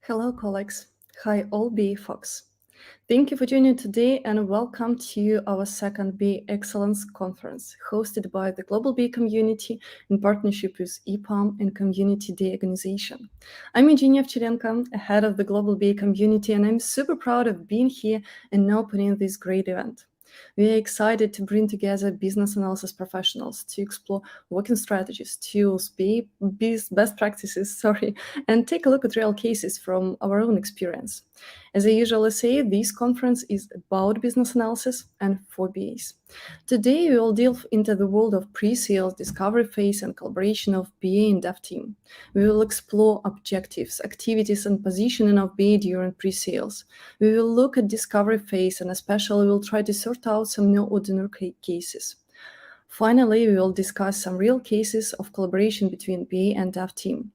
Hello, colleagues. Hi, all BA Fox. Thank you for joining today and welcome to our second BA Excellence Conference, hosted by the Global BA community in partnership with EPAM and Community Day Organization. I'm Evgenia Ovcharenko, head of the Global BA community, and I'm super proud of being here and opening this great event. We are excited to bring together business analysis professionals to explore working strategies, tools, best practices, and take a look at real cases from our own experience. As I usually say, this conference is about business analysis and for BAs. Today, we will delve into the world of pre-sales, discovery phase, and collaboration of BA and dev team. We will explore objectives, activities, and positioning of BA during pre-sales. We will look at discovery phase, and especially we'll try to sort out some no ordinary cases. Finally, we will discuss some real cases of collaboration between BA and dev team.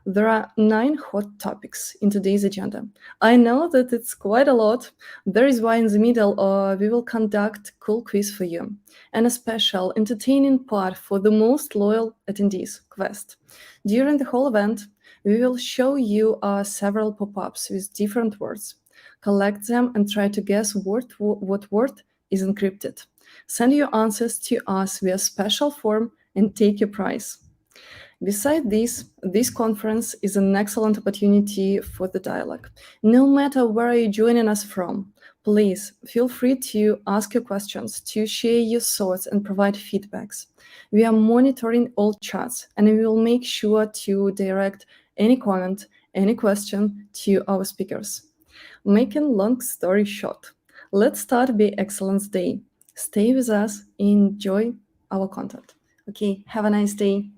There are 9 hot topics in today's agenda. I know that it's quite a lot. There is why in the middle we will conduct cool quiz for you and a special entertaining part for the most loyal attendees, Quest. During the whole event, we will show you several pop-ups with different words. Collect them and try to guess what word is encrypted. Send your answers to us via special form and take your prize. Besides this conference is an excellent opportunity for the dialogue. No matter where you're joining us from, please feel free to ask your questions, to share your thoughts and provide feedbacks. We are monitoring all chats and we will make sure to direct any comment, any question to our speakers. Making long story short, let's start the Excellence Day. Stay with us, enjoy our content. Okay, have a nice day.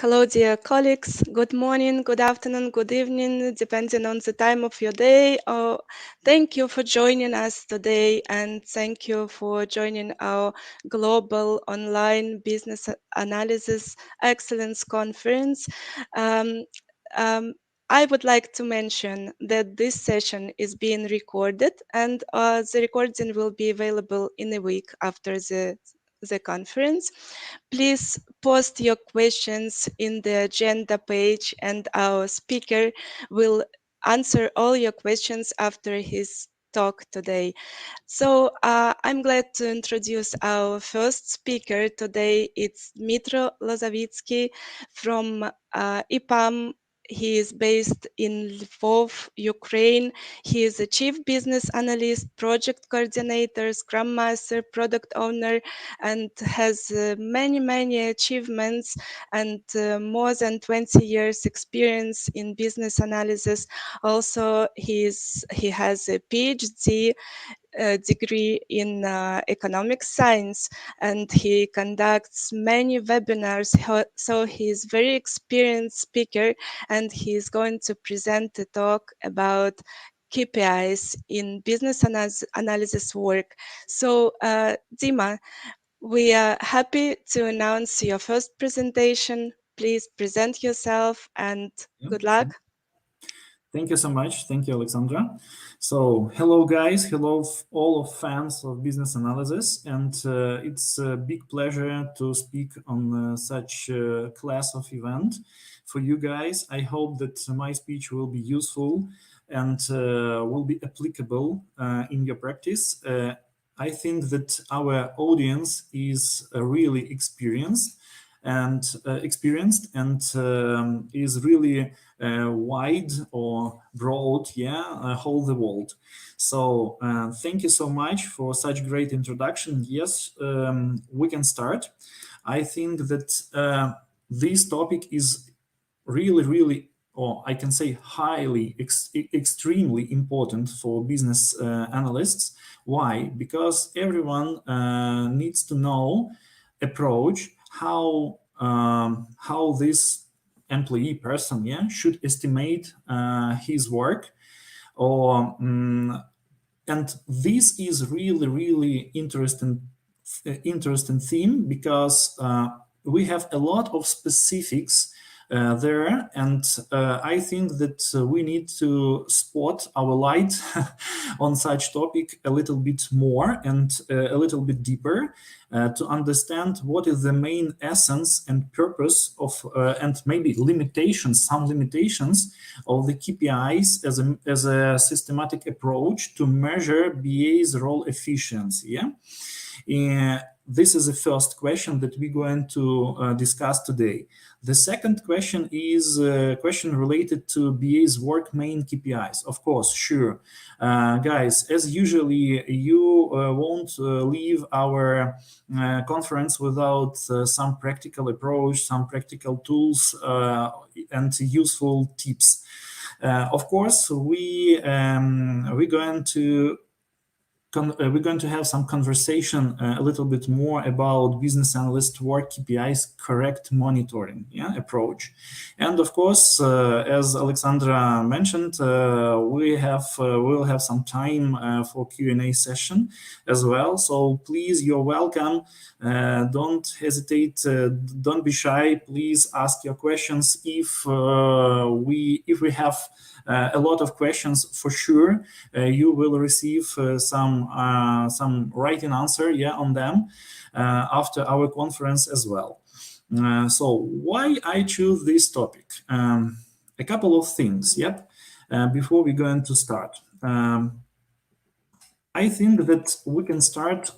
Hello, dear colleagues. Good morning, good afternoon, good evening, depending on the time of your day. Thank you for joining us today, and thank you for joining our global online business analysis excellence conference. Um, um, I would like to mention that this session is being recorded, and the recording will be available in a week after the conference. Please post your questions in the agenda page, and our speaker will answer all your questions after his talk today. So I'm glad to introduce our first speaker today. It's Dmytro Lozavitsky from EPAM. He is based in Lvov, Ukraine. He is a chief business analyst, project coordinator, scrum master, product owner, and has many achievements and more than 20 years experience in business analysis. Also, he has a PhD degree in economic science, and he conducts many webinars. So he's very experienced speaker, and he's going to present a talk about KPIs in business analysis work. So Dima, we are happy to announce your first presentation. Please present yourself, and good luck. Sure. Thank you so much. Thank you, Alexandra. So, hello, guys. Hello, all of fans of business analysis. And it's a big pleasure to speak on such a class of event for you guys. I hope that my speech will be useful and will be applicable in your practice. I think that our audience is really experienced and is really wide or broad, whole the world. So thank you so much for such great introduction. Yes, we can start. I think that this topic is really, or I can say highly, extremely important for business analysts. Why? Because everyone needs to know approach how this employee person should estimate his work, or and this is really interesting theme, because we have a lot of specifics there, and I think that we need to spot our light on such topic a little bit more and a little bit deeper to understand what is the main essence and purpose of and maybe some limitations of the KPIs as a systematic approach to measure BA's role efficiency. This is the first question that we're going to discuss today. The second question is a question related to BA's work main KPIs. Of course, sure. Guys, as usually, you won't leave our conference without some practical approach, some practical tools, and useful tips. Of course, we're going to have some conversation a little bit more about business analyst work KPIs correct monitoring approach. And of course, as Alexandra mentioned, we'll have some time for Q&A session as well. So please, you're welcome. Don't hesitate. Don't be shy. Please ask your questions. If we have a lot of questions, for sure you will receive some writing answer on them after our conference as well. So why I choose this topic? A couple of things before we're going to start. I think that we can start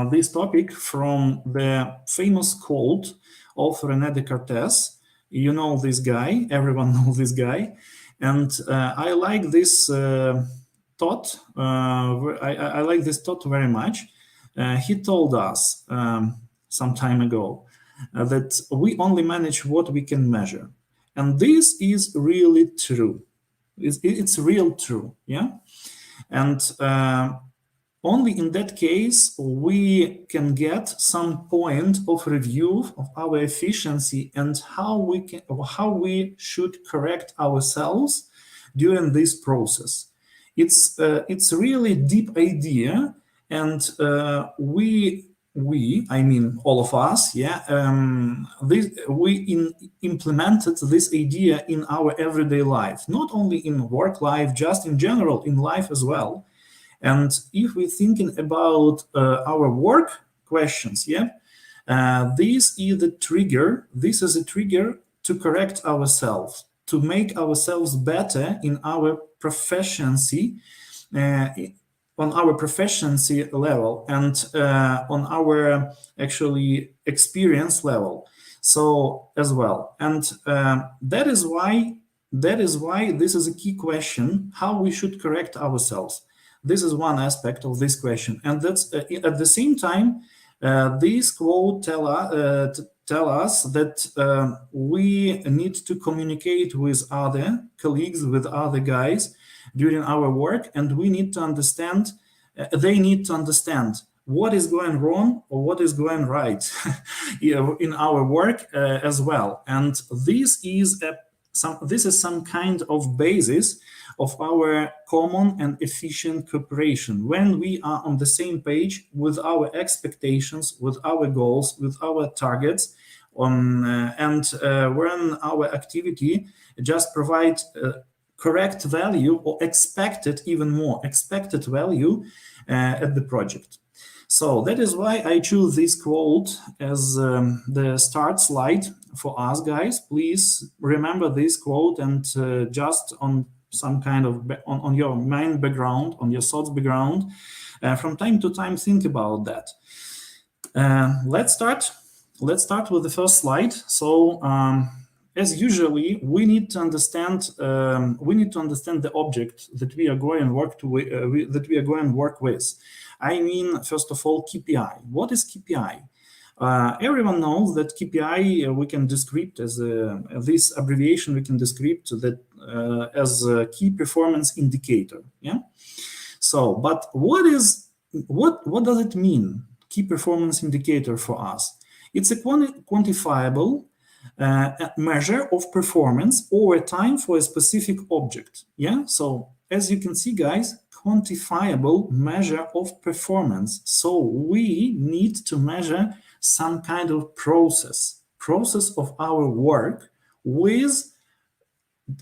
this topic from the famous quote of René Descartes. You know this guy, everyone knows this guy. And I like this thought. I like this thought very much. He told us some time ago that we only manage what we can measure, and this is really true. It's real true, And only in that case we can get some point of review of our efficiency and how we should correct ourselves during this process. It's really deep idea, and I mean all of us, implemented this idea in our everyday life, not only in work life, just in general in life as well. And if we're thinking about our work questions, this is a trigger to correct ourselves, to make ourselves better in our proficiency, on our proficiency level, and on our actually experience level. So as well, and that is why this is a key question: how we should correct ourselves. This is one aspect of this question, and that's at the same time, this quote tell us that we need to communicate with other colleagues, with other guys during our work, and we need to understand. They need to understand what is going wrong or what is going right in our work as well, and this is some kind of basis of our common and efficient cooperation, when we are on the same page with our expectations, with our goals, with our targets, and when our activity just provides correct value or expected value at the project. So that is why I choose this quote as the start slide for us, guys. Please remember this quote, and just on some kind of on your mind background, on your thoughts background, from time to time think about that. Let's start with the first slide. So as usually, we need to understand the object that we are going to work with. I mean, first of all, KPI. What is KPI? Everyone knows that KPI we can describe as this abbreviation. We can describe that as a key performance indicator. Yeah. So, but what does it mean? Key performance indicator for us. It's a quantifiable measure of performance over time for a specific object. Yeah. So as you can see, guys, quantifiable measure of performance. So we need to measure some kind of process of our work with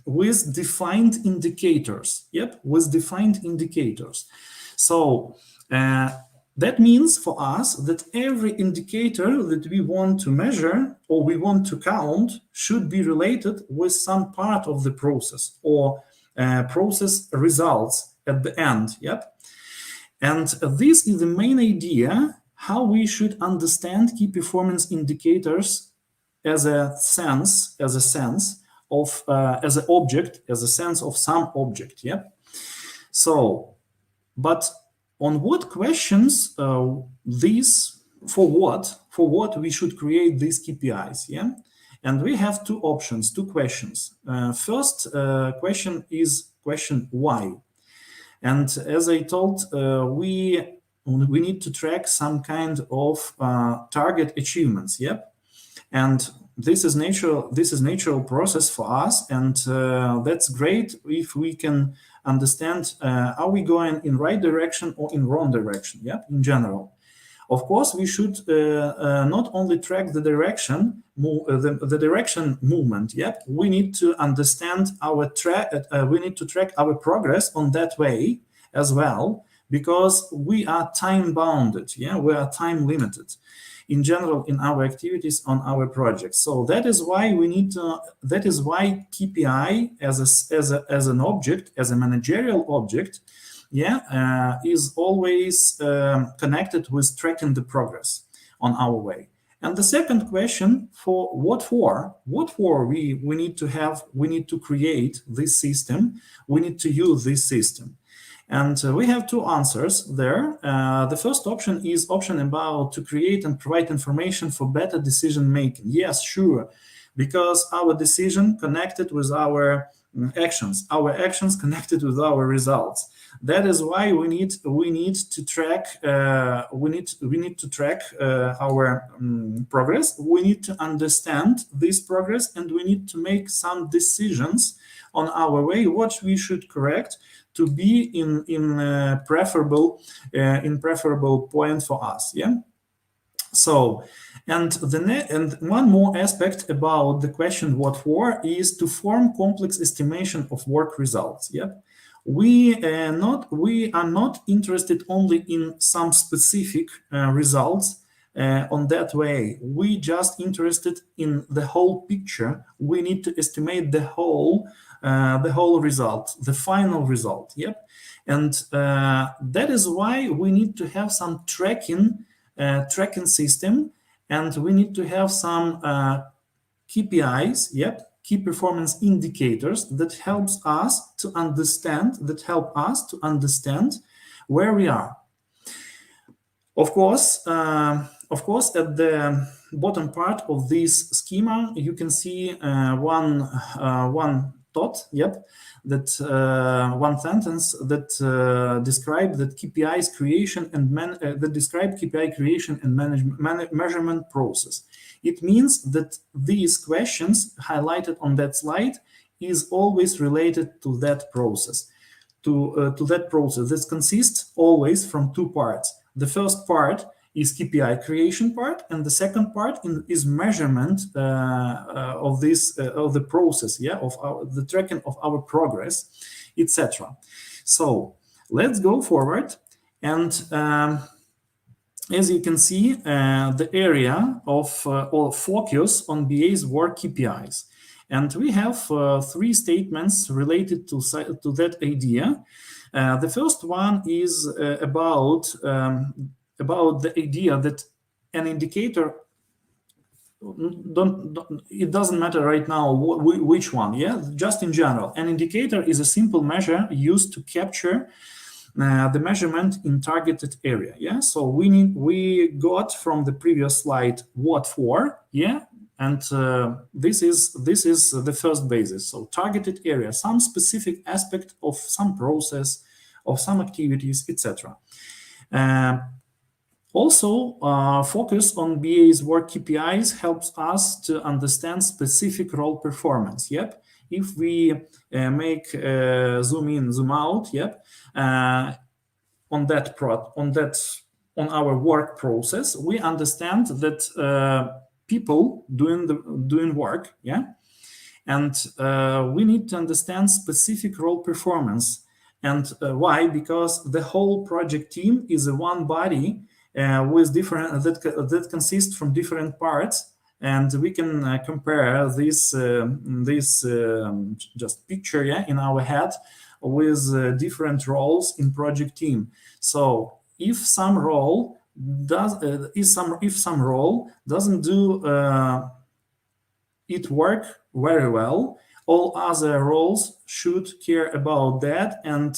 defined indicators. Yep, with defined indicators. So that means for us that every indicator that we want to measure or we want to count should be related with some part of the process or process results at the end. Yep. And this is the main idea how we should understand key performance indicators as a sense of as an object, as a sense of some object. Yep. So, but on what questions for what we should create these KPIs? Yeah. And we have two options, two questions. First question is question why. And as I told, we need to track some kind of target achievements. Yep. And this is natural process for us, and that's great if we can understand are we going in right direction or in wrong direction. Yep. In general. Of course, we should not only track the direction, the direction movement. Yep, we need to understand our we need to track our progress on that way as well, because we are time bounded. Yeah, we are time limited in general in our activities on our projects. So that is why we need to. That is why KPI as an object, as a managerial object, is always connected with tracking the progress on our way. And the second question, what for we need to create this system, we need to use this system. And we have two answers there. The first option is option about to create and provide information for better decision making. Yes, sure, because our decision connected with our actions connected with our results. That is why we need to track our progress. We need to understand this progress, and we need to make some decisions on our way, what we should correct to be in preferable point for us. Yeah. So, and one more aspect about the question what for is to form complex estimation of work results. Yep. We are not interested only in some specific results on that way. We just interested in the whole picture. We need to estimate the whole result, the final result. Yep. And that is why we need to have some tracking system, and we need to have some KPIs, key performance indicators that help us to understand where we are. Of course, at the bottom part of this schema, you can see one thought, that one sentence that describe that KPIs creation and KPI creation and measurement process. It means that these questions highlighted on that slide is always related to that process. To that process, this consists always from two parts. The first part is KPI creation part, and the second part is measurement of the process, of the tracking of our progress, etc. So let's go forward, and as you can see, the area of or focus on BA's work KPIs, and we have three statements related to that idea. The first one is about the idea that an indicator, it doesn't matter right now which one, just in general, an indicator is a simple measure used to capture the measurement in targeted area. So we got from the previous slide what for, and this is the first basis. So targeted area, some specific aspect of some process, of some activities, etc. Also, focus on BA's work KPIs helps us to understand specific role performance. If we make zoom in, zoom out, on our work process, we understand that people doing work, and we need to understand specific role performance. And why? Because the whole project team is a one body with different that consists from different parts, and we can compare this just picture in our head with different roles in project team. So if some role doesn't do it work very well, all other roles should care about that, and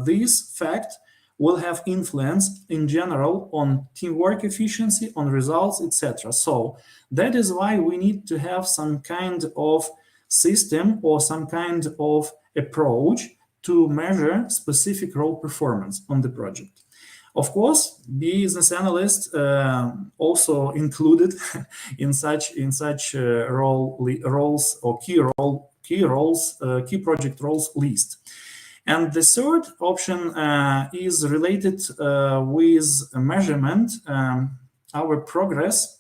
this fact will have influence in general on teamwork efficiency, on results, etc. So that is why we need to have some kind of system or some kind of approach to measure specific role performance on the project. Of course, business analyst also included in such roles or key project roles list. And the third option is related with measurement, our progress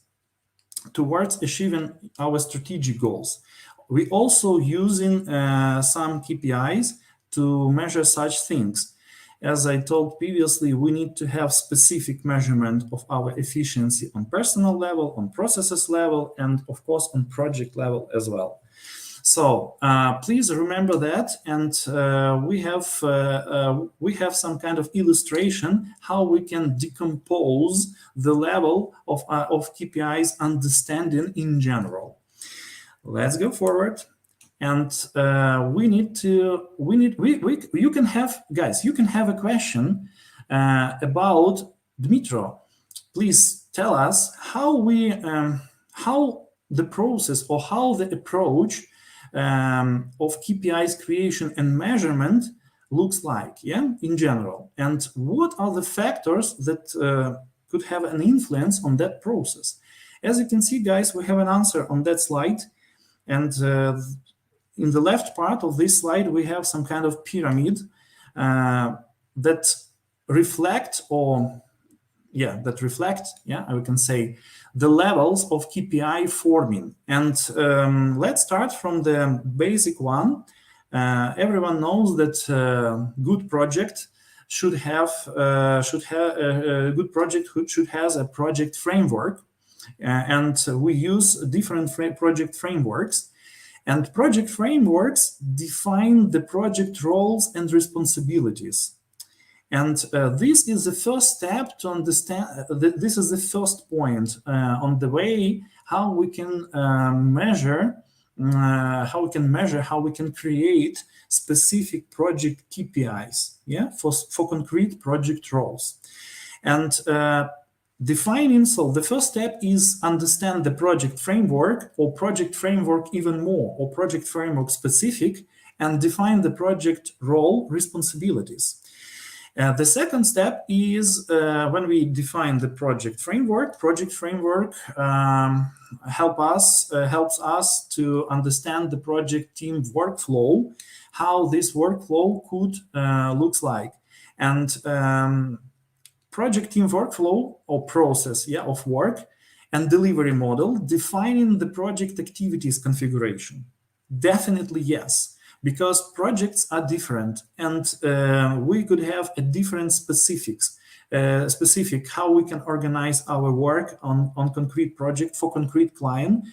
towards achieving our strategic goals. We also using some KPIs to measure such things. As I told previously, we need to have specific measurement of our efficiency on personal level, on processes level, and of course on project level as well. So please remember that, and we have some kind of illustration how we can decompose the level of KPIs understanding in general. Let's go forward. And you can have a question about Dmitro. Please tell us how the process or how the approach of KPIs creation and measurement looks like, yeah, in general, and what are the factors that could have an influence on that process. As you can see, guys, we have an answer on that slide, and in the left part of this slide, we have some kind of pyramid that reflect, we can say, the levels of KPI forming. And let's start from the basic one. Everyone knows that good project should have a good project should has a project framework, and we use different project frameworks. And project frameworks define the project roles and responsibilities. And this is the first step to understand, this is the first point on the way how we can measure, how we can create specific project KPIs, for concrete project roles. And defining, so the first step is understand the project framework, or project framework even more, or project framework specific, and define the project role responsibilities. The second step is when we define the project framework. Project framework helps us to understand the project team workflow, how this workflow could looks like, and project team workflow or process of work and delivery model, defining the project activities configuration. Definitely yes, because projects are different, and we could have a different specific how we can organize our work on concrete project for concrete client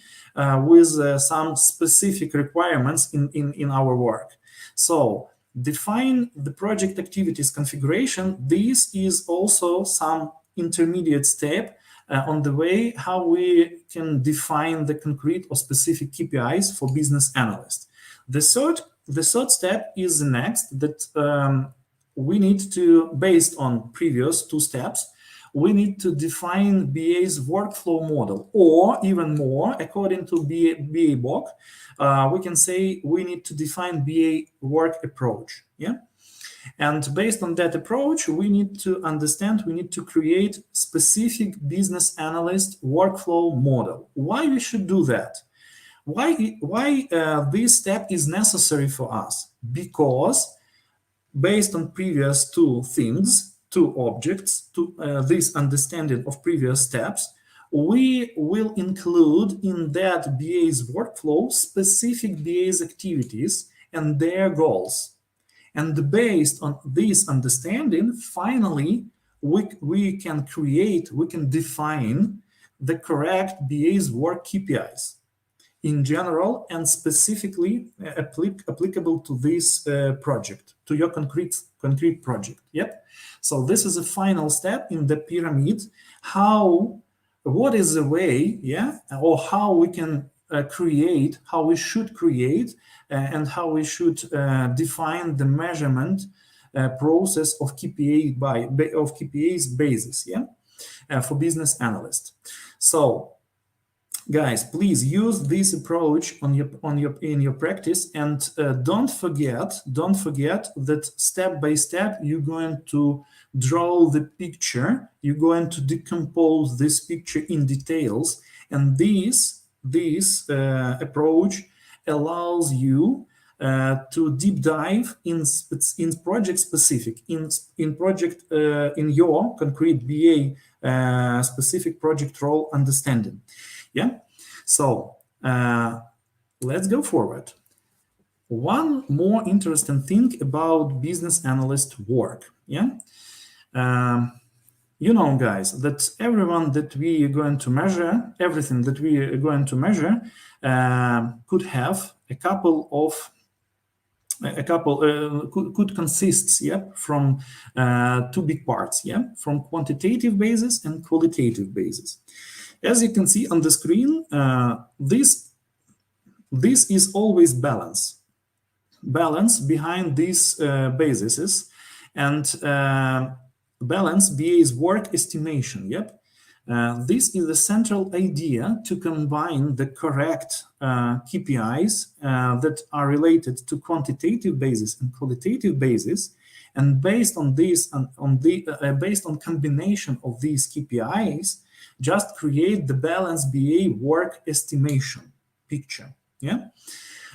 with some specific requirements in our work. So define the project activities configuration. This is also some intermediate step on the way how we can define the concrete or specific KPIs for business analysts. The third step is the next, that we need to, based on previous two steps, we need to define BA's workflow model, or even more, according to BA Bock, we can say we need to define BA work approach. And based on that approach, we need to understand, we need to create specific business analyst workflow model. Why we should do that? Why this step is necessary for us? Because based on previous two things, two objects, this understanding of previous steps, we will include in that BA's workflow specific BA's activities and their goals. And based on this understanding, finally, we can define the correct BA's work KPIs in general and specifically applicable to this project, to your concrete project. So this is a final step in the pyramid. What is the way, or how we can create, how we should create, and how we should define the measurement process of KPIs basis, for business analysts. So, guys, please use this approach in your practice, and don't forget that step by step you're going to draw the picture, you're going to decompose this picture in details, and this approach allows you to deep dive in project specific, in your concrete BA specific project role understanding. So let's go forward. One more interesting thing about business analyst work. You know, guys, that everyone that we are going to measure, everything that we are going to measure could have could consist from two big parts, from quantitative basis and qualitative basis. As you can see on the screen, this is always balance behind these bases, and balance BA's work estimation. This is the central idea to combine the correct KPIs that are related to quantitative basis and qualitative basis, and based on this, based on combination of these KPIs, just create the balanced BA work estimation picture, yeah,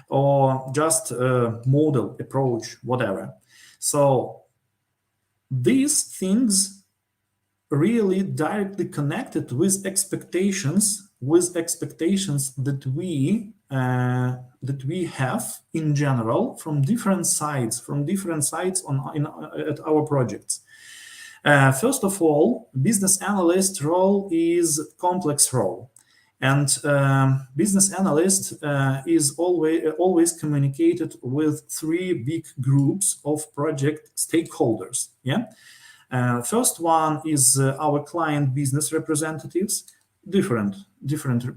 or just model approach, whatever. So these things really directly connected with expectations that we have in general from different sides at our projects. First of all, business analyst role is complex role, and business analyst is always communicated with three big groups of project stakeholders. Yeah. First one is our client business representatives, different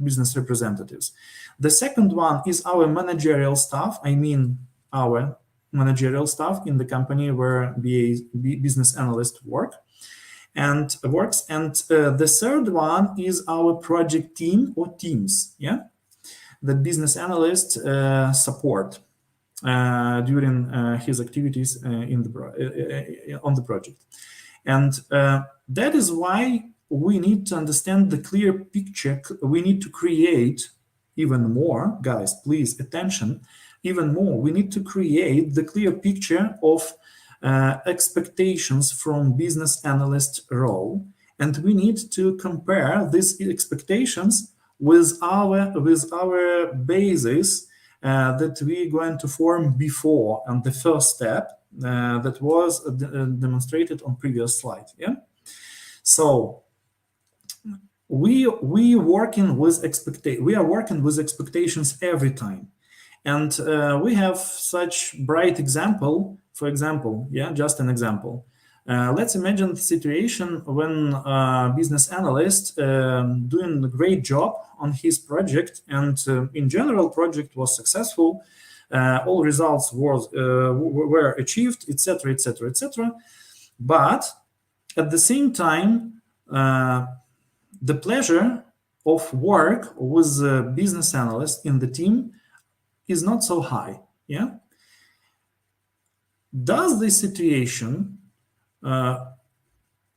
business representatives. The second one is our managerial staff. I mean, our managerial staff in the company where business analysts works. And the third one is our project team or teams. Yeah, the business analyst support during his activities on the project. And that is why we need to understand the clear picture. We need to create even more, guys, please, attention, even more. We need to create the clear picture of expectations from business analyst role. And we need to compare these expectations with our basis that we're going to form before and the first step that was demonstrated on previous slide. Yeah. So we are working with expectations every time, and we have such bright example. For example, yeah, just an example. Let's imagine the situation when a business analyst doing a great job on his project, and in general, project was successful. All results were achieved, etc., etc., etc. But at the same time, the pleasure of work with a business analyst in the team is not so high. Yeah. Does this situation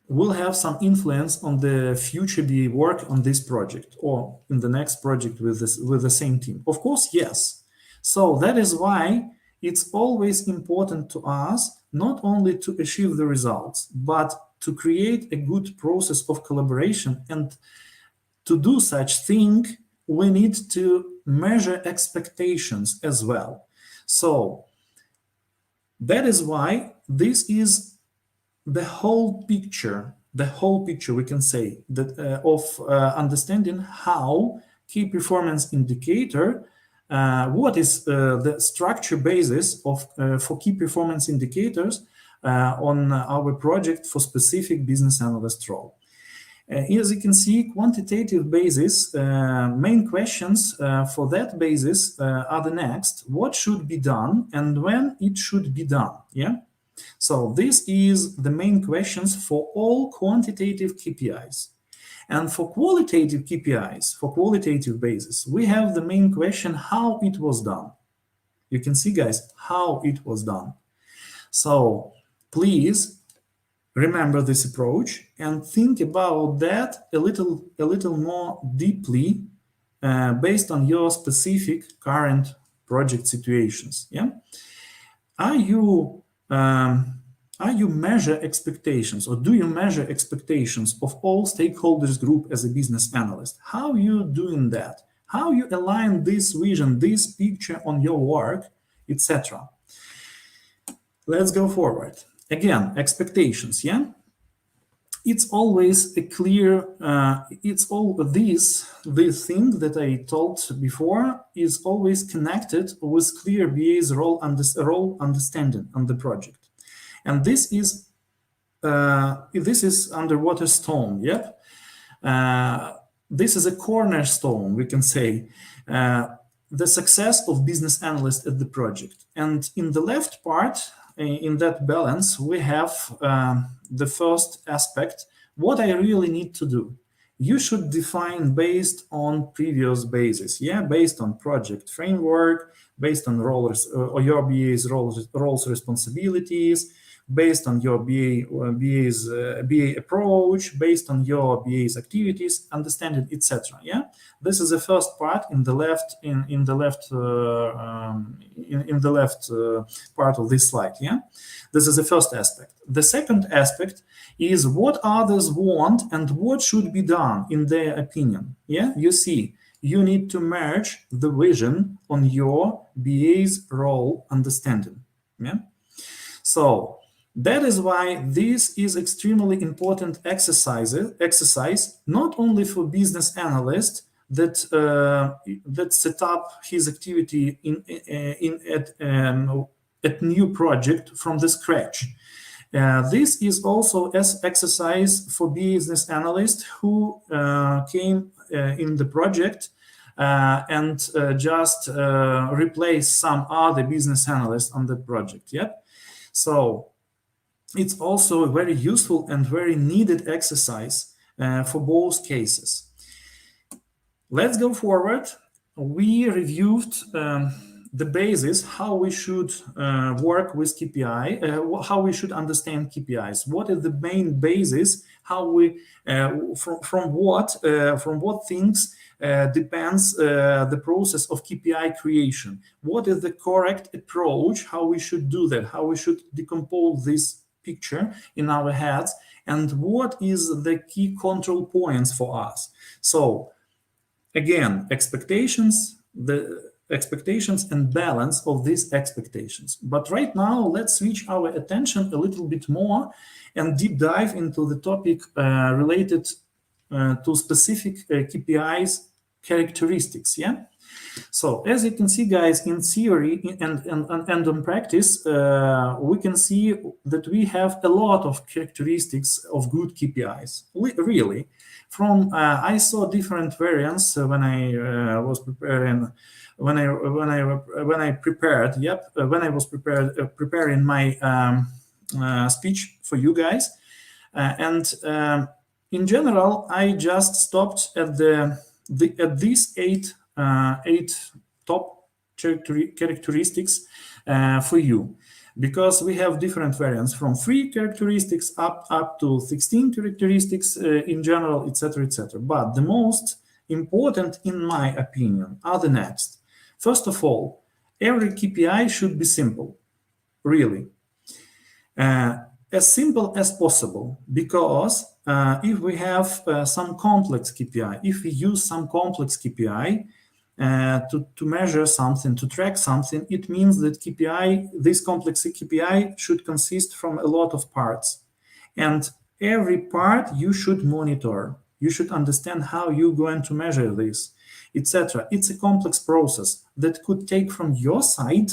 will have some influence on the future BA work on this project or in the next project with the same team? Of course, yes. So that is why it's always important to us not only to achieve the results, but to create a good process of collaboration. And to do such thing, we need to measure expectations as well. So that is why this is the whole picture we can say that of understanding how key performance indicator, what is the structure basis of for key performance indicators on our project for specific business analyst role. As you can see, quantitative basis, main questions for that basis are the next: what should be done and when it should be done. Yeah. So this is the main questions for all quantitative KPIs. And for qualitative KPIs, for qualitative basis, we have the main question, how it was done. You can see, guys, how it was done. So please remember this approach and think about that a little more deeply based on your specific current project situations. Yeah. Are you measure expectations, or do you measure expectations of all stakeholders group as a business analyst? How you doing that? How you align this vision, this picture on your work, etc. Let's go forward. Again, expectations, yeah? It's always a clear, it's all this thing that I told before is always connected with clear BA's role understanding on the project. And this is underwater stone, yep? This is a cornerstone, we can say, the success of business analyst at the project. And in the left part, in that balance, we have the first aspect, what I really need to do. you should define based on previous basis, yeah, based on project framework, based on or your BA's roles responsibilities, based on your BA approach, based on your BA's activities, understanding, etc. Yeah, this is the first part in the left in the left part of this slide. Yeah, this is the first aspect. The second aspect is what others want and what should be done in their opinion. Yeah, you see, you need to merge the vision on your BA's role understanding. Yeah, so that is why this is extremely important exercise, not only for business analyst that set up his activity at new project from the scratch. This is also as exercise for business analysts who came in the project and just replace some other business analysts on the project. Yeah, so it's also a very useful and very needed exercise for both cases. Let's go forward. We reviewed the basis, how we should work with KPI, how we should understand KPIs. What is the main basis? How we from what things depends the process of KPI creation? What is the correct approach? How we should do that? How we should decompose this picture in our heads? And what is the key control points for us? So again, expectations and balance of these expectations. But right now, let's switch our attention a little bit more and deep dive into the topic related to specific KPIs characteristics. Yeah. So as you can see, guys, in theory and in practice, we can see that we have a lot of characteristics of good KPIs. Really, from I saw different variants when I was preparing. When I was preparing my speech for you guys, and in general, I just stopped at these eight top characteristics for you, because we have different variants from 3 characteristics up to 16 characteristics in general, etc., etc. But the most important, in my opinion, are the next. First of all, every KPI should be simple, really. As simple as possible, because if we have some complex KPI, if we use some complex KPI to measure something, to track something, it means that this complex KPI should consist from a lot of parts. And every part you should monitor. You should understand how you're going to measure this, etc. It's a complex process that could take from your side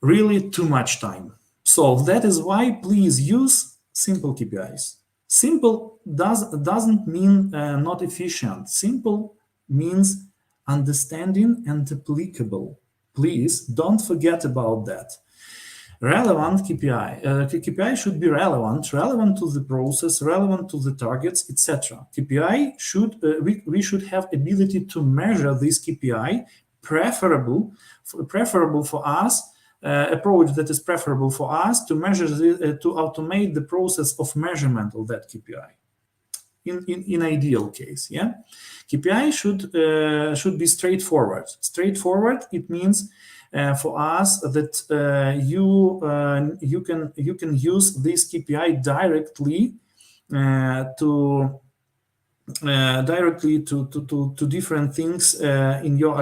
really too much time. So that is why please use simple KPIs. Simple doesn't mean not efficient. Simple means understanding and applicable. Please don't forget about that. Relevant KPI. KPI should be relevant to the process, relevant to the targets, etc. KPI should we should have ability to measure this KPI, preferable for us. Approach that is preferable for us to measure to automate the process of measurement of that KPI. In ideal case, yeah, KPI should be straightforward. Straightforward, it means for us that you can use this KPI directly to different things in your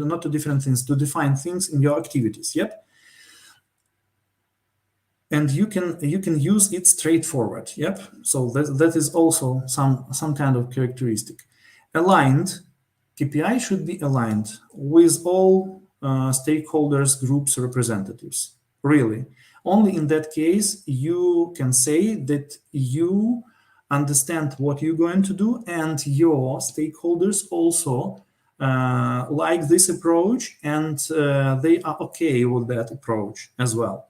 not to different things, to define things in your activities. Yep. And you can use it straightforward. Yep. So that is also some kind of characteristic. Aligned, KPI should be aligned with all stakeholders, groups, representatives. Really, only in that case you can say that you understand what you're going to do, and your stakeholders also like this approach, and they are okay with that approach as well.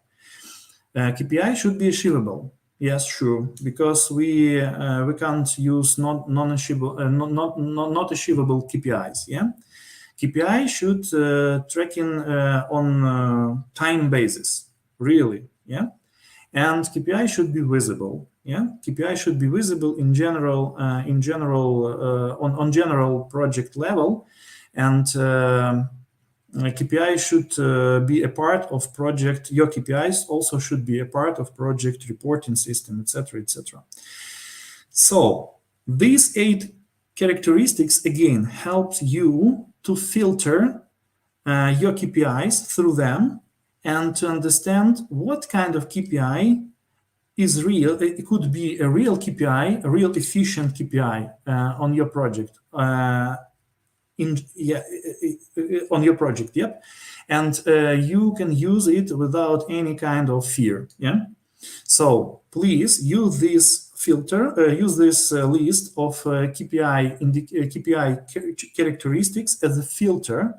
KPI should be achievable. Yes, sure. Because we can't use not achievable KPIs. Yeah, KPI should tracking on time basis. Really. Yeah, and KPI should be visible. Yeah, KPI should be visible in general on general project level, and KPI should be a part of project. Your KPIs also should be a part of project reporting system, etc., etc. So these 8 characteristics again helps you to filter your KPIs through them and to understand what kind of KPI is real. It could be a real KPI, a real efficient KPI on your project. On your project, yep, and you can use it without any kind of fear. Yeah, so please use this filter, use this list of KPI characteristics as a filter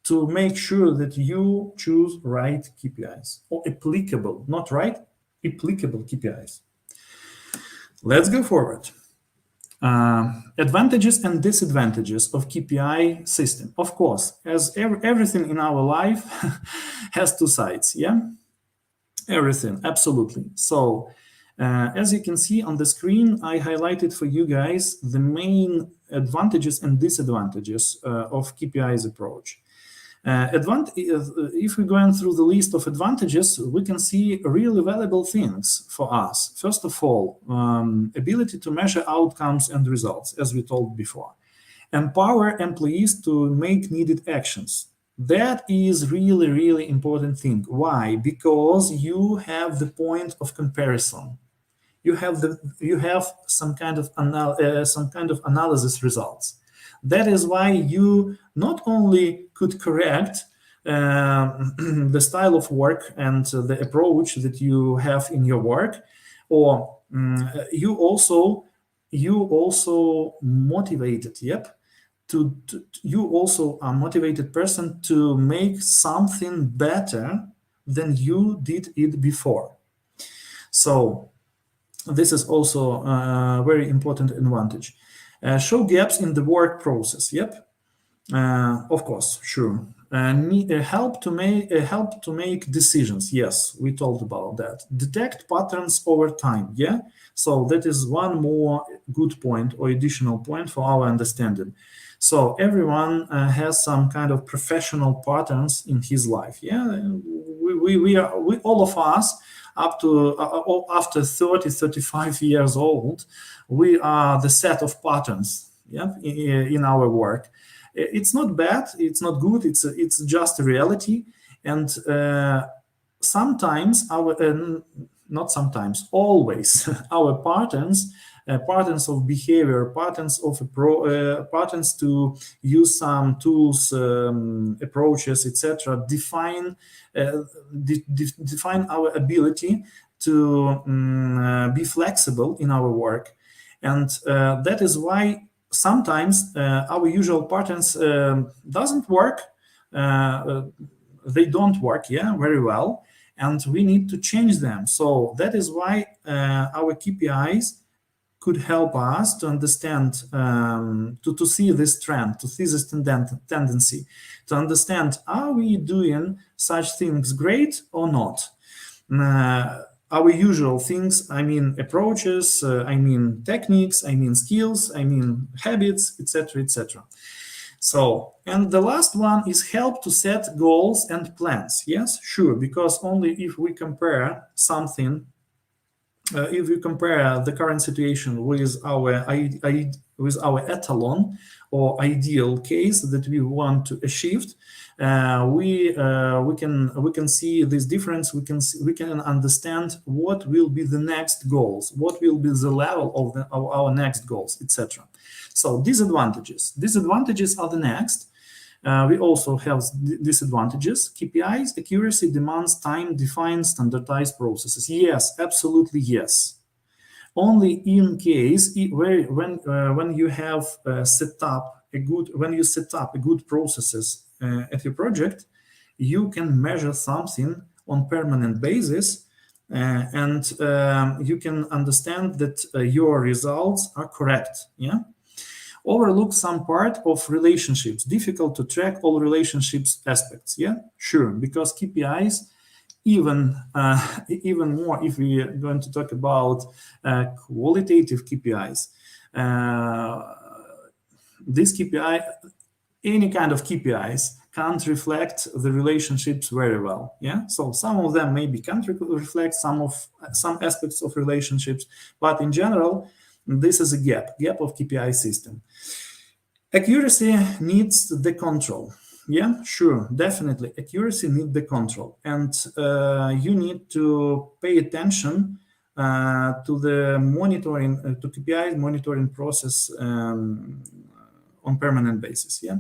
to make sure that you choose right KPIs, or applicable, not right, applicable KPIs. Let's go forward. Advantages and disadvantages of KPI system. Of course, as everything in our life has 2 sides. Yeah, everything, absolutely. So as you can see on the screen, I highlighted for you guys the main advantages and disadvantages of KPI's approach. If we're going through the list of advantages, we can see really valuable things for us. First of all, ability to measure outcomes and results, as we told before. Empower employees to make needed actions. That is really, really important thing. Why? Because you have the point of comparison. You have some kind of analysis results. That is why you not only could correct the style of work and the approach that you have in your work, or you also motivated. Yep, you also are motivated person to make something better than you did it before. So this is also a very important advantage. Show gaps in the work process. Yep, of course, sure. Help to make decisions. Yes, we talked about that. Detect patterns over time. Yeah, so that is one more good point or additional point for our understanding. So everyone has some kind of professional patterns in his life. Yeah, we all of us up to after 30, 35 years old, we are the set of patterns. Yeah, in our work. It's not bad, it's not good, it's just a reality. And sometimes always our patterns of behavior, patterns to use some tools, approaches, etc., define our ability to be flexible in our work. And that is why sometimes our usual patterns doesn't work. They don't work, very well, and we need to change them. So that is why our KPIs could help us to understand, to see this trend, to see this tendency, to understand, are we doing such things great or not? Our usual things, I mean approaches, I mean techniques, I mean skills, I mean habits, etc., etc. So, and the last one is help to set goals and plans. Yes, sure, because only if we compare something, if we compare the current situation with our etalon or ideal case that we want to achieve, we can see this difference. We can understand what will be the next goals, what will be the level of our next goals, etc. So disadvantages are the next. We also have disadvantages. KPIs accuracy demands time, defined, standardized processes. Yes, absolutely yes. Only in case when you have set up a good processes at your project, you can measure something on permanent basis and you can understand that your results are correct. Yeah. Overlook some part of relationships. Difficult to track all relationships aspects. Yeah, sure, because KPIs, even more if we are going to talk about qualitative KPIs. This KPI, any kind of KPIs, can't reflect the relationships very well. Yeah, so some of them maybe can't reflect some aspects of relationships, but in general, this is a gap of KPI system. Accuracy needs the control. Yeah, sure, definitely. Accuracy needs the control, and you need to pay attention to the monitoring, to KPI monitoring process on permanent basis. Yeah.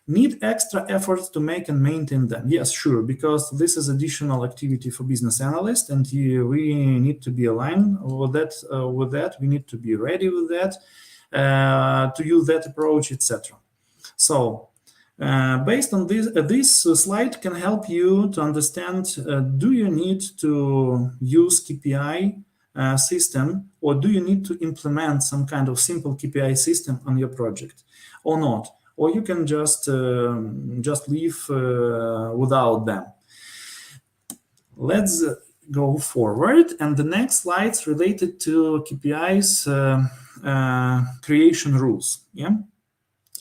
Need extra efforts to make and maintain them. Yes, sure, because this is additional activity for business analysts, and we need to be aligned with that. We need to be ready with that, to use that approach, etc. So, based on this slide can help you to understand: do you need to use KPI system, or do you need to implement some kind of simple KPI system on your project, or not? Or you can just leave without them. Let's go forward, and the next slide's related to KPIs creation rules. Yeah,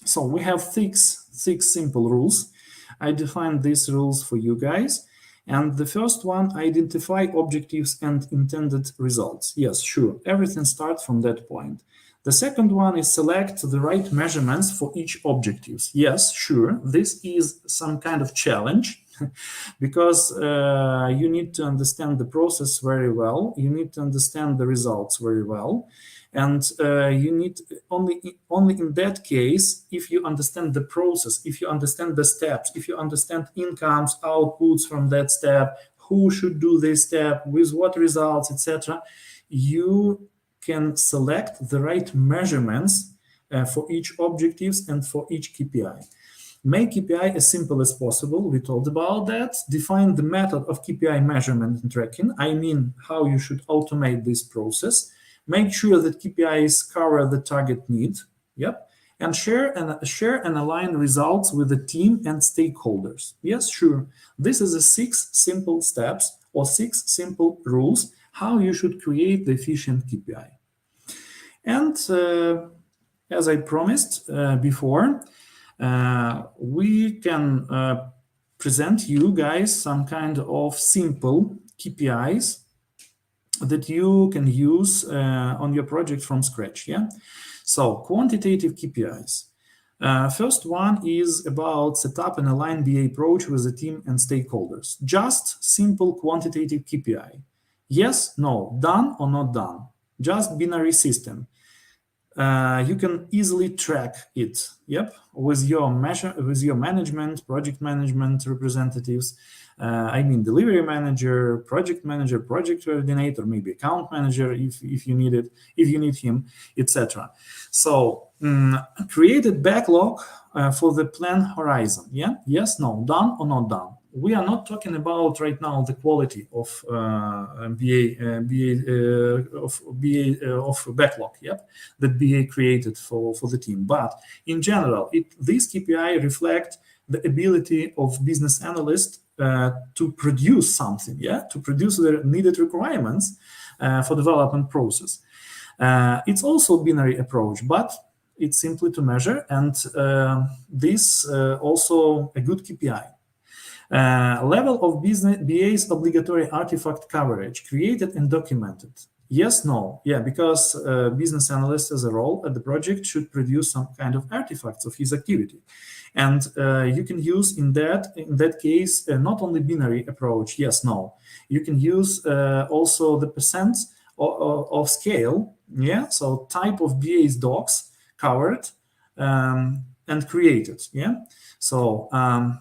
so we have six simple rules. I defined these rules for you guys, and the first one: identify objectives and intended results. Yes, sure, everything starts from that point. The second one is select the right measurements for each objectives. Yes, sure, this is some kind of challenge because you need to understand the process very well. You need to understand the results very well. And you need only in that case, if you understand the process, if you understand the steps, if you understand incomes, outputs from that step, who should do this step, with what results, etc., you can select the right measurements for each objectives and for each KPI. Make KPI as simple as possible. We talked about that. Define the method of KPI measurement and tracking. I mean, how you should automate this process. Make sure that KPIs cover the target need. Yep. And share and align results with the team and stakeholders. Yes, sure. This is the 6 simple steps or 6 simple rules how you should create the efficient KPI. And as I promised before, we can present you guys some kind of simple KPIs that you can use on your project from scratch. Yeah. So quantitative KPIs. First one is about set up and align BA approach with the team and stakeholders. Just simple quantitative KPI. Yes, no, done or not done. Just binary system. You can easily track it. Yep, with your management, project management representatives. I mean, delivery manager, project coordinator, maybe account manager if you need it, if you need him, etc. So create a backlog for the plan horizon. Yeah, yes, no, done or not done. We are not talking about right now the quality of backlog, yep, that BA created for the team. But in general, this KPI reflect the ability of business analysts to produce something, yeah, to produce the needed requirements for development process. It's also binary approach, but it's simply to measure, and this also a good KPI. Level of BA's obligatory artifact coverage, created and documented. Yes, no, yeah, because business analyst as a role at the project should produce some kind of artifacts of his activity. And you can use in that case not only binary approach, yes, no. You can use also the percent of scale, yeah, so type of BA's docs covered and created, yeah. So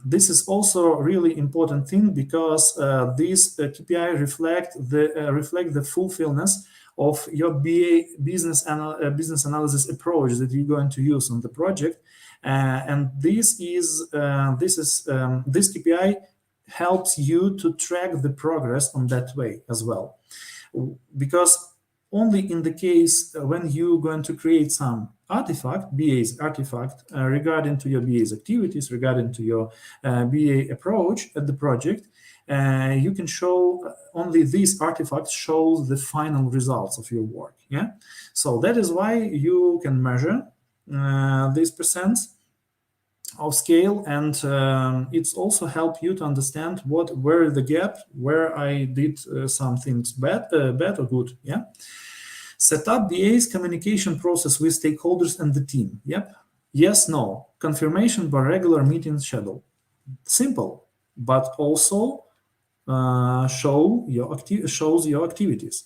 this is also a really important thing, because these KPI reflect the fulfillment of your BA business analysis approach that you're going to use on the project, and this KPI helps you to track the progress on that way as well. Because only in the case when you're going to create some artifact, BA's artifact, regarding to your BA's activities, regarding to your BA approach at the project, you can show only these artifacts shows the final results of your work. Yeah, so that is why you can measure these percents of scale, and it's also help you to understand where the gap, where I did some things bad or good. Yeah. Set up BA's communication process with stakeholders and the team. Yep. Yes, no. Confirmation by regular meeting schedule. Simple, but also shows your activities.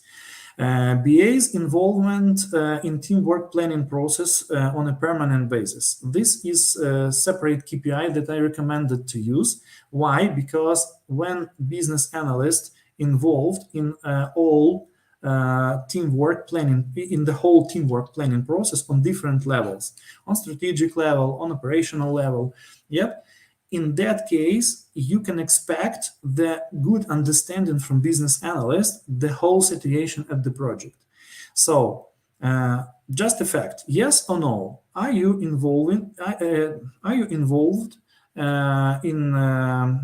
BA's involvement in teamwork planning process on a permanent basis. This is a separate KPI that I recommended to use. Why? Because when business analysts involved in all teamwork planning, in the whole teamwork planning process on different levels, on strategic level, on operational level. Yep. In that case, you can expect the good understanding from business analysts, the whole situation at the project. So just a fact, yes or no, are you involved in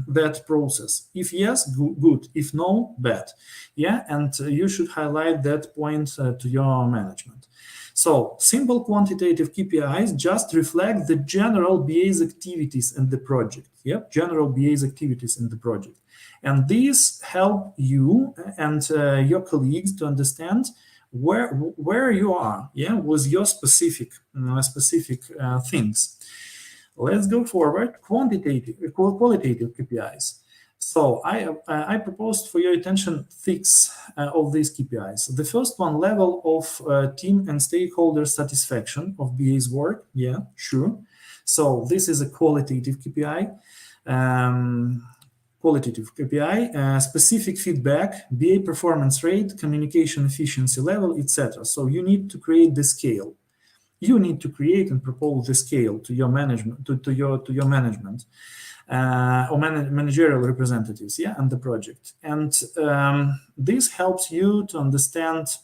that process? If yes, good. If no, bad. Yeah, and you should highlight that point to your management. So simple quantitative KPIs just reflect the general BA's activities in the project. Yep, general BA's activities in the project. And these help you and your colleagues to understand where you are, yeah, with your specific things. Let's go forward. Qualitative KPIs. So I proposed for your attention 6 of these KPIs. The first one, level of team and stakeholder satisfaction of BA's work. Yeah, sure. So this is a qualitative KPI. Specific feedback, BA performance rate, communication efficiency level, etc. So you need to create the scale. You need to create and propose the scale to your management, to your management or managerial representatives, yeah, and the project. And this helps you to understand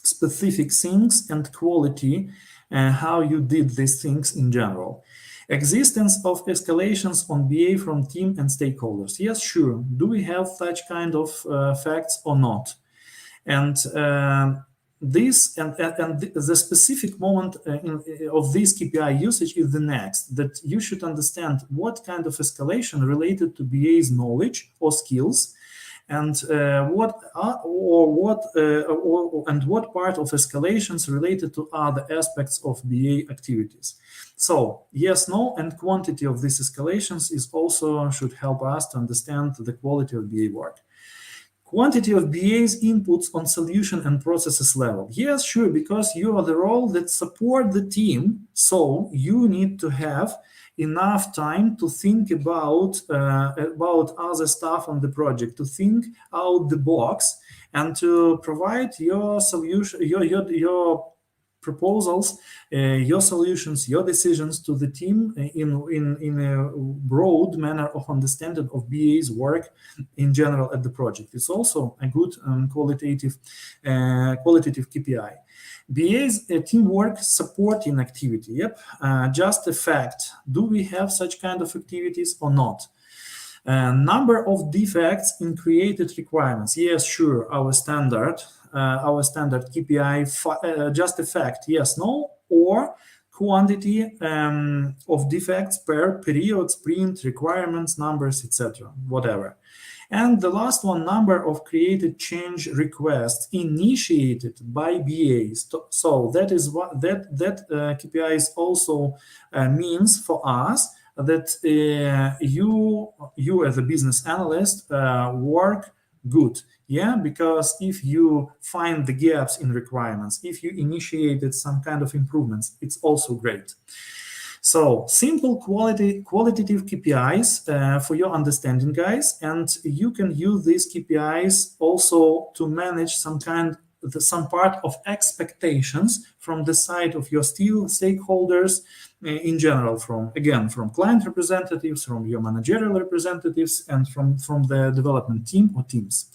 specific things and quality, how you did these things in general. Existence of escalations on BA from team and stakeholders. Yes, sure. Do we have such kind of facts or not? And this and the specific moment of this KPI usage is the next, that you should understand what kind of escalation related to BA's knowledge or skills, and what part of escalations related to other aspects of BA activities. So yes, no, and quantity of these escalations is also should help us to understand the quality of BA work. Quantity of BA's inputs on solution and processes level. Yes, sure, because you are the role that support the team, so you need to have enough time to think about other stuff on the project, to think out the box, and to provide your solution, your proposals, your solutions, your decisions to the team in a broad manner of understanding of BA's work in general at the project. It's also a good qualitative KPI. BA's teamwork supporting activity. Yep, just a fact. Do we have such kind of activities or not? Number of defects in created requirements. Yes, sure, our standard KPI, just a fact, yes, no, or quantity of defects per period, sprint, requirements, numbers, etc., whatever. And the last one, number of created change requests initiated by BAs. So that is what that KPI is also means for us that you as a business analyst work good. Yeah, because if you find the gaps in requirements, if you initiated some kind of improvements, it's also great. So simple qualitative KPIs for your understanding, guys, and you can use these KPIs also to manage some kind some part of expectations from the side of your stakeholders in general, from client representatives, from your managerial representatives, and from the development team or teams.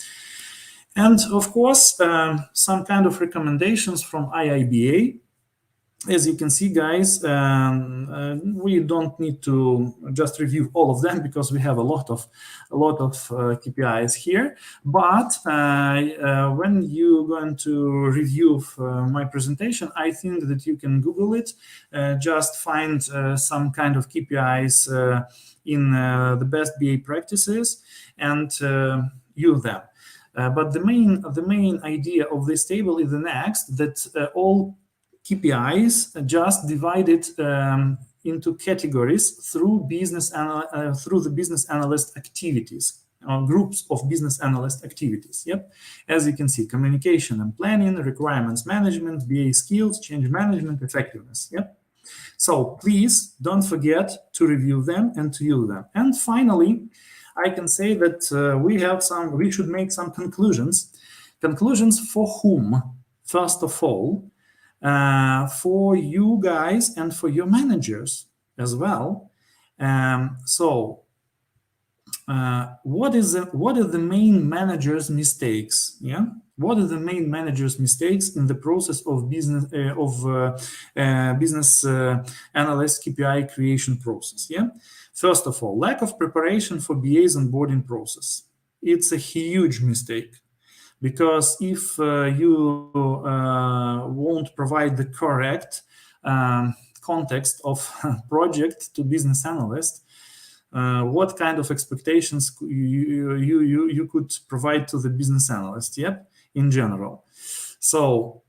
And of course, some kind of recommendations from IIBA. As you can see, guys, we don't need to just review all of them because we have a lot of KPIs here. But when you're going to review my presentation, I think that you can Google it, just find some kind of KPIs in the best BA practices and use them. But the main idea of this table is the next, that all KPIs just divided into categories through the business analyst activities, groups of business analyst activities. Yep, as you can see, communication and planning, requirements management, BA skills, change management, effectiveness. Yep. So please don't forget to review them and to use them. And finally, I can say that we should make some conclusions. Conclusions for whom? First of all, for you guys and for your managers as well. What are the main managers' mistakes? Yeah, what are the main managers' mistakes in the process of business analyst KPI creation process? Yeah, first of all, lack of preparation for BA's onboarding process. It's a huge mistake. Because if you won't provide the correct context of project to business analyst, what kind of expectations you could provide to the business analyst? Yep, in general. So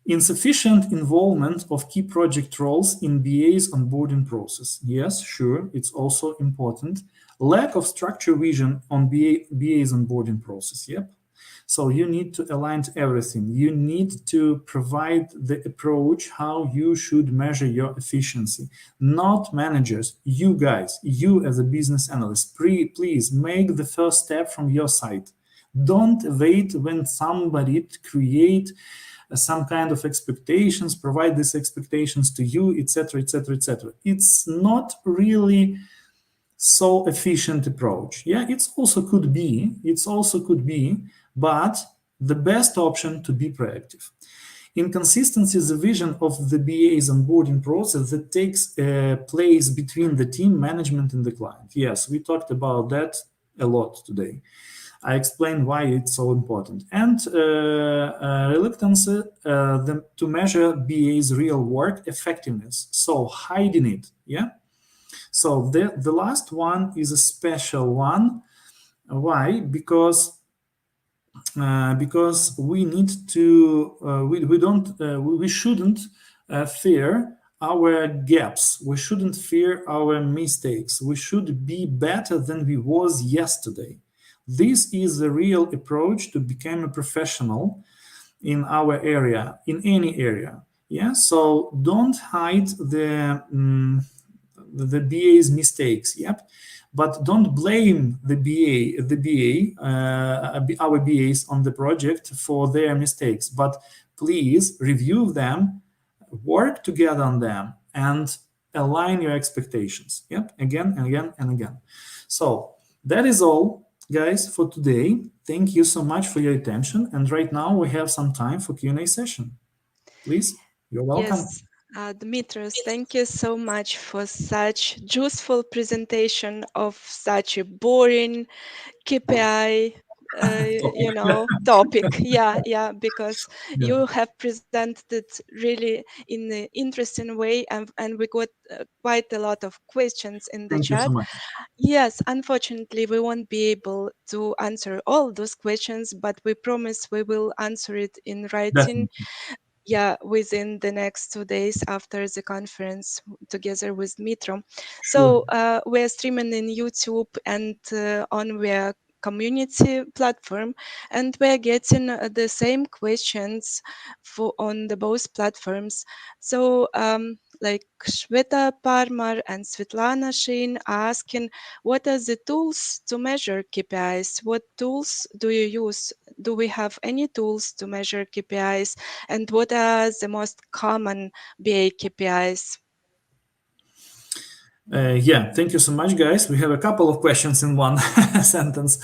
insufficient involvement of key project roles in BA's onboarding process. Yes, sure, it's also important. Lack of structure vision on BA's onboarding process. Yep. So you need to align to everything. You need to provide the approach how you should measure your efficiency. Not managers, you guys, you as a business analyst, please make the first step from your side. Don't wait when somebody create some kind of expectations, provide these expectations to you, etc., etc., etc. It's not really so efficient approach. Yeah, it also could be, but the best option to be proactive. Inconsistency is a vision of the BA's onboarding process that takes place between the team management and the client. Yes, we talked about that a lot today. I explained why it's so important. And reluctance to measure BA's real work effectiveness. So hiding it, yeah? So the last one is a special one. Why? Because we need to we shouldn't fear our gaps. We shouldn't fear our mistakes. We should be better than we was yesterday. This is the real approach to become a professional in our area, in any area. Yeah. So don't hide the BA's mistakes. Yep. But don't blame our BAs on the project for their mistakes. But please review them, work together on them, and align your expectations. Yep, again and again and again. So that is all, guys, for today. Thank you so much for your attention. And right now we have some time for Q&A session. Please, you're welcome. Yes. Dimitrios, thank you so much for such useful presentation of such a boring KPI, topic. Yeah, because you have presented really in an interesting way, and we got quite a lot of questions in the chat. Thank you so much. Yes, unfortunately, we won't be able to answer all those questions, but we promise we will answer it in writing. Definitely. Yeah, within the next 2 days after the conference together with Dmitro. So we're streaming in YouTube and on our community platform, and we're getting the same questions on the both platforms. So like Shweta Parmar and Svetlana Shin are asking, what are the tools to measure KPIs? What tools do you use? Do we have any tools to measure KPIs? And what are the most common BA KPIs? Yeah, thank you so much, guys. We have a couple of questions in one sentence.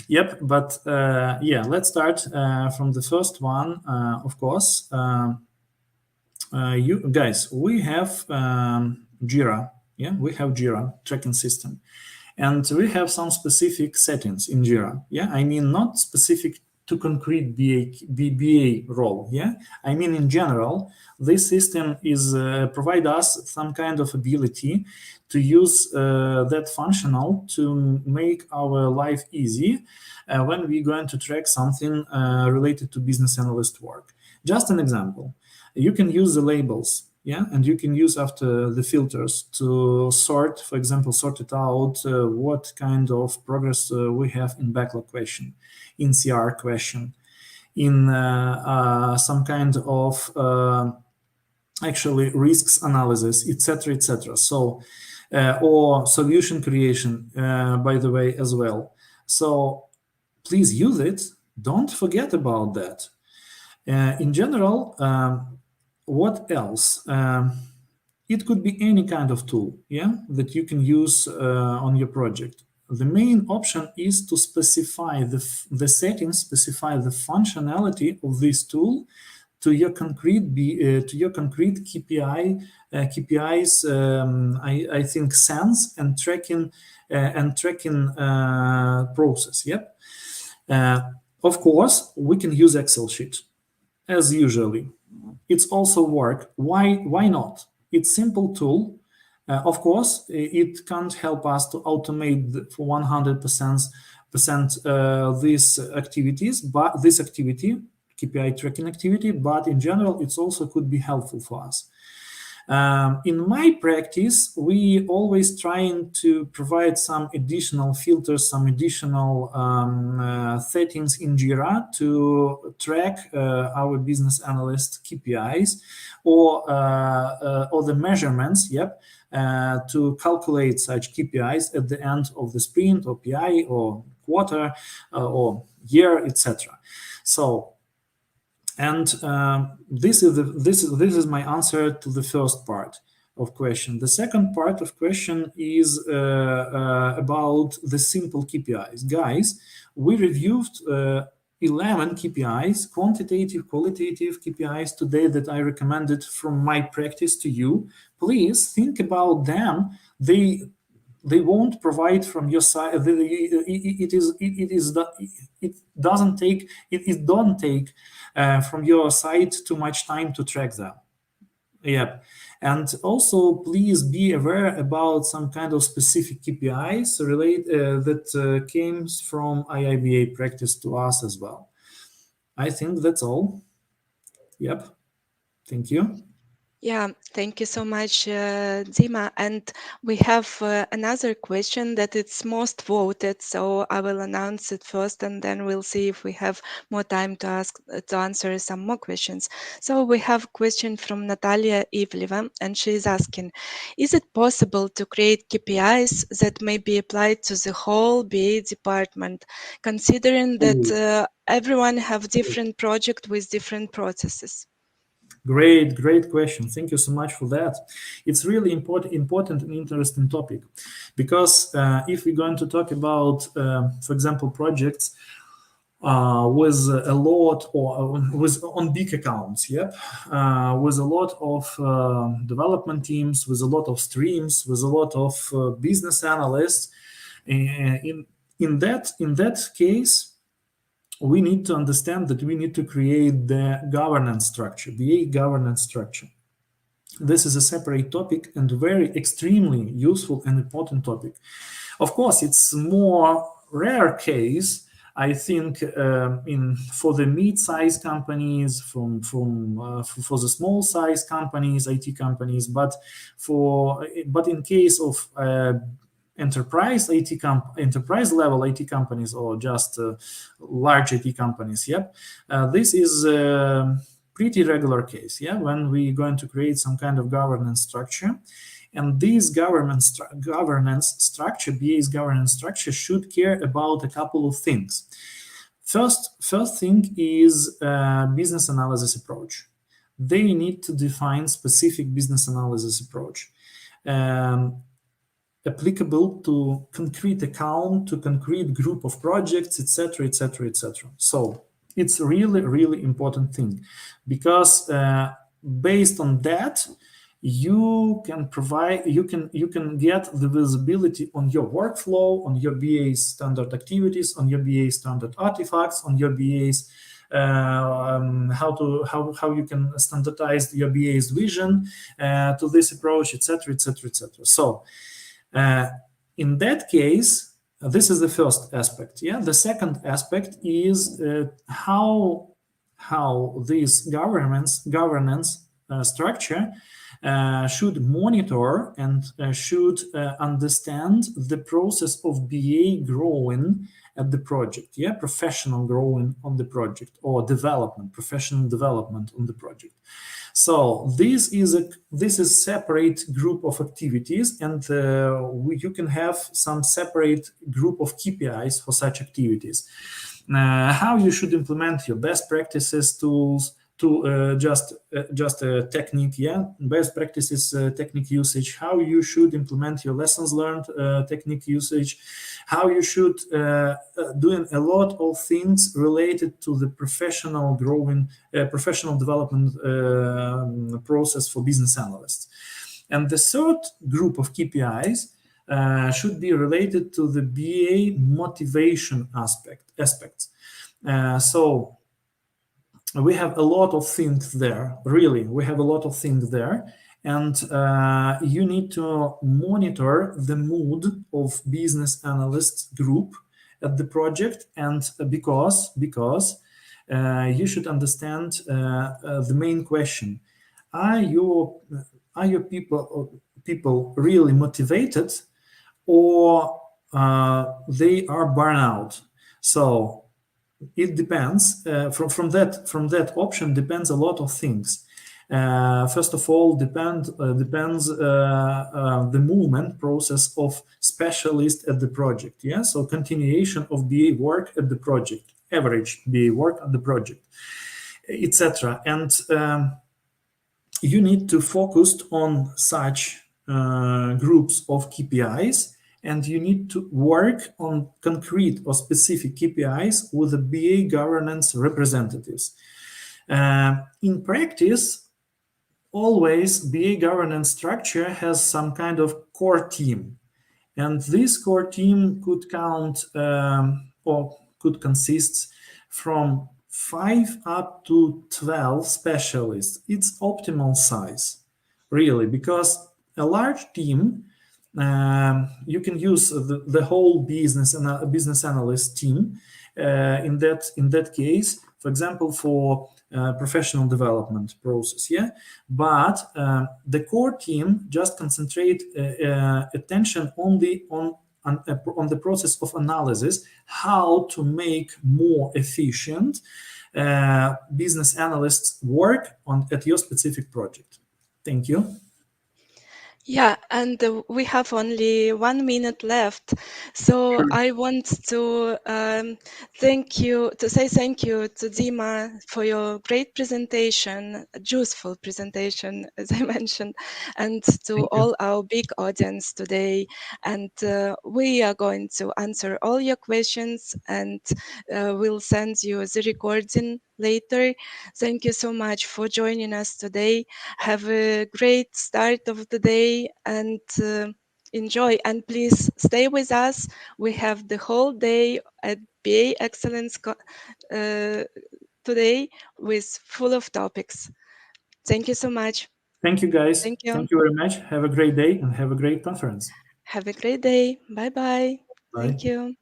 Yep, but yeah, let's start from the first one, of course. You guys, we have Jira. Yeah, we have Jira tracking system, and we have some specific settings in Jira. Yeah, I mean not specific to concrete BA role. Yeah, I mean in general, this system is provide us some kind of ability to use that functional to make our life easy when we're going to track something related to business analyst work. Just an example. You can use the labels, yeah, and you can use after the filters to sort, for example, sort it out what kind of progress we have in backlog question, in CR question, in some kind of actually risks analysis, etc., etc. So, or solution creation, by the way, as well. So please use it. Don't forget about that. In general, what else? It could be any kind of tool, yeah, that you can use on your project. The main option is to specify the settings, specify the functionality of this tool to your concrete KPIs. I think sense and tracking process. Yep. Of course, we can use Excel sheet as usually. It's also work. Why not? It's simple tool. Of course, it can't help us to automate for 100% these activities, but this activity, KPI tracking activity, but in general, it also could be helpful for us. In my practice, we always trying to provide some additional filters, some additional settings in Jira to track our business analyst KPIs or the measurements, yep, to calculate such KPIs at the end of the sprint or PI or quarter or year, etc. So. And this is my answer to the first part of question. The second part of question is about the simple KPIs. Guys, we reviewed 11 KPIs, quantitative, qualitative KPIs today that I recommended from my practice to you. Please think about them. They won't provide from your side. It don't take from your side too much time to track them. Yeah, and also please be aware about some kind of specific KPIs that came from IIBA practice to us as well. I think that's all. Yep. Thank you. Yeah, thank you so much, Dima. And we have another question that it's most voted, so I will announce it first, and then we'll see if we have more time to answer some more questions. So we have a question from Natalia Ivleva, and she is asking, is it possible to create KPIs that may be applied to the whole BA department, considering that everyone have different project with different processes? Great question. Thank you so much for that. It's really important and interesting topic, because if we're going to talk about, for example, projects with a lot on big accounts, yep, with a lot of development teams, with a lot of streams, with a lot of business analysts, in that case, we need to understand that we need to create the governance structure, BA governance structure. This is a separate topic and very extremely useful and important topic. Of course, it's more rare case, I think, for the mid-sized companies, for the small-sized companies, IT companies, but in case of enterprise level IT companies or just large IT companies. Yep, this is a pretty regular case. Yeah, when we're going to create some kind of governance structure, and this governance structure, BA's governance structure, should care about a couple of things. First thing is business analysis approach. They need to define specific business analysis approach, applicable to concrete account, to concrete group of projects, etc., etc., etc. So it's really important thing, because based on that, you can get the visibility on your workflow, on your BA's standard activities, on your BA's standard artifacts, on your BA's how you can standardize your BA's vision to this approach, etc., etc., etc. So in that case, this is the first aspect. Yeah, the second aspect is how this governance structure should monitor and should understand the process of BA growing at the project. Yeah, professional growing on the project, or professional development on the project. So this is separate group of activities, and you can have some separate group of KPIs for such activities. How you should implement your best practices tools, to just a technique, yeah, best practices technique usage, how you should implement your lessons learned technique usage, how you should doing a lot of things related to the professional development process for business analysts. And the third group of KPIs should be related to the BA motivation aspects. So we have a lot of things there, really. We have a lot of things there. And you need to monitor the mood of business analysts group at the project. And because you should understand the main question: Are your people really motivated, or they are burnout? So it depends. From that option depends a lot of things. First of all, depends the movement process of specialist at the project. Yeah, so continuation of BA work at the project, average BA work at the project, etc. And you need to focus on such groups of KPIs, and you need to work on concrete or specific KPIs with the BA governance representatives. In practice, always BA governance structure has some kind of core team, and this core team could count or could consist from 5 up to 12 specialists. It's optimal size, really, because a large team, you can use the whole business analyst team in that case, for example, for professional development process. Yeah, but the core team just concentrate attention only on the process of analysis, how to make more efficient business analysts work at your specific project. Thank you. Yeah, and we have only 1 minute left, so Sure. I want to say thank you to Dima for your great presentation, a useful presentation, as I mentioned, and to all our big audience today. And we are going to answer all your questions, and we'll send you the recording later. Thank you so much for joining us today. Have a great start of the day and enjoy. And please stay with us. We have the whole day at BA Excellence today with full of topics. Thank you so much. Thank you, guys. Thank you. Thank you very much. Have a great day and have a great conference. Have a great day. Bye-bye. Bye. Thank you.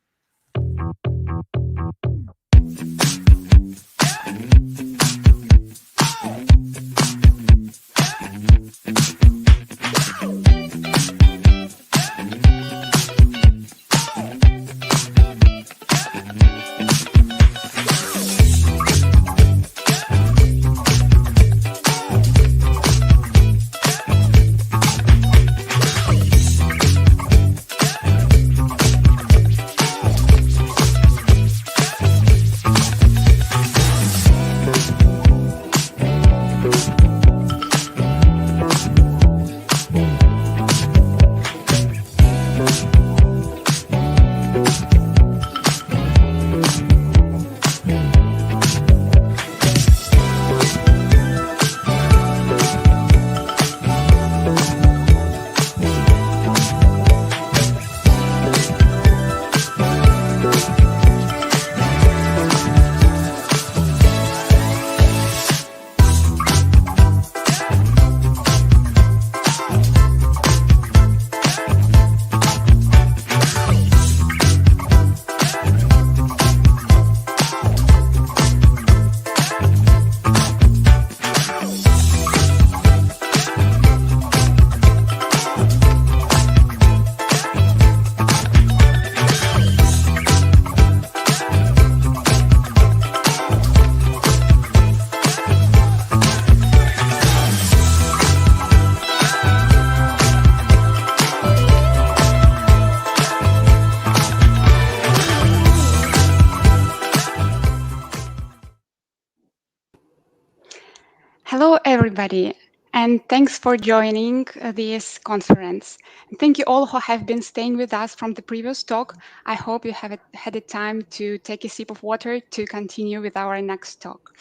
Hello, everybody, and thanks for joining this conference. And thank you all who have been staying with us from the previous talk. I hope you have had the time to take a sip of water to continue with our next talk.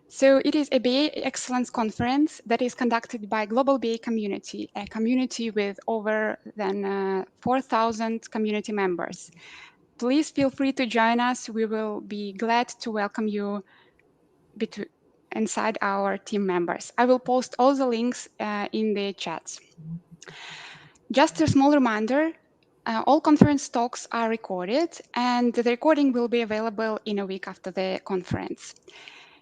So it is a BA Excellence Conference that is conducted by Global BA Community, a community with over than 4,000 community members. Please feel free to join us. We will be glad to welcome you inside our team members. I will post all the links in the chats. Just a small reminder, all conference talks are recorded and the recording will be available in a week after the conference.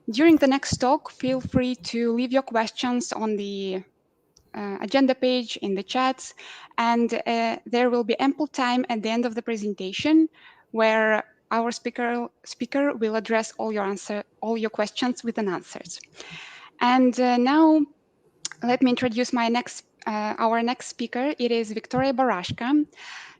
During the next talk, feel free to leave your questions on the agenda page in the chats, and there will be ample time at the end of the presentation where our speaker will address all your questions with an answers. And now let me introduce our next speaker. It is Victoria Barashka.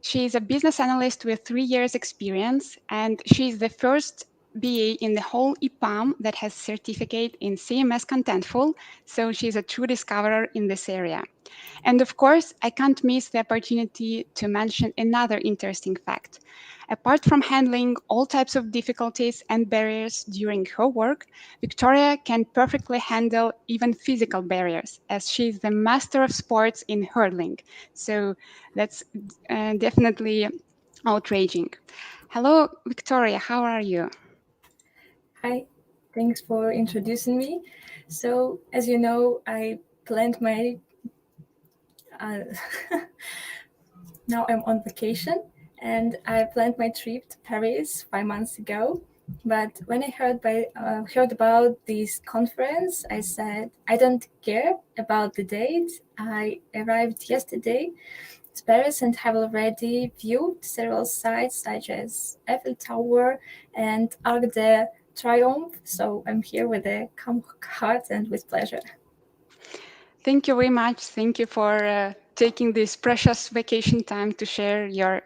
She is a business analyst with 3 years experience, and she is the first BA in the whole EPAM that has certificate in CMS Contentful, so she's a true discoverer in this area. And of course, I can't miss the opportunity to mention another interesting fact. Apart from handling all types of difficulties and barriers during her work, Victoria can perfectly handle even physical barriers, as she is the master of sports in hurdling. So that's definitely outraging. Hello, Victoria, how are you? Hi, thanks for introducing me. So, as you know, I planned my... now I'm on vacation, and I planned my trip to Paris 5 months ago. But when I heard about this conference, I said, I don't care about the date. I arrived yesterday to Paris and have already viewed several sites such as Eiffel Tower and Arc de Triomphe. So I'm here with a calm heart and with pleasure. Thank you very much. Thank you for taking this precious vacation time to share your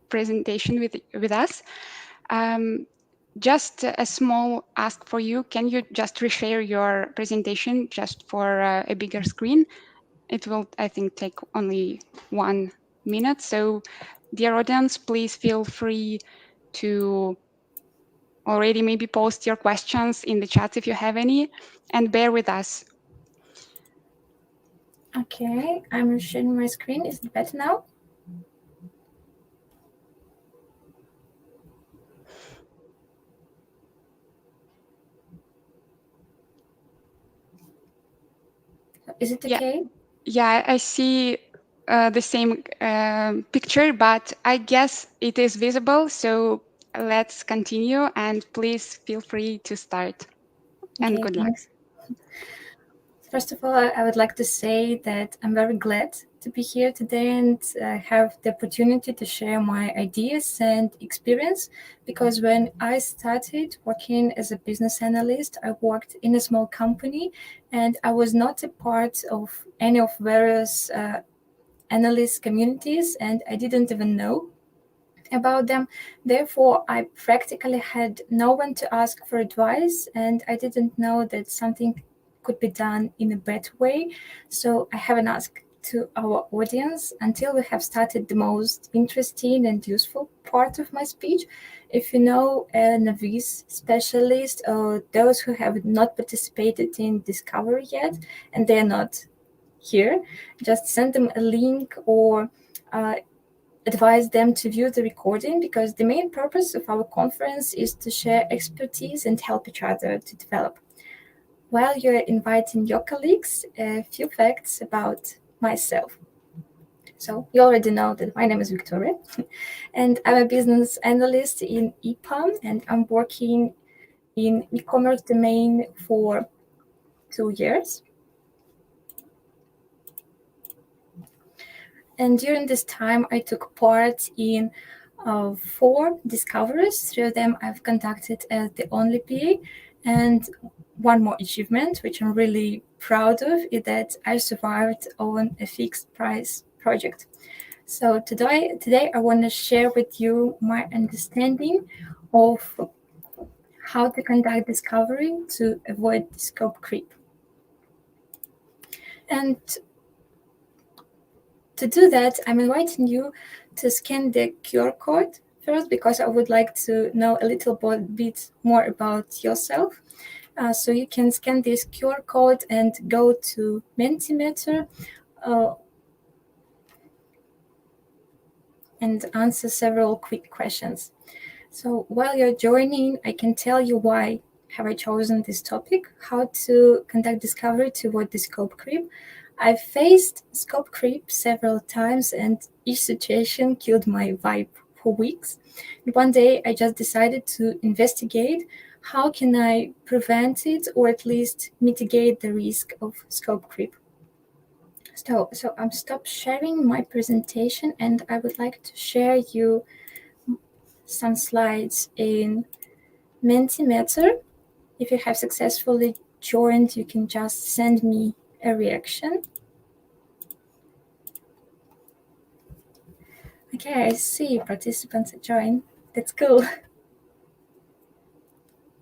presentation with us. Just a small ask for you. Can you just reshare your presentation just for a bigger screen? It will, I think, take only 1 minute. So, dear audience, please feel free to already maybe post your questions in the chat if you have any, and bear with us. Okay, I'm sharing my screen. Is it better now? Is it okay? Yeah, I see the same picture, but I guess it is visible. So let's continue, and please feel free to start. And Okay, good thanks. luck. First of all, I would like to say that I'm very glad to be here today and have the opportunity to share my ideas and experience, because when I started working as a business analyst, I worked in a small company and I was not a part of any of various analyst communities, and I didn't even know about them. Therefore, I practically had no one to ask for advice, and I didn't know that something could be done in a better way. So I haven't asked to our audience until we have started the most interesting and useful part of my speech. If you know a novice specialist or those who have not participated in Discovery yet and they're not here, just send them a link or advise them to view the recording, because the main purpose of our conference is to share expertise and help each other to develop. While you're inviting your colleagues, a few facts about myself. So you already know that my name is Victoria, and I'm a business analyst in EPAM, and I'm working in e-commerce domain for 2 years. And during this time, I took part in 4 discoveries. 3 of them I've conducted as the only PA. And one more achievement, which I'm really proud of, is that I survived on a fixed price project. So today I want to share with you my understanding of how to conduct discovery to avoid scope creep. And to do that, I'm inviting you to scan the QR code first, because I would like to know a little bit more about yourself. So you can scan this QR code and go to Mentimeter and answer several quick questions. So while you're joining, I can tell you why have I chosen this topic, how to conduct discovery to avoid the scope creep. I've faced scope creep several times, and each situation killed my vibe for weeks. And one day I just decided to investigate how can I prevent it, or at least mitigate the risk of scope creep. So I'm stop sharing my presentation, and I would like to share you some slides in Mentimeter. If you have successfully joined, you can just send me a reaction. Okay, I see participants are joined. That's cool.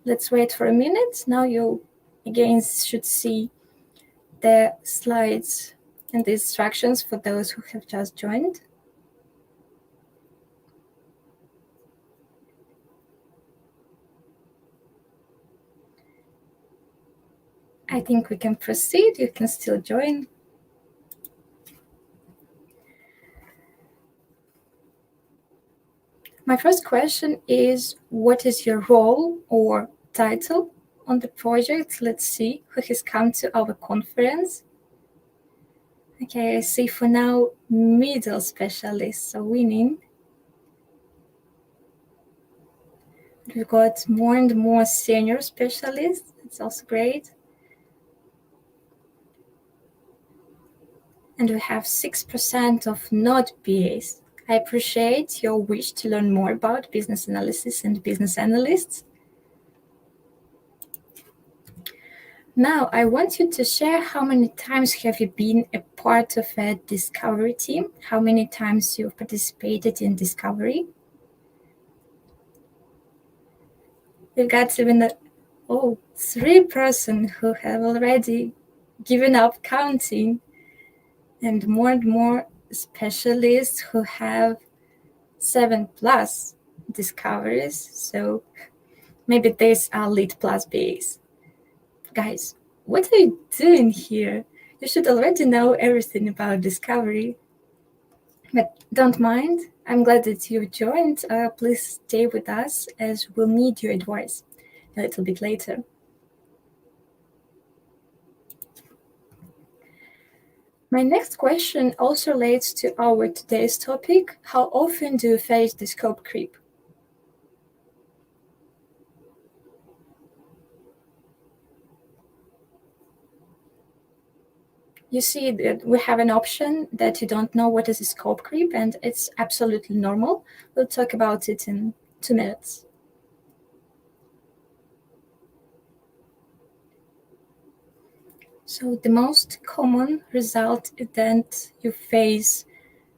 Let's wait for a minute. Now you again should see the slides and the instructions for those who have just joined. I think we can proceed. You can still join. My first question is, what is your role or title on the project? Let's see who has come to our conference. Okay, I see for now middle specialists are winning. We've got more and more senior specialists. It's also great. And we have 6% of not BAs. I appreciate your wish to learn more about business analysis and business analysts. Now, I want you to share how many times have you been a part of a discovery team? How many times you've participated in discovery? We've got even 3 persons who have already given up counting, and more specialists who have 7+ discoveries. So maybe these are lead plus BAs. Guys, what are you doing here? You should already know everything about discovery. But don't mind. I'm glad that you joined. Please stay with us, as we'll need your advice a little bit later. My next question also relates to our today's topic. How often do you face the scope creep? You see that we have an option that you don't know what is a scope creep, and it's absolutely normal. We'll talk about it in 2 minutes. So the most common result is that you face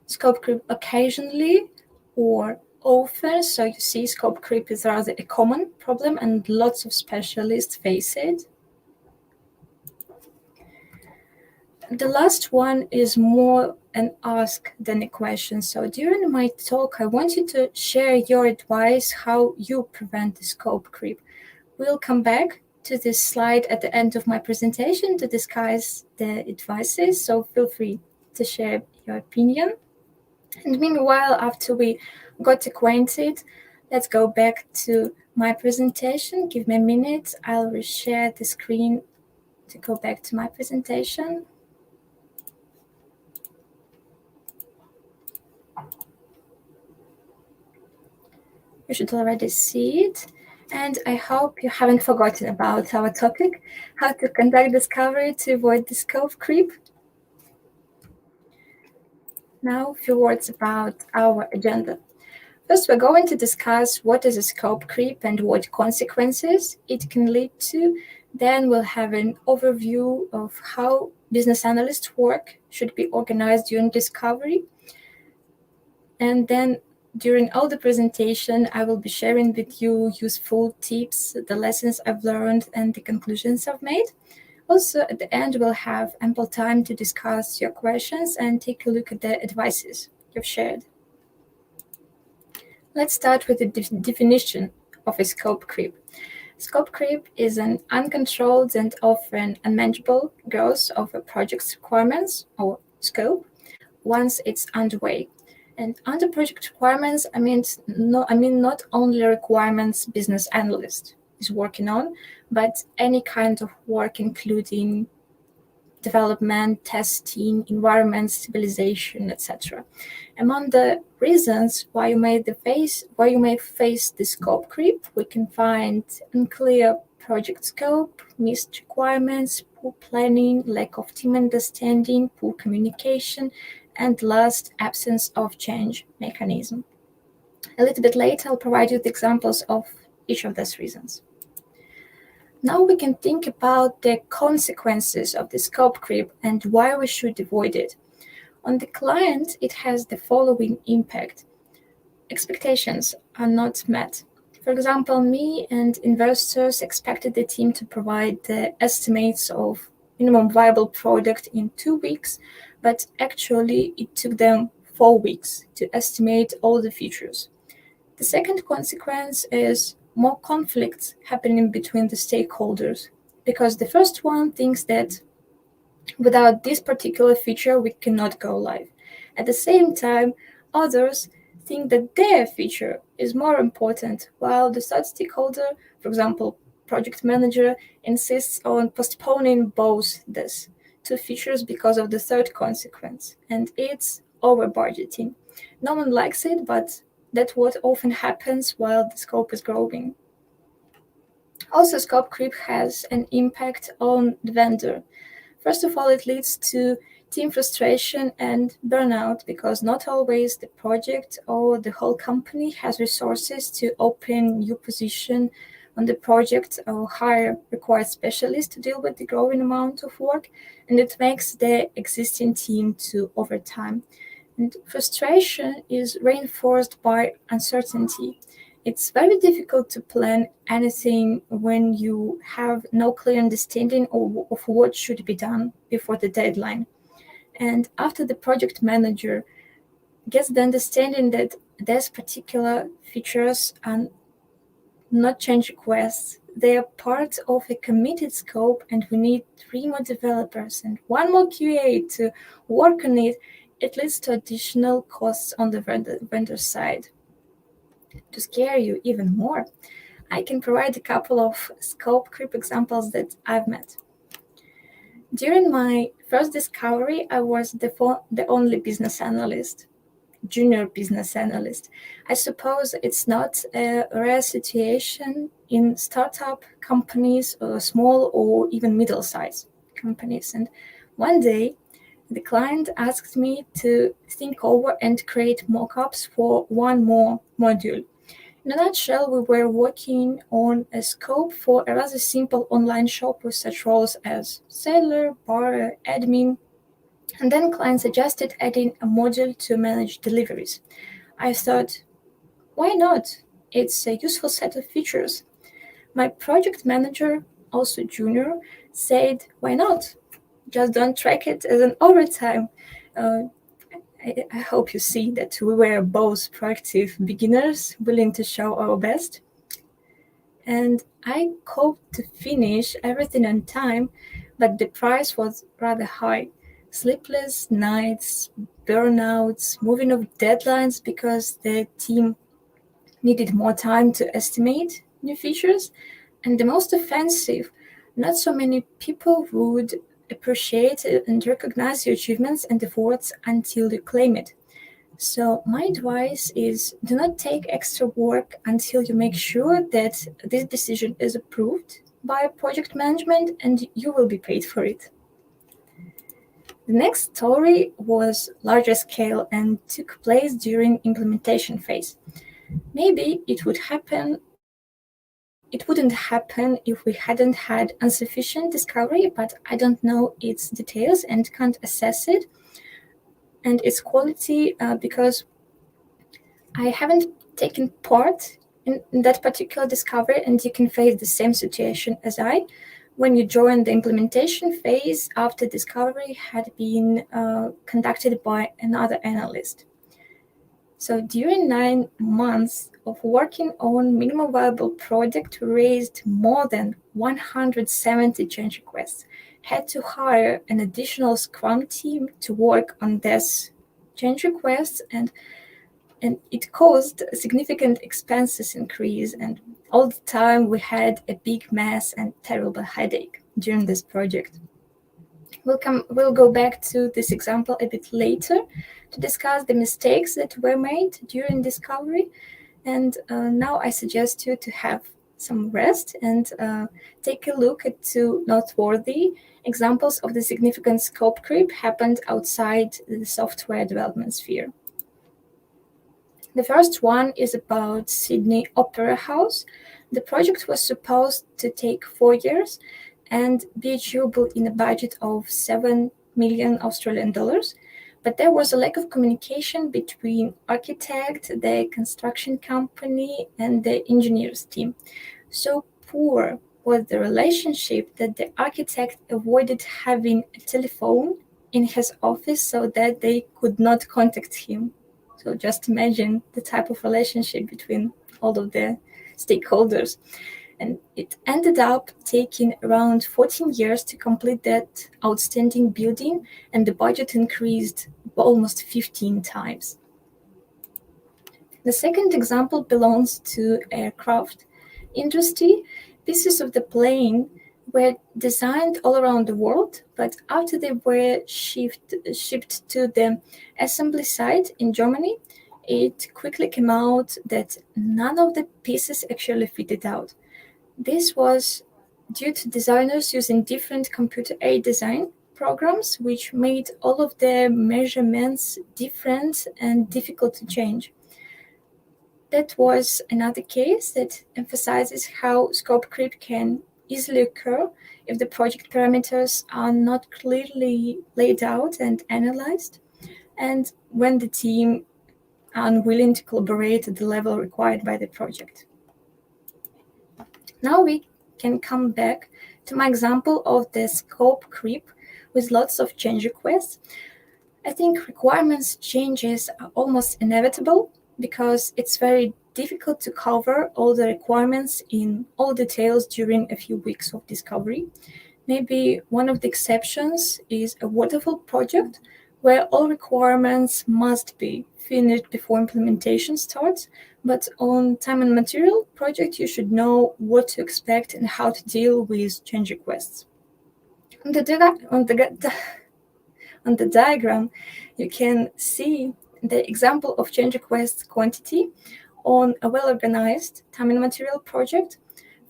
scope creep occasionally or often. So you see scope creep is rather a common problem, and lots of specialists face it. The last one is more an ask than a question. So during my talk, I want you to share your advice how you prevent the scope creep. We'll come back to this slide at the end of my presentation to discuss the advices, so feel free to share your opinion. And meanwhile, after we got acquainted, let's go back to my presentation. Give me a minute. I'll reshare the screen to go back to my presentation. You should already see it. And I hope you haven't forgotten about our topic, how to conduct discovery to avoid the scope creep. Now, a few words about our agenda. First, we're going to discuss what is a scope creep and what consequences it can lead to. Then we'll have an overview of how business analysts' work should be organized during discovery. And then during all the presentation, I will be sharing with you useful tips, the lessons I've learned, and the conclusions I've made. Also, at the end, we'll have ample time to discuss your questions and take a look at the advices you've shared. Let's start with the definition of a scope creep. Scope creep is an uncontrolled and often unmanageable growth of a project's requirements or scope once it's underway. And under project requirements, I mean not only requirements business analyst is working on, but any kind of work including development, testing, environment stabilization, etc. Among the reasons why you may face the scope creep, we can find unclear project scope, missed requirements, poor planning, lack of team understanding, poor communication, and last, absence of change mechanism. A little bit later, I'll provide you with examples of each of these reasons. Now we can think about the consequences of the scope creep and why we should avoid it. On the client, it has the following impact. Expectations are not met. For example, me and investors expected the team to provide the estimates of minimum viable product in 2 weeks, but actually it took them 4 weeks to estimate all the features. The second consequence is more conflicts happening between the stakeholders, because the first one thinks that without this particular feature, we cannot go live. At the same time, others think that their feature is more important, while the third stakeholder, for example, project manager, insists on postponing both these two features because of the third consequence, and it's over budgeting. No one likes it, but that's what often happens while the scope is growing. Also, scope creep has an impact on the vendor. First of all, it leads to team frustration and burnout because not always the project or the whole company has resources to open new position on the project or hire required specialists to deal with the growing amount of work, and it makes the existing team to overtime. And frustration is reinforced by uncertainty. It's very difficult to plan anything when you have no clear understanding of what should be done before the deadline. And after the project manager gets the understanding that these particular features are not change requests, they are part of a committed scope, and we need 3 more developers and 1 more QA to work on it, it leads to additional costs on the vendor side. To scare you even more, I can provide a couple of scope creep examples that I've met. During my first discovery, I was the only business analyst, junior business analyst. I suppose it's not a rare situation in startup companies or small or even middle-sized companies. And one day, the client asked me to think over and create mock-ups for 1 more module. In a nutshell, we were working on a scope for a rather simple online shop with such roles as seller, buyer, admin, and then client suggested adding a module to manage deliveries. I thought, why not? It's a useful set of features. My project manager, also junior, said, why not? Just don't track it as an overtime. I hope you see that we were both proactive beginners willing to show our best. And I hoped to finish everything on time, but the price was rather high. Sleepless nights, burnouts, moving of deadlines because the team needed more time to estimate new features. And the most offensive, not so many people would appreciate and recognize your achievements and efforts until you claim it. So my advice is do not take extra work until you make sure that this decision is approved by project management and you will be paid for it. The next story was larger scale and took place during implementation phase. Maybe it wouldn't happen if we hadn't had insufficient discovery, but I don't know its details and can't assess it and its quality because I haven't taken part in that particular discovery, and you can face the same situation as I. when you join the implementation phase after discovery had been conducted by another analyst. So during 9 months of working on minimum viable product, we raised more than 170 change requests, had to hire an additional Scrum team to work on this change requests, and it caused a significant expenses increase, and all the time we had a big mess and terrible headache during this project. We'll go back to this example a bit later to discuss the mistakes that were made during discovery. And now I suggest you to have some rest and take a look at two noteworthy examples of the significant scope creep happened outside the software development sphere. The first one is about Sydney Opera House. The project was supposed to take 4 years and be achievable in a budget of 7 million Australian dollars. But there was a lack of communication between architect, the construction company, and the engineers team. So poor was the relationship that the architect avoided having a telephone in his office so that they could not contact him. So just imagine the type of relationship between all of the stakeholders. And it ended up taking around 14 years to complete that outstanding building, and the budget increased almost 15 times. The second example belongs to aircraft industry. Pieces of the plane were designed all around the world, but after they were shipped to the assembly site in Germany, it quickly came out that none of the pieces actually fitted out. This was due to designers using different computer-aided design programs, which made all of the measurements different and difficult to change. That was another case that emphasizes how scope creep can easily occur if the project parameters are not clearly laid out and analyzed, and when the team are unwilling to collaborate at the level required by the project. Now we can come back to my example of the scope creep with lots of change requests. I think requirements changes are almost inevitable because it's very difficult to cover all the requirements in all details during a few weeks of discovery. Maybe one of the exceptions is a waterfall project where all requirements must be finished before implementation starts, but on time and material project, you should know what to expect and how to deal with change requests. On the diagram, you can see the example of change request quantity on a well-organized time and material project.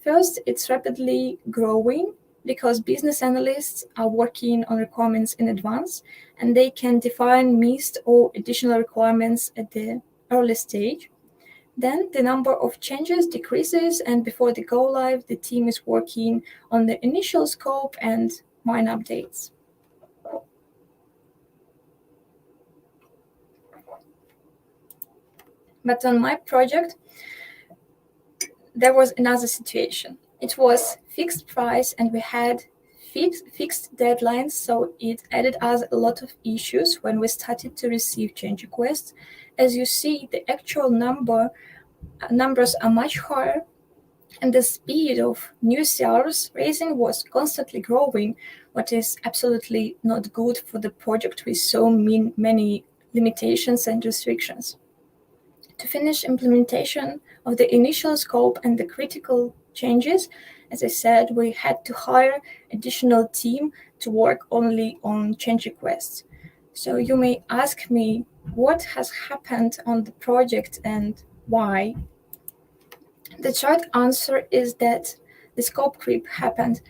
First, it's rapidly growing because business analysts are working on requirements in advance, and they can define missed or additional requirements at the early stage. Then the number of changes decreases, and before the go live, the team is working on the initial scope and minor updates. But on my project, there was another situation. It was fixed price and we had fixed deadlines, so it added us a lot of issues when we started to receive change requests. As you see, the actual numbers are much higher, and the speed of new CRs raising was constantly growing, what is absolutely not good for the project with so many limitations and restrictions. To finish implementation of the initial scope and the critical changes, as I said, we had to hire additional team to work only on change requests. So you may ask me what has happened on the project and why. The short answer is that the scope creep happened.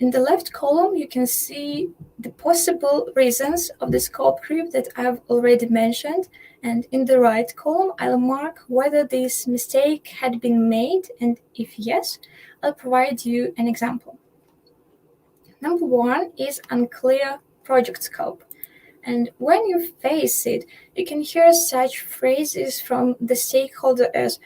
In the left column, you can see the possible reasons of the scope creep that I've already mentioned. And in the right column, I'll mark whether this mistake had been made, and if yes, I'll provide you an example. Number one is unclear project scope. And when you face it, you can hear such phrases from the stakeholder as,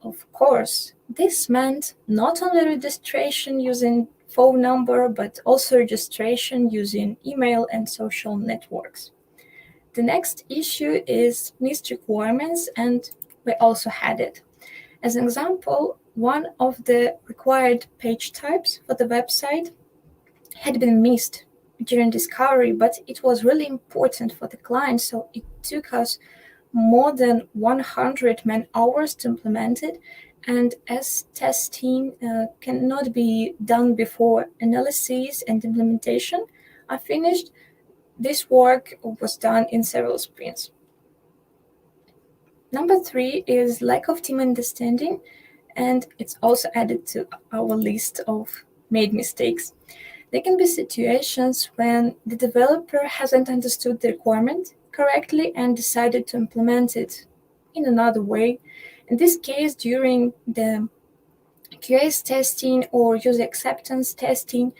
of course, this meant not only registration using phone number, but also registration using email and social networks. The next issue is missed requirements, and we also had it. As an example, one of the required page types for the website had been missed during discovery, but it was really important for the client, so it took us more than 100 man-hours to implement it. And as testing cannot be done before analysis and implementation are finished, this work was done in several sprints. Number 3 is lack of team understanding, and it's also added to our list of made mistakes. There can be situations when the developer hasn't understood the requirement correctly and decided to implement it in another way. In this case, during the QA testing or user acceptance testing,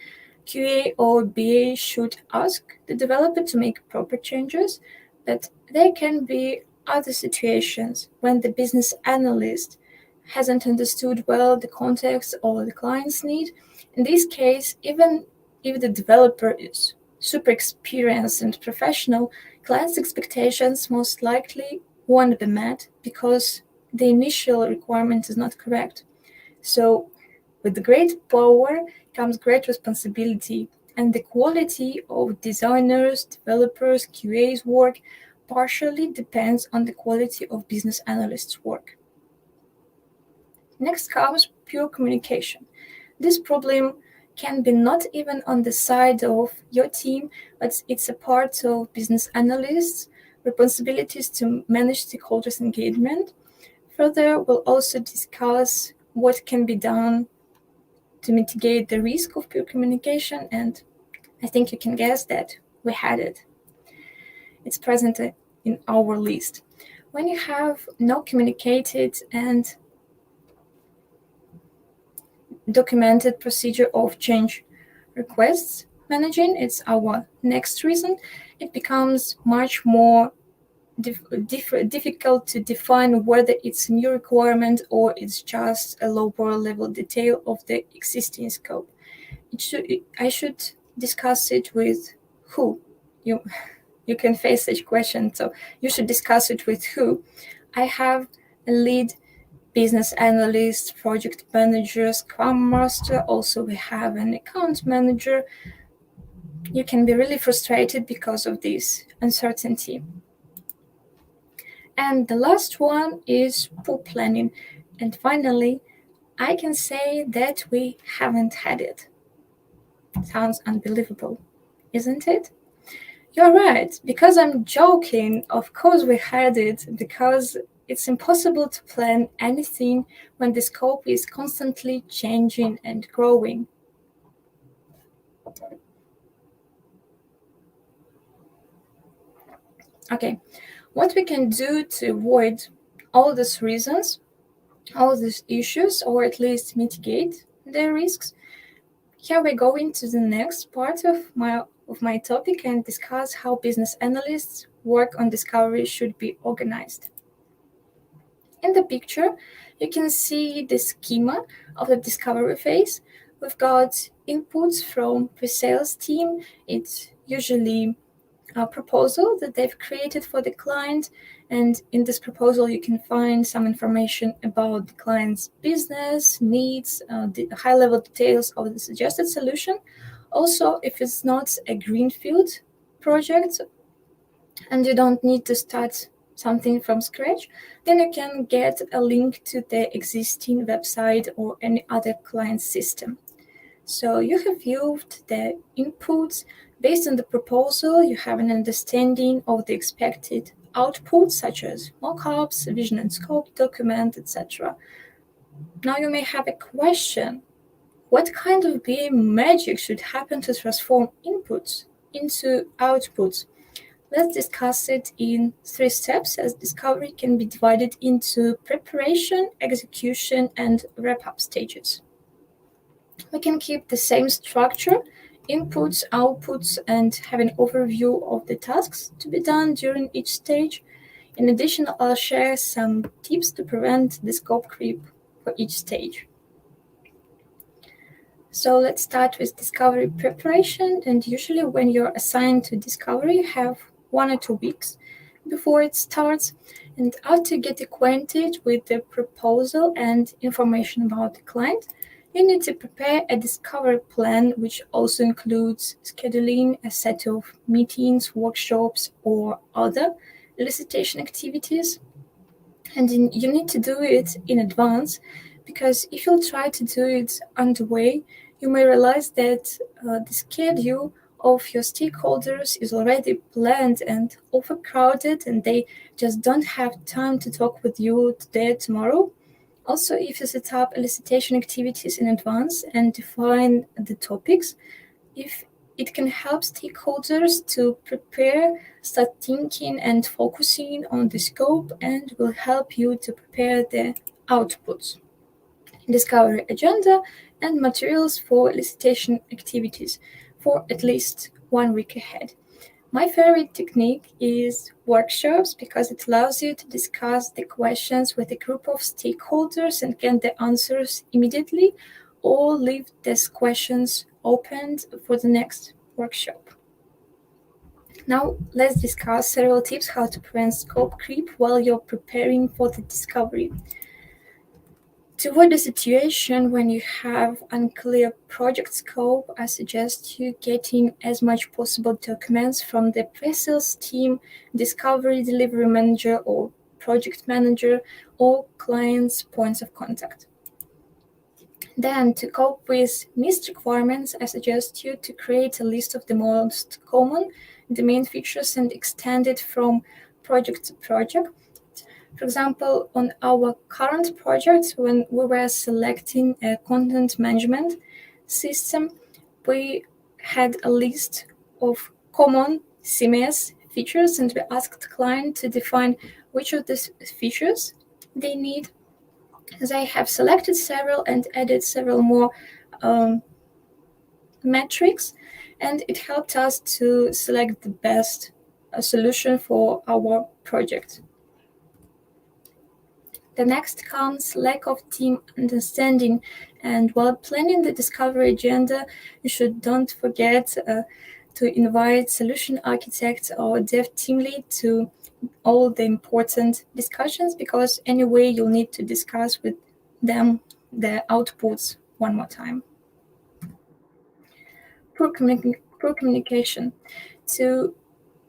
QA or BA should ask the developer to make proper changes, but there can be other situations when the business analyst hasn't understood well the context or the client's need. In this case, even if the developer is super experienced and professional, client's expectations most likely won't be met because the initial requirement is not correct. So with great power comes great responsibility, and the quality of designers, developers, QA's work partially depends on the quality of business analysts' work. Next comes pure communication. This problem can be not even on the side of your team, but it's a part of business analysts' responsibilities to manage stakeholders' engagement. Further, we'll also discuss what can be done to mitigate the risk of pure communication, and I think you can guess that we had it. It's present in our list. When you have no communicated and documented procedure of change requests managing, it's our next reason, it becomes much more difficult to define whether it's a new requirement or it's just a lower level detail of the existing scope. I should discuss it with who. You can face such question, so you should discuss it with who. I have a lead business analyst, project manager, scrum master. Also, we have an account manager. You can be really frustrated because of this uncertainty. And the last one is poor planning. And finally, I can say that we haven't had it. Sounds unbelievable, isn't it? You're right, because I'm joking. Of course we had it, because it's impossible to plan anything when the scope is constantly changing and growing. Okay, what we can do to avoid all these reasons, all these issues, or at least mitigate the risks, here we go into the next part of my topic and discuss how business analysts' work on discovery should be organized. In the picture, you can see the schema of the discovery phase. We've got inputs from pre-sales team. It's usually a proposal that they've created for the client, and in this proposal you can find some information about the client's business needs, the high-level details of the suggested solution. Also, if it's not a greenfield project and you don't need to start something from scratch, then you can get a link to the existing website or any other client system. So you have viewed the inputs. Based on the proposal, you have an understanding of the expected outputs, such as mockups, vision and scope document, etc. Now you may have a question. What kind of BA magic should happen to transform inputs into outputs? Let's discuss it in 3 steps, as discovery can be divided into preparation, execution, and wrap-up stages. We can keep the same structure, inputs, outputs, and have an overview of the tasks to be done during each stage. In addition, I'll share some tips to prevent the scope creep for each stage. So let's start with discovery preparation. And usually when you're assigned to discovery, you have 1 or 2 weeks before it starts. And after you get acquainted with the proposal and information about the client, you need to prepare a discovery plan, which also includes scheduling a set of meetings, workshops, or other elicitation activities. And you need to do it in advance, because if you'll try to do it underway, you may realize that the schedule of your stakeholders is already planned and overcrowded, and they just don't have time to talk with you today or tomorrow. Also, if you set up elicitation activities in advance and define the topics, if it can help stakeholders to prepare, start thinking and focusing on the scope, and will help you to prepare the outputs, discovery agenda, and materials for elicitation activities for at least 1 week ahead. My favorite technique is workshops, because it allows you to discuss the questions with a group of stakeholders and get the answers immediately, or leave these questions opened for the next workshop. Now let's discuss several tips how to prevent scope creep while you're preparing for the discovery. To avoid a situation when you have unclear project scope, I suggest you getting as much possible documents from the pre-sales team, discovery delivery manager, or project manager, or client's points of contact. Then, to cope with missed requirements, I suggest you to create a list of the most common domain features and extend it from project to project. For example, on our current project, when we were selecting a content management system, we had a list of common CMS features, and we asked the client to define which of these features they need. They have selected several and added several more metrics, and it helped us to select the best solution for our project. The next comes lack of team understanding, and while planning the discovery agenda, you don't forget to invite solution architects or dev team lead to all the important discussions, because anyway you'll need to discuss with them the outputs one more time. Poor communication. To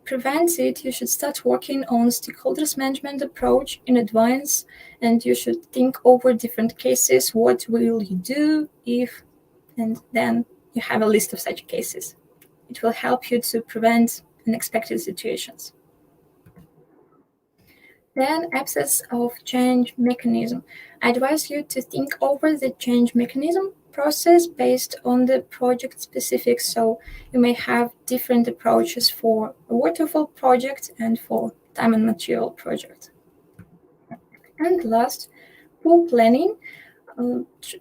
prevent it, you should start working on stakeholders management approach in advance, and you should think over different cases. What will you do if, and then you have a list of such cases. It will help you to prevent unexpected situations. Then, absence of change mechanism. I advise you to think over the change mechanism process based on the project specifics. So you may have different approaches for a waterfall project and for time and material project. And last, poor planning.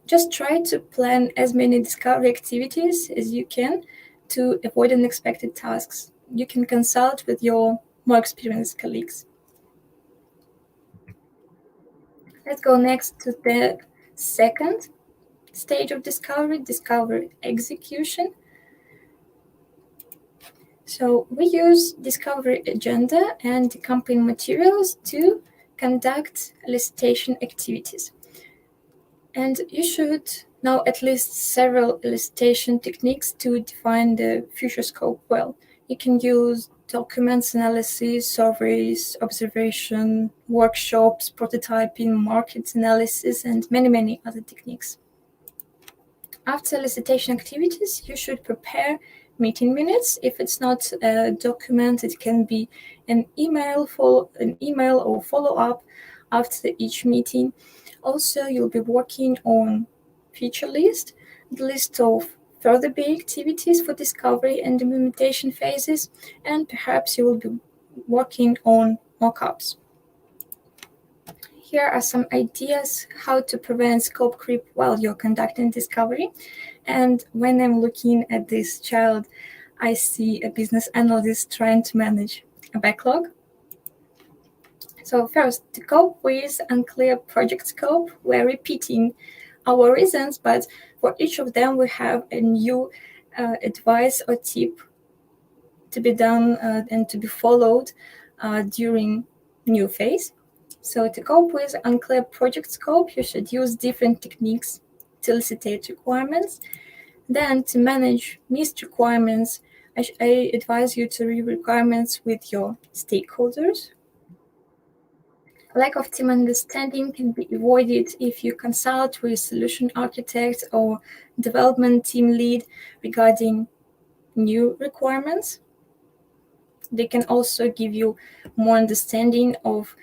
Just try to plan as many discovery activities as you can to avoid unexpected tasks. You can consult with your more experienced colleagues. Let's go next to the second stage of discovery execution. So we use discovery agenda and accompanying materials to conduct elicitation activities. And you should know at least several elicitation techniques to define the future scope well. You can use documents analysis, surveys, observation, workshops, prototyping, market analysis, and many other techniques. After elicitation activities, you should prepare meeting minutes. If it's not a document, it can be an email or follow-up after each meeting. Also, you'll be working on feature list, the list of further BA activities for discovery and implementation phases, and perhaps you will be working on mockups. Here are some ideas how to prevent scope creep while you're conducting discovery. And when I'm looking at this child, I see a business analyst trying to manage a backlog. So first, to cope with unclear project scope, we're repeating our reasons, but for each of them we have a new advice or tip to be done and to be followed during new phase. So to cope with unclear project scope, you should use different techniques to elicitate requirements. Then to manage missed requirements, I advise you to review requirements with your stakeholders. Lack of team understanding can be avoided if you consult with solution architect or development team lead regarding new requirements. They can also give you more understanding of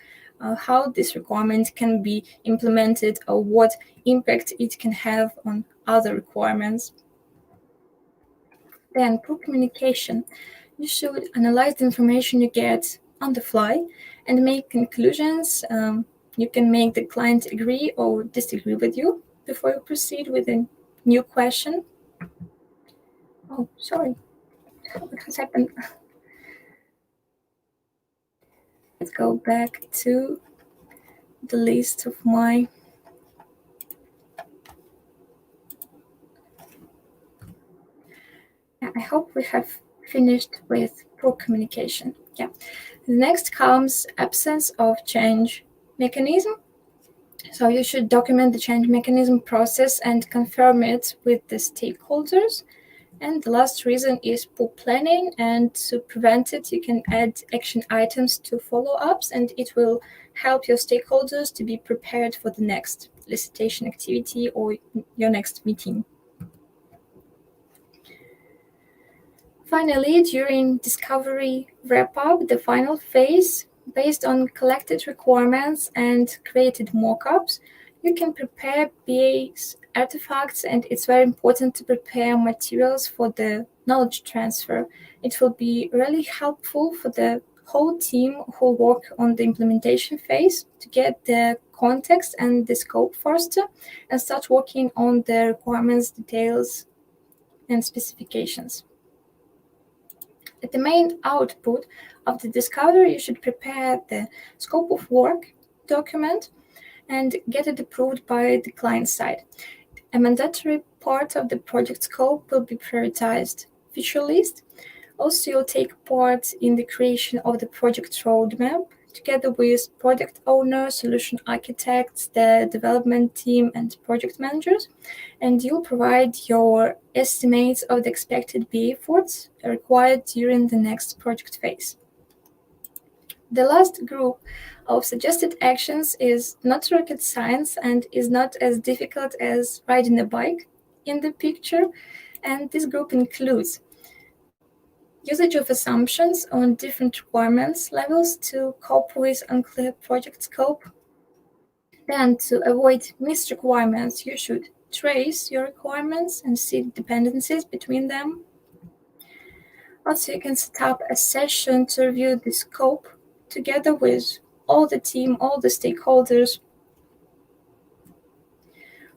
how this requirement can be implemented or what impact it can have on other requirements. Then poor communication. You should analyze the information you get on the fly and make conclusions. You can make the client agree or disagree with you before you proceed with a new question. Oh, sorry. What has happened? Let's go back to the list of my I hope we have finished with poor communication. Yeah. Next comes absence of change mechanism. So you should document the change mechanism process and confirm it with the stakeholders. And the last reason is poor planning, and to prevent it, you can add action items to follow-ups, and it will help your stakeholders to be prepared for the next elicitation activity or your next meeting. Finally, during discovery wrap-up, the final phase, based on collected requirements and created mock-ups, you can prepare BA's artifacts, and it's very important to prepare materials for the knowledge transfer. It will be really helpful for the whole team who work on the implementation phase to get the context and the scope faster and start working on the requirements, details, and specifications. At the main output of the discovery, you should prepare the scope of work document and get it approved by the client side. A mandatory part of the project scope will be prioritized feature list. Also, you'll take part in the creation of the project roadmap together with product owner, solution architects, the development team, and project managers. And you'll provide your estimates of the expected BA efforts required during the next project phase. The last group of suggested actions is not rocket science and is not as difficult as riding a bike in the picture. And this group includes usage of assumptions on different requirements levels to cope with unclear project scope. Then, to avoid missed requirements, you should trace your requirements and see dependencies between them. Also, you can set up a session to review the scope together with all the team, all the stakeholders.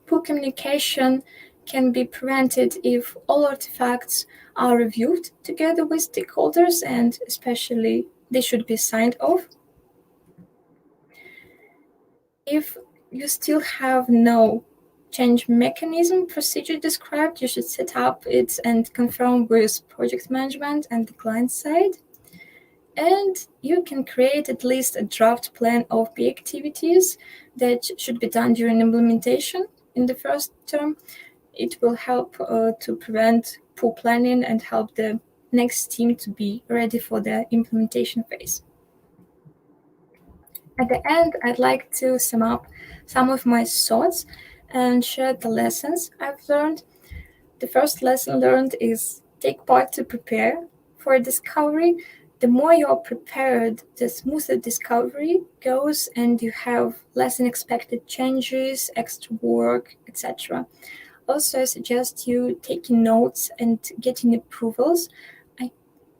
Poor communication can be prevented if all artifacts are reviewed together with stakeholders, and especially they should be signed off. If you still have no change mechanism procedure described, you should set up it and confirm with project management and the client side. And you can create at least a draft plan of the activities that should be done during implementation in the first term. It will help to prevent poor planning and help the next team to be ready for the implementation phase. At the end, I'd like to sum up some of my thoughts and share the lessons I've learned. The first lesson learned is take part to prepare for a discovery. The more you're prepared, the smoother discovery goes and you have less unexpected changes, extra work, etc. Also, I suggest you taking notes and getting approvals. I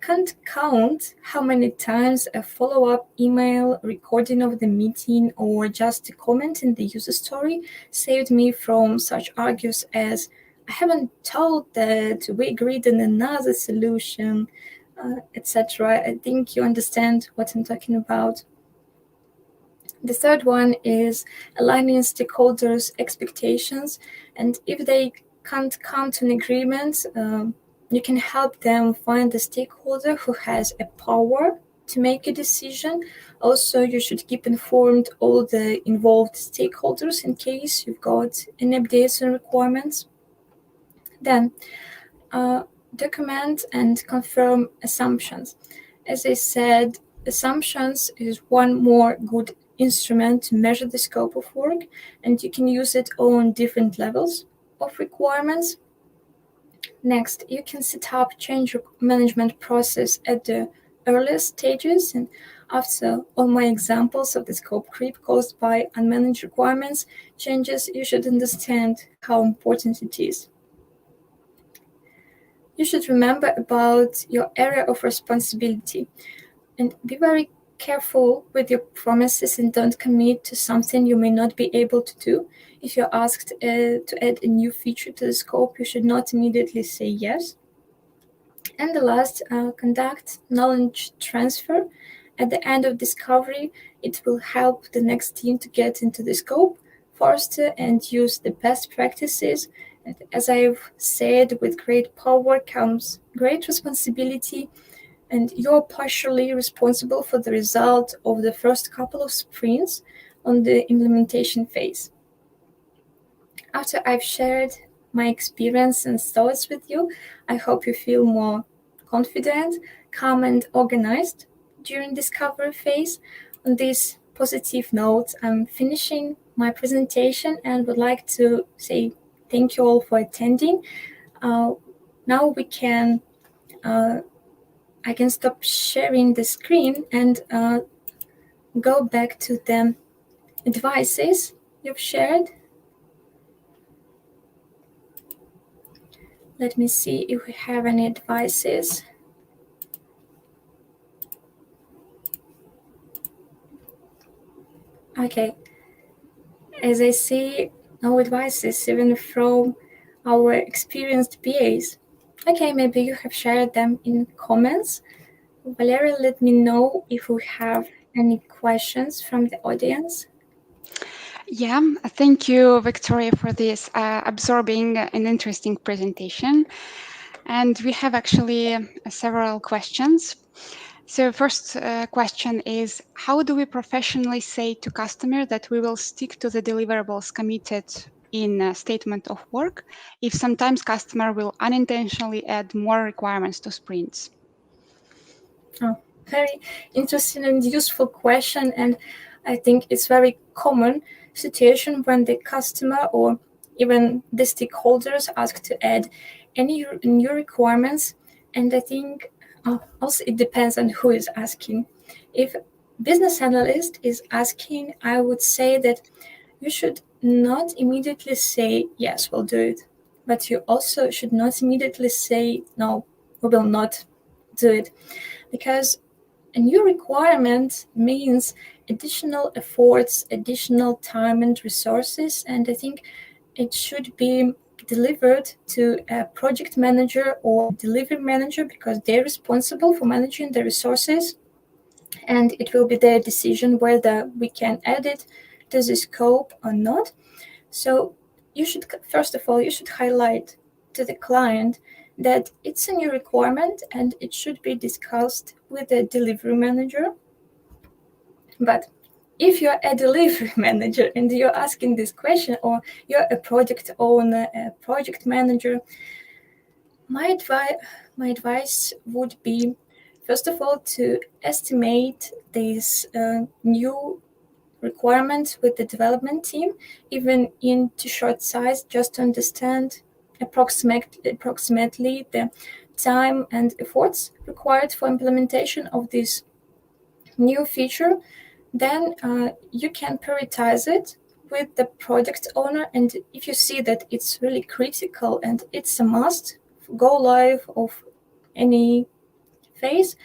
can't count how many times a follow-up email, recording of the meeting, or just a comment in the user story saved me from such arguments as, I haven't told that we agreed on another solution, etc. I think you understand what I'm talking about. The third one is aligning stakeholders' expectations, and if they can't come to an agreement, you can help them find the stakeholder who has a power to make a decision. Also, you should keep informed all the involved stakeholders in case you've got any updates and requirements. Then, document and confirm assumptions. As I said, assumptions is one more good instrument to measure the scope of work, and you can use it on different levels of requirements. Next, you can set up change management process at the earliest stages, and after all my examples of the scope creep caused by unmanaged requirements changes, you should understand how important it is. You should remember about your area of responsibility and be very careful with your promises and don't commit to something you may not be able to do. If you're asked to add a new feature to the scope, you should not immediately say yes. And the last, conduct knowledge transfer. At the end of discovery, it will help the next team to get into the scope faster and use the best practices. And as I've said, with great power comes great responsibility, and you're partially responsible for the result of the first couple of sprints on the implementation phase. After I've shared my experience and thoughts with you, I hope you feel more confident, calm, and organized during discovery phase. On this positive note, I'm finishing my presentation and would like to say thank you all for attending. Now we can I can stop sharing the screen and go back to the advices you've shared. Let me see if we have any advices. Okay, as I see, no advices even from our experienced PAs. Okay, maybe you have shared them in comments. Valeria, let me know if we have any questions from the audience. Yeah, thank you, Victoria, for this absorbing and interesting presentation. And we have actually several questions. So first question is, how do we professionally say to customer that we will stick to the deliverables committed in a statement of work if sometimes customer will unintentionally add more requirements to sprints? Oh, very interesting and useful question. And I think it's very common situation when the customer or even the stakeholders ask to add any new requirements. And I think also it depends on who is asking. If business analyst is asking, I would say that you should not immediately say, yes, we'll do it. But you also should not immediately say, no, we will not do it. Because a new requirement means additional efforts, additional time and resources, and I think it should be delivered to a project manager or delivery manager because they're responsible for managing the resources, and it will be their decision whether we can add it to the scope or not. So you should, first of all, you should highlight to the client that it's a new requirement and it should be discussed with the delivery manager. But if you're a delivery manager and you're asking this question, or you're a project owner, a project manager, my advice would be, first of all, to estimate these new requirements with the development team, even into short size, just to understand approximately the time and efforts required for implementation of this new feature. Then you can prioritize it with the product owner, and if you see that it's really critical and it's a must go live of any phase,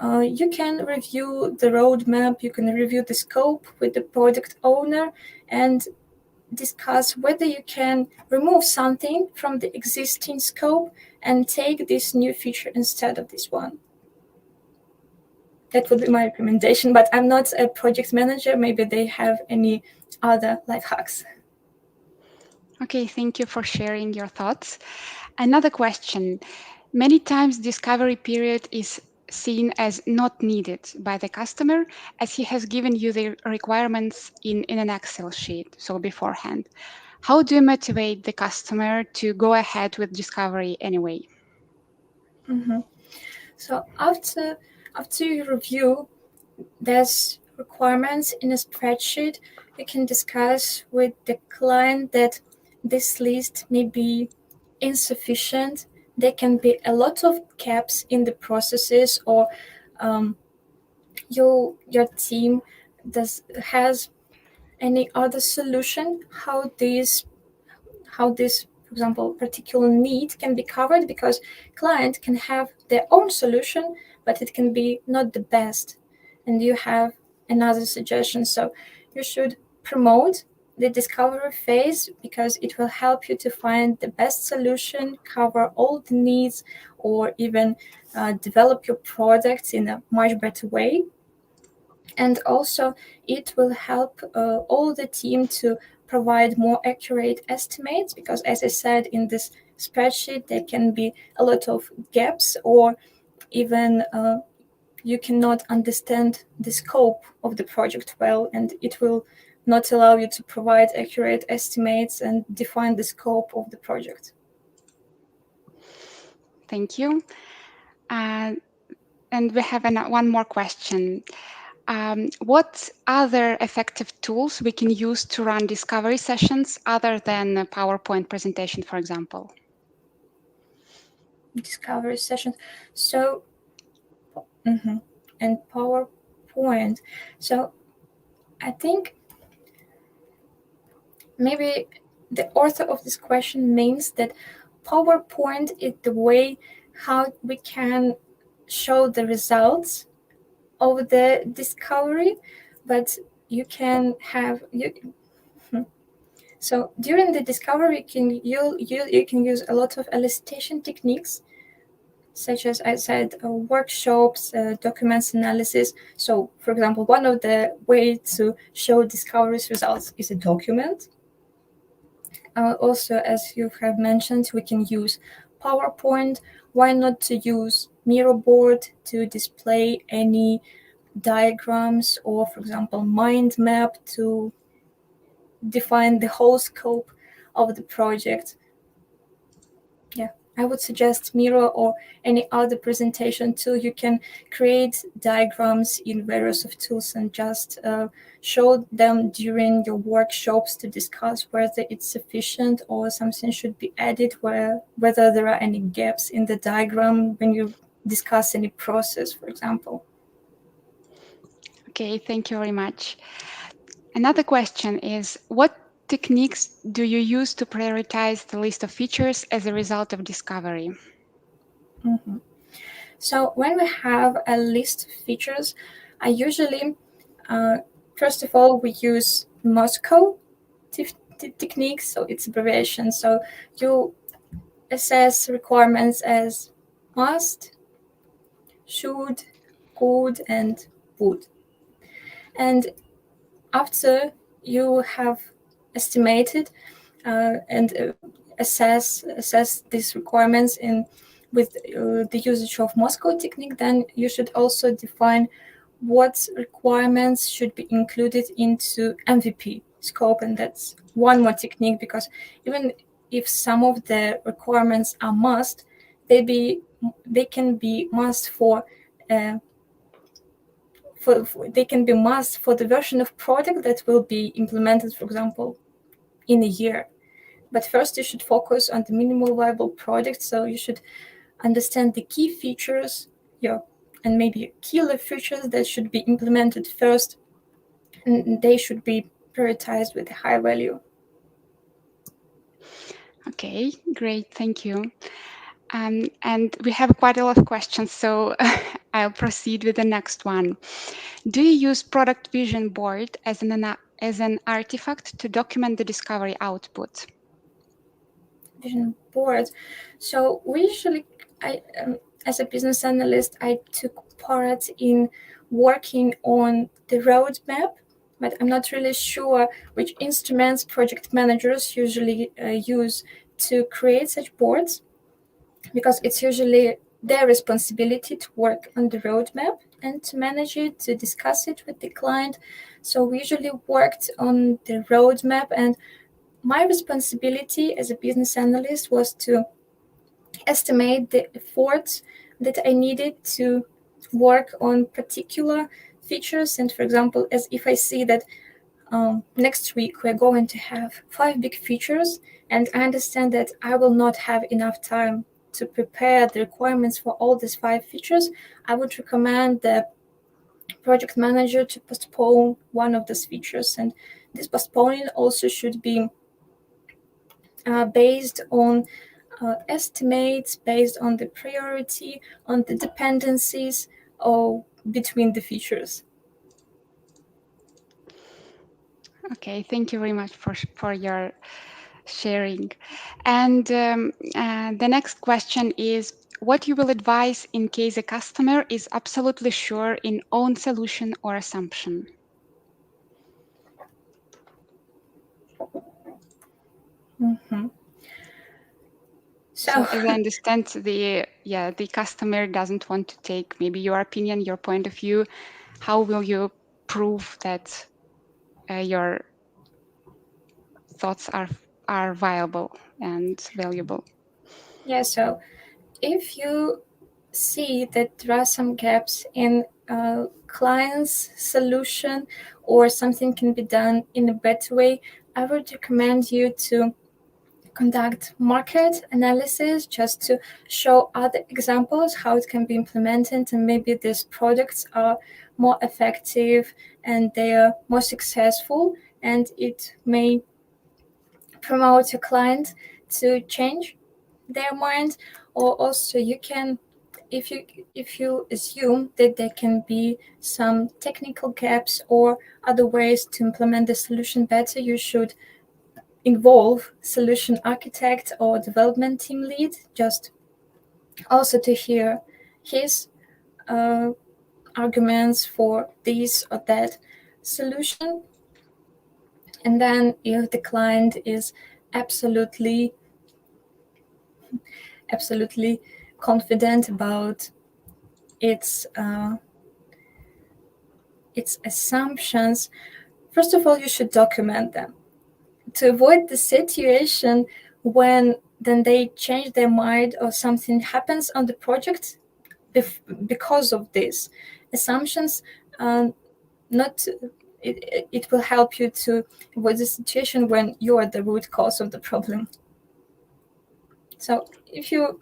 you can review the roadmap, you can review the scope with the product owner and discuss whether you can remove something from the existing scope and take this new feature instead of this one. that would be my recommendation. But I'm not a project manager. Maybe they have any other life hacks. Okay, thank you for sharing your thoughts. Another question. Many times discovery period is seen as not needed by the customer, as he has given you the requirements in an Excel sheet, so beforehand. How do you motivate the customer to go ahead with discovery anyway? So after you review those requirements in a spreadsheet, you can discuss with the client that this list may be insufficient. There can be a lot of gaps in the processes, or your team has any other solution how this, for example, particular need can be covered, because client can have their own solution, but it can be not the best, and you have another suggestion. So you should promote the discovery phase, because it will help you to find the best solution, cover all the needs, or even develop your products in a much better way. And also it will help all the team to provide more accurate estimates, because as I said, in this spreadsheet there can be a lot of gaps, or even you cannot understand the scope of the project well, and it will not allow you to provide accurate estimates and define the scope of the project. Thank you. And we have one more question. What other effective tools we can use to run discovery sessions other than a PowerPoint presentation, for example? Discovery sessions. So, and PowerPoint. So I think maybe the author of this question means that PowerPoint is the way how we can show the results of the discovery, but you can have so during the discovery you can use a lot of elicitation techniques, such as I said, workshops, documents analysis. So, for example, one of the ways to show discoveries results is a document. Also, as you have mentioned, we can use PowerPoint. Why not to use Miro board to display any diagrams, or, for example, mind map to define the whole scope of the project? Yeah, I would suggest Miro or any other presentation tool. You can create diagrams in various of tools and just show them during your workshops to discuss whether it's sufficient or something should be added, whether there are any gaps in the diagram when you discuss any process, for example. Okay, thank you very much. Another question is, what techniques do you use to prioritize the list of features as a result of discovery? So when we have a list of features, I usually, first of all, we use Moscow techniques, so it's abbreviation. So you assess requirements as must, should, could, and would. And after you have estimated and assess these requirements with the usage of Moscow technique, then you should also define what requirements should be included into MVP scope. And that's one more technique, because even if some of the requirements are must, they can be must for they can be must for the version of product that will be implemented, for example, in a year. But first you should focus on the minimal viable product. So you should understand the key features, and maybe killer features that should be implemented first, and they should be prioritized with high value. Okay, great, thank you. And we have quite a lot of questions, so I'll proceed with the next one. Do you use product vision board as an artifact to document the discovery output? Vision board. So we usually, as a business analyst, I took part in working on the roadmap, but I'm not really sure which instruments project managers usually use to create such boards, because it's usually their responsibility to work on the roadmap and to manage it, to discuss it with the client. So we usually worked on the roadmap, and my responsibility as a business analyst was to estimate the efforts that I needed to work on particular features. And for example, as if I see that next week we're going to have 5 big features, and I understand that I will not have enough time to prepare the requirements for all these 5 features, I would recommend the project manager to postpone one of those features. And this postponing also should be based on estimates, based on the priority, on the dependencies between the features. Okay, thank you very much for your sharing. And the next question is, what you will advise in case a customer is absolutely sure in own solution or assumption? Mm-hmm. So as I understand, the customer doesn't want to take maybe your opinion, your point of view. How will you prove that your thoughts are viable and valuable? Yeah, so if you see that there are some gaps in client's solution, or something can be done in a better way, I would recommend you to conduct market analysis just to show other examples how it can be implemented, and maybe these products are more effective and they are more successful, and it may promote your client to change their mind. Or also you can, if you assume that there can be some technical gaps or other ways to implement the solution better, you should involve solution architect or development team lead, just also to hear his arguments for this or that solution. And then if the client is absolutely confident about its assumptions, first of all, you should document them to avoid the situation when then they change their mind or something happens on the project because of these assumptions. It will help you to avoid the situation when you are the root cause of the problem. So if you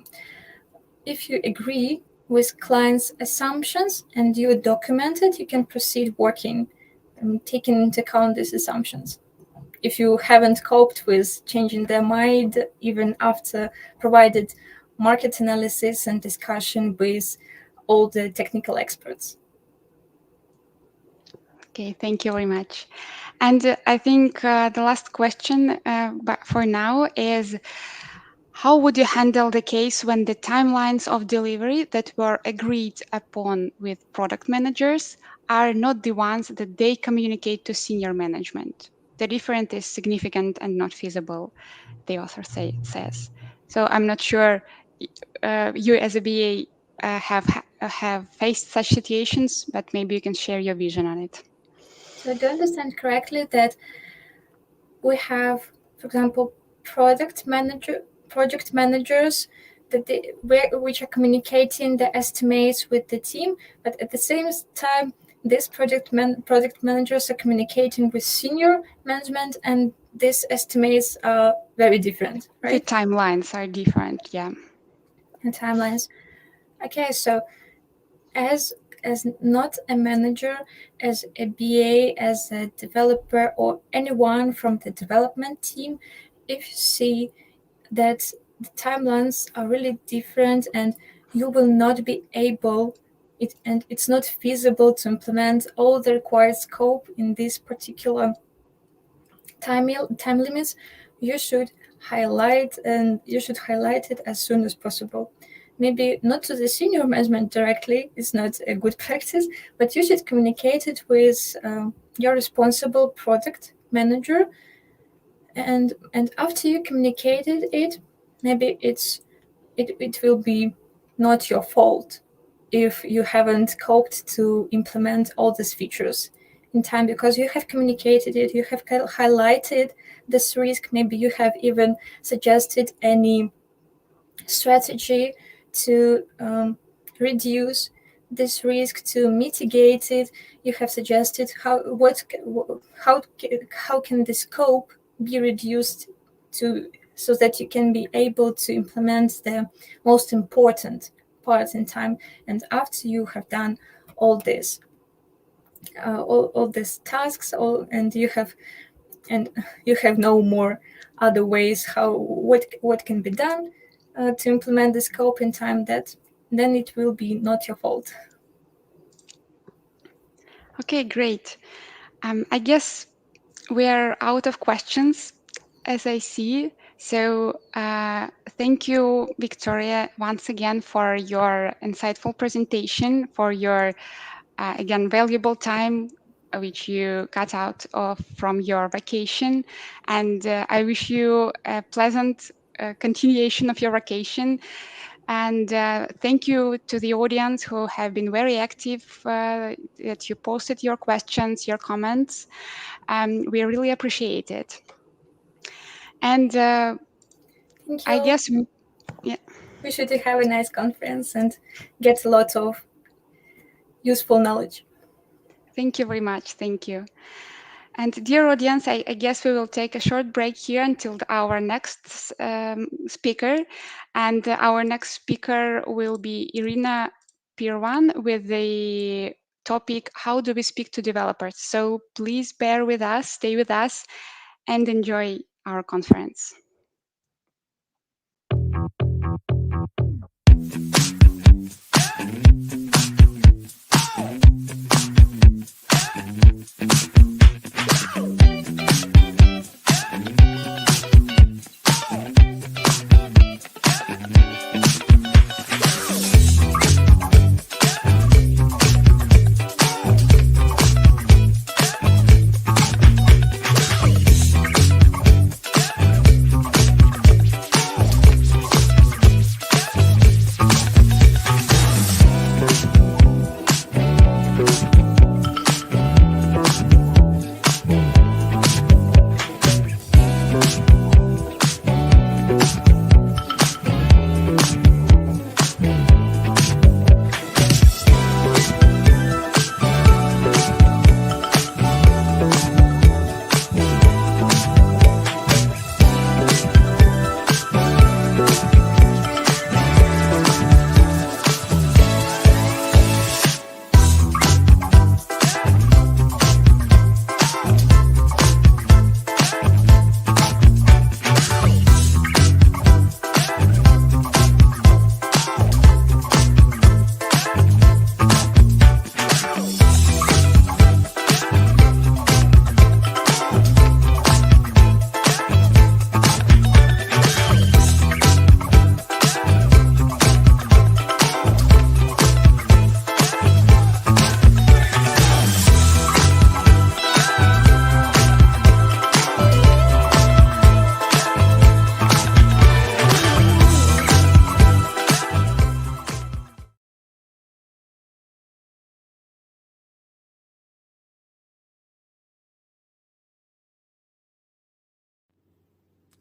agree with clients' assumptions and you document it, you can proceed working taking into account these assumptions. If you haven't coped with changing their mind, even after provided market analysis and discussion with all the technical experts. Okay, thank you very much. And I think the last question but for now is, how would you handle the case when the timelines of delivery that were agreed upon with product managers are not the ones that they communicate to senior management? The difference is significant and not feasible, the author says. So I'm not sure you as a BA have faced such situations, but maybe you can share your vision on it. So do I understand correctly that we have, for example, project managers which are communicating the estimates with the team, but at the same time, these project managers are communicating with senior management, and these estimates are very different, right? The timelines are different, yeah. The timelines. Okay, so as not a manager, as a BA, as a developer, or anyone from the development team, if you see that the timelines are really different and you will not be able, and it's not feasible to implement all the required scope in this particular time limits, you should highlight it as soon as possible. maybe not to the senior management directly, it's not a good practice, but you should communicate it with your responsible product manager. And after you communicated it, maybe it will be not your fault if you haven't coped to implement all these features in time, because you have communicated it, you have highlighted this risk, maybe you have even suggested any strategy to reduce this risk, to mitigate it. You have suggested how can the scope be reduced to so that you can be able to implement the most important parts in time. And after you have done all this, all these tasks, and you have no more other ways what can be done to implement the scope in time, then it will be not your fault. Okay, great. I guess we are out of questions, as I see. So thank you, Victoria, once again for your insightful presentation, for your, again, valuable time which you cut out from your vacation. And I wish you a pleasant continuation of your vacation. And thank you to the audience who have been very active, that you posted your questions, your comments. We really appreciate it. And Thank you. I guess, yeah. Wish you to have a nice conference and get a lot of useful knowledge. Thank you very much. Thank you. And dear audience, I guess we will take a short break here until our next speaker. And our next speaker will be Irina Pirwan with the topic, how do we speak to developers? So please bear with us, stay with us, and enjoy our conference.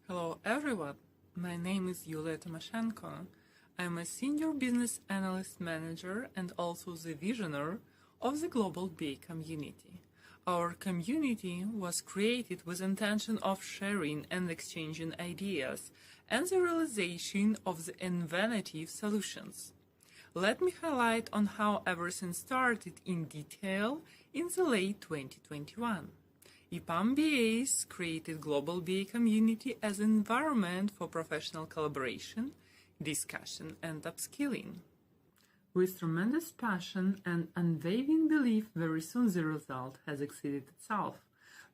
Hello everyone, my name is Yulia Tymoshenko. I'm a Senior Business Analyst Manager and also the visionary of the Global BA community. Our community was created with intention of sharing and exchanging ideas and the realization of the innovative solutions. Let me highlight on how everything started in detail in the late 2021. EPAM BAs created Global BA community as an environment for professional collaboration, discussion, and upskilling. With tremendous passion and unwavering belief, very soon the result has exceeded itself.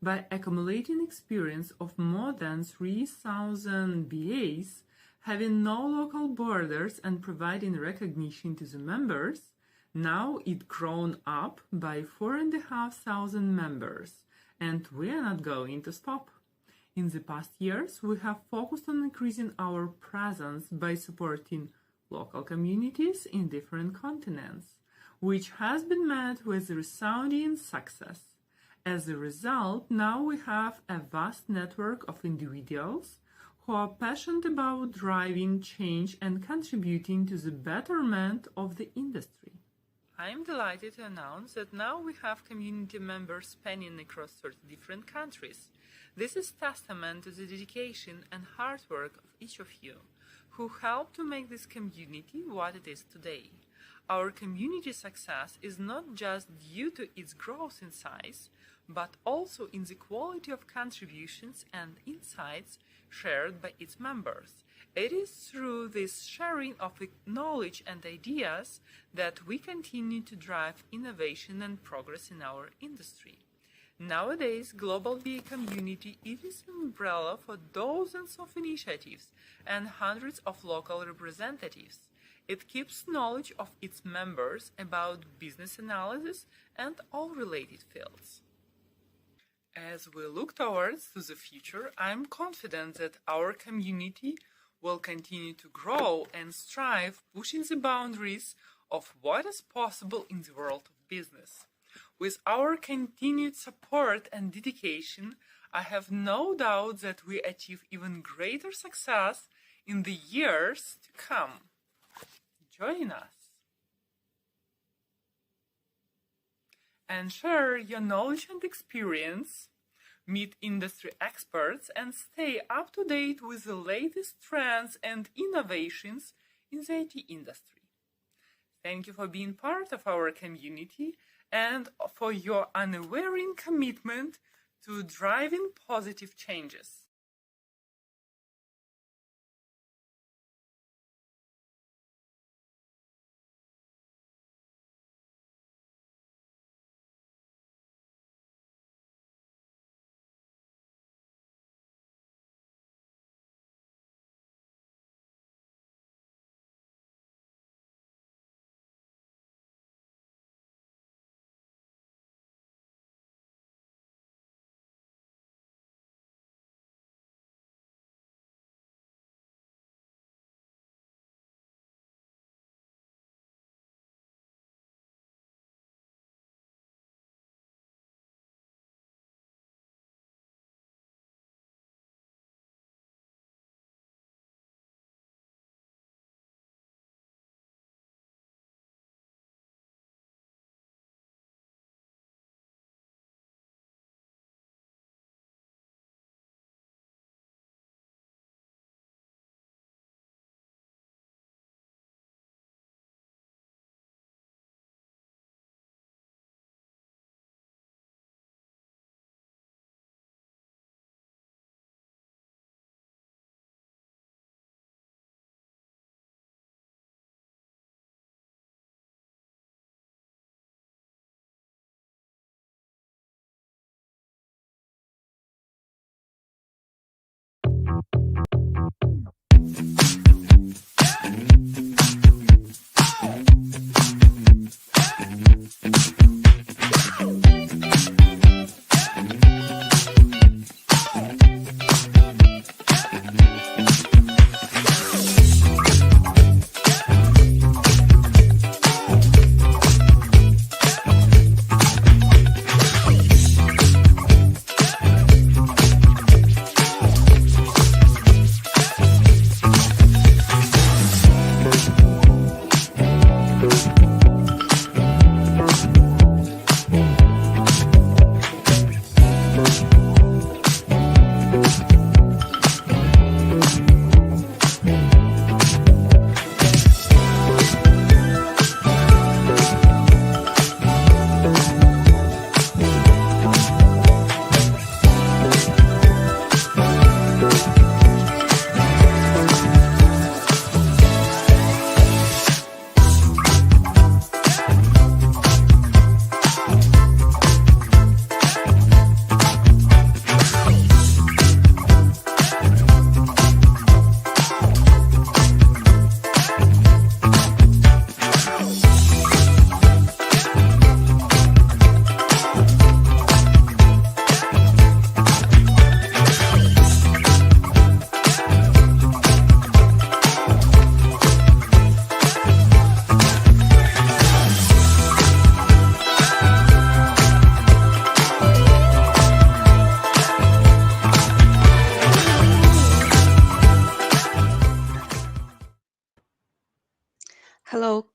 By accumulating experience of more than 3,000 BAs, Having no local borders and providing recognition to the members, now it's grown up by 4,500 members, and we are not going to stop. In the past years, we have focused on increasing our presence by supporting local communities in different continents, which has been met with resounding success. As a result, now we have a vast network of individuals who are passionate about driving change and contributing to the betterment of the industry. I am delighted to announce that now we have community members spanning across 30 different countries. This is testament to the dedication and hard work of each of you, who helped to make this community what it is today. Our community success is not just due to its growth in size, but also in the quality of contributions and insights shared by its members. It is through this sharing of knowledge and ideas that we continue to drive innovation and progress in our industry. Nowadays, Global BA Community is an umbrella for dozens of initiatives and hundreds of local representatives. It keeps knowledge of its members about business analysis and all related fields. As we look towards the future, I'm confident that our community will continue to grow and strive, pushing the boundaries of what is possible in the world of business. With our continued support and dedication, I have no doubt that we achieve even greater success in the years to come. Join us and share your knowledge and experience, meet industry experts, and stay up to date with the latest trends and innovations in the IT industry. Thank you for being part of our community and for your unwavering commitment to driving positive changes.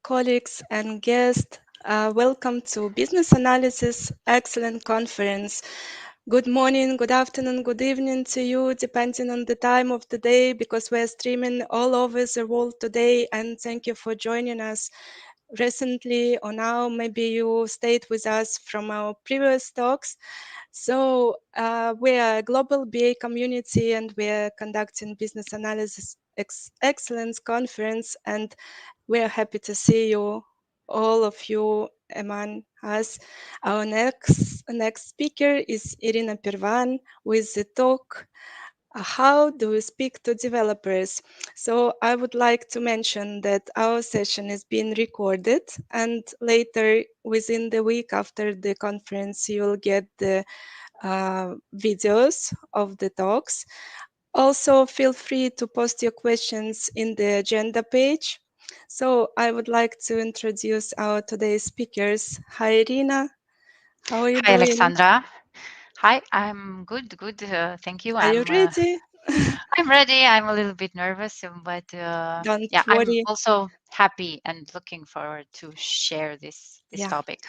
colleagues and guests. Welcome to Business Analysis Excellent Conference. Good morning, good afternoon, good evening to you, depending on the time of the day, because we're streaming all over the world today. And thank you for joining us recently or now. Maybe you stayed with us from our previous talks. So we are a global BA community, and we are conducting Business Analysis Excellence Conference, and we are happy to see you, all of you among us. Our next speaker is Irina Pervan with the talk, how do we speak to developers? So I would like to mention that our session is being recorded, and later within the week after the conference, you will get the videos of the talks. Also, feel free to post your questions in the agenda page. So I would like to introduce our today's speakers. Hi, Irina. How are you Hi, doing? Alexandra. Hi, I'm good. Thank you. Are you ready? I'm ready. I'm a little bit nervous, but Don't yeah, I'm worry. also happy and looking forward to share this Yeah. topic.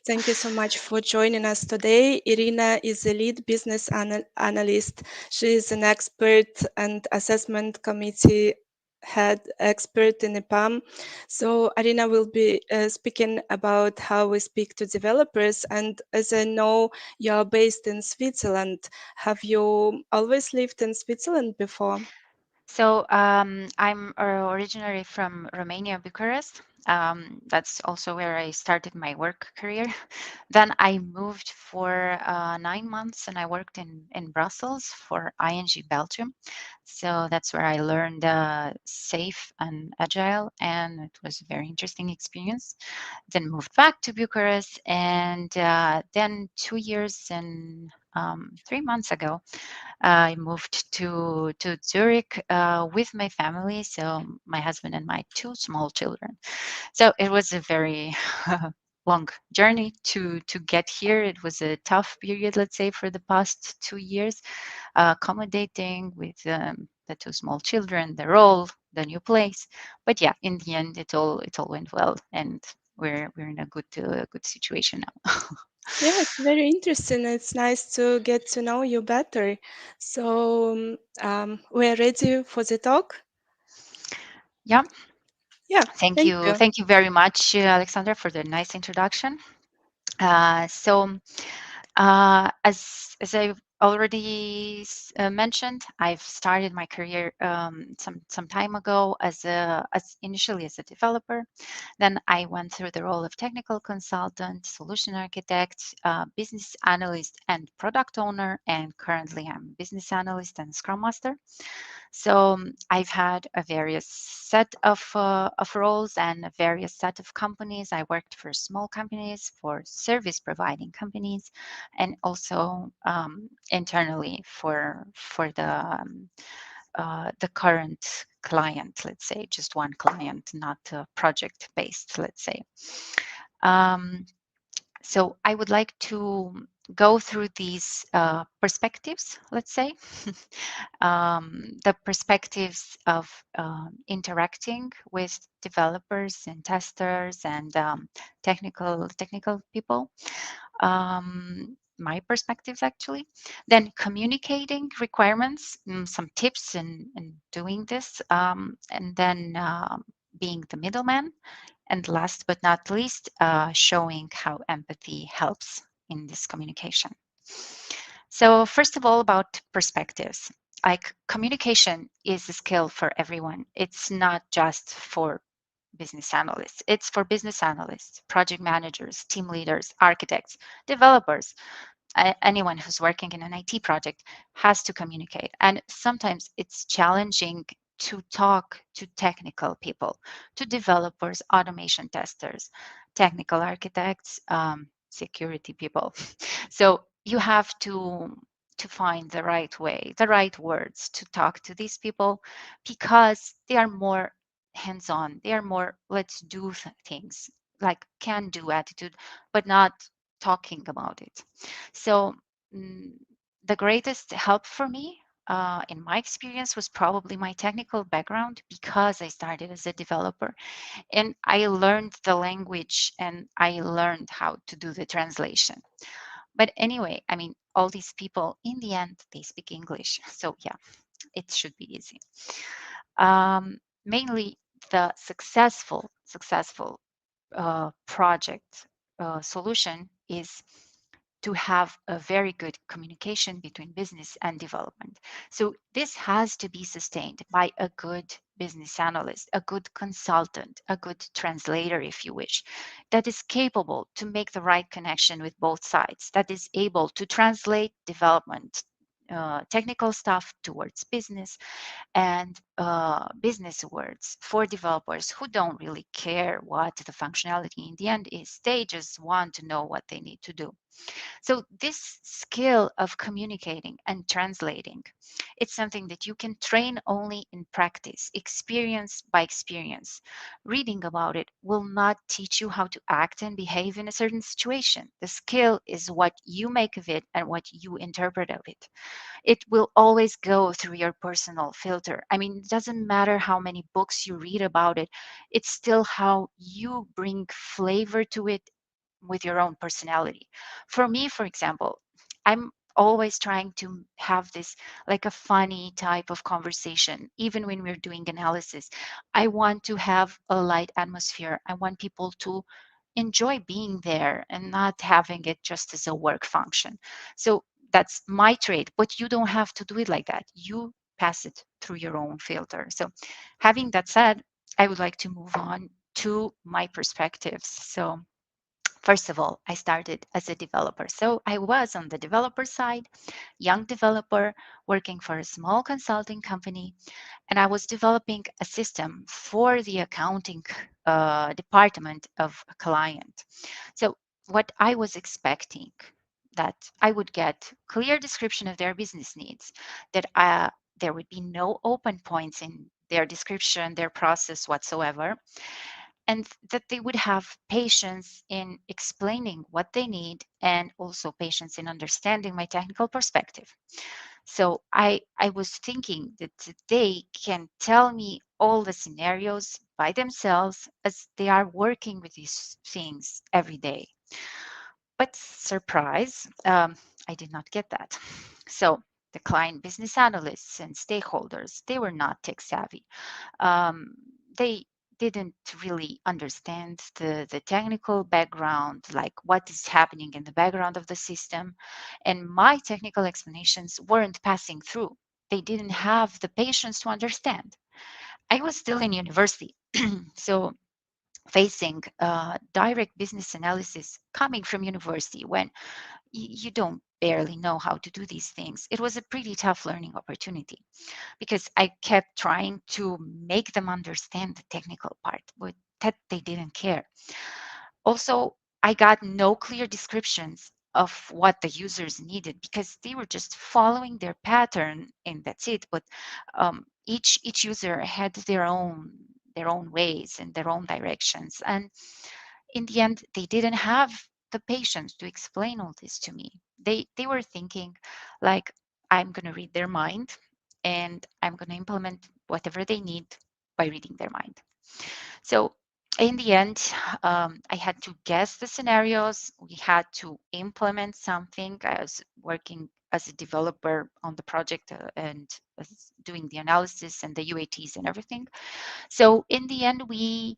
Thank you so much for joining us today. Irina is a lead business analyst. She is an expert and assessment committee head expert in EPAM. So Irina will be speaking about how we speak to developers. And as I know, you're based in Switzerland. Have you always lived in Switzerland before? So I'm originally from Romania, Bucharest. That's also where I started my work career. Then I moved for 9 months and I worked in Brussels for ING Belgium. So that's where I learned safe and agile, and it was a very interesting experience. Then moved back to Bucharest, and then 2 years and 3 months ago, I moved to Zurich with my family, so my husband and my 2 small children. So it was a very long journey to get here. It was a tough period, let's say, for the past 2 years, accommodating with the 2 small children, the role, the new place. But yeah, in the end, it all went well, and we're in a good situation now. Yeah, it's very interesting. It's nice to get to know you better. So we're ready for the talk. Yeah. Yeah, Thank you. Thank you very much, Alexandra, for the nice introduction. As I've already mentioned, I've started my career some time ago as initially as a developer. Then I went through the role of technical consultant, solution architect, business analyst, and product owner. And currently, I'm business analyst and Scrum Master. So I've had a various set of roles and a various set of companies. I worked for small companies, for service providing companies, and also internally for the current client, let's say, just one client, not project based, let's say. So I would like to go through these perspectives, let's say, the perspectives of interacting with developers and testers and technical people. My perspectives, actually. Then communicating requirements, some tips in doing this, and then being the middleman. And last but not least, showing how empathy helps in this communication. So first of all, about perspectives. Like, communication is a skill for everyone. It's not just for business analysts. It's for business analysts, project managers, team leaders, architects, developers. Anyone who's working in an IT project has to communicate. And sometimes it's challenging to talk to technical people, to developers, automation testers, technical architects, security people. So you have to find the right way, the right words to talk to these people, because they are more hands-on. They are more let's do things, like can do attitude, but not talking about it. So the greatest help for me in my experience, was probably my technical background, because I started as a developer and I learned the language and I learned how to do the translation. But anyway, I mean, all these people in the end, they speak English. So yeah, it should be easy. Mainly the successful project solution is to have a very good communication between business and development. So this has to be sustained by a good business analyst, a good consultant, a good translator, if you wish, that is capable to make the right connection with both sides, that is able to translate development technical stuff towards business, and business words for developers who don't really care what the functionality in the end is. They just want to know what they need to do. So this skill of communicating and translating, it's something that you can train only in practice, experience by experience. Reading about it will not teach you how to act and behave in a certain situation. The skill is what you make of it and what you interpret of it. It will always go through your personal filter. I mean, it doesn't matter how many books you read about it, it's still how you bring flavor to it with your own personality. For me, for example, I'm always trying to have this like a funny type of conversation, even when we're doing analysis. I want to have a light atmosphere. I want people to enjoy being there and not having it just as a work function. So that's my trait, but you don't have to do it like that. You pass it through your own filter. So having that said, I would like to move on to my perspectives. So first of all, I started as a developer. So I was on the developer side, young developer working for a small consulting company, and I was developing a system for the accounting department of a client. So what I was expecting, that I would get clear description of their business needs, that there would be no open points in their description, their process whatsoever, and that they would have patience in explaining what they need and also patience in understanding my technical perspective. So I was thinking that they can tell me all the scenarios by themselves as they are working with these things every day. But surprise, I did not get that. So the client business analysts and stakeholders, they were not tech savvy. They didn't really understand the technical background, like what is happening in the background of the system. And my technical explanations weren't passing through. They didn't have the patience to understand. I was still in university. So facing direct business analysis coming from university when you don't barely know how to do these things, it was a pretty tough learning opportunity, because I kept trying to make them understand the technical part, but that they didn't care. Also, I got no clear descriptions of what the users needed, because they were just following their pattern and that's it. But each user had their own ways and their own directions, and in the end, they didn't have the patience to explain all this to me. They were thinking like, I'm going to read their mind and I'm going to implement whatever they need by reading their mind. So in the end, I had to guess the scenarios. We had to implement something. I was working as a developer on the project and doing the analysis and the UATs and everything. So in the end, we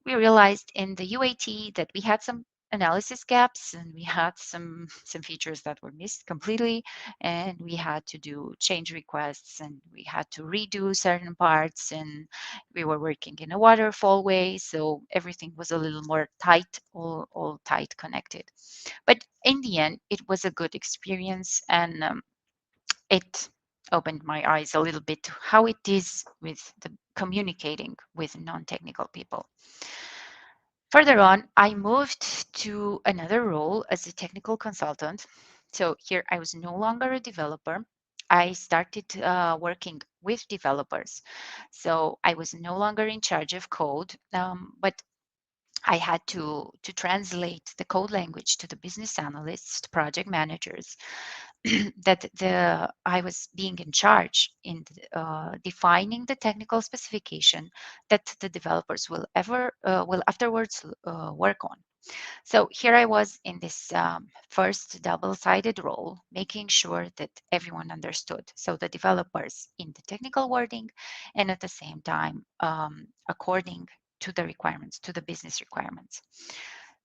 realized in the UAT that we had some analysis gaps and we had some features that were missed completely, and we had to do change requests and we had to redo certain parts, and we were working in a waterfall way, so everything was a little more tight, all tight connected. But in the end, it was a good experience, and it opened my eyes a little bit to how it is with the communicating with non-technical people. Further on, I moved to another role as a technical consultant. So here I was no longer a developer. I started working with developers. So I was no longer in charge of code, but I had to translate the code language to the business analysts, project managers, that I was being in charge in defining the technical specification that the developers will afterwards work on. So here I was in this first double-sided role, making sure that everyone understood. So the developers in the technical wording, and at the same time, according to the requirements, to the business requirements.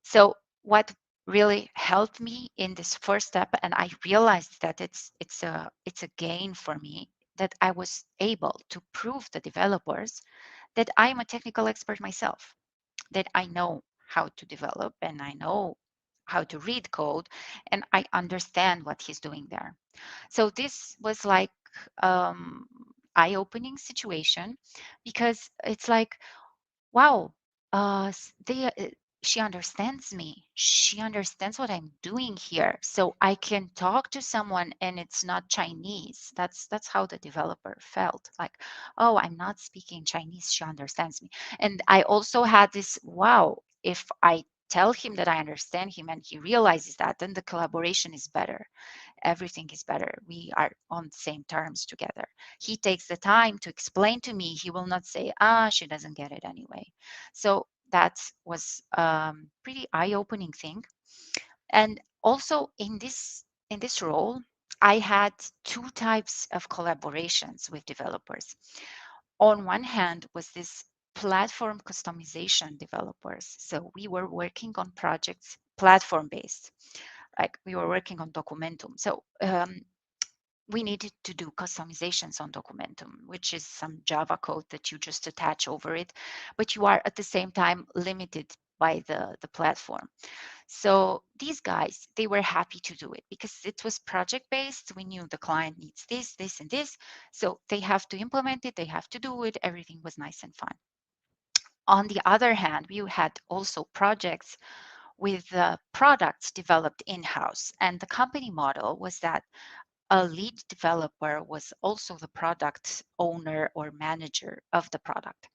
So what really helped me in this first step, and I realized that it's a gain for me, that I was able to prove the developers that I'm a technical expert myself, that I know how to develop and I know how to read code and I understand what he's doing there. So this was like um, eye-opening situation, because it's like, wow, she understands me. She understands what I'm doing here. So I can talk to someone and it's not Chinese. That's how the developer felt. Like, oh, I'm not speaking Chinese. She understands me. And I also had this, wow, if I tell him that I understand him and he realizes that, then the collaboration is better, everything is better. We are on the same terms together. He takes the time to explain to me. He will not say, she doesn't get it anyway. So that was pretty eye-opening thing. And also in this role, I had two types of collaborations with developers. On one hand was this platform customization developers. So we were working on projects platform based, like we were working on Documentum. So we needed to do customizations on Documentum, which is some Java code that you just attach over it, but you are at the same time limited by the platform. So these guys, they were happy to do it because it was project based. We knew the client needs this, this, and this. So they have to implement it, they have to do it. Everything was nice and fun. On the other hand, we had also projects with products developed in-house. And the company model was that a lead developer was also the product owner or manager of the product.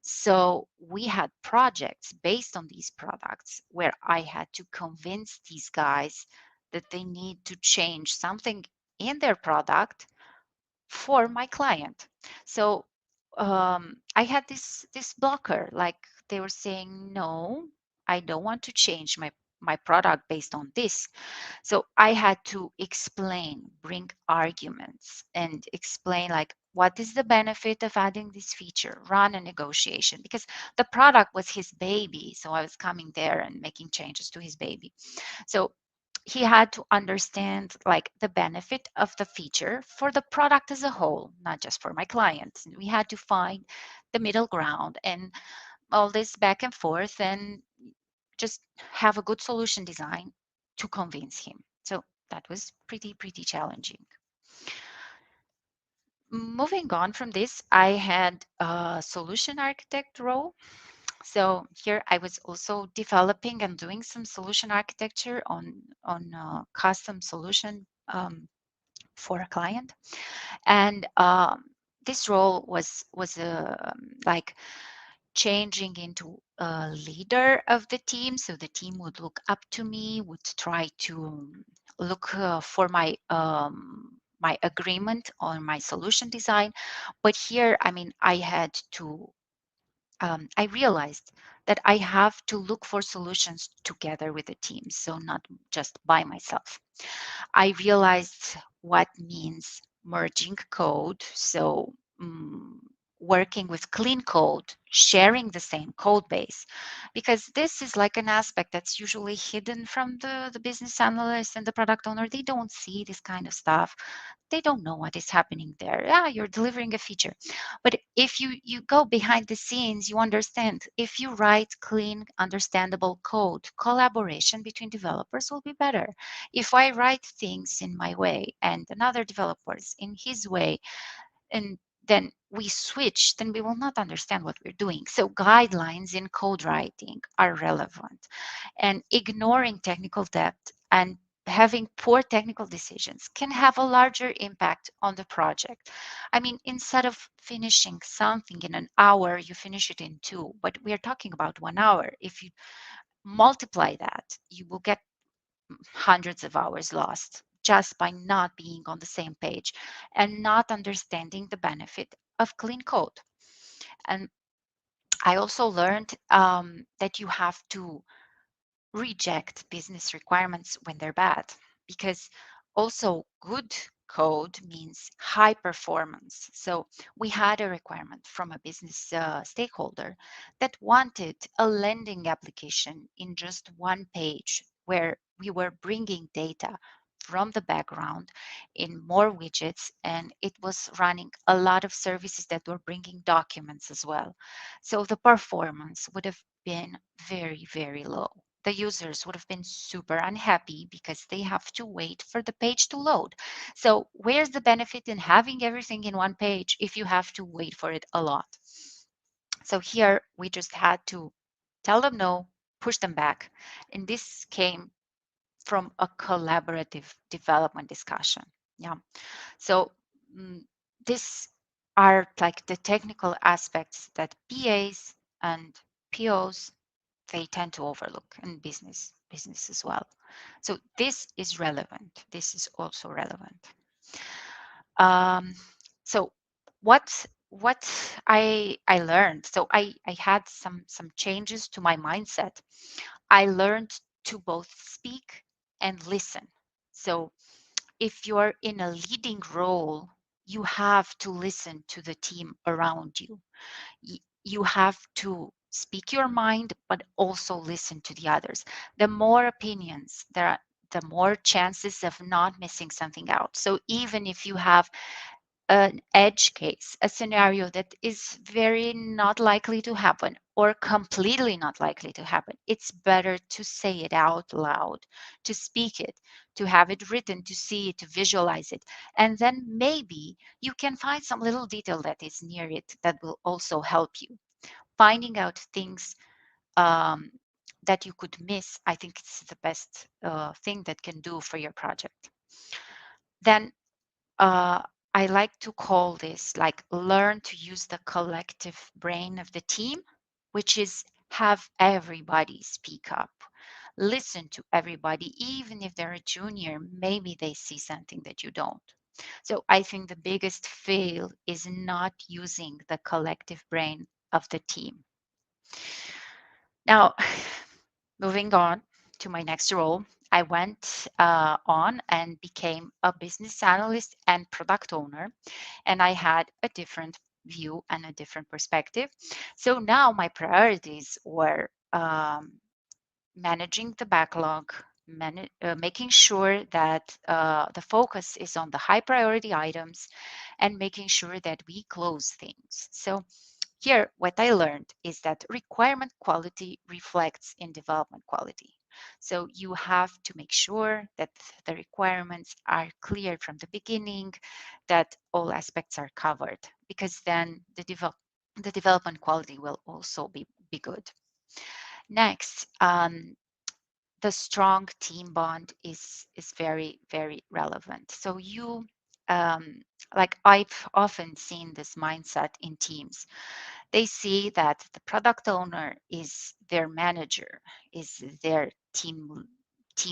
So we had projects based on these products where I had to convince these guys that they need to change something in their product for my client. So I had this blocker, like they were saying, no, I don't want to change my product based on this. So I had to explain, bring arguments, and explain like what is the benefit of adding this feature, run a negotiation, because the product was his baby. So I was coming there and making changes to his baby. So he had to understand like the benefit of the feature for the product as a whole, not just for my client. We had to find the middle ground and all this back and forth and just have a good solution design to convince him. So that was pretty challenging. Moving on from this, I had a solution architect role. So here I was also developing and doing some solution architecture on custom solution for a client. And this role was like changing into a leader of the team. So the team would look up to me, would try to look for my agreement on my solution design. But here, I mean, I realized that I have to look for solutions together with the team, so not just by myself. I realized what means merging code. So working with clean code, sharing the same code base, because this is like an aspect that's usually hidden from the business analyst and the product owner. They don't see this kind of stuff. They don't know what is happening there. Yeah, you're delivering a feature. But if you go behind the scenes, you understand. If you write clean, understandable code, collaboration between developers will be better. If I write things in my way and another developers in his way, and then we switch, then we will not understand what we're doing. So guidelines in code writing are relevant, and ignoring technical depth and having poor technical decisions can have a larger impact on the project. I mean, instead of finishing something in an hour, you finish it in 2, but we are talking about 1 hour. If you multiply that, you will get hundreds of hours lost just by not being on the same page and not understanding the benefit of clean code. And I also learned that you have to reject business requirements when they're bad, because also good code means high performance. So we had a requirement from a business stakeholder that wanted a lending application in just 1 page, where we were bringing data from the background in more widgets, and it was running a lot of services that were bringing documents as well. So the performance would have been very, very low. The users would have been super unhappy because they have to wait for the page to load. So where's the benefit in having everything in 1 page if you have to wait for it a lot? So here we just had to tell them no, push them back. And this came from a collaborative development discussion. Yeah. So these are like the technical aspects that PAs and POs, they tend to overlook in business as well. So this is relevant. This is also relevant. So what I learned. So I had some changes to my mindset. I learned to both speak and listen. So if you're in a leading role, you have to listen to the team around you. You have to speak your mind, but also listen to the others. The more opinions there are, the more chances of not missing something out. So even if you have an edge case, a scenario that is very not likely to happen or completely not likely to happen, it's better to say it out loud, to speak it, to have it written, to see it, to visualize it. And then maybe you can find some little detail that is near it that will also help you. Finding out things that you could miss, I think it's the best thing that can do for your project. Then I like to call this like learn to use the collective brain of the team, which is have everybody speak up. Listen to everybody, even if they're a junior, maybe they see something that you don't. So I think the biggest fail is not using the collective brain of the team. Now, moving on to my next role, I went on and became a business analyst and product owner, and I had a different view and a different perspective. So now my priorities were managing the backlog, making sure that the focus is on the high priority items, and making sure that we close things. So here, what I learned is that requirement quality reflects in development quality. So you have to make sure that the requirements are clear from the beginning, that all aspects are covered, because then the development quality will also be good. Next, the strong team bond is very, very relevant. So you, like I've often seen this mindset in teams. They see that the product owner is their manager, is their team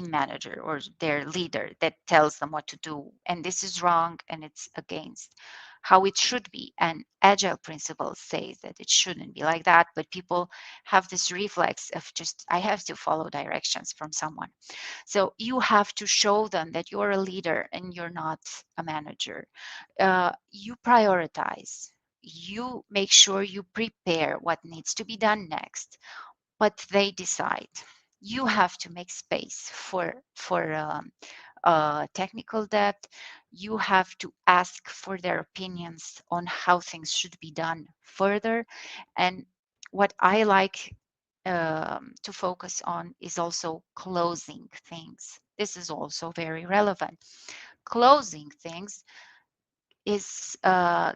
manager or their leader that tells them what to do, and this is wrong and it's against how it should be. And agile principles say that it shouldn't be like that, but people have this reflex of just I have to follow directions from someone. So you have to show them that you're a leader and you're not a manager. You prioritize, you make sure you prepare what needs to be done next, but they decide. You have to make space for technical depth. You have to ask for their opinions on how things should be done further. And what I like to focus on is also closing things. This is also very relevant. Closing things is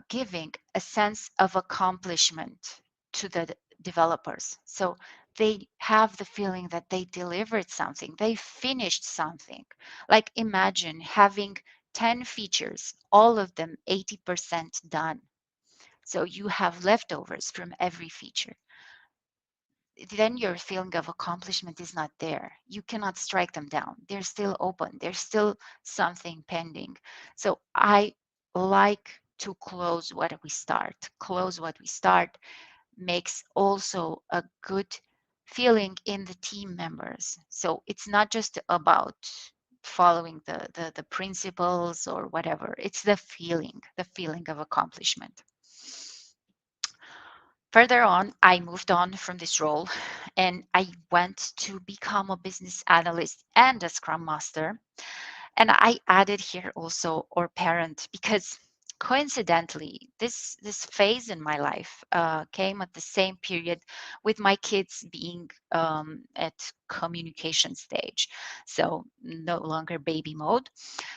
giving a sense of accomplishment to the developers. So they have the feeling that they delivered something, they finished something. Like imagine having 10 features, all of them 80% done. So you have leftovers from every feature. Then your feeling of accomplishment is not there. You cannot strike them down. They're still open. There's still something pending. So I like to close what we start. Close what we start makes also a good feeling in the team members. So it's not just about following the principles or whatever. It's the feeling of accomplishment. Further on, I moved on from this role and I went to become a business analyst and a scrum master. And I added here also or parent because coincidentally, this phase in my life came at the same period with my kids being at communication stage. So no longer baby mode.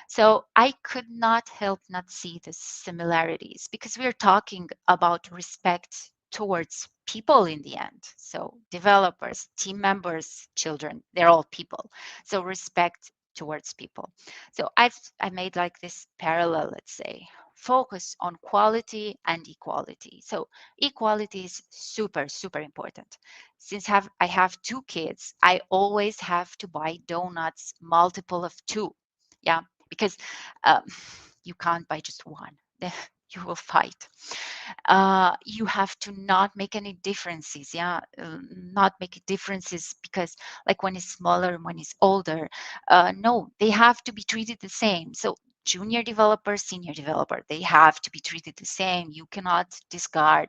So I could not help not see the similarities because we are talking about respect towards people in the end. So developers, team members, children, they're all people. So respect towards people. So I made like this parallel, let's say, focus on quality and equality. So equality is super, super important. Since I have 2 kids, I always have to buy donuts multiple of 2. Yeah, because you can't buy just one. You will fight. You have to not make any differences. Yeah, not make differences because like one is smaller, one is older. No, they have to be treated the same. So junior developer, senior developer, they have to be treated the same. You cannot disregard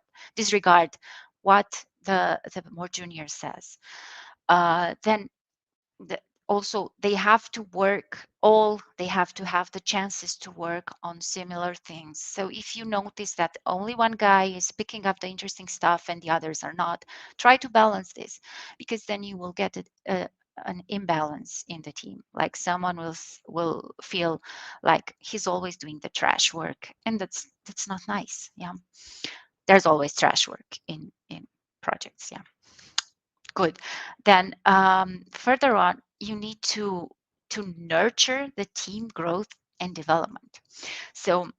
what the more junior says. Then also they have to work they have to have the chances to work on similar things. So if you notice that only one guy is picking up the interesting stuff and the others are not, try to balance this, because then you will get an imbalance in the team. Like someone will feel like he's always doing the trash work, and that's not nice. Yeah, there's always trash work in projects. Yeah, good. Then further on, you need to nurture the team growth and development. So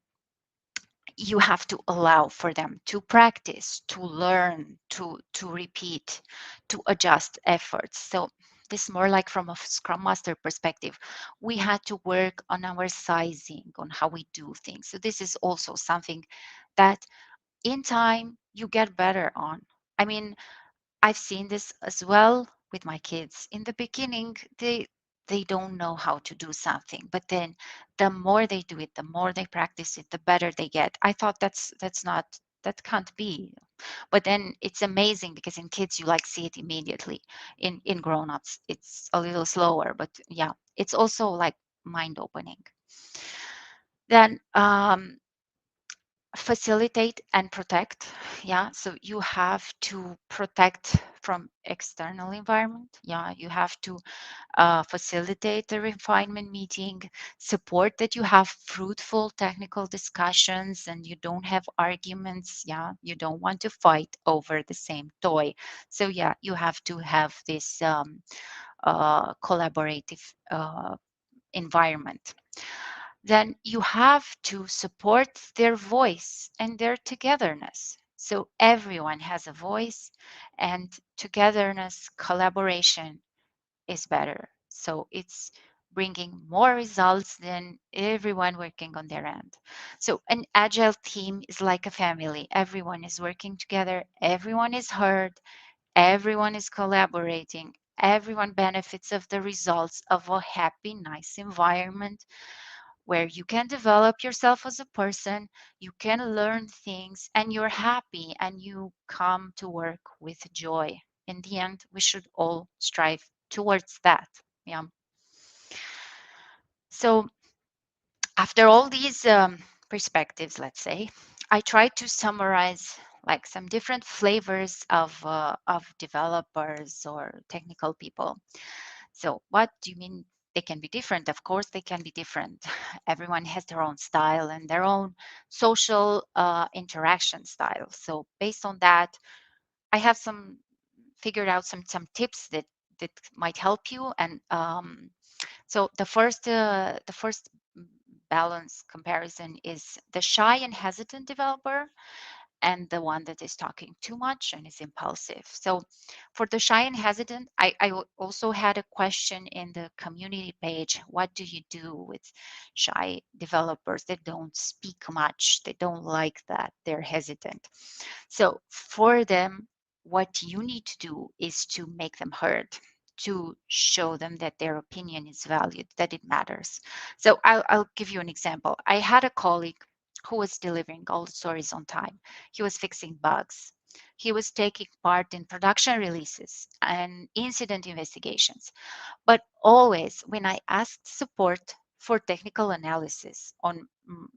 you have to allow for them to practice, to learn, to repeat, to adjust efforts. So this is more like from a Scrum Master perspective. We had to work on our sizing, on how we do things. So this is also something that in time you get better on. I mean, I've seen this as well with my kids. In the beginning, they don't know how to do something, but then the more they do it, the more they practice it, the better they get. I thought that can't be. But then it's amazing because in kids you like see it immediately. In grown-ups, it's a little slower, but yeah, it's also like mind opening. Then facilitate and protect. Yeah, so you have to protect from external environment. Yeah, you have to facilitate the refinement meeting, support that you have fruitful technical discussions and you don't have arguments. Yeah, you don't want to fight over the same toy. So yeah, you have to have this collaborative environment. Then you have to support their voice and their togetherness. So everyone has a voice, and togetherness, collaboration is better. So it's bringing more results than everyone working on their end. So an agile team is like a family. Everyone is working together, everyone is heard, everyone is collaborating, everyone benefits of the results of a happy, nice environment where you can develop yourself as a person, you can learn things, and you're happy and you come to work with joy. In the end, we should all strive towards that. Yeah. So after all these perspectives, let's say, I try to summarize like some different flavors of developers or technical people. So what do you mean they can be different? Of course, they can be different. Everyone has their own style and their own social interaction style. So based on that, I have some figured out some tips that might help you. And so the first balance comparison is the shy and hesitant developer and the one that is talking too much and is impulsive. So for the shy and hesitant, I also had a question in the community page. What do you do with shy developers that don't speak much? They don't like that. They're hesitant. So for them, what you need to do is to make them heard, to show them that their opinion is valued, that it matters. So I'll give you an example. I had a colleague who was delivering all the stories on time. He was fixing bugs. He was taking part in production releases and incident investigations. But always, when I asked support for technical analysis on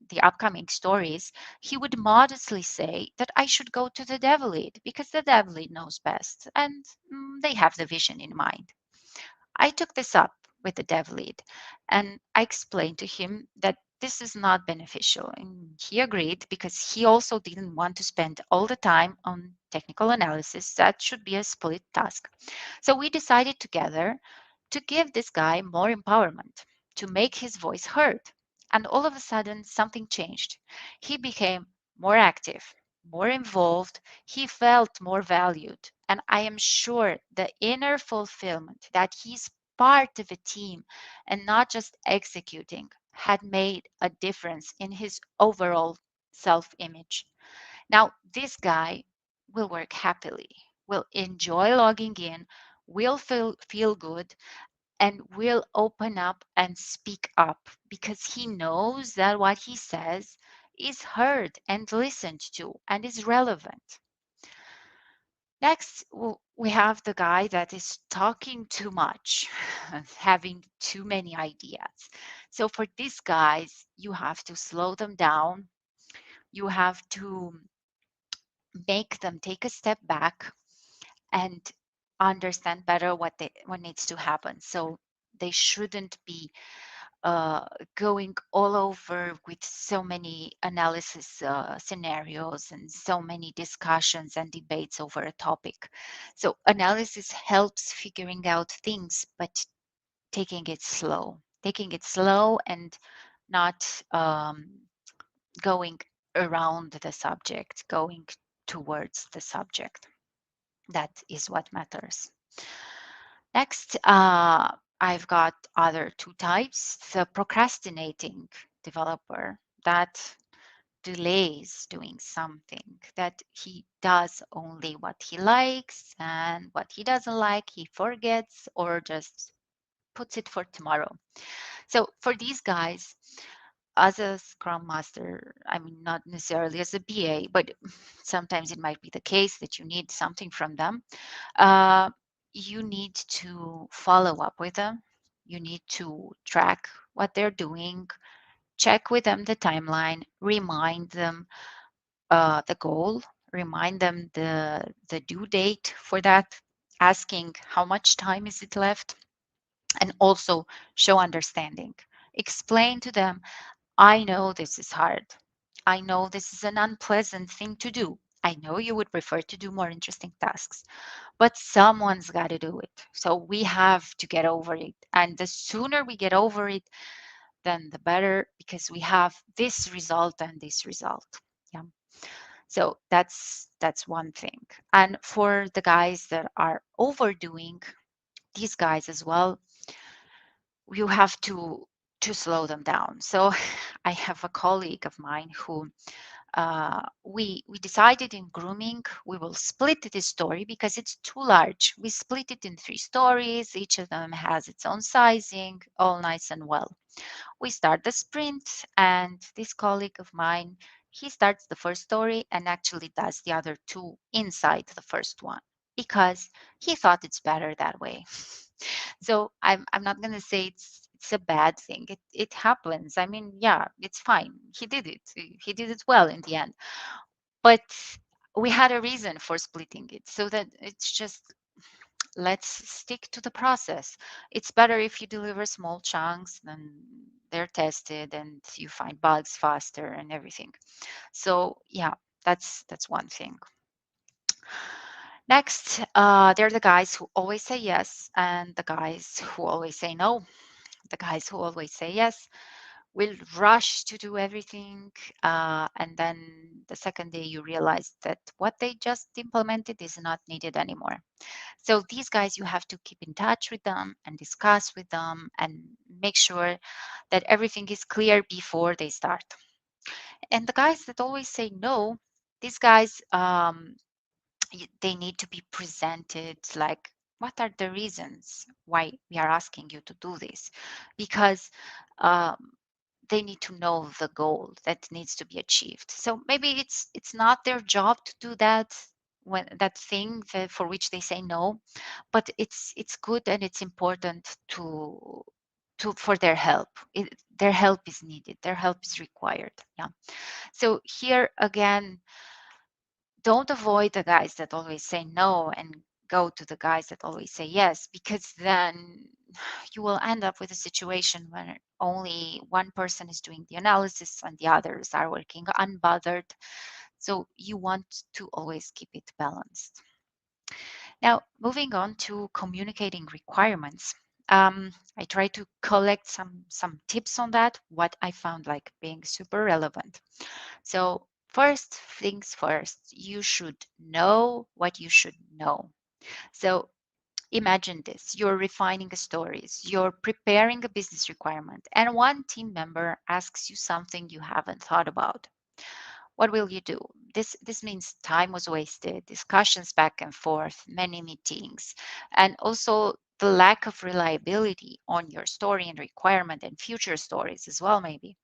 the upcoming stories, he would modestly say that I should go to the dev lead because the dev lead knows best and they have the vision in mind. I took this up with the dev lead and I explained to him that this is not beneficial. And he agreed because he also didn't want to spend all the time on technical analysis. That should be a split task. So we decided together to give this guy more empowerment, to make his voice heard. And all of a sudden, something changed. He became more active, more involved. He felt more valued. And I am sure the inner fulfillment that he's part of a team and not just executing had made a difference in his overall self image. Now, this guy will work happily, will enjoy logging in, will feel good, and will open up and speak up because he knows that what he says is heard and listened to and is relevant. Next, we have the guy that is talking too much, having too many ideas. So for these guys, you have to slow them down. You have to make them take a step back and understand better what needs to happen. So they shouldn't be going all over with so many analysis scenarios and so many discussions and debates over a topic. So analysis helps figuring out things, but taking it slow and not going around the subject, going towards the subject. That is what matters. Next, I've got other two types. The procrastinating developer that delays doing something, that he does only what he likes, and what he doesn't like, he forgets or just puts it for tomorrow. So for these guys, as a Scrum Master, I mean, not necessarily as a BA, but sometimes it might be the case that you need something from them. You need to follow up with them. You need to track what they're doing, check with them the timeline, remind them the goal, remind them the due date for that, asking how much time is it left, and also show understanding. Explain to them, I know this is hard. I know this is an unpleasant thing to do. I know you would prefer to do more interesting tasks, but someone's got to do it. So we have to get over it. And the sooner we get over it, then the better, because we have this result and this result. Yeah. So that's one thing. And for the guys that are overdoing, these guys as well, you have to slow them down. So I have a colleague of mine who we decided in grooming we will split this story because it's too large. We split it in 3 stories. Each of them has its own sizing, all nice and well. We start the sprint, and this colleague of mine, he starts the first story and actually does the other 2 inside the first one because he thought it's better that way. So I'm not going to say it's a bad thing. It happens. I mean, yeah, it's fine. He did it. He did it well in the end. But we had a reason for splitting it, so that it's just, let's stick to the process. It's better if you deliver small chunks, then they're tested and you find bugs faster and everything. So yeah, that's one thing. Next, they're the guys who always say yes and the guys who always say no. The guys who always say yes will rush to do everything. And then the second day you realize that what they just implemented is not needed anymore. So these guys, you have to keep in touch with them and discuss with them and make sure that everything is clear before they start. And the guys that always say no, these guys, they need to be presented like, what are the reasons why we are asking you to do this? Because um, they need to know the goal that needs to be achieved. So maybe it's not their job to do that, when that thing for which they say no, but it's good and it's important to for their help. Their help is needed. Their help is required. Yeah. So here again, don't avoid the guys that always say no and go to the guys that always say yes, because then you will end up with a situation where only one person is doing the analysis and the others are working unbothered. So you want to always keep it balanced. Now, moving on to communicating requirements. I try to collect some tips on that, what I found like being super relevant. So first things first, you should know what you should know. So imagine this, you're refining stories, you're preparing a business requirement, and one team member asks you something you haven't thought about. What will you do? This means time was wasted, discussions back and forth, many meetings, and also the lack of reliability on your story and requirement and future stories as well, maybe.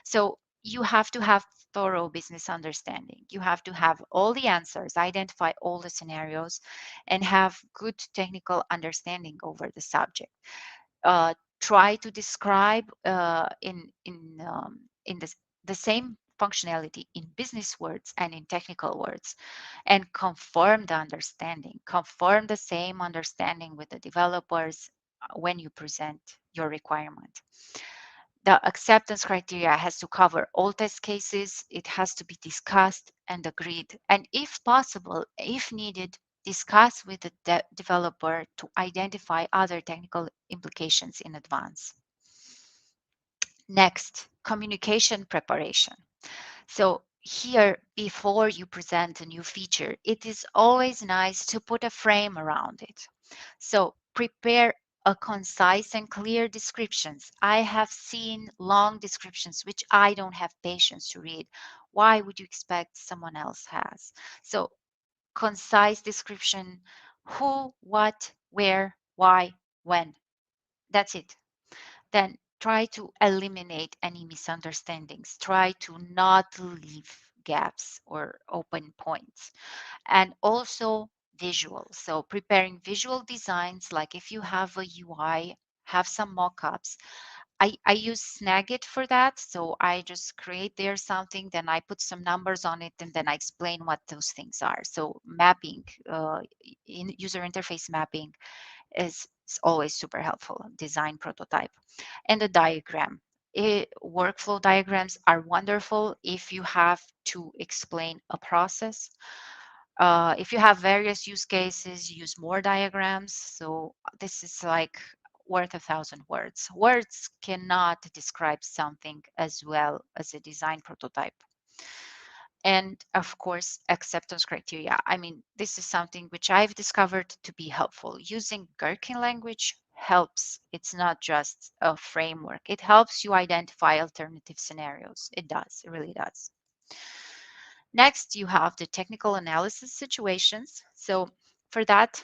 So you have to have thorough business understanding. You have to have all the answers, identify all the scenarios, and have good technical understanding over the subject. Try to describe in the same functionality in business words and in technical words, and confirm the understanding. Confirm the same understanding with the developers when you present your requirement. The acceptance criteria has to cover all test cases. It has to be discussed and agreed. And if possible, if needed, discuss with the developer to identify other technical implications in advance. Next, communication preparation. So here, before you present a new feature, it is always nice to put a frame around it. So prepare a concise and clear descriptions. I have seen long descriptions which I don't have patience to read. Why would you expect someone else has? So concise description, who, what, where, why, when. That's it. Then try to eliminate any misunderstandings. Try to not leave gaps or open points. And also visual. So preparing visual designs, like if you have a UI, have some mock-ups. I use Snagit for that. So I just create there something, then I put some numbers on it, and then I explain what those things are. So mapping, in user interface mapping is always super helpful. Design prototype and a diagram. Workflow diagrams are wonderful if you have to explain a process. If you have various use cases, use more diagrams. So this is like worth 1,000 words. Words cannot describe something as well as a design prototype. And of course, acceptance criteria. I mean, this is something which I've discovered to be helpful. Using Gherkin language helps. It's not just a framework. It helps you identify alternative scenarios. It does, it really does. Next, you have the technical analysis situations. So for that,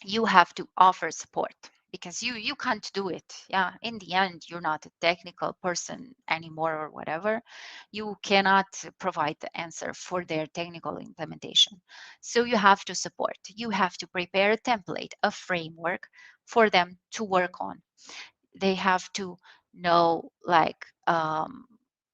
you have to offer support because you can't do it. Yeah, in the end, you're not a technical person anymore or whatever. You cannot provide the answer for their technical implementation. So you have to support. You have to prepare a template, a framework for them to work on. They have to know like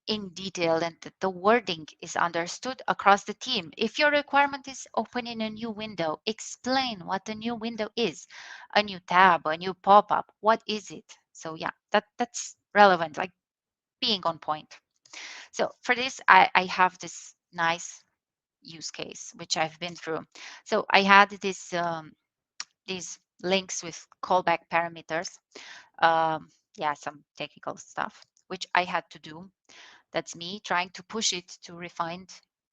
in detail and that the wording is understood across the team. If your requirement is opening a new window, explain what the new window is. A new tab, a new pop-up, what is it? So yeah, that's relevant, like being on point. So for this, I have this nice use case, which I've been through. So I had these links with callback parameters. Yeah, some technical stuff, which I had to do. That's me trying to push it to refined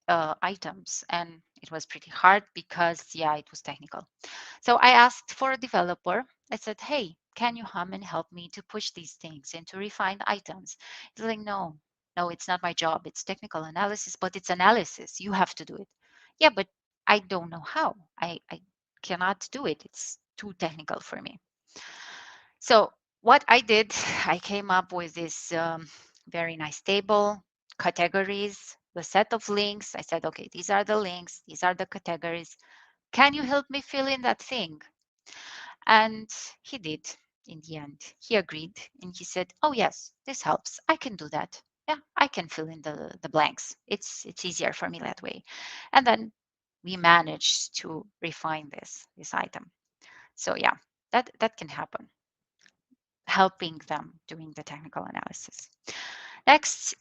items. And it was pretty hard because, yeah, it was technical. So I asked for a developer. I said, hey, can you come and help me to push these things into refined items? He's like, no, it's not my job. It's technical analysis, but it's analysis. You have to do it. Yeah, but I don't know how. I cannot do it. It's too technical for me. So what I did, I came up with this very nice table, categories, the set of links. I said, okay, these are the links. These are the categories. Can you help me fill in that thing? And he did in the end. He agreed and he said, oh, yes, this helps. I can do that. Yeah, I can fill in the blanks. It's easier for me that way. And then we managed to refine this item. So yeah, that can happen, helping them doing the technical analysis. Next,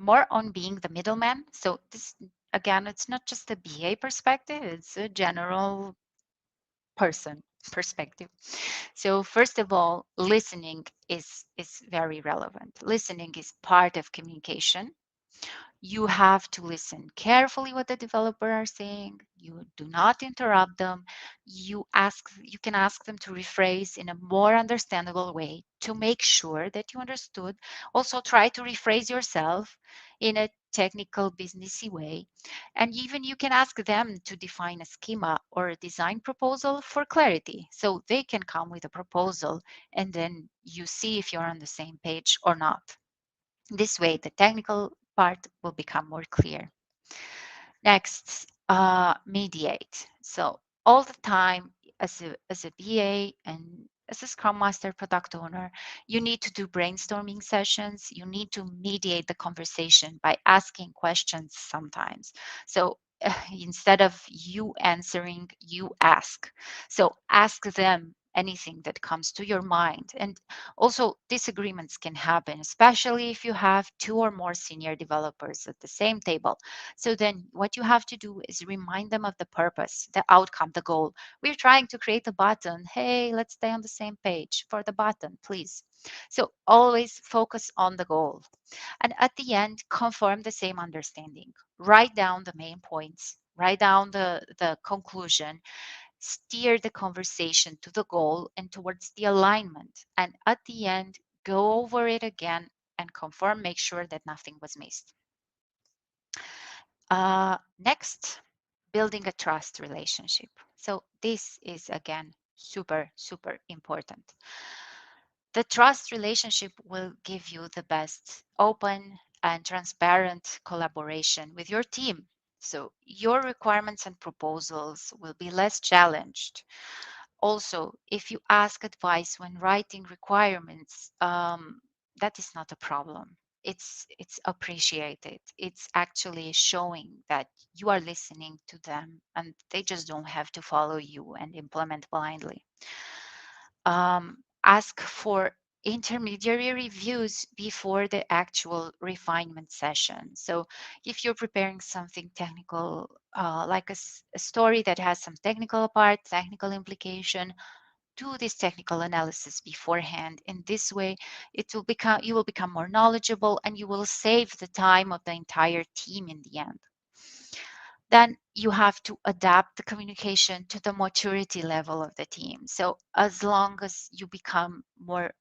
more on being the middleman. So this, again, it's not just a BA perspective, it's a general person perspective. So first of all, listening is very relevant. Listening is part of communication. You have to listen carefully what the developer are saying. You do not interrupt them. You can ask them to rephrase in a more understandable way to make sure that you understood. Also try to rephrase yourself in a technical businessy way. And even you can ask them to define a schema or a design proposal for clarity. So they can come with a proposal and then you see if you're on the same page or not. This way, the technical part will become more clear. Next, mediate. So all the time as a BA and as a Scrum Master, product owner, you need to do brainstorming sessions. You need to mediate the conversation by asking questions sometimes. So instead of you answering, you ask. So ask them anything that comes to your mind. And also disagreements can happen, especially if you have 2 or more senior developers at the same table. So then what you have to do is remind them of the purpose, the outcome, the goal. We're trying to create a button. Hey, let's stay on the same page for the button, please. So always focus on the goal. And at the end, confirm the same understanding. Write down the main points, write down the conclusion, steer the conversation to the goal and towards the alignment. And at the end, go over it again and confirm, make sure that nothing was missed. Next, building a trust relationship. So this is, again, super, super important. The trust relationship will give you the best open and transparent collaboration with your team. So your requirements and proposals will be less challenged. Also, if you ask advice when writing requirements, that is not a problem. It's appreciated. It's actually showing that you are listening to them and they just don't have to follow you and implement blindly. Ask for intermediary reviews before the actual refinement session. So if you're preparing something technical, like a story that has some technical part, technical implication, do this technical analysis beforehand. In this way, you will become more knowledgeable and you will save the time of the entire team in the end. Then you have to adapt the communication to the maturity level of the team. So as long as you become more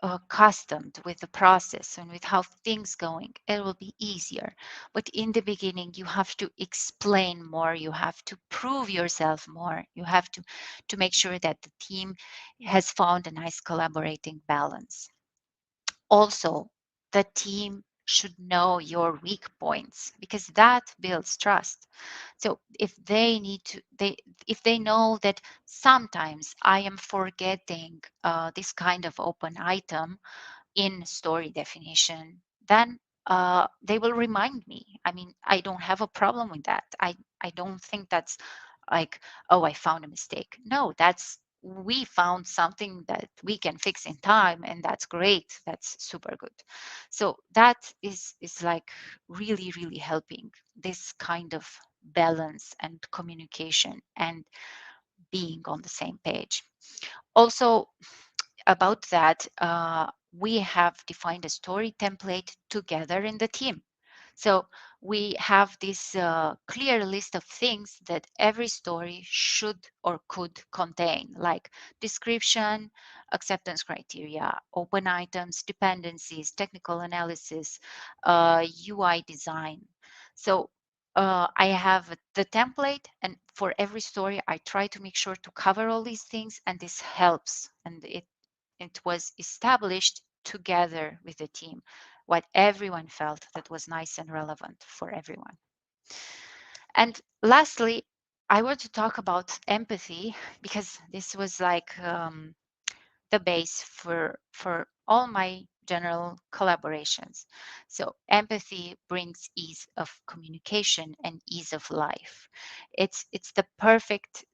accustomed with the process and with how things going, it will be easier. But in the beginning, you have to explain more. You have to prove yourself more. You have to make sure that the team has found a nice collaborating balance. Also, the team should know your weak points because that builds trust. So if they know that sometimes I am forgetting this kind of open item in story definition, then they will remind me. I mean, I don't have a problem with that. I don't think that's like, oh, I found a mistake. No, that's we found something that we can fix in time, and that's great. That's super good. So that is like really, really helping this kind of balance and communication and being on the same page. Also, about that, we have defined a story template together in the team. So we have this clear list of things that every story should or could contain, like description, acceptance criteria, open items, dependencies, technical analysis, UI design. So I have the template, and for every story, I try to make sure to cover all these things, and this helps. And it was established together with the team, what everyone felt that was nice and relevant for everyone. And lastly, I want to talk about empathy, because this was like the base for all my general collaborations. So empathy brings ease of communication and ease of life. It's the perfect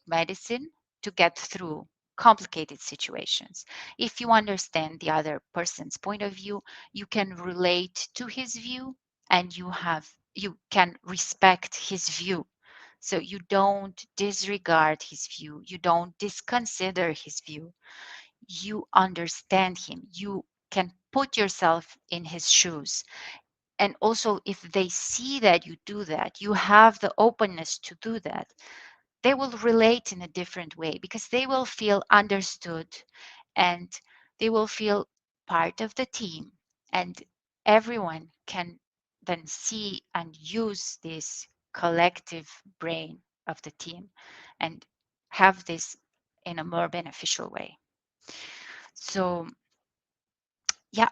medicine to get through complicated situations. If you understand the other person's point of view, you can relate to his view, and you can respect his view. So you don't disregard his view, you don't disconsider his view, you understand him, you can put yourself in his shoes. And also, if they see that you do that, you have the openness to do that, they will relate in a different way, because they will feel understood, and they will feel part of the team, and everyone can then see and use this collective brain of the team and have this in a more beneficial way. So yeah,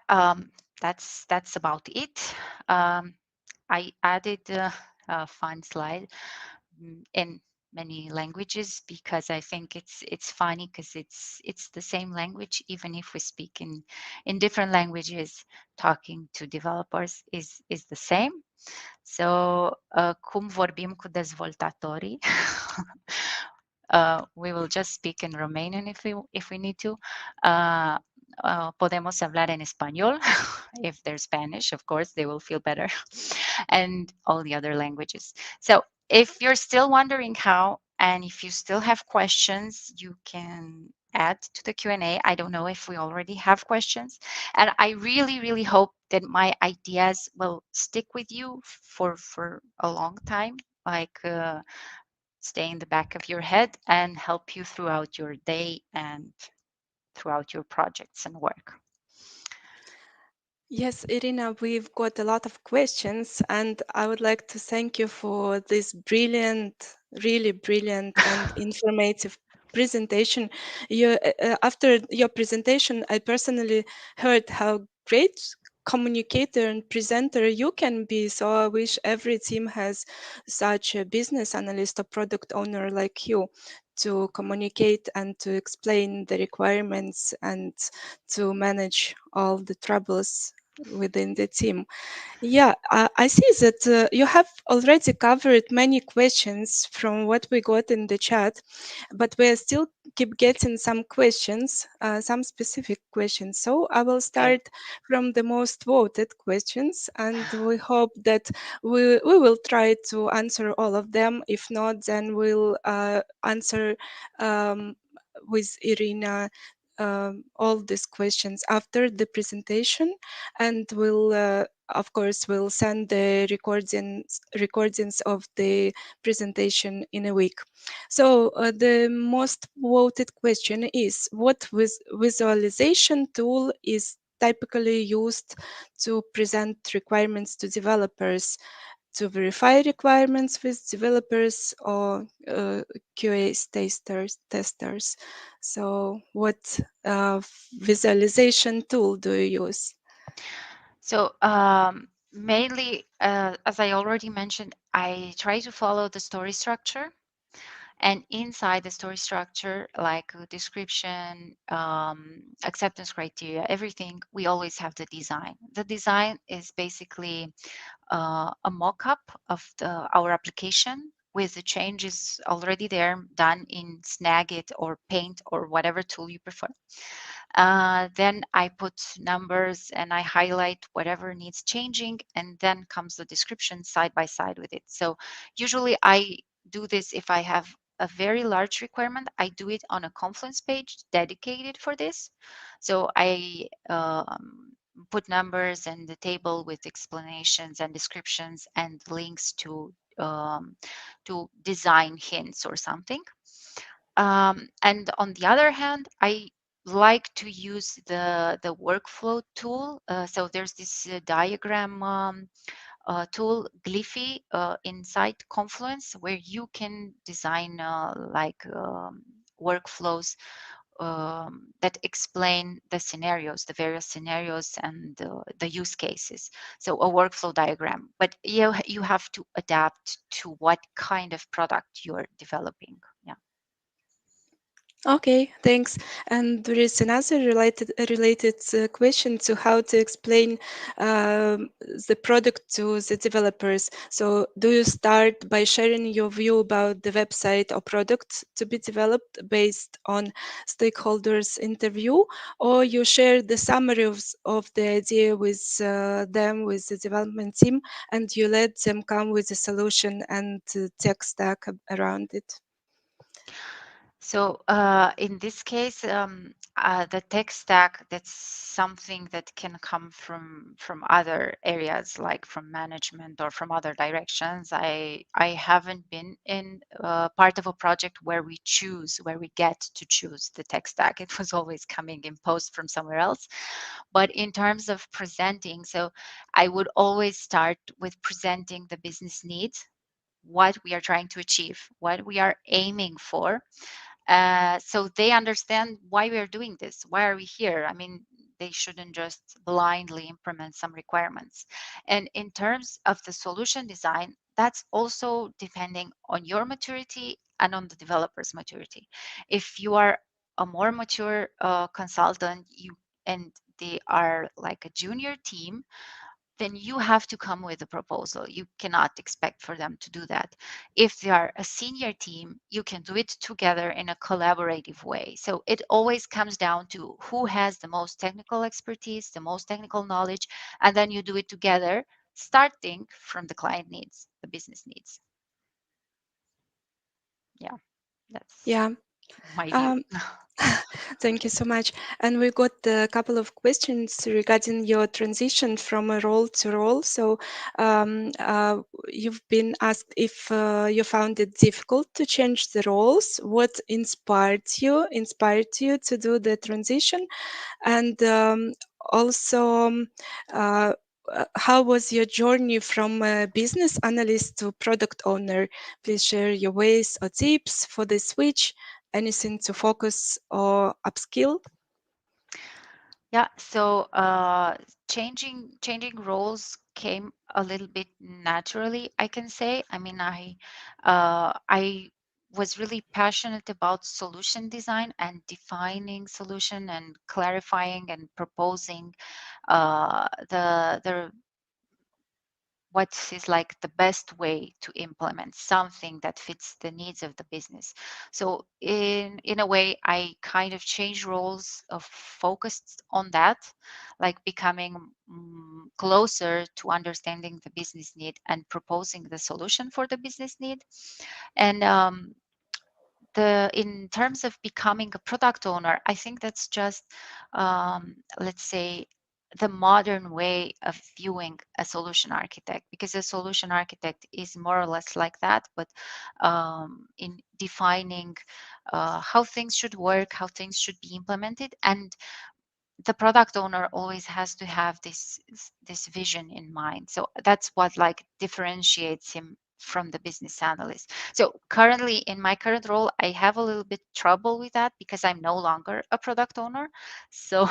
that's about it. I added a fun slide in many languages, because I think it's funny, because it's the same language, even if we speak in different languages. Talking to developers is the same. So cum vorbim cu dezvoltatorii. We will just speak in Romanian if we need to. Podemos hablar en español. If they're Spanish, of course, they will feel better. And all the other languages. So if you're still wondering how, and if you still have questions, you can add to the Q&A. I don't know if we already have questions. And I really, really hope that my ideas will stick with you for a long time, like stay in the back of your head and help you throughout your day and throughout your projects and work. Yes, Irina, we've got a lot of questions, and I would like to thank you for this brilliant, really brilliant and informative presentation. After your presentation, I personally heard how great communicator and presenter you can be. So I wish every team has such a business analyst or product owner like you to communicate and to explain the requirements and to manage all the troubles within the team. Yeah, I see that you have already covered many questions from what we got in the chat, but we still keep getting some questions, some specific questions. So I will start from the most voted questions, and we hope that we will try to answer all of them. If not, then we'll answer with Irina all these questions after the presentation, and we'll of course we'll send the recordings of the presentation in a week. So the most voted question is, what visualization tool is typically used to present requirements to developers, to verify requirements with developers, or QA testers? So what visualization tool do you use? So mainly, as I already mentioned, I try to follow the story structure. And inside the story structure, like description, acceptance criteria, everything, we always have the design. The design is basically a mock-up of our application with the changes already there, done in Snagit or Paint or whatever tool you prefer. Then I put numbers and I highlight whatever needs changing, and then comes the description side by side with it. So usually I do this if I have a very large requirement. I do it on a Confluence page dedicated for this. So I put numbers and the table with explanations and descriptions and links to design hints or something. And on the other hand, I like to use the workflow tool. So there's this diagram tool, Glyphy, inside Confluence, where you can design workflows that explain the scenarios, the various scenarios and the use cases. So a workflow diagram, but you have to adapt to what kind of product you're developing. Yeah. Okay, thanks. And there is another related question to how to explain the product to the developers. So, do you start by sharing your view about the website or product to be developed based on stakeholders' interview, or you share the summary of the idea with them, with the development team, and you let them come with a solution and tech stack around it? So in this case, the tech stack, that's something that can come from other areas, like from management or from other directions. I haven't been in part of a project where we get to choose the tech stack. It was always coming imposed from somewhere else. But in terms of presenting, so I would always start with presenting the business needs, what we are trying to achieve, what we are aiming for, so they understand why we are doing this. Why are we here? I mean, they shouldn't just blindly implement some requirements. And in terms of the solution design, that's also depending on your maturity and on the developer's maturity. If you are a more mature consultant, and they are like a junior team, then you have to come with a proposal. You cannot expect for them to do that. If they are a senior team, you can do it together in a collaborative way. So it always comes down to who has the most technical expertise, the most technical knowledge, and then you do it together, starting from the client needs, the business needs. Yeah, that's Yeah. my view. Thank you so much. And we got a couple of questions regarding your transition from a role to role. So you've been asked if you found it difficult to change the roles. What inspired you to do the transition? And also, how was your journey from a business analyst to product owner? Please share your ways or tips for the switch. Anything to focus or upskill? Yeah, so changing roles came a little bit naturally, I can say. I mean, I was really passionate about solution design and defining solution and clarifying and proposing the what is like the best way to implement something that fits the needs of the business. So in a way, I kind of changed roles of focused on that, like becoming closer to understanding the business need and proposing the solution for the business need. And in terms of becoming a product owner, I think that's just let's say the modern way of viewing a solution architect, because a solution architect is more or less like that, but in defining how things should work, how things should be implemented. And the product owner always has to have this vision in mind. So that's what like differentiates him from the business analyst. So currently in my current role, I have a little bit trouble with that because I'm no longer a product owner. So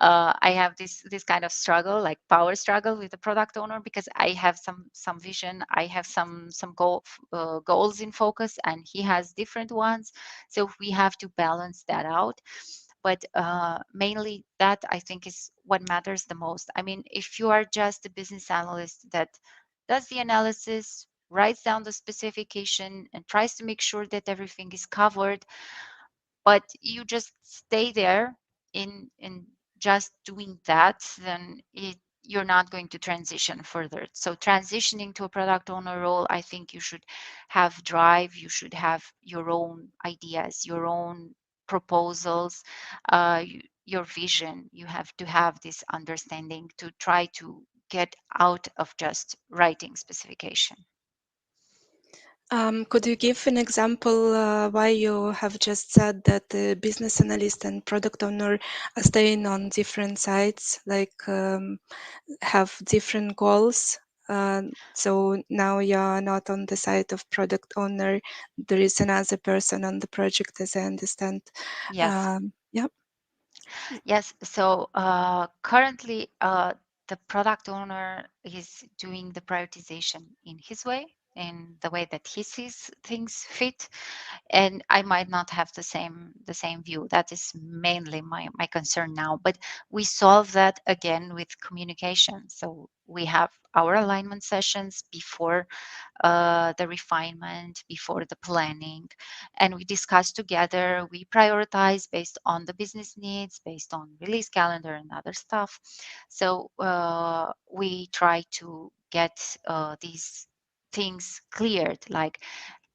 I have this kind of struggle, like power struggle with the product owner, because I have some vision, I have some goals in focus, and he has different ones. So we have to balance that out. But mainly that, I think, is what matters the most. I mean, if you are just a business analyst that does the analysis, writes down the specification and tries to make sure that everything is covered, but you just stay there in just doing that, then you're not going to transition further. So transitioning to a product owner role, I think you should have drive, you should have your own ideas, your own proposals, your vision. You have to have this understanding to try to get out of just writing specification. Could you give an example why you have just said that the business analyst and product owner are staying on different sides, like have different goals? So now you're not on the side of product owner. There is another person on the project, as I understand. Yes. Yeah. Yes. So currently, the product owner is doing the prioritization in his way, in the way that he sees things fit, and I might not have the same view. That is mainly my concern now. But we solve that again with communication. So we have our alignment sessions before the refinement, before the planning, and we discuss together. We prioritize based on the business needs, based on release calendar and other stuff. So we try to get these things cleared. Like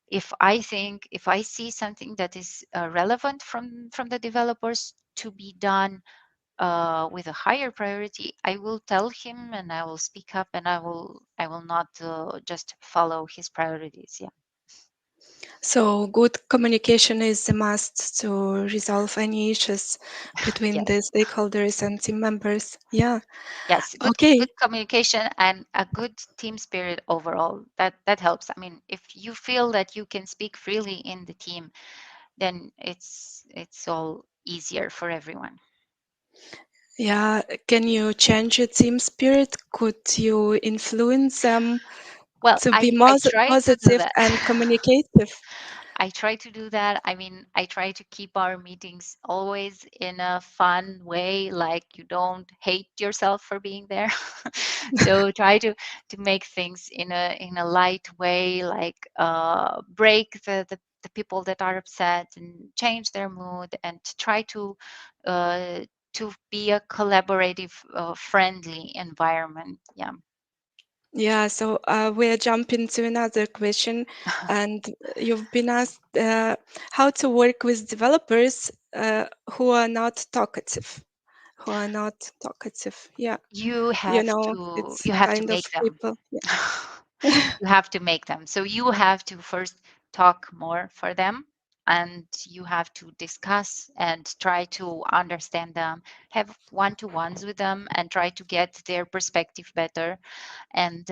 if I see something that is relevant from the developers to be done with a higher priority, I will tell him and I will speak up, and I will not just follow his priorities. Yeah. So good communication is a must to resolve any issues between Yes. the stakeholders and team members. Yeah. Yes. Okay. Good communication and a good team spirit overall. That helps. I mean, if you feel that you can speak freely in the team, then it's all easier for everyone. Yeah. Can you change your team spirit? Could you influence them Well, to be I more try to do positive that. and communicative? I try to do that. I mean, I try to keep our meetings always in a fun way, like you don't hate yourself for being there. So try to make things in a light way, like break the people that are upset and change their mood, and try to be a collaborative, friendly environment. Yeah. Yeah, so we're jumping to another question, and you've been asked how to work with developers who are not talkative. Who are not talkative. Yeah, You you have know, to it's you have to kind of make them. people. Yeah. You have to make them. So you have to first talk more for them, and you have to discuss and try to understand them, have one-to-ones with them, and try to get their perspective better, and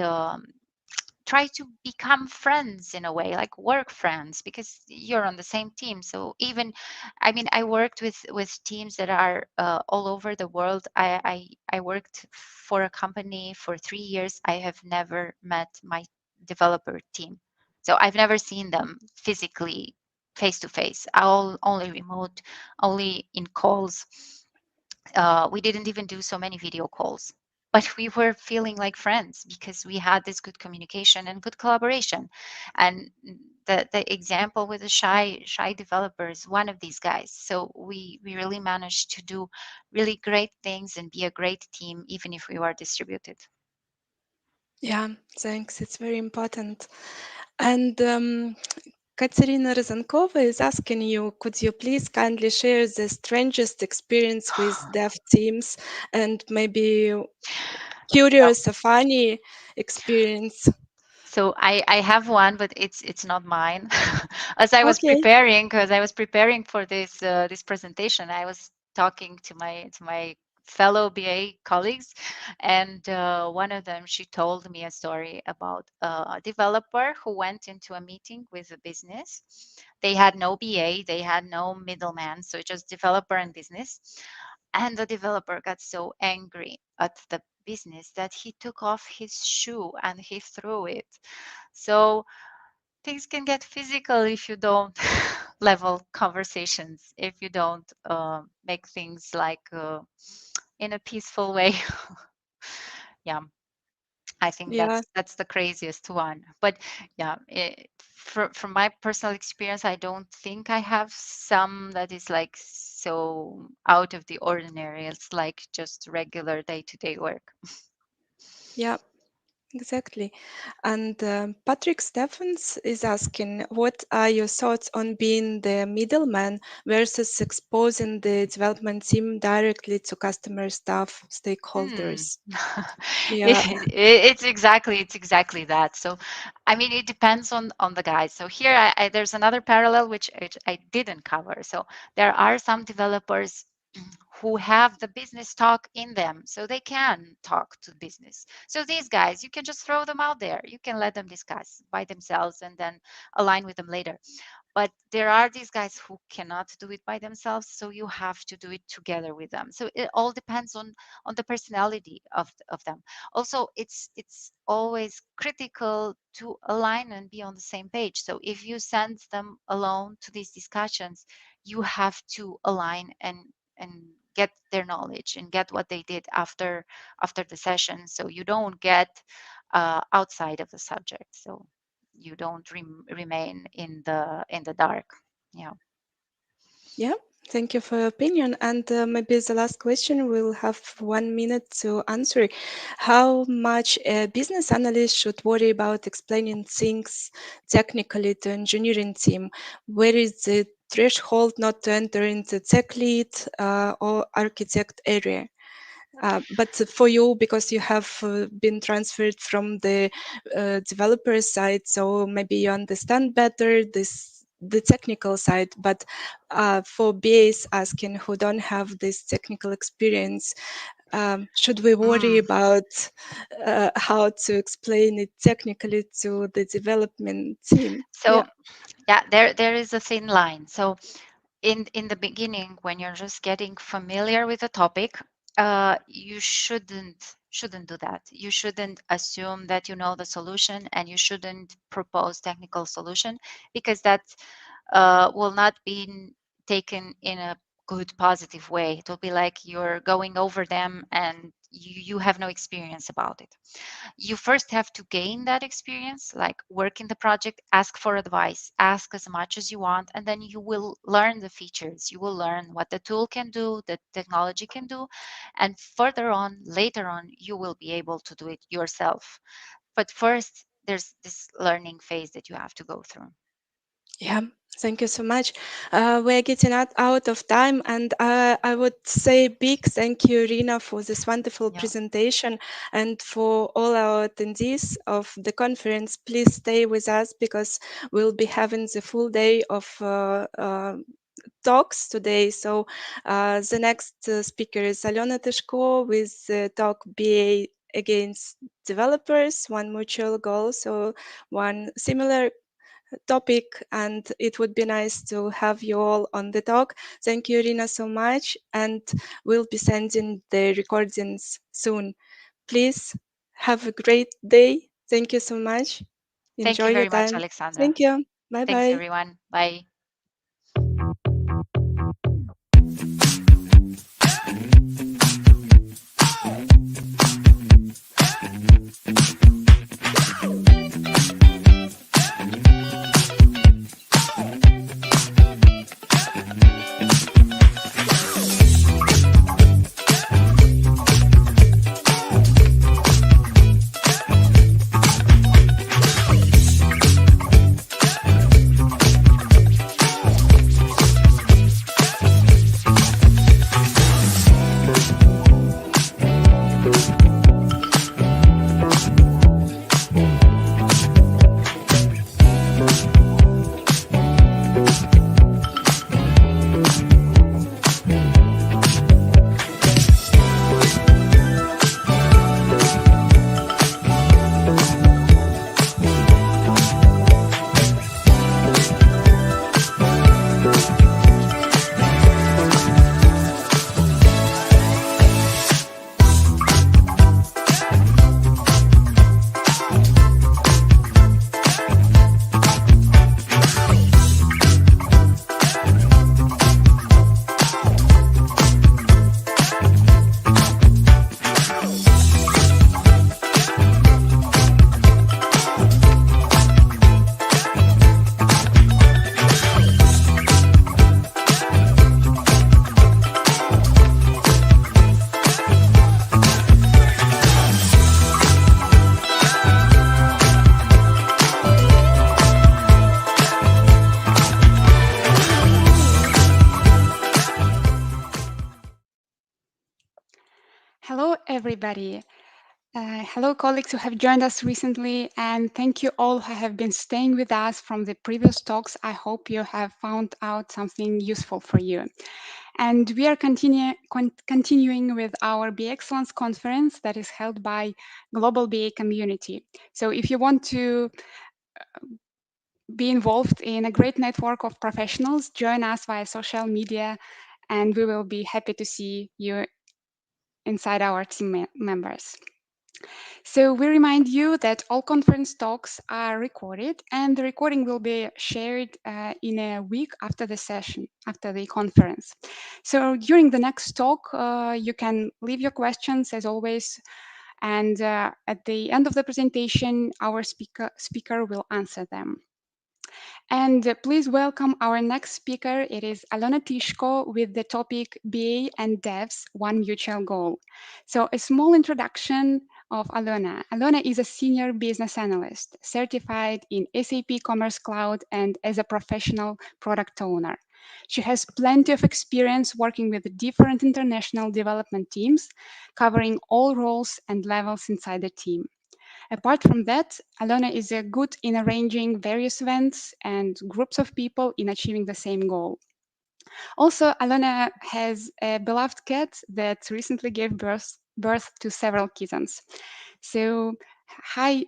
try to become friends in a way, like work friends, because you're on the same team. So even, I mean, I worked with teams that are all over the world. I worked for a company for 3 years. I have never met my developer team, so I've never seen them physically, face to face. All only remote, only in calls. We didn't even do so many video calls, but we were feeling like friends because we had this good communication and good collaboration. And the example with the shy developer is one of these guys. So we really managed to do really great things and be a great team, even if we were distributed. Yeah, thanks. It's very important. And Katerina Rozankova is asking you, could you please kindly share the strangest experience with dev teams and maybe curious or funny experience? So I have one, but it's not mine. As I was Okay. preparing, because I was preparing for this presentation, I was talking to my fellow BA colleagues, and one of them, she told me a story about a developer who went into a meeting with a business. They had no BA, they had no middleman, so just developer and business. And the developer got so angry at the business that he took off his shoe and he threw it. So things can get physical if you don't level conversations, if you don't make things like in a peaceful way. Yeah. I think Yeah. that's the craziest one. But yeah, from my personal experience, I don't think I have some that is like so out of the ordinary. It's like just regular day-to-day work. Yeah, exactly. And Patrick Stephens is asking, what are your thoughts on being the middleman versus exposing the development team directly to customer staff, stakeholders? Yeah. It's exactly that. So, I mean, it depends on the guys. So here, there's another parallel which I didn't cover. So there are some developers who have the business talk in them, so they can talk to business. So these guys, you can just throw them out there. You can let them discuss by themselves and then align with them later. But there are these guys who cannot do it by themselves, so you have to do it together with them. So it all depends on the personality of them. Also, it's always critical to align and be on the same page. So if you send them alone to these discussions, you have to align and get their knowledge and get what they did after the session, so you don't get outside of the subject, so you don't remain in the dark. Yeah, thank you for your opinion. And maybe the last question, we'll have 1 minute to answer. How much a business analyst should worry about explaining things technically to engineering team? Where is the threshold not to enter into tech lead or architect area? But for you, because you have been transferred from the developer side, so maybe you understand better the technical side. But for BAs asking who don't have this technical experience, should we worry about how to explain it technically to the development team? So there is a thin line. So in the beginning, when you're just getting familiar with the topic, you shouldn't do that. You shouldn't assume that you know the solution, and you shouldn't propose technical solution, because that will not be taken in a good positive way. It will be like you're going over them and you have no experience about it. You first have to gain that experience, like work in the project, ask for advice, ask as much as you want, and then you will learn the features. You will learn what the tool can do, the technology can do, and further on, later on, you will be able to do it yourself. But first, there's this learning phase that you have to go through. Yeah, thank you so much. We're getting out of time, and I would say big thank you, Irina, for this wonderful presentation, and for all our attendees of the conference. Please stay with us, because we'll be having the full day of talks today. So the next speaker is Alena Tishko with the talk BA against developers, one mutual goal. So one similar topic, and it would be nice to have you all on the talk. Thank you, Irina, so much, and we'll be sending the recordings soon. Please have a great day. Thank you so much. Thank Enjoy you very your time. much, Alexandra. Thank you. Bye Thanks, bye. everyone. Bye. Hello, everybody. Hello, colleagues who have joined us recently, and thank you all who have been staying with us from the previous talks. I hope you have found out something useful for you. And we are continuing with our BA Excellence Conference that is held by Global BA Community. So if you want to be involved in a great network of professionals, join us via social media, and we will be happy to see you inside our team members. So we remind you that all conference talks are recorded, and the recording will be shared in a week after the session, after the conference. So during the next talk, you can leave your questions as always, and at the end of the presentation, our speaker will answer them. And please welcome our next speaker. It is Alona Tishko with the topic BA and Devs, One Mutual Goal. So a small introduction of Alona. Alona is a senior business analyst, certified in SAP Commerce Cloud and as a professional product owner. She has plenty of experience working with different international development teams, covering all roles and levels inside the team. Apart from that, Alona is good in arranging various events and groups of people in achieving the same goal. Also, Alona has a beloved cat that recently gave birth to several kittens. So, hi,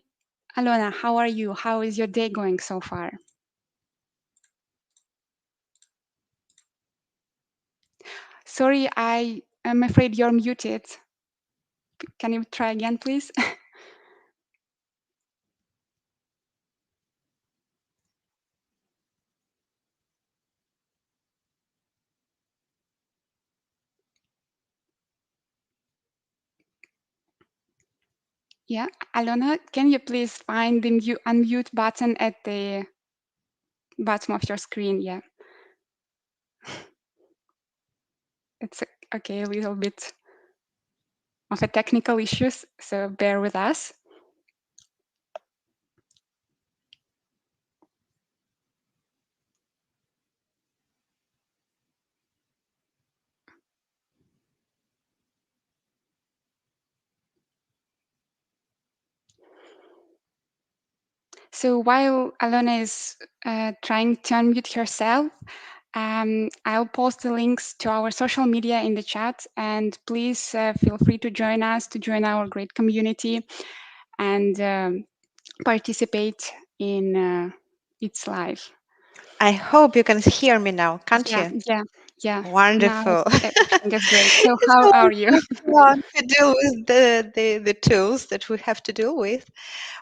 Alona, how are you? How is your day going so far? Sorry, I am afraid you're muted. Can you try again, please? Yeah, Alona, can you please find the unmute button at the bottom of your screen? Yeah. It's okay, a little bit of a technical issues, so bear with us. So while Alona is trying to unmute herself, I'll post the links to our social media in the chat, and please feel free to join us, to join our great community and participate in its live. I hope you can hear me now, can't you? Yeah. Wonderful. Now everything is great. So It's how are always you? fun to deal with the tools that we have to deal with.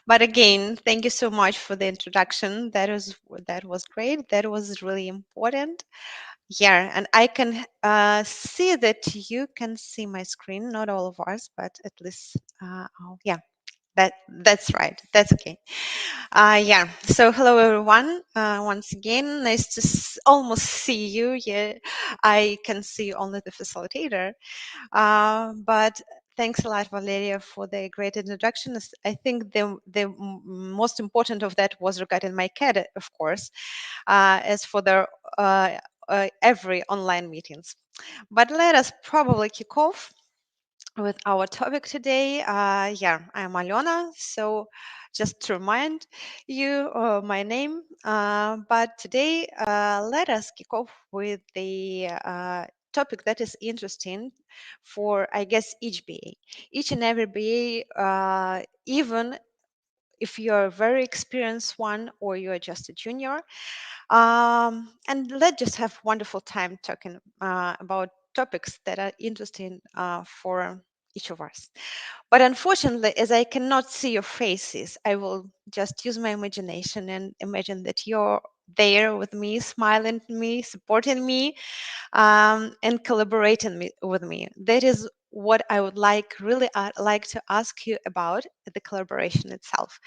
But again, thank you so much for the introduction. That was great. That was really important. Yeah, and I can see that you can see my screen. Not all of us, but at least, yeah. That's right. That's okay. Yeah. So hello everyone. Once again, nice to almost see you. Yeah, I can see only the facilitator. But thanks a lot, Valeria, for the great introduction. I think the most important of that was regarding my cat, of course, as for the every online meetings. But let us probably kick off with our topic today. Yeah, I'm Alona. So just to remind you my name, but today let us kick off with the topic that is interesting for, I guess, each BA. Each and every BA, even if you're a very experienced one or you're just a junior, and let's just have wonderful time talking about topics that are interesting for each of us. But unfortunately, as I cannot see your faces, I will just use my imagination and imagine that you're there with me, smiling at me, supporting me, and collaborating with me. That is what I would really like to ask you about the collaboration itself.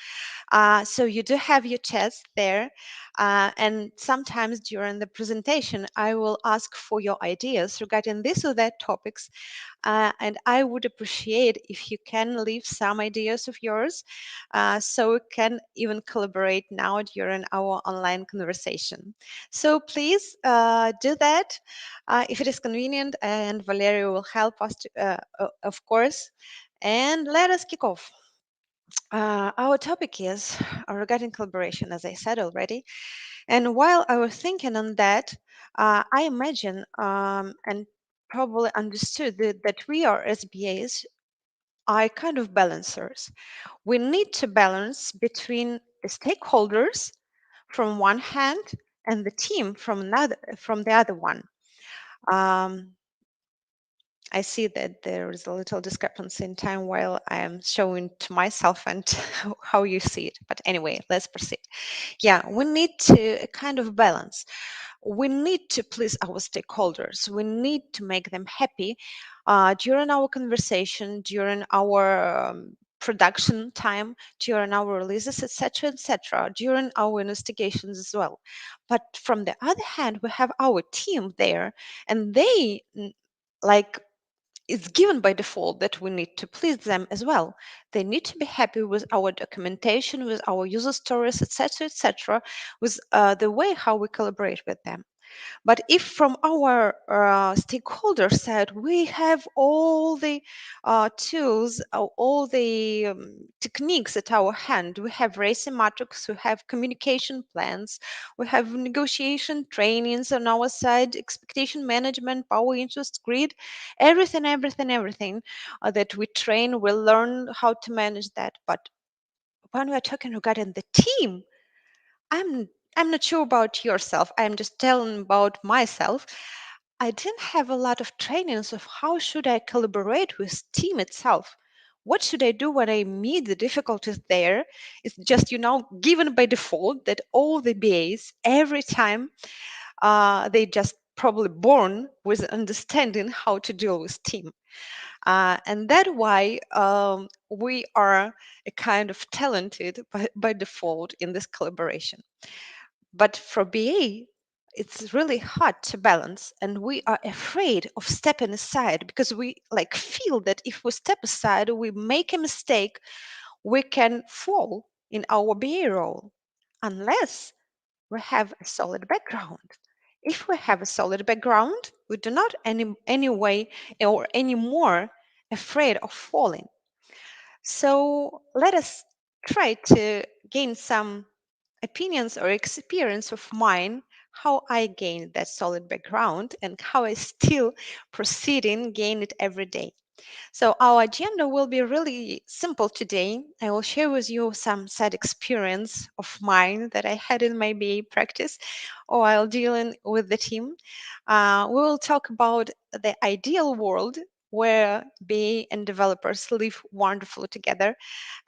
So you do have your chats there, and sometimes during the presentation, I will ask for your ideas regarding this or that topics, and I would appreciate if you can leave some ideas of yours, so we can even collaborate now during our online conversation. So please do that if it is convenient, and Valeria will help us to of course. And let us kick off. Our topic is regarding collaboration, as I said already. And while I was thinking on that, I imagine and probably understood that we are SBAs are kind of balancers. We need to balance between the stakeholders from one hand and the team from the other one. Um, I see that there is a little discrepancy in time while I am showing to myself and how you see it. But anyway, let's proceed. Yeah, we need to kind of balance. We need to please our stakeholders. We need to make them happy during our conversation, during our production time, during our releases, etc., during our investigations as well. But from the other hand, we have our team there, and they like it's given by default that we need to please them as well. They need to be happy with our documentation, with our user stories, etc., with the way how we collaborate with them. But if from our stakeholder side, we have all the tools, all the techniques at our hand, we have racing matrix, we have communication plans, we have negotiation trainings on our side, expectation management, power interest grid, everything that we train, we learn how to manage that. But when we're talking regarding the team, I'm I'm not sure about yourself. I'm just telling about myself. I didn't have a lot of trainings of how should I collaborate with team itself. What should I do when I meet the difficulties there? It's just, given by default that all the BAs every time they just probably born with understanding how to deal with team. And that's why we are a kind of talented by default in this collaboration. But for BA, it's really hard to balance, and we are afraid of stepping aside because we feel that if we step aside, we make a mistake, we can fall in our BA role, unless we have a solid background. If we have a solid background, we do not any way or any more afraid of falling. So let us try to gain some opinions or experience of mine, how I gained that solid background and how I still proceeding gain it every day. So our agenda will be really simple today. I will share with you some sad experience of mine that I had in my BA practice while dealing with the team. We will talk about the ideal world where BA and developers live wonderfully together.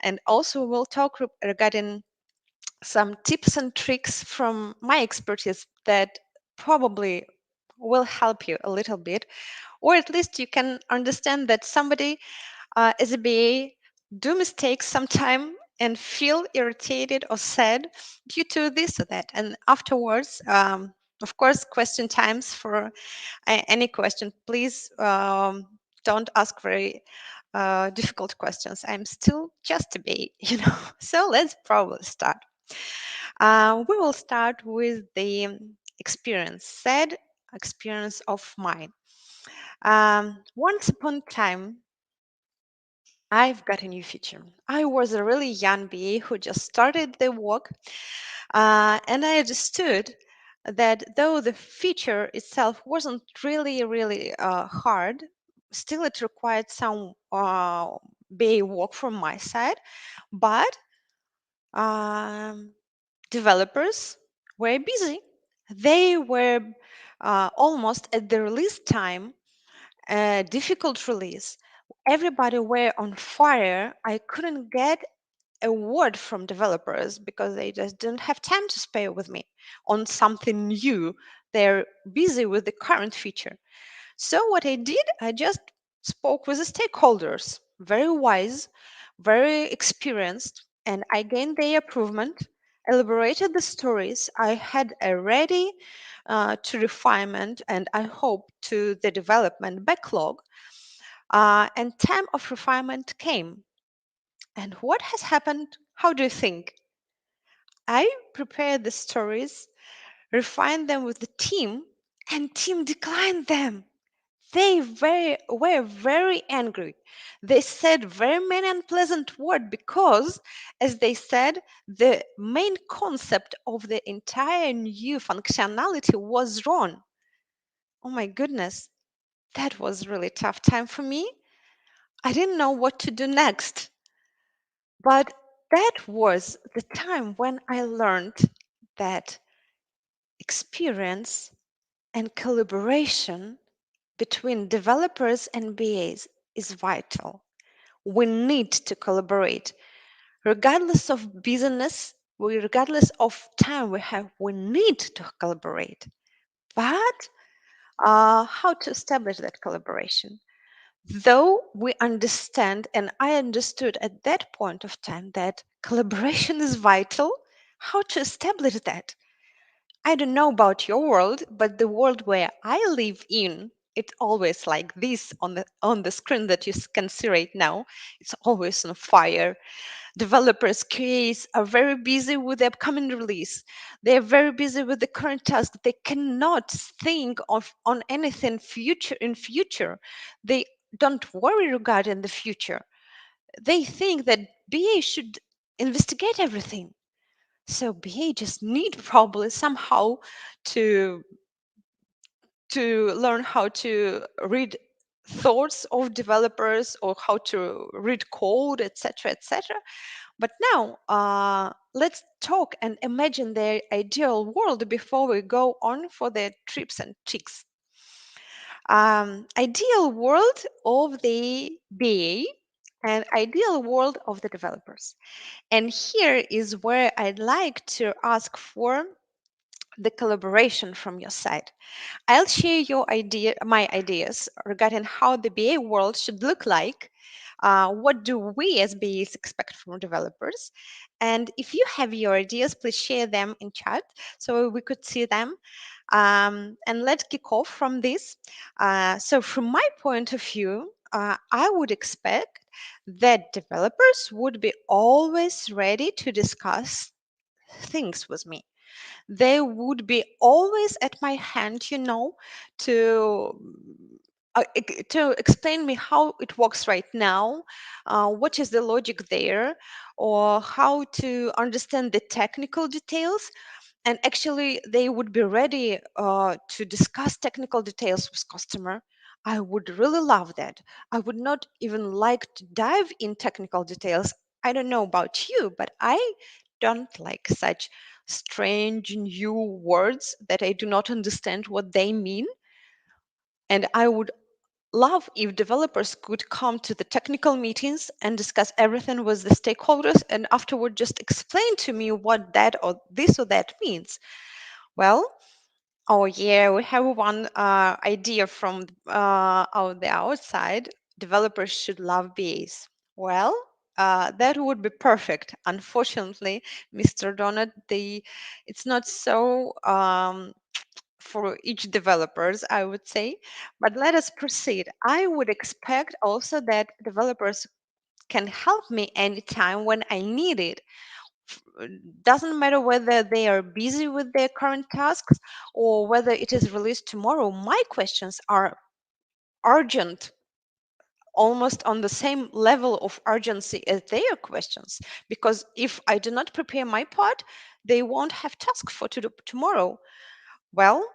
And also we'll talk regarding some tips and tricks from my expertise that probably will help you a little bit, or at least you can understand that somebody as a BA do mistakes sometime and feel irritated or sad due to this or that. And afterwards, of course, question times for any question. Please don't ask very difficult questions. I'm still just a BA. So let's probably start. We will start with the sad experience of mine. Once upon a time, I've got a new feature. I was a really young BA who just started the work, and I understood that though the feature itself wasn't really hard, still it required some BA work from my side, but developers were busy. They were almost at the release time, a difficult release. Everybody were on fire. I couldn't get a word from developers because they just didn't have time to spare with me on something new. They're busy with the current feature. So what I did, I just spoke with the stakeholders, very wise, very experienced, and I gained their approval, elaborated the stories I had already to refinement and I hope to the development backlog. And time of refinement came. And what has happened? How do you think? I prepared the stories, refined them with the team, and team declined them. They were very angry. They said very many unpleasant words because, as they said, the main concept of the entire new functionality was wrong. Oh my goodness, that was really tough time for me. I didn't know what to do next. But that was the time when I learned that experience and collaboration between developers and BAs is vital. We need to collaborate. Regardless of business, regardless of time we have, we need to collaborate. But how to establish that collaboration? Though we understand, and I understood at that point of time that collaboration is vital, how to establish that? I don't know about your world, but the world where I live in, it's always like this on the screen that you can see right now. It's always on fire. Developers, QAs are very busy with the upcoming release. They are very busy with the current task. They cannot think of on anything future. They don't worry regarding the future. They think that BA should investigate everything. So BA just need probably somehow to learn how to read thoughts of developers or how to read code, etc., etc. But now let's talk and imagine the ideal world before we go on for the trips and tricks. Ideal world of the BA and ideal world of the developers. And here is where I'd like to ask for the collaboration from your side. I'll share my ideas regarding how the BA world should look like. What do we as BAs expect from developers? And if you have your ideas, please share them in chat so we could see them. And let's kick off from this. So from my point of view, I would expect that developers would be always ready to discuss things with me. They would be always at my hand, to to explain me how it works right now, what is the logic there, or how to understand the technical details. And actually, they would be ready to discuss technical details with customer. I would really love that. I would not even like to dive in technical details. I don't know about you, but I don't like such strange new words that I do not understand what they mean. And I would love if developers could come to the technical meetings and discuss everything with the stakeholders and afterward just explain to me what that or this or that means. Well, oh yeah, we have one idea from the outside. Developers should love BAs. Well, that would be perfect. Unfortunately, Mr. Donut, it's not so for each developers, I would say. But let us proceed. I would expect also that developers can help me anytime when I need it. Doesn't matter whether they are busy with their current tasks or whether it is released tomorrow. My questions are urgent, almost on the same level of urgency as their questions. Because if I do not prepare my part, they won't have task for tomorrow. Well,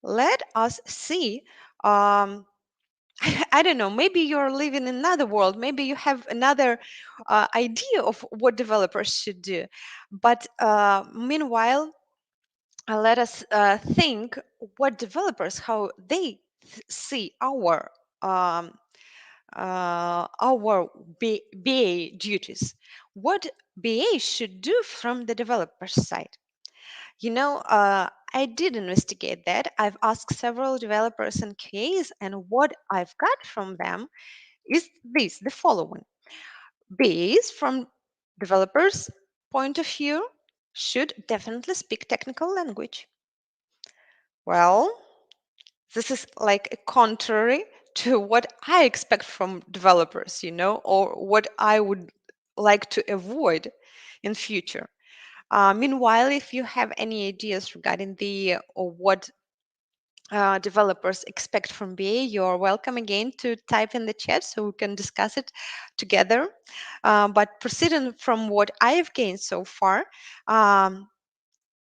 let us see. I don't know, maybe you're living in another world. Maybe you have another idea of what developers should do. But meanwhile, let us think what developers, how they see our BA duties. What BA should do from the developer side. I did investigate that. I've asked several developers and QAs, and what I've got from them is the following. BAs from developers' point of view should definitely speak technical language. Well, this is like a contrary to what I expect from developers, or what I would like to avoid in future. Meanwhile, if you have any ideas regarding the or what developers expect from BA, you're welcome again to type in the chat so we can discuss it together. But proceeding from what I've gained so far,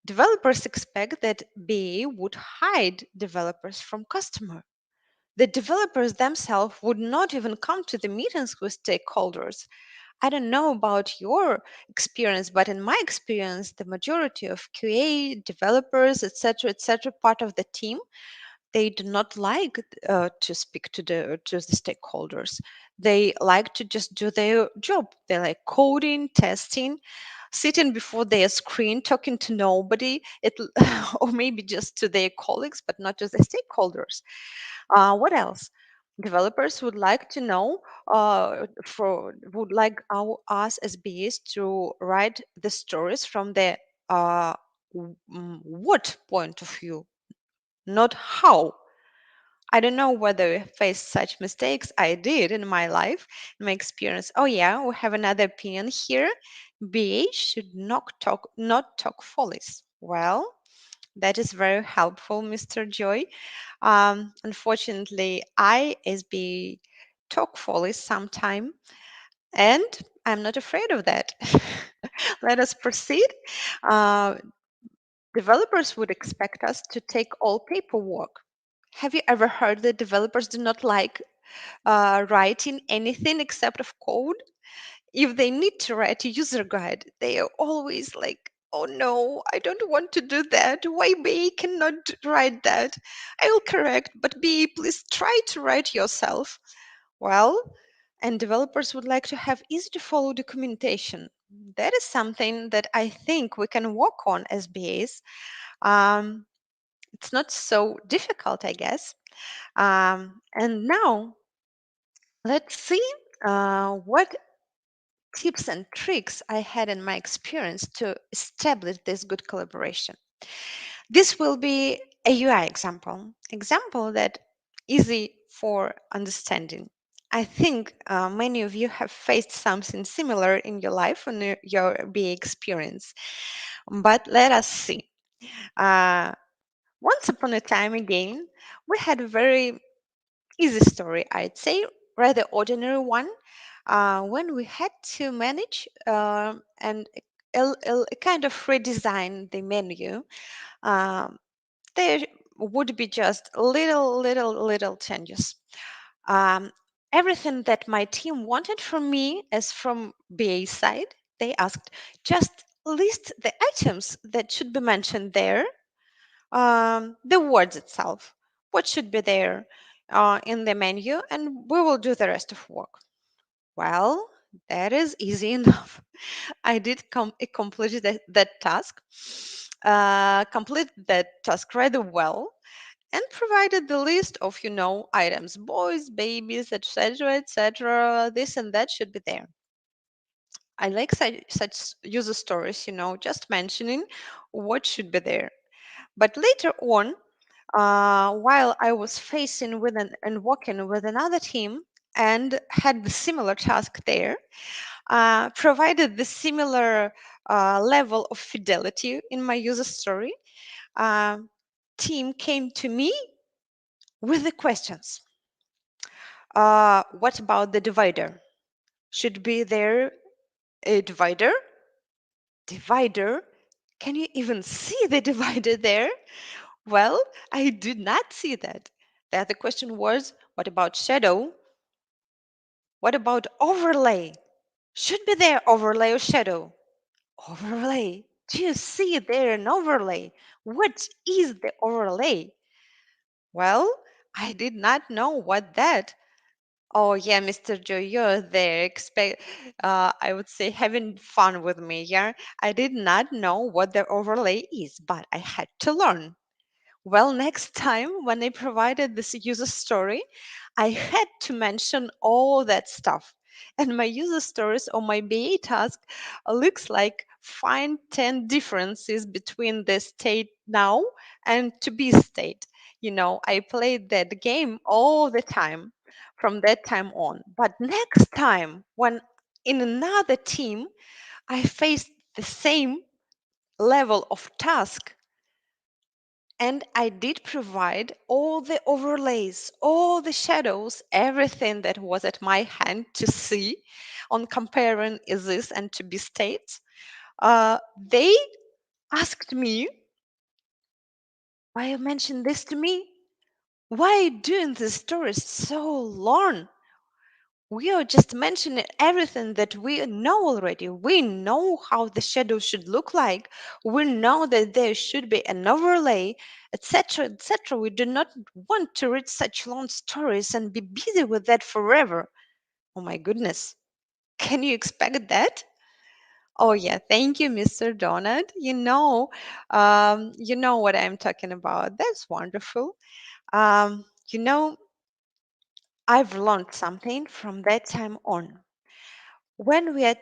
developers expect that BA would hide developers from customer. The developers themselves would not even come to the meetings with stakeholders. I don't know about your experience, but in my experience, the majority of QA developers, etc., part of the team, they do not like to speak to the stakeholders. They like to just do their job. They like coding, testing, sitting before their screen, talking to nobody, or maybe just to their colleagues, but not to the stakeholders. What else? Developers would like to know, would like us as BAs to write the stories from the what point of view, not how. I don't know whether I faced such mistakes. I did in my life, in my experience. Oh yeah, we have another opinion here. BA should not talk follies. Well, that is very helpful, Mr. Joy. Unfortunately, I as BA talk follies sometime, and I'm not afraid of that. Let us proceed. Uh, Developers would expect us to take all paperwork. Have you ever heard that developers do not like writing anything except of code? If they need to write a user guide, they are always like, oh no, I don't want to do that. Why BA cannot write that? I will correct, but BA, please try to write yourself. Well, and developers would like to have easy to follow documentation. That is something that I think we can work on as BAs. It's not so difficult, I guess. And now let's see what tips and tricks I had in my experience to establish this good collaboration. This will be a UI example that easy for understanding. I think many of you have faced something similar in your life and your BA experience. But let us see. Uh, Once upon a time again, we had a very easy story, I'd say, rather ordinary one, when we had to manage and a kind of redesign the menu. Um, there would be just little changes. Um, Everything that my team wanted from me, as from BA side, they asked just list the items that should be mentioned there, the words itself, what should be there in the menu, and we will do the rest of work. Well, that is easy enough. I did complete that task, complete that task rather well, and provided the list of items, boys, babies, etc., this and that should be there. I like such user stories, just mentioning what should be there. But later on, while I was facing with and working with another team and had the similar task there, provided the similar level of fidelity in my user story, uh, team came to me with the questions. What about the divider? Should be there a divider? Divider? Can you even see the divider there? Well, I did not see that. The other question was, what about shadow? What about overlay? Should be there overlay or shadow? Overlay. Do you see there an overlay? What is the overlay? Well, I did not know what that. Oh yeah, Mr. Joe, you're there. I would say having fun with me. Yeah, I did not know what the overlay is, but I had to learn. Well, next time when I provided this user story, I had to mention all that stuff. And my user stories or my BA task looks like find 10 differences between the state now and to be state. I played that game all the time from that time on. But next time, when in another team, I faced the same level of task, And I did provide all the overlays, all the shadows, everything that was at my hand to see on comparing is this and to be states. They asked me, why you mentioned this to me? Why are you doing this story so long? We are just mentioning everything that we know already. We know how the shadow should look like. We know that there should be an overlay, etc., etc. We do not want to read such long stories and be busy with that forever. Oh my goodness. Can you expect that? Oh yeah, thank you, Mr. Donut. You know what I'm talking about. That's wonderful. You know, I've learned something from that time on. When we are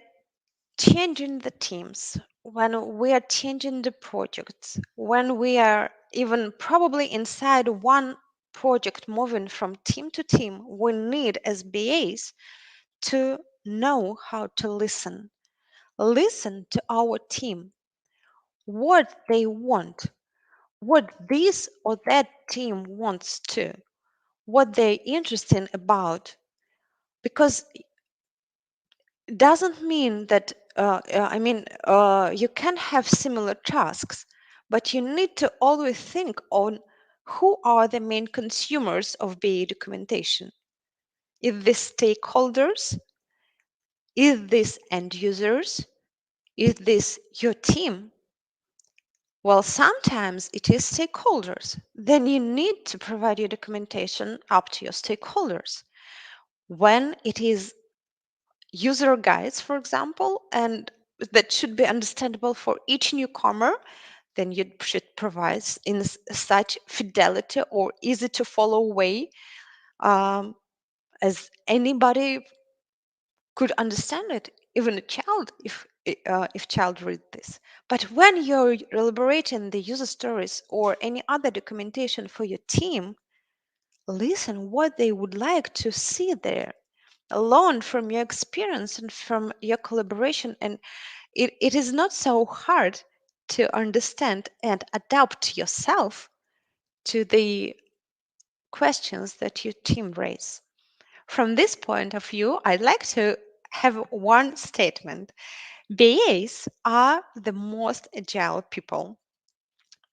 changing the teams, when we are changing the projects, when we are even probably inside one project moving from team to team, we need as BAs to know how to listen. Listen to our team, what they want, what this or that team wants to, what they're interested about. Because it doesn't mean that you can have similar tasks, but you need to always think on who are the main consumers of BA documentation. Is this stakeholders? Is this end users? Is this your team? Well, sometimes it is stakeholders. Then you need to provide your documentation up to your stakeholders. When it is user guides, for example, and that should be understandable for each newcomer, then you should provide in such fidelity or easy to follow way as anybody could understand it, even a child, if child read this. But when you're elaborating the user stories or any other documentation for your team, listen what they would like to see there. Learn from your experience and from your collaboration, and it is not so hard to understand and adapt yourself to the questions that your team raise. From this point of view, I'd like to have one statement. BAs are the most agile people.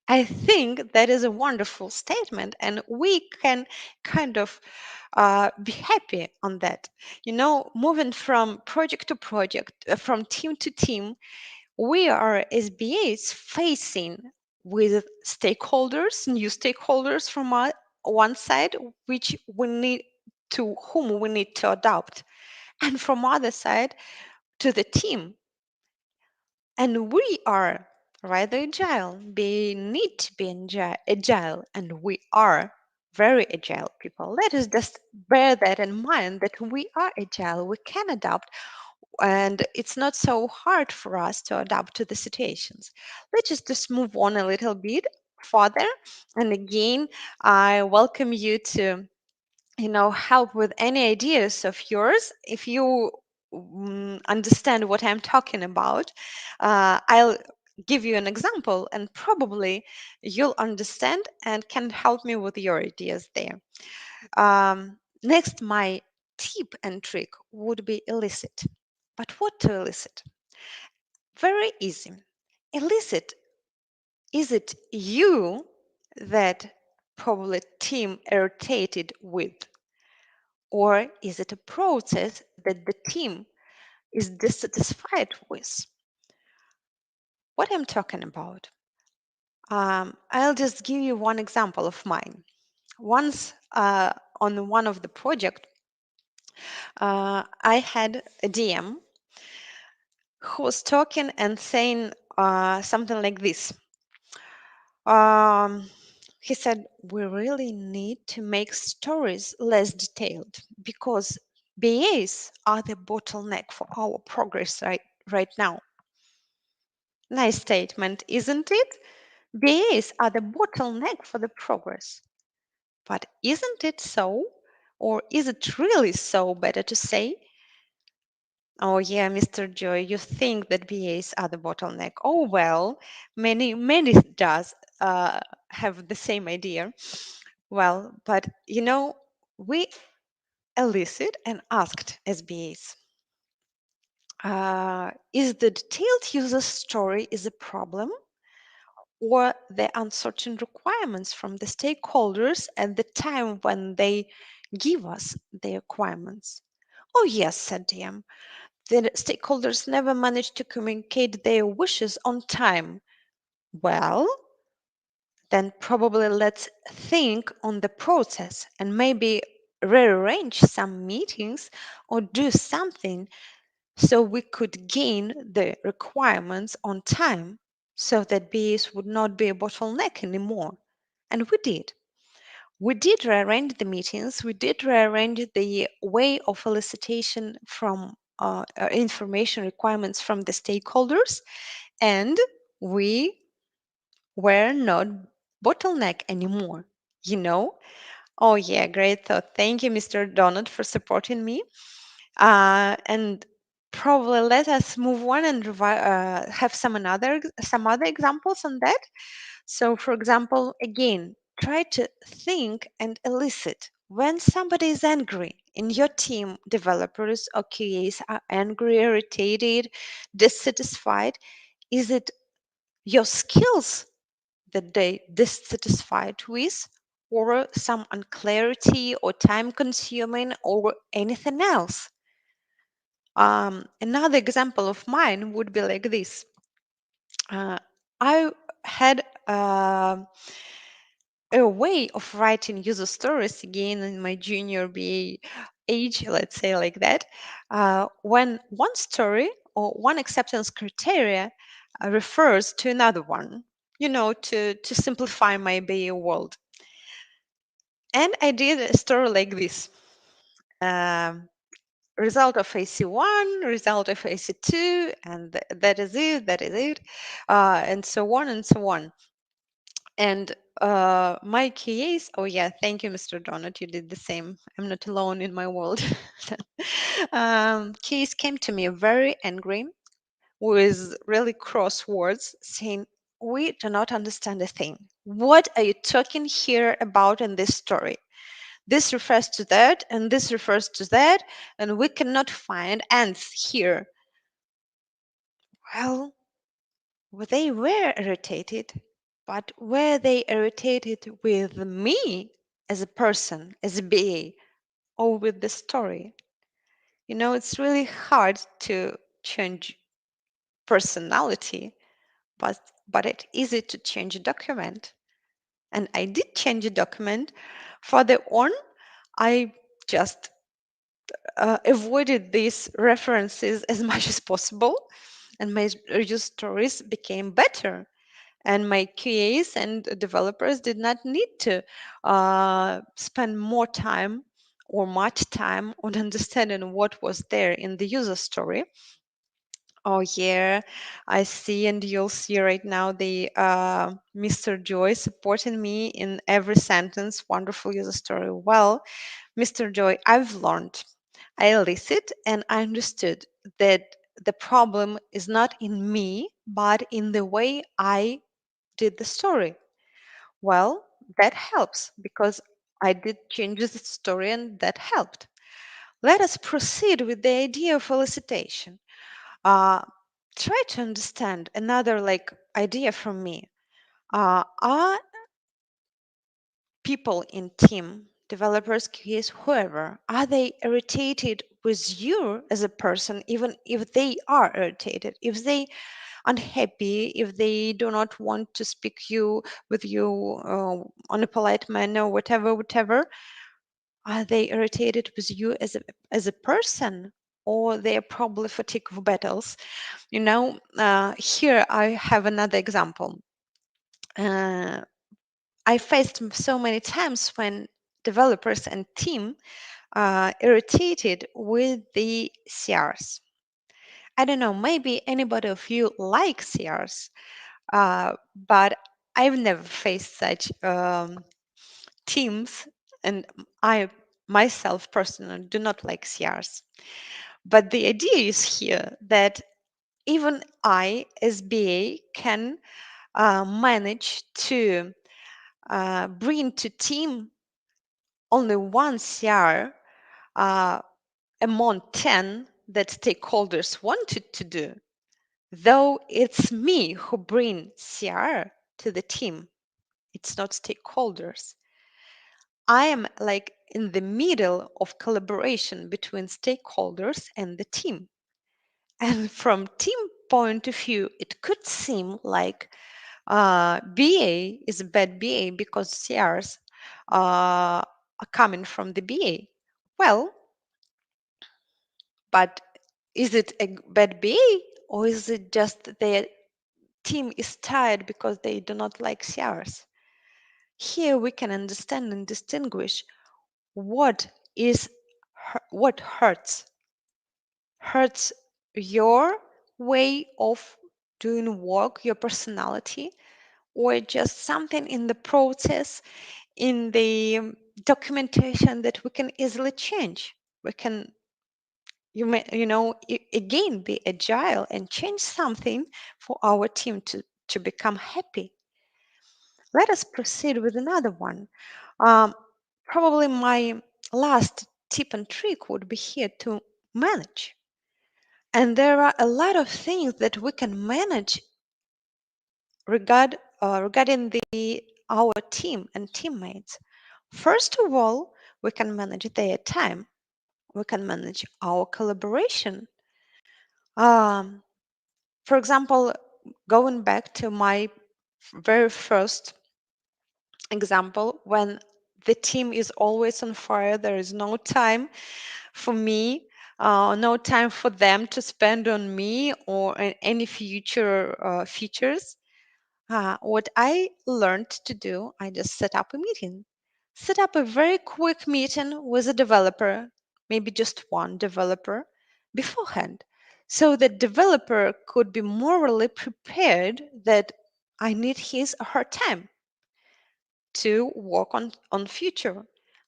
I think that is a wonderful statement, and we can kind of be happy on that. Moving from project to project, from team to team, we are as BAs facing with stakeholders, new stakeholders from one side, which we need to whom we need to adopt, and from other side to the team. And we are rather agile. We need to be agile, and we are very agile people. Let us just bear that in mind that we are agile, we can adapt, and it's not so hard for us to adapt to the situations. Let's just move on a little bit further. And again, I welcome you to help with any ideas of yours. If you understand what I'm talking about, I'll give you an example and probably you'll understand and can help me with your ideas there. Next, my tip and trick would be elicit. But what to elicit? Very easy. Elicit, is it you that probably team irritated with? Or is it a process that the team is dissatisfied with? What I'm talking about? I'll just give you one example of mine. Once on one of the project, I had a DM who was talking and saying something like this. He said, we really need to make stories less detailed because BAs are the bottleneck for our progress right now. Nice statement, isn't it? BAs are the bottleneck for the progress. But isn't it so? Or is it really so, better to say? Oh yeah, Mr. Joy, you think that BAs are the bottleneck. Oh well, many does have the same idea. Well, but you know, we elicited and asked SBAs, is the detailed user story is a problem, or the uncertain requirements from the stakeholders at the time when they give us the requirements? Oh yes, said DM. The stakeholders never managed to communicate their wishes on time. Well, then probably let's think on the process and maybe rearrange some meetings or do something so we could gain the requirements on time so that BAs would not be a bottleneck anymore. And we did. We did rearrange the meetings, we did rearrange the way of elicitation from information requirements from the stakeholders, and we were not bottleneck anymore, you know? Oh yeah, great thought. Thank you, Mr. Donald, for supporting me. And probably let us move on and have some other examples on that. So, for example, again, try to think and elicit when somebody is angry in your team. Developers or QAs are angry, irritated, dissatisfied. Is it your skills that they dissatisfied with, or some unclarity or time consuming, or anything else? Another example of mine would be like this. I had a way of writing user stories again in my junior BA age, let's say like that, when one story or one acceptance criteria refers to another one, you know, to simplify my BA world. And I did a story like this. Result of AC1, result of AC2, and that is it, and so on and so on. And my case, oh yeah, thank you, Mr. Donut, you did the same. I'm not alone in my world. Case came to me very angry with really cross words saying, we do not understand a thing. What are you talking here about in this story? This refers to that, and this refers to that, and we cannot find ends here. Well, they were irritated, but were they irritated with me as a person, as a BA, or with the story? You know, it's really hard to change personality, but it's easy to change a document. And I did change a document. Further on, I just avoided these references as much as possible, and my user stories became better. And my QAs and developers did not need to spend more time or much time on understanding what was there in the user story. Oh yeah, I see, and you'll see right now the Mr. Joy supporting me in every sentence. Wonderful user story. Well, Mr. Joy, I've learned. I listened and I understood that the problem is not in me, but in the way I did the story. Well, that helps because I did change the story and that helped. Let us proceed with the idea of elicitation. Uh, Try to understand another like idea from me. Are people in team, developers, QAs, whoever, are they irritated with you as a person, even if they are irritated, if they unhappy, if they do not want to speak with you on a polite manner, whatever, are they irritated with you as a person, or they are probably fatigued of battles? You know, here I have another example. I faced so many times when developers and team irritated with the CRs. I don't know, maybe anybody of you like CRs, but I've never faced such teams, and I myself personally do not like CRs. But the idea is here that even I, as BA, can manage to bring to team only one CR among 10 that stakeholders wanted to do, though it's me who bring CR to the team, it's not stakeholders. I am like in the middle of collaboration between stakeholders and the team. And from team point of view, it could seem like BA is a bad BA because CRs are coming from the BA. Well, but is it a bad BA or is it just their team is tired because they do not like CRs? Here we can understand and distinguish what hurts your way of doing work, your personality, or just something in the process, in the documentation that we can easily change. We can, again, be agile and change something for our team to become happy. Let us proceed with another one. Probably my last tip and trick would be here to manage. And there are a lot of things that we can manage regarding our team and teammates. First of all, we can manage their time. We can manage our collaboration. For example, going back to my very first example, when the team is always on fire, there is no time for me, no time for them to spend on me or any future features. What I learned to do, I just set up a meeting. Set up a very quick meeting with a developer, maybe just one developer, beforehand, so that developer could be morally prepared that I need his or her time to work on future.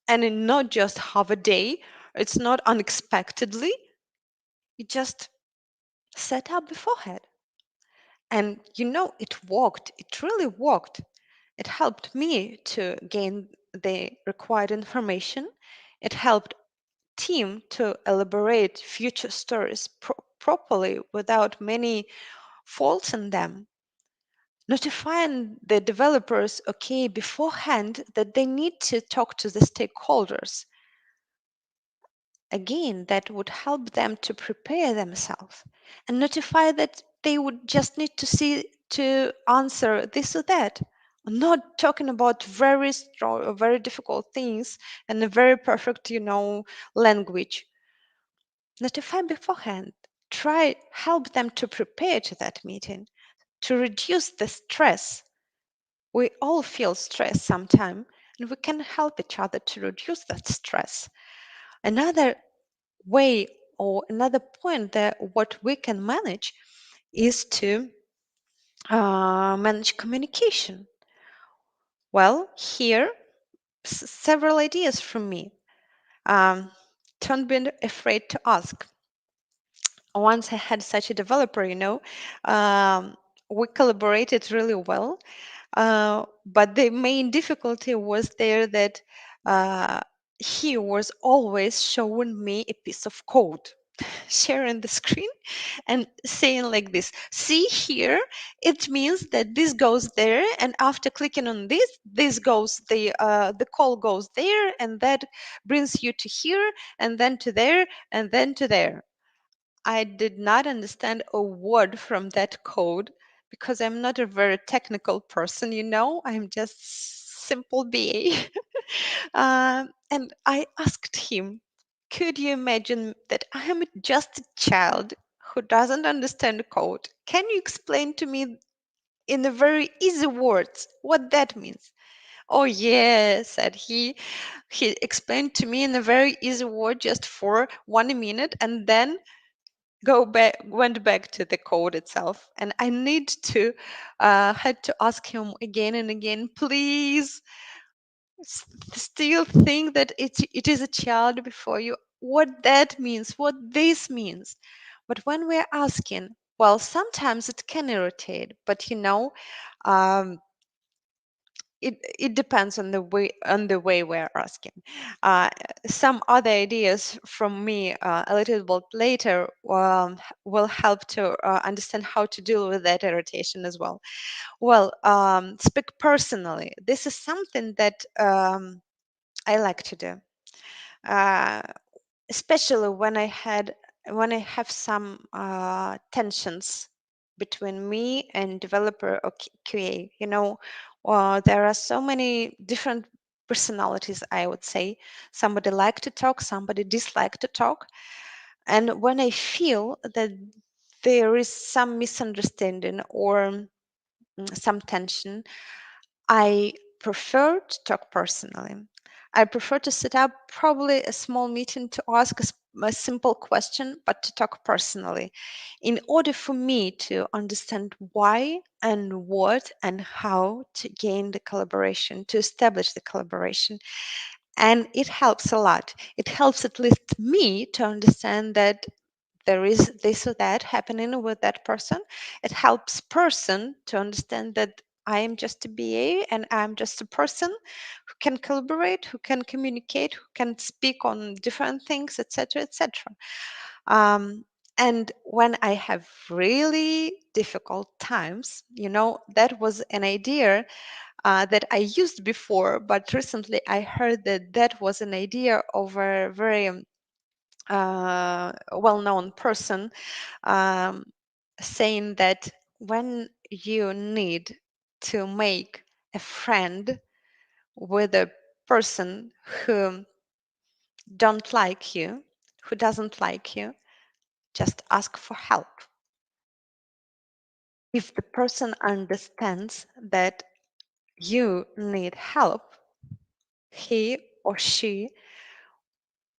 And in not just half a day, it's not unexpectedly, you just set up beforehand. And it worked. It really worked. It helped me to gain the required information. It helped team to elaborate future stories properly without many faults in them. Notifying the developers, okay, beforehand that they need to talk to the stakeholders. Again, that would help them to prepare themselves and notify that they would just need to answer this or that. I'm not talking about very strong, very difficult things and a very perfect, language. Notify beforehand. Help them to prepare to that meeting, to reduce the stress. We all feel stress sometimes, and we can help each other to reduce that stress. Another way or another point that what we can manage is to manage communication. Well, here several ideas from me. Don't be afraid to ask. Once I had such a developer, we collaborated really well, but the main difficulty was there that he was always showing me a piece of code, sharing the screen and saying like this, see here, it means that this goes there, and after clicking on this goes the call goes there, and that brings you to here, and then to there, and then to there. I did not understand a word from that code because I'm not a very technical person, I'm just simple BA. And I asked him, could you imagine that I am just a child who doesn't understand code? Can you explain to me in a very easy words what that means? Oh yeah, said he. He explained to me in a very easy word just for 1 minute, and then went back to the code itself. And I had to ask him again and again, please still think that it is a child before you, what that means, what this means. But when we're asking, well, sometimes it can irritate, but um, it depends on the way we're asking. Uh, some other ideas from me a little bit later will help to understand how to deal with that irritation as well. Well, speak personally. This is something that I like to do, uh, especially when I have some tensions between me and developer or QA. You know, there are so many different personalities, I would say. Somebody like to talk, somebody dislike to talk. And when I feel that there is some misunderstanding or some tension, I prefer to talk personally. I prefer to set up probably a small meeting to ask a simple question, but to talk personally in order for me to understand why and what and how to gain the collaboration, to establish the collaboration. And it helps a lot. It helps at least me to understand that there is this or that happening with that person. It helps person to understand that I am just a BA and I'm just a person who can collaborate, who can communicate, who can speak on different things, etc., etc. Um, and when I have really difficult times, you know, that was an idea that I used before, but recently I heard that that was an idea of a very well-known person um, saying that when you need to make a friend with a person who don't like you, who doesn't like you, just ask for help. If the person understands that you need help, he or she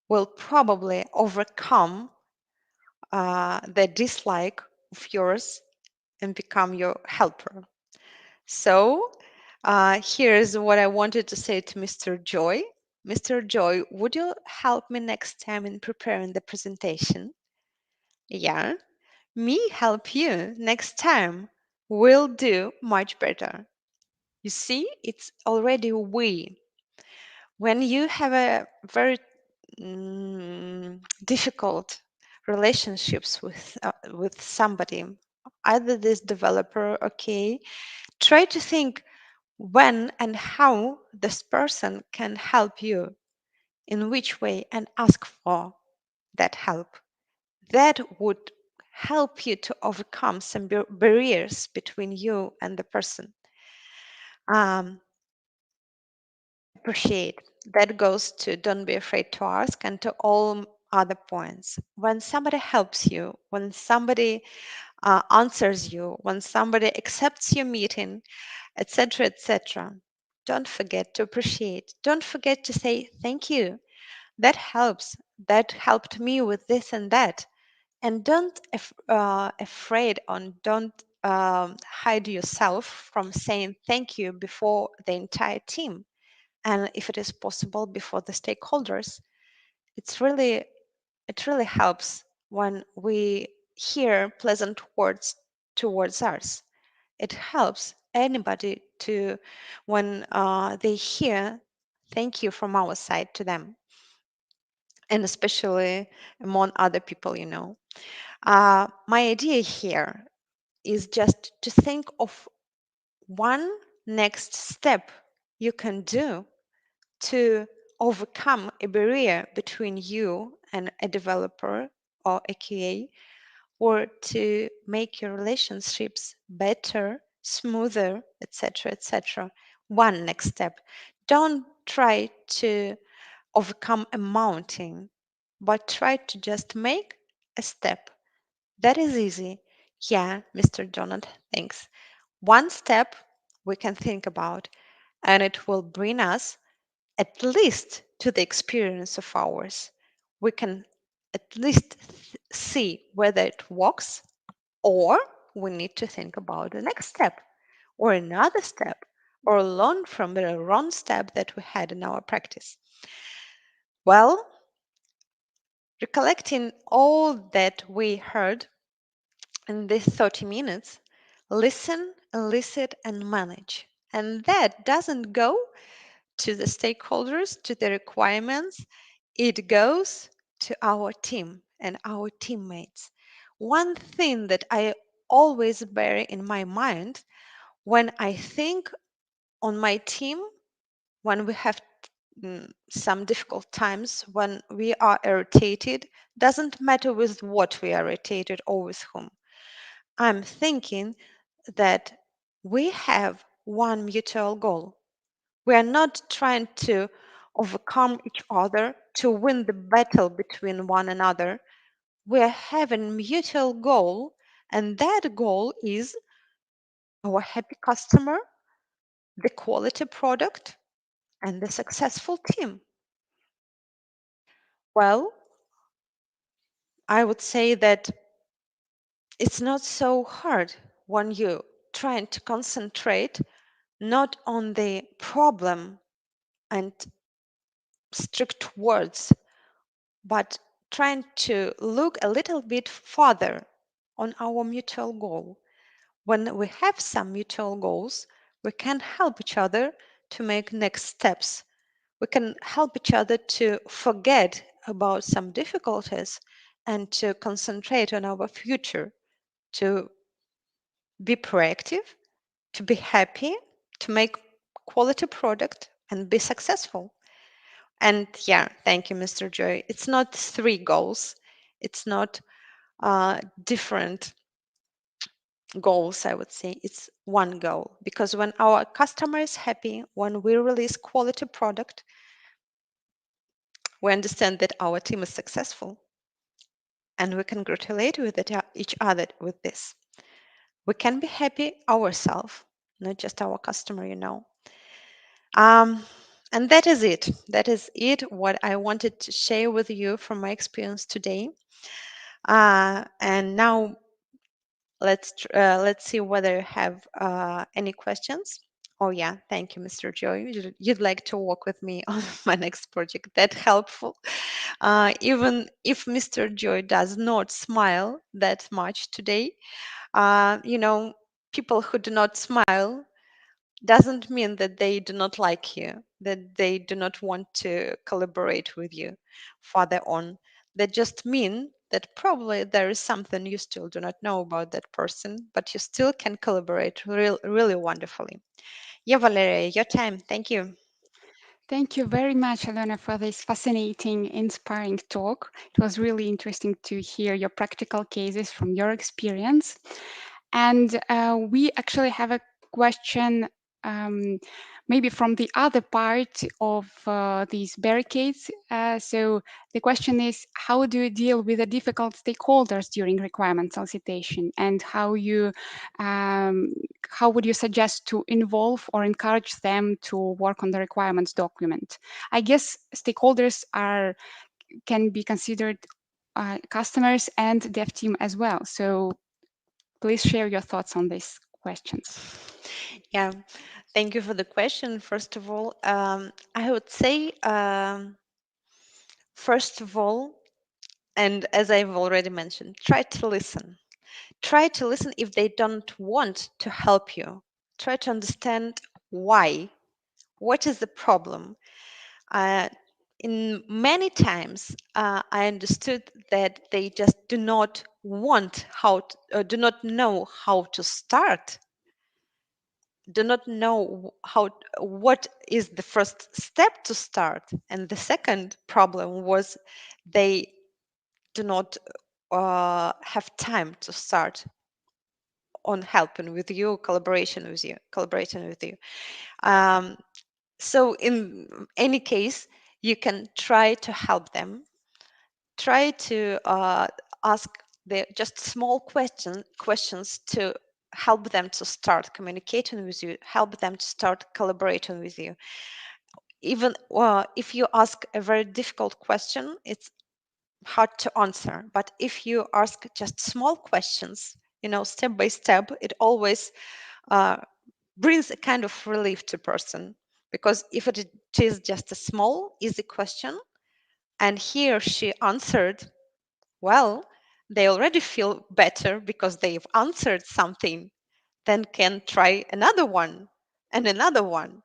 will probably overcome the dislike of yours and become your helper. So here's what I wanted to say to Mr. Joy. Mr. Joy, would you help me next time in preparing the presentation? Yeah, me help you next time. Will do much better. You see, it's already we. When you have a very difficult relationships with somebody, either this developer, okay, try to think when and how this person can help you, in which way, and ask for that help. That would help you to overcome some barriers between you and the person. Appreciate. That goes to don't be afraid to ask and to all other points. When somebody helps you, when somebody answers you, when somebody accepts your meeting, etc., etc., don't forget to appreciate. Don't forget to say thank you. That helps. That helped me with this and that. And don't afraid on don't hide yourself from saying thank you before the entire team, and if it is possible before the stakeholders. It really helps when we hear pleasant words towards us. It helps anybody to when they hear thank you from our side to them, and especially among other people, you know. My idea here is just to think of one next step you can do to overcome a barrier between you and a developer or a QA, or to make your relationships better, smoother, etc., etc. One next step. Don't try to overcome a mountain, but try to just make a step. That is easy. Yeah, Mr. Jonathan, thanks. One step we can think about, and it will bring us at least to the experience of ours. We can at least see whether it works, or we need to think about the next step or another step, or learn from the wrong step that we had in our practice. Well, recollecting all that we heard in these 30 minutes, listen, elicit, and manage. And that doesn't go to the stakeholders, to the requirements. It goes to our team and our teammates. One thing that I always bear in my mind when I think on my team, when we have some difficult times, when we are irritated, doesn't matter with what we are irritated or with whom. I'm thinking that we have one mutual goal. We are not trying to overcome each other to win the battle between one another. We are having mutual goal, and that goal is our happy customer, the quality product, and the successful team. Well, I would say that it's not so hard when you trying to concentrate not on the problem and strict words, but trying to look a little bit further on our mutual goal. When we have some mutual goals, we can help each other to make next steps. We can help each other to forget about some difficulties and to concentrate on our future, to be proactive, to be happy, to make quality product and be successful. And yeah, thank you, Mr. Joy. It's not 3 goals. It's not different goals, I would say. It's one goal. Because when our customer is happy, when we release quality product, we understand that our team is successful and we congratulate with each other with this. We can be happy ourselves, not just our customer, you know. And that is it. That is it, what I wanted to share with you from my experience today. And now let's see whether you have any questions. Oh yeah, thank you, Mr. Joy. You'd like to work with me on my next project. That's helpful. Even if Mr. Joy does not smile that much today, you know, people who do not smile doesn't mean that they do not like you, that they do not want to collaborate with you further on. They just mean that probably there is something you still do not know about that person, but you still can collaborate really wonderfully. Yeah, Valeria, your time. Thank you. Thank you very much, Alona, for this fascinating, inspiring talk. It was really interesting to hear your practical cases from your experience. And we actually have a question maybe from the other part of these barricades. So the question is, how do you deal with the difficult stakeholders during requirement solicitation, and how would you suggest to involve or encourage them to work on the requirements document? I guess stakeholders can be considered customers and dev team as well. So please share your thoughts on these questions. Yeah, thank you for the question. First of all, I would say, first of all, and as I've already mentioned, try to listen. Try to listen if they don't want to help you. Try to understand why. What is the problem? In many times, I understood that they just do not want do not know how to start, do not know what is the first step to start. And the second problem was they do not have time to start on helping with you, collaborating with you. So in any case, you can try to help them. Try to ask the just small questions to help them to start communicating with you, help them to start collaborating with you. Even if you ask a very difficult question, it's hard to answer. But if you ask just small questions, you know, step by step, it always brings a kind of relief to person. Because if it is just a small, easy question, and he or she answered well, they already feel better because they've answered something, then can try another one and another one.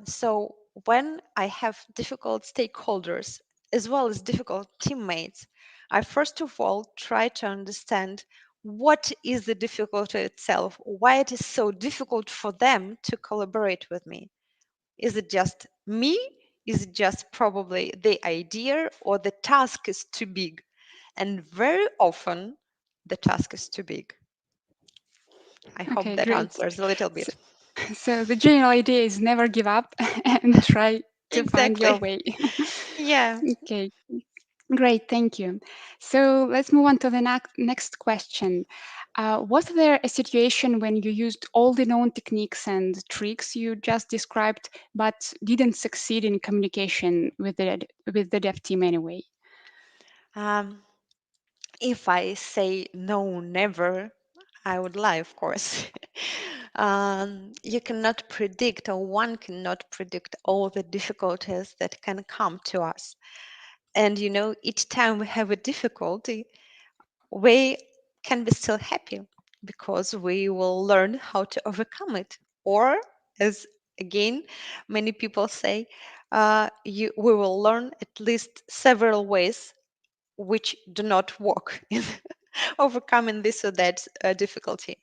So when I have difficult stakeholders as well as difficult teammates, I first of all try to understand what is the difficulty itself, why it is so difficult for them to collaborate with me. Is it just me? Is it just probably the idea, or the task is too big? And very often the task is too big. I hope Okay, that great. answers a little So, bit. so the general idea is never give up and try to find your Exactly. way. Yeah. Okay, great, thank you. So let's move on to the next question. Was there a situation when you used all the known techniques and tricks you just described, but didn't succeed in communication with the dev team anyway? Um, if I say no, never, I would lie, of course. You cannot predict, or one cannot predict all the difficulties that can come to us. And each time we have a difficulty, we can be still happy because we will learn how to overcome it. Or, as again, many people say, we will learn at least several ways which do not work in overcoming this or that difficulty.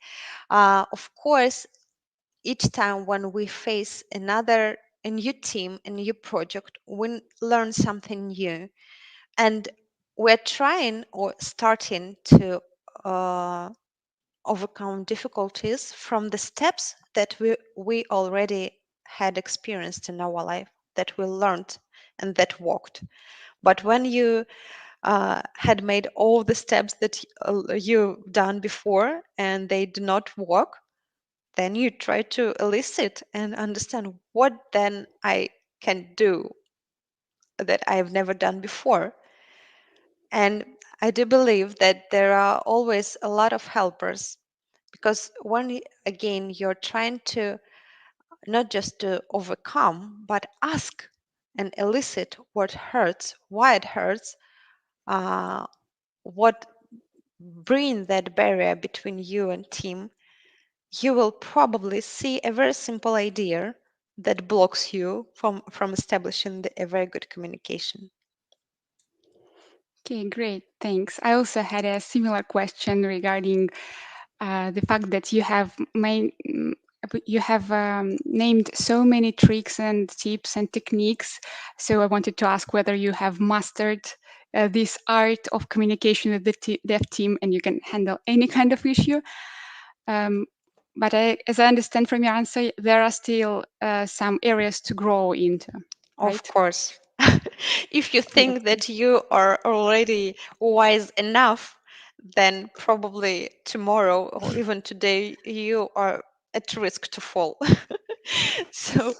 Of course, each time when we face a new team, a new project, we learn something new, and we're trying or starting to uh, overcome difficulties from the steps that we already had experienced in our life, that we learned and that worked. But when you had made all the steps that you've done before and they do not work, then you try to elicit and understand what then I can do that I've never done before. And I do believe that there are always a lot of helpers, because again, you're trying to not just to overcome, but ask and elicit what hurts, why it hurts, what bring that barrier between you and team. You will probably see a very simple idea that blocks you from establishing a very good communication. Okay, great, thanks. I also had a similar question regarding the fact that you have named so many tricks and tips and techniques. So I wanted to ask whether you have mastered this art of communication with the dev team, and you can handle any kind of issue. But as I understand from your answer, there are still some areas to grow into, Of right? course. If you Yes. think that you are already wise enough, then probably tomorrow or even today you are at risk to fall. So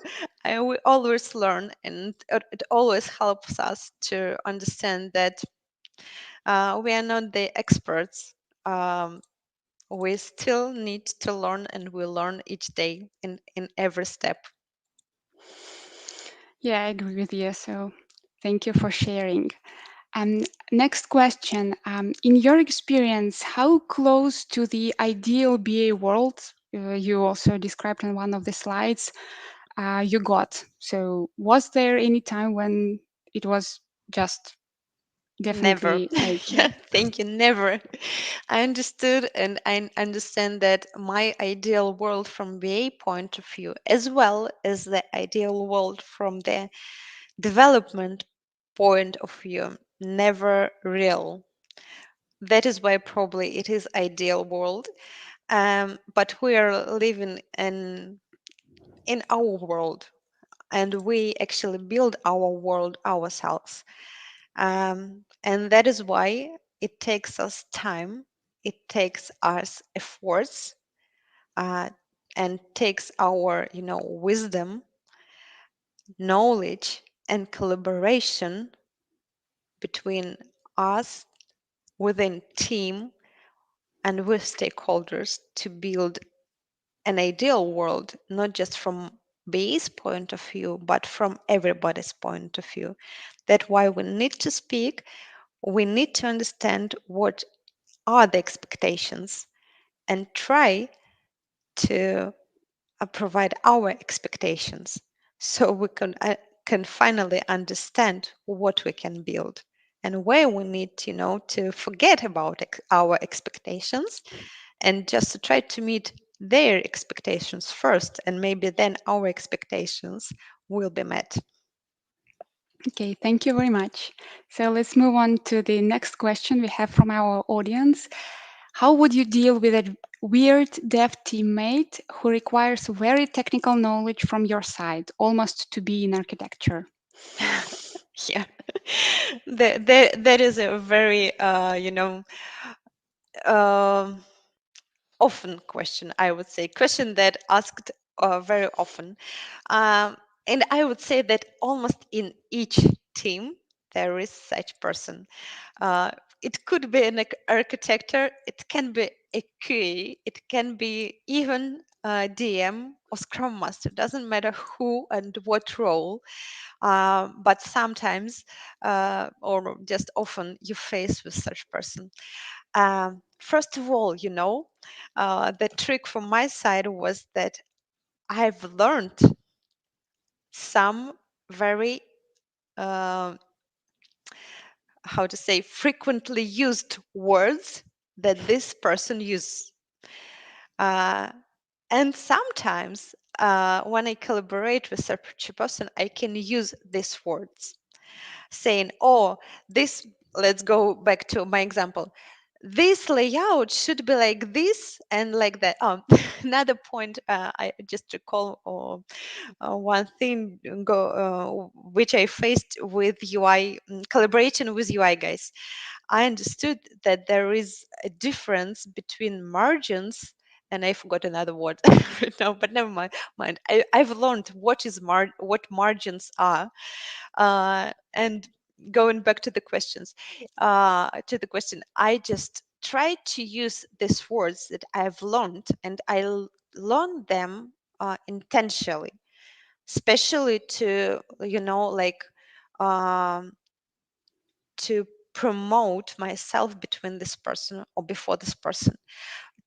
we always learn, and it always helps us to understand that we are not the experts. We still need to learn, and we learn each day in every step. Yeah, I agree with you. So thank you for sharing. Next question. In your experience, how close to the ideal BA world, you also described in one of the slides, you got? So was there any time when it was just Never. definitely like, Yeah, thank you. Never. I understood, and I understand that my ideal world from BA point of view, as well as the ideal world from the development point of view, never real. That is why probably it is ideal world. But we are living in our world, and we actually build our world ourselves. And that is why it takes us time, it takes us efforts, uh, and takes our, wisdom, knowledge, and collaboration between us within team and with stakeholders to build an ideal world, not just from BA's point of view, but from everybody's point of view. That's why we need to speak. We need to understand what are the expectations and try to provide our expectations, so we can finally understand what we can build and where we need, to forget about our expectations and just to try to meet their expectations first, and maybe then our expectations will be met. Okay, thank you very much. So let's move on to the next question we have from our audience. How would you deal with a weird dev teammate who requires very technical knowledge from your side, almost to be in architecture? Yeah, that is a very, um often question, I would say, question that asked very often. And I would say that almost in each team, there is such person. Uh, it could be an architect, it can be a QA, it can be even a DM or Scrum Master, doesn't matter who and what role. But sometimes, or just often, you face with such person. First of all, the trick from my side was that I've learned some very, uh, how to say, frequently used words that this person uses. And sometimes when I collaborate with such a person, I can use these words saying, oh, this, let's go back to my example. This layout should be like this and like that. Another point, I just recall one thing which I faced with UI, collaborating with UI guys. I understood that there is a difference between margins, and I forgot another word right now, but never mind. I've learned what margins are, and going back to the question, I just try to use these words that I've learned, and learned them intentionally, especially to, um, to promote myself between this person or before this person,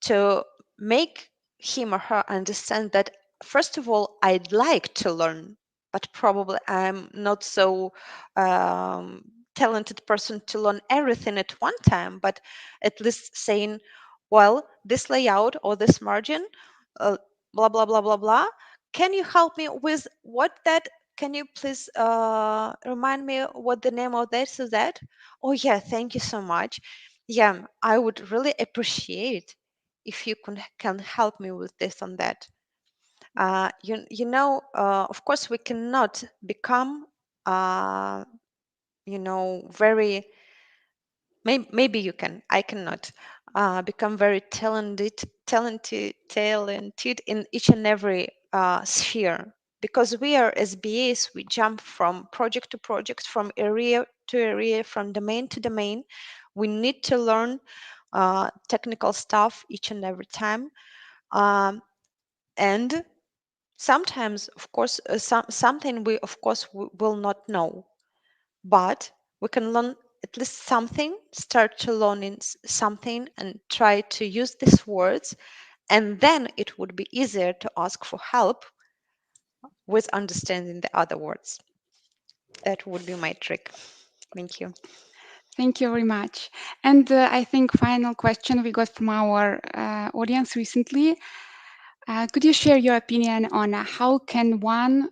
to make him or her understand that, first of all, I'd like to learn, but probably I'm not so talented person to learn everything at one time, but at least saying, well, this layout or this margin, uh, blah blah blah blah blah, can you help me with what that, can you please remind me what the name of this is? That, oh yeah, thank you so much. Yeah, I would really appreciate if you can help me with this and that. Of course, we cannot become, very, maybe you can, I cannot become very talented in each and every sphere, because we are, as BAs, we jump from project to project, from area to area, from domain to domain. We need to learn technical stuff each and every time. And sometimes, of course, something we, of course, will not know, but we can learn at least something, start to learn something, and try to use these words, and then it would be easier to ask for help with understanding the other words. That would be my trick. Thank you. Thank you very much. And I think final question we got from our audience recently. Could you share your opinion on how can one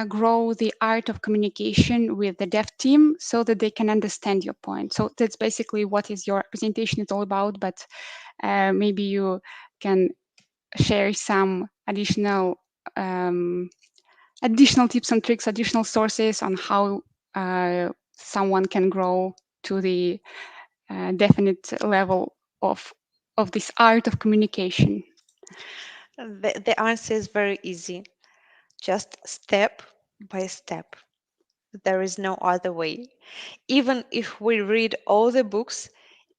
grow the art of communication with the dev team so that they can understand your point? So that's basically what is your presentation is all about, but maybe you can share some additional tips and tricks, additional sources on how someone can grow to the definite level of this art of communication. The answer is very easy, just step by step. There is no other way. Even if we read all the books,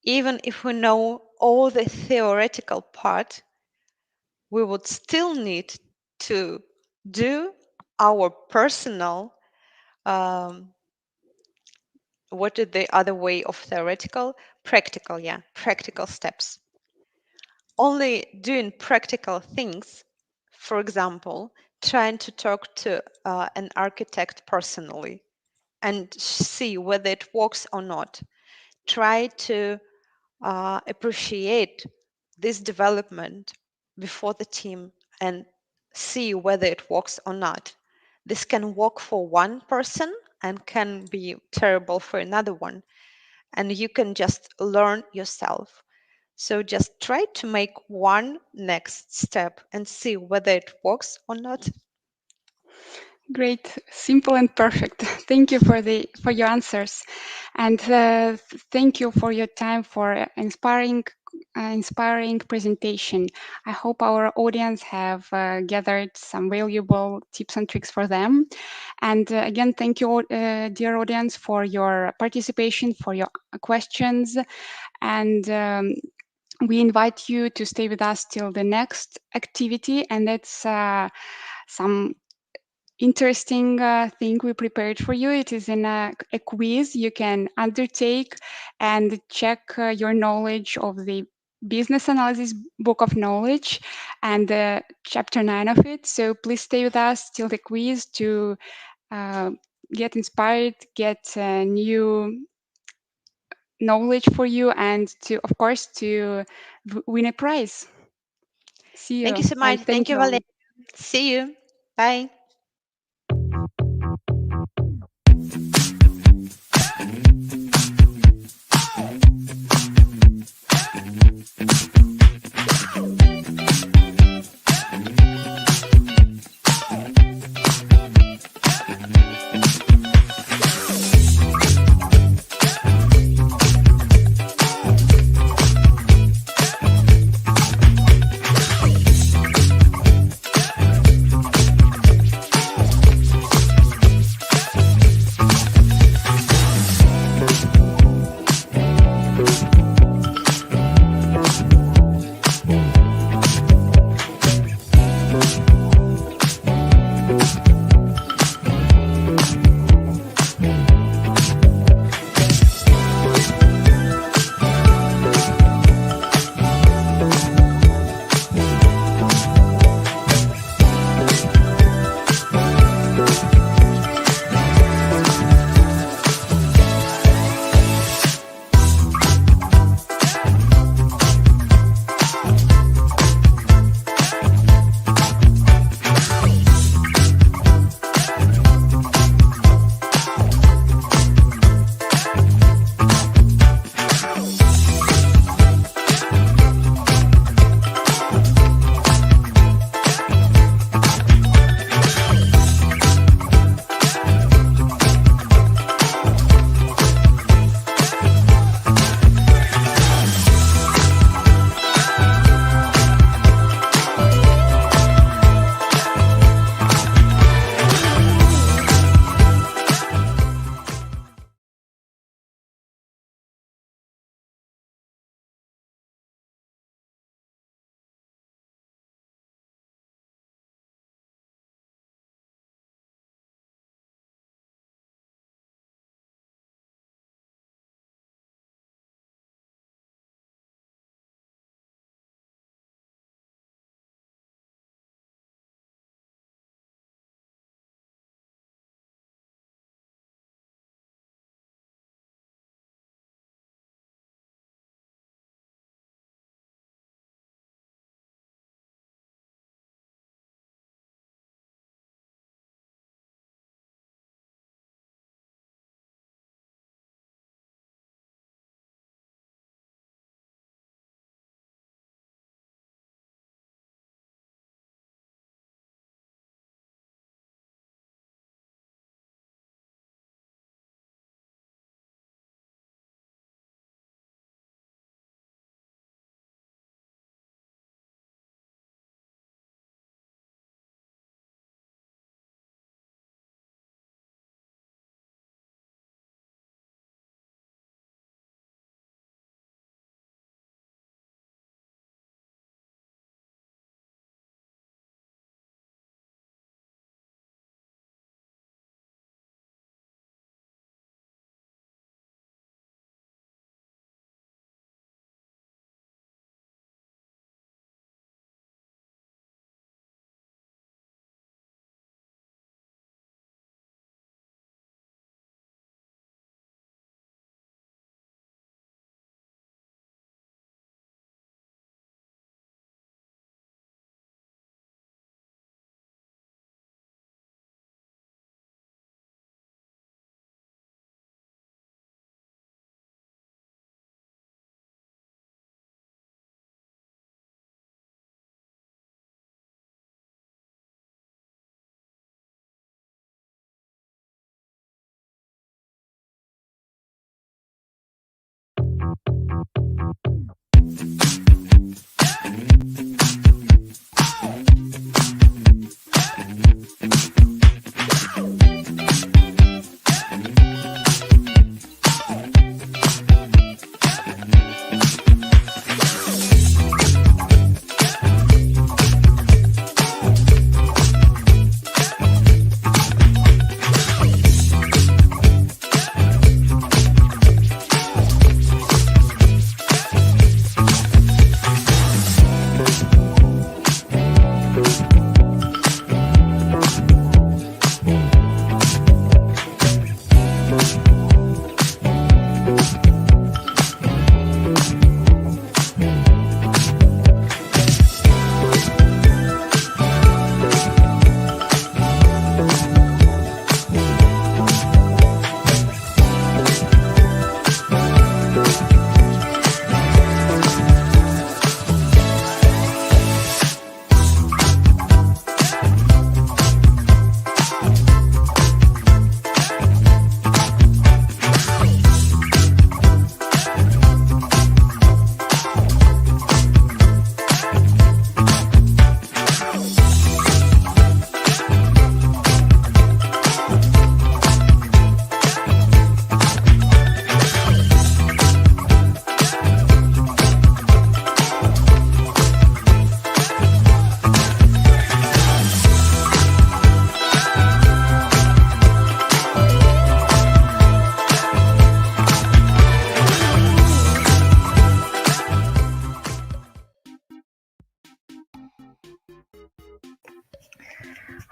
even if we know all the theoretical part, we would still need to do our personal, what is the other way of theoretical? Practical, practical steps. Only doing practical things For example, trying to talk to an architect personally and see whether it works or not. Try to appreciate this development before the team and see whether it works or not. This can work for one person and can be terrible for another one. And you can just learn yourself. So just try to make one next step and see whether it works or not. Great, simple and perfect. Thank you for your answers, and thank you for your time for inspiring presentation. I hope our audience have gathered some valuable tips and tricks for them. And again, thank you, dear audience, for your participation, for your questions, and we invite you to stay with us till the next activity, and that's some interesting thing we prepared for you. It is in a quiz you can undertake and check your knowledge of the business analysis book of knowledge and chapter 9 of it. So please stay with us till the quiz to get inspired, get new knowledge for you, and to, of course, to win a prize. See you. Thank you so much. And Thank you, all. Valeria. See you. Bye.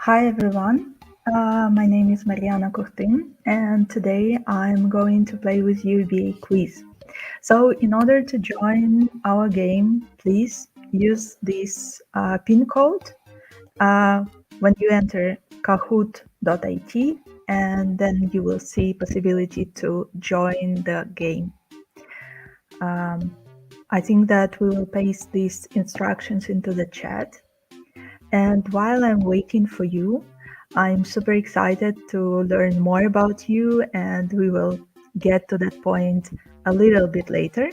Hi everyone, my name is Mariana Cortin, and today I'm going to play with you BA quiz. So in order to join our game, please use this pin code when you enter kahoot.it, and then you will see possibility to join the game. I think that we will paste these instructions into the chat. And while I'm waiting for you, I'm super excited to learn more about you, and we will get to that point a little bit later.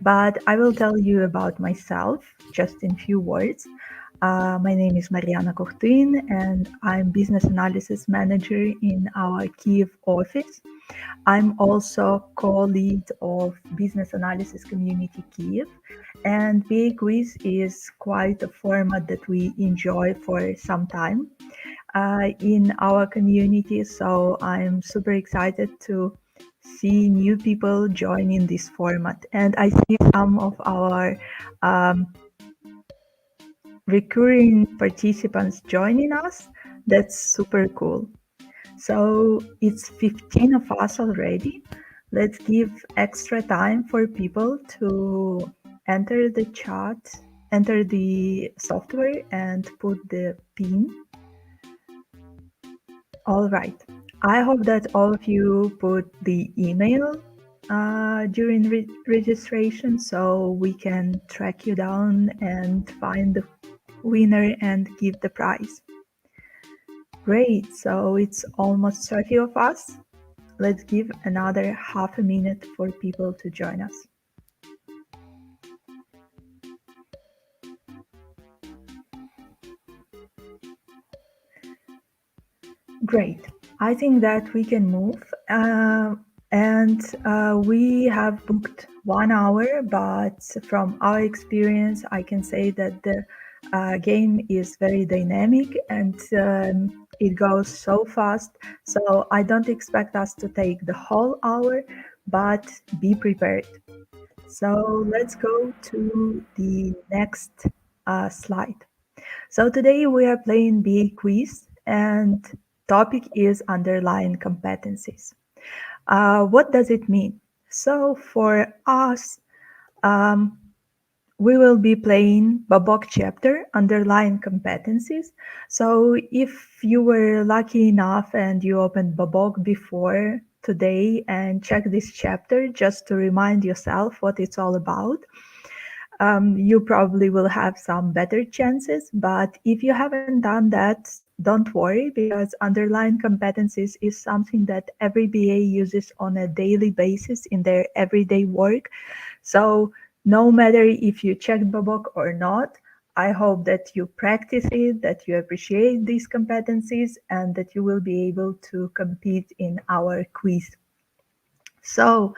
But I will tell you about myself just in few words. My name is Mariana Cortin, and I'm Business Analysis Manager in our Kyiv office. I'm also co-lead of Business Analysis Community Kyiv, and BA Quiz is quite a format that we enjoy for some time in our community. So I'm super excited to see new people joining this format. And I see some of our recurring participants joining us. That's super cool. So it's 15 of us already. Let's give extra time for people to enter the chat, enter the software and put the pin. All right. I hope that all of you put the email during registration so we can track you down and find the winner and give the prize. Great, so it's almost 30 of us. Let's give another half a minute for people to join us. Great, I think that we can move. We have booked 1 hour, but from our experience, I can say that the game is very dynamic and it goes so fast. So I don't expect us to take the whole hour, but be prepared. So let's go to the next slide. So today we are playing BA quiz and topic is underlying competencies. What does it mean? So for us, we will be playing Babok chapter, underlying competencies. So if you were lucky enough and you opened Babok before today and check this chapter just to remind yourself what it's all about, you probably will have some better chances. But if you haven't done that, don't worry, because underlying competencies is something that every BA uses on a daily basis in their everyday work. So no matter if you checked Babok or not, I hope that you practice it, that you appreciate these competencies, and that you will be able to compete in our quiz. So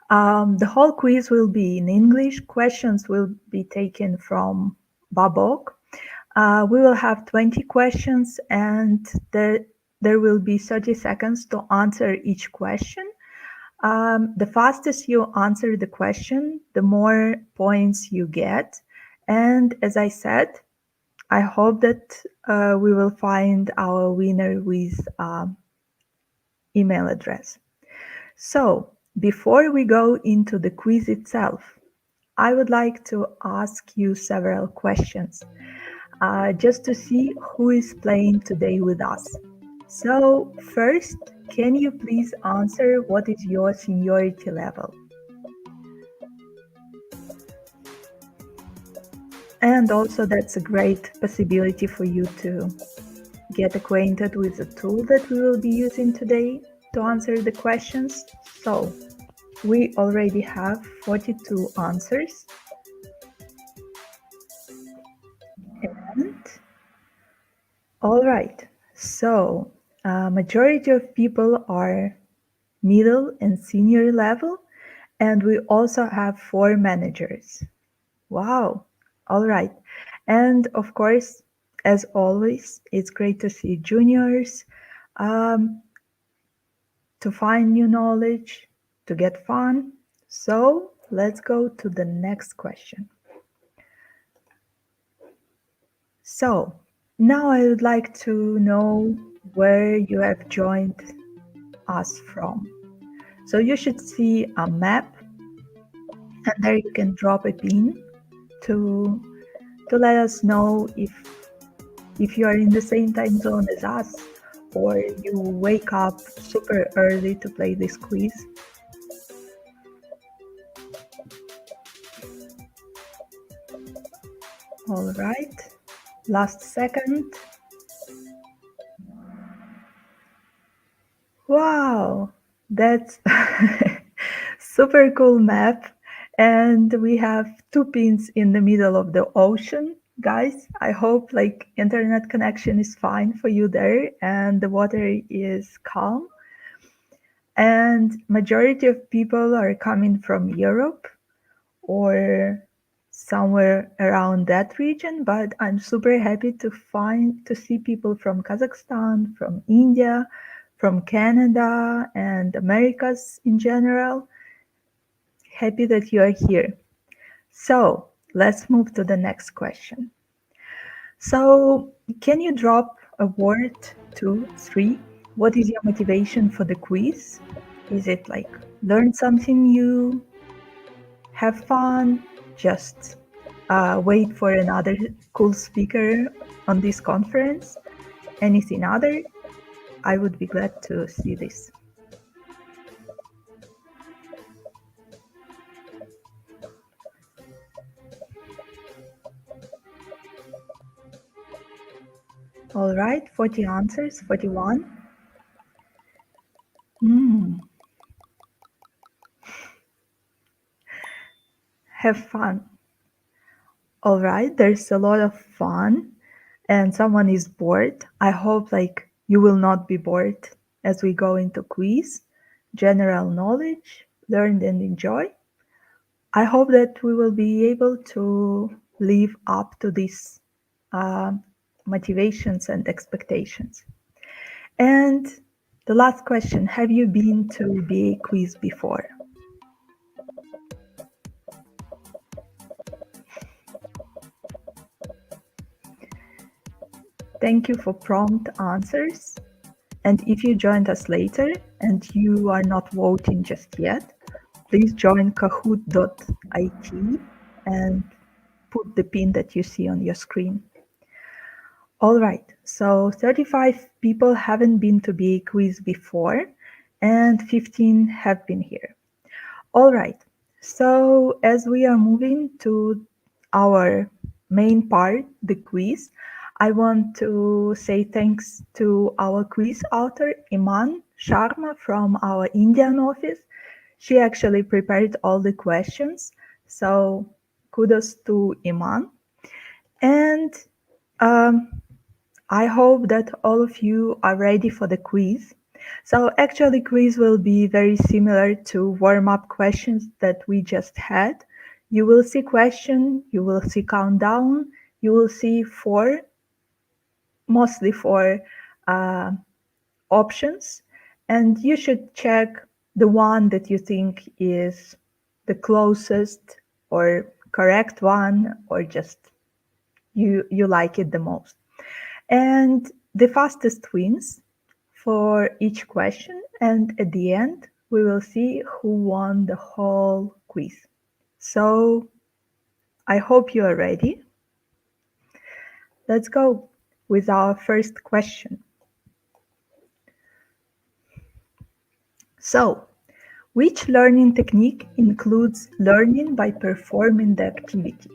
the whole quiz will be in English. Questions will be taken from Babok. We will have 20 questions and there will be 30 seconds to answer each question. The fastest you answer the question, the more points you get. And as I said, I hope that we will find our winner with email address. So before we go into the quiz itself, I would like to ask you several questions just to see who is playing today with us. So first, can you please answer what is your seniority level? And also that's a great possibility for you to get acquainted with the tool that we will be using today to answer the questions. So we already have 42 answers. And all right, so majority of people are middle and senior level, and we also have 4 managers. Wow, all right. And of course, as always, it's great to see juniors, to find new knowledge, to get fun. So let's go to the next question. So Now I would like to know where you have joined us from. So you should see a map, and there you can drop a pin to let us know if you are in the same time zone as us, or you wake up super early to play this quiz. All right, last second. Wow, that's super cool map. And we have 2 pins in the middle of the ocean. Guys, I hope like internet connection is fine for you there and the water is calm. And majority of people are coming from Europe or somewhere around that region, but I'm super happy to see people from Kazakhstan, from India, from Canada and Americas in general. Happy that you are here. So let's move to the next question. So can you drop a word, 2, 3? What is your motivation for the quiz? Is it like learn something new, have fun, just wait for another cool speaker on this conference? Anything other? I would be glad to see this. All right, 40 answers, 41. Have fun. All right, there's a lot of fun and someone is bored. I hope like you will not be bored as we go into quiz, general knowledge, learn and enjoy. I hope that we will be able to live up to these motivations and expectations. And the last question, have you been to BA quiz before? Thank you for prompt answers. And if you joined us later and you are not voting just yet, please join kahoot.it and put the pin that you see on your screen. All right, so 35 people haven't been to BA quiz before and 15 have been here. All right, so as we are moving to our main part, the quiz, I want to say thanks to our quiz author, Iman Sharma from our Indian office. She actually prepared all the questions, so kudos to Iman. And I hope that all of you are ready for the quiz. So actually quiz will be very similar to warm-up questions that we just had. You will see question, you will see countdown, you will see mostly 4 options, and you should check the one that you think is the closest or correct one, or just you like it the most. And the fastest wins for each question, and at the end we will see who won the whole quiz. So I hope you are ready. Let's go with our first question. So, which learning technique includes learning by performing the activity?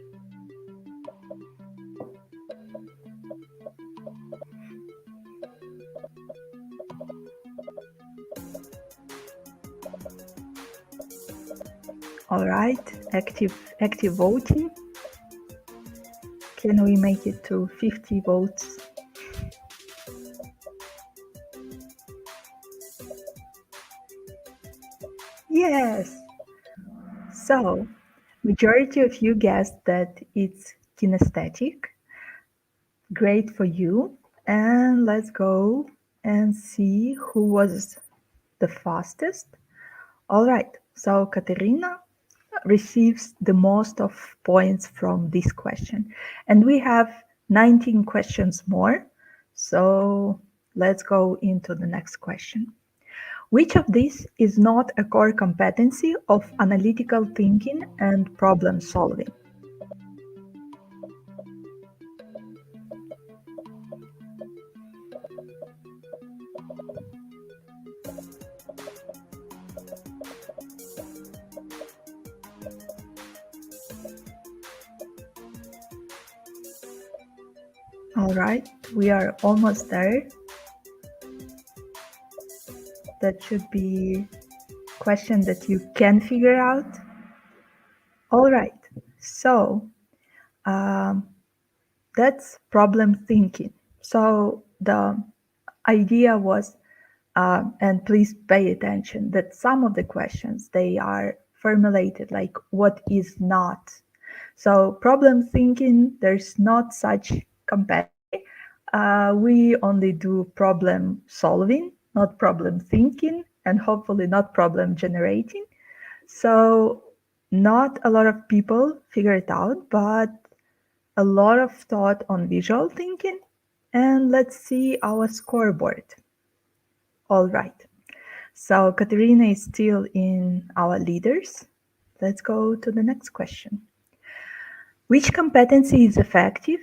All right, active voting. Can we make it to 50 votes? Yes. So, majority of you guessed that it's kinesthetic. Great for you. And let's go and see who was the fastest. All right, so Katerina receives the most of points from this question. And we have 19 questions more. So let's go into the next question. Which of these is not a core competency of analytical thinking and problem solving? All right, we are almost there. That should be a question that you can figure out. All right, so that's problem thinking. So the idea was, and please pay attention, that some of the questions, they are formulated like what is not. So problem thinking, there's not such competency. We only do problem solving, not problem thinking, and hopefully not problem generating. So not a lot of people figure it out, but a lot of thought on visual thinking. And let's see our scoreboard. All right. So Katerina is still in our leaders. Let's go to the next question. Which competency is effective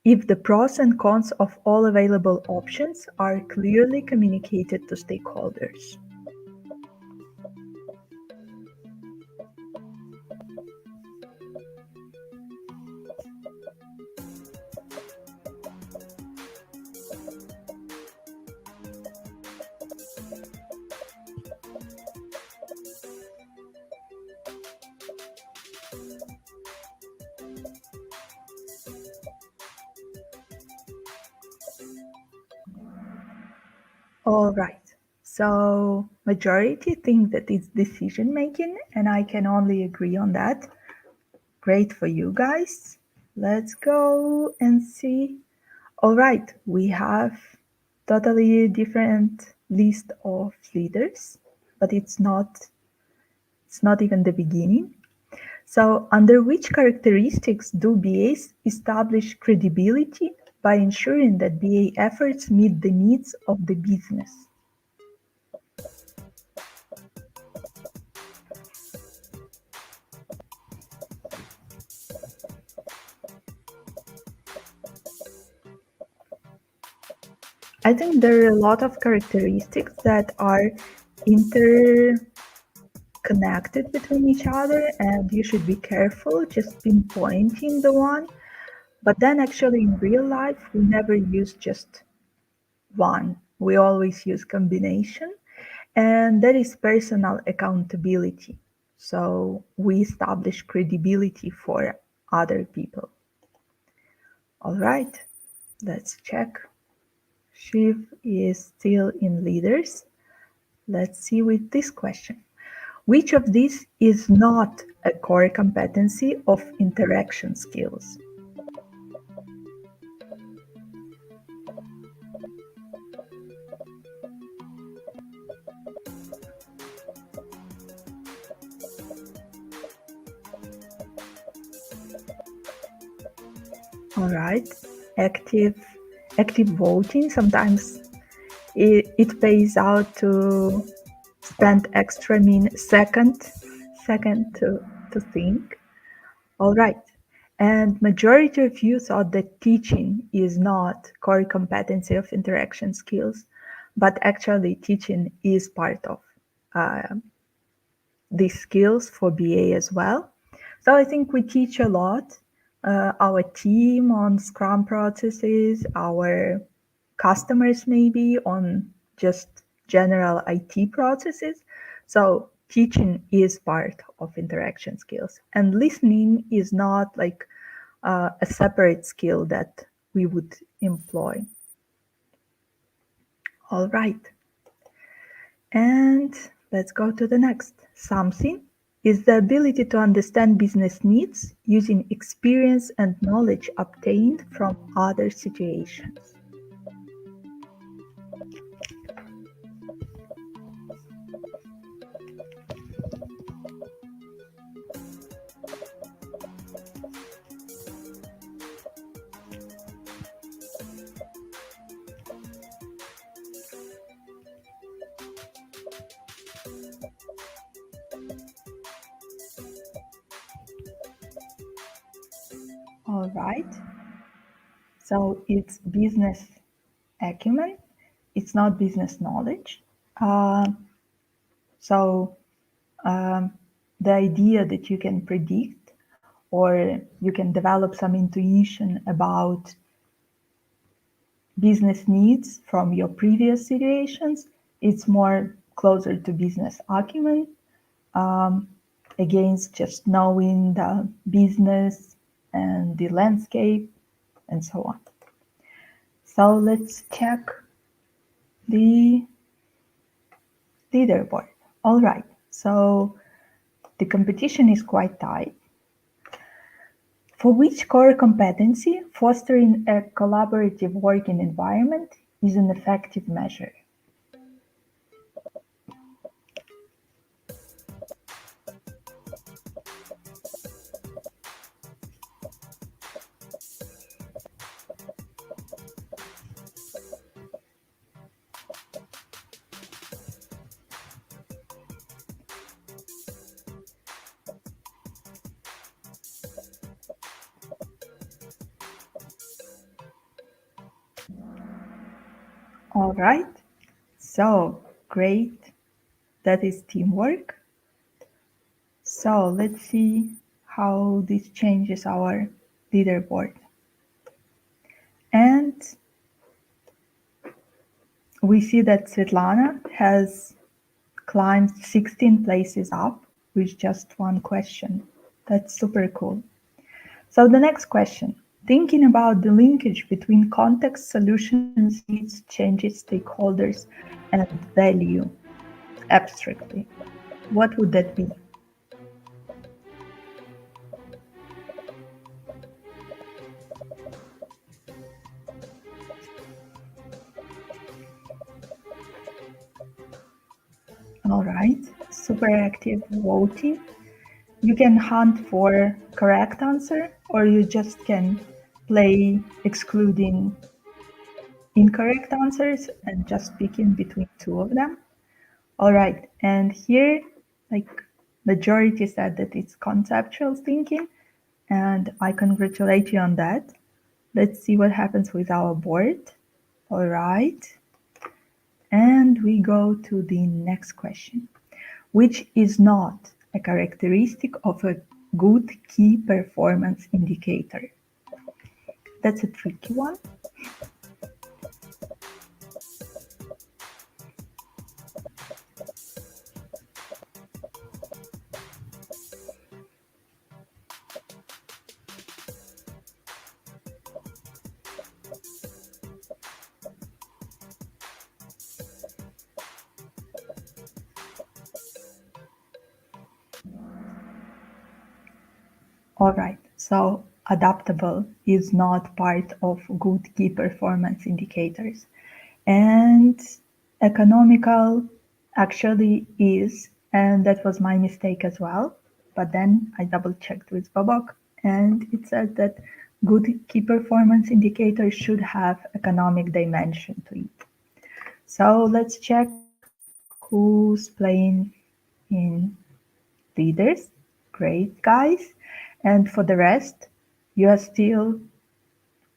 if the pros and cons of all available options are clearly communicated to stakeholders? All right. So majority think that it's decision making, and I can only agree on that. Great for you guys. Let's go and see. All right, we have totally different list of leaders, but it's not even the beginning. So under which characteristics do BAs establish credibility by ensuring that BA efforts meet the needs of the business? I think there are a lot of characteristics that are interconnected between each other, and you should be careful just pinpointing the one. But then actually in real life, we never use just one. We always use combination, and that is personal accountability. So we establish credibility for other people. All right, let's check. Shiv is still in leaders. Let's see with this question. Which of these is not a core competency of interaction skills? All right, active voting. Sometimes it pays out to spend extra second to think. All right, and majority of you thought that teaching is not core competency of interaction skills, but actually teaching is part of these skills for BA as well. So I think we teach a lot. Our team on Scrum processes, our customers maybe on just general IT processes. So teaching is part of interaction skills, and listening is not like a separate skill that we would employ. All right. And let's go to the next. Something is the ability to understand business needs using experience and knowledge obtained from other situations. All right. So it's business acumen. It's not business knowledge. So the idea that you can predict or you can develop some intuition about business needs from your previous situations, it's more closer to business acumen against just knowing the business and the landscape and so on. So let's check the leaderboard. All right, so the competition is quite tight. For which core competency, fostering a collaborative working environment is an effective measure? All right, so great. That is teamwork. So let's see how this changes our leaderboard. And we see that Svetlana has climbed 16 places up with just one question. That's super cool. So the next question, thinking about the linkage between context, solutions, needs, changes, stakeholders, and value abstractly, what would that be? All right, super active voting. You can hunt for correct answer, or you just can play excluding incorrect answers and just picking between two of them. All right, and here, like majority said that it's conceptual thinking, and I congratulate you on that. Let's see what happens with our board. All right, and we go to the next question, which is not a characteristic of a good key performance indicator. That's a tricky one. All right, so adaptable is not part of good key performance indicators. And economical actually is, and that was my mistake as well. But then I double checked with Babak, and it said that good key performance indicators should have economic dimension to it. So let's check who's playing in leaders. Great, guys. And for the rest, you are still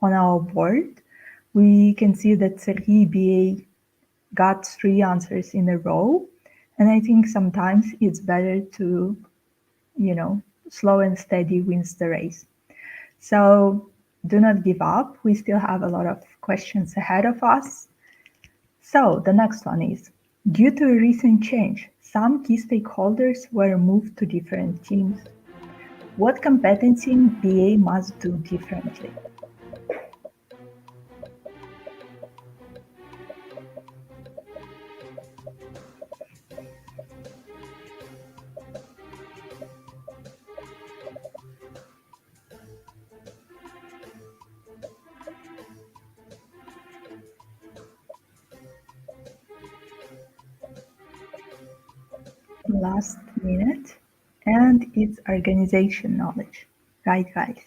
on our board. We can see that Serhii BA got 3 answers in a row. And I think sometimes it's better to, slow and steady wins the race. So do not give up. We still have a lot of questions ahead of us. So the next one is, due to a recent change, some key stakeholders were moved to different teams. What competency BA must do differently? Last minute, and it's organization knowledge. Right, guys?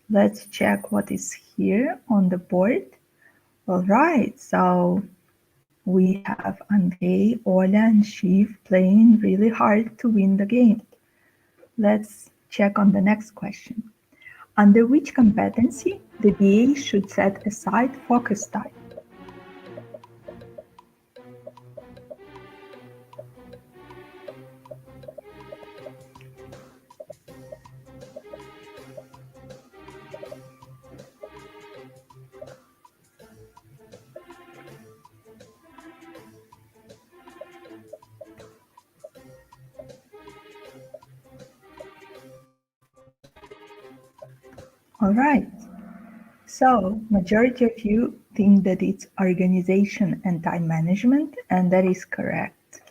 Let's check what is here on the board. All right, so we have Andrei, Oля, and Shiv playing really hard to win the game. Let's check on the next question. Under which competency the BA should set aside focus time? All right. So, majority of you think that it's organization and time management, and that is correct.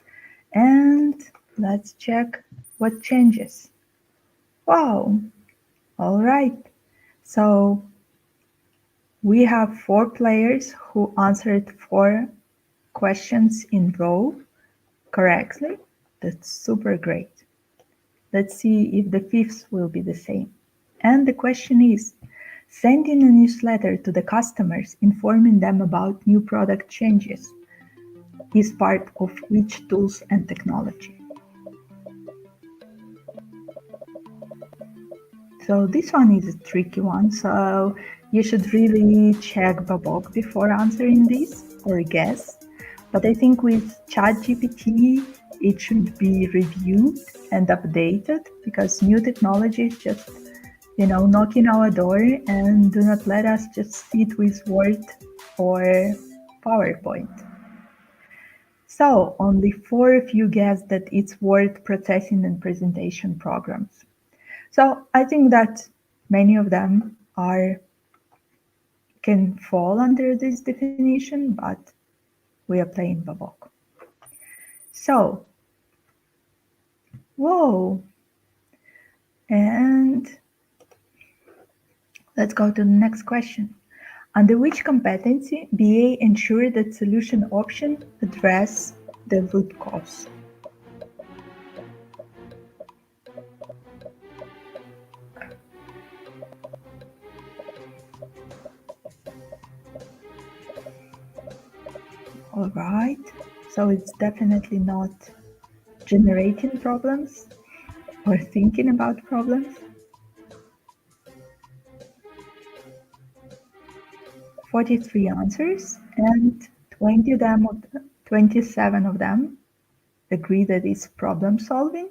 And let's check what changes. Wow. All right. So, we have 4 players who answered 4 questions in row correctly. That's super great. Let's see if the 5th will be the same. And the question is, sending a newsletter to the customers informing them about new product changes is part of which tools and technology? So this one is a tricky one, so you should really check Babok before answering this or guess. But I think with ChatGPT, it should be reviewed and updated because new technologies just knock in our door and do not let us just sit with Word or PowerPoint. So only 4 of you guessed that it's word processing and presentation programs. So I think that many of them can fall under this definition, but we are playing Babok. So, whoa, and let's go to the next question. Under which competency BA ensure that solution option address the root cause? All right, so it's definitely not generating problems or thinking about problems. 43 answers and 27 of them agree that it's problem solving.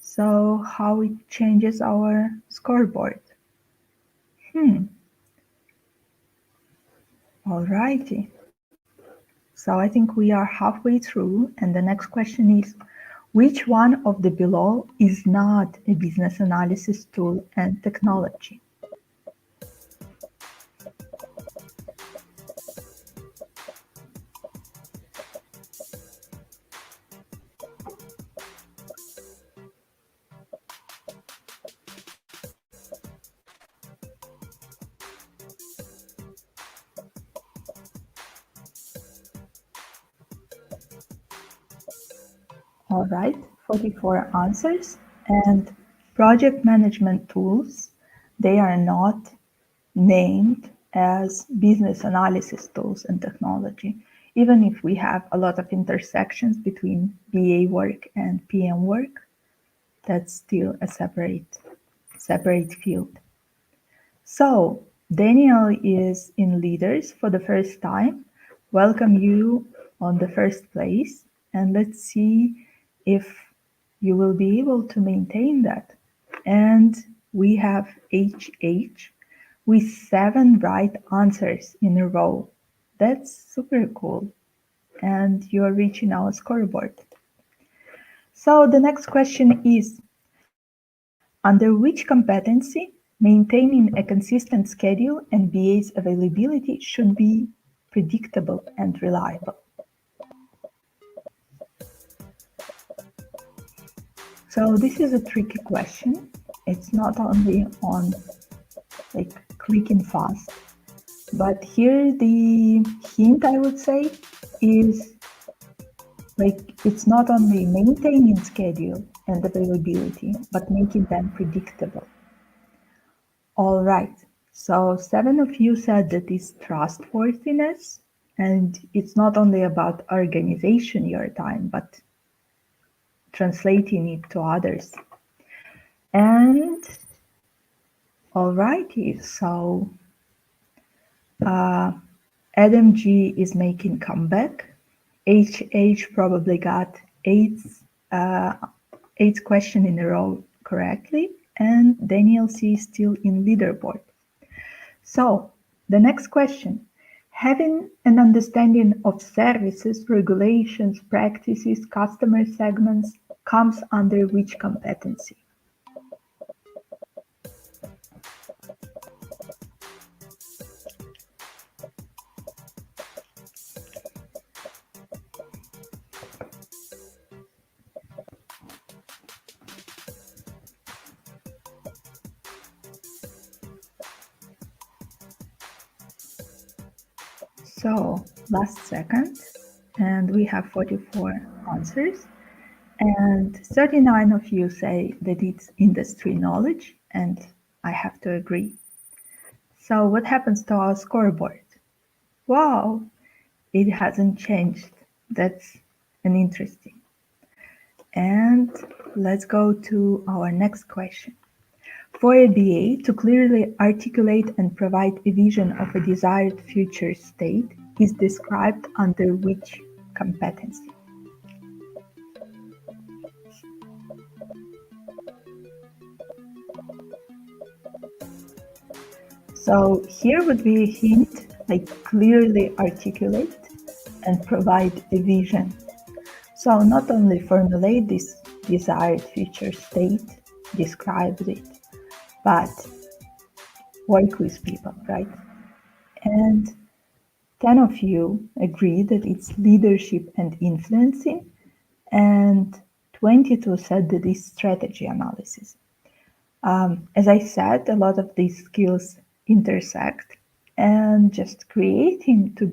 So how it changes our scoreboard? Alrighty. So I think we are halfway through, and the next question is, which one of the below is not a business analysis tool and technology? All right, 44 answers, and project management tools, they are not named as business analysis tools and technology, even if we have a lot of intersections between BA work and PM work. That's still a separate field. So Daniel is in leaders for the first time. Welcome you on the first place, and let's see if you will be able to maintain that. And we have HH with 7 right answers in a row. That's super cool. And you're reaching our scoreboard. So the next question is, under which competency maintaining a consistent schedule and BA's availability should be predictable and reliable? So this is a tricky question. It's not only on clicking fast, but here the hint I would say is it's not only maintaining schedule and availability, but making them predictable. All right, so 7 of you said that it's trustworthiness, and it's not only about organization your time, but translating it to others. And Alrighty, so Adam G is making comeback. HH probably got eighth question in a row correctly, and Daniel C is still in leaderboard. So the next question: having an understanding of services, regulations, practices, customer segments comes under which competency? So last second, and we have 44 answers, and 39 of you say that it's industry knowledge, and I have to agree. So what happens to our scoreboard? Wow, it hasn't changed. That's an interesting. And let's go to our next question. For a BA to clearly articulate and provide a vision of a desired future state is described under which competency? So here would be a hint, like clearly articulate and provide a vision. So not only formulate this desired future state, describe it, but work with people, right? And 10 of you agree that it's leadership and influencing, and 22 said that it's strategy analysis. As I said, a lot of these skills intersect, and just creating to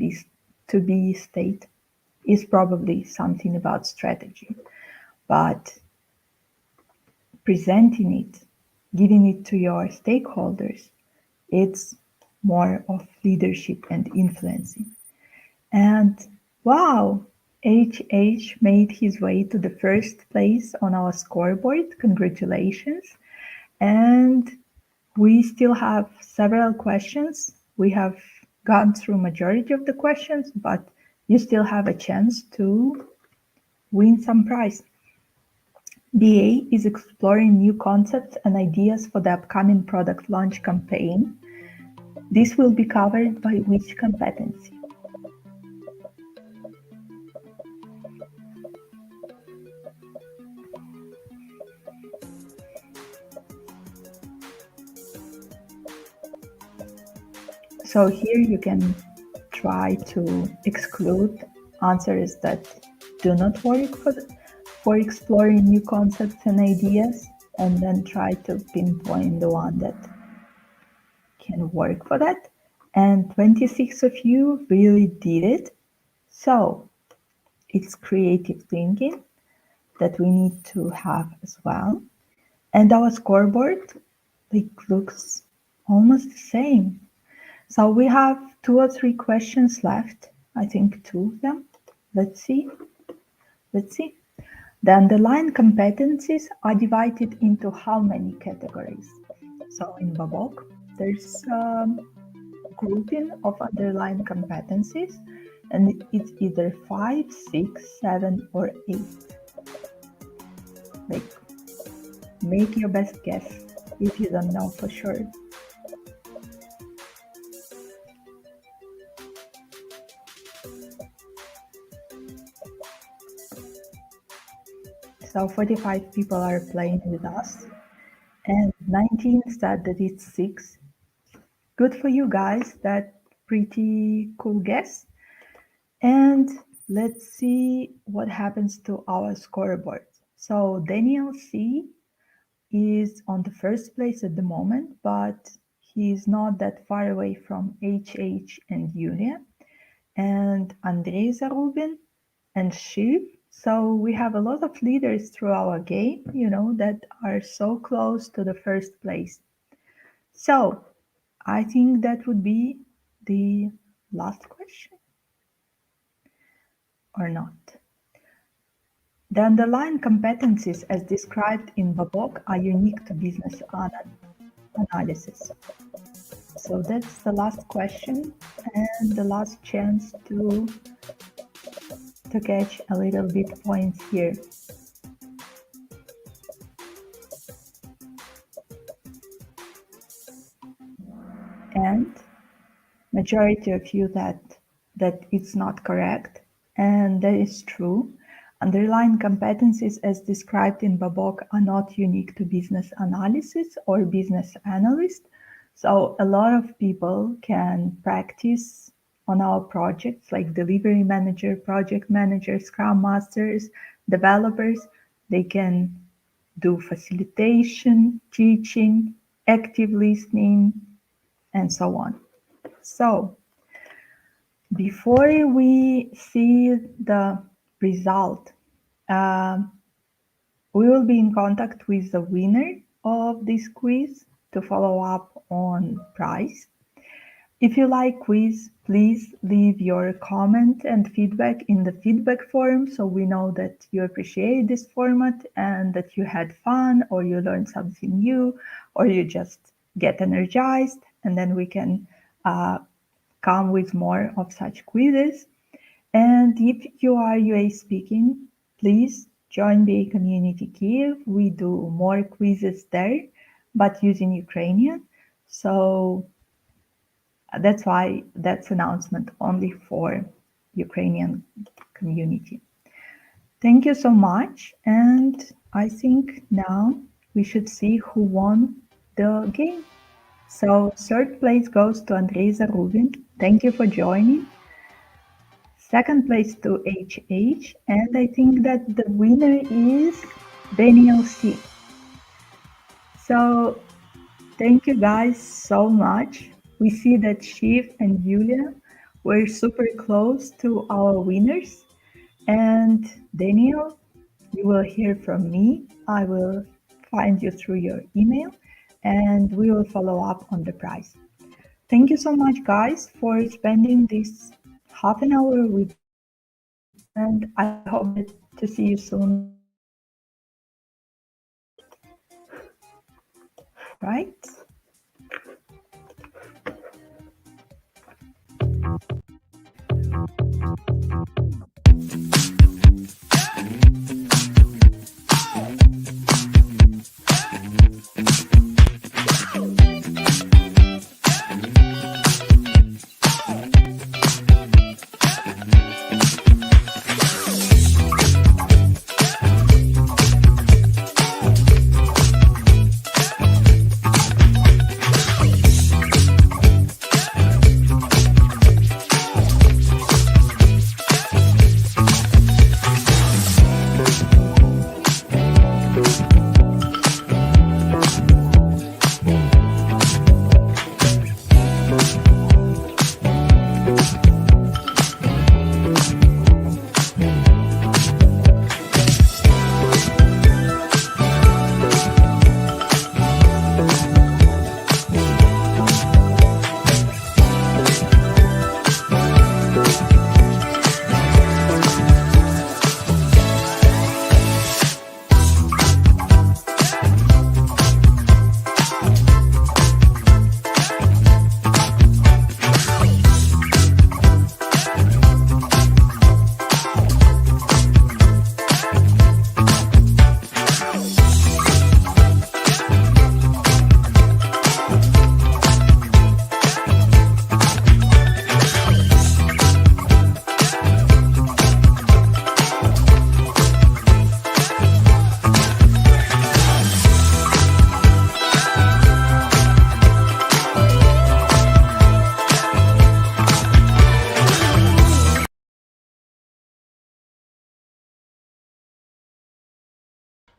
be state is probably something about strategy, but presenting it, giving it to your stakeholders, it's more of leadership and influencing. And wow, HH made his way to the first place on our scoreboard. Congratulations. And we still have several questions. We have gone through majority of the questions, but you still have a chance to win some prize. BA is exploring new concepts and ideas for the upcoming product launch campaign. This will be covered by which competency? So here you can try to exclude answers that do not work for exploring new concepts and ideas, and then try to pinpoint the one that can work for that. And 26 of you really did it. So it's creative thinking that we need to have as well. And our scoreboard looks almost the same. So we have 2 or 3 questions left. I think 2 of them. Let's see. The underlying competencies are divided into how many categories? So in Babok, there's a grouping of underlying competencies, and it's either 5, 6, 7, or 8. Make your best guess if you don't know for sure. So 45 people are playing with us, and 19 said that it's 6. Good for you guys, that's pretty cool guess. And let's see what happens to our scoreboard. So Daniel C is on the first place at the moment, but he's not that far away from HH and Yulia, and Andrei Zarubin and Shiv. So we have a lot of leaders through our game, that are so close to the first place. So I think that would be the last question, or not. The underlying competencies as described in Babok are unique to Business Anand. analysis. So that's the last question and the last chance to catch a little bit points here. And majority of you that it's not correct, and that is true. Underlying competencies as described in Babok are not unique to business analysis or business analyst. So a lot of people can practice on our projects like delivery manager, project manager, scrum masters, developers. They can do facilitation, teaching, active listening, and so on. So before we see the result, we will be in contact with the winner of this quiz to follow up on prize. If you like quiz, please leave your comment and feedback in the feedback form so we know that you appreciate this format and that you had fun or you learned something new or you just get energized, and then we can come with more of such quizzes. And if you are UA speaking, please join BA Community Kyiv. We do more quizzes there, but using Ukrainian. So that's why that's announcement only for Ukrainian community. Thank you so much. And I think now we should see who won the game. So third place goes to Andrei Zarubin. Thank you for joining. Second place to HH, and I think that the winner is Daniel C. So thank you guys so much. We see that Shiv and Yulia were super close to our winners. And Daniel, you will hear from me. I will find you through your email and we will follow up on the prize. Thank you so much, guys, for spending this half an hour with, and I hope to see you soon. Right?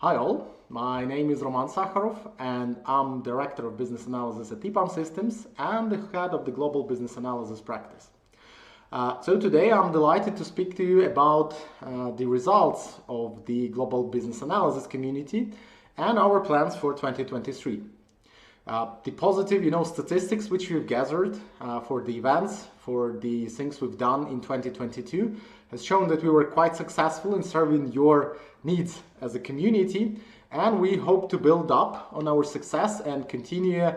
Hi all, my name is Roman Sakharov and I'm Director of Business Analysis at EPAM Systems and the Head of the Global Business Analysis Practice. So today I'm delighted to speak to you about the results of the Global Business Analysis community and our plans for 2023. The positive, statistics which we've gathered for the events, for the things we've done in 2022 has shown that we were quite successful in serving your needs as a community and we hope to build up on our success and continue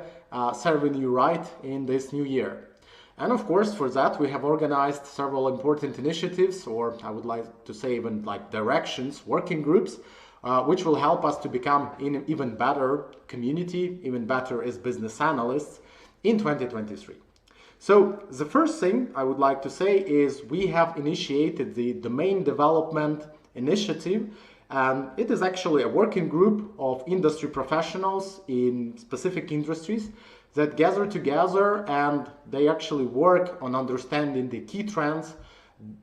serving you right in this new year. And of course, for that, we have organized several important initiatives, or I would like to say even like directions, working groups, which will help us to become an even better community, even better as business analysts in 2023. So the first thing I would like to say is we have initiated the Domain Development Initiative, and it is actually a working group of industry professionals in specific industries that gather together, and they actually work on understanding the key trends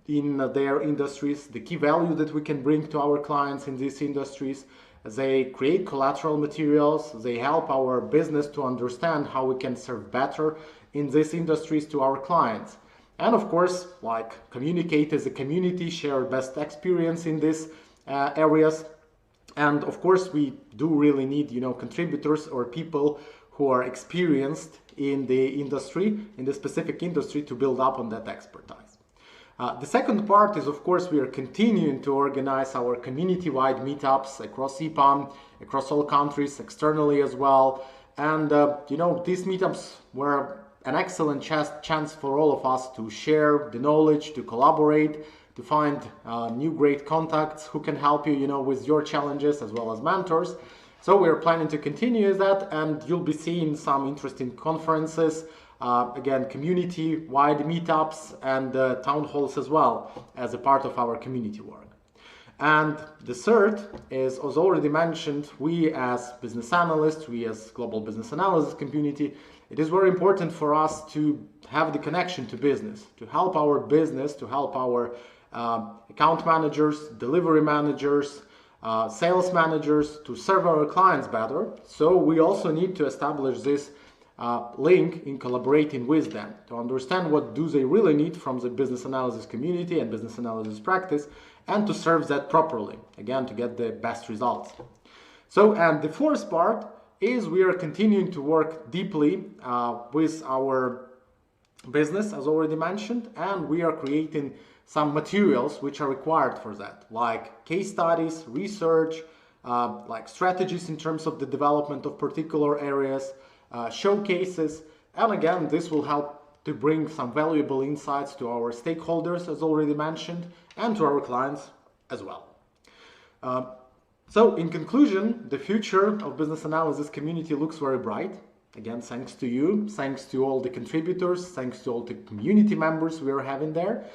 in their industries, the key value that we can bring to our clients in these industries. They create collateral materials, they help our business to understand how we can serve better in these industries to our clients. And of course, like communicate as a community, share best experience in these areas. And of course, we do really need, contributors or people who are experienced in the industry, in the specific industry, to build up on that expertise. The second part is, of course, we are continuing to organize our community-wide meetups across EPAM, across all countries, externally as well. And, these meetups were an excellent chance for all of us to share the knowledge, to collaborate, to find new great contacts who can help you, with your challenges as well as mentors. So we're planning to continue that, and you'll be seeing some interesting conferences, again, community-wide meetups and town halls as well as a part of our community work. And the third is, as already mentioned, we as business analysts, we as global business analysis community, it is very important for us to have the connection to business, to help our business, to help our account managers, delivery managers, sales managers to serve our clients better. So we also need to establish this link in collaborating with them to understand what do they really need from the business analysis community and business analysis practice, and to serve that properly, again, to get the best results. So, and the fourth part is we are continuing to work deeply with our business, as already mentioned, and we are creating some materials which are required for that, like case studies, research, like strategies in terms of the development of particular areas, showcases, and again, this will help to bring some valuable insights to our stakeholders, as already mentioned, and to our clients as well. So in conclusion, the future of business analysis community looks very bright. Again, thanks to you, thanks to all the contributors, thanks to all the community members we are having there.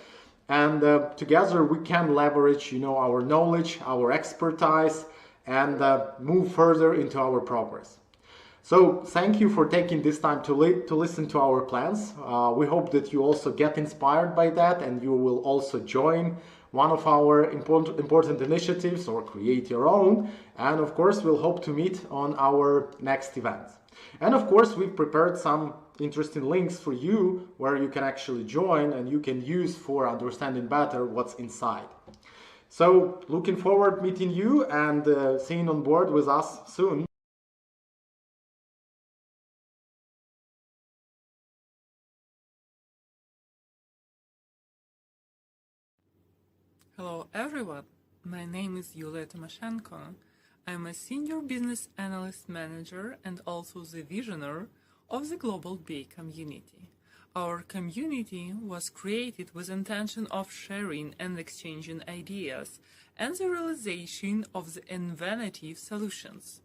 And together we can leverage, our knowledge, our expertise, and move further into our progress. So thank you for taking this time to listen to our plans. We hope that you also get inspired by that, and you will also join one of our important initiatives or create your own. And of course, we'll hope to meet on our next events. And of course, we've prepared some interesting links for you where you can actually join and you can use for understanding better what's inside. So looking forward meeting you and seeing on board with us soon. Hello everyone, my name is Yulia Tymoshenko. I'm a Senior Business Analyst Manager and also the visionary of the Global BA community. Our community was created with intention of sharing and exchanging ideas and the realization of the innovative solutions.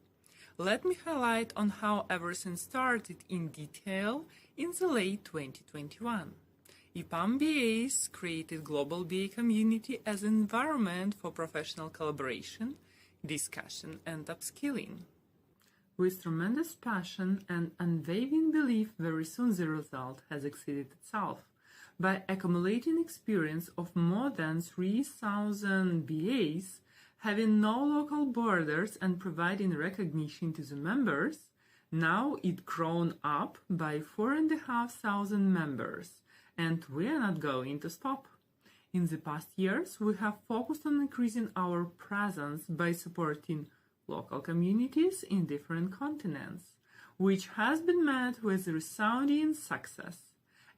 Let me highlight on how everything started in detail in the late 2021. EPAM BAs created Global BA community as an environment for professional collaboration, discussion, and upskilling. With tremendous passion and unwavering belief, very soon the result has exceeded itself. By accumulating experience of more than 3,000 BAs, having no local borders and providing recognition to the members, now it's grown up by 4,500 members, and we are not going to stop. In the past years, we have focused on increasing our presence by supporting local communities in different continents, which has been met with resounding success.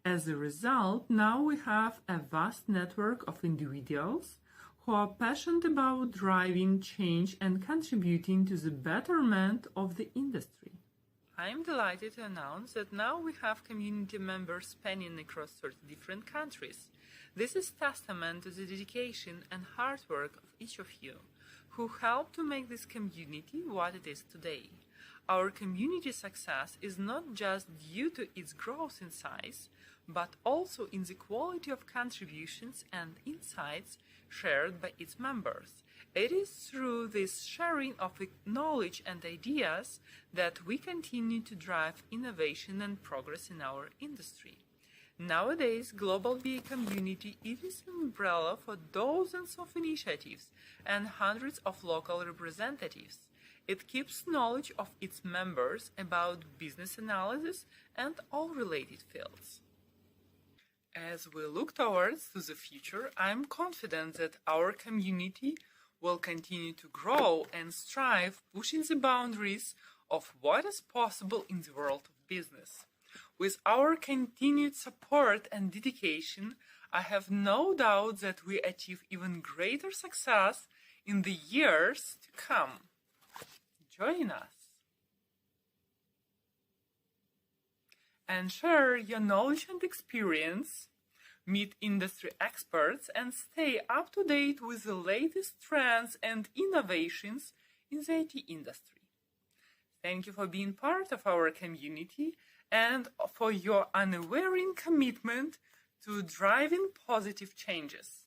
As a result, now we have a vast network of individuals who are passionate about driving change and contributing to the betterment of the industry. I am delighted to announce that now we have community members spanning across 30 different countries. This is testament to the dedication and hard work of each of you, who helped to make this community what it is today. Our community success is not just due to its growth in size, but also in the quality of contributions and insights shared by its members. It is through this sharing of knowledge and ideas that we continue to drive innovation and progress in our industry. Nowadays, Global BA Community is an umbrella for dozens of initiatives and hundreds of local representatives. It keeps knowledge of its members about business analysis and all related fields. As we look towards the future, I'm confident that our community will continue to grow and strive, pushing the boundaries of what is possible in the world of business. With our continued support and dedication, I have no doubt that we achieve even greater success in the years to come. Join us and share your knowledge and experience, meet industry experts, and stay up to date with the latest trends and innovations in the IT industry. Thank you for being part of our community and for your unwavering commitment to driving positive changes.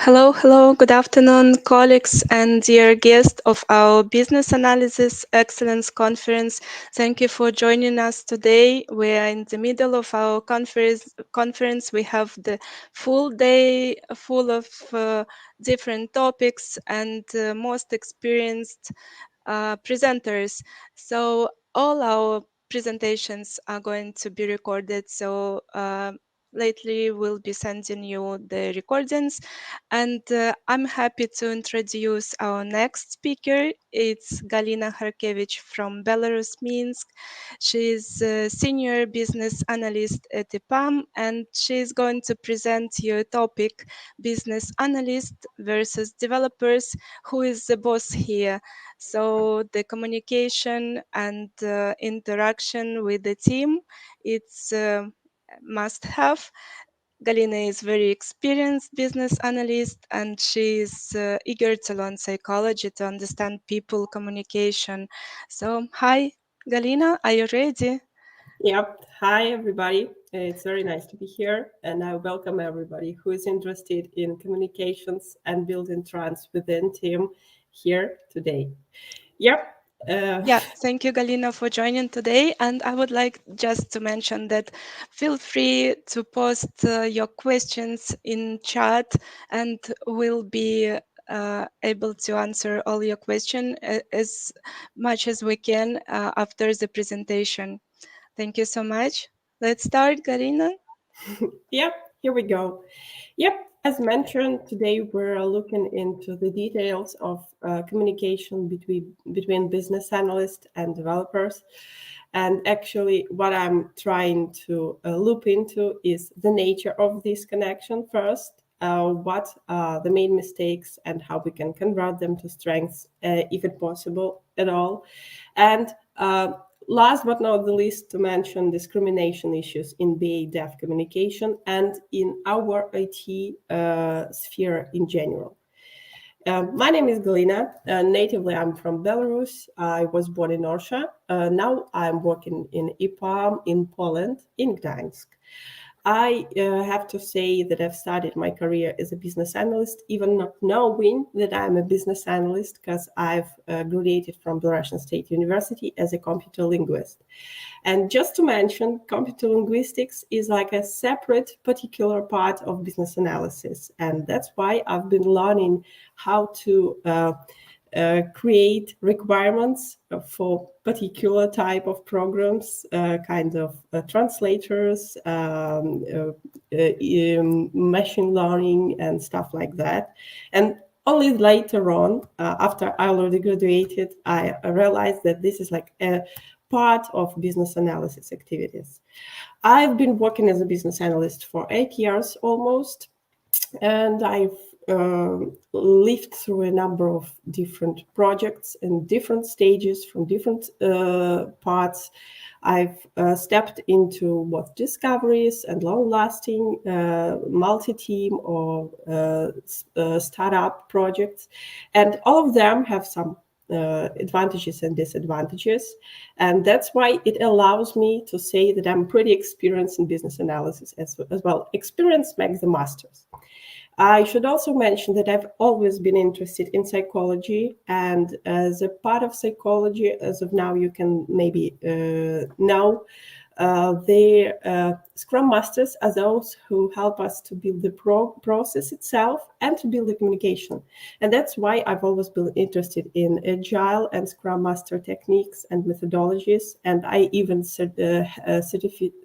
Hello, good afternoon, colleagues and dear guests of our Business Analysis Excellence Conference. Thank you for joining us today. We are in the middle of our conference. We have the full day full of different topics and most experienced presenters. So all our presentations are going to be recorded. So lately we'll be sending you the recordings, and I'm happy to introduce our next speaker. It's Galina Harkevich from Belarus, Minsk. She's a senior business analyst at EPAM, and she's going to present you a topic, business analyst versus developers. Who is the boss here? So the communication and interaction with the team, it's must have. Galina is very experienced business analyst, and she is eager to learn psychology to understand people communication. So hi, Galina, are you ready? Yep. Hi, everybody. It's very nice to be here, and I welcome everybody who is interested in communications and building trust within team here today. Yep. Yeah, thank you, Galina, for joining today. And I would like just to mention that feel free to post your questions in chat, and we'll be able to answer all your questions as much as we can after the presentation. Thank you so much. Let's start, Galina. Yep, here we go. Yep, as mentioned, today we're looking into the details of communication between business analysts and developers. And actually, what I'm trying to loop into is the nature of this connection first, what are the main mistakes and how we can convert them to strengths, if it's possible at all. And last but not the least, to mention discrimination issues in BA Dev communication and in our IT sphere in general. My name is Galina. Natively, I'm from Belarus. I was born in Orsha. Now I'm working in EPAM in Poland, in Gdańsk. I have to say that I've started my career as a business analyst, even not knowing that I'm a business analyst, because I've graduated from Belarusian State University as a computer linguist. And just to mention, computer linguistics is like a separate particular part of business analysis. And that's why I've been learning how to create requirements for particular type of programs, kind of translators, machine learning and stuff like that. And only later on, after I already graduated, I realized that this is like a part of business analysis activities. I've been working as a business analyst for 8 years almost, and I've lived through a number of different projects in different stages from different parts. I've stepped into both discoveries and long-lasting multi-team or startup projects, and all of them have some advantages and disadvantages, and that's why it allows me to say that I'm pretty experienced in business analysis as well. Experience makes the masters. I should also mention that I've always been interested in psychology, and as a part of psychology, as of now, you can maybe know, the Scrum Masters are those who help us to build the process itself and to build the communication. And that's why I've always been interested in Agile and Scrum Master techniques and methodologies, and I even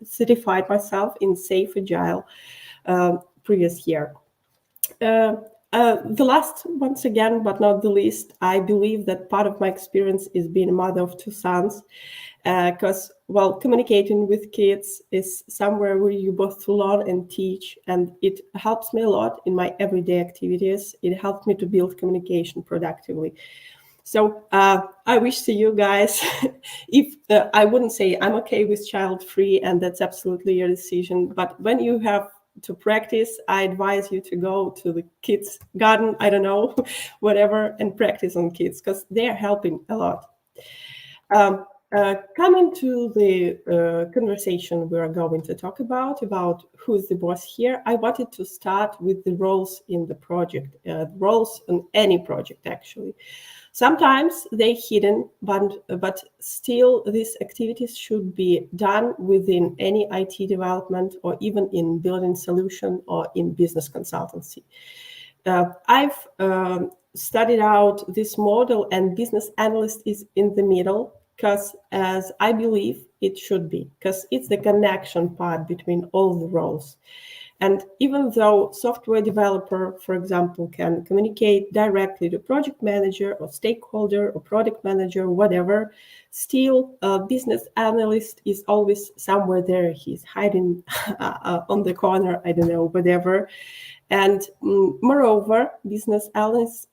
certified myself in Safe Agile previous year. The last, once again, but not the least, I believe that part of my experience is being a mother of 2 sons, because, well, communicating with kids is somewhere where you both learn and teach, and it helps me a lot in my everyday activities. It helps me to build communication productively. So I wish to you guys, if I wouldn't say I'm okay with child-free, and that's absolutely your decision, but when you have to practice, I advise you to go to the kids' garden, I don't know, whatever, and practice on kids, because they're helping a lot. Coming to the conversation we are going to talk about who's the boss here, I wanted to start with the roles in the project, roles in any project actually. Sometimes they're hidden, but still these activities should be done within any IT development or even in building solution or in business consultancy. I've studied out this model, and business analyst is in the middle, because as I believe it should be, because it's the connection part between all the roles. And even though software developer, for example, can communicate directly to project manager or stakeholder or product manager, whatever, still a business analyst is always somewhere there. He's hiding on the corner, I don't know, whatever. And moreover, business analysts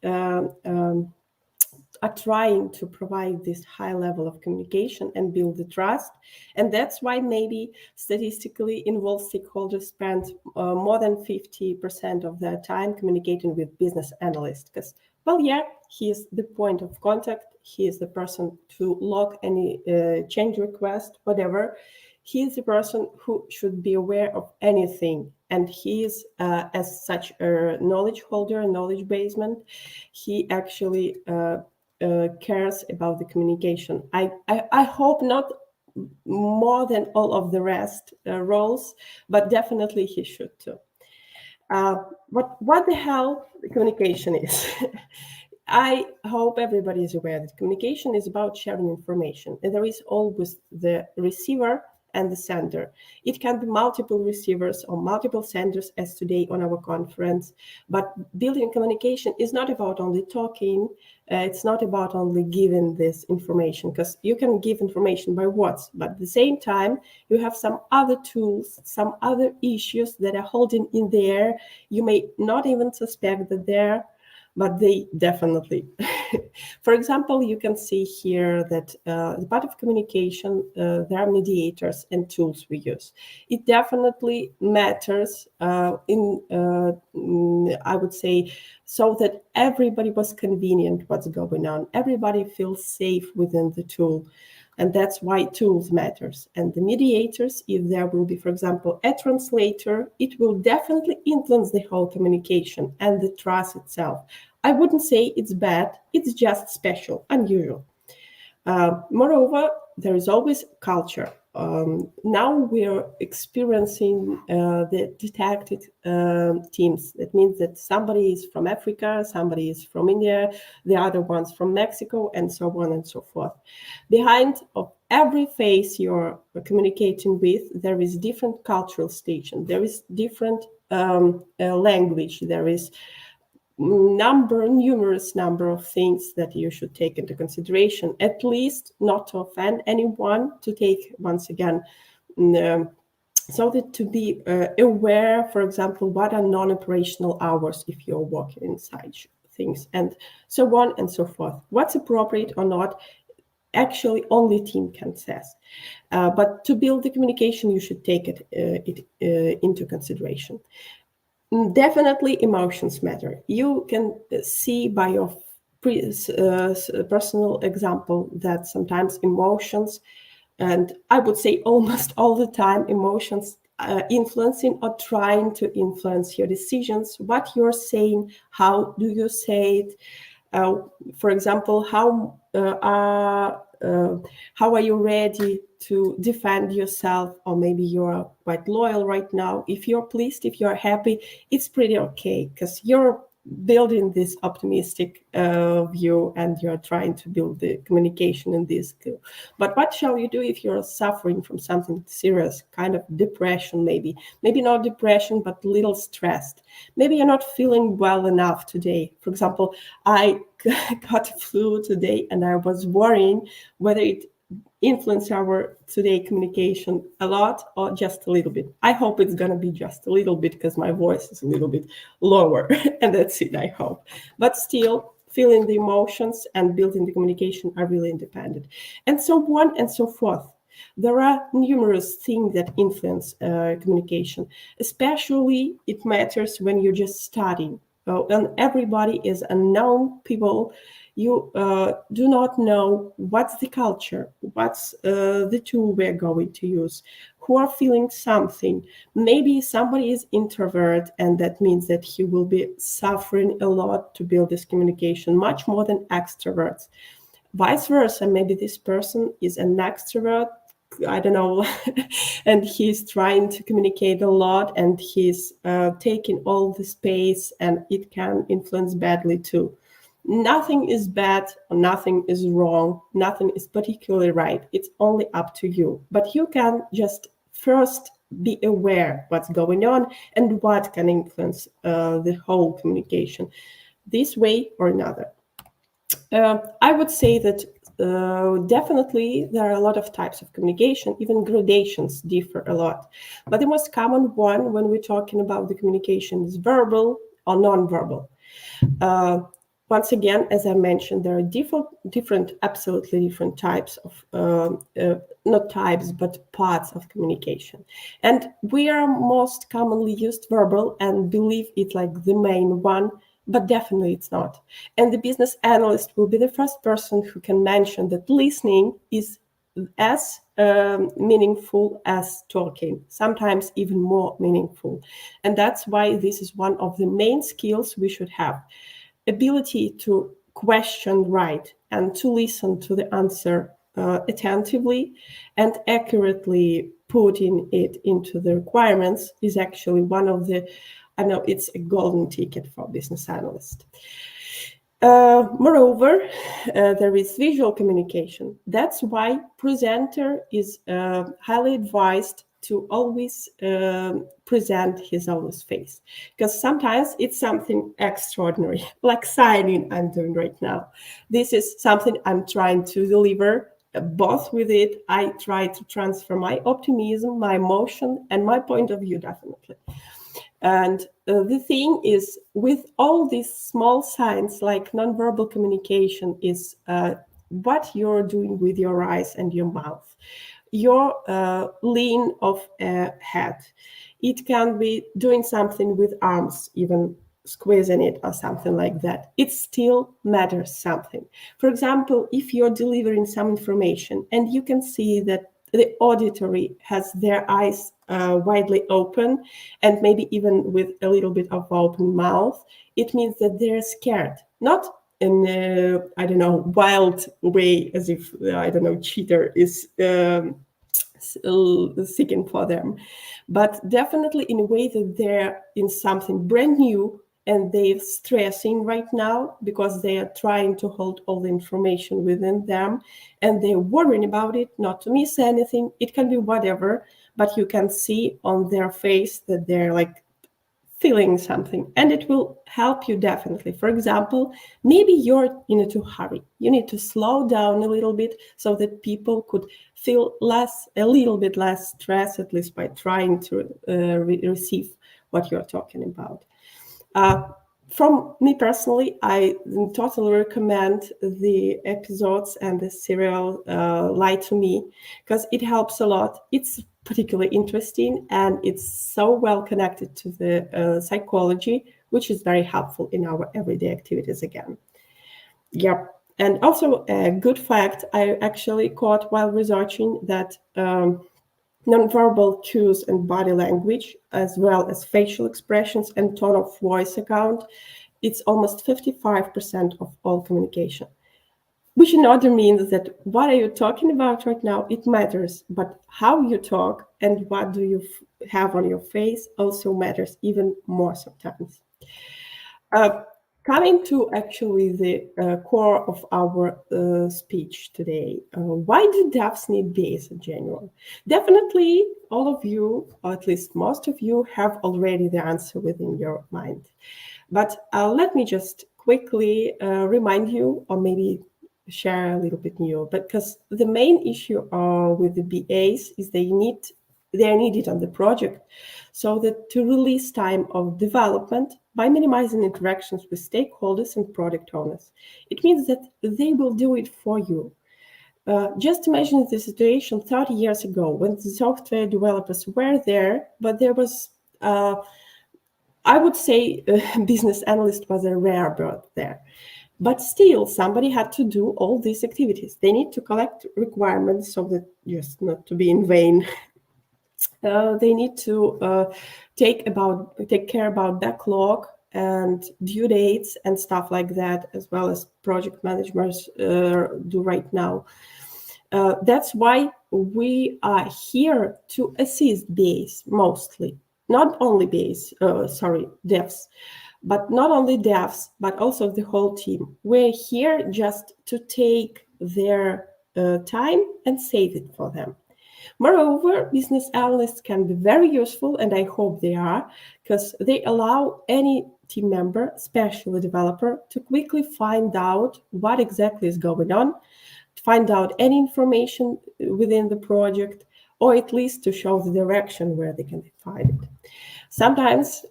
are trying to provide this high level of communication and build the trust. And that's why maybe statistically involved stakeholders spend more than 50% of their time communicating with business analysts. Because, well, yeah, he is the point of contact. He is the person to log any change request, whatever. He is the person who should be aware of anything. And he is, as such, a knowledge holder, knowledge basement. He actually cares about the communication. I hope not more than all of the rest roles, but definitely he should too. What the hell communication is? I hope everybody is aware that communication is about sharing information, and there is always the receiver and the sender. It can be multiple receivers or multiple senders, as today on our conference. But building communication is not about only talking. It's not about only giving this information, because you can give information by words, but at the same time, you have some other tools, some other issues that are holding in there. You may not even suspect that they're, but they definitely. For example, you can see here that as part of communication, there are mediators and tools we use. It definitely matters I would say, so that everybody was convenient what's going on. Everybody feels safe within the tool. And that's why tools matters. And the mediators, if there will be, for example, a translator, it will definitely influence the whole communication and the trust itself. I wouldn't say it's bad, it's just special, unusual. Moreover, there is always culture. Now we're experiencing the detected teams. That means that somebody is from Africa, somebody is from India, the other one's from Mexico, and so on and so forth. Behind of every face you're communicating with, there is different cultural station, there is different language, there is numerous number of things that you should take into consideration, at least not to offend anyone, to take once again, so that to be aware, for example, what are non-operational hours if you're working inside things, and so on and so forth. What's appropriate or not, actually only team can assess. But to build the communication, you should take it into consideration. Definitely emotions matter. You can see by your personal example that sometimes emotions, and I would say almost all the time, emotions influencing or trying to influence your decisions, what you're saying, how do you say it. For example, how are you ready to defend yourself, or maybe you're quite loyal right now. If you're pleased, if you're happy, it's pretty okay, because you're building this optimistic view and you're trying to build the communication in this skill. But what shall you do if you're suffering from something serious, kind of depression, maybe not depression, but a little stressed? Maybe you're not feeling well enough today. For example, I got a flu today and I was worrying whether it influence our today communication a lot or just a little bit. I hope it's going to be just a little bit, because my voice is a little bit lower and that's it, I hope. But still, feeling the emotions and building the communication are really independent, and so on and so forth. There are numerous things that influence communication. Especially it matters when you're just starting. and everybody is unknown people. You do not know what's the culture, what's the tool we're going to use, who are feeling something. Maybe somebody is introvert, and that means that he will be suffering a lot to build this communication, much more than extroverts. Vice versa, maybe this person is an extrovert, I don't know, and he's trying to communicate a lot, and he's taking all the space, and it can influence badly too. Nothing is bad, or nothing is wrong, nothing is particularly right. It's only up to you. But you can just first be aware what's going on and what can influence the whole communication this way or another. I would say that definitely there are a lot of types of communication, even gradations differ a lot. But the most common one when we're talking about the communication is verbal or non-verbal. Once again, as I mentioned, there are absolutely different types of, not types, but parts of communication. And we are most commonly used verbal and believe it like the main one, but definitely it's not. And the business analyst will be the first person who can mention that listening is as meaningful as talking, sometimes even more meaningful. And that's why this is one of the main skills we should have. Ability to question right and to listen to the answer attentively and accurately putting it into the requirements is actually one of the, I know it's a golden ticket for business analyst. Moreover, there is visual communication. That's why presenter is highly advised to always present his own face, because sometimes it's something extraordinary, like signing I'm doing right now. This is something I'm trying to deliver. Both with it, I try to transfer my optimism, my emotion, and my point of view, definitely. And the thing is, with all these small signs, like nonverbal communication is what you're doing with your eyes and your mouth, your lean of a head. It can be doing something with arms, even squeezing it or something like that. It still matters something. For example, if you're delivering some information and you can see that the auditory has their eyes widely open and maybe even with a little bit of open mouth, it means that they're scared, not in a, I don't know, wild way, as if, I don't know, cheater is seeking for them, but definitely in a way that they're in something brand new and they're stressing right now because they are trying to hold all the information within them and they're worrying about it, not to miss anything. It can be whatever, but you can see on their face that they're like feeling something, and it will help you definitely. For example, maybe you're in a hurry. You need to slow down a little bit so that people could feel a little bit less stress, at least by trying to receive what you're talking about. From me personally, I totally recommend the episodes and the serial Lie to Me, because it helps a lot. It's particularly interesting and it's so well connected to the psychology, which is very helpful in our everyday activities again. Yep. And also a good fact I actually caught while researching that nonverbal cues and body language, as well as facial expressions and tone of voice account, it's almost 55% of all communication. Which in order means that what are you talking about right now? It matters, but how you talk and what do you have on your face also matters even more sometimes. Coming to actually the core of our speech today, why do devs need BAs in general? Definitely all of you, or at least most of you, have already the answer within your mind. But let me just quickly remind you, or maybe share a little bit new, because the main issue with the BAs is they are needed on the project so that to release time of development by minimizing interactions with stakeholders and product owners. It means that they will do it for you. Just imagine the situation 30 years ago when the software developers were there, but there was I would say business analyst was a rare bird there. But still, somebody had to do all these activities. They need to collect requirements so that just not to be in vain. They need to take care about backlog and due dates and stuff like that, as well as project managers do right now. That's why we are here to assist BAs mostly, not only BAs, devs, but not only devs, but also the whole team. We're here just to take their time and save it for them. Moreover, business analysts can be very useful, and I hope they are, because they allow any team member, especially developer, to quickly find out what exactly is going on, find out any information within the project, or at least to show the direction where they can find it. Sometimes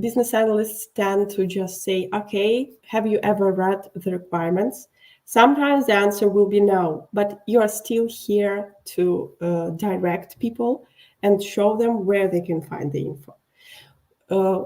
business analysts tend to just say, okay, have you ever read the requirements? Sometimes the answer will be no, but you are still here to direct people and show them where they can find the info.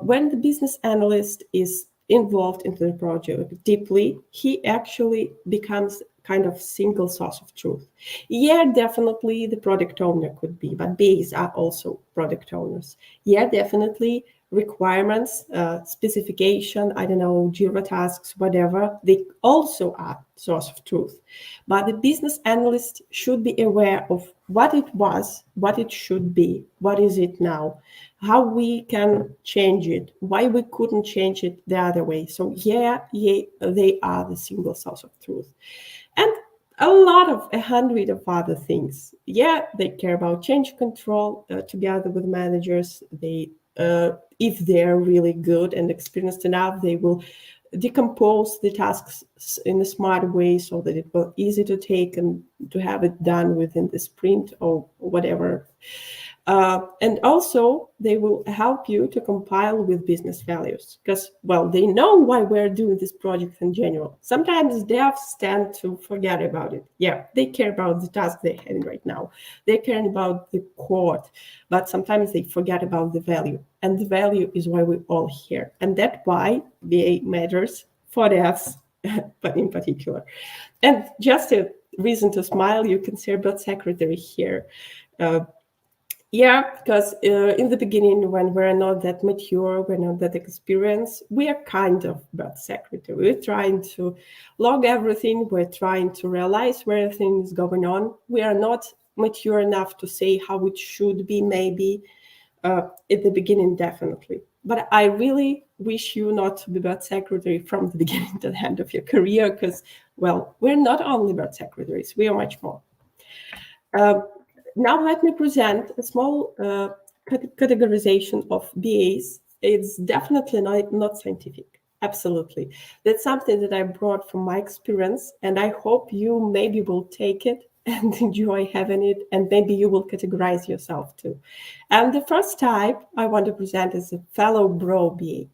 When the business analyst is involved into the project deeply, he actually becomes kind of single source of truth. Yeah, definitely the product owner could be, but BAs are also product owners. Yeah, definitely requirements, specification, I don't know, Jira tasks, whatever, they also are source of truth. But the business analyst should be aware of what it was, what it should be, what is it now, how we can change it, why we couldn't change it the other way. So yeah, they are the single source of truth. And a lot of 100 of other things. Yeah, they care about change control together with managers. They, if they're really good and experienced enough, they will decompose the tasks in a smart way so that it will be easy to take and to have it done within the sprint or whatever. And also, they will help you to compile with business values because, well, they know why we're doing this project in general. Sometimes devs tend to forget about it. Yeah, they care about the task they're having right now. They care about the code, but sometimes they forget about the value. And the value is why we're all here. And that's why BA matters for devs, but in particular. And just a reason to smile, you can see about secretary here. Yeah, because in the beginning, when we're not that mature, we're not that experienced, we are kind of bad secretary. We're trying to log everything. We're trying to realize where everything is going on. We are not mature enough to say how it should be, maybe at the beginning, definitely. But I really wish you not to be bad secretary from the beginning to the end of your career, because, well, we're not only bad secretaries, we are much more. Now let me present a small categorization of BAs. It's definitely not scientific, absolutely. That's something that I brought from my experience, and I hope you maybe will take it and enjoy having it, and maybe you will categorize yourself too. And the first type I want to present is a fellow bro BA.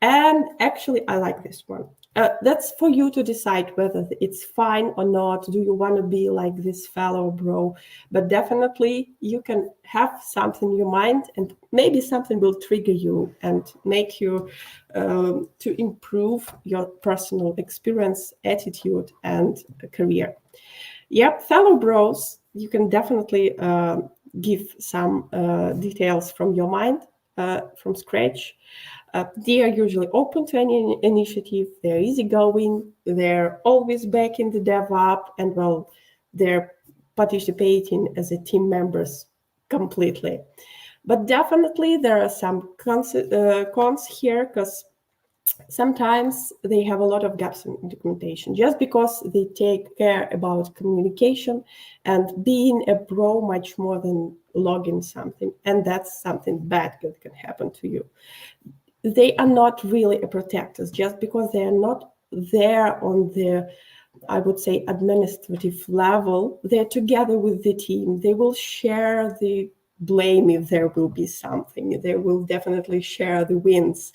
And actually, I like this one. That's for you to decide whether it's fine or not. Do you want to be like this fellow bro? But definitely you can have something in your mind, and maybe something will trigger you and make you to improve your personal experience, attitude, and career. Yep, fellow bros, you can definitely give some details from your mind, from scratch. They are usually open to any initiative. They're easygoing. They're always back in the DevOps, and well, they're participating as a team members completely. But definitely there are some cons here, because sometimes they have a lot of gaps in documentation just because they take care about communication and being a bro much more than logging something, and that's something bad that can happen to you. They are not really a protectors just because they are not there on the, I would say, administrative level. They're together with the team. They will share the blame if there will be something. They will definitely share the wins,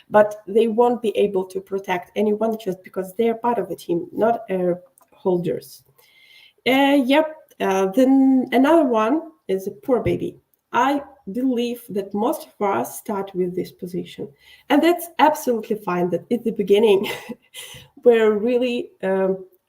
but they won't be able to protect anyone just because they're part of the team, not holders. Then another one is a poor baby. I believe that most of us start with this position. And that's absolutely fine, that at the beginning, we're really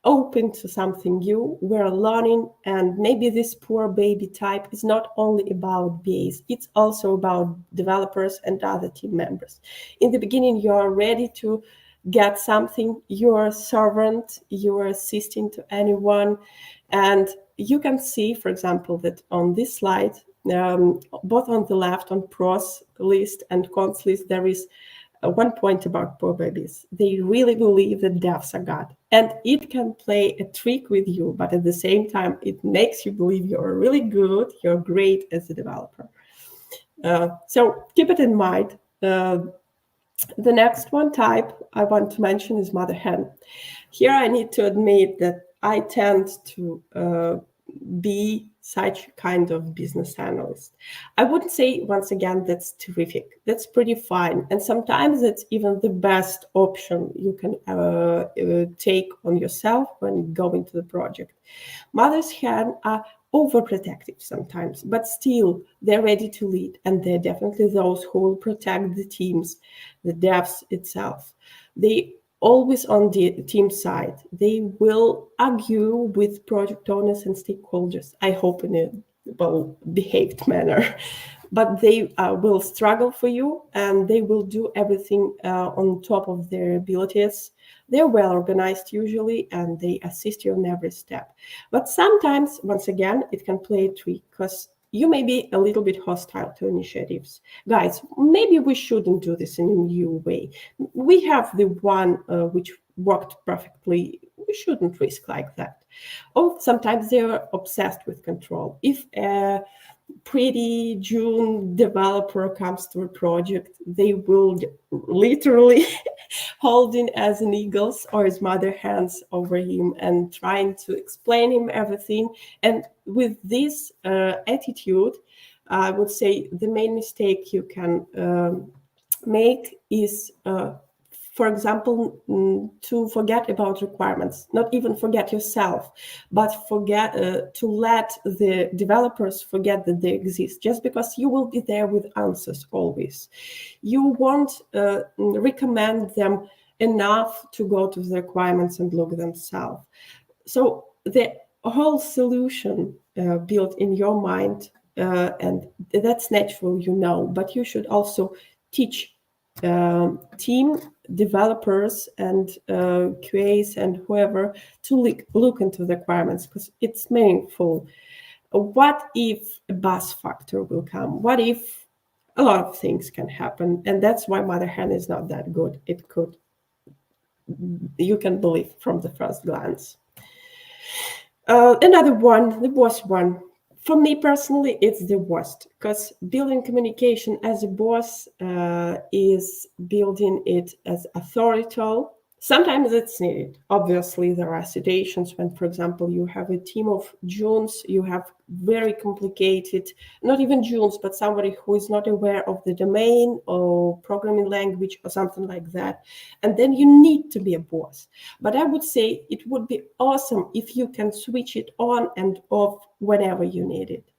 open to something new, we're learning, and maybe this poor baby type is not only about BAs, it's also about developers and other team members. In the beginning, you are ready to get something, you're a servant, you're assisting to anyone, and you can see, for example, that on this slide, both on the left, on pros list and cons list, there is one point about poor babies. They really believe that devs are God, and it can play a trick with you, but at the same time, it makes you believe you're really good, you're great as a developer. So keep it in mind. The next one type I want to mention is mother hen. Here I need to admit that I tend to be such kind of business analyst. I wouldn't say, once again, that's terrific. That's pretty fine. And sometimes it's even the best option you can take on yourself when going to the project. Mothers hen are overprotective sometimes, but still they're ready to lead, and they're definitely those who will protect the teams, the devs itself. They always on the team side. They will argue with project owners and stakeholders, I hope in a well-behaved manner, but they will struggle for you, and they will do everything on top of their abilities. They're well organized usually, and they assist you on every step. But sometimes, once again, it can play a trick, because you may be a little bit hostile to initiatives. Guys, maybe we shouldn't do this in a new way. We have the one which worked perfectly. We shouldn't risk like that. Or sometimes they're obsessed with control. If a pretty June developer comes to a project, they will literally hold him as an eagles or his mother hands over him and trying to explain him everything. And with this attitude, I would say the main mistake you can make is for example, to forget about requirements, not even forget yourself, but forget to let the developers forget that they exist, just because you will be there with answers always. You won't recommend them enough to go to the requirements and look themselves. So the whole solution built in your mind, and that's natural, you know, but you should also teach team developers and QAs and whoever to look into the requirements, because it's meaningful. What if a bus factor will come? What if a lot of things can happen? And that's why mother hen is not that good. It could, you can believe from the first glance. Another one, the worst one. For me personally, it's the worst, because building communication as a boss is building it as authorital. Sometimes it's needed. Obviously, there are situations when, for example, you have a team of Junes, you have very complicated, not even Junes, but somebody who is not aware of the domain or programming language or something like that. And then you need to be a boss. But I would say it would be awesome if you can switch it on and off whenever you need it.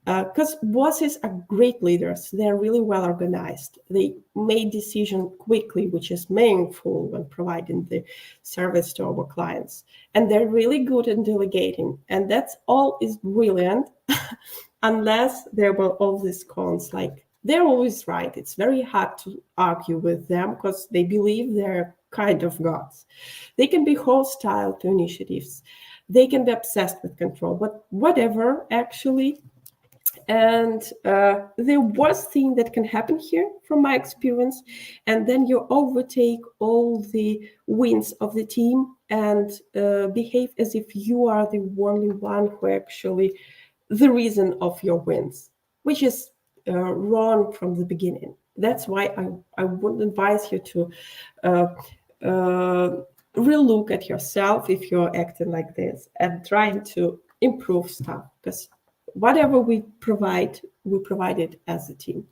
Because bosses are great leaders. They're really well organized. They make decisions quickly, which is meaningful when providing the service to our clients. And they're really good at delegating. And that's all is brilliant, unless there were all these cons, like they're always right. It's very hard to argue with them because they believe they're kind of gods. They can be hostile to initiatives. They can be obsessed with control, but whatever, actually. And the worst thing that can happen here, from my experience, and then you overtake all the wins of the team and behave as if you are the only one who actually the reason of your wins, which is wrong from the beginning. That's why I would advise you to relook at yourself if you're acting like this and trying to improve stuff, because whatever we provide it as a team.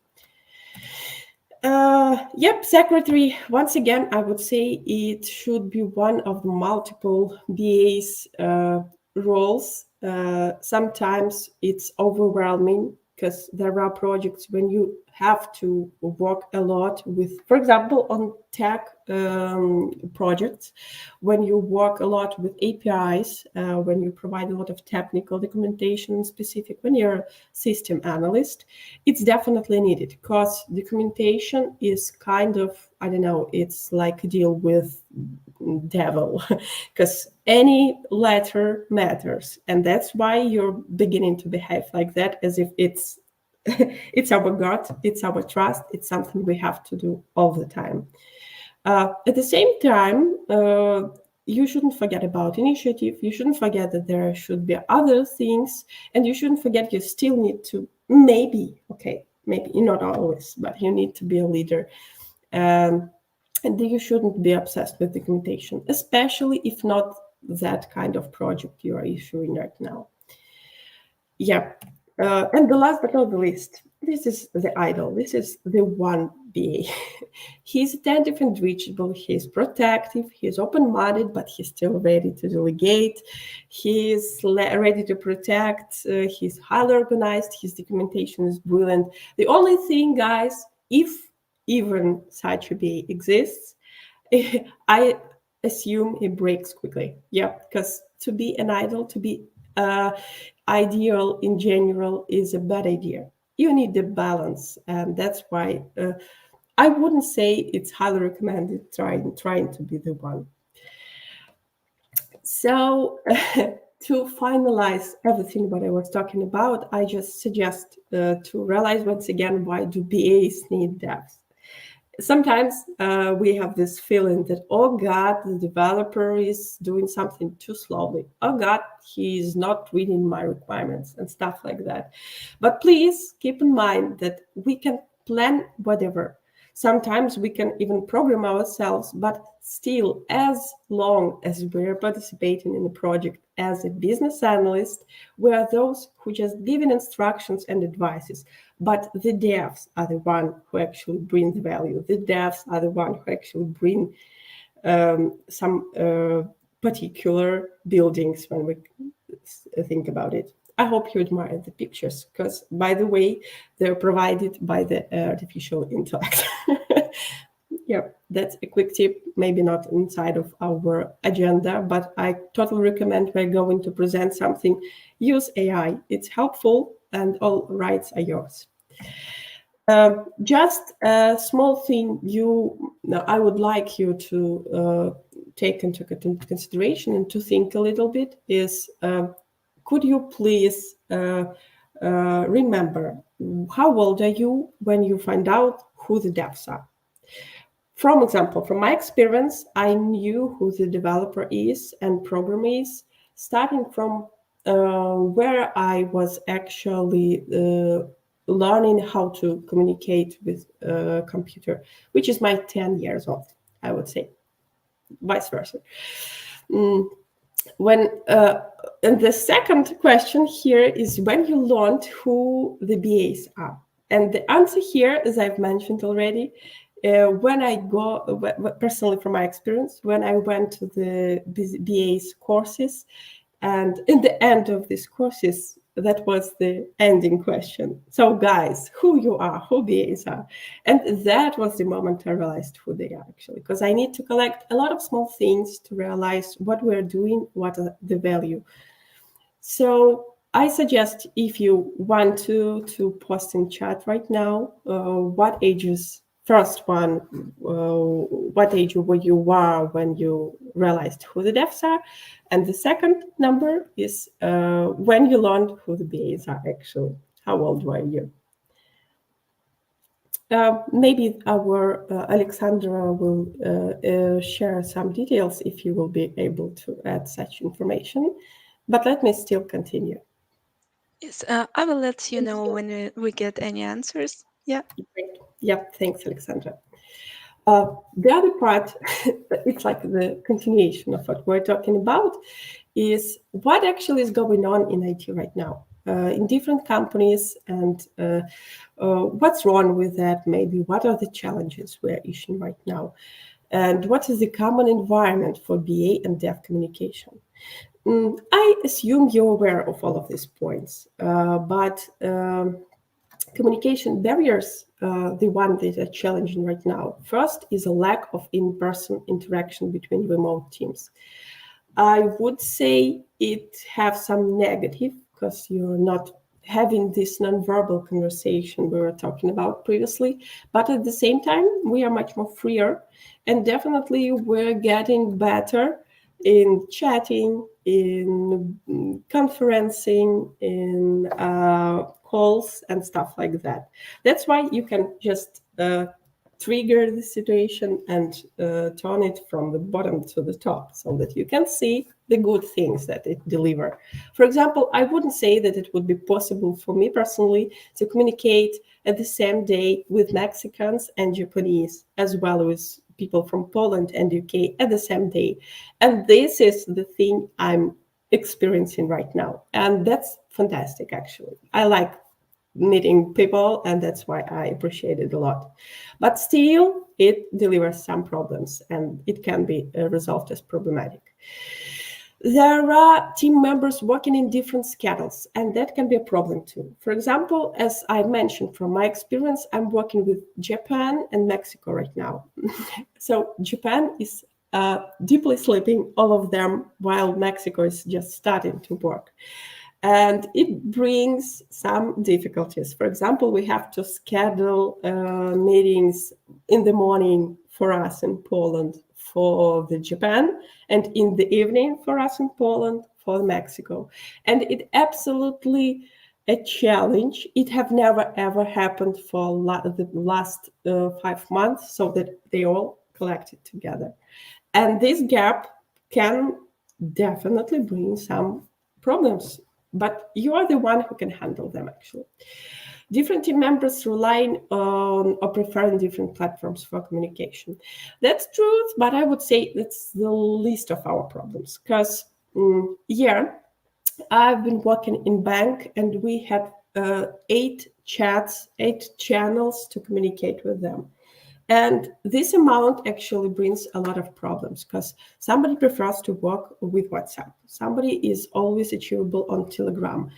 Secretary, once again, I would say it should be one of the multiple BAs roles. Sometimes it's overwhelming. because there are projects when you have to work a lot with, for example, on tech projects, when you work a lot with APIs, when you provide a lot of technical documentation specific, when you're a system analyst, it's definitely needed, because documentation is kind of, I don't know, it's like a deal with devil, because any letter matters, and that's why you're beginning to behave like that, as if it's it's our God, it's our trust, it's something we have to do all the time. At the same time, you shouldn't forget about initiative. You shouldn't forget that there should be other things, and you shouldn't forget you still need to maybe not always, but you need to be a leader. And you shouldn't be obsessed with documentation, especially if not that kind of project you are issuing right now. Yeah. And the last but not the least, this is the idol. This is the one BA. He's attentive and reachable. He's protective. He's open-minded, but he's still ready to delegate. He's ready to protect. He's highly organized. His documentation is brilliant. The only thing, guys, if even such a BA exists, I assume it breaks quickly. Yeah, because to be an idol, to be ideal in general is a bad idea. You need the balance, and that's why I wouldn't say it's highly recommended trying to be the one. So to finalize everything what I was talking about, I just suggest to realize once again, why do BAs need devs? Sometimes we have this feeling that, oh God, the developer is doing something too slowly. Oh God, he's not reading my requirements and stuff like that. But please keep in mind that we can plan whatever. Sometimes we can even program ourselves, but still, as long as we're participating in the project as a business analyst, we are those who just giving instructions and advices. But the devs are the one who actually bring the value. The devs are the one who actually bring some particular buildings when we think about it. I hope you admire the pictures, because, by the way, they're provided by the artificial intellect. Yeah, that's a quick tip, maybe not inside of our agenda, but I totally recommend we're going to present something. Use AI. It's helpful, and all rights are yours. Just a small thing I would like you to take into consideration and to think a little bit is, could you please remember how old are you when you find out who the devs are? From example, from my experience, I knew who the developer is and programmer is, starting from where I was actually learning how to communicate with a computer, which is my 10 years old, I would say, vice versa. And the second question here is when you learned who the BAs are. And the answer here, as I've mentioned already, when I go, personally from my experience, when I went to the BAs courses, and in the end of these courses, that was the ending question. So guys, who you are, who BAs are. And that was the moment I realized who they are actually, because I need to collect a lot of small things to realize what we're doing, what are the value. So I suggest, if you want to post in chat right now, what ages, first one, what age were you when you realized who the devs are? And the second number is when you learned who the BAs are actually. How old were you? Maybe our Alexandra will share some details if you will be able to add such information. But let me still continue. Yes, I will let you know when we get any answers. Yeah. Great. Yep. Thanks, Alexandra. The other part, it's like the continuation of what we're talking about, is what actually is going on in IT right now in different companies, and what's wrong with that, maybe what are the challenges we're issuing right now, and what is the common environment for BA and dev communication. I assume you're aware of all of these points, but communication barriers, the one that are challenging right now. First is a lack of in-person interaction between remote teams. I would say it has some negative because you're not having this non-verbal conversation we were talking about previously, but at the same time, we are much more freer, and definitely we're getting better in chatting, in conferencing, in calls and stuff like that. That's why you can just trigger the situation and turn it from the bottom to the top so that you can see the good things that it delivers. For example, I wouldn't say that it would be possible for me personally to communicate at the same day with Mexicans and Japanese, as well as people from Poland and UK at the same day. And this is the thing I'm experiencing right now. And that's fantastic, actually. I like meeting people, and that's why I appreciate it a lot. But still, it delivers some problems, and it can be resolved as problematic. There are team members working in different schedules, and that can be a problem too. For example, as I mentioned from my experience, I'm working with Japan and Mexico right now. So Japan is deeply sleeping, all of them, while Mexico is just starting to work. And it brings some difficulties. For example, we have to schedule meetings in the morning for us in Poland for the Japan, and in the evening for us in Poland for Mexico. And it absolutely a challenge. It have never ever happened for the last 5 months, so that they all collected together. And this gap can definitely bring some problems, but you are the one who can handle them, actually. Different team members relying on or preferring different platforms for communication. That's true, but I would say that's the least of our problems, because I've been working in bank, and we had 8 channels to communicate with them. And this amount actually brings a lot of problems, because somebody prefers to work with WhatsApp. Somebody is always achievable on Telegram.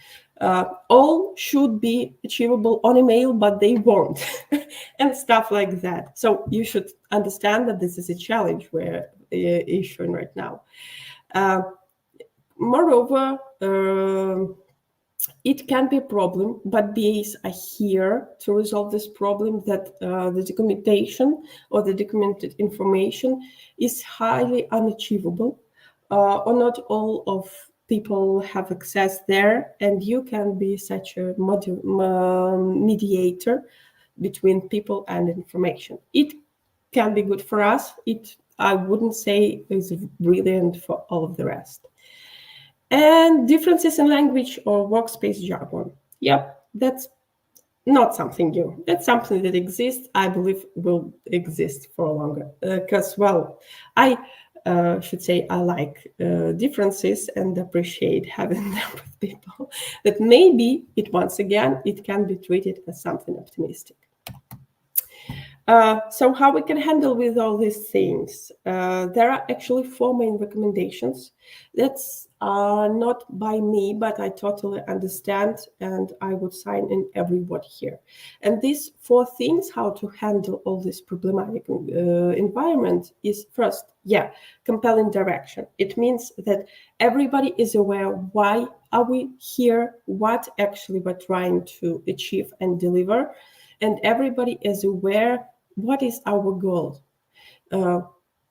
All should be achievable on email, but they won't, and stuff like that. So you should understand that this is a challenge we're issuing right now. Moreover, it can be a problem, but BAs are here to resolve this problem, that the documentation or the documented information is highly unachievable, or not all of people have access there, and you can be such a mediator between people and information. It can be good for us. I wouldn't say is brilliant for all of the rest. And differences in language or workspace jargon. Yep, that's not something new. That's something that exists. I believe will exist for longer. Because, I should say I like differences and appreciate having them with people. That maybe once again, it can be treated as something optimistic. So how we can handle with all these things? There are actually 4 main recommendations. That's not by me, but I totally understand, and I would sign in every word here. And these 4 things, how to handle all this problematic environment, is first, compelling direction. It means that everybody is aware why are we here, what actually we're trying to achieve and deliver, and everybody is aware what is our goal.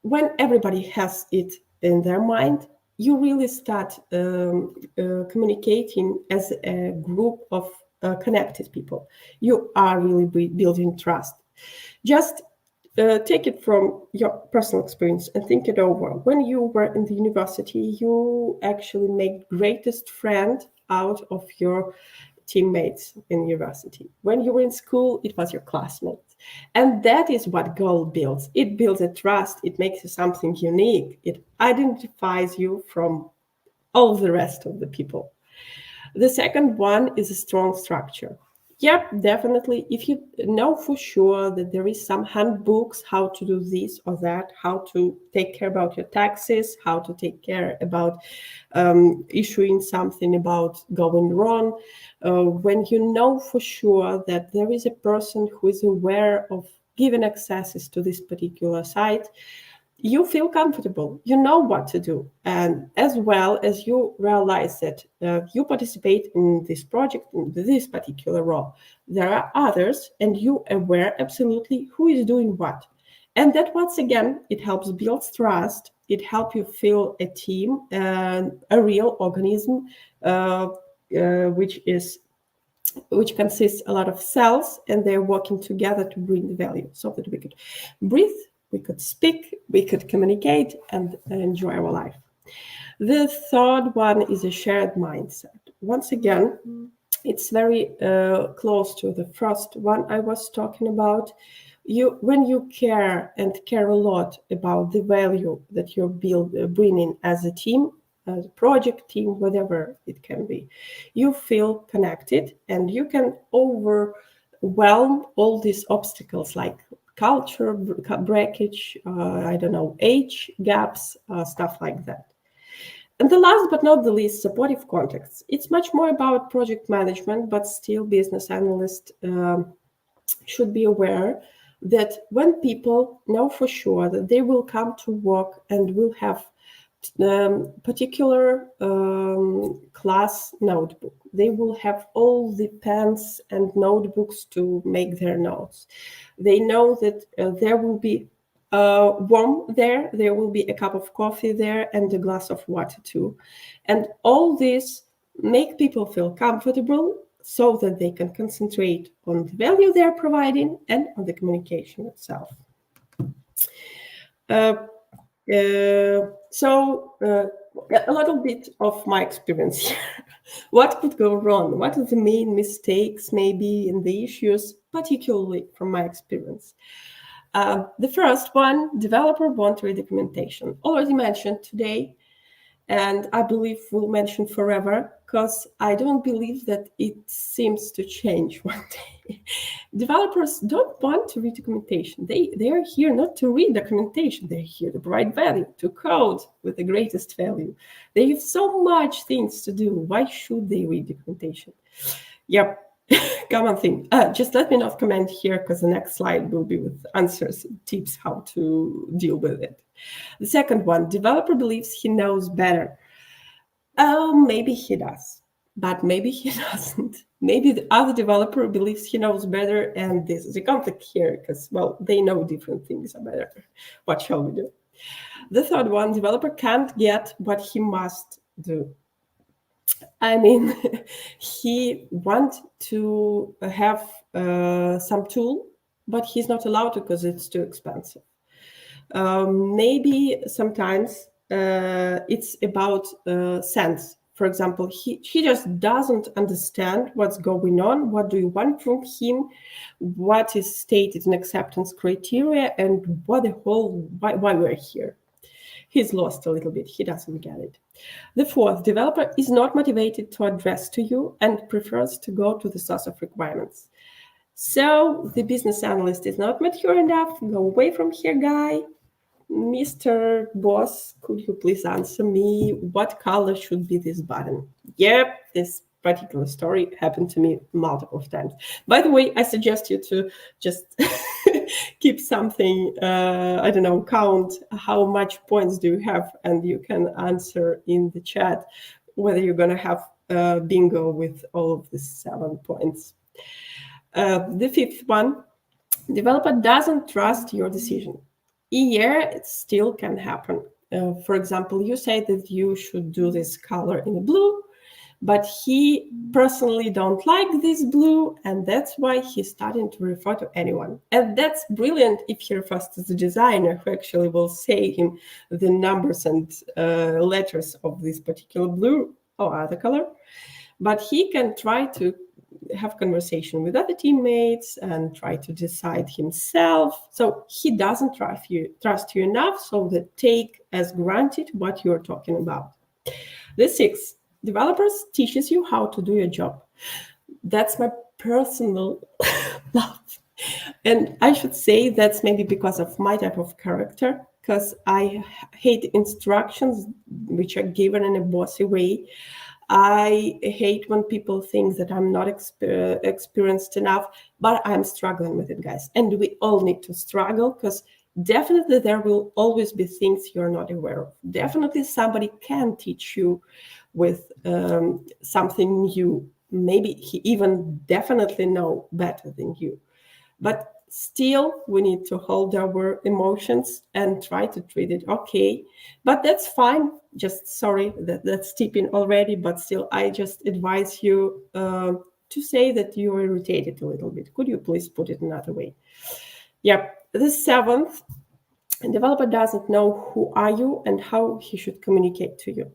When everybody has it in their mind, you really start communicating as a group of connected people. You are really building trust. Just take it from your personal experience and think it over. When you were in the university, you actually made greatest friend out of your teammates in university. When you were in school, it was your classmates. And that is what goal builds. It builds a trust. It makes you something unique. It identifies you from all the rest of the people. The second one is a strong structure. Yep, definitely. If you know for sure that there is some handbooks how to do this or that, how to take care about your taxes, how to take care about issuing something about going wrong, when you know for sure that there is a person who is aware of giving accesses to this particular site, you feel comfortable, you know what to do. And as well as you realize that you participate in this project, in this particular role, there are others and you aware absolutely who is doing what. And that once again, it helps build trust. It helps you feel a team and a real organism, which consists a lot of cells, and they're working together to bring the value so that we could breathe, we could speak, we could communicate, and enjoy our life. The third one is a shared mindset. Once again, it's very close to the first one I was talking about. When you care and care a lot about the value that you're bringing as a team, as a project team, whatever it can be, you feel connected and you can overwhelm all these obstacles like culture breakage, age gaps, stuff like that. And the last but not the least, supportive contexts. It's much more about project management, but still business analysts should be aware that when people know for sure that they will come to work and will have particular class notebook, they will have all the pens and notebooks to make their notes. They know that there will be warm there will be a cup of coffee there and a glass of water too. And all this make people feel comfortable so that they can concentrate on the value they're providing and on the communication itself. So a little bit of my experience here. What could go wrong? What are the main mistakes maybe in the issues, particularly from my experience? The first one, developer won't read documentation. Already mentioned today, and I believe will mention forever, because I don't believe that it seems to change one day. Developers don't want to read documentation. They are here not to read documentation. They're here to provide value, to code with the greatest value. They have so much things to do. Why should they read documentation? Yep. Common thing. Just let me not comment here because the next slide will be with answers and tips how to deal with it. The second one, developer believes he knows better. Maybe he does, but maybe he doesn't. Maybe the other developer believes he knows better, and this is a conflict here because, well, they know different things are better. What shall we do? The third one, developer can't get what he must do. I mean, he wants to have some tool, but he's not allowed to because it's too expensive. Maybe sometimes it's about sense. For example, he just doesn't understand what's going on, what do you want from him, what is stated in acceptance criteria, and why we're here. He's lost a little bit. He doesn't get it. The fourth, developer is not motivated to address to you and prefers to go to the source of requirements. So the business analyst is not mature enough. Go away from here, guy. Mr. Boss, could you please answer me? What color should be this button? Yep, this particular story happened to me multiple times. By the way, I suggest you to just keep something, count how much points do you have, and you can answer in the chat whether you're going to have bingo with all of the 7 points. The fifth one, developer doesn't trust your decision. Yeah, it still can happen. For example, you say that you should do this color in blue, but he personally don't like this blue, and that's why he's starting to refer to anyone. And that's brilliant if he refers to the designer who actually will say him the numbers and letters of this particular blue or other color. But he can try to have conversation with other teammates and try to decide himself. So he doesn't trust you enough, so that take as granted what you're talking about. The sixth, developers teaches you how to do your job. That's my personal love. And I should say that's maybe because of my type of character, because I hate instructions which are given in a bossy way. I hate when people think that I'm not experienced enough, but I'm struggling with it, guys. And we all need to struggle, because definitely there will always be things you're not aware of. Definitely somebody can teach you with something new. Maybe he even definitely know better than you. But still, we need to hold our emotions and try to treat it okay. But that's fine. Just sorry that's tipping already, but still, I just advise you to say that you're irritated a little bit. Could you please put it another way? Yeah, the seventh, a developer doesn't know who are you and how he should communicate to you.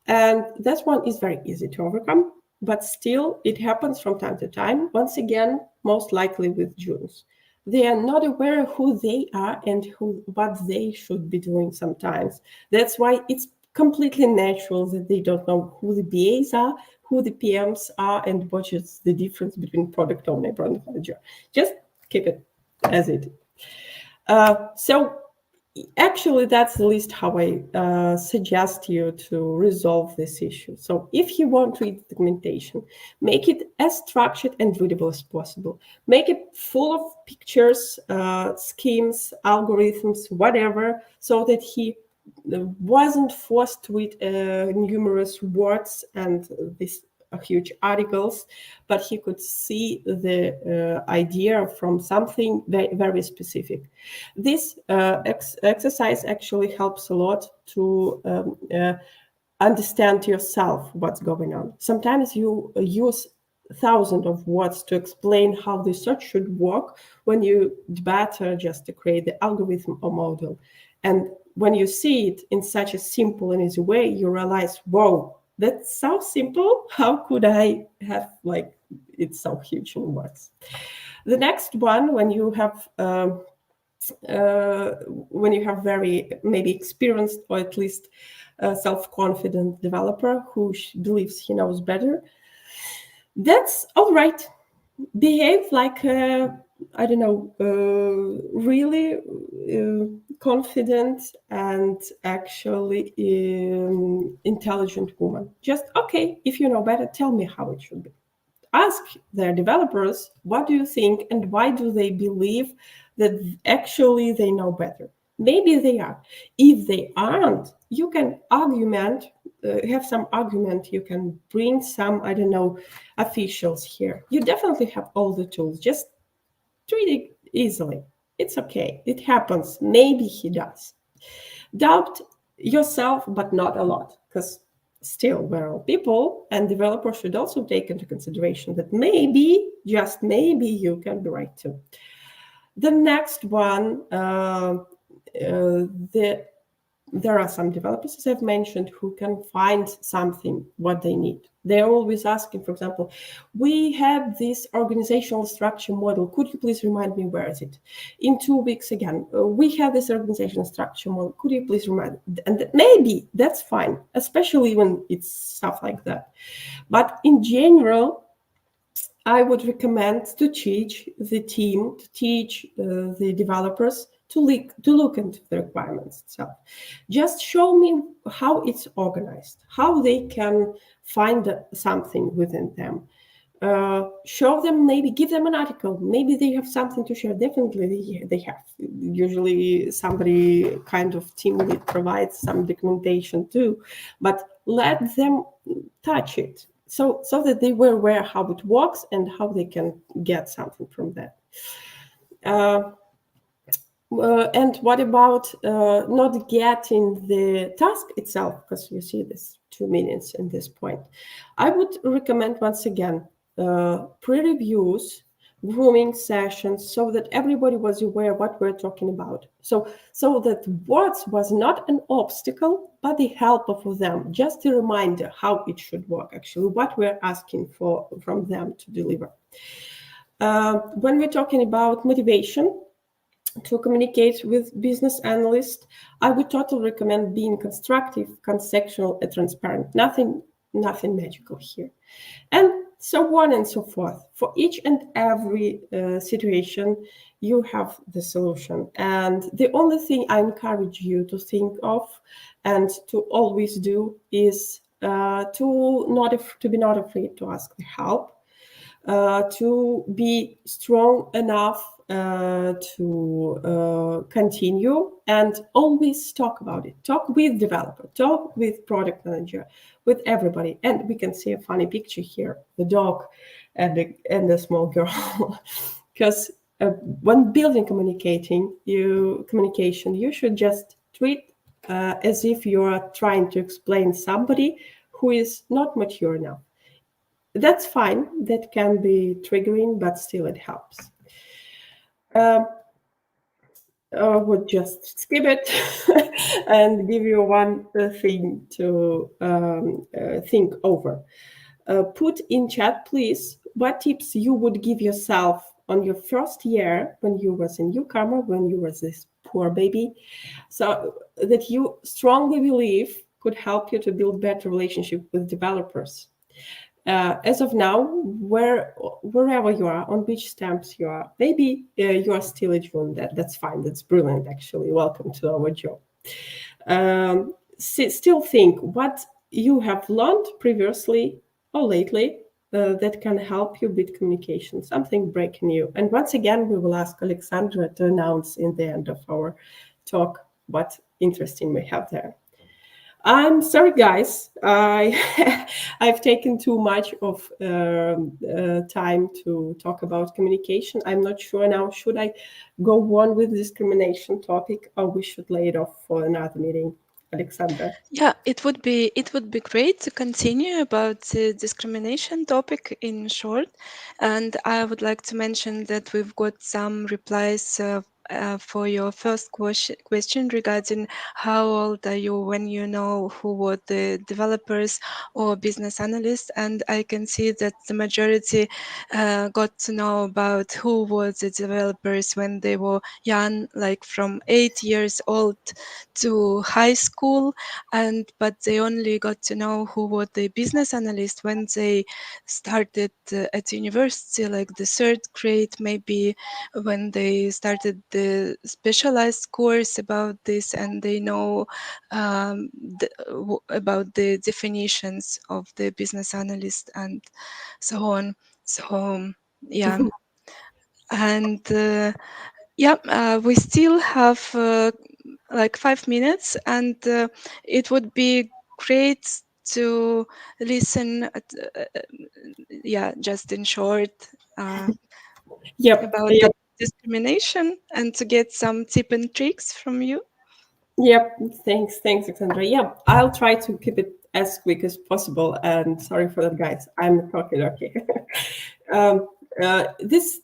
And that one is very easy to overcome, but still it happens from time to time. Once again, most likely with Junes. They are not aware of who they are and what they should be doing sometimes. That's why it's completely natural that they don't know who the BAs are, who the PMs are, and what is the difference between product owner and product manager. Just keep it as it is. So actually, that's the least how I suggest you to resolve this issue. So if you want to read the documentation, make it as structured and readable as possible. Make it full of pictures, schemes, algorithms, whatever, so that he wasn't forced to read numerous words and these huge articles, but he could see the idea from something very, very specific. This exercise actually helps a lot to understand yourself what's going on. Sometimes you use thousands of words to explain how the search should work, when you better just to create the algorithm or model. And when you see it in such a simple and easy way, you realize, whoa, that's so simple. How could I have it's so huge in words? The next one, when you have very maybe experienced or at least self-confident developer who believes he knows better, that's all right. Behave like I don't know, really confident and actually intelligent woman. Just, okay, if you know better, tell me how it should be. Ask their developers, what do you think and why do they believe that actually they know better? Maybe they are. If they aren't, you can argument, have some argument, you can bring some, I don't know, officials here. You definitely have all the tools. Just treat it easily. It's okay. It happens. Maybe he does. Doubt yourself, but not a lot, because still we're all people, and developers should also take into consideration that maybe, just maybe, you can be right too. The next one, there are some developers, as I've mentioned, who can find something, what they need. They're always asking, for example, we had this organizational structure model. Could you please remind me, where is it? In 2 weeks again, we have this organizational structure model. Could you please remind me? And maybe that's fine, especially when it's stuff like that. But in general, I would recommend to teach the team, to teach the developers to look into the requirements itself. Just show me how it's organized, how they can find something within them. Show them, maybe give them an article. Maybe they have something to share. Definitely they have. Usually somebody kind of team lead provides some documentation too, but let them touch it so that they were aware how it works and how they can get something from that. And what about not getting the task itself? Because you see this 2 minutes in this point. I would recommend, once again, pre-reviews, grooming sessions, so that everybody was aware what we're talking about. So that words was not an obstacle, but the help for them, just a reminder how it should work, actually, what we're asking for from them to deliver. When we're talking about motivation, to communicate with business analysts, I would totally recommend being constructive, conceptual, and transparent. Nothing magical here. And so on and so forth. For each and every situation, you have the solution. And the only thing I encourage you to think of and to always do is to be not afraid to ask for help, to be strong enough to continue, and always talk about it. Talk with developer, talk with product manager, with everybody. And we can see a funny picture here, the dog and the small girl. Because when building communication, you should just treat as if you are trying to explain somebody who is not mature enough. That's fine. That can be triggering, but still it helps. I would just skip it and give you one thing to think over. Put in chat, please, what tips you would give yourself on your first year when you was a newcomer, when you was this poor baby, so that you strongly believe could help you to build better relationship with developers. As of now, wherever you are, on which stamps you are, maybe you are still a June. That's fine. That's brilliant, actually. Welcome to our job. Still think what you have learned previously or lately that can help you with communication, something brand new. And once again, we will ask Alexandra to announce in the end of our talk what interesting we have there. I'm sorry, guys. I've taken too much of time to talk about communication. I'm not sure now. Should I go on with discrimination topic, or we should lay it off for another meeting? Alexandra. Yeah, it would be great to continue about the discrimination topic in short. And I would like to mention that we've got some replies for your first question regarding how old are you when you know who were the developers or business analysts. And I can see that the majority got to know about who were the developers when they were young, like from 8 years old to high school, but they only got to know who were the business analysts when they started at university, like the 3rd grade, maybe when they started the specialized course about this, and they know about the definitions of the business analyst and so on. So yeah. And we still have like 5 minutes, and it would be great to listen just in short about the discrimination and to get some tip and tricks from you. Yep, thanks, Alexandra. Yeah, I'll try to keep it as quick as possible, and sorry for that, guys. I'm talking okay. This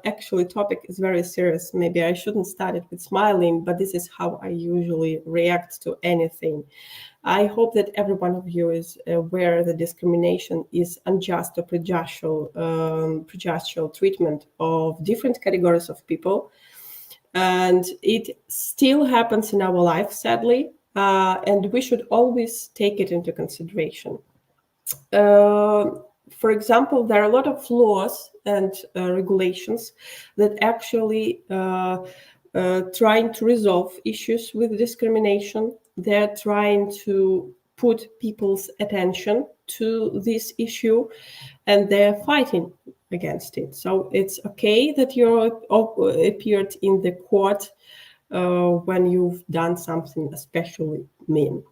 actually topic is very serious. Maybe I shouldn't start it with smiling, but this is how I usually react to anything. I hope that every one of you is aware that discrimination is unjust or prejudicial treatment of different categories of people. And it still happens in our life, sadly, and we should always take it into consideration. For example, there are a lot of laws and regulations that actually trying to resolve issues with discrimination. They're trying to put people's attention to this issue, and they're fighting against it. So it's okay that you appeared in the court when you've done something especially mean.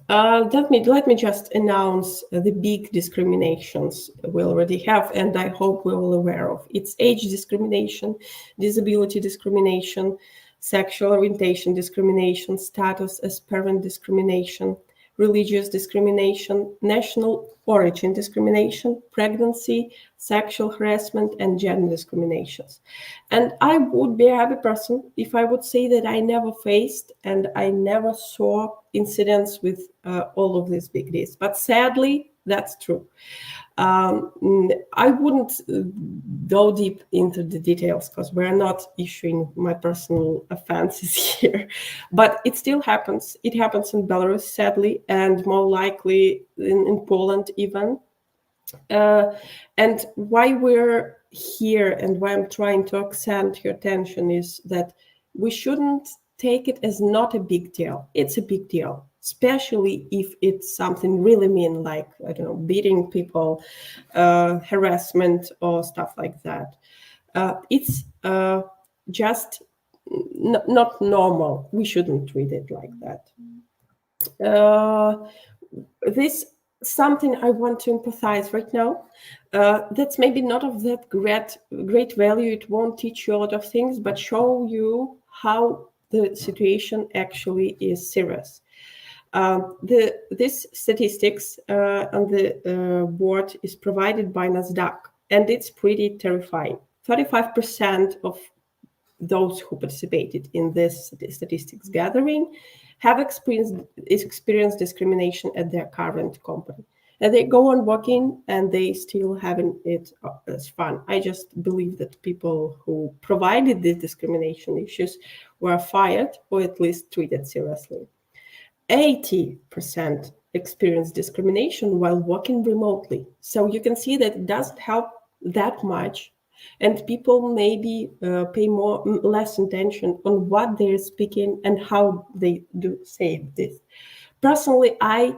Let me just announce the big discriminations we already have, and I hope we're all aware of. It's age discrimination, disability discrimination, sexual orientation discrimination, status as parent discrimination, religious discrimination, national origin discrimination, pregnancy, sexual harassment, and gender discriminations. And I would be a happy person if I would say that I never faced and I never saw incidents with all of these big deals. But sadly, that's true. I wouldn't go deep into the details because we're not issuing my personal offenses here, but it still happens. It happens in Belarus, sadly, and more likely in Poland even. And why we're here and why I'm trying to accent your attention is that we shouldn't take it as not a big deal. It's a big deal, especially if it's something really mean, like, I don't know, beating people, harassment or stuff like that. It's just not normal. We shouldn't treat it like that. This something I want to empathize right now. That's maybe not of that great value. It won't teach you a lot of things, but show you how the situation actually is serious. This statistics on the board is provided by NASDAQ, and it's pretty terrifying. 35% of those who participated in this statistics gathering have experienced discrimination at their current company. And they go on working and they still having it as fun. I just believe that people who provided these discrimination issues were fired or at least treated seriously. 80% experienced discrimination while working remotely. So you can see that it doesn't help that much. And people maybe pay less attention on what they're speaking and how they do say this. Personally, I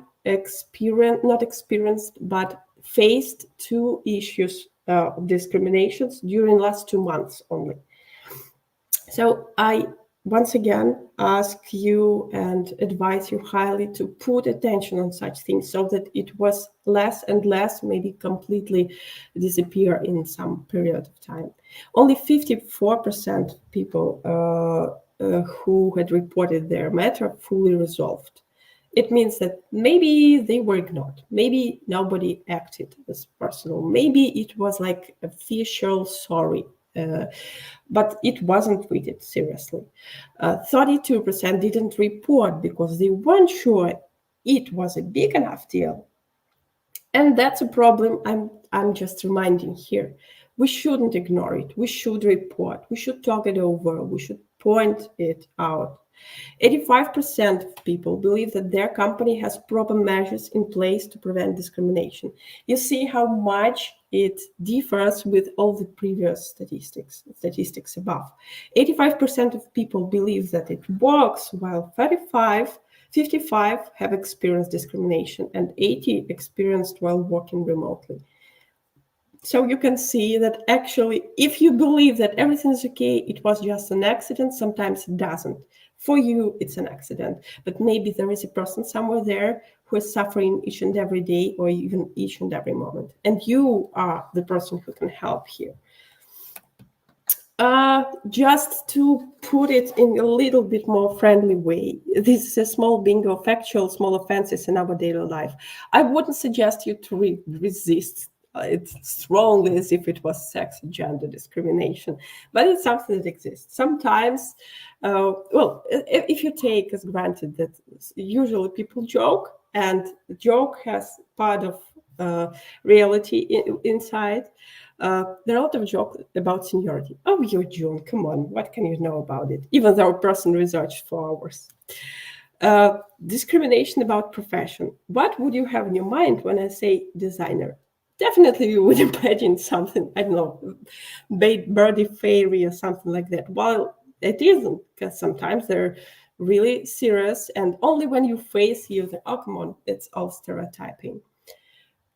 but faced 2 issues of discriminations during last 2 months only. So I once again ask you and advise you highly to put attention on such things so that it was less and less, maybe completely disappear in some period of time. Only 54% people who had reported their matter fully resolved. It means that maybe they were ignored. Maybe nobody acted as personal. Maybe it was like official sorry. But it wasn't treated seriously. 32% didn't report because they weren't sure it was a big enough deal. And that's a problem I'm just reminding here. We shouldn't ignore it. We should report. We should talk it over. We should point it out. 85% of people believe that their company has proper measures in place to prevent discrimination. You see how much it differs with all the previous statistics above. 85% of people believe that it works, while 55 have experienced discrimination and 80 experienced while working remotely. So you can see that actually, if you believe that everything is okay, it was just an accident, sometimes it doesn't. For you, it's an accident, but maybe there is a person somewhere there who is suffering each and every day or even each and every moment. And you are the person who can help here. Just to put it in a little bit more friendly way, this is a small bingo of actual small offenses in our daily life. I wouldn't suggest you to resist it strongly as if it was sex and gender discrimination, but it's something that exists. Sometimes, if you take as granted that usually people joke, and the joke has part of reality inside, there are a lot of jokes about seniority. Oh, you're June, come on, what can you know about it? Even though a person researched for hours. Discrimination about profession. What would you have in your mind when I say designer? Definitely you would imagine something, I don't know, birdie fairy or something like that. Well, it isn't, because sometimes they're really serious, and only when you face you, oh, come on, it's all stereotyping.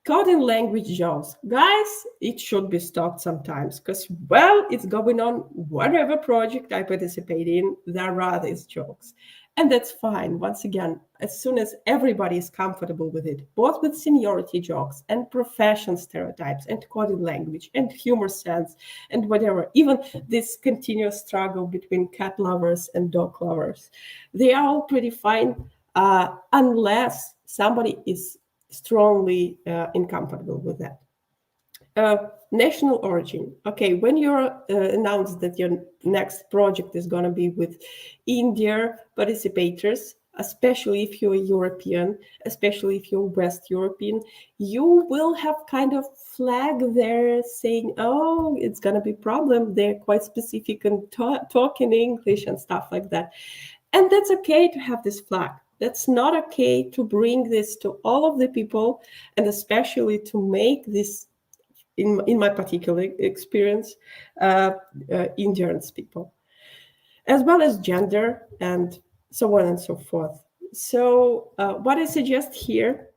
Coding language jokes. Guys, it should be stopped sometimes, because, well, it's going on whatever project I participate in, there are these jokes. And that's fine. Once again, as soon as everybody is comfortable with it, both with seniority jokes and profession stereotypes and coding language and humor sense and whatever, even this continuous struggle between cat lovers and dog lovers, they are all pretty fine unless somebody is strongly incompatible with that. National origin. Okay, when you're announced that your next project is going to be with India participators, especially if you're European, especially if you're West European, you will have kind of flag there saying, oh, it's going to be a problem. They're quite specific and talking English and stuff like that. And that's okay to have this flag. That's not okay to bring this to all of the people, and especially to make this, in my particular experience, endurance people, as well as gender and so on and so forth. So what I suggest here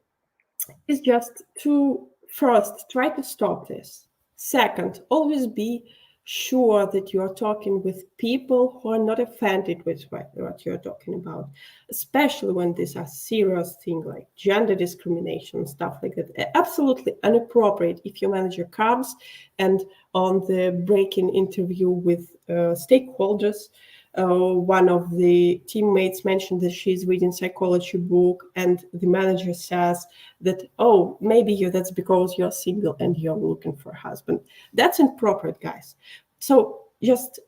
is just to first try to stop this. Second, always be sure that you are talking with people who are not offended with what you're talking about, especially when these are serious things like gender discrimination, stuff like that. Absolutely inappropriate if your manager comes and on the break-in interview with stakeholders, one of the teammates mentioned that she's reading psychology book, and the manager says that, oh, maybe that's because you're single and you're looking for a husband. That's inappropriate, guys. So just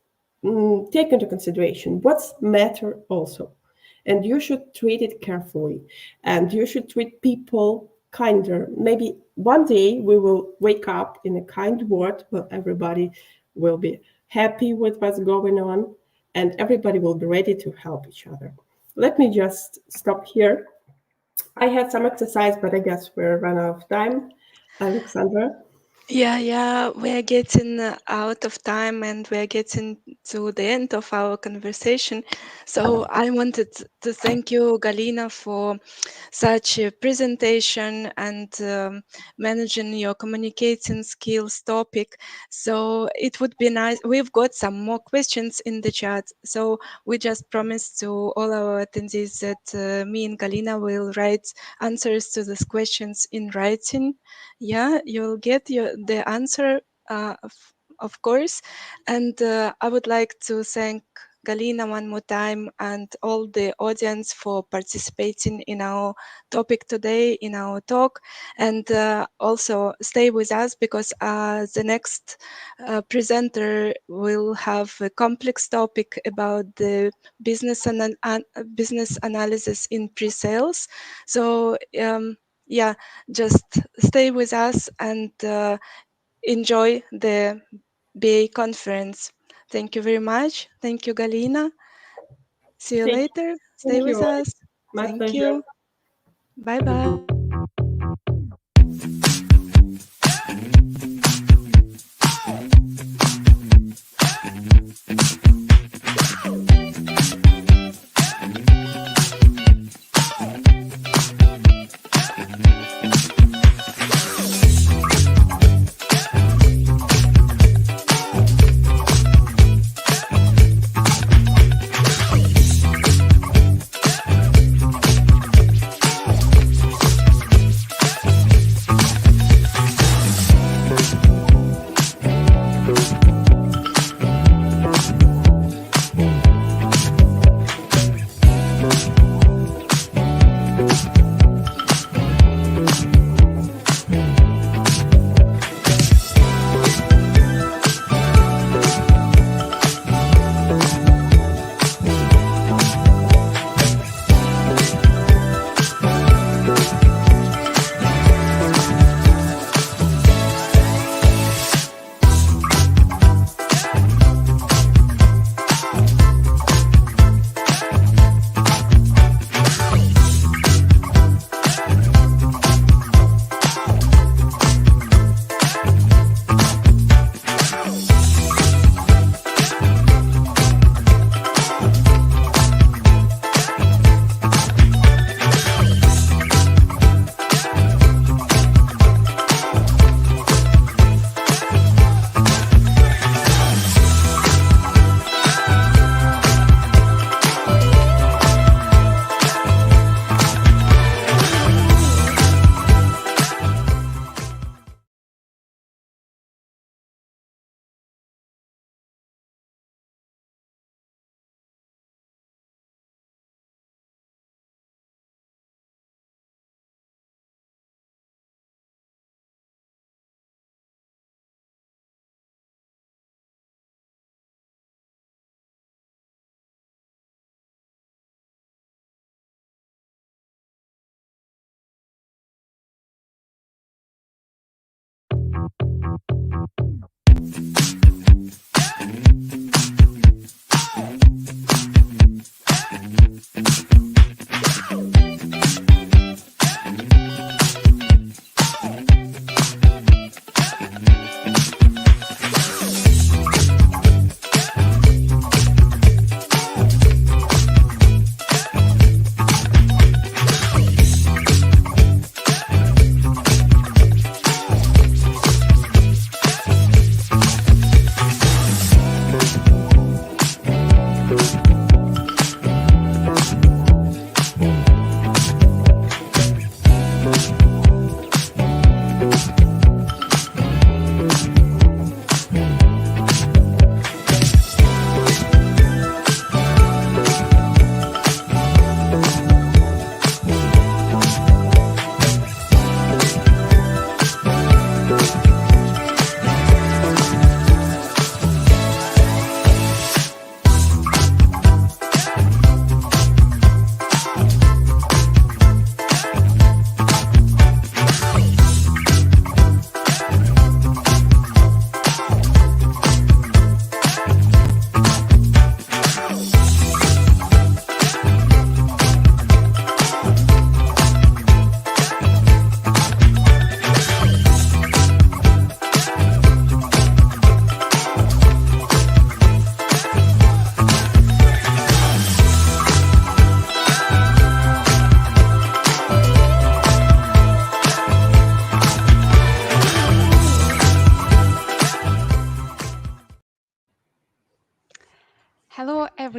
take into consideration what's matter also. And you should treat it carefully. And you should treat people kinder. Maybe one day we will wake up in a kind world where everybody will be happy with what's going on, and everybody will be ready to help each other. Let me just stop here. I had some exercise, but I guess we're run out of time. Alexandra? Yeah, we're getting out of time and we're getting to the end of our conversation. So I wanted to thank you, Galina, for such a presentation and managing your communicating skills topic. So it would be nice. We've got some more questions in the chat. So we just promised to all our attendees that me and Galina will write answers to these questions in writing. Yeah, you'll get the answer, of course. And I would like to thank Galina one more time and all the audience for participating in our topic today, in our talk. And also stay with us because the next presenter will have a complex topic about the business business analysis in pre-sales. So yeah, just stay with us and enjoy the BA conference. Thank you very much. Thank you, Galina. See you later. Stay with us. My Thank pleasure. you. Bye-bye.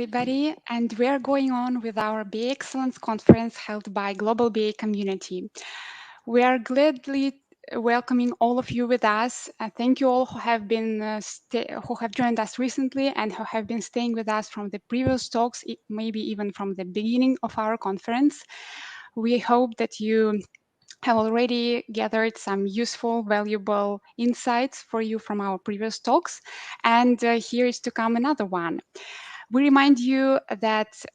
everybody, and we are going on with our BA Excellence Conference held by Global BA Community. We are gladly welcoming all of you with us. Thank you all who have been who have joined us recently and who have been staying with us from the previous talks, maybe even from the beginning of our conference. We hope that you have already gathered some useful, valuable insights for you from our previous talks, and here is to come another one. We remind you that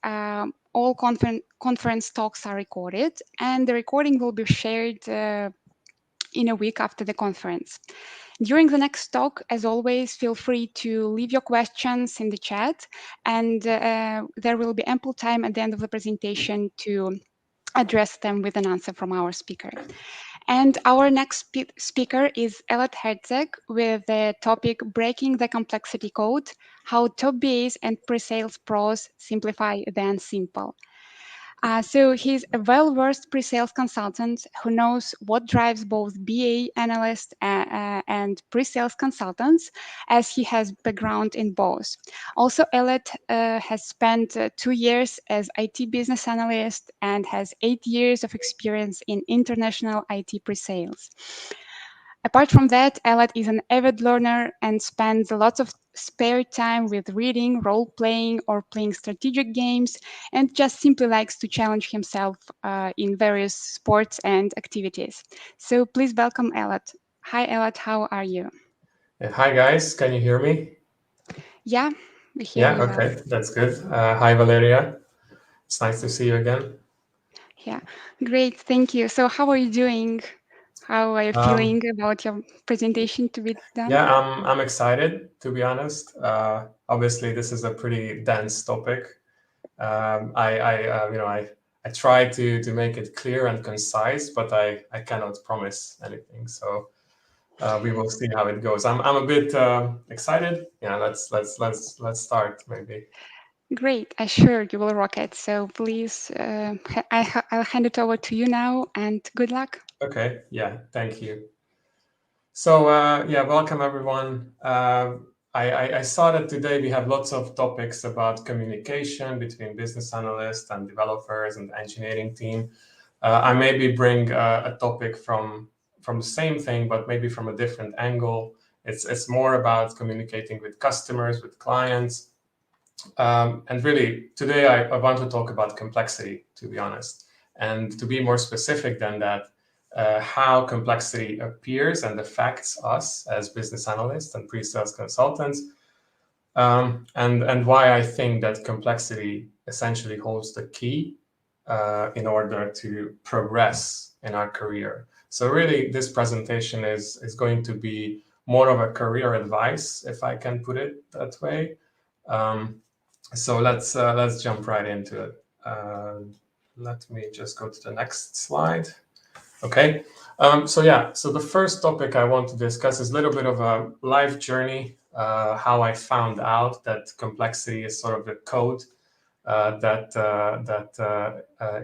all conference talks are recorded, and the recording will be shared in a week after the conference. During the next talk, as always, feel free to leave your questions in the chat, and there will be ample time at the end of the presentation to address them with an answer from our speaker. And our next speaker is Elad Herzeg with the topic Breaking the Complexity Code, How Top BAs and Pre-Sales Pros Simplify the Unsimple. So he's a well-versed pre-sales consultant who knows what drives both BA analysts and pre-sales consultants, as he has background in both. Also, Elad has spent 2 years as IT business analyst and has 8 years of experience in international IT pre-sales. Apart from that, Elad is an avid learner and spends lots of spare time with reading, role-playing, or playing strategic games, and just simply likes to challenge himself in various sports and activities. So please welcome Elad. Hi, Elad. How are you? Hi, guys. Can you hear me? Yeah, we hear you. Yeah, okay. Well. That's good. Hi, Valeria. It's nice to see you again. Yeah, great. Thank you. So how are you doing? How are you feeling about your presentation to be done? Yeah, I'm excited, to be honest. Obviously, this is a pretty dense topic. I try to make it clear and concise, but I cannot promise anything. So we will see how it goes. I'm a bit excited. Yeah, let's start maybe. Great, I'm sure you will rock it. So please, I'll hand it over to you now, and good luck. Okay, yeah, thank you. So yeah, welcome everyone. I saw that today we have lots of topics about communication between business analysts and developers and the engineering team. I maybe bring a topic from the same thing, but maybe from a different angle. It's more about communicating with customers, with clients. And really, today I want to talk about complexity, to be honest. And to be more specific than that, how complexity appears and affects us as business analysts and pre-sales consultants, and why I think that complexity essentially holds the key in order to progress in our career. So really, this presentation is going to be more of a career advice, if I can put it that way. So let's jump right into it. Let me just go to the next slide. Okay. So the first topic I want to discuss is a little bit of a life journey, how I found out that complexity is sort of the code that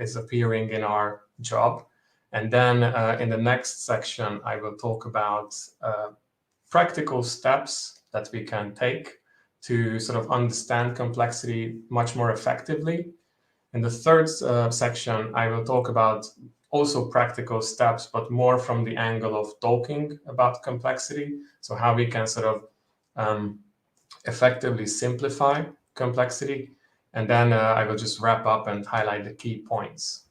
is appearing in our job. And then in the next section, I will talk about practical steps that we can take to sort of understand complexity much more effectively. In the third section, I will talk about also practical steps, but more from the angle of talking about complexity. So how we can sort of effectively simplify complexity. And then I will just wrap up and highlight the key points.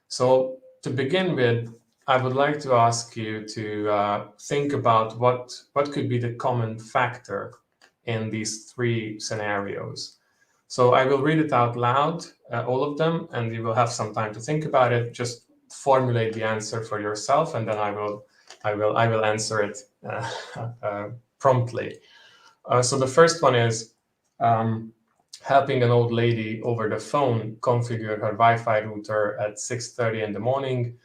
So to begin with, I would like to ask you to think about what could be the common factor in these three scenarios. So I will read it out loud, all of them, and you will have some time to think about it. Just formulate the answer for yourself, and then I will answer it promptly. So the first one is helping an old lady over the phone configure her Wi-Fi router at 6:30 in the morning.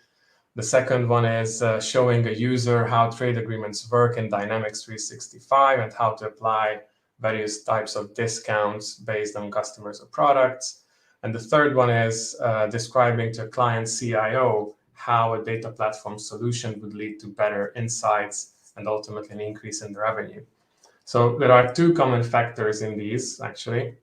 The second one is showing a user how trade agreements work in Dynamics 365 and how to apply various types of discounts based on customers or products. And the third one is describing to a client CIO how a data platform solution would lead to better insights and ultimately an increase in the revenue. So there are two common factors in these, actually.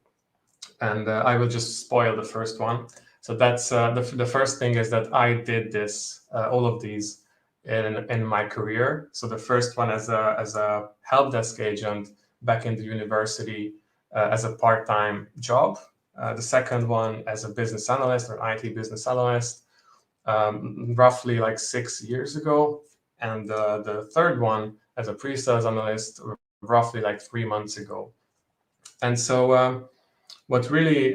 And I will just spoil the first one. So that's the first thing is that I did this, all of these in my career. So the first one as a help desk agent back in the university as a part-time job. The second one as a business analyst or IT business analyst, roughly like 6 years ago. And the third one as a pre-sales analyst, roughly like 3 months ago. And so what really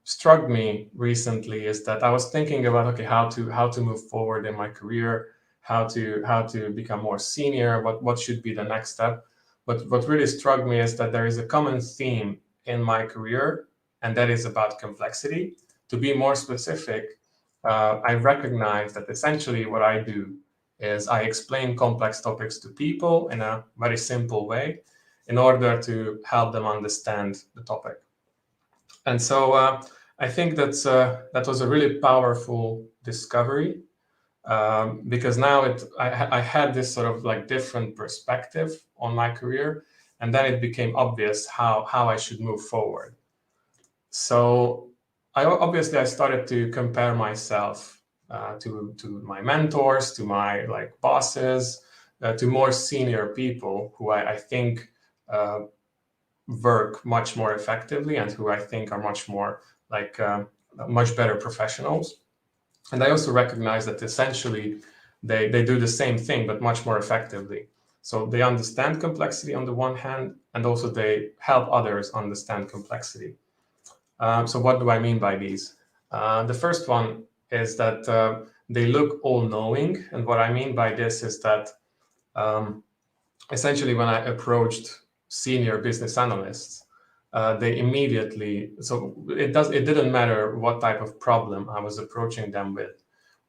struck me recently is that I was thinking about, okay, how to move forward in my career, how to become more senior, what should be the next step. But what really struck me is that there is a common theme in my career, and that is about complexity. To be more specific, I recognize that essentially what I do is I explain complex topics to people in a very simple way in order to help them understand the topic. And so I think that was a really powerful discovery, because now I had this sort of like different perspective on my career, and then it became obvious how I should move forward. So I started to compare myself to my mentors, to my like bosses, to more senior people who I think work much more effectively and who I think are much more like much better professionals. And I also recognize that essentially they do the same thing, but much more effectively. So they understand complexity on the one hand, and also they help others understand complexity. So what do I mean by these? The first one is that they look all-knowing. And what I mean by this is that essentially when I approached senior business analysts, they immediately, so it didn't matter what type of problem I was approaching them with,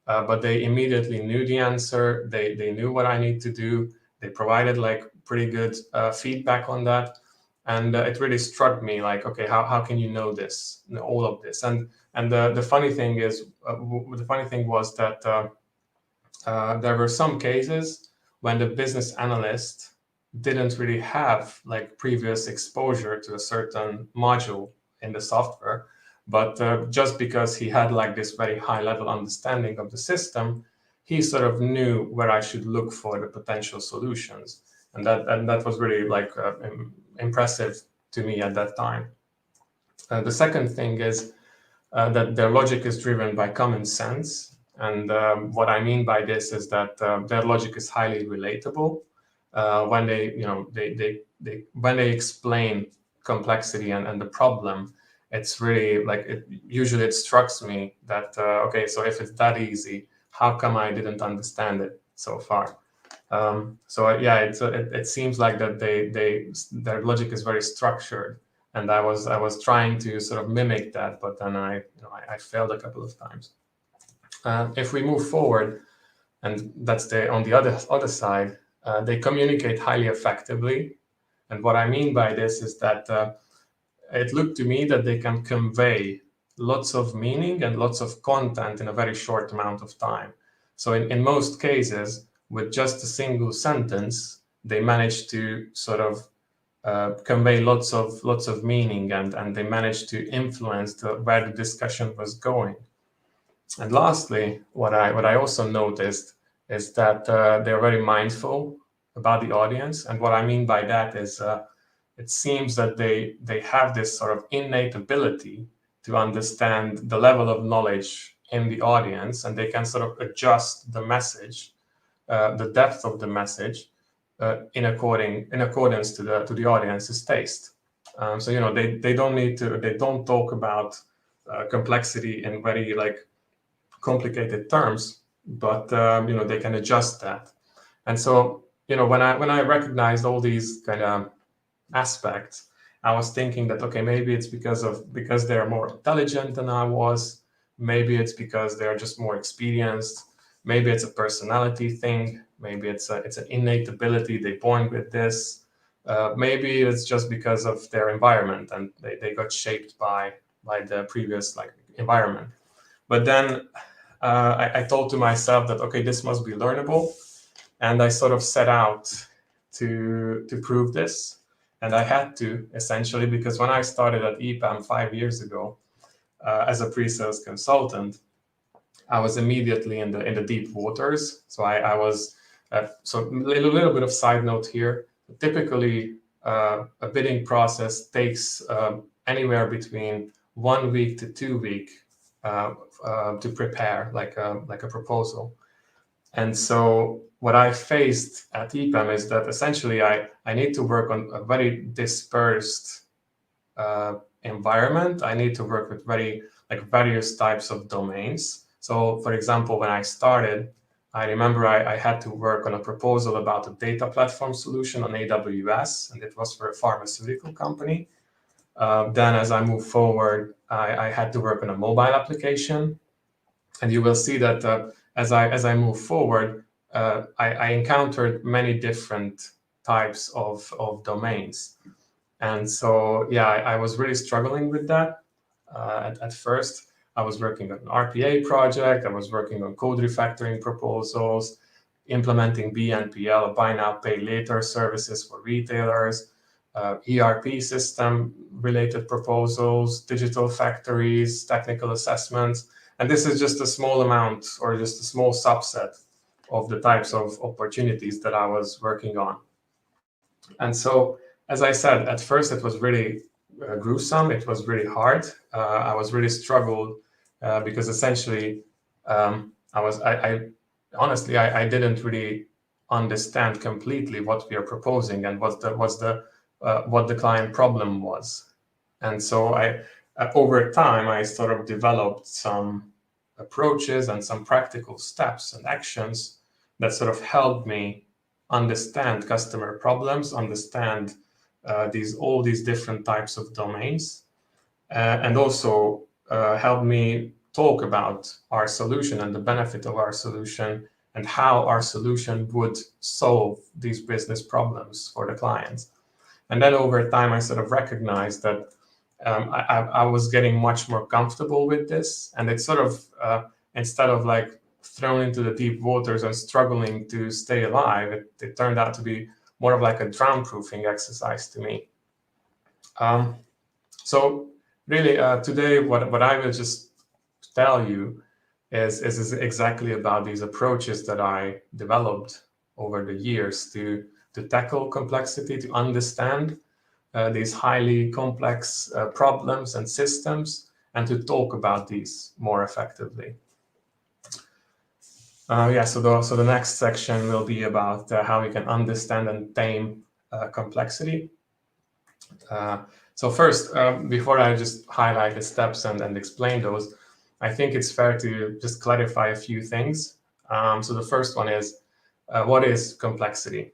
but they immediately knew the answer. They knew what I need to do. They provided like pretty good feedback on that. And it really struck me like, okay, how can you know this, all of this? And the funny thing is, the funny thing was that there were some cases when the business analyst didn't really have like previous exposure to a certain module in the software, but just because he had like this very high level understanding of the system, he sort of knew where I should look for the potential solutions. And that was really like impressive to me at that time. The second thing is that their logic is driven by common sense. And what I mean by this is that their logic is highly relatable. When when they explain complexity and the problem, it's really like usually it strikes me that okay, so if it's that easy, how come I didn't understand it so far? It seems like that their logic is very structured, and I was trying to sort of mimic that, but then I failed a couple of times. If we move forward, and that's on the other side. They communicate highly effectively. And what I mean by this is that it looked to me that they can convey lots of meaning and lots of content in a very short amount of time. So in most cases, with just a single sentence, they manage to sort of convey lots of meaning, and they manage to influence where the discussion was going. And lastly, what I also noticed is that they're very mindful about the audience. And what I mean by that is it seems that they have this sort of innate ability to understand the level of knowledge in the audience, and they can sort of adjust the message, the depth of the message in accordance to the audience's taste. So they don't talk about complexity in very like complicated terms, but they can adjust that. And so when I recognized all these kind of aspects, I was thinking that okay, maybe it's because they're more intelligent than I was. Maybe it's because they're just more experienced. Maybe it's a personality thing. Maybe it's an innate ability, they're born with this. Maybe it's just because of their environment and they got shaped by the previous like environment. But then I thought to myself that okay, this must be learnable, and I sort of set out to prove this. And I had to, essentially, because when I started at EPAM 5 years ago as a pre-sales consultant, I was immediately in the deep waters. So I was, so a little bit of side note here. Typically, a bidding process takes anywhere between 1 week to 2 weeks to prepare like a proposal. And so what I faced at EPAM is that essentially I need to work on a very dispersed environment. I need to work with various types of domains. So for example, when I started, I remember I had to work on a proposal about a data platform solution on AWS, and it was for a pharmaceutical company. Then as I move forward, I had to work on a mobile application. And you will see that as I move forward, I encountered many different types of domains. And so, yeah, I was really struggling with that at first. I was working on an RPA project. I was working on code refactoring proposals, implementing BNPL, buy now, pay later services for retailers, ERP system related proposals, digital factories, technical assessments. And this is just a small amount or just a small subset of the types of opportunities that I was working on. And so, as I said, at first it was really gruesome. It was really hard. I was really struggled because essentially honestly I didn't really understand completely what we are proposing and what the client problem was. And so over time I sort of developed some approaches and some practical steps and actions that sort of helped me understand customer problems, understand all these different types of domains, and also help me talk about our solution and the benefit of our solution and how our solution would solve these business problems for the clients. And then over time, I sort of recognized that I was getting much more comfortable with this, and it's sort of instead of like thrown into the deep waters and struggling to stay alive, it turned out to be more of like a drown-proofing exercise to me. So really today, what I will just tell you is exactly about these approaches that I developed over the years to tackle complexity, to understand these highly complex problems and systems, and to talk about these more effectively. So the next section will be about how we can understand and tame complexity. So first, before I just highlight the steps and explain those, I think it's fair to just clarify a few things. So the first one is, what is complexity?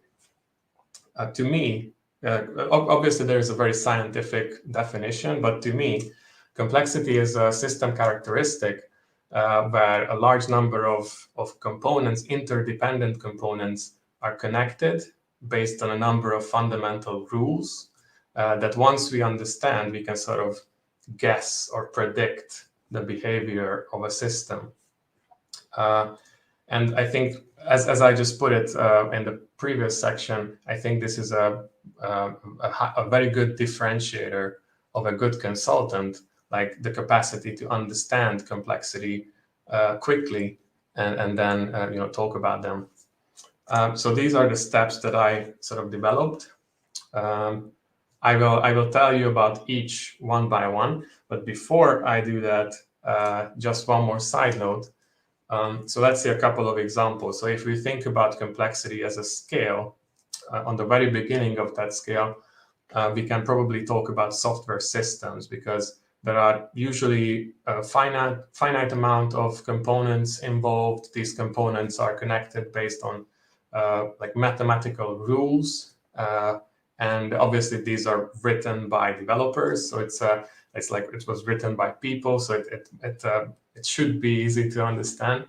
To me, obviously there is a very scientific definition, but to me, complexity is a system characteristic where a large number of components, interdependent components, are connected based on a number of fundamental rules that once we understand, we can sort of guess or predict the behavior of a system. And I think, as I just put it in the previous section, I think this is a very good differentiator of a good consultant, like the capacity to understand complexity quickly and then talk about them. So these are the steps that I sort of developed. I will tell you about each one by one, but before I do that, just one more side note. So let's see a couple of examples. So if we think about complexity as a scale, on the very beginning of that scale, we can probably talk about software systems, because there are usually a finite amount of components involved. These components are connected based on like mathematical rules, and obviously these are written by developers. So it's like it was written by people, so it should be easy to understand.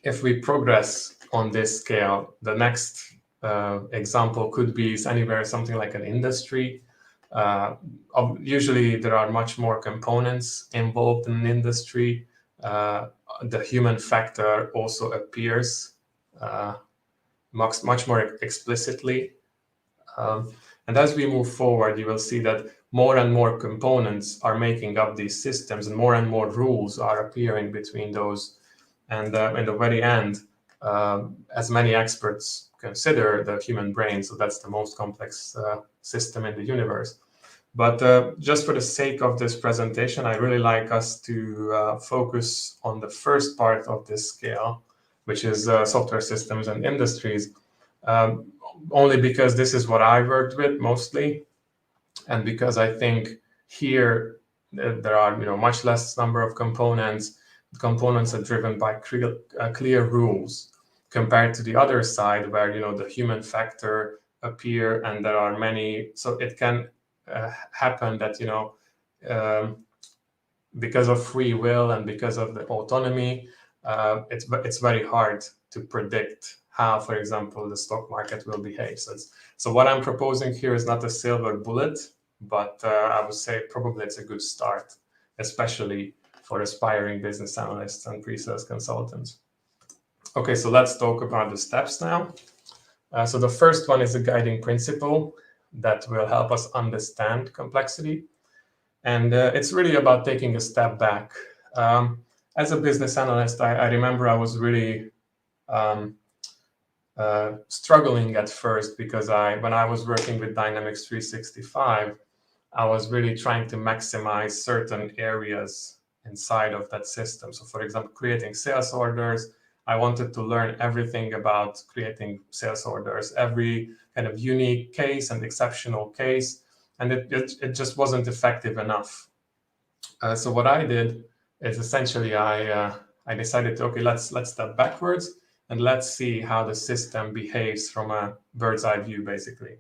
If we progress on this scale, the next example could be anywhere something like an industry. Usually there are much more components involved in an industry. The human factor also appears much more explicitly. And as we move forward, you will see that more and more components are making up these systems, and more rules are appearing between those. And in the very end, as many experts consider the human brain, so that's the most complex system in the universe. But just for the sake of this presentation, I really like us to focus on the first part of this scale, which is software systems and industries, only because this is what I worked with mostly, and because I think here there are much less number of components. Components are driven by clear rules compared to the other side, where the human factor appear, and there are many. So it can happen that because of free will and because of the autonomy, it's very hard to predict how, for example, the stock market will behave. So what I'm proposing here is not a silver bullet, but I would say probably it's a good start, especially for aspiring business analysts and pre-sales consultants. Okay, so let's talk about the steps now. So the first one is a guiding principle that will help us understand complexity. And it's really about taking a step back. As a business analyst, I remember I was really struggling at first, because when I was working with Dynamics 365, I was really trying to maximize certain areas inside of that system. So for example, creating sales orders, I wanted to learn everything about creating sales orders, every kind of unique case and exceptional case, and it just wasn't effective enough. So what I did is essentially I decided to, okay, let's step backwards and let's see how the system behaves from a bird's eye view, basically.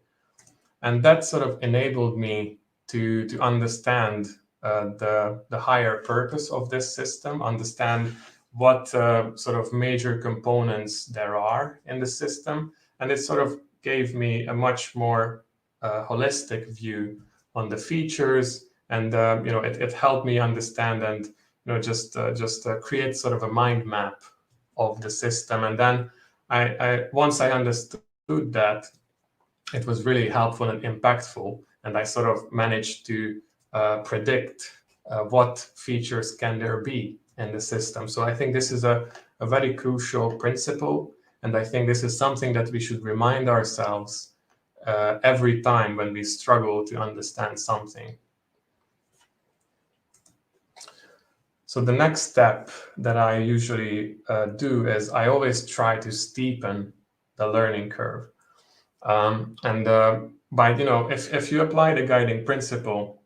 And that sort of enabled me to understand the higher purpose of this system, understand what sort of major components there are in the system, and it sort of gave me a much more holistic view on the features, and it helped me understand and just create sort of a mind map of the system. And then once I understood that, it was really helpful and impactful, and I sort of managed to predict what features can there be in the system. So I think this is a very crucial principle, and I think this is something that we should remind ourselves every time when we struggle to understand something. So the next step that I usually do is I always try to steepen the learning curve. If you apply the guiding principle,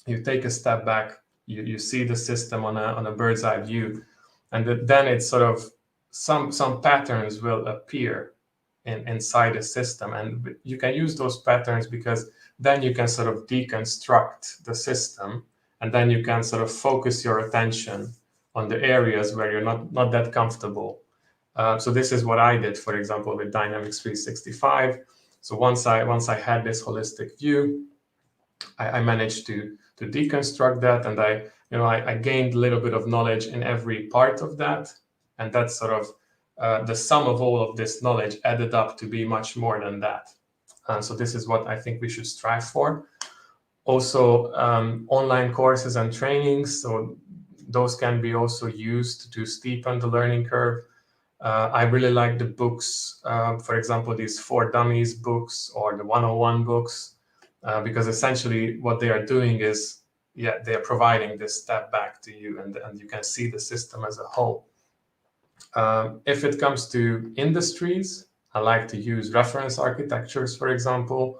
you take a step back, you see the system on a bird's eye view, and then it's sort of some patterns will appear inside the system, and you can use those patterns because then you can sort of deconstruct the system, and then you can sort of focus your attention on the areas where you're not that comfortable. So this is what I did, for example, with Dynamics 365. So once I had this holistic view, I managed to deconstruct that, and I gained a little bit of knowledge in every part of that, and that's sort of the sum of all of this knowledge added up to be much more than that. So this is what I think we should strive for. Also, online courses and trainings, so those can be also used to steepen the learning curve. I really like the books, for example, these 4 Dummies books or the 101 books, because essentially what they are doing is, they are providing this step back to you, and you can see the system as a whole. If it comes to industries, I like to use reference architectures, for example.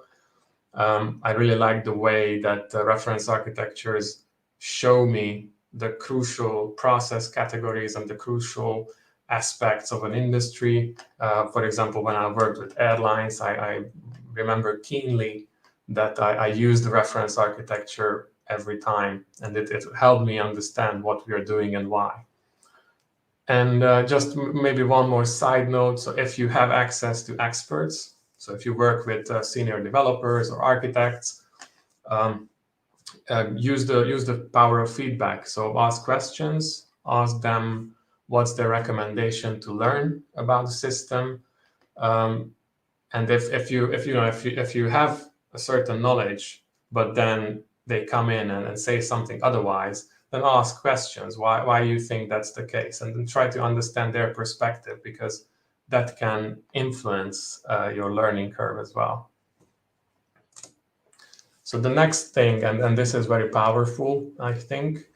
I really like the way that reference architectures show me the crucial process categories and the crucial aspects of an industry. For example, when I worked with airlines, I remember keenly that I used the reference architecture every time, and it helped me understand what we are doing and why. And just maybe one more side note. So if you have access to experts, so if you work with senior developers or architects, use the power of feedback. So ask questions, ask them what's their recommendation to learn about the system. And if you have a certain knowledge, but then they come in and say something otherwise, then ask questions. Why you think that's the case, and then try to understand their perspective, because that can influence your learning curve as well. So the next thing, and this is very powerful, I think,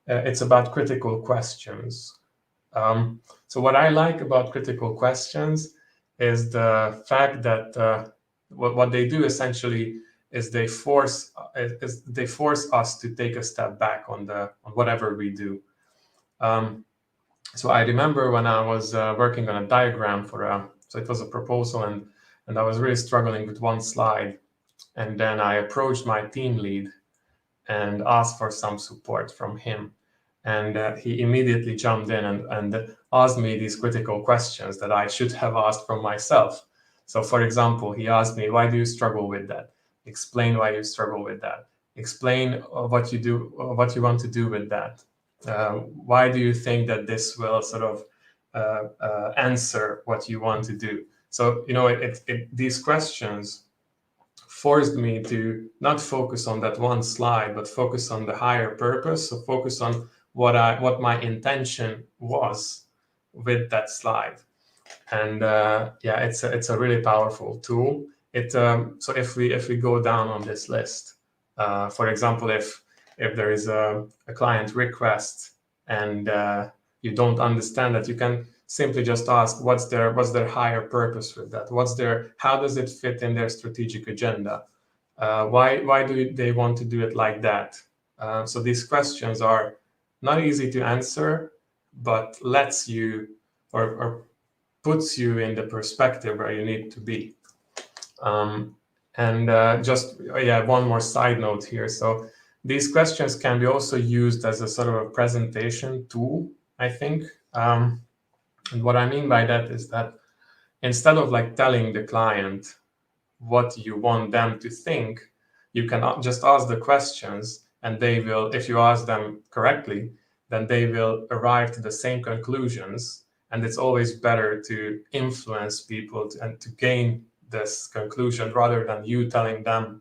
it's about critical questions. So what I like about critical questions is the fact that what they do essentially is they force us to take a step back on whatever we do. So I remember when I was working on a diagram so it was a proposal, and I was really struggling with one slide. And then I approached my team lead and asked for some support from him. And he immediately jumped in and asked me these critical questions that I should have asked from myself. So for example, he asked me, why do you struggle with that? Explain why you struggle with that. Explain what you do, what you want to do with that. Why do you think that this will sort of answer what you want to do? So, these questions forced me to not focus on that one slide, but focus on the higher purpose. So focus on what my intention was with that slide. And it's a really powerful tool. So if we go down on this list, for example, if there is a client request and you don't understand that, you can simply just ask what's their higher purpose with that? How does it fit in their strategic agenda? Why do they want to do it like that? So these questions are not easy to answer, but lets you or puts you in the perspective where you need to be. One more side note here. So these questions can be also used as a sort of a presentation tool, I think. And what I mean by that is that instead of like telling the client what you want them to think, you can just ask the questions, and they will, if you ask them correctly, then they will arrive to the same conclusions. And it's always better to influence people and to gain this conclusion rather than you telling them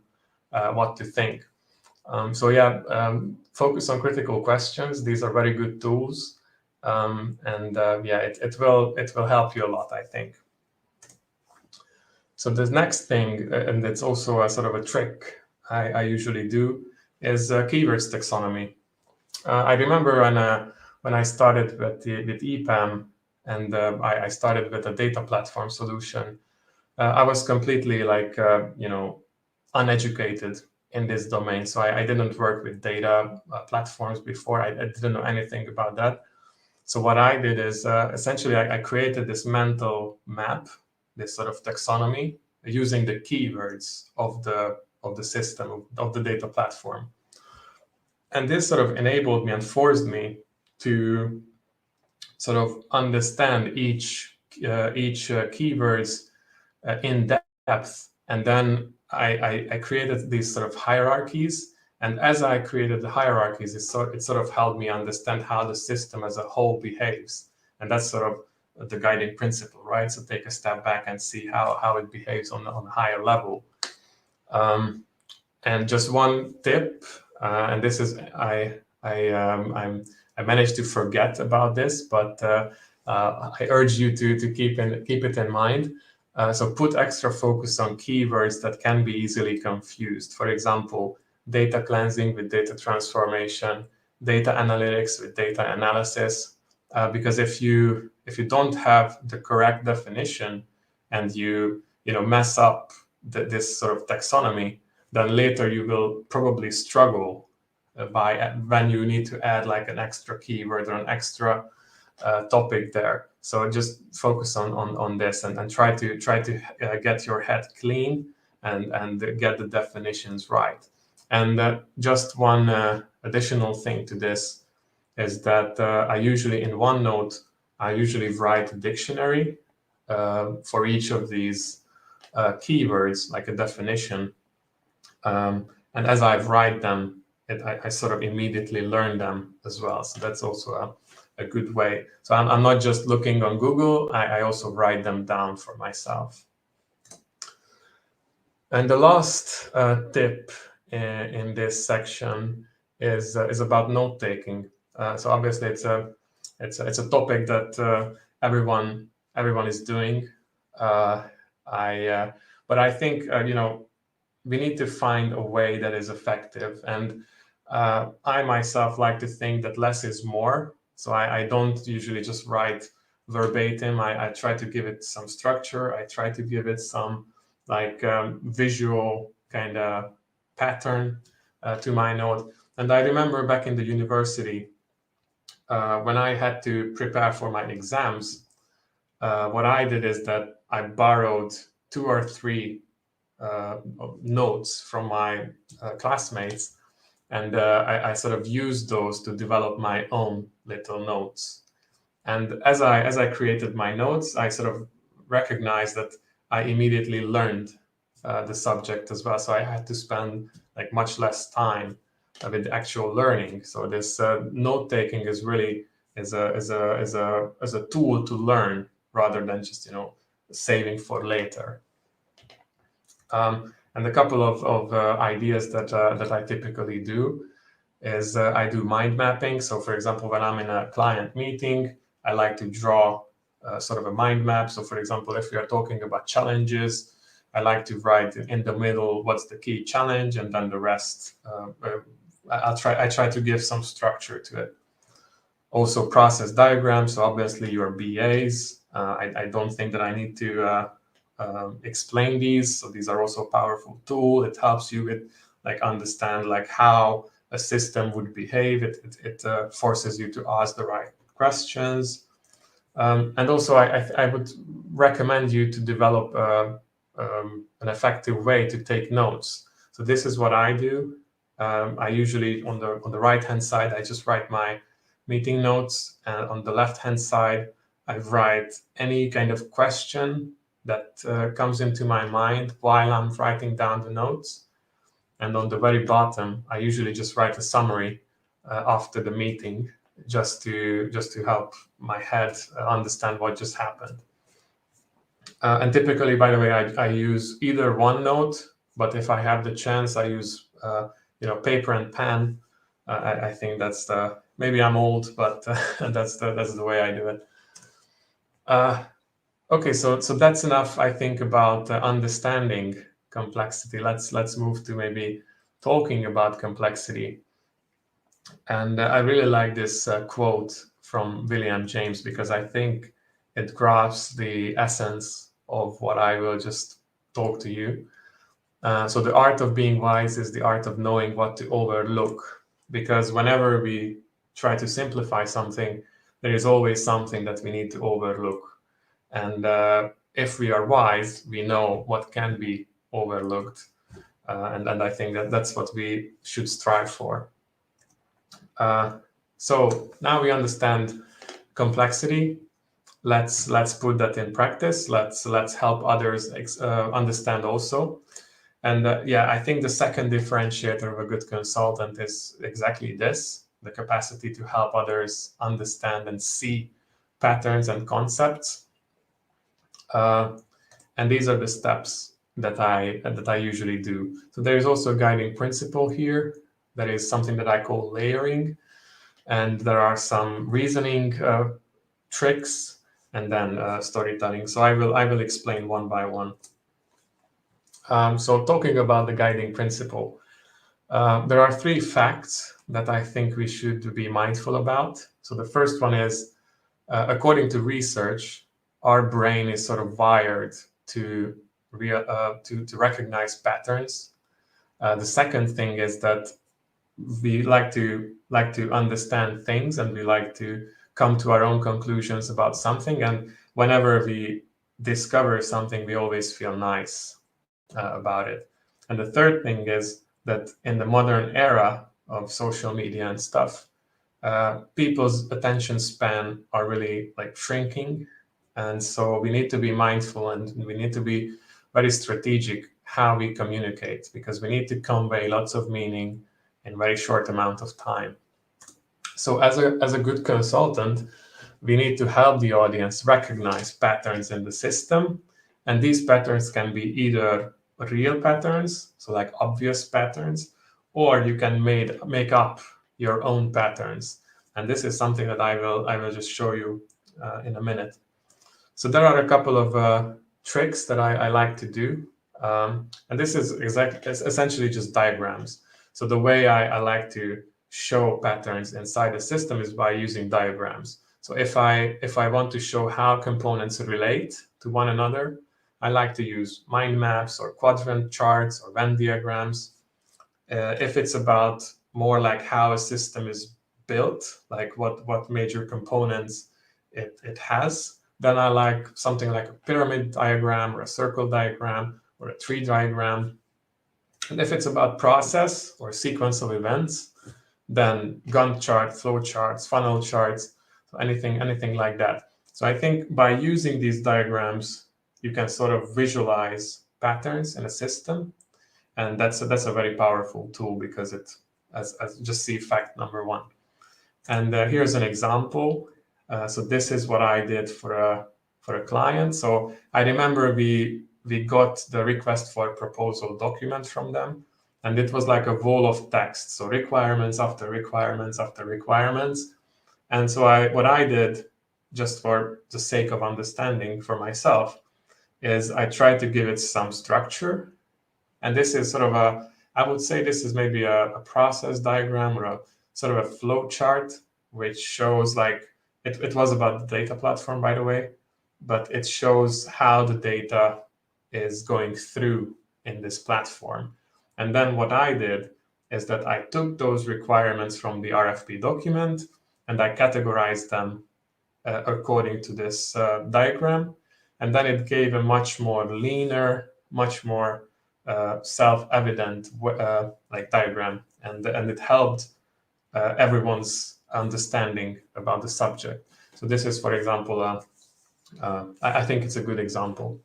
what to think. Focus on critical questions. These are very good tools. It will help you a lot, I think. So the next thing, and it's also a sort of a trick I usually do, is keywords taxonomy. I remember when I started with EPAM, and I started with a data platform solution. I was completely uneducated in this domain, so I didn't work with data platforms before. I didn't know anything about that. So what I did is essentially I created this mental map, this sort of taxonomy, using the keywords of the system, of the data platform. And this sort of enabled me and forced me to sort of understand each keywords in depth. And then I created these sort of hierarchies. And as I created the hierarchies, it sort of helped me understand how the system as a whole behaves. And that's sort of the guiding principle, right? So take a step back and see how it behaves on a higher level. And just one tip, and this is I managed to forget about this, but I urge you to keep it in mind. So put extra focus on keywords that can be easily confused. For example, data cleansing with data transformation, data analytics with data analysis. Because if you don't have the correct definition and you mess up this sort of taxonomy, then later you will probably struggle when you need to add like an extra keyword or an extra topic there. So just focus on this and try to get your head clean and get the definitions right. And just one additional thing to this is that I usually in OneNote write a dictionary for each of these keywords, like a definition. And as I write them, I sort of immediately learn them as well. So that's also a good way. So I'm not just looking on Google, I also write them down for myself. And the last tip in this section is about note taking. So obviously it's a topic that everyone is doing. But I think we need to find a way that is effective. And I myself like to think that less is more. So I don't usually just write verbatim. I try to give it some structure. I try to give it some visual kind of pattern to my note. And I remember back in the university, when I had to prepare for my exams, what I did is that I borrowed 2 or 3 notes from my classmates, and I sort of used those to develop my own little notes. And as I created my notes, I sort of recognized that I immediately learned the subject as well. So I had to spend much less time with actual learning. So this note taking is really is a tool to learn rather than just saving for later. And a couple of ideas that I typically do is I do mind mapping. So for example, when I'm in a client meeting, I like to draw sort of a mind map. So for example, if we are talking about challenges, I like to write in the middle what's the key challenge, and then the rest. I try to give some structure to it. Also, process diagrams. So obviously, you're BAs. I don't think that I need to explain these. So these are also a powerful tool. It helps you with understand how a system would behave. It forces you to ask the right questions. And also, I would recommend you to develop an effective way to take notes. So this is what I do. I usually on the right-hand side, I just write my meeting notes, and on the left-hand side, I write any kind of question that comes into my mind while I'm writing down the notes. And on the very bottom, I usually just write a summary after the meeting, just to help my head understand what just happened. And typically, by the way, I use either OneNote, but if I have the chance, I use paper and pen. I think that's maybe I'm old, but that's the way I do it. Okay, so that's enough, I think, about understanding complexity. Let's move to maybe talking about complexity. And I really like this quote from William James, because I think it grasps the essence of what I will just talk to you. So the art of being wise is the art of knowing what to overlook, because whenever we try to simplify something, there is always something that we need to overlook. And if we are wise, we know what can be overlooked. And I think that's what we should strive for. So now we understand complexity. Let's put that in practice. Let's help others understand also. And I think the second differentiator of a good consultant is exactly this: the capacity to help others understand and see patterns and concepts. And these are the steps that I usually do. So there is also a guiding principle here. That is something that I call layering. And there are some reasoning tricks, and then storytelling. So I will explain one by one. So talking about the guiding principle, there are 3 facts that I think we should be mindful about. So the first one is, according to research, our brain is sort of wired to recognize patterns. The second thing is that we like to understand things, and we like to come to our own conclusions about something. And whenever we discover something, we always feel nice about it. And the third thing is that in the modern era of social media and stuff, people's attention span are really shrinking. And so we need to be mindful, and we need to be very strategic how we communicate, because we need to convey lots of meaning in very short amount of time. So as a good consultant, we need to help the audience recognize patterns in the system. And these patterns can be either real patterns, so like obvious patterns, or you can make up your own patterns. And this is something that I will just show you in a minute. So there are a couple of tricks that I like to do. And this is essentially just diagrams. So the way I like to show patterns inside a system is by using diagrams. So if I want to show how components relate to one another, I like to use mind maps or quadrant charts or Venn diagrams. If it's about more like how a system is built, like what major components it has, then I like something like a pyramid diagram or a circle diagram or a tree diagram. And if it's about process or sequence of events, then Gantt chart, flow charts, funnel charts, so anything like that. So I think by using these diagrams, you can sort of visualize patterns in a system. And that's a very powerful tool because it, as just see fact number one. And here's an example. So this is what I did for a client. So I remember we got the request for proposal document from them, and it was like a wall of text. So requirements after requirements after requirements. And so what I did, just for the sake of understanding for myself, is I tried to give it some structure. And this is sort of I would say this is maybe a process diagram or a sort of a flow chart, which shows like, it was about the data platform, by the way, but it shows how the data is going through in this platform. And then what I did is that I took those requirements from the RFP document and I categorized them according to this diagram. And then it gave a much more leaner, much more self-evident like diagram, and it helped everyone's understanding about the subject. So this is, for example, I think it's a good example.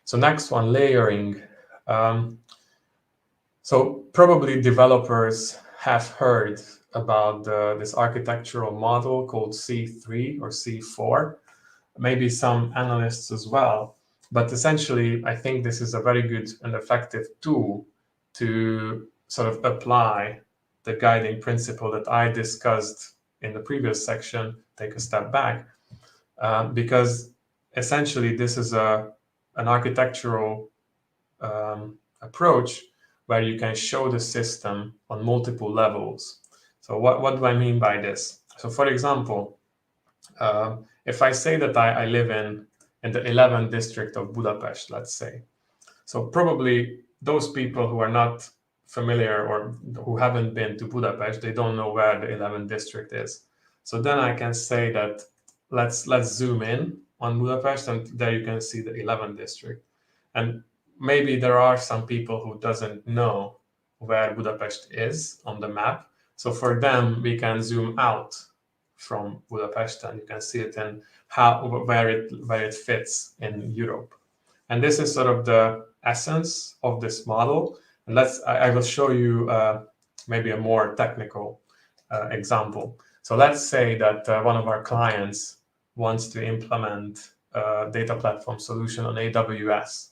So next one, layering. So probably developers have heard about this architectural model called C3 or C4, maybe some analysts as well. But essentially, I think this is a very good and effective tool to sort of apply the guiding principle that I discussed in the previous section, take a step back, because essentially this is an architectural approach where you can show the system on multiple levels. So what do I mean by this? So for example, if I say that I live in the 11th district of Budapest, let's say, so probably those people who are not familiar or who haven't been to Budapest, they don't know where the 11th district is. So then I can say that let's zoom in on Budapest, and there you can see the 11th district. And maybe there are some people who doesn't know where Budapest is on the map. So for them, we can zoom out from Budapest, and you can see it in where it fits in Europe. And this is sort of the essence of this model. And I will show you maybe a more technical example. So let's say that one of our clients wants to implement a data platform solution on AWS.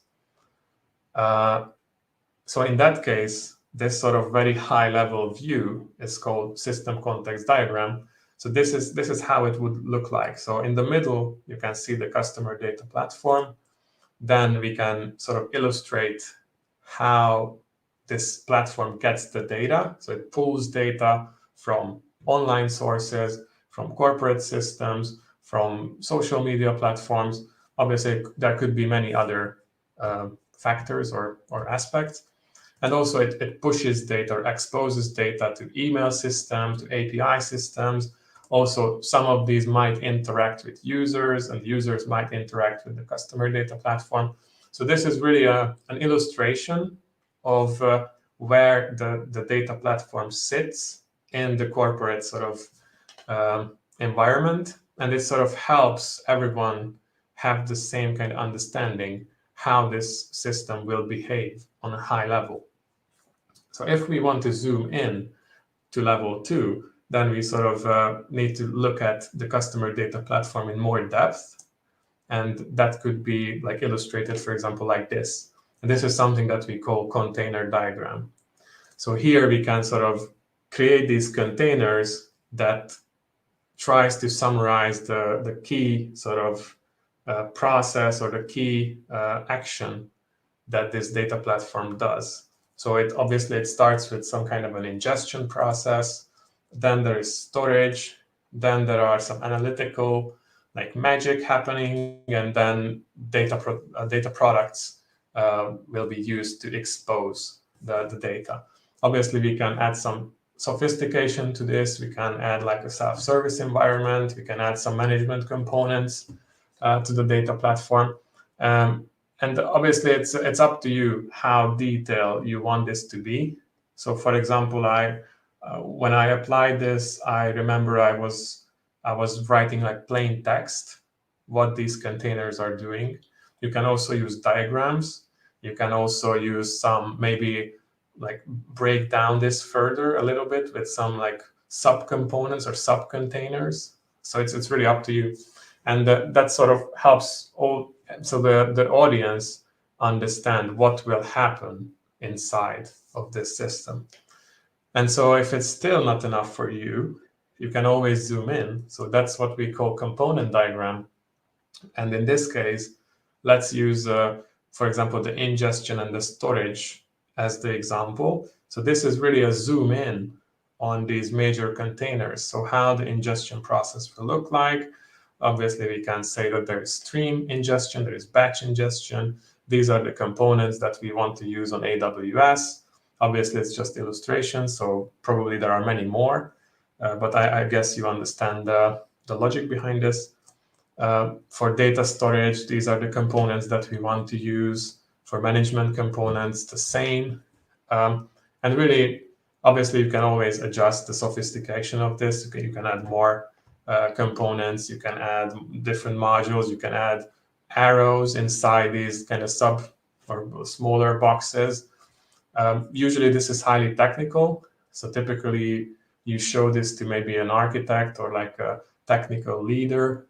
So in that case, this sort of very high level view is called system context diagram. So this is how it would look like. So in the middle, you can see the customer data platform. Then we can sort of illustrate how this platform gets the data. So it pulls data from online sources, from corporate systems, from social media platforms. Obviously, there could be many other factors or aspects. And also it pushes data or exposes data to email systems, to API systems. Also, some of these might interact with users, and users might interact with the customer data platform. So this is really an illustration of where the data platform sits in the corporate sort of environment. And it sort of helps everyone have the same kind of understanding how this system will behave on a high level. So if we want to zoom in to level 2, then we sort of need to look at the customer data platform in more depth. And that could be like illustrated, for example, like this. And this is something that we call container diagram. So here we can sort of create these containers that tries to summarize the key sort of process or the key action that this data platform does. So it starts with some kind of an ingestion process, then there is storage, then there are some analytical like magic happening, and then data products will be used to expose the data. Obviously, we can add some sophistication to this. We can add like a self-service environment. We can add some management components to the data platform. And obviously, it's up to you how detailed you want this to be. So, for example, when I applied this, I remember I was writing like plain text what these containers are doing. You can also use diagrams. You can also use some maybe like break down this further a little bit with some like subcomponents or subcontainers. So it's really up to you. And that sort of helps so the audience understand what will happen inside of this system. And so if it's still not enough for you, you can always zoom in. So that's what we call component diagram. And in this case, let's use, for example, the ingestion and the storage as the example. So this is really a zoom in on these major containers. So how the ingestion process will look like. Obviously, we can say that there is stream ingestion, there is batch ingestion. These are the components that we want to use on AWS. Obviously, it's just illustration, so probably there are many more. But I guess you understand the logic behind this. For data storage, these are the components that we want to use. For management components, the same. And really, obviously, you can always adjust the sophistication of this. You can add more components. You can add different modules. You can add arrows inside these kind of sub or smaller boxes. Usually, this is highly technical. So typically, you show this to maybe an architect or like a technical leader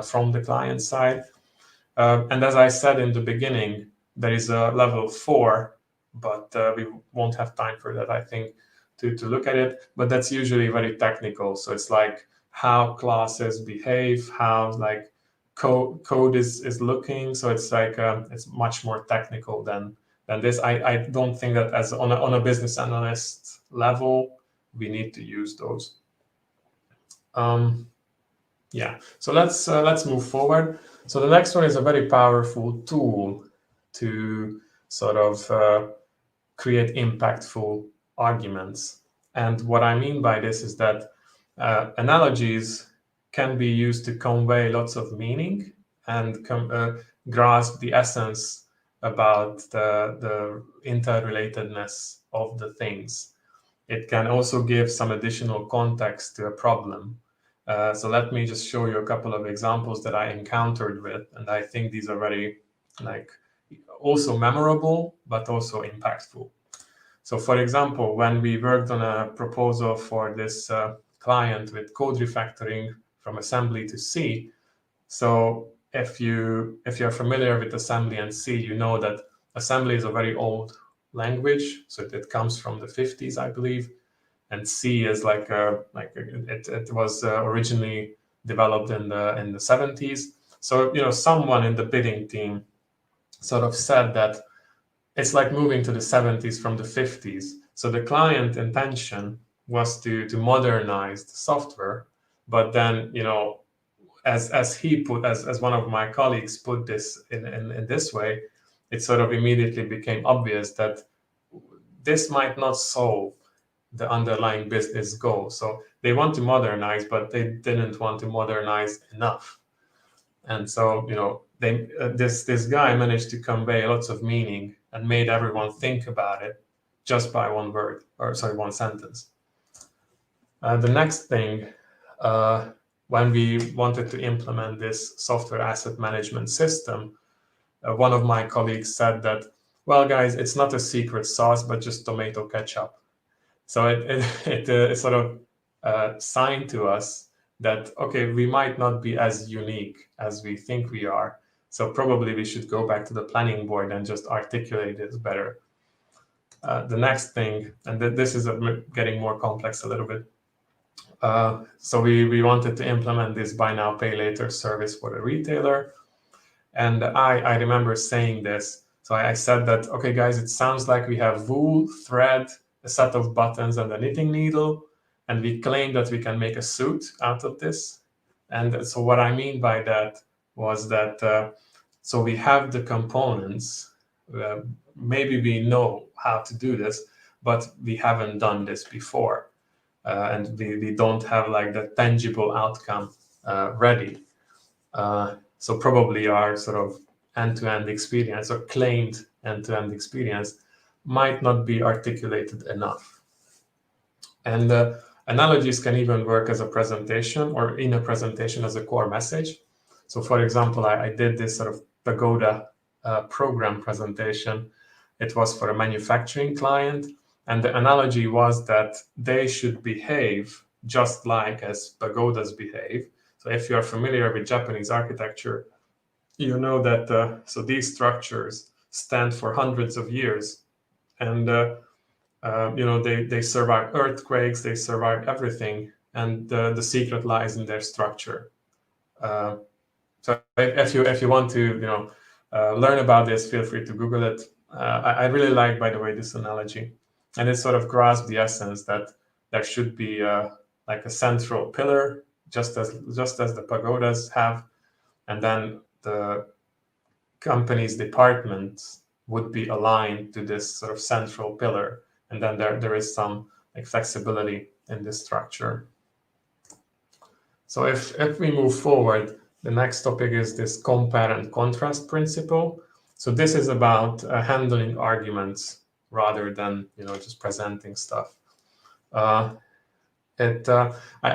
from the client side. And as I said in the beginning, there is a level 4, but we won't have time for that, I think, to look at it. But that's usually very technical. So it's like how classes behave, how like code is looking. So it's like it's much more technical than this. I don't think that as on a business analyst level, we need to use those. Yeah, so let's move forward. So the next one is a very powerful tool to sort of create impactful arguments. And what I mean by this is that analogies can be used to convey lots of meaning and grasp the essence about the interrelatedness of the things. It can also give some additional context to a problem. So let me just show you a couple of examples that I encountered with, and I think these are very like also memorable, but also impactful. So for example, when we worked on a proposal for this client with code refactoring from assembly to C, so if you're familiar with assembly and C, you know that assembly is a very old language. So it comes from the 50s, I believe. And C is it was originally developed in the 70s. So, you know, someone in the bidding team sort of said that it's like moving to the 70s from the 50s. So the client intention was to modernize the software, but then, you know, as one of my colleagues put this in this way, it sort of immediately became obvious that this might not solve the underlying business goal. So they want to modernize, but they didn't want to modernize enough. And so, you know, this guy managed to convey lots of meaning and made everyone think about it just by one sentence. The next thing, when we wanted to implement this software asset management system, one of my colleagues said that, well, guys, it's not a secret sauce, but just tomato ketchup. So it sort of signed to us that, okay, we might not be as unique as we think we are. So probably we should go back to the planning board and just articulate it better. The next thing, and this is getting more complex a little bit. So we wanted to implement this buy now, pay later service for the retailer. And I remember saying this. So I said that, okay, guys, it sounds like we have wool, thread, a set of buttons, and a knitting needle. And we claim that we can make a suit out of this. And so what I mean by that was that, so we have the components. Maybe we know how to do this, but we haven't done this before. And we don't have like the tangible outcome ready. So probably our sort of end-to-end experience or claimed end-to-end experience might not be articulated enough. And analogies can even work as a presentation or in a presentation as a core message. So for example, I did this sort of Pagoda program presentation. It was for a manufacturing client. And the analogy was that they should behave just like as pagodas behave. So if you are familiar with Japanese architecture, you know that so these structures stand for hundreds of years. And you know, they survive earthquakes, they survive everything. And the secret lies in their structure. So if you want to, you know, learn about this, feel free to Google it. I really like, by the way, this analogy. And it sort of grasps the essence that there should be like a central pillar, just as the pagodas have, and then the company's departments would be aligned to this sort of central pillar, and then there is some like flexibility in this structure. So if we move forward, the next topic is this compare and contrast principle. So this is about handling arguments rather than, you know, just presenting stuff. I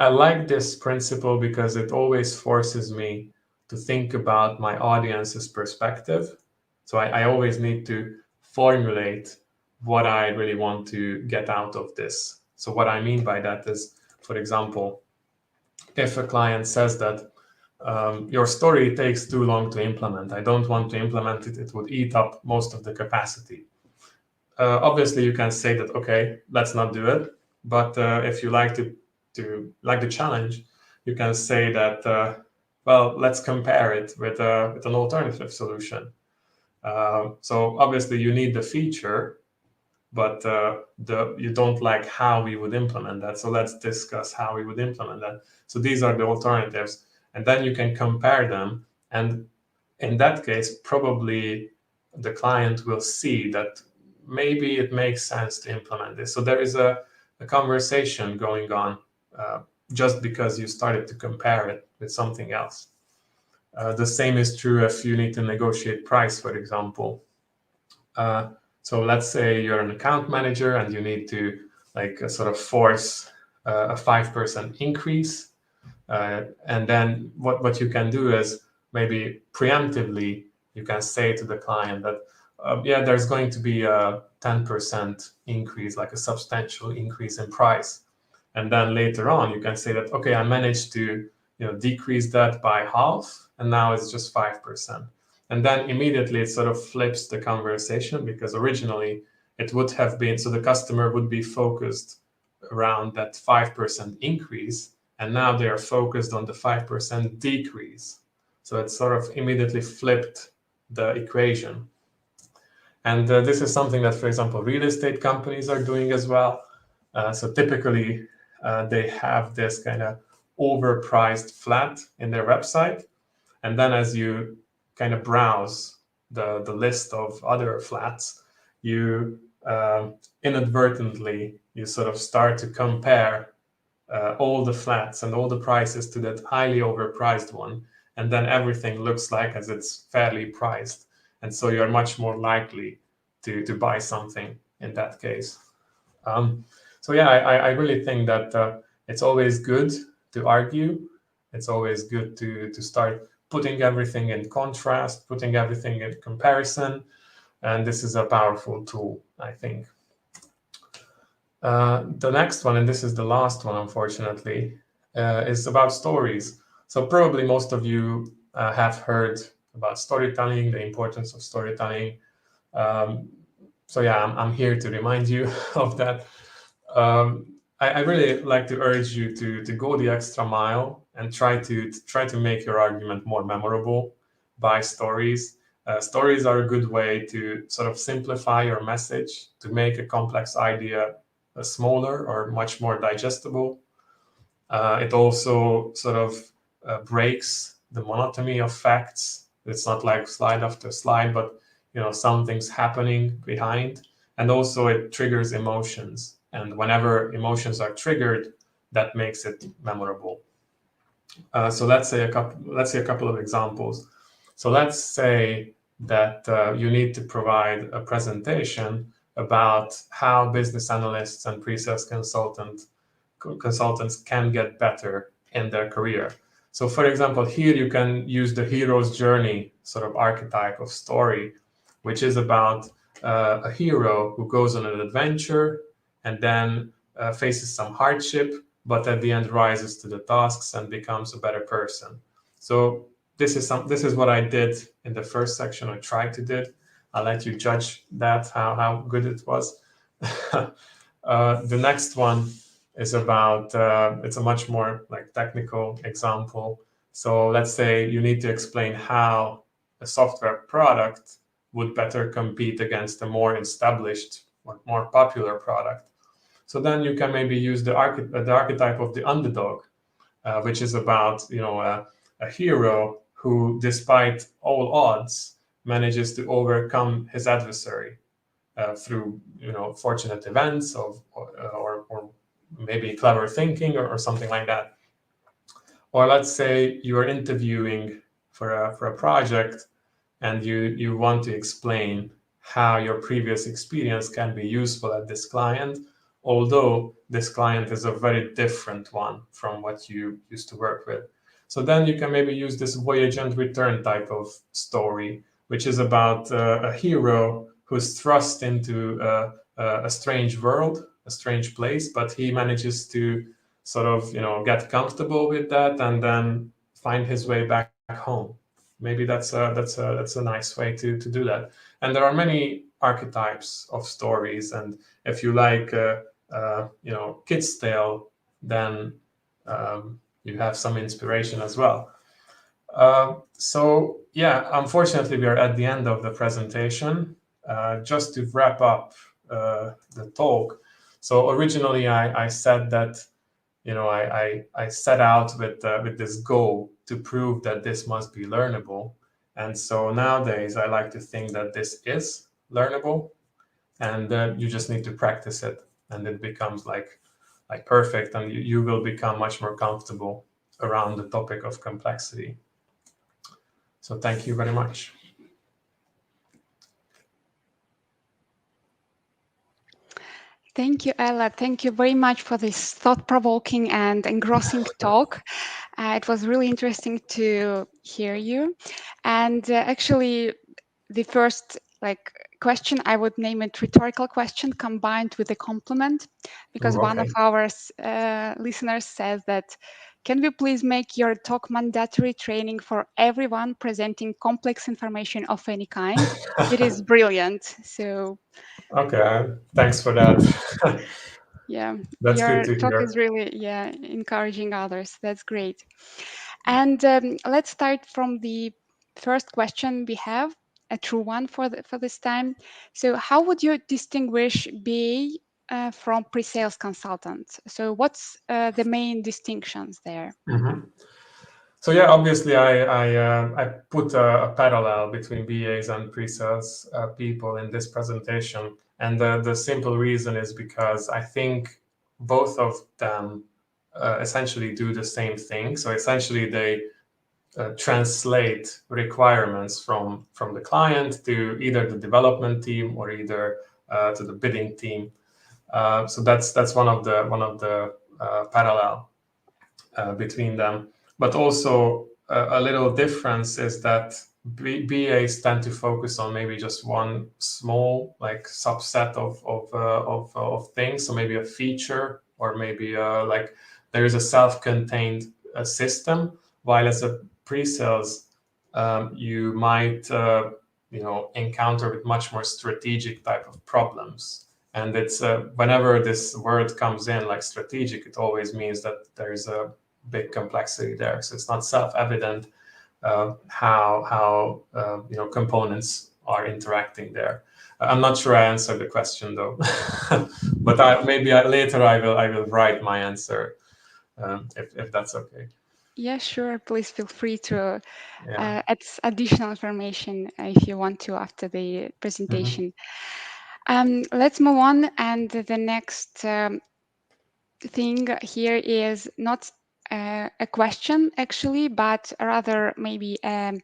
like this principle because it always forces me to think about my audience's perspective. So I always need to formulate what I really want to get out of this. So what I mean by that is, for example, if a client says that your story takes too long to implement, I don't want to implement it, it would eat up most of the capacity. Obviously, you can say that, okay, let's not do it. But if you like the challenge, you can say that, well, let's compare it with an alternative solution. So obviously, you need the feature, but you don't like how we would implement that. So let's discuss how we would implement that. So these are the alternatives, and then you can compare them. And in that case, probably the client will see that maybe it makes sense to implement this. So there is a conversation going on just because you started to compare it with something else. The same is true if you need to negotiate price, for example. So let's say you're an account manager and you need to like sort of force a 5% increase. And then what you can do is maybe preemptively, you can say to the client that, yeah, there's going to be a 10% increase, like a substantial increase in price. And then later on, you can say that, okay, I managed to, you know, decrease that by half, and now it's just 5%. And then immediately it sort of flips the conversation, because originally it would have been, so the customer would be focused around that 5% increase, and now they are focused on the 5% decrease. So it sort of immediately flipped the equation. And this is something that, for example, real estate companies are doing as well. So typically, they have this kind of overpriced flat in their website. And then as you kind of browse the list of other flats, you inadvertently, you sort of start to compare all the flats and all the prices to that highly overpriced one. And then everything looks like as it's fairly priced. And so you're much more likely to buy something in that case. So yeah, I really think that it's always good to argue. It's always good to start putting everything in contrast, putting everything in comparison. And this is a powerful tool, I think. The next one, and this is the last one, unfortunately, is about stories. So probably most of you have heard about storytelling, the importance of storytelling. So yeah, I'm here to remind you of that. I really like to urge you to go the extra mile and try to make your argument more memorable by stories. Stories are a good way to sort of simplify your message, to make a complex idea smaller or much more digestible. It also sort of breaks the monotony of facts. It's not like slide after slide, but something's happening behind. And also it triggers emotions. And whenever emotions are triggered, that makes it memorable. So let's say a couple of examples. So let's say that you need to provide a presentation about how business analysts and pre-sales consultants can get better in their career. So for example, here you can use the hero's journey sort of archetype of story, which is about a hero who goes on an adventure and then faces some hardship, but at the end rises to the tasks and becomes a better person. So this is what I did in the first section. I tried to do. I'll let you judge that, how good it was. The next one is about, it's a much more like technical example. So let's say you need to explain how a software product would better compete against a more established or more popular product. So then you can maybe use the archetype of the underdog, which is about a hero who, despite all odds, manages to overcome his adversary through fortunate events or maybe clever thinking or something like that. Or let's say you are interviewing for a project and you want to explain how your previous experience can be useful at this client, although this client is a very different one from what you used to work with. So then you can maybe use this voyage and return type of story, which is about a hero who's thrust into a strange world, a strange place, but he manages to sort of get comfortable with that and then find his way back home. Maybe that's a nice way to do that. And there are many archetypes of stories, and if you like Kid's Tale, then you have some inspiration as well. So yeah, unfortunately we are at the end of the presentation. Just to wrap up the talk. So originally I said that I set out with this goal to prove that this must be learnable. And so nowadays I like to think that this is learnable, and you just need to practice it, and it becomes like perfect, and you will become much more comfortable around the topic of complexity. So thank you very much. Thank you, Ella. Thank you very much for this thought-provoking and engrossing talk. It was really interesting to hear you. And actually, the first question, I would name it rhetorical question combined with a compliment, because one of our listeners says that, can we please make your talk mandatory training for everyone presenting complex information of any kind? It is brilliant. So. Okay, thanks for that. Yeah, that's your good to talk hear. is really encouraging others. That's great. And let's start from the first question we have, a true one for this time. So how would you distinguish BA from pre-sales consultants? So what's the main distinctions there? Mm-hmm. So yeah, obviously I put a parallel between BAs and pre-sales people in this presentation. And the simple reason is because I think both of them essentially do the same thing. So essentially they translate requirements from the client to either the development team or either to the bidding team. So that's one of the parallel between them. But also a little difference is that BAs tend to focus on maybe just one small subset of things. So maybe a feature or maybe there is a self-contained system, while as a pre-sales, you might encounter with much more strategic type of problems. And it's whenever this word comes in, like strategic, it always means that there is a big complexity there. So it's not self-evident how components are interacting there. I'm not sure I answered the question though, but later I will write my answer if that's okay. Yeah, sure. Please feel free to add additional information if you want to after the presentation. Let's move on. And the next thing here is not a question, actually, but rather maybe a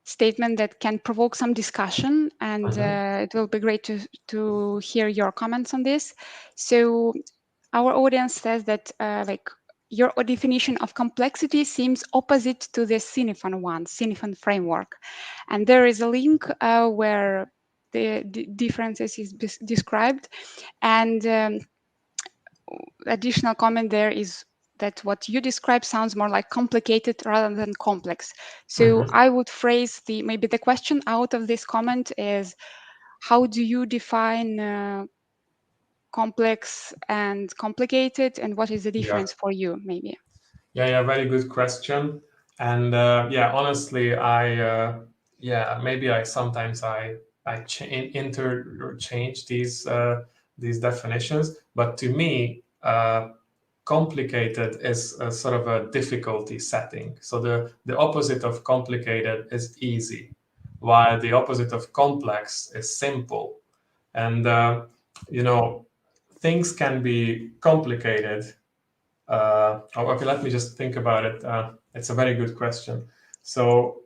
statement that can provoke some discussion. And it will be great to hear your comments on this. So our audience says that your definition of complexity seems opposite to the Cinefin framework. And there is a link where the differences is described. And additional comment there is that what you describe sounds more like complicated rather than complex. So I would phrase maybe the question out of this comment is, how do you define complex and complicated, and what is the difference for you, maybe? Yeah, very good question. And honestly, sometimes I interchange these definitions, but to me, complicated is a sort of a difficulty setting. So the opposite of complicated is easy, while the opposite of complex is simple. And things can be complicated. Okay, let me just think about it. It's a very good question. So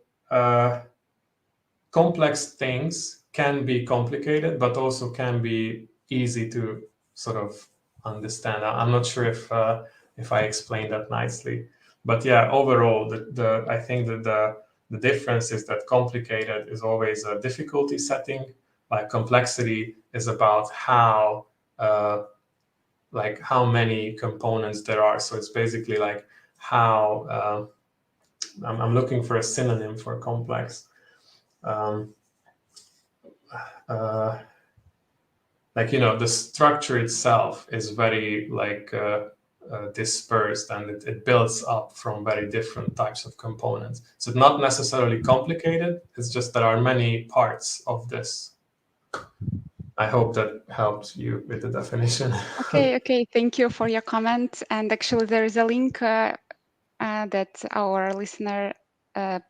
complex things can be complicated, but also can be easy to sort of understand. I'm not sure if I explained that nicely, but yeah, overall, I think that the difference is that complicated is always a difficulty setting, like complexity is about how many components there are. So it's basically like how I'm looking for a synonym for complex. The structure itself is very dispersed, and it builds up from very different types of components. So it's not necessarily complicated. It's just there are many parts of this. I hope that helped you with the definition. Okay. Thank you for your comment. And actually, there is a link that our listener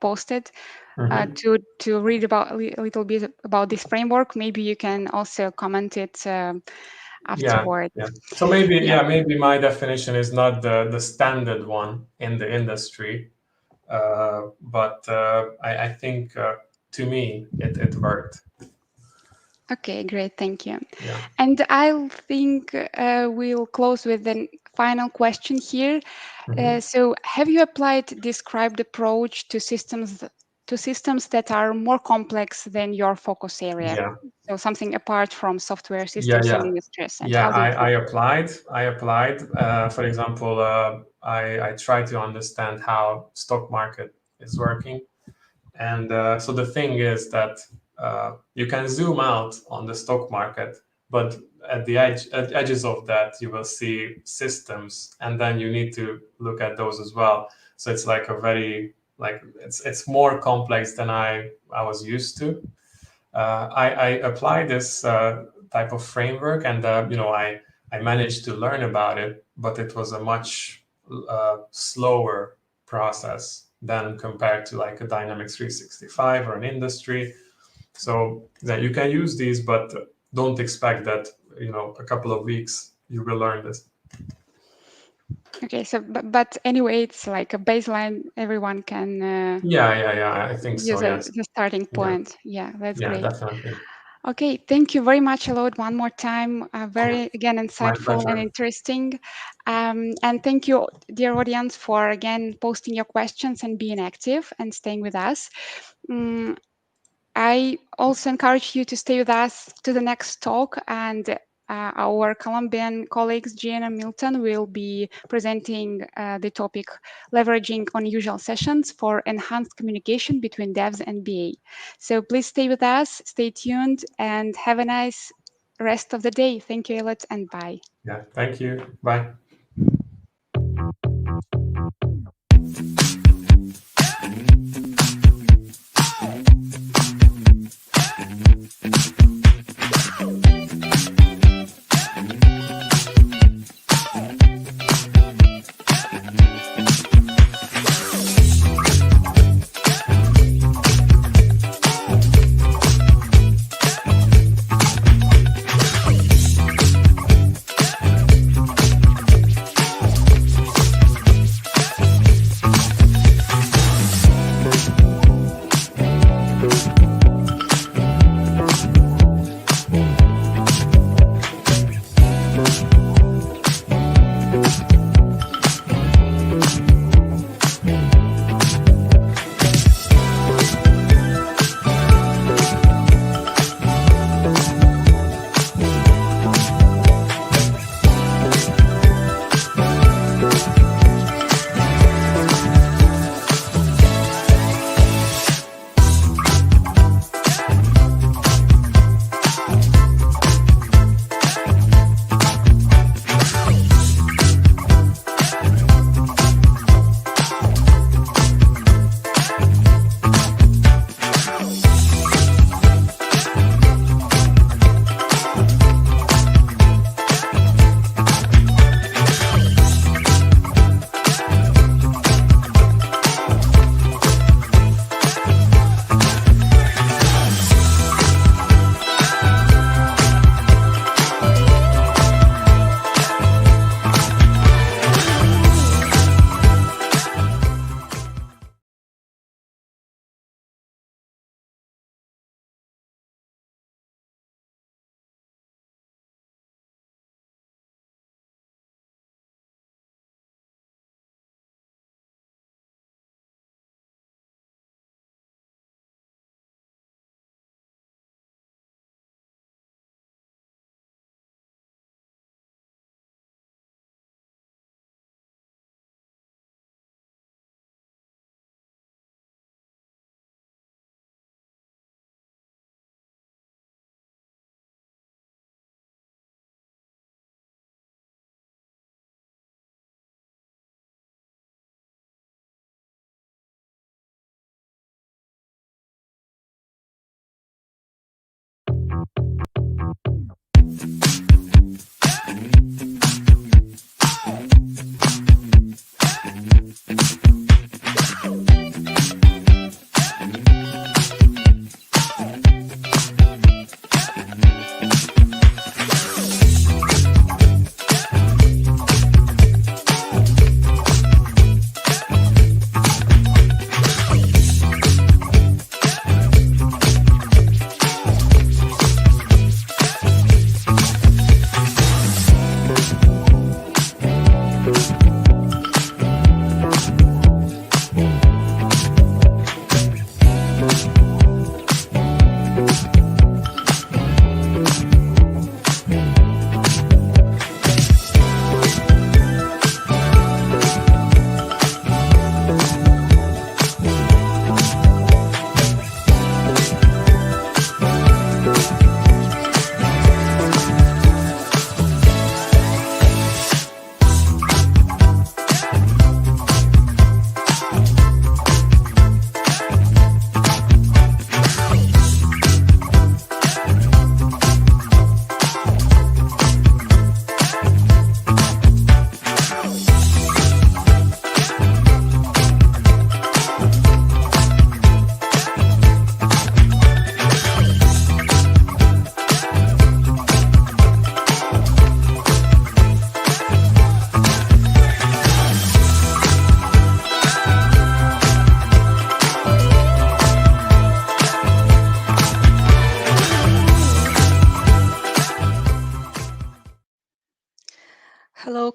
posted to read about a little bit about this framework. Maybe you can also comment it afterward. Yeah. So maybe my definition is not the standard one in the industry, but I think to me it worked. Okay, great, thank you. Yeah. And I think we'll close with the final question here. So, have you applied described approach to systems that are more complex than your focus area? Yeah. So something apart from software systems and industries. And I applied. For example, I tried to understand how stock market is working, and so the thing is that you can zoom out on the stock market, but at the edges of that you will see systems, and then you need to look at those as well. So it's like a very it's more complex than I was used to. I applied this type of framework, and I managed to learn about it, but it was a much slower process than compared to like a Dynamics 365 or an industry. So that you can use these, but don't expect that a couple of weeks you will learn this. Okay, so but anyway, it's like a baseline. Everyone can. I think so. Yes. The starting point. Yeah, that's great. Yeah, definitely. Okay, thank you very much, Alok, one more time. Very, again, insightful and interesting. And thank you, dear audience, for, again, posting your questions and being active and staying with us. I also encourage you to stay with us to the next talk. And our Colombian colleagues, Gian and Milton, will be presenting the topic leveraging unusual sessions for enhanced communication between devs and BA. So please stay with us, stay tuned, and have a nice rest of the day. Thank you, Elliot, and bye. Yeah, thank you. Bye.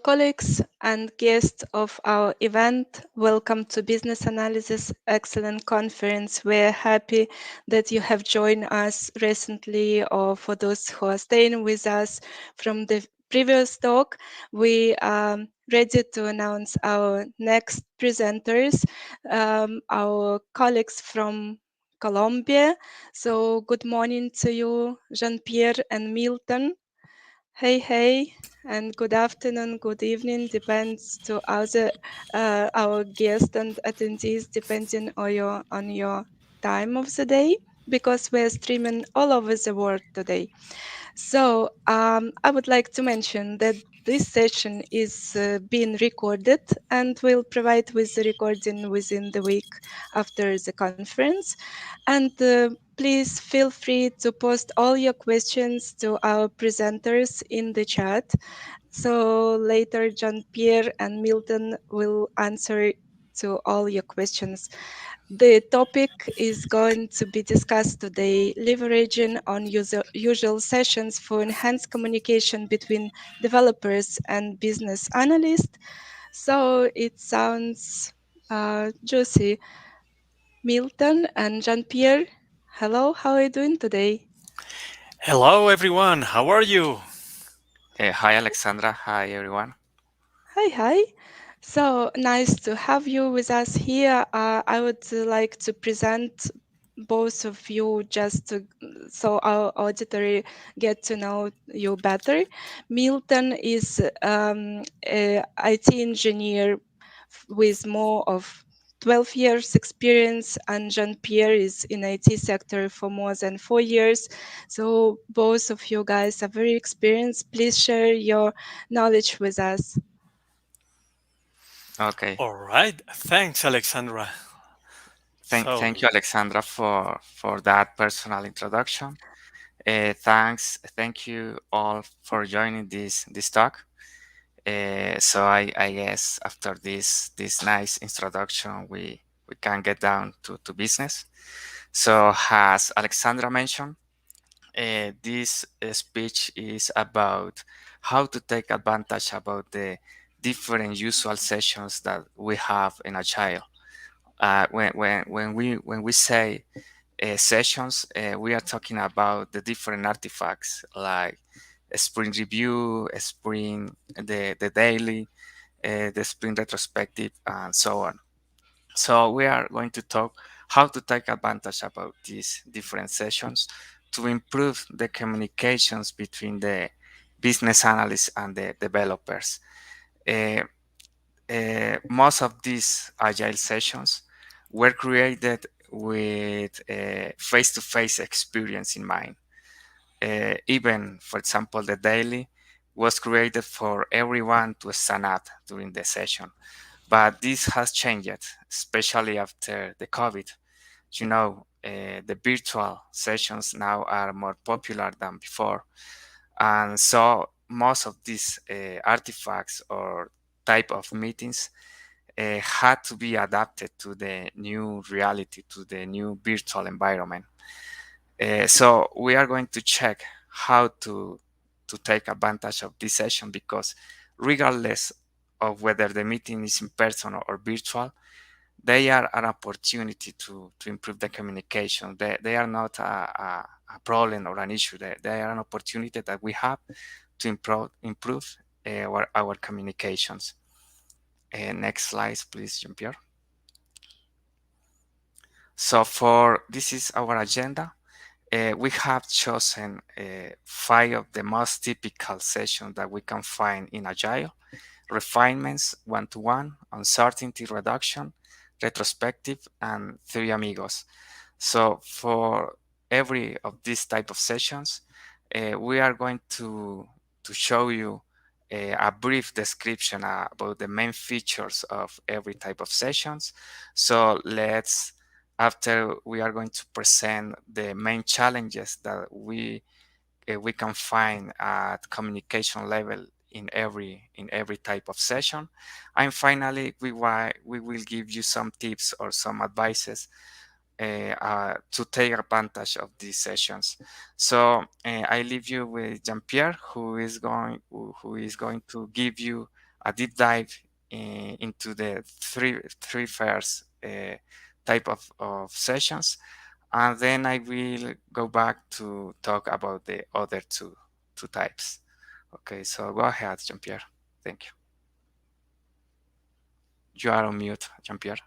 colleagues and guests of our event, welcome to Business Analysis Excellent Conference. We're happy that you have joined us recently, or for those who are staying with us from the previous talk. We are ready to announce our next presenters, our colleagues from Colombia. So good morning to you, Jean-Pierre and Milton. Hey, and good afternoon, good evening, depends to our guests and attendees, depending on your time of the day, because we're streaming all over the world today. So I would like to mention that this session is being recorded, and we'll provide with the recording within the week after the conference. And please feel free to post all your questions to our presenters in the chat. So later, Jean-Pierre and Milton will answer to all your questions. The topic is going to be discussed today, leveraging on usual sessions for enhanced communication between developers and business analysts. So it sounds juicy. Milton and Jean-Pierre, hello, how are you doing today? Hello, everyone. How are you? Hi, Alexandra. Hi, everyone. Hi. So nice to have you with us here. I would like to present both of you just so our auditory get to know you better. Milton is an IT engineer with more of 12 years experience, and Jean-Pierre is in IT sector for more than 4 years. So both of you guys are very experienced. Please share your knowledge with us. Okay. All right. Thanks, Alexandra. Thank you, Alexandra, for that personal introduction. Thank you all for joining this talk. So I guess after this nice introduction, we can get down to business. So as Alexandra mentioned, this speech is about how to take advantage about the different usual sessions that we have in Agile. When we say sessions, we are talking about the different artifacts like a sprint review, a sprint, the daily, the sprint retrospective, and so on. So we are going to talk how to take advantage about these different sessions to improve the communications between the business analysts and the developers. Most of these agile sessions were created with a face-to-face experience in mind. Even, for example, the daily was created for everyone to stand up during the session. But this has changed, especially after the COVID. You know, the virtual sessions now are more popular than before. And so most of these artifacts or type of meetings had to be adapted to the new reality, to the new virtual environment. So we are going to check how to take advantage of this session, because regardless of whether the meeting is in person or virtual, they are an opportunity to improve the communication. They are not a problem or an issue. They are an opportunity that we have to improve our communications. Next slide, please, Jean-Pierre. So this is our agenda. We have chosen 5 of the most typical sessions that we can find in Agile: refinements, one-to-one, uncertainty reduction, retrospective, and Three Amigos. So for every of these type of sessions, we are going to show you a brief description about the main features of every type of sessions. So after we are going to present the main challenges that we can find at communication level in every type of session, and finally we will give you some tips or some advices to take advantage of these sessions. So I leave you with Jean-Pierre, who is going to give you a deep dive into the three first type of sessions, and then I will go back to talk about the other two types. Okay, so go ahead, Jean-Pierre. Thank you. You are on mute, Jean-Pierre.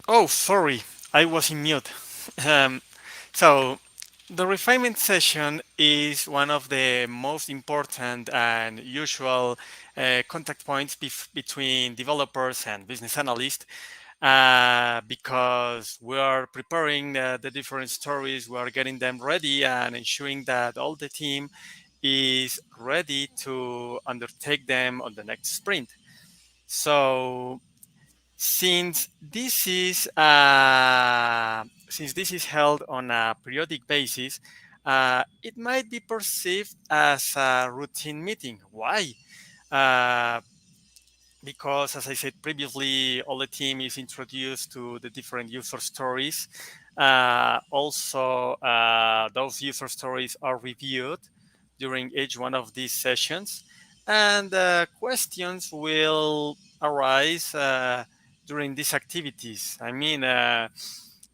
Oh, sorry, I was in mute. So the refinement session is one of the most important and usual contact points between developers and business analysts, because we are preparing the different stories, we are getting them ready and ensuring that all the team is ready to undertake them on the next sprint. So since this is held on a periodic basis, it might be perceived as a routine meeting. Why? Because, as I said previously, all the team is introduced to the different user stories. Also, those user stories are reviewed during each one of these sessions, and questions will arise during these activities. I mean, there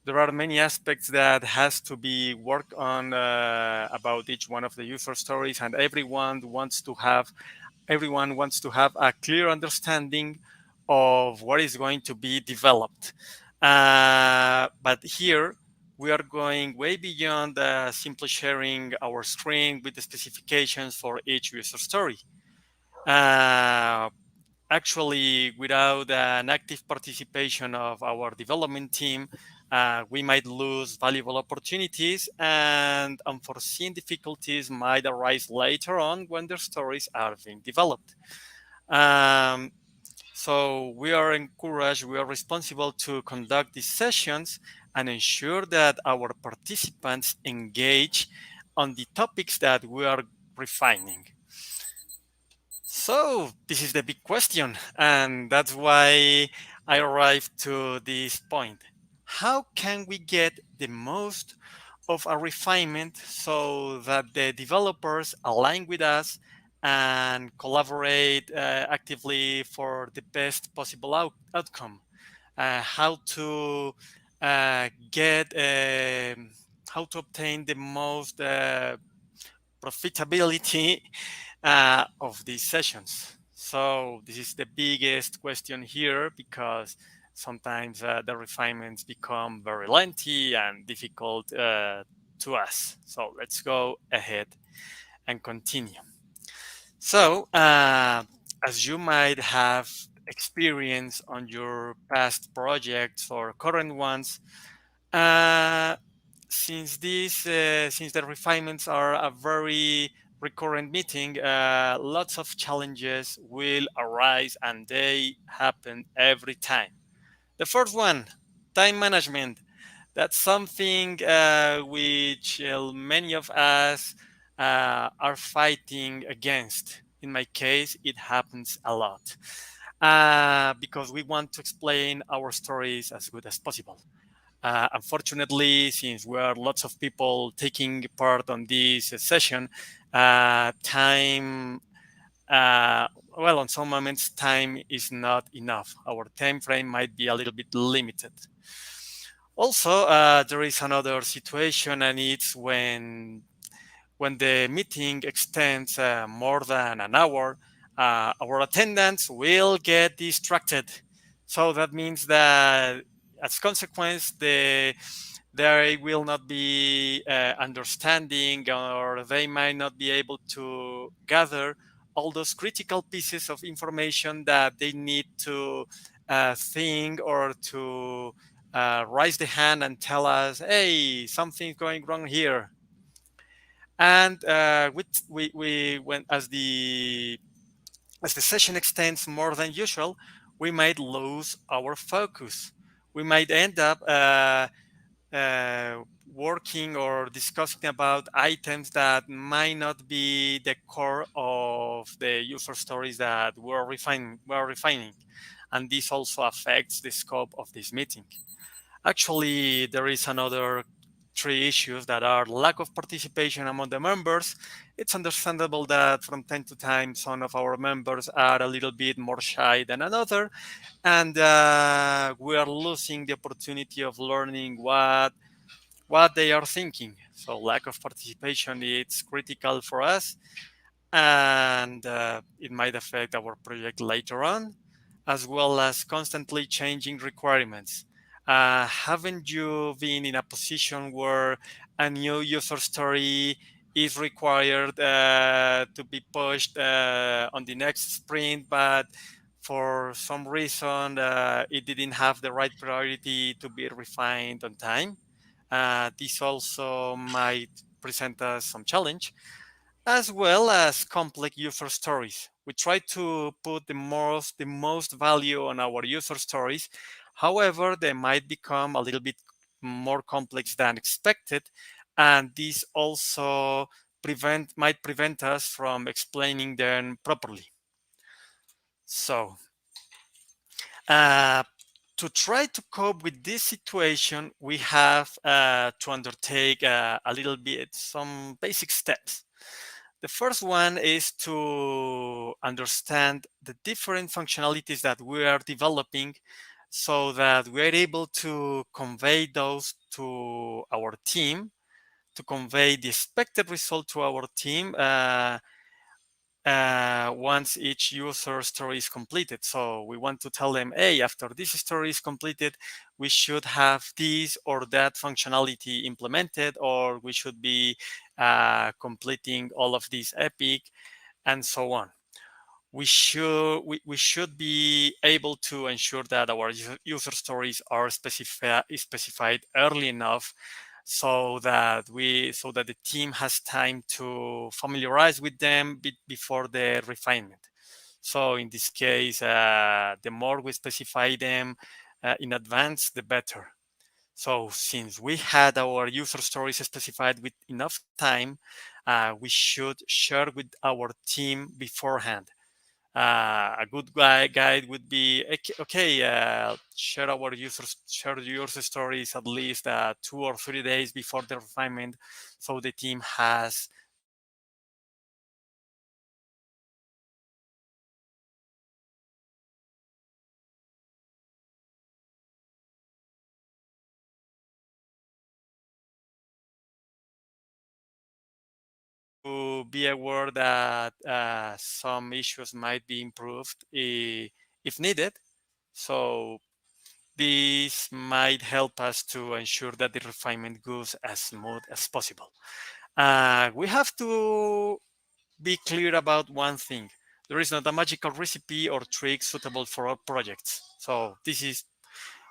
are many aspects that has to be worked on about each one of the user stories, and everyone wants to have a clear understanding of what is going to be developed. But here we are going way beyond simply sharing our screen with the specifications for each user story. Actually, without an active participation of our development team, we might lose valuable opportunities, and unforeseen difficulties might arise later on when their stories are being developed. So we are encouraged, we are responsible to conduct these sessions and ensure that our participants engage on the topics that we are refining. So this is the big question, and that's why I arrived to this point. How can we get the most of a refinement so that the developers align with us and collaborate actively for the best possible outcome? How to how to obtain the most profitability of these sessions. So this is the biggest question here, because sometimes the refinements become very lengthy and difficult to us. So let's go ahead and continue. So as you might have experience on your past projects or current ones, since the refinements are a very recurrent meeting, lots of challenges will arise, and they happen every time. The first one, time management. That's something which many of us are fighting against. In my case, it happens a lot because we want to explain our stories as good as possible. Unfortunately, since we are lots of people taking part on this session, time, well, on some moments, time is not enough. Our time frame might be a little bit limited. Also, there is another situation, and it's when the meeting extends more than an hour, our attendants will get distracted. So that means that as consequence, they will not be understanding, or they might not be able to gather all those critical pieces of information that they need to think or to raise the hand and tell us, hey, something's going wrong here. And we when as the session extends more than usual, we might lose our focus. We might end up working or discussing about items that might not be the core of the user stories that we're refining. And this also affects the scope of this meeting. Actually, there is another three issues that are lack of participation among the members. It's understandable that from time to time, some of our members are a little bit more shy than another, and we are losing the opportunity of learning what they are thinking. So lack of participation is critical for us, and it might affect our project later on, as well as constantly changing requirements. Haven't you been in a position where a new user story is required to be pushed on the next sprint, but for some reason it didn't have the right priority to be refined on time? This also might present us some challenge, as well as complex user stories. We try to put the most value on our user stories. However, they might become a little bit more complex than expected, and this also might prevent us from explaining them properly. So, to try to cope with this situation, we have to undertake a little bit some basic steps. The first one is to understand the different functionalities that we are developing so that we are able to convey those to our team, to convey the expected result to our team once each user story is completed. So we want to tell them, hey, after this story is completed, we should have this or that functionality implemented, or we should be completing all of these epic, and so on. We should be able to ensure that our user stories are specified early enough so that the team has time to familiarize with them before the refinement. So in this case, the more we specify them in advance, the better. So since we had our user stories specified with enough time, we should share with our team beforehand. A good guide would be, okay, share user stories at least 2 or 3 days before the refinement, so the team has to be aware that some issues might be improved if needed. So this might help us to ensure that the refinement goes as smooth as possible. We have to be clear about one thing. There is not a magical recipe or trick suitable for all projects. So this is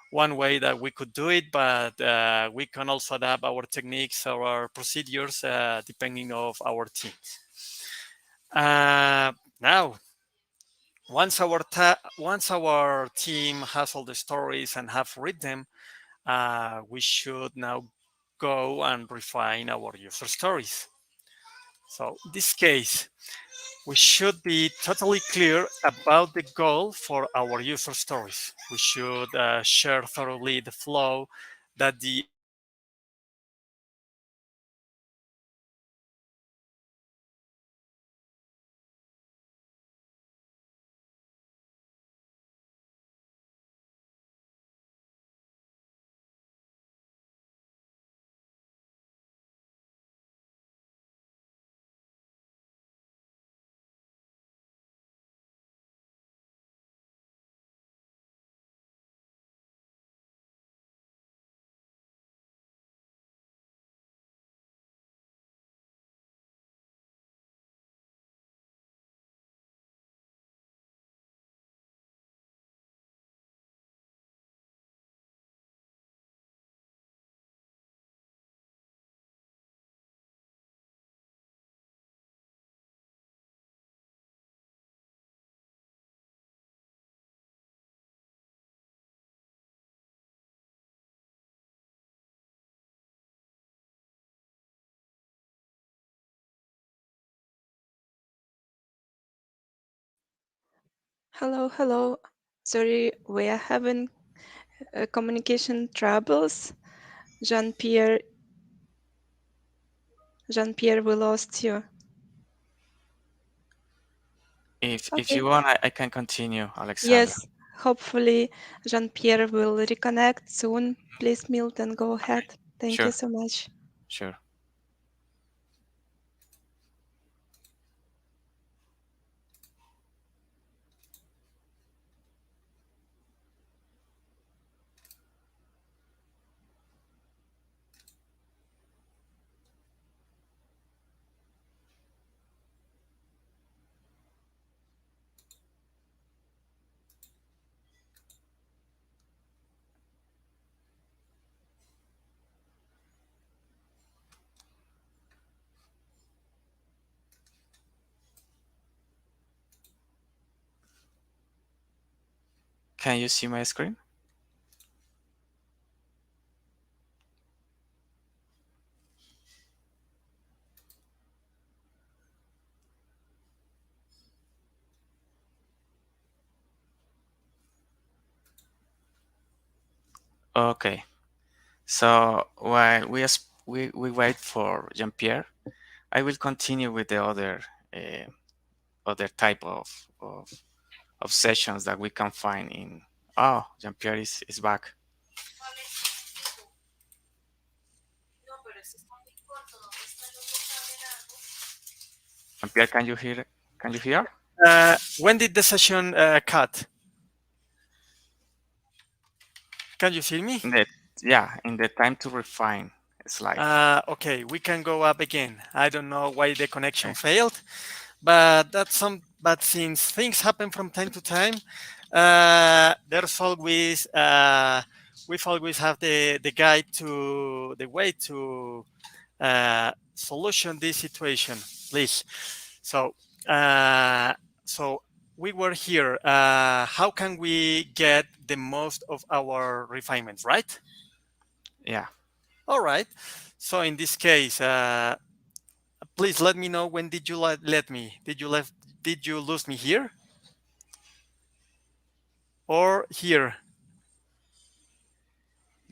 one way that we could do it, but we can also adapt our techniques or our procedures depending of our teams. Now, once our team has all the stories and have read them, we should now go and refine our user stories. So in this case, we should be totally clear about the goal for our user stories. We should share thoroughly the flow that the Hello. Sorry, we are having communication troubles. Jean-Pierre, we lost you. If Okay. you want, I can continue, Alexandra. Yes, hopefully Jean-Pierre will reconnect soon. Please, Milton, go ahead. Thank you so much. Sure. Can you see my screen? Okay. So while we wait for Jean-Pierre, I will continue with the other type of sessions that we can find in. Oh, Jean-Pierre is back. Jean-Pierre, can you hear? Can you hear? When did the session cut? Can you see me? In the time to refine slide. Okay, we can go up again. I don't know why the connection failed, but since things happen from time to time, there's always we've always have the guide to the way to solution this situation, please. So we were here. How can we get the most of our refinements, right? Yeah. All right. So in this case, please let me know when did you let me? Did you lose me here? Or here?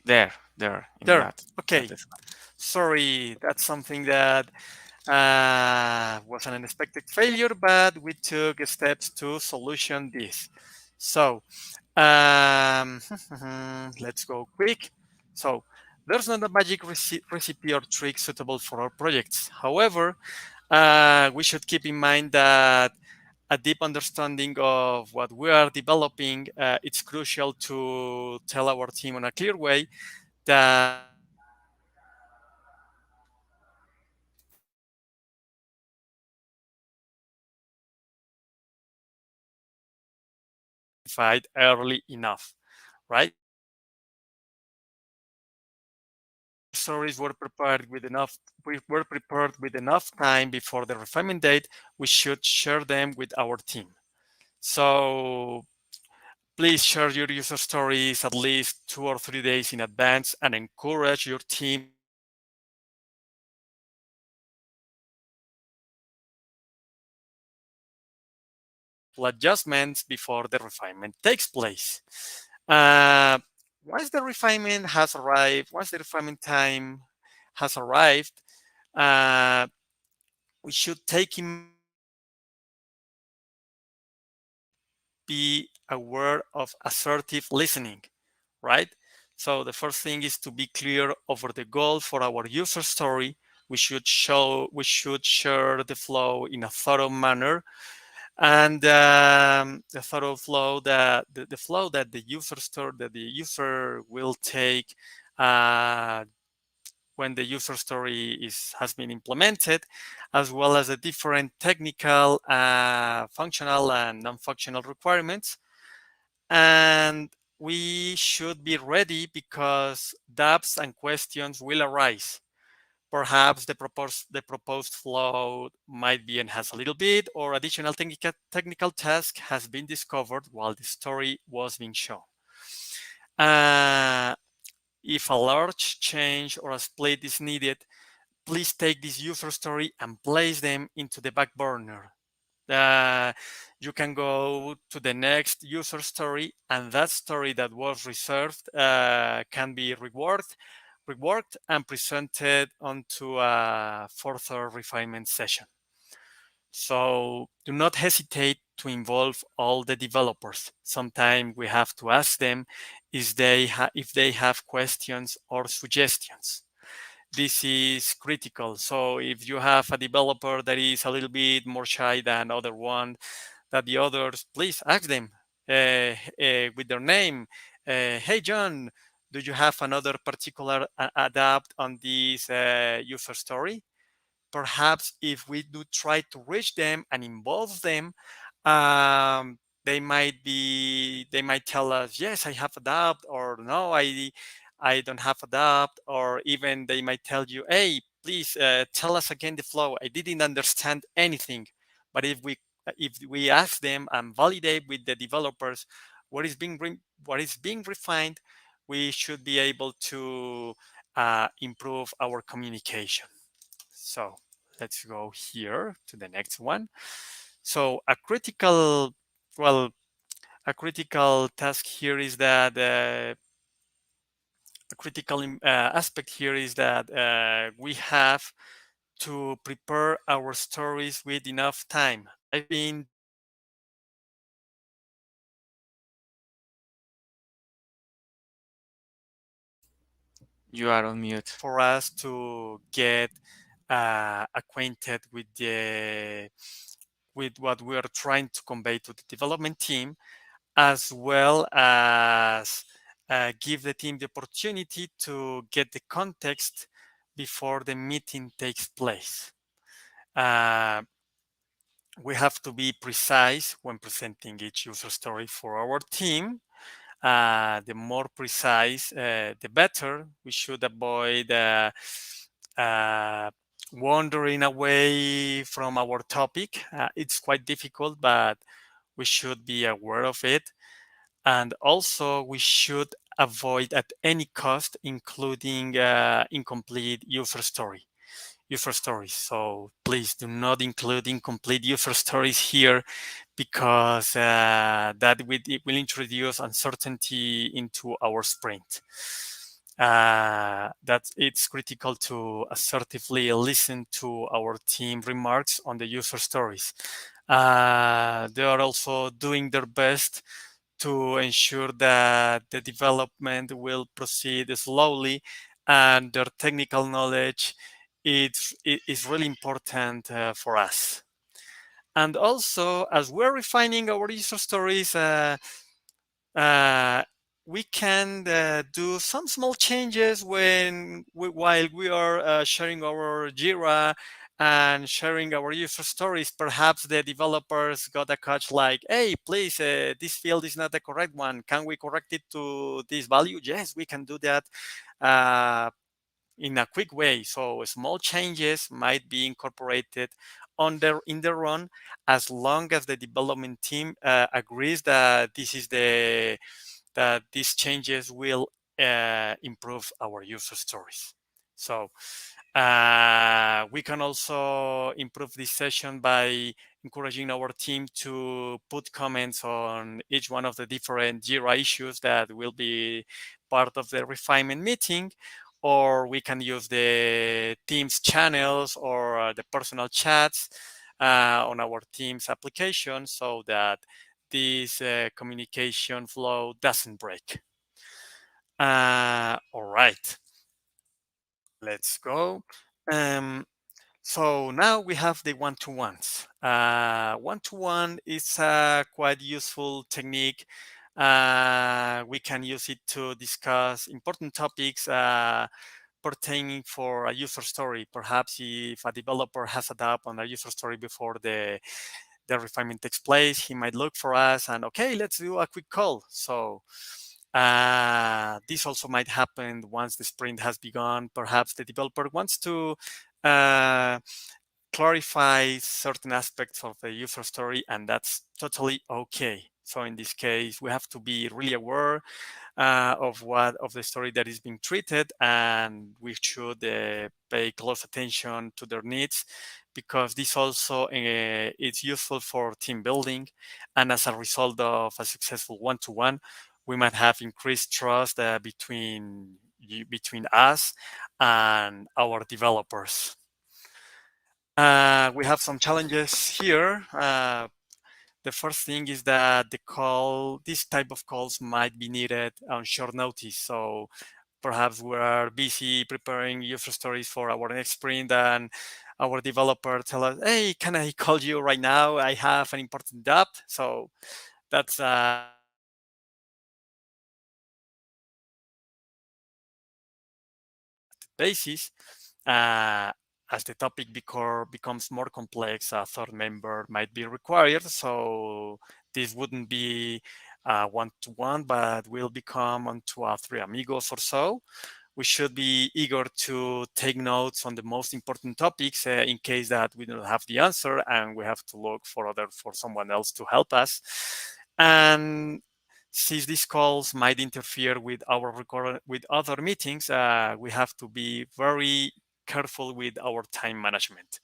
There. Okay. Sorry, that's something that was an unexpected failure, but we took steps to solution this. So let's go quick. So there's not a magic recipe or trick suitable for our projects. However, we should keep in mind that a deep understanding of what we are developing, it's crucial to tell our team in a clear way that early enough, right? Stories were prepared with enough. We were prepared with enough time before the refinement date. We should share them with our team. So please share your user stories at least 2 or 3 days in advance and encourage your team adjustments before the refinement takes place. Once the refinement has arrived, once the refinement time has arrived, we should take in be aware of assertive listening, right? So the first thing is to be clear over the goal for our user story. We should share the flow in a thorough manner, and the thorough flow that the flow that the user will take when the user story has been implemented, as well as the different technical, functional, and non-functional requirements. And we should be ready because doubts and questions will arise. Perhaps the proposed flow might be enhanced a little bit, or additional technical task has been discovered while the story was being shown. If a large change or a split is needed, please take this user story and place them into the back burner. you can go to the next user story, and that story that was reserved can be reworked and presented onto a further refinement session. So do not hesitate to involve all the developers. Sometimes we have to ask them if they have questions or suggestions. This is critical. So if you have a developer that is a little bit more shy than the others, please ask them with their name. Hey, John, do you have another particular adapt on this user story? Perhaps if we do try to reach them and involve them, they might tell us, yes, I have adapt, or no, I don't have adapt, or even they might tell you, hey, please tell us again the flow. I didn't understand anything. But if we ask them and validate with the developers what is being refined, we should be able to improve our communication. So let's go here to the next one. So a critical task here is that a critical aspect here is that we have to prepare our stories with enough time. I've been You are on mute. For us to get acquainted with what we are trying to convey to the development team, as well as give the team the opportunity to get the context before the meeting takes place. We have to be precise when presenting each user story for our team. The more precise, the better. We should avoid wandering away from our topic. It's quite difficult, but we should be aware of it. And also, we should avoid at any cost including incomplete user stories. So please do not include incomplete user stories here, because that will introduce uncertainty into our sprint. That it's critical to assertively listen to our team remarks on the user stories. They are also doing their best to ensure that the development will proceed slowly, and their technical knowledge is really important for us. And also, as we're refining our user stories, we can do some small changes while we are sharing our Jira and sharing our user stories. Perhaps the developers got a catch like, hey, please, this field is not the correct one. Can we correct it to this value? Yes, we can do that in a quick way. So small changes might be incorporated in the run, as long as the development team agrees that that these changes will improve our user stories. So we can also improve this session by encouraging our team to put comments on each one of the different Jira issues that will be part of the refinement meeting, or we can use the Teams channels or the personal chats on our Teams application, so that this communication flow doesn't break. All right, let's go. So now we have the one-to-ones. One-to-one is a quite useful technique. We can use it to discuss important topics pertaining for a user story. Perhaps if a developer has adapt on a user story before the refinement takes place, he might look for us and, okay, let's do a quick call. So this also might happen once the sprint has begun. Perhaps the developer wants to clarify certain aspects of the user story, and that's totally okay. So in this case, we have to be really aware of the story that is being treated, and we should pay close attention to their needs, because this also it's useful for team building, and as a result of a successful one-to-one, we might have increased trust between us and our developers. We have some challenges here. The first thing is that this type of calls might be needed on short notice. So perhaps we are busy preparing user stories for our next sprint, and our developer tell us, "Hey, can I call you right now? I have an important job." So that's basis. As the topic becomes more complex, a third member might be required. So this wouldn't be one-to-one, but will become onto a three amigos or so. We should be eager to take notes on the most important topics in case that we don't have the answer and we have to look for someone else to help us. And since these calls might interfere with other meetings, we have to be very careful with our time management.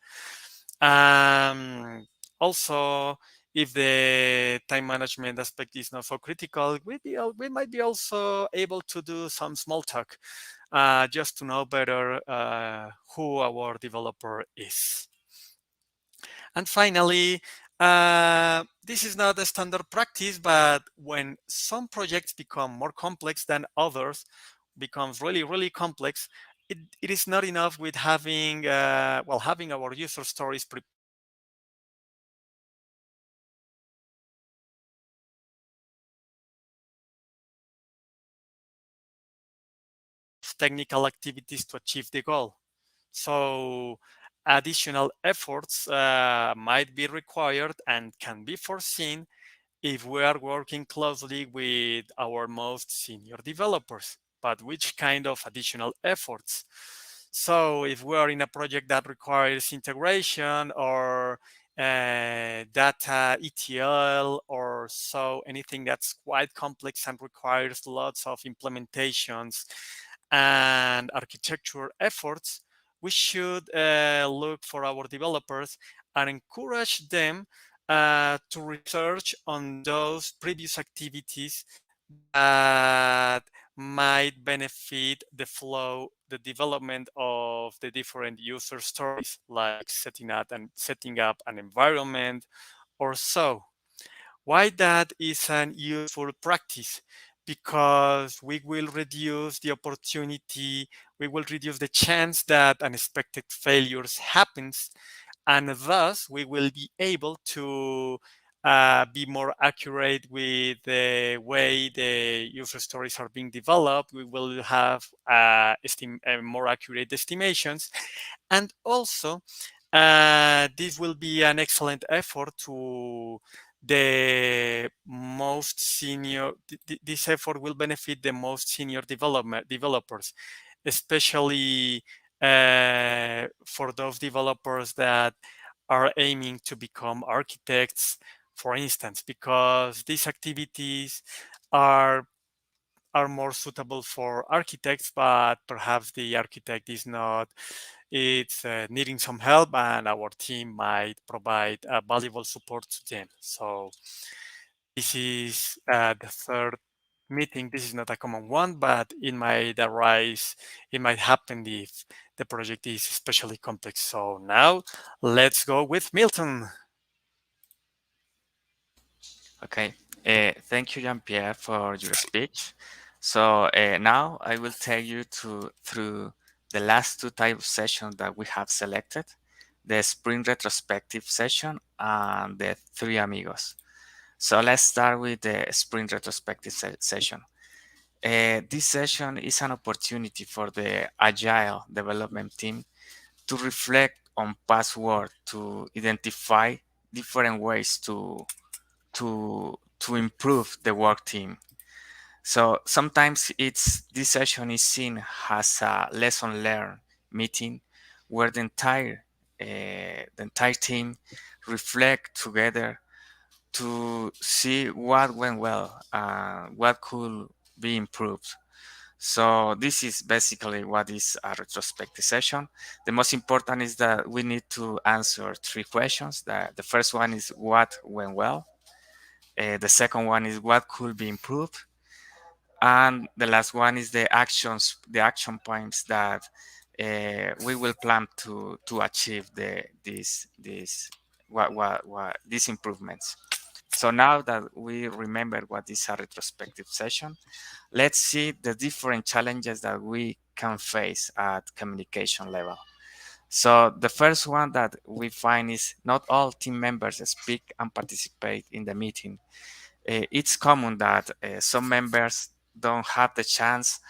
Also, if the time management aspect is not so critical, we might be also able to do some small talk just to know better who our developer is. And finally, this is not a standard practice, but when some projects become more complex than others, becomes really, really complex, it is not enough with having our user stories technical activities to achieve the goal. So additional efforts might be required and can be foreseen if we are working closely with our most senior developers. But which kind of additional efforts? So if we are in a project that requires integration or data ETL or so, anything that's quite complex and requires lots of implementations and architecture efforts, we should look for our developers and encourage them to research on those previous activities that might benefit the flow, the development of the different user stories, like setting up an environment or so. Why that is an useful practice? Because we will reduce the opportunity, we will reduce the chance that unexpected failures happens, and thus we will be able to be more accurate with the way the user stories are being developed. We will have more accurate estimations, and also this will be an excellent effort to the most senior. This effort will benefit the most senior developers, especially for those developers that are aiming to become architects, for instance, because these activities are more suitable for architects, but perhaps the architect is not. It's needing some help, and our team might provide valuable support to them. So this is the third meeting. This is not a common one, but it might arise, it might happen if the project is especially complex. So now let's go with Milton. Okay, thank you, Jean-Pierre, for your speech. So now I will take you through the last two types of sessions that we have selected, the Sprint Retrospective session and the Three Amigos. So let's start with the Sprint Retrospective session. This session is an opportunity for the Agile development team to reflect on past work, to identify different ways to improve the work team. So sometimes this session is seen as a lesson learned meeting where the entire team reflect together to see what went well and what could be improved. So this is basically what is a retrospective session. The most important is that we need to answer 3 questions. The first one is what went well. The second one is what could be improved. And the last one is the action points that we will plan to achieve these improvements. So now that we remember what is a retrospective session, let's see the different challenges that we can face at communication level. So the first one that we find is not all team members speak and participate in the meeting. It's common that some members don't have the chance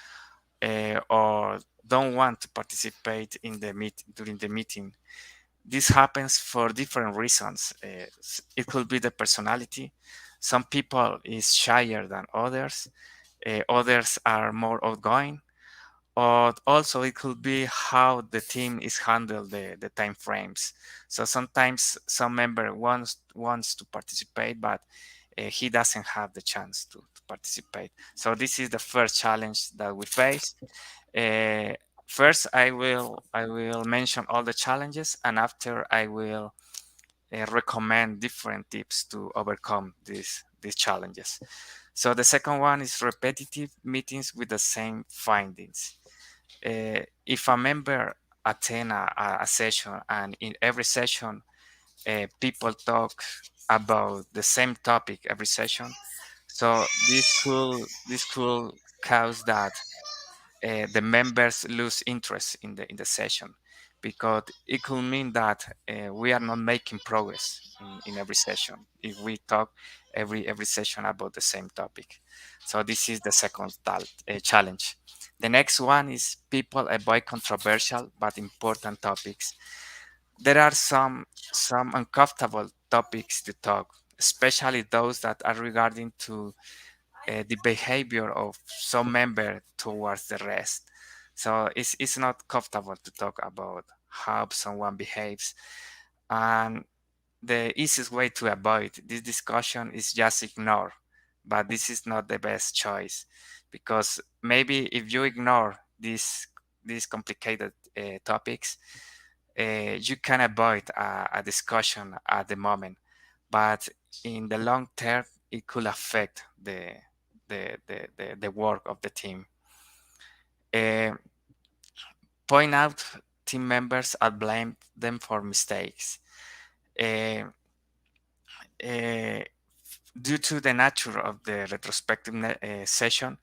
or don't want to participate in the during the meeting. This happens for different reasons. It could be the personality. Some people is shyer than others. Others are more outgoing. Or also it could be how the team is handled the time frames. So sometimes some member wants to participate, but he doesn't have the chance to participate. So this is the first challenge that we face. First, I will mention all the challenges, and after I will recommend different tips to overcome these challenges. So the second one is repetitive meetings with the same findings. If a member attend a session and in every session people talk about the same topic every session, so this could cause that the members lose interest in the session, because it could mean that we are not making progress in every session if we talk every session about the same topic. So this is the second challenge. The next one is people avoid controversial but important topics. There are some uncomfortable topics to talk, especially those that are regarding to the behavior of some member towards the rest. So it's not comfortable to talk about how someone behaves. And the easiest way to avoid this discussion is just ignore. But this is not the best choice, because maybe if you ignore these complicated topics, you can avoid a discussion at the moment. But in the long term, it could affect the work of the team. Point out team members and blame them for mistakes. Due to the nature of the retrospective session,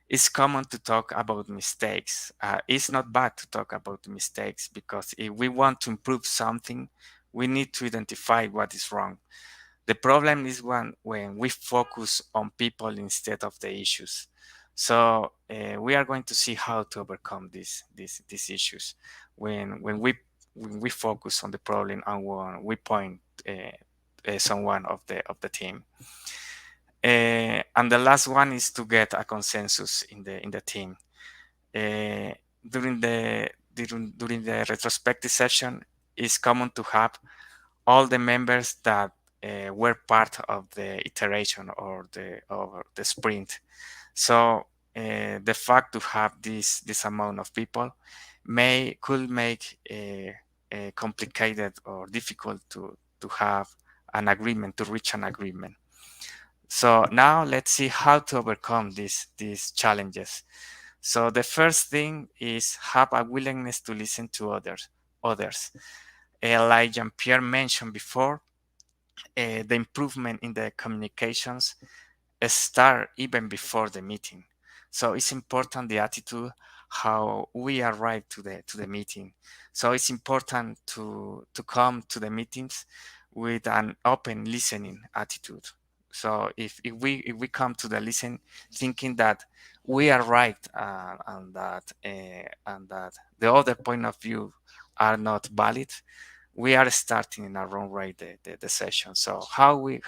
it's common to talk about mistakes. It's not bad to talk about mistakes, because if we want to improve something, we need to identify what is wrong. The problem is when we focus on people instead of the issues. So we are going to see how to overcome these issues when we focus on the problem and when we point someone of the team. And the last one is to get a consensus in the team. During the retrospective session, it's common to have all the members that were part of the iteration or the sprint. So the fact to have this amount of people could make complicated or difficult to have an agreement, to reach an agreement. So now let's see how to overcome these challenges. So the first thing is have a willingness to listen to others. Like Jean-Pierre mentioned before, the improvement in the communications start even before the meeting. So it's important the attitude, how we arrive to the meeting. So it's important to come to the meetings with an open listening attitude. So if we come to the listen thinking that we are right and that the other point of view are not valid, we are starting in a wrong way the session. So how we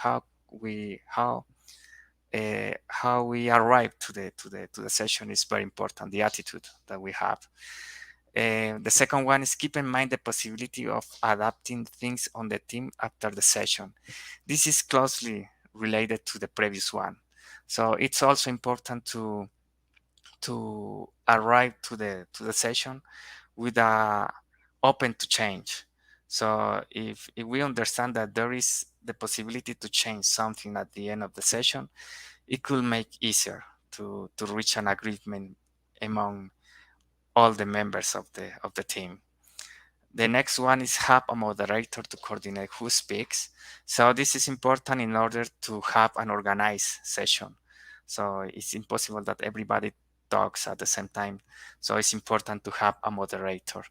arrive to the session is very important. The attitude that we have. The second one is keep in mind the possibility of adapting things on the team after the session. This is closely related to the previous one. So it's also important to to arrive to the session with a open to change. So if we understand that there is the possibility to change something at the end of the session, it could make easier to reach an agreement among all the members of the team. The next one is have a moderator to coordinate who speaks. So this is important in order to have an organized session. So it's impossible that everybody talks at the same time. So it's important to have a moderator.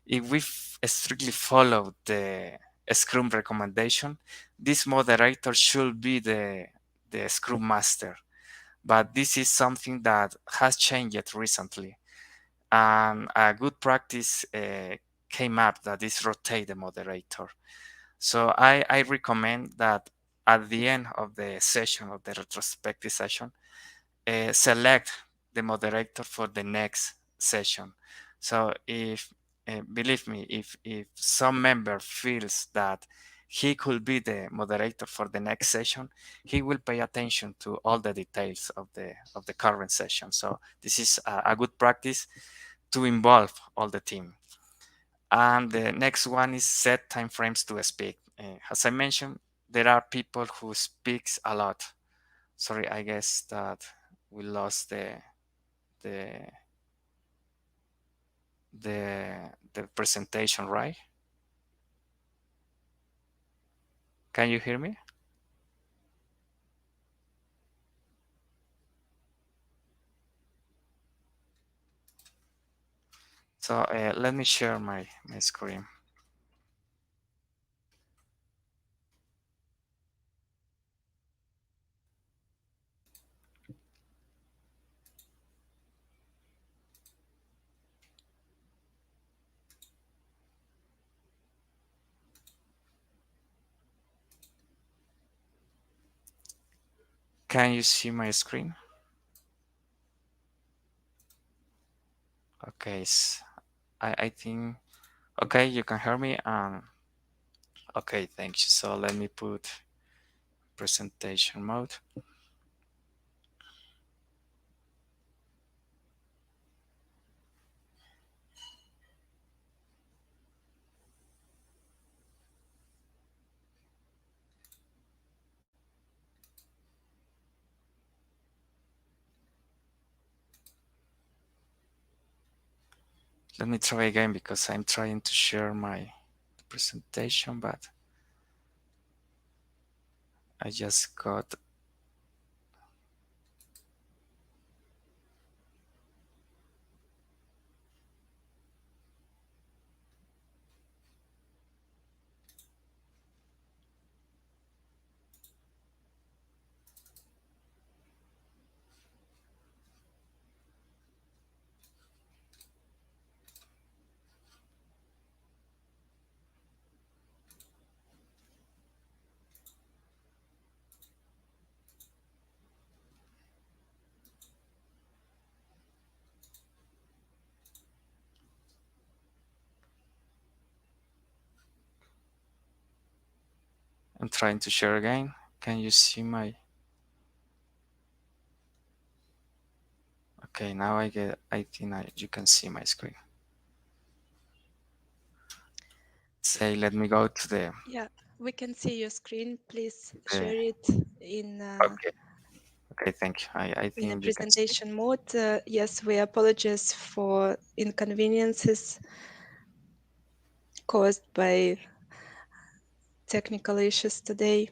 If we strictly follow the Scrum recommendation, this moderator should be the Scrum Master. But this is something that has changed recently. And a good practice came up that is rotate the moderator. So I recommend that at the end of the session, of the retrospective session, select the moderator for the next session. So if, believe me, if some member feels that he could be the moderator for the next session, he will pay attention to all the details of the current session. So this is a good practice to involve all the team. And the next one is set timeframes to speak. As I mentioned, there are people who speaks a lot. Sorry, I guess that we lost the presentation, right? Can you hear me? So let me share my screen. Can you see my screen? Okay, I think, okay, you can hear me. Okay, thank you. So let me put presentation mode. Let me try again because I'm trying to share my presentation, but I just got. I'm trying to share again. Can you see my? Okay, now I think you can see my screen. Say, let me go to the. Yeah, we can see your screen. Please share it in. Okay. Okay, thank you. I think in the you can see. presentation mode. Yes, we apologize for inconveniences caused by technical issues today.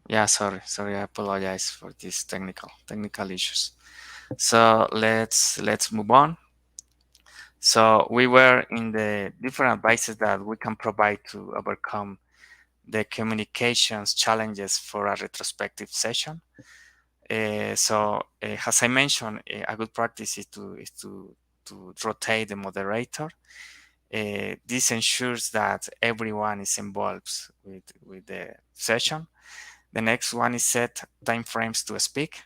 Yeah, sorry. I apologize for these technical issues. So let's move on. So we were in the different advices that we can provide to overcome the communications challenges for a retrospective session. So as I mentioned, a good practice is to rotate the moderator. This ensures that everyone is involved with the session. The next one is set timeframes to speak.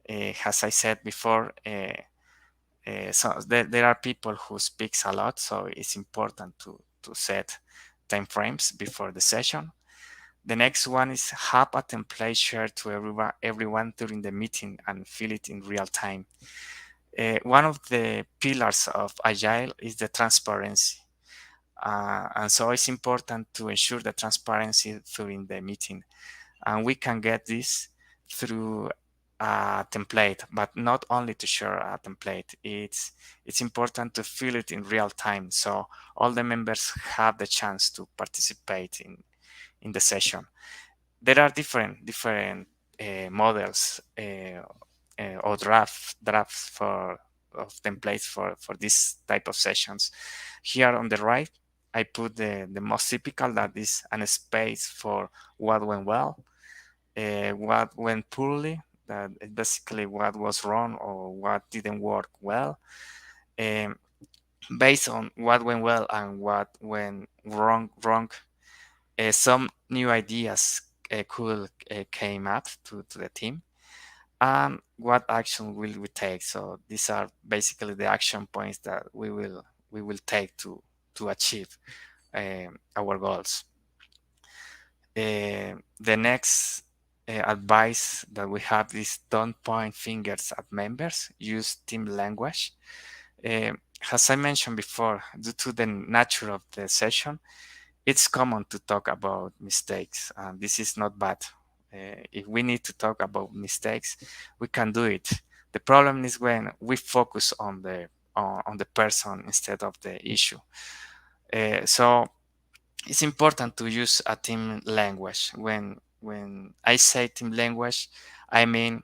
As I said before, so there are people who speaks a lot, so it's important to set timeframes before the session. The next one is have a template shared to everyone during the meeting and fill it in real time. One of the pillars of Agile is the transparency. And so it's important to ensure the transparency during the meeting. And we can get this through a template, but not only to share a template. It's important to fill it in real time, so all the members have the chance to participate in the session. There are different models or drafts of templates for this type of sessions. Here on the right, I put the most typical, that is a space for what went well, what went poorly, that is basically what was wrong or what didn't work well. Based on what went well and what went wrong, some new ideas could came up to the team, and what action will we take. So these are basically the action points that we will take to achieve our goals. The next advice that we have is don't point fingers at members, use team language. As I mentioned before, due to the nature of the session, it's common to talk about mistakes, and this is not bad. If we need to talk about mistakes, we can do it. The problem is when we focus on the person instead of the issue. So it's important to use a team language. When I say team language, I mean,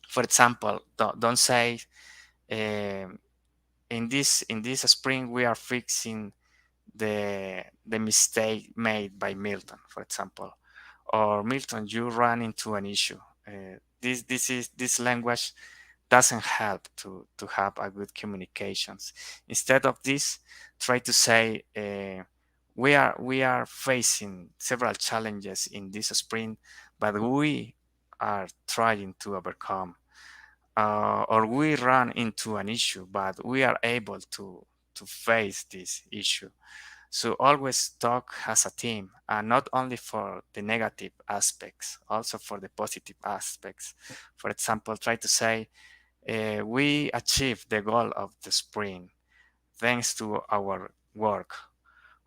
for example, don't say in this sprint we are fixing the mistake made by Milton, for example, or Milton, you ran into an issue. This language doesn't help to have a good communications. Instead of this, try to say we are facing several challenges in this sprint, but we are trying to overcome, or we run into an issue, but we are able to face this issue. So always talk as a team, and not only for the negative aspects, also for the positive aspects. For example, try to say, we achieved the goal of the sprint thanks to our work,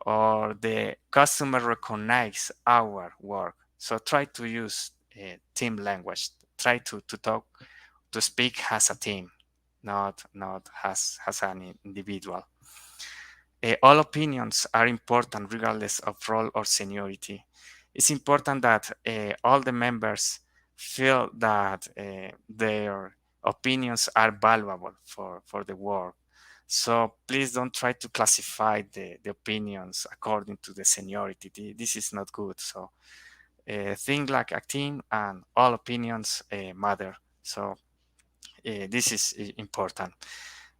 or the customer recognize our work. So try to use team language. Try to speak as a team, not as an individual. All opinions are important regardless of role or seniority. It's important that all the members feel that their opinions are valuable for the work. So please don't try to classify the opinions according to the seniority. This is not good. So think like a team, and all opinions matter. So this is important.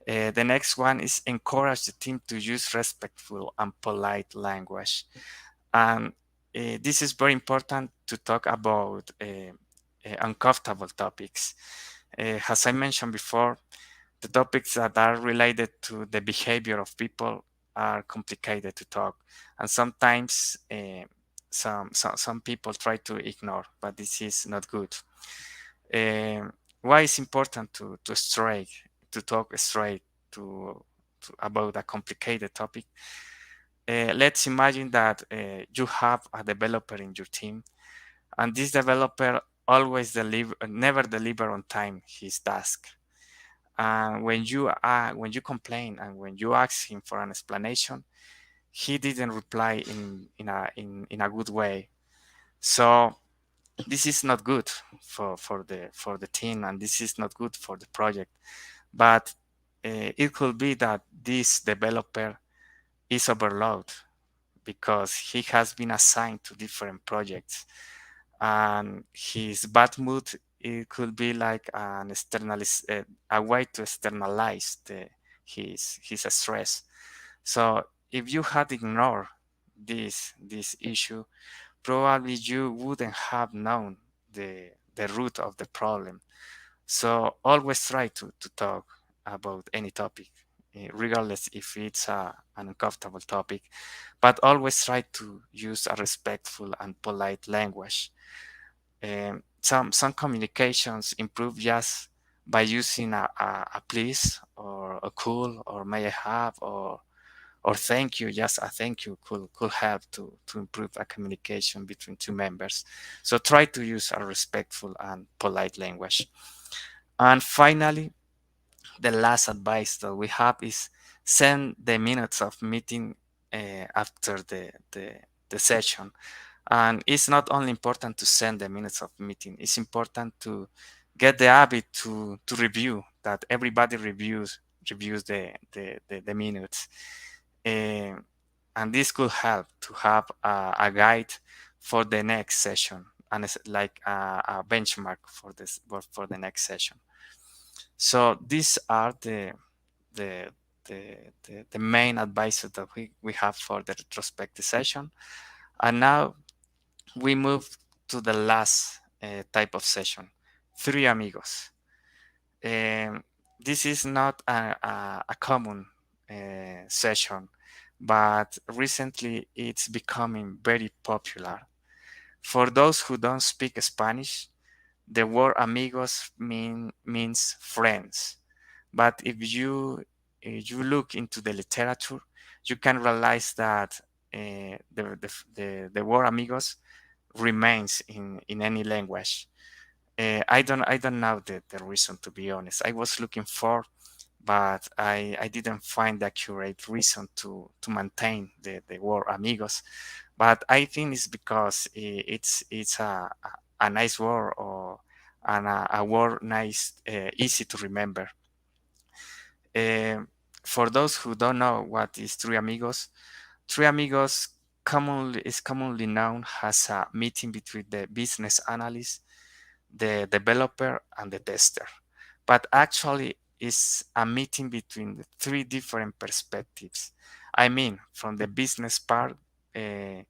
The next one is encourage the team to use respectful and polite language. And this is very important to talk about uncomfortable topics. As I mentioned before, the topics that are related to the behavior of people are complicated to talk. And sometimes some people try to ignore, but this is not good. Why it's important to talk straight about a complicated topic. Let's imagine that you have a developer in your team, and this developer always never deliver on time his task. And when you complain and when you ask him for an explanation, he didn't reply in a good way. So this is not good for the team, and this is not good for the project. But it could be that this developer is overloaded because he has been assigned to different projects, and his bad mood, it could be like a way to externalize his stress. So if you had ignored this issue, probably you wouldn't have known the root of the problem. So always try to talk about any topic, regardless if it's an uncomfortable topic, but always try to use a respectful and polite language. Some communications improve just by using a please or a cool or may I have or thank you. Just a thank you could help to improve a communication between two members. So try to use a respectful and polite language. And finally, the last advice that we have is send the minutes of meeting after the session. And it's not only important to send the minutes of meeting, it's important to get the habit to review, that everybody reviews the minutes. And this could help to have a guide for the next session, and it's like a benchmark for the next session. So these are the main advices that we have for the retrospective session. And now we move to the last type of session, Three Amigos. This is not a common session, but recently it's becoming very popular. For those who don't speak Spanish, the word amigos means friends. But if you look into the literature, you can realize that the word amigos remains in any language. I don't know the reason, to be honest. I was looking for, but I didn't find the accurate reason to maintain the word amigos. But I think it's because it's a nice word, and a word nice, easy to remember. For those who don't know what is Three Amigos is commonly known as a meeting between the business analyst, the developer, and the tester. But actually, it's a meeting between the three different perspectives. I mean, from the business part, it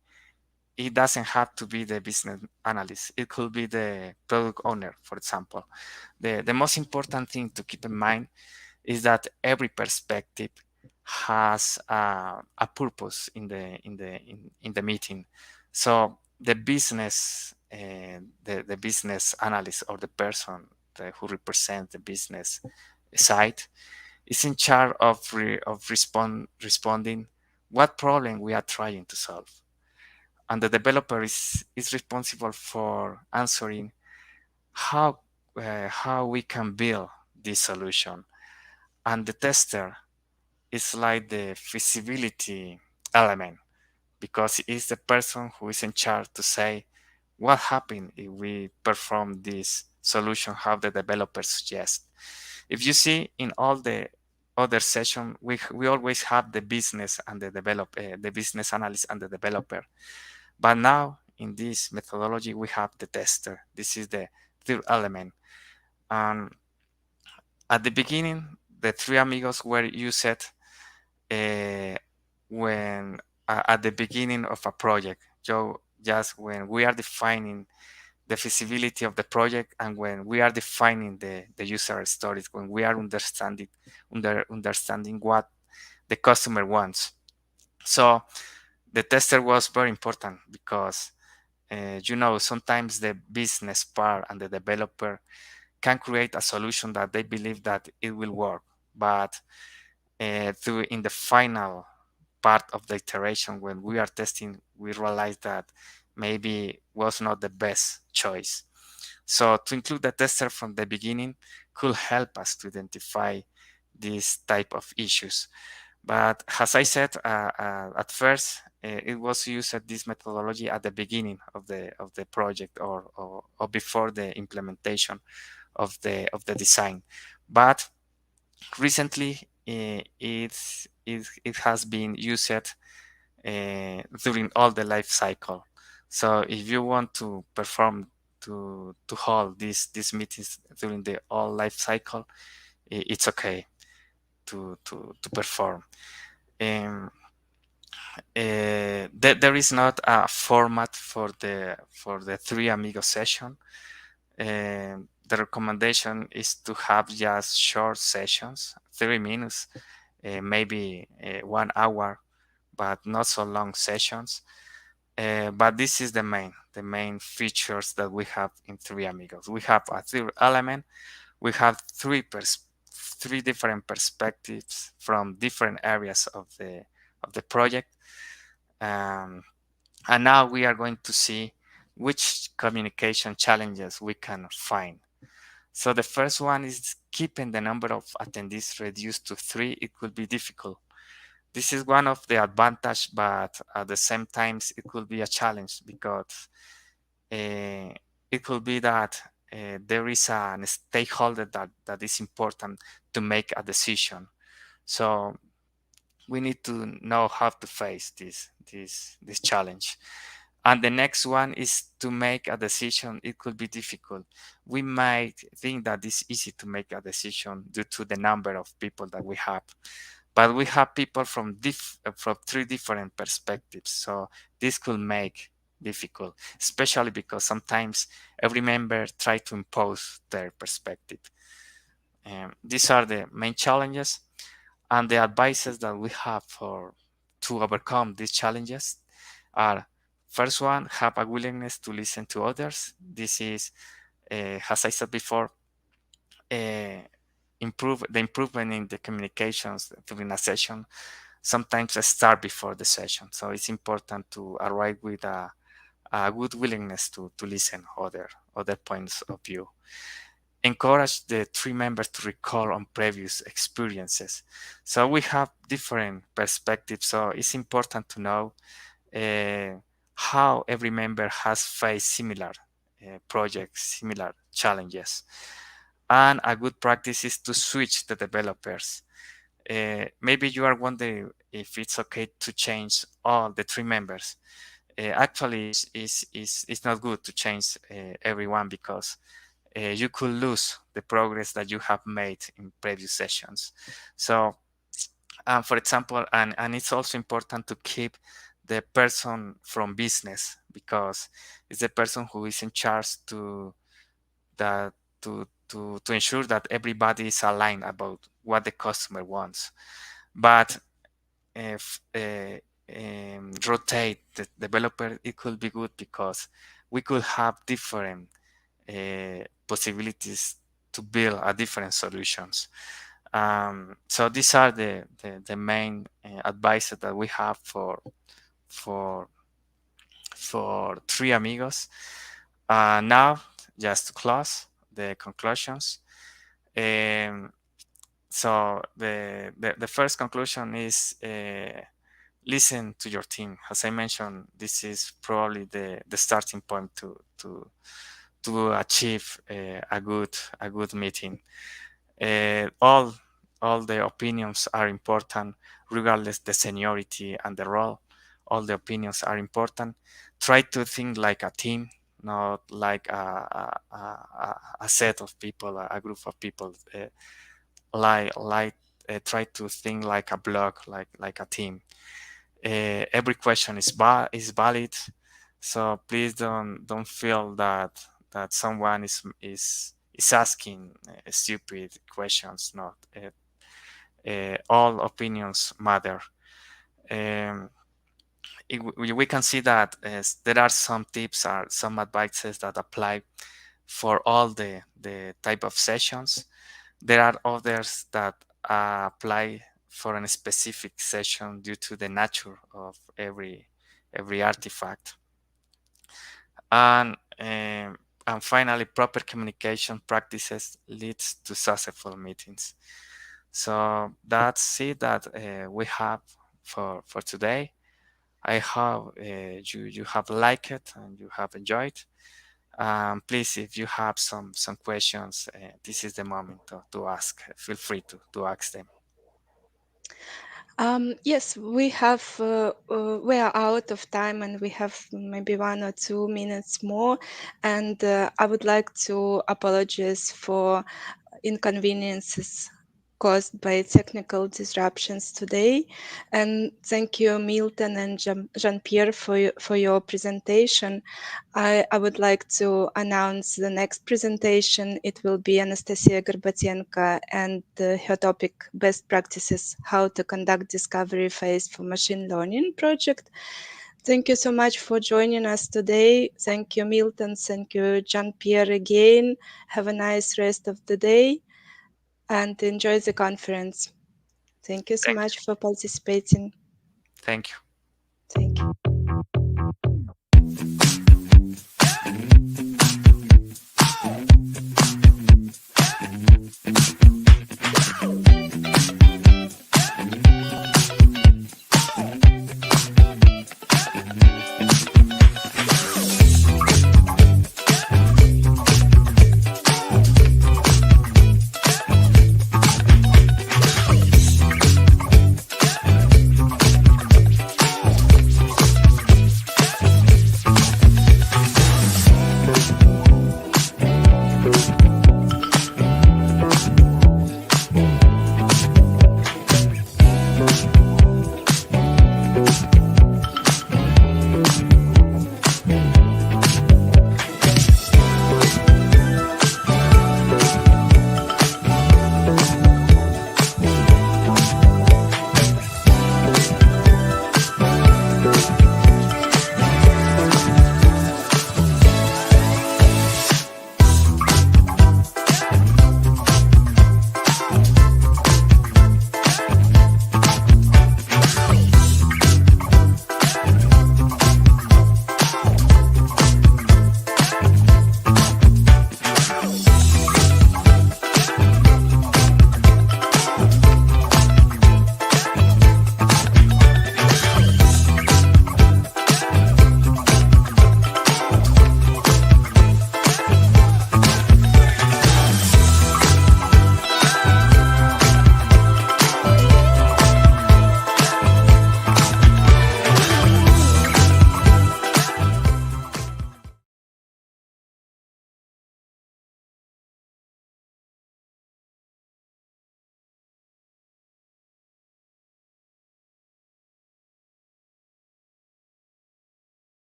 doesn't have to be the business analyst. It could be the product owner, for example. The most important thing to keep in mind is that every perspective has a purpose in the meeting. So the business the business analyst, or the person who represents the business side, is in charge of responding what problem we are trying to solve. And the developer is responsible for answering how we can build this solution. And the tester is like the feasibility element, because it's the person who is in charge to say what happens if we perform this solution how the developer suggests. If you see in all the other session, we always have the business and the business analyst and the developer. But now in this methodology, we have the tester. This is the third element. And at the beginning, the Three Amigos were used when at the beginning of a project. So just when we are defining the feasibility of the project, and when we are defining the user stories, when we are understanding what the customer wants. So the tester was very important, because sometimes the business part and the developer can create a solution that they believe that it will work, but in the final part of the iteration, when we are testing, we realize that maybe was not the best choice. So to include the tester from the beginning could help us to identify these type of issues. But as I said, at first, it was used at this methodology at the beginning of the project, or before the implementation of the design. But recently, it has been used during all the life cycle. So if you want to perform to hold these meetings during the all life cycle, it's okay to perform. There is not a format for the Three Amigos session. The recommendation is to have just short sessions, 30 minutes, maybe 1 hour, but not so long sessions. But this is the main features that we have in Three Amigos. We have a third element, we have three different perspectives from different areas of the project. And now we are going to see which communication challenges we can find. So the first one is keeping the number of attendees reduced to 3. It could be difficult. This is one of the advantages, but at the same time, it could be a challenge because it could be that there is a stakeholder that is important to make a decision. So we need to know how to face this challenge. And the next one is to make a decision. It could be difficult. We might think that it's easy to make a decision due to the number of people that we have. But we have people from 3 different perspectives. So this could make difficult, especially because sometimes every member tries to impose their perspective. These are the main challenges, and the advices that we have to overcome these challenges are: first one, have a willingness to listen to others. This is, as I said before, improvement in the communications during a session sometimes start before the session. So it's important to arrive with a good willingness to listen other points of view. Encourage the 3 members to recall on previous experiences. So we have different perspectives. So it's important to know how every member has faced similar projects, similar challenges. And a good practice is to switch the developers. Maybe you are wondering if it's okay to change all the 3 members. Actually, it's not good to change everyone because you could lose the progress that you have made in previous sessions. So, for example, and it's also important to keep the person from business, because it's the person who is in charge to ensure that everybody is aligned about what the customer wants. But if rotate the developer, it could be good because we could have different possibilities to build different solutions. So these are the main advice that we have for 3 amigos. Now, just to close the conclusions. So the first conclusion is listen to your team. As I mentioned, this is probably the starting point to achieve a good meeting. All the opinions are important, regardless the seniority and the role. All the opinions are important. Try to think like a team, not like a set of people, a group of people. Try to think like a block, like a team. Every question is valid, so please don't feel that someone is asking stupid questions. Not all opinions matter. We can see that there are some tips or some advices that apply for all the type of sessions. There are others that apply for a specific session due to the nature of every artifact. And finally, proper communication practices leads to successful meetings. So that's it that we have for today. I hope you have liked it and you have enjoyed. Please, if you have some questions, this is the moment to ask. Feel free to ask them. Yes, we are out of time and we have maybe 1 or 2 minutes more. And I would like to apologize for inconveniences caused by technical disruptions today. And thank you, Milton and Jean-Pierre, for your presentation. I would like to announce the next presentation. It will be Anastasia Gorbatenko and her topic, Best Practices, How to Conduct Discovery Phase for Machine Learning Project. Thank you so much for joining us today. Thank you, Milton. Thank you, Jean-Pierre, again. Have a nice rest of the day and enjoy the conference. Thank you so much for participating. Thank you. Thank you.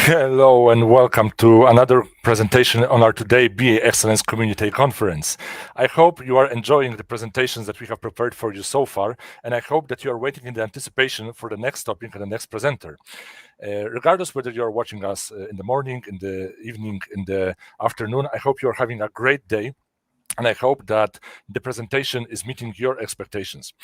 Hello and welcome to another presentation on our Today BA Excellence Community Conference. I hope you are enjoying the presentations that we have prepared for you so far, and I hope that you are waiting in the anticipation for the next topic and the next presenter. Regardless whether you are watching us in the morning, in the evening, in the afternoon, I hope you are having a great day. And I hope that the presentation is meeting your expectations.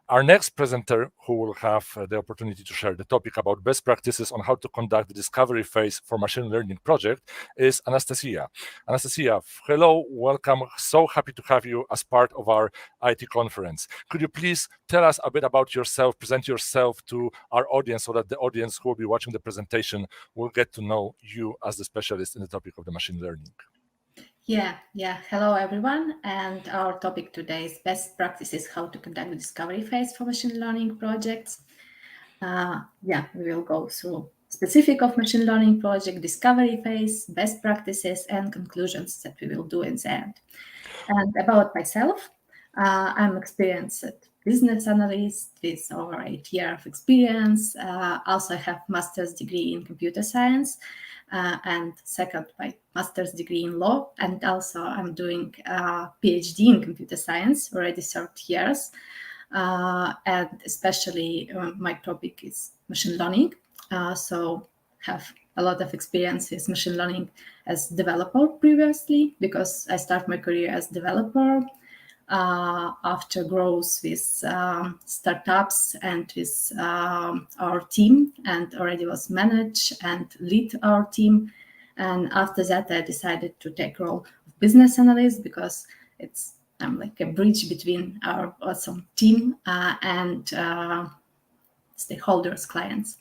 Our next presenter, who will have the opportunity to share the topic about best practices on how to conduct the discovery phase for machine learning project, is Anastasia. Anastasia, hello, welcome. So happy to have you as part of our IT conference. Could you please tell us a bit about yourself, present yourself to our audience so that the audience who will be watching the presentation will get to know you as the specialist in the topic of the machine learning? Yeah. Hello, everyone. And our topic today is best practices, how to conduct the discovery phase for machine learning projects. We will go through specific of machine learning project, discovery phase, best practices, and conclusions that we will do in the end. And about myself, I'm experienced business analyst with over 8 years of experience. Also, I have master's degree in computer science. And second, my master's degree in law, and also I'm doing a PhD in computer science already 30 years, and especially my topic is machine learning, so have a lot of experience with machine learning as developer previously, because I started my career as developer after growth with startups and with our team, and already was manage and lead our team. And after that, I decided to take role of business analyst, because I'm like a bridge between our awesome team and stakeholders, clients.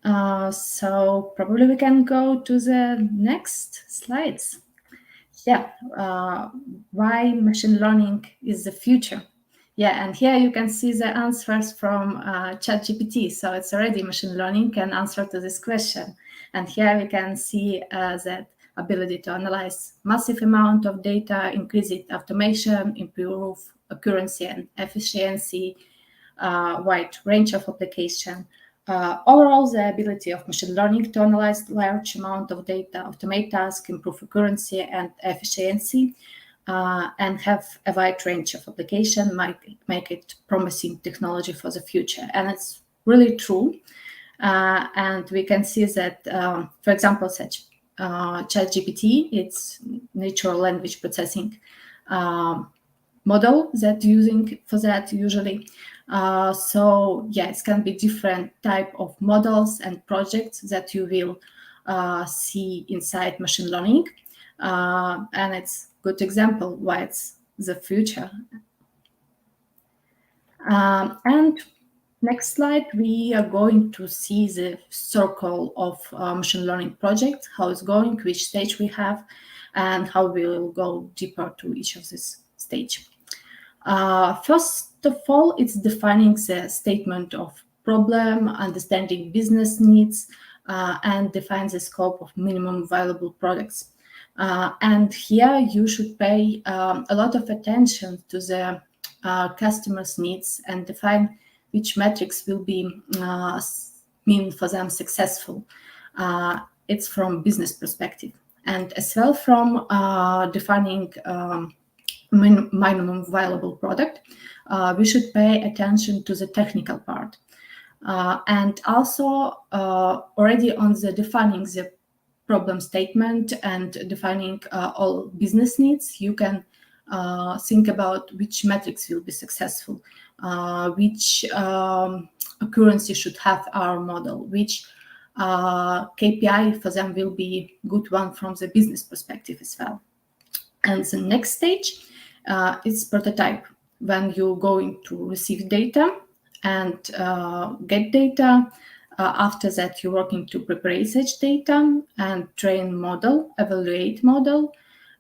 So probably we can go to the next slides. Why machine learning is the future? And here you can see the answers from ChatGPT. So it's already machine learning can answer to this question. And here we can see that ability to analyze massive amount of data, increase it automation, improve accuracy and efficiency, wide range of application. Overall, the ability of machine learning to analyze large amount of data, automate tasks, improve accuracy and efficiency, and have a wide range of application might make it promising technology for the future. And it's really true. And we can see that, for example, such ChatGPT, it's natural language processing model that using for that usually. It can be different type of models and projects that you will see inside machine learning. And it's a good example why it's the future. And next slide, we are going to see the circle of machine learning project, how it's going, which stage we have, and how we will go deeper to each of this stage. First of all, it's defining the statement of problem, understanding business needs, and define the scope of minimum viable products. And here you should pay a lot of attention to the customers' needs and define which metrics will be mean for them successful. It's from business perspective, and as well from defining minimum viable product, we should pay attention to the technical part. And also already on the defining the problem statement and defining all business needs, you can think about which metrics will be successful, which accuracy should have our model, which KPI for them will be good one from the business perspective as well. And the next stage is prototype, when you're going to receive data and get data. After that, you're working to prepare such data and train model, evaluate model,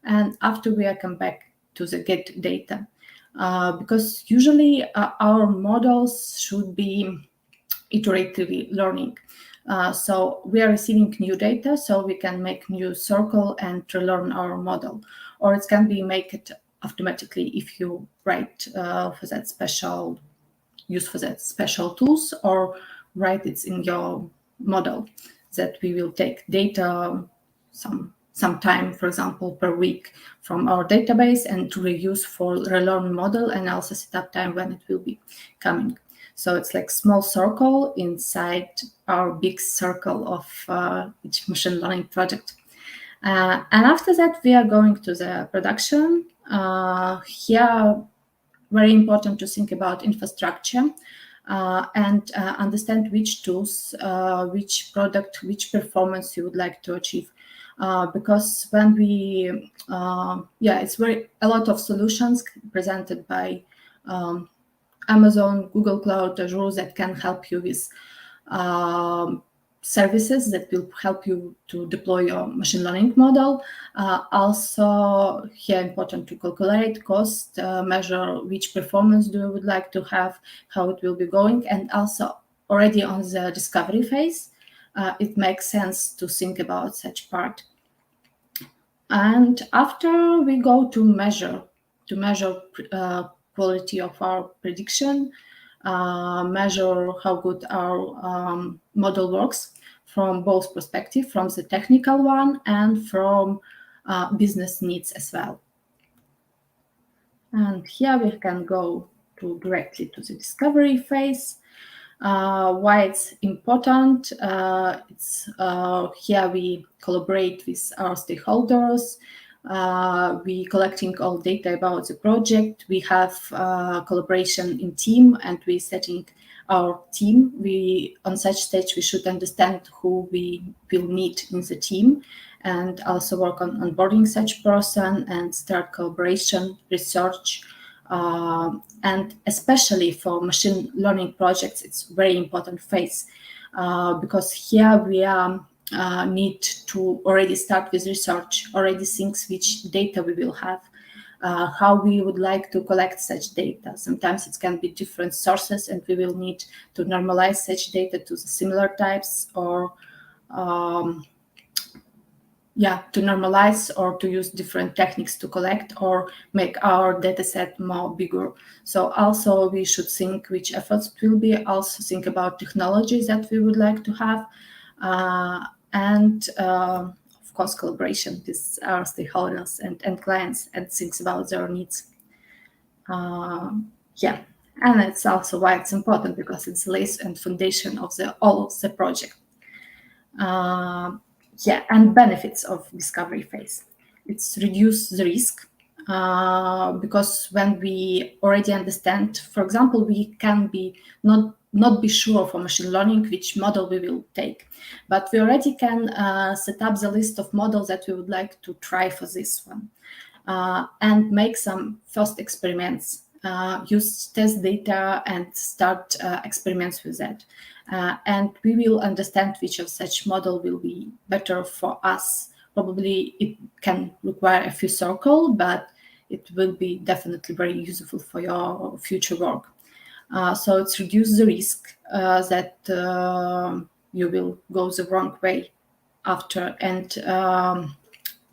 and after we come back to the get data. Because usually our models should be iteratively learning. So we are receiving new data, so we can make new circle and relearn our model. Or it can be make it automatically if you write for that special use for that special tools, or write it in your model, that we will take data some time, for example, per week from our database and to reuse for relearn model, and also set up time when it will be coming. So it's like small circle inside our big circle of each machine learning project. And after that, we are going to the production. Here, very important to think about infrastructure and understand which tools, which product, which performance you would like to achieve. Because when we, it's a lot of solutions presented by Amazon, Google Cloud, Azure that can help you with services that will help you to deploy your machine learning model. Also, here important to calculate cost, measure which performance you would like to have, how it will be going, and also already on the discovery phase, it makes sense to think about such part. And after we go to measure quality of our prediction, measure how good our model works from both perspectives, from the technical one and from business needs as well. And here we can go directly to the discovery phase. Why it's important? It's here we collaborate with our stakeholders. We collecting all data about the project. We have collaboration in team, and we setting our team. On such stage we should understand who we will need in the team, and also work on onboarding such person and start collaboration, research. And especially for machine learning projects, it's very important phase because here we need to already start with research, already think which data we will have, how we would like to collect such data. Sometimes it can be different sources, and we will need to normalize such data to the similar types, or to normalize or to use different techniques to collect or make our data set more bigger. So also we should think which efforts will be, also think about technologies that we would like to have, and of course collaboration with our stakeholders and clients, and think about their needs. And it's also why it's important, because it's the base and foundation of all of the project. And benefits of discovery phase. It's reduce the risk because when we already understand, for example, we can be not be sure for machine learning which model we will take, but we already can set up the list of models that we would like to try for this one, and make some first experiments, use test data and start experiments with that. And we will understand which of such model will be better for us. Probably it can require a few circles, but it will be definitely very useful for your future work. So it's reduce the risk that you will go the wrong way after, and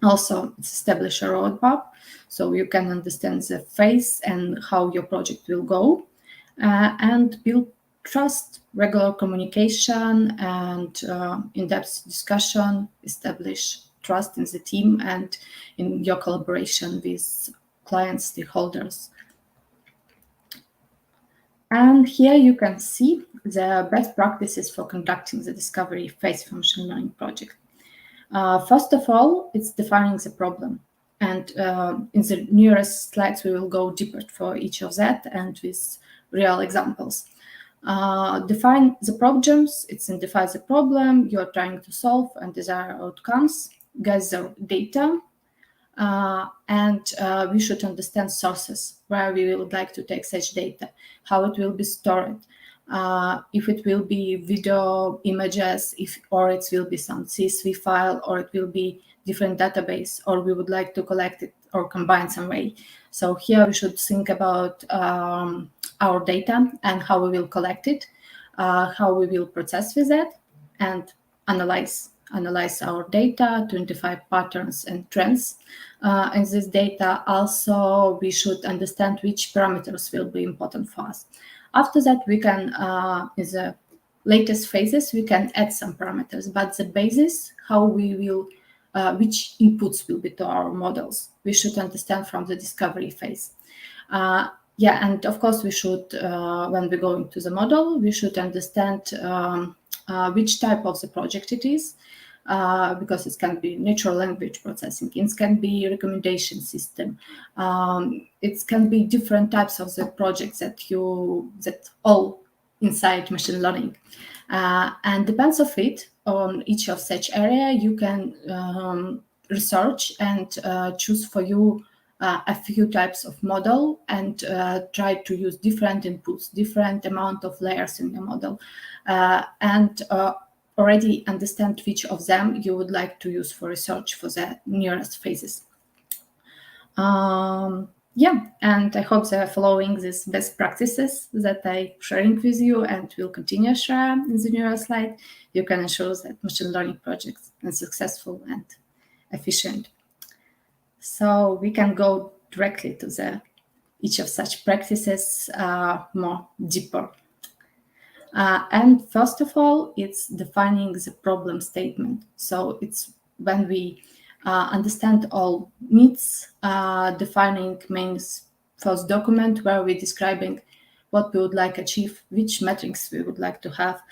also it's establish a roadmap so you can understand the phase and how your project will go, and build trust, regular communication, and in-depth discussion, establish trust in the team and in your collaboration with clients, stakeholders. And here you can see the best practices for conducting the discovery phase for machine learning project. First of all, it's defining the problem. And in the nearest slides, we will go deeper for each of that and with real examples. Define the problems. It's identify the problem you're trying to solve and desired outcomes, gather data, and we should understand sources where we would like to take such data, how it will be stored, if it will be video, images, or it will be some CSV file, or it will be different database, or we would like to collect it or combine some way. So here we should think about our data and how we will collect it, how we will process with it, and analyze our data to identify patterns and trends in this data. Also, we should understand which parameters will be important for us. After that, we can, in the latest phases, we can add some parameters, but the basis, how we will, which inputs will be to our models, we should understand from the discovery phase. Yeah, and of course we should, when we go into the model, we should understand which type of the project it is, because it can be natural language processing, it can be recommendation system, it can be different types of the projects that all inside machine learning, and depends of it on each of such area. You can research and choose for you a few types of model and try to use different inputs, different amount of layers in your model, and already understand which of them you would like to use for research for the nearest phases. Yeah, and I hope they are following these best practices that I'm sharing with you and will continue to share in the nearest slide. You can ensure that machine learning projects are successful and efficient. So we can go directly to each of such practices more deeper. And first of all, it's defining the problem statement. So it's when we understand all needs, defining means first document where we're describing what we would like to achieve, which metrics we would like to have,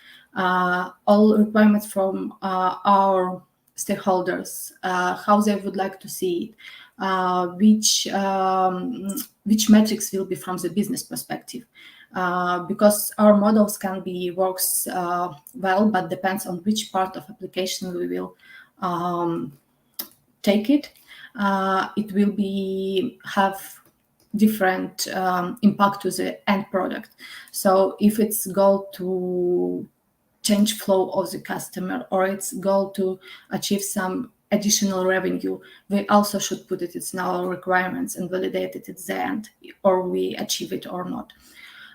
all requirements from our stakeholders, how they would like to see it, which metrics will be from the business perspective. Because our models can be works well, but depends on which part of application we will take it. It will have different impact to the end product. So if it's goal to change flow of the customer, or its goal to achieve some additional revenue, we also should put it in our requirements and validate it at the end, or we achieve it or not.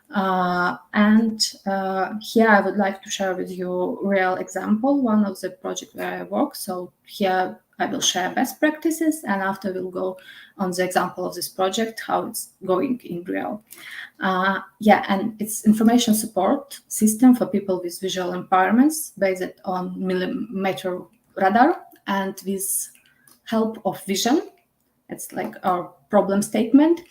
Here I would like to share with you a real example, one of the projects where I work. So here I will share best practices, and after we'll go on the example of this project, how it's going in real. Yeah, and it's information support system for people with visual impairments based on millimeter radar, and with help of vision. It's like our problem statement.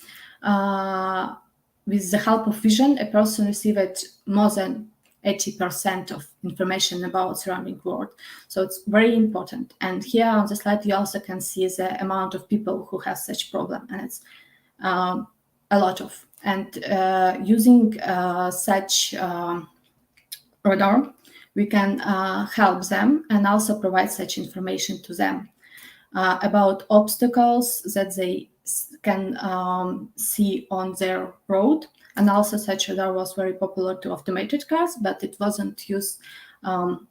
With the help of vision, a person received more than 80% of information about surrounding world. So it's very important. And here on the slide, you also can see the amount of people who have such problem, and it's a lot of. And using such radar, we can help them and also provide such information to them about obstacles that they can see on their road. And also such radar was very popular to automated cars, but it wasn't used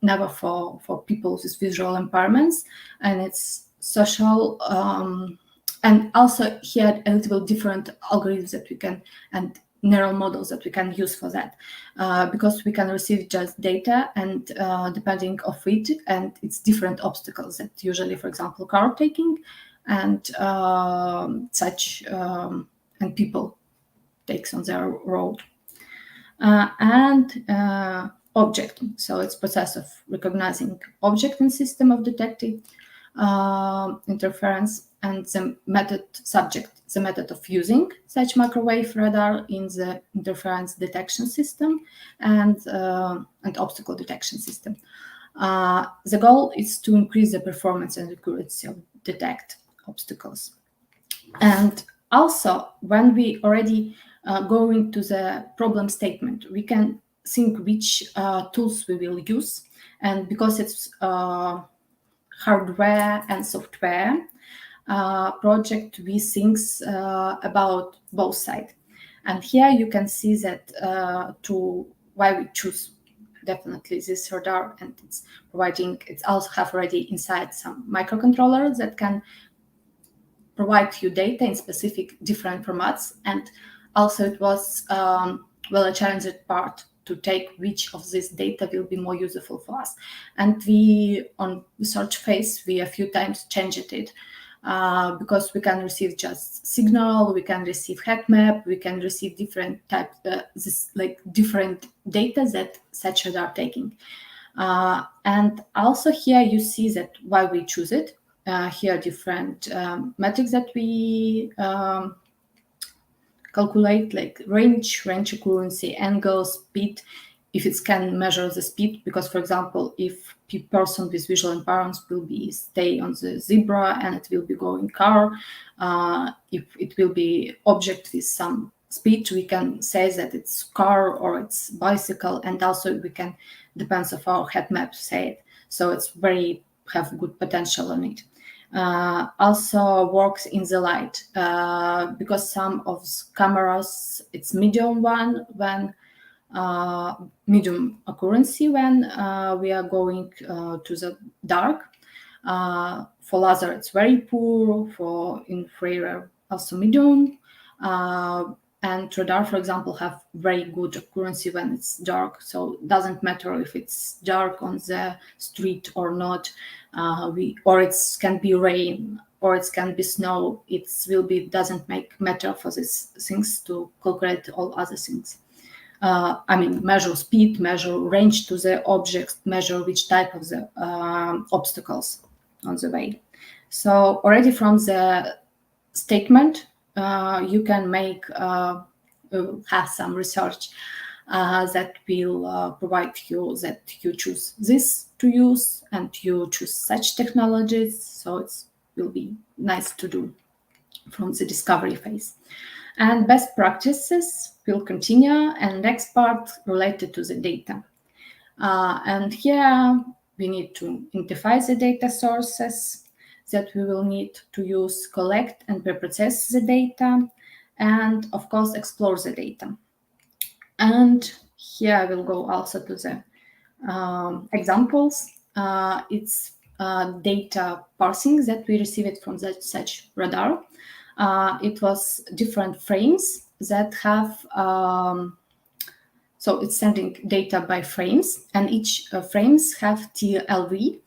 never for people with visual impairments. And it's social, and also here a little bit different algorithms that we can, and neural models that we can use for that, because we can receive just data, and depending of it, and it's different obstacles that usually, for example, car taking and such and people takes on their road, and object. So it's process of recognizing object in system of detecting interference, and the method subject, the method of using such microwave radar in the interference detection system and obstacle detection system. The goal is to increase the performance and accuracy of detect obstacles. And also, when we already go into the problem statement, we can think which tools we will use. And because it's hardware and software project, we think about both sides. And here you can see that why we choose definitely this radar, and it's providing, it's also have already inside some microcontrollers that can provide you data in specific different formats. And also it was a challenging part to take which of this data will be more useful for us. And we, on research phase, we a few times changed it because we can receive just signal, we can receive heat map, we can receive different types, different data that such radar taking. And also here you see that why we choose it. Here are different metrics that we calculate, like range accuracy, angle, speed, if it can measure the speed, because for example, if a person with visual impairments will be stay on the zebra and it will be going car, if it will be object with some speed, we can say that it's car or it's bicycle, and also we can, depends of our heat map, say it. So it's very, have good potential on it. Also works in the light, because some of cameras, it's medium one when medium accuracy when we are going to the dark. For laser, it's very poor. For infrared, also medium. And radar, for example, have very good accuracy when it's dark. So it doesn't matter if it's dark on the street or not. Or it can be rain, or it can be snow. It will be, doesn't make matter for these things to calculate all other things. I mean, measure speed, measure range to the objects, measure which type of the obstacles on the way. So already from the statement, you can make have some research that will provide you that you choose this to use and you choose such technologies. So it will be nice to do from the discovery phase. And best practices will continue, and next part related to the data. And here we need to identify the data sources that we will need to use, collect and pre-process the data, and of course explore the data. And here I will go also to the examples. It's data parsing that we received from such radar. It was different frames that have, so it's sending data by frames, and each frames have TLV.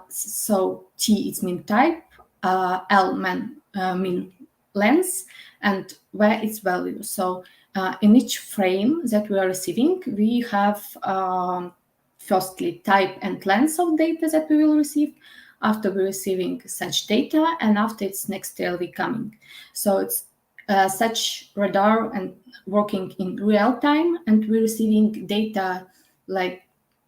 So T is mean type, L mean length, and where its value. So in each frame that we are receiving, we have firstly type and length of data that we will receive after we're receiving such data, and after its next TLV coming. So it's such radar and working in real time, and we're receiving data like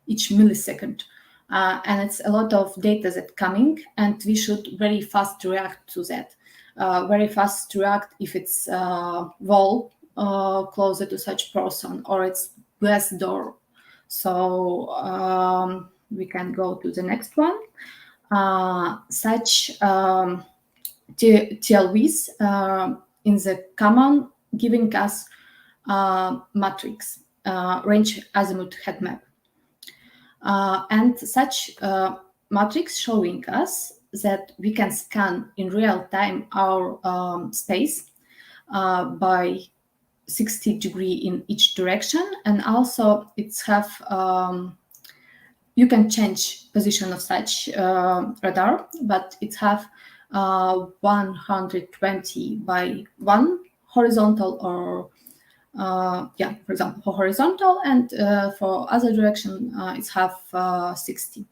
each millisecond. And it's a lot of data that coming, and we should very fast react to that. Very fast react if it's wall closer to such person, or it's glass door. So we can go to the next one. Such TLVs in the common giving us matrix, range azimuth heat map. And such matrix showing us that we can scan in real time our space by 60 degrees in each direction, and also it's have you can change position of such radar, but it have 120 by 1 horizontal, or for example, horizontal, and for other direction it's have 60.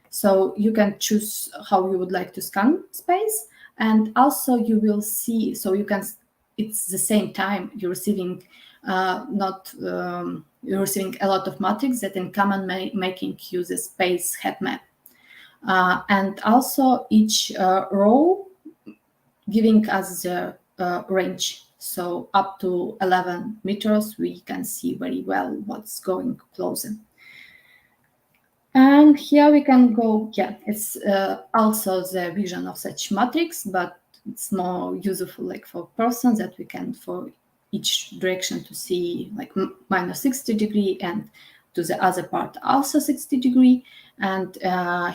So you can choose how you would like to scan space, and also you will see, so you can, it's the same time you're receiving you're receiving a lot of matrix that in common making you the space heat map. And also each row giving us the range. So up to 11 meters, we can see very well what's going closer. And here we can go, it's also the vision of such matrix, but it's more useful like for persons that we can for each direction to see like minus 60 degree, and to the other part also 60 degree. And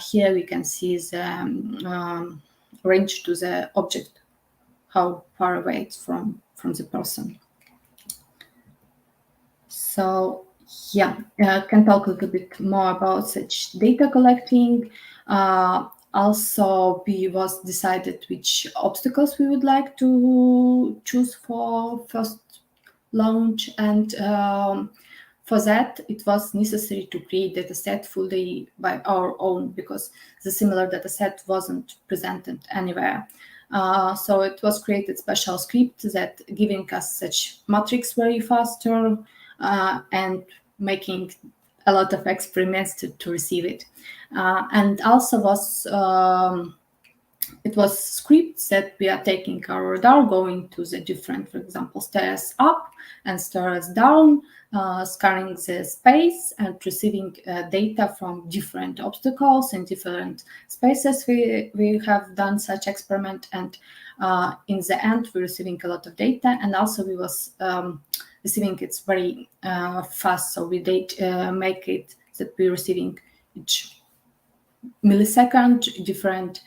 here we can see the range to the object, how far away it's from the person. So can talk a little bit more about such data collecting. Also, we was decided which obstacles we would like to choose for first launch, and for that it was necessary to create data set fully by our own, because the similar data set wasn't presented anywhere. So it was created special script that giving us such matrix very faster and making a lot of experiments to receive it. And also was it was scripts that we are taking our radar, going to the different, for example, stairs up and stairs down, scanning the space and receiving data from different obstacles in different spaces. We have done such experiment, and in the end we're receiving a lot of data, and also we was receiving it's very fast, so we make it that we're receiving each millisecond different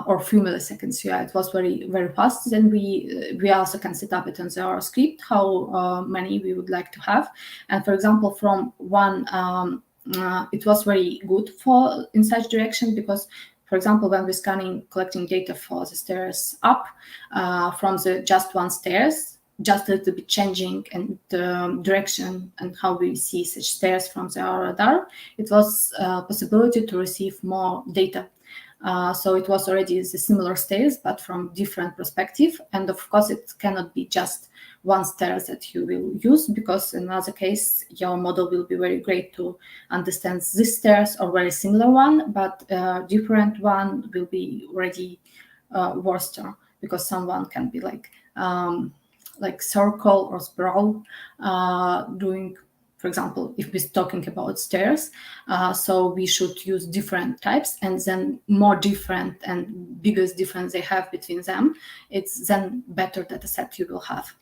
or few milliseconds. Yeah, it was very, very fast. Then we also can set up it on our script how many we would like to have. And for example, from one, it was very good for in such direction, because for example, when we're scanning, collecting data for the stairs up, from the just one stairs, just a little bit changing and the direction and how we see such stairs from our radar, it was a possibility to receive more data. So it was already the similar stairs, but from different perspective. And of course, it cannot be just one stairs that you will use, because in other case, your model will be very great to understand this stairs or very similar one, but different one will be already worse, because someone can be like circle or spiral doing. For example, if we're talking about stairs, so we should use different types, and then more different and biggest difference they have between them, it's then better data set you will have.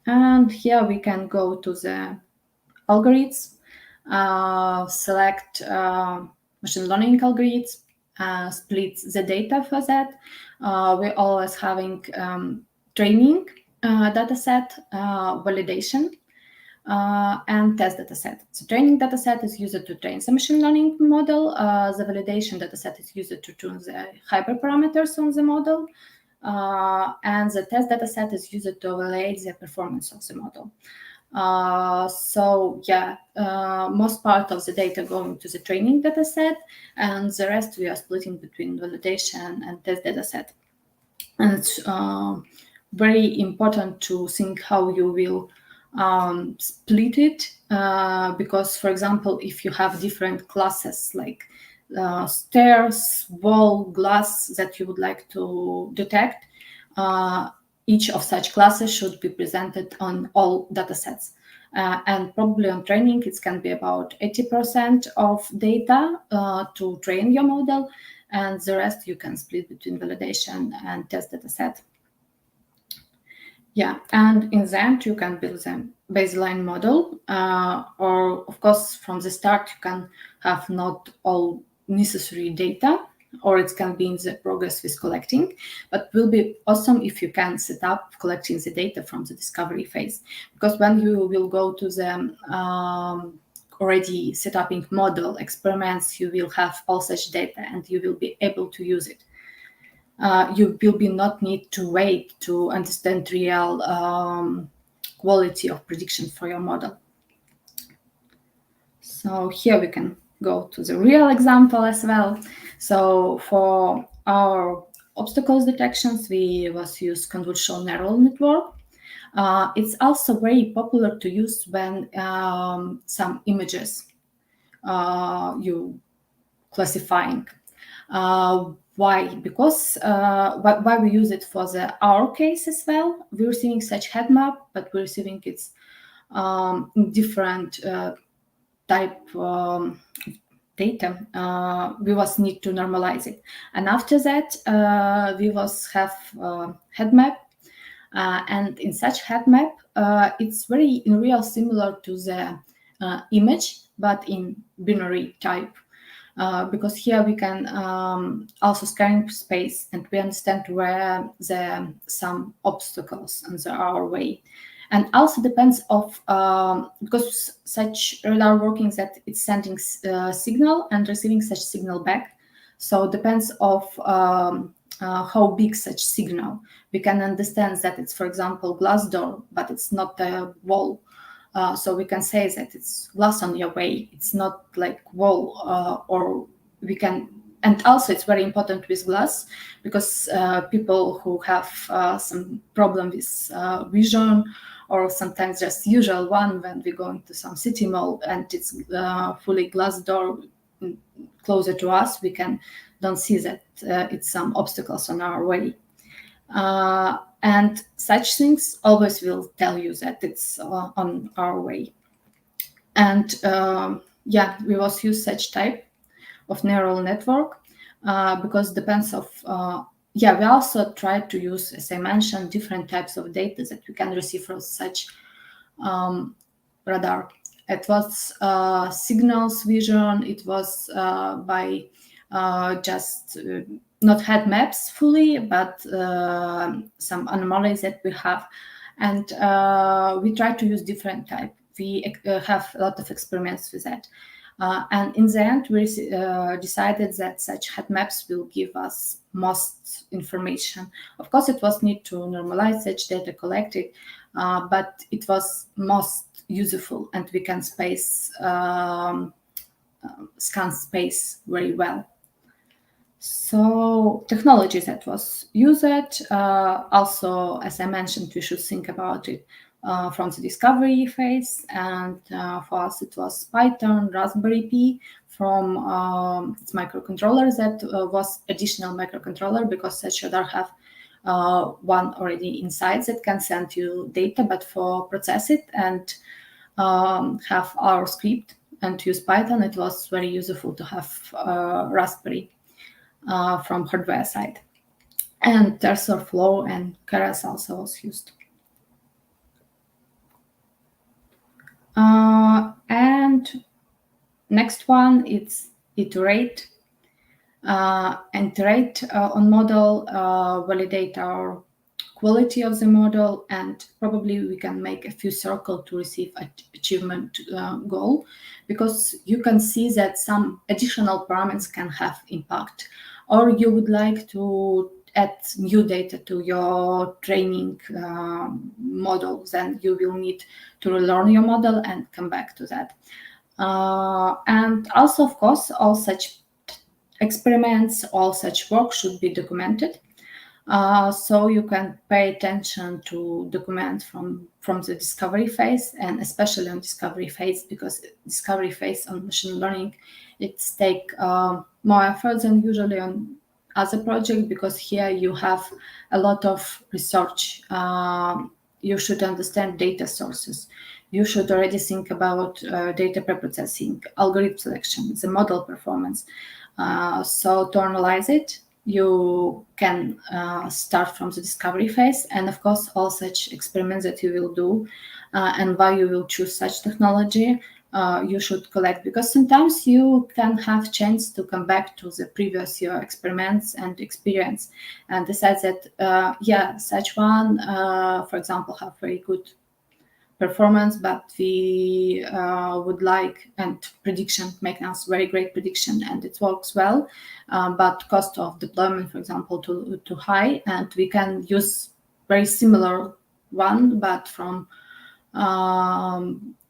And here we can go to the algorithms, select machine learning algorithms, split the data for that. We're always having training data set, validation, and test data set. So training data set is used to train the machine learning model. The validation data set is used to tune the hyperparameters on the model. And the test data set is used to evaluate the performance of the model. So yeah, most part of the data going to the training data set, and the rest we are splitting between validation and test data set. And it's very important to think how you will split it, because for example, if you have different classes like stairs, wall, glass that you would like to detect, each of such classes should be presented on all data sets. And probably on training, it can be about 80% of data to train your model, and the rest you can split between validation and test data set. Yeah, and in the end, you can build a baseline model, or of course, from the start, you can have not all necessary data, or it can be in the progress with collecting, but will be awesome if you can set up collecting the data from the discovery phase, because when you will go to the already set up in model experiments, you will have all such data and you will be able to use it. You will be not need to wait to understand real quality of prediction for your model. So here we can go to the real example as well. So for our obstacles detections, we was use convolutional neural network. It's also very popular to use when some images you classifying. Why? Because why we use it for our case as well. We're receiving such head map, but we're receiving its different type data. We was need to normalize it, and after that we was have head map, and in such head map it's very in real similar to the image, but in binary type. Because here we can also scan space and we understand where some obstacles in our way. And also depends of, because such radar working that it's sending signal and receiving such signal back. So it depends of how big such signal. We can understand that it's, for example, glass door, but it's not a wall. So we can say that it's glass on your way. It's not like wall, or we can. And also, it's very important with glass because people who have some problem with vision, or sometimes just usual one when we go into some city mall and it's fully glass door closer to us, we don't see that it's some obstacles on our way. And such things always will tell you that it's on our way. And yeah, we also use such type of neural network because depends of yeah, we also try to use, as I mentioned, different types of data that we can receive from such radar. It was signals vision. It was by just not had maps fully, but some anomalies that we have, and we try to use different type. We have a lot of experiments with that. And in the end, we decided that such head maps will give us most information. Of course, it was need to normalize such data collected, but it was most useful, and we can scan space very well. So technology that was used, also, as I mentioned, we should think about it from the discovery phase, and for us it was Python, Raspberry Pi from its microcontroller that was additional microcontroller, because such radar have one already inside that can send you data, but for process it and have our script and use Python, it was very useful to have Raspberry from hardware side. And TensorFlow and Keras also was used. And next one, it's iterate. Iterate on model, validate our quality of the model, and probably we can make a few circles to receive achievement goal, because you can see that some additional parameters can have impact, or you would like to add new data to your training model, then you will need to relearn your model and come back to that. And also, of course, all such experiments, all such work should be documented. So you can pay attention to documents from the discovery phase, and especially on discovery phase, because discovery phase on machine learning, it's take more effort than usually on other projects, because here you have a lot of research. You should understand data sources. You should already think about data preprocessing, algorithm selection, the model performance. So to analyze it, you can start from the discovery phase, and of course all such experiments that you will do and why you will choose such technology, you should collect, because sometimes you can have chance to come back to the previous year experiments and experience and decide that yeah, such one, for example, have very good performance, but we would like, and prediction, make us very great prediction, and it works well, but cost of deployment, for example, too high, and we can use very similar one, but from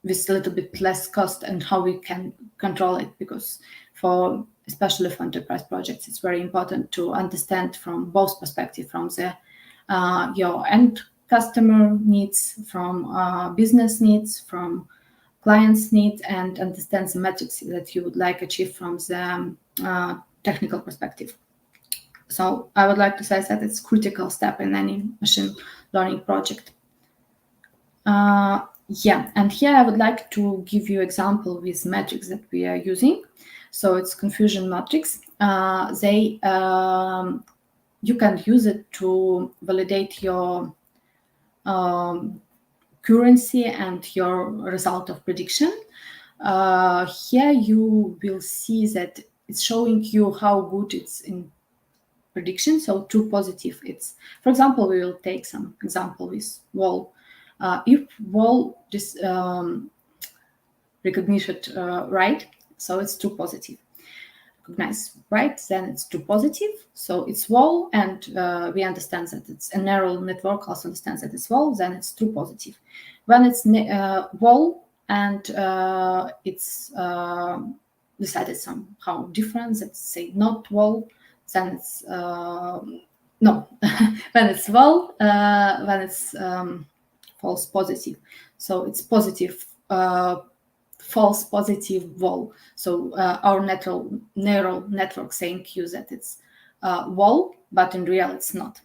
with a little bit less cost, and how we can control it, because for especially for enterprise projects, it's very important to understand from both perspectives, from the your end customer needs, from business needs, from clients' needs, and understand the metrics that you would like to achieve from the technical perspective. So I would like to say that it's a critical step in any machine learning project. Yeah, and here I would like to give you example with metrics that we are using. So it's confusion matrix. You can use it to validate your currency and your result of prediction. Here you will see that it's showing you how good it's in prediction. So true positive, it's, for example, we will take some example with wall. If wall this recognition right, so it's true positive recognize right, then it's true positive. So it's wall, and we understand that it's a neural network also understands that it's wall, then it's true positive. When it's wall and it's decided somehow different, let's say not wall, then it's no, when it's wall, when it's false positive. So it's positive, false positive wall. So our neural network saying you that it's wall, but in real it's not.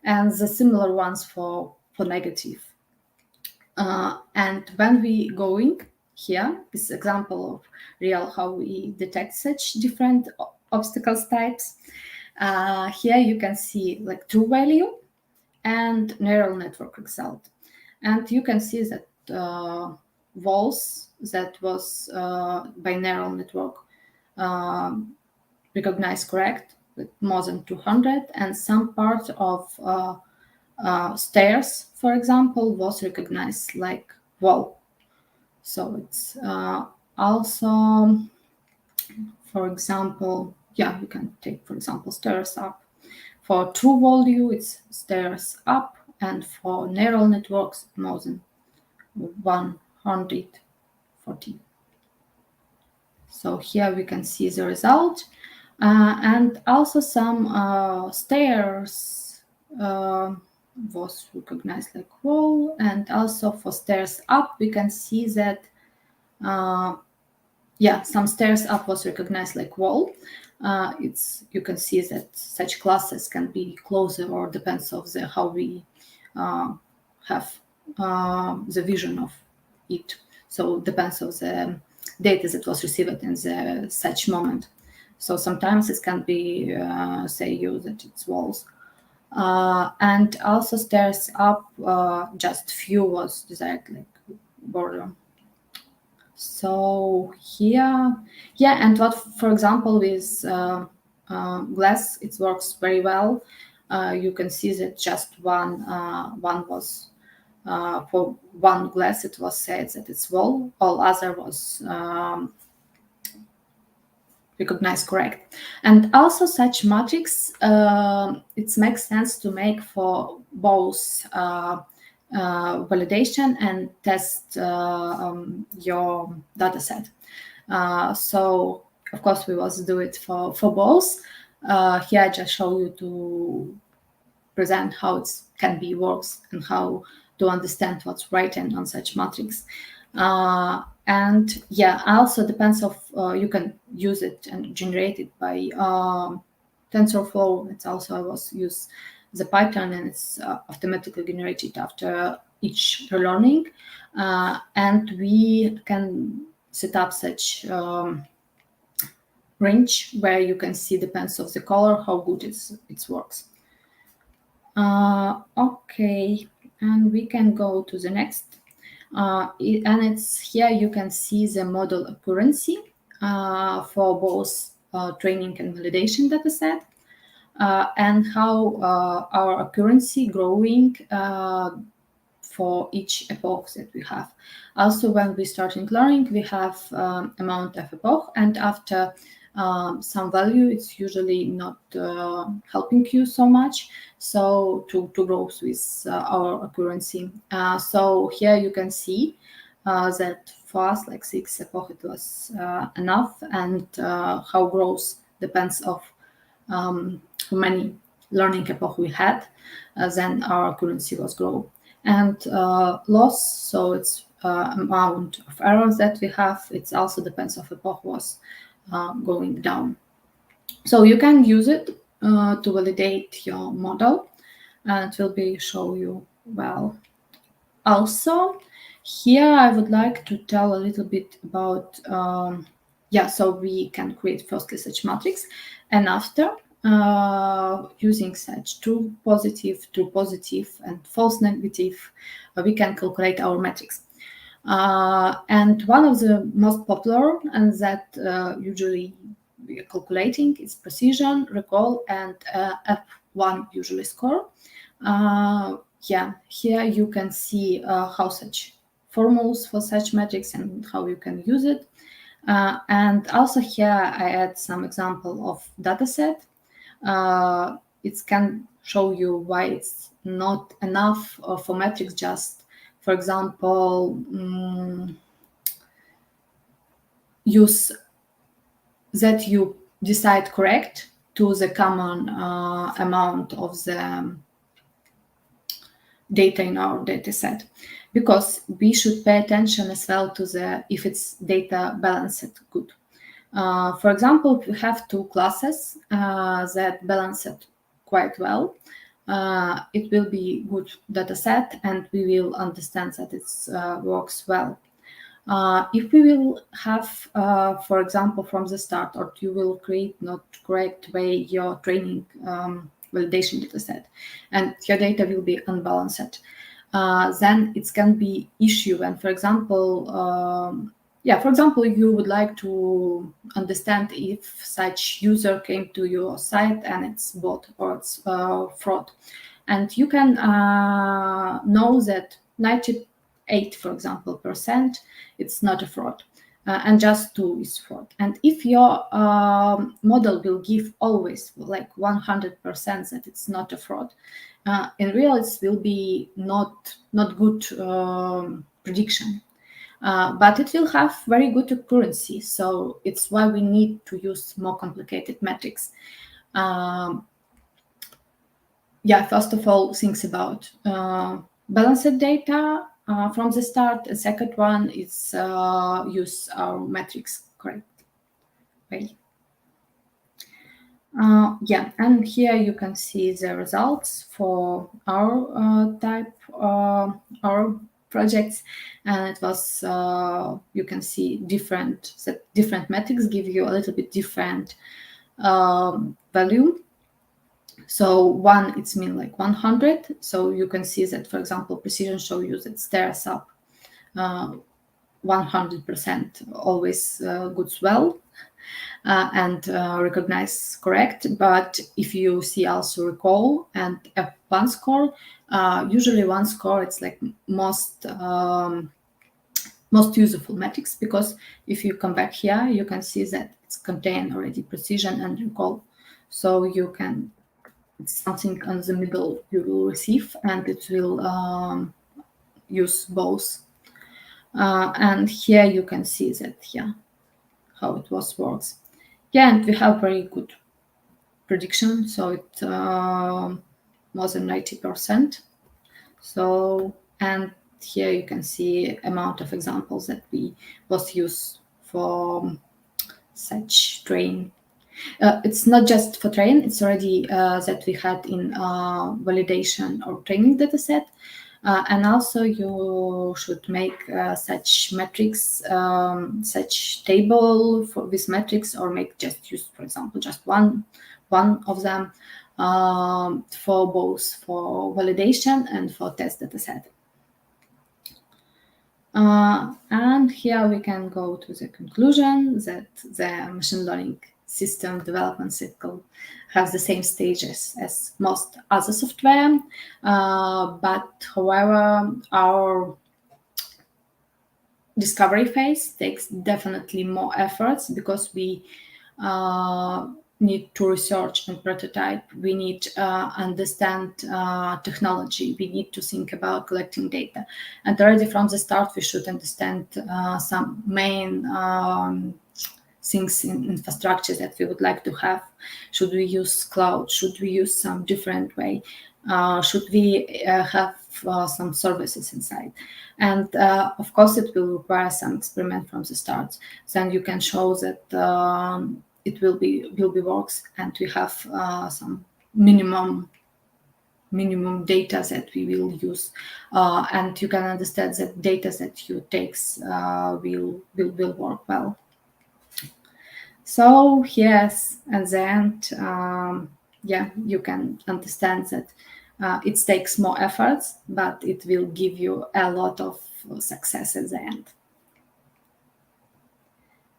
And the similar ones for negative. And when we going here, this example of real how we detect such different obstacles types. Here you can see like true value and neural network result. And you can see that walls that was by neural network recognized correct with more than 200, and some part of stairs, for example, was recognized like wall. So it's also, for example, yeah, you can take, for example, stairs up. For true value, it's stairs up, and for neural networks, more than 140. So here we can see the result. And also some stairs was recognized like wall, and also for stairs up, we can see that, yeah, some stairs up was recognized like wall. You can see that such classes can be closer, or depends of the how we have the vision of it. So depends of the data that was received in the such moment. So sometimes it can be say you that it's walls. And also stairs up, just few was desired like border. So here, yeah, and what, for example, with glass, it works very well. You can see that just one was for one glass, it was said that it's wall. All other was recognized correct. And also such matrix, it makes sense to make for both validation and test your data set. So of course we also do it for both. Here I just show you to present how it can be works and how to understand what's written on such matrix. And yeah, also depends of you can use it and generate it by TensorFlow. It's also I was use the Python, and it's automatically generated after each relearning. And we can set up such range where you can see depends of the color how good it works. Okay, and we can go to the next. And it's here you can see the model accuracy for both training and validation data set, and how our accuracy growing for each epoch that we have. Also, when we starting learning, we have amount of epoch, and after some value, it's usually not helping you so much. So to grow with our accuracy. So here you can see that for us, like 6 epoch, it was enough, and how growth depends of how many learning epoch we had, then our accuracy was grow. And loss, so it's amount of errors that we have, it also depends of epoch was going down. So you can use it to validate your model, and it will be show you well. Also, here I would like to tell a little bit about, yeah, so we can create firstly such matrix, and after using such true positive, and false negative, we can calculate our metrics. And one of the most popular, and that usually we are calculating, is precision, recall, and F1 usually score. Yeah, here you can see how such formulas for such metrics and how you can use it. And also here I add some example of dataset. It can show you why it's not enough for metrics. Just, for example, use that you decide correct to the common amount of the data in our data set, because we should pay attention as well to the if it's data balanced good. For example, if we have two classes that balance it quite well, it will be good data set and we will understand that it works well. If we will have, for example, from the start, or you will create not correct way your training validation data set, and your data will be unbalanced, then it can be issue. And for example, for example, you would like to understand if such user came to your site and it's bot or it's fraud, and you can know that 98, for example, %, it's not a fraud, and just 2 is fraud. And if your model will give always like 100% that it's not a fraud, in real it will be not good prediction, but it will have very good accuracy. So it's why we need to use more complicated metrics. First of all, things about balanced data from the start. The second one is use our metrics correct way. And here you can see the results for our type, our projects, and it was you can see different metrics give you a little bit different value. So one, it's mean like 100. So you can see that, for example, precision show you that stairs up 100% always goes well and recognize correct. But if you see also recall and F1 score, usually one score it's like most useful metrics, because if you come back here, you can see that it's contain already precision and recall. So you can, it's something on the middle you will receive, and it will use both. And here you can see that how it works. And we have very good prediction, so it more than 90%. So, and here you can see amount of examples that we was used for such train. It's not just for train, it's already that we had in validation or training data set. And also you should make such metrics, such table with metrics, or make just use, for example, just one of them for both for validation and for test data set. And here we can go to the conclusion that the machine learning system development cycle has the same stages as most other software, but however, our discovery phase takes definitely more efforts, because we need to research and prototype. We need to understand technology. We need to think about collecting data. And already from the start, we should understand some main things in infrastructure that we would like to have. Should we use cloud? Should we use some different way? Should we have some services inside? And of course, it will require some experiment from the start. Then you can show that it will be works, and we have some minimum data that we will use, and you can understand that data that you takes will work well. So yes, at the end, you can understand that it takes more efforts, but it will give you a lot of success at the end.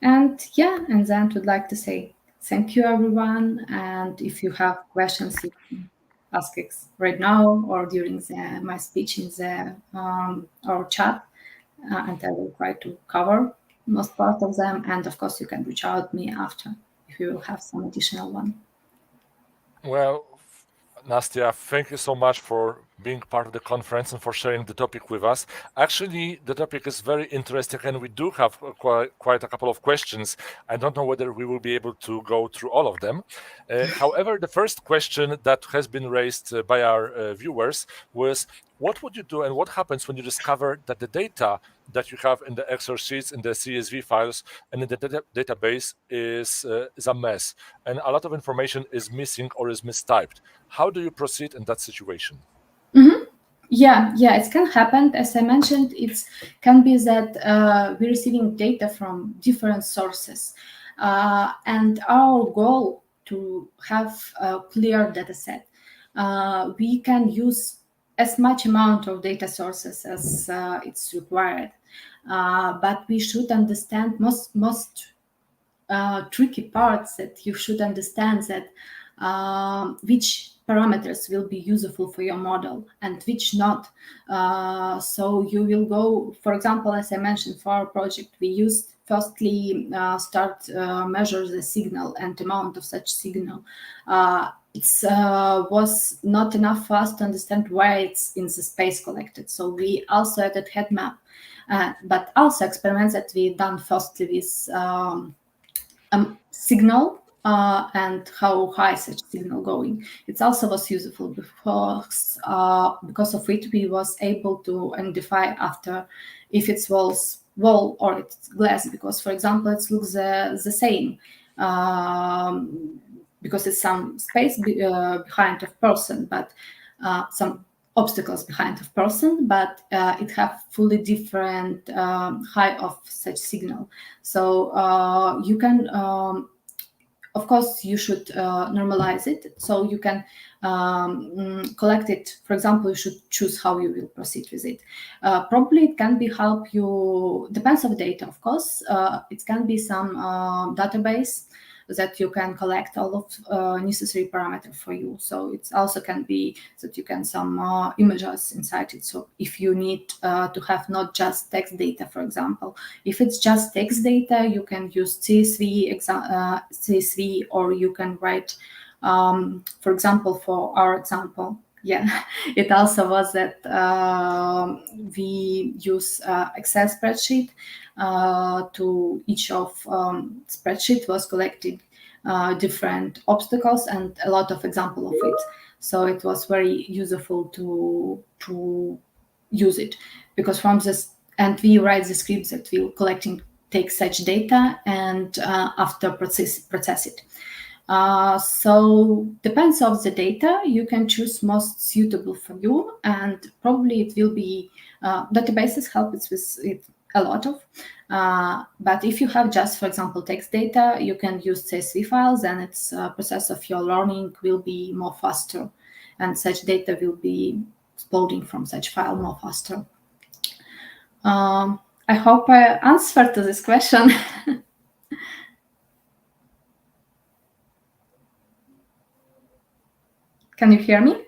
And then would like to say thank you, everyone. And if you have questions, you can ask it right now or during my speech in the our chat, and I will try to cover most part of them. And of course, you can reach out to me after if you have some additional one. Well, Nastya, thank you so much for being part of the conference and for sharing the topic with us. Actually, the topic is very interesting, and we do have quite a couple of questions. I don't know whether we will be able to go through all of them. However, the first question that has been raised by our viewers was, what would you do and what happens when you discover that the data that you have in the Excel sheets, in the CSV files, and in the database is a mess, and a lot of information is missing or is mistyped? How do you proceed in that situation? Mm-hmm. Yeah, it can happen. As I mentioned, it can be that we're receiving data from different sources, and our goal to have a clear data set. We can use as much amount of data sources as it's required, but we should understand most tricky parts, that you should understand that which parameters will be useful for your model and which not. So you will go, for example, as I mentioned, for our project, we used firstly measure the signal and amount of such signal. It was not enough for us to understand where it's in the space collected. So we also added head map, but also experiments that we done firstly with signal and how high such signal going. It also was useful because of it we was able to identify after if it's wall or it's glass, because for example it looks the same because it's some space behind of person, but some obstacles behind of person, but it have fully different high of such signal. So you can, of course, you should normalize it. So you can collect it. For example, you should choose how you will proceed with it. Probably it can be help you, depends on the data, of course. It can be some database that you can collect all of necessary parameters for you. So it also can be that you can some images inside it. So if you need to have not just text data, for example, if it's just text data, you can use CSV, or you can write, for example, for our example, it also was that we use Excel spreadsheet. To each of spreadsheet was collected different obstacles and a lot of example of it. So it was very useful to use it, because from this, and we write the scripts that will collecting take such data and after process it. So depends on the data, you can choose most suitable for you, and probably it will be databases help us with it a lot of. But if you have just, for example, text data, you can use CSV files, and its process of your learning will be more faster, and such data will be exploding from such file more faster. I hope I answered to this question. Can you hear me?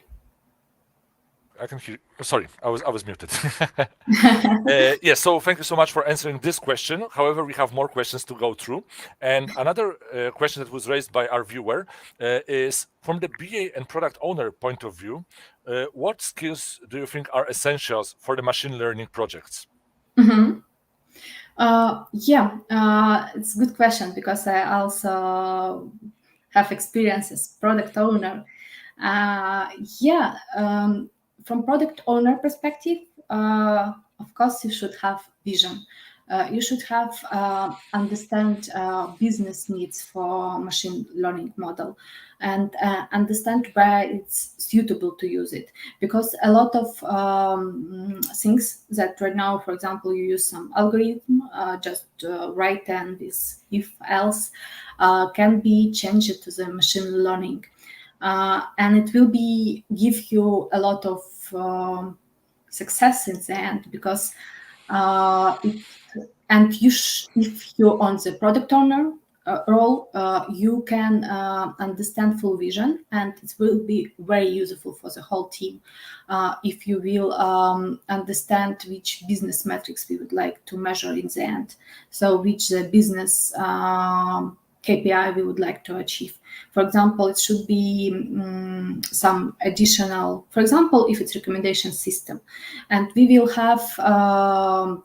I can hear. Sorry, I was muted. Yes, so thank you so much for answering this question. However, we have more questions to go through. And another question that was raised by our viewer is, from the BA and product owner point of view, what skills do you think are essentials for the machine learning projects? Mm-hmm. It's a good question, because I also have experience as product owner. From product owner perspective, of course, you should have vision. You should have understand business needs for machine learning model, and understand where it's suitable to use it. Because a lot of things that right now, for example, you use some algorithm, just write and this if else can be changed to the machine learning. And it will give you a lot of success in the end, because if you're on the product owner, role, you can understand full vision, and it will be very useful for the whole team if you will understand which business metrics we would like to measure in the end. So which business KPI we would like to achieve. For example, it should be some additional, for example, if it's recommendation system, and we will have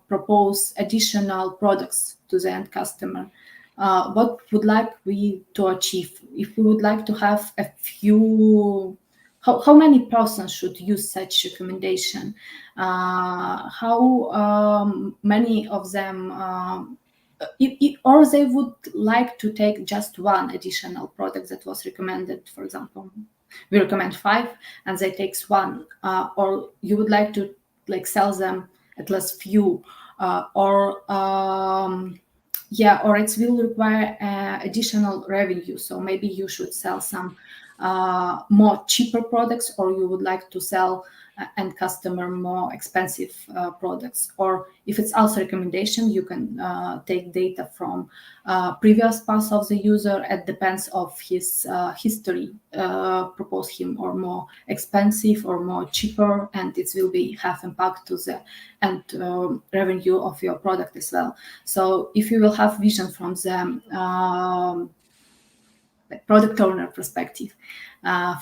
propose additional products to the end customer. What would like we to achieve? If we would like to have a few, how many persons should use such recommendation? How many of them or they would like to take just one additional product that was recommended. For example, we recommend 5 and they takes 1, or you would like to sell them at least few, or it will require additional revenue. So maybe you should sell some more cheaper products, or you would like to sell end customer more expensive products. Or if it's also recommendation, you can take data from previous past of the user. It depends of his history, propose him or more expensive or more cheaper, and it will have impact to the end revenue of your product as well. So if you will have vision from the product owner perspective,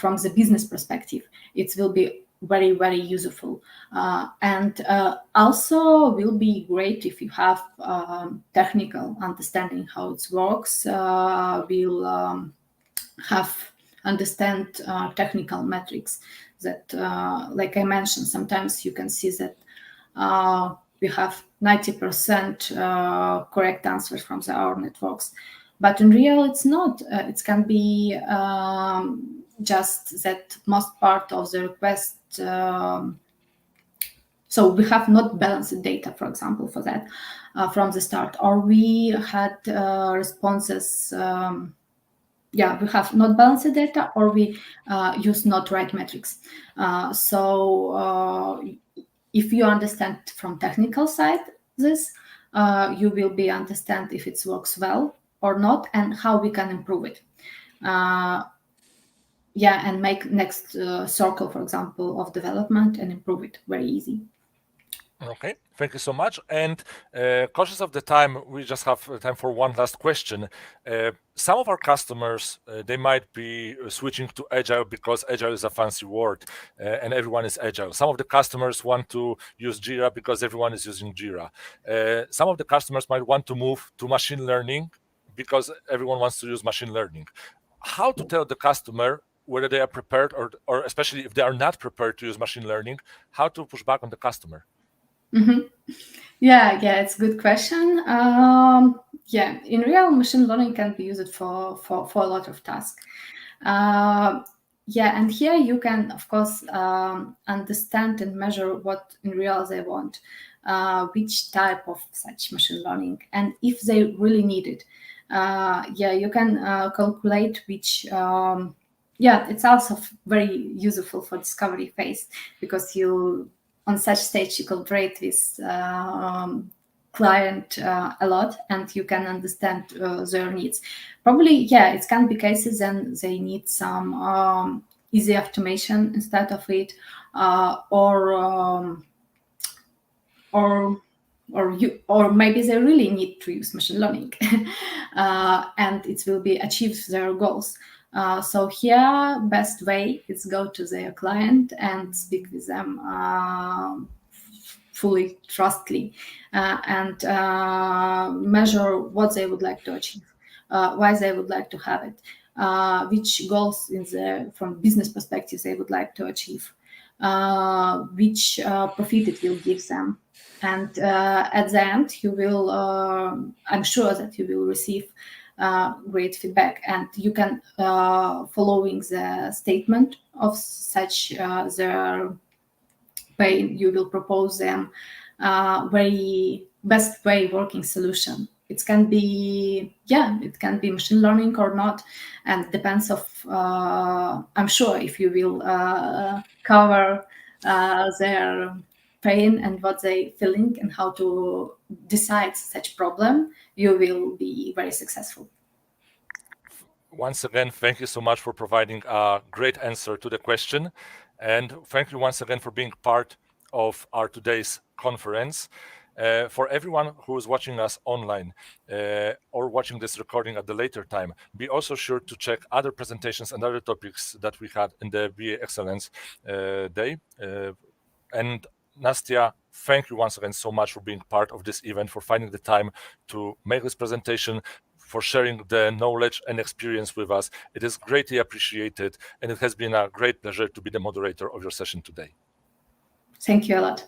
from the business perspective, it will be very, very useful. And also will be great if you have technical understanding how it works. We'll have understand technical metrics that, like I mentioned, sometimes you can see that we have 90% correct answers from our networks. But in real, it's not. It can be just that most part of the request. So we have not balanced data, for example, for that from the start, or we had responses. We have not balanced data, or we use not right metrics. So if you understand from technical side this, you will be understand if it works well or not, and how we can improve it. And make next circle, for example, of development and improve it very easy. Okay, thank you so much. And cautious of the time, we just have time for one last question. Some of our customers, they might be switching to Agile because Agile is a fancy word and everyone is Agile. Some of the customers want to use Jira because everyone is using Jira. Some of the customers might want to move to machine learning because everyone wants to use machine learning. How to tell the customer whether they are prepared, or especially if they are not prepared to use machine learning, how to push back on the customer? Mm-hmm. Yeah, it's a good question. In real, machine learning can be used for a lot of tasks. And here you can, of course, understand and measure what in real they want, which type of such machine learning, and if they really need it. You can calculate which. It's also very useful for discovery phase, because you on such stage you collaborate with client a lot, and you can understand their needs. Probably, it can be cases and they need some easy automation instead of it, or maybe they really need to use machine learning, and it will be achieve their goals. So here, best way is go to their client and speak with them fully trustfully, and measure what they would like to achieve, why they would like to have it, which goals from business perspective they would like to achieve, which profit it will give them. And at the end, you will, I'm sure that you will receive great feedback, and you can, following the statement of such their pain, you will propose them very best way working solution. It can be, it can be machine learning or not, and depends of, I'm sure if you will cover their pain and what they feeling and how to decide such problem, you will be very successful. Once again, thank you so much for providing a great answer to the question. And thank you once again for being part of our today's conference. For everyone who is watching us online or watching this recording at the later time, be also sure to check other presentations and other topics that we had in the BA Excellence Day. And Nastya, thank you once again so much for being part of this event, for finding the time to make this presentation, for sharing the knowledge and experience with us. It is greatly appreciated, and it has been a great pleasure to be the moderator of your session today. Thank you a lot.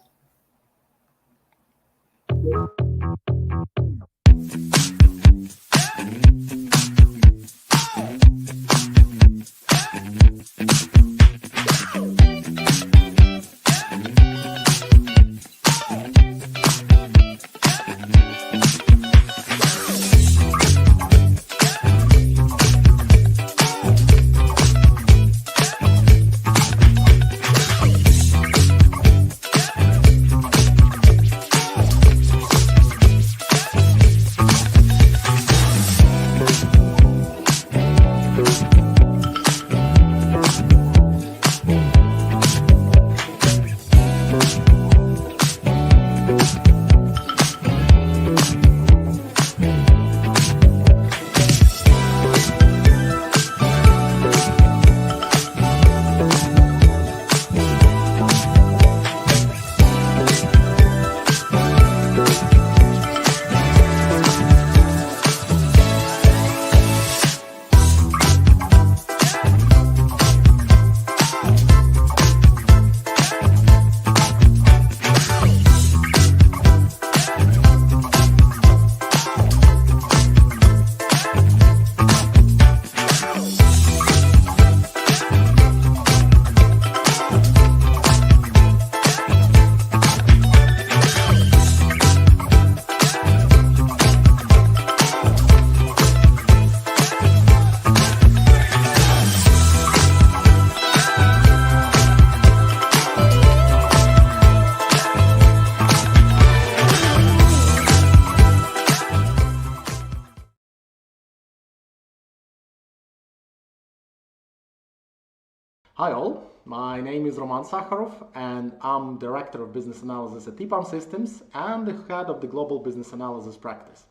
Hi all, my name is Roman Sakharov and I'm Director of Business Analysis at EPAM Systems and the Head of the Global Business Analysis Practice.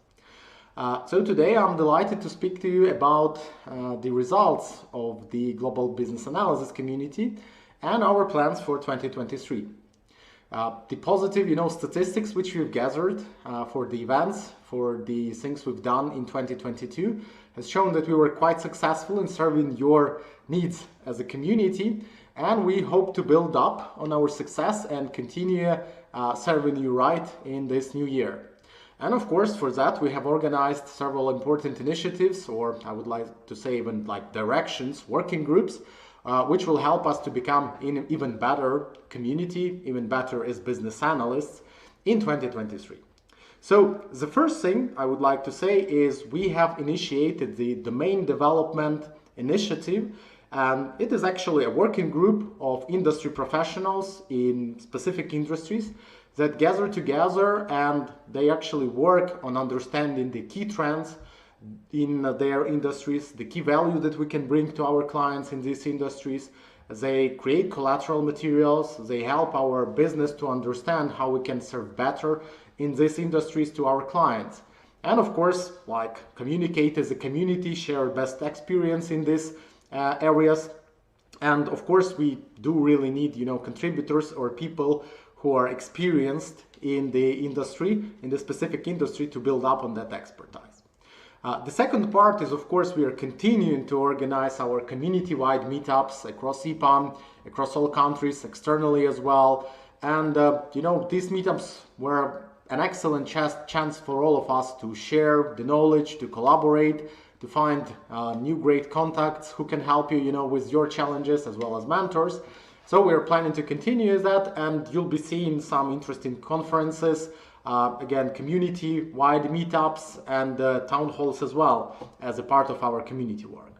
So today I'm delighted to speak to you about the results of the Global Business Analysis community and our plans for 2023. The positive, statistics which we've gathered for the events, for the things we've done in 2022 has shown that we were quite successful in serving your needs as a community, and we hope to build up on our success and continue serving you right in this new year. And of course, for that, we have organized several important initiatives, or I would like to say even like directions, working groups, which will help us to become an even better community, even better as business analysts in 2023. So the first thing I would like to say is we have initiated the Domain Development Initiative, and it is actually a working group of industry professionals in specific industries that gather together and they actually work on understanding the key trends in their industries, the key value that we can bring to our clients in these industries. They create collateral materials, they help our business to understand how we can serve better in these industries to our clients. And of course, communicate as a community, share best experience in these areas. And of course, we do really need, contributors or people who are experienced in the industry, in the specific industry, to build up on that expertise. The second part is, of course, we are continuing to organize our community-wide meetups across EPAM, across all countries, externally as well. And, these meetups were an excellent chance for all of us to share the knowledge, to collaborate, to find new great contacts who can help you, with your challenges as well as mentors. So we're planning to continue that, and you'll be seeing some interesting conferences, again, community-wide meetups and town halls as well as a part of our community work.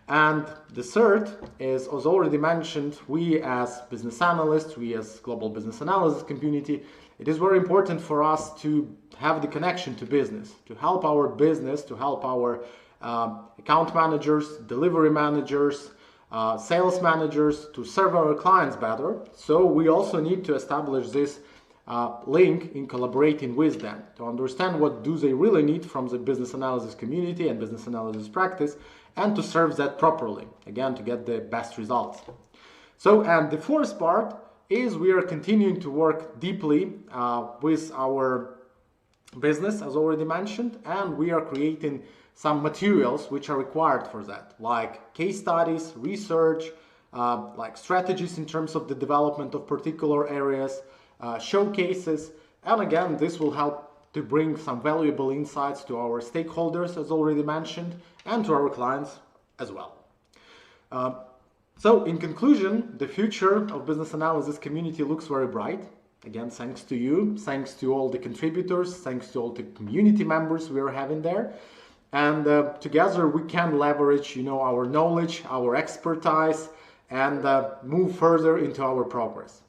And the third is, as already mentioned, we as business analysts, we as Global Business Analysis community, it is very important for us to have the connection to business, to help our business, to help our account managers, delivery managers, sales managers to serve our clients better. So we also need to establish this link in collaborating with them to understand what do they really need from the business analysis community and business analysis practice, and to serve that properly, again, to get the best results. So, and the fourth part is we are continuing to work deeply with our business, as already mentioned, and we are creating some materials which are required for that, like case studies, research, like strategies in terms of the development of particular areas, showcases, and again, this will help to bring some valuable insights to our stakeholders, as already mentioned, and to our clients as well. So in conclusion, the future of business analysis community looks very bright. Again, thanks to you, thanks to all the contributors, thanks to all the community members we are having there. And together we can leverage, our knowledge, our expertise, and move further into our progress.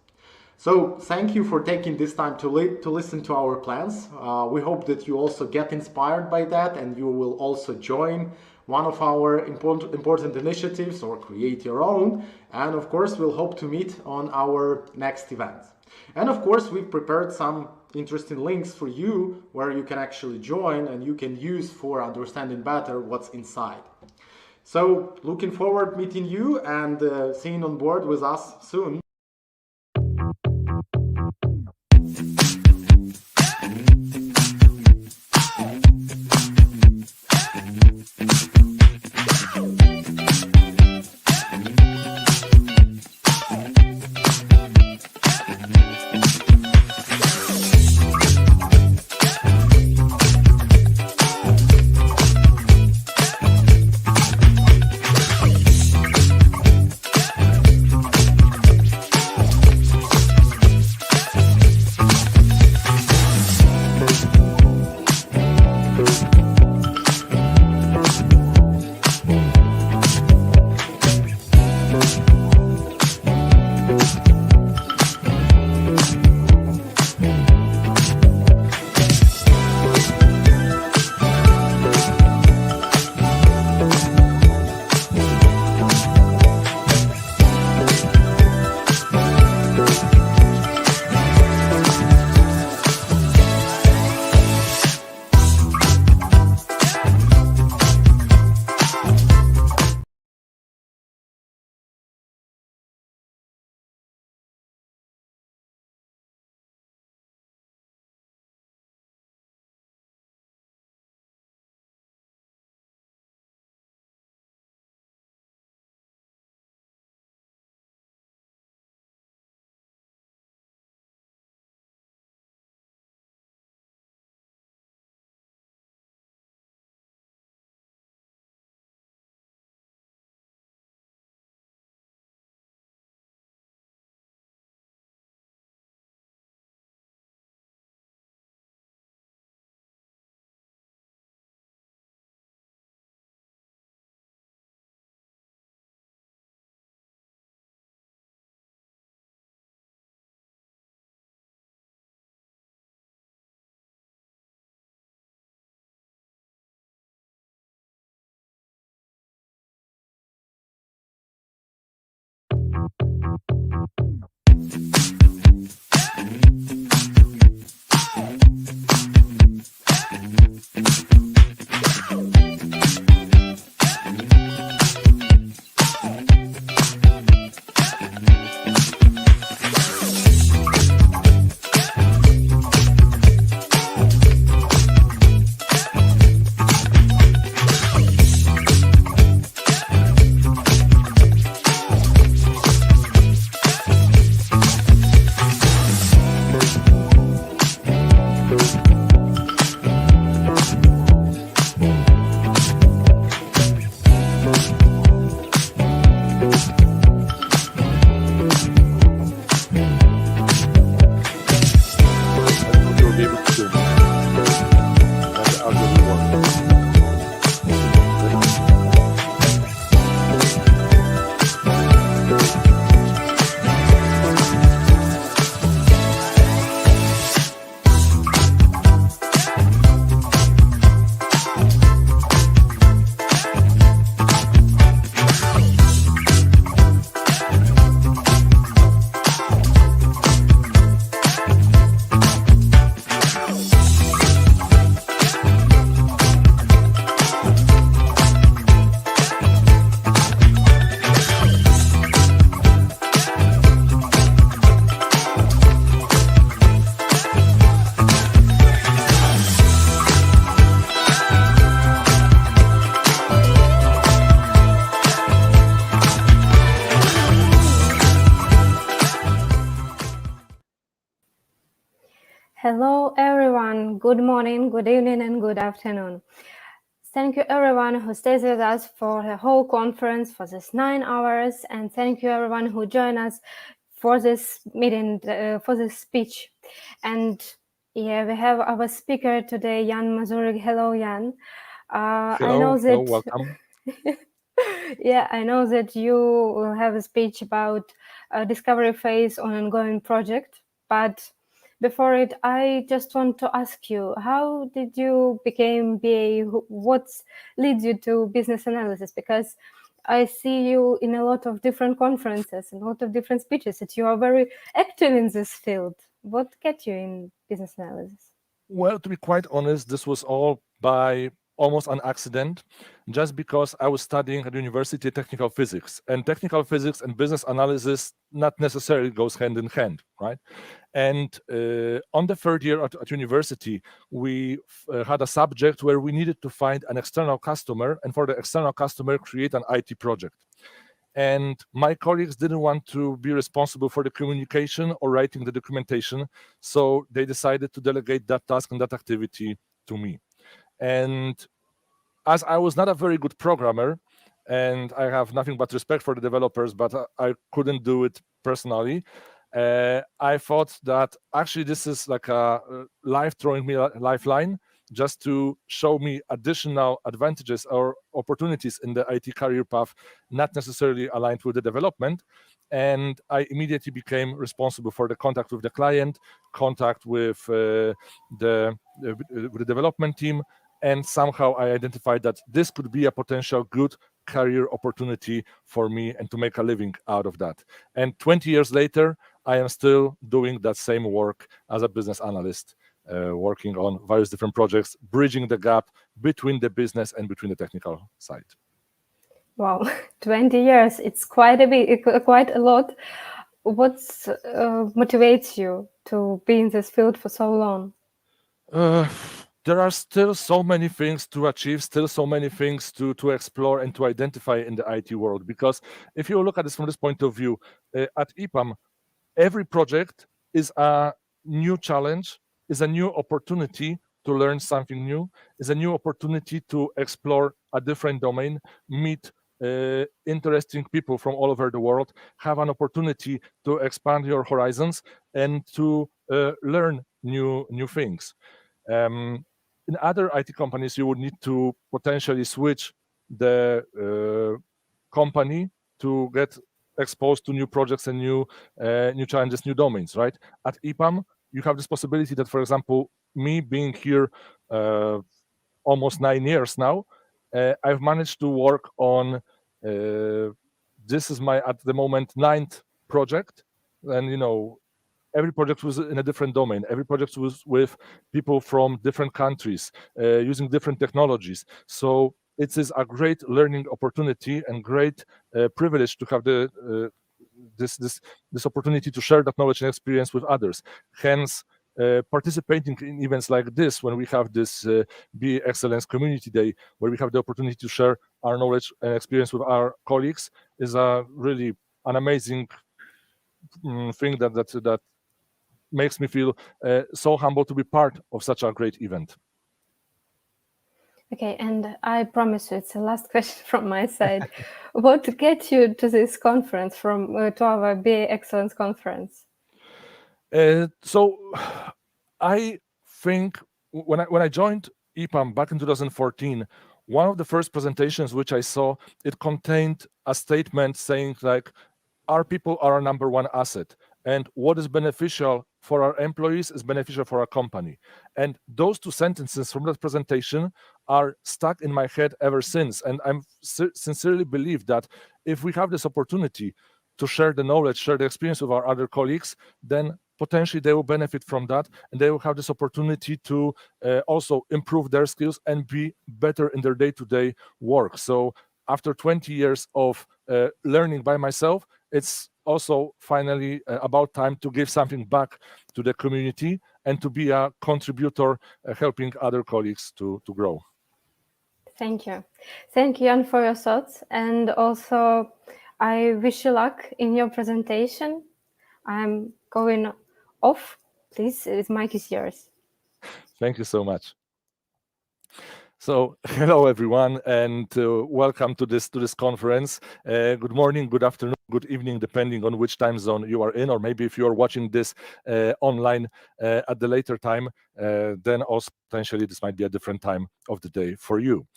So thank you for taking this time to listen to our plans. We hope that you also get inspired by that, and you will also join one of our important initiatives or create your own. And of course, we'll hope to meet on our next events. And of course, we've prepared some interesting links for you where you can actually join and you can use for understanding better what's inside. So looking forward meeting you and seeing on board with us soon. Hello, everyone. Good morning, good evening, and good afternoon. Thank you, everyone who stays with us for the whole conference for this 9 hours, and thank you, everyone who joined us for this meeting, for this speech. And yeah, we have our speaker today, Jan Mazurik. Hello, Jan. I know that. Hello, welcome. Yeah, I know that you will have a speech about a discovery phase on an ongoing project, but before it, I just want to ask you, how did you become BA? What leads you to business analysis? Because I see you in a lot of different conferences and a lot of different speeches that you are very active in this field. What got you in business analysis? Well, to be quite honest, this was all by almost an accident, just because I was studying at university technical physics, and technical physics and business analysis not necessarily goes hand in hand, right? And on the third year at university, we had a subject where we needed to find an external customer, and for the external customer, create an IT project. And my colleagues didn't want to be responsible for the communication or writing the documentation, so they decided to delegate that task and that activity to me. And as I was not a very good programmer, and I have nothing but respect for the developers, but I couldn't do it personally, I thought that actually this is like a life throwing me a lifeline, just to show me additional advantages or opportunities in the IT career path, not necessarily aligned with the development. And I immediately became responsible for the contact with the client, contact with the development team, and somehow I identified that this could be a potential good career opportunity for me and to make a living out of that. And 20 years later, I am still doing that same work as a business analyst, working on various different projects, bridging the gap between the business and between the technical side. Wow, 20 years, it's quite a bit, quite a lot. What motivates you to be in this field for so long? There are still so many things to achieve, still so many things to explore and to identify in the IT world. Because if you look at this from this point of view, at EPAM, every project is a new challenge, is a new opportunity to learn something new, is a new opportunity to explore a different domain, meet interesting people from all over the world, have an opportunity to expand your horizons and to learn new things. In other IT companies, you would need to potentially switch the company to get exposed to new projects and new challenges, new domains, right? At EPAM, you have this possibility that, for example, me being here almost 9 years now, I've managed to work on, this is my, at the moment, 9th project. And, you know, every project was in a different domain. Every project was with people from different countries, using different technologies. So it is a great learning opportunity and great privilege to have the this opportunity to share that knowledge and experience with others. Hence, participating in events like this, when we have this BA Excellence Community Day, where we have the opportunity to share our knowledge and experience with our colleagues, is a really an amazing thing that makes me feel so humble to be part of such a great event. Okay, and I promise you, it's the last question from my side. What gets you to this conference, to our BA Excellence Conference? So I think when I joined EPAM back in 2014, one of the first presentations which I saw, it contained a statement saying like, our people are our number one asset, and what is beneficial for our employees is beneficial for our company. And those two sentences from that presentation are stuck in my head ever since. And I'm sincerely believe that if we have this opportunity to share the knowledge, share the experience with our other colleagues, then potentially they will benefit from that, and they will have this opportunity to also improve their skills and be better in their day-to-day work. So after 20 years of learning by myself, it's also finally about time to give something back to the community and to be a contributor, helping other colleagues to grow. Thank you. Thank you, Jan, for your thoughts. And also, I wish you luck in your presentation. I'm going off, Please, the mic is yours. Thank you so much. So, hello everyone, and welcome to this conference. Good morning, good afternoon, good evening, depending on which time zone you are in, or maybe if you are watching this online at the later time, then also potentially this might be a different time of the day for you.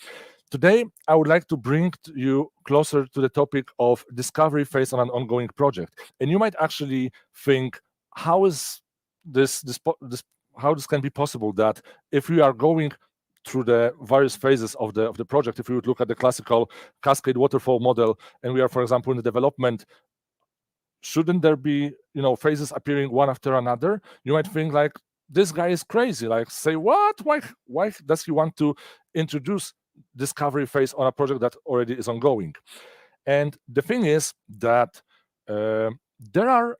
Today, I would like to bring you closer to the topic of discovery phase on an ongoing project, and you might actually think, how is how this can be possible that if we are going through the various phases of the project, if we would look at the classical cascade waterfall model, and we are, for example, in the development, shouldn't there be phases appearing one after another? You might think like, this guy is crazy. Like, say what? Why does he want to introduce discovery phase on a project that already is ongoing? And the thing is that there are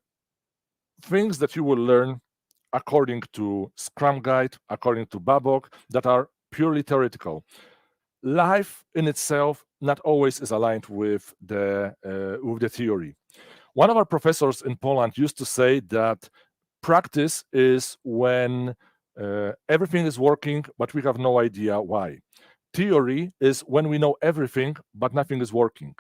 things that you will learn according to Scrum Guide, according to Babok, that are purely theoretical. Life in itself not always is aligned with the theory. One of our professors in Poland used to say that practice is when everything is working, but we have no idea why. Theory is when we know everything, but nothing is working.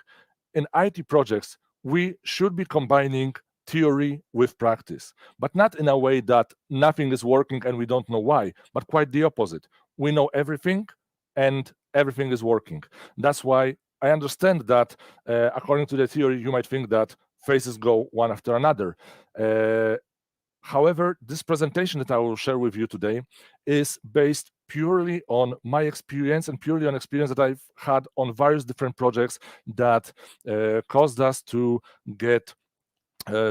In IT projects, we should be combining theory with practice, but not in a way that nothing is working and we don't know why, but quite the opposite. We know everything and everything is working. That's why I understand that according to the theory, you might think that phases go one after another. However, this presentation that I will share with you today is based purely on my experience and purely on experience that I've had on various different projects that caused us to get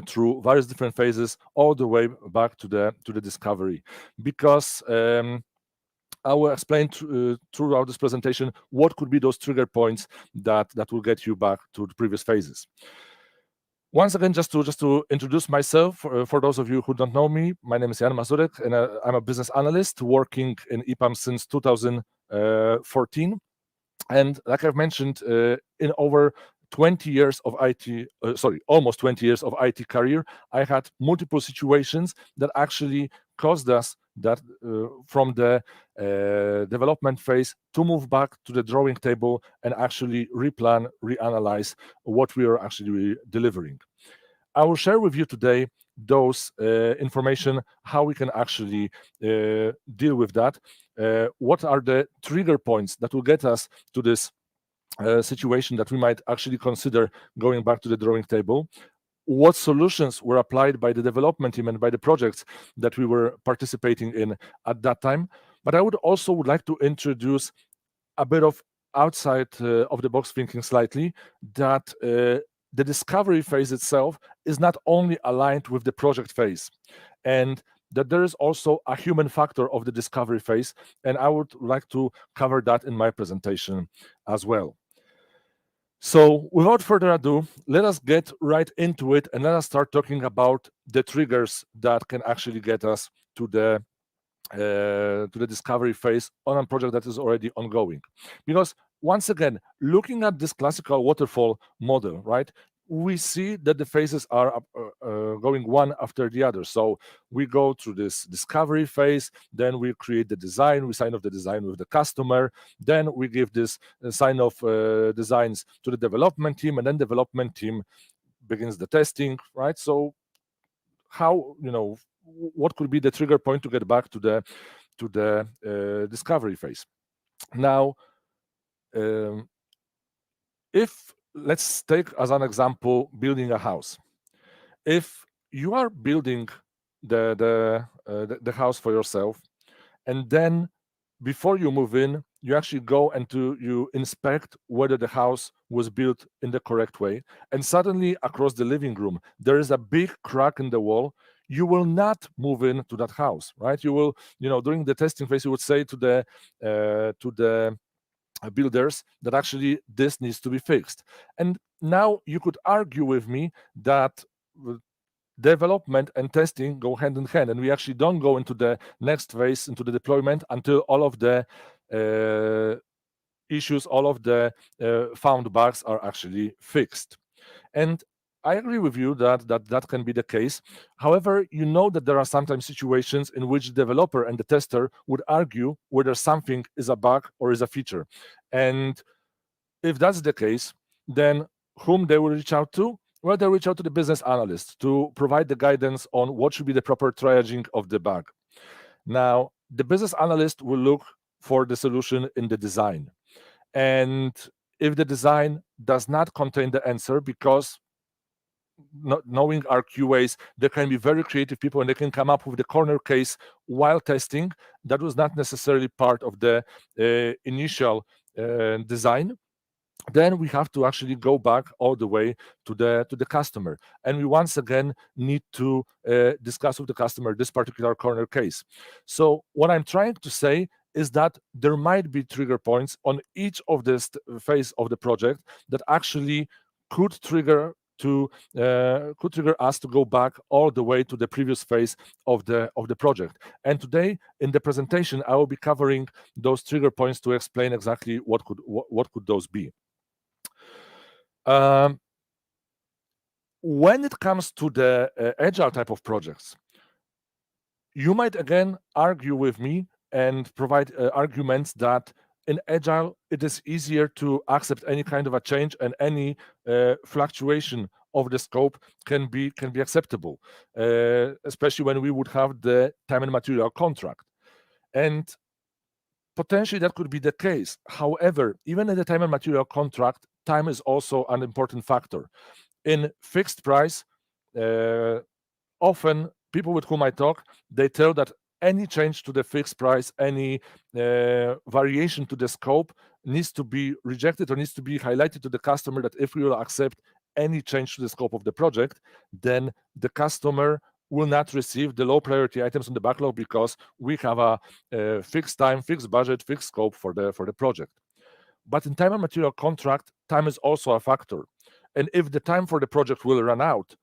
through various different phases all the way back to the discovery. Because I will explain throughout this presentation what could be those trigger points that will get you back to the previous phases. Once again, just to introduce myself, for those of you who don't know me, my name is Jan Mazurek, and I'm a business analyst working in EPAM since 2014. And like I've mentioned, in over 20 years of almost 20 years of IT career, I had multiple situations that actually caused us that from the development phase to move back to the drawing table and actually replan, reanalyze what we are actually delivering. I will share with you today those information, how we can actually deal with that. What are the trigger points that will get us to this situation that we might actually consider going back to the drawing table? What solutions were applied by the development team and by the projects that we were participating in at that time? But I would also like to introduce a bit of outside of the box thinking slightly, that the discovery phase itself is not only aligned with the project phase, and that there is also a human factor of the discovery phase, and I would like to cover that in my presentation as well. So without further ado, let us get right into it and let us start talking about the triggers that can actually get us to the discovery phase on a project that is already ongoing. Because once again, looking at this classical waterfall model, right, we see that the phases are going one after the other. So we go through this discovery phase, then we create the design, we sign off the design with the customer, then we give this sign off designs to the development team, and then development team begins the testing, right? So how, what could be the trigger point to get back to the discovery phase? Now, if let's take as an example building a house. If you are building the house for yourself, and then before you move in, you actually go and you inspect whether the house was built in the correct way, and suddenly across the living room there is a big crack in the wall, you will not move into that house, right? You will, during the testing phase, you would say to the builders that actually this needs to be fixed. And now you could argue with me that development and testing go hand in hand, and we actually don't go into the next phase, into the deployment, until all of the issues, all of the found bugs are actually fixed. And I agree with you that can be the case. However, you know that there are sometimes situations in which the developer and the tester would argue whether something is a bug or is a feature. And if that's the case, then whom they will reach out to? Well, they reach out to the business analyst to provide the guidance on what should be the proper triaging of the bug. Now, the business analyst will look for the solution in the design. And if the design does not contain the answer, because not knowing our QAs, there can be very creative people and they can come up with the corner case while testing. That was not necessarily part of the initial design. Then we have to actually go back all the way to the customer, and we once again need to discuss with the customer this particular corner case. So what I'm trying to say is that there might be trigger points on each of this phase of the project that actually could trigger us to go back all the way to the previous phase of the project. And today in the presentation, I will be covering those trigger points to explain exactly what could those be. When it comes to the agile type of projects, you might again argue with me and provide arguments that in agile it is easier to accept any kind of a change, and any fluctuation of the scope can be acceptable, especially when we would have the time and material contract. And potentially that could be the case. However, even in the time and material contract, time is also an important factor. In fixed price, often people with whom I talk, they tell that any change to the fixed price, any variation to the scope needs to be rejected or needs to be highlighted to the customer, that if we will accept any change to the scope of the project, then the customer will not receive the low priority items in the backlog, because we have a fixed time, fixed budget, fixed scope for the project. But in time and material contract, time is also a factor. And if the time for the project will run out,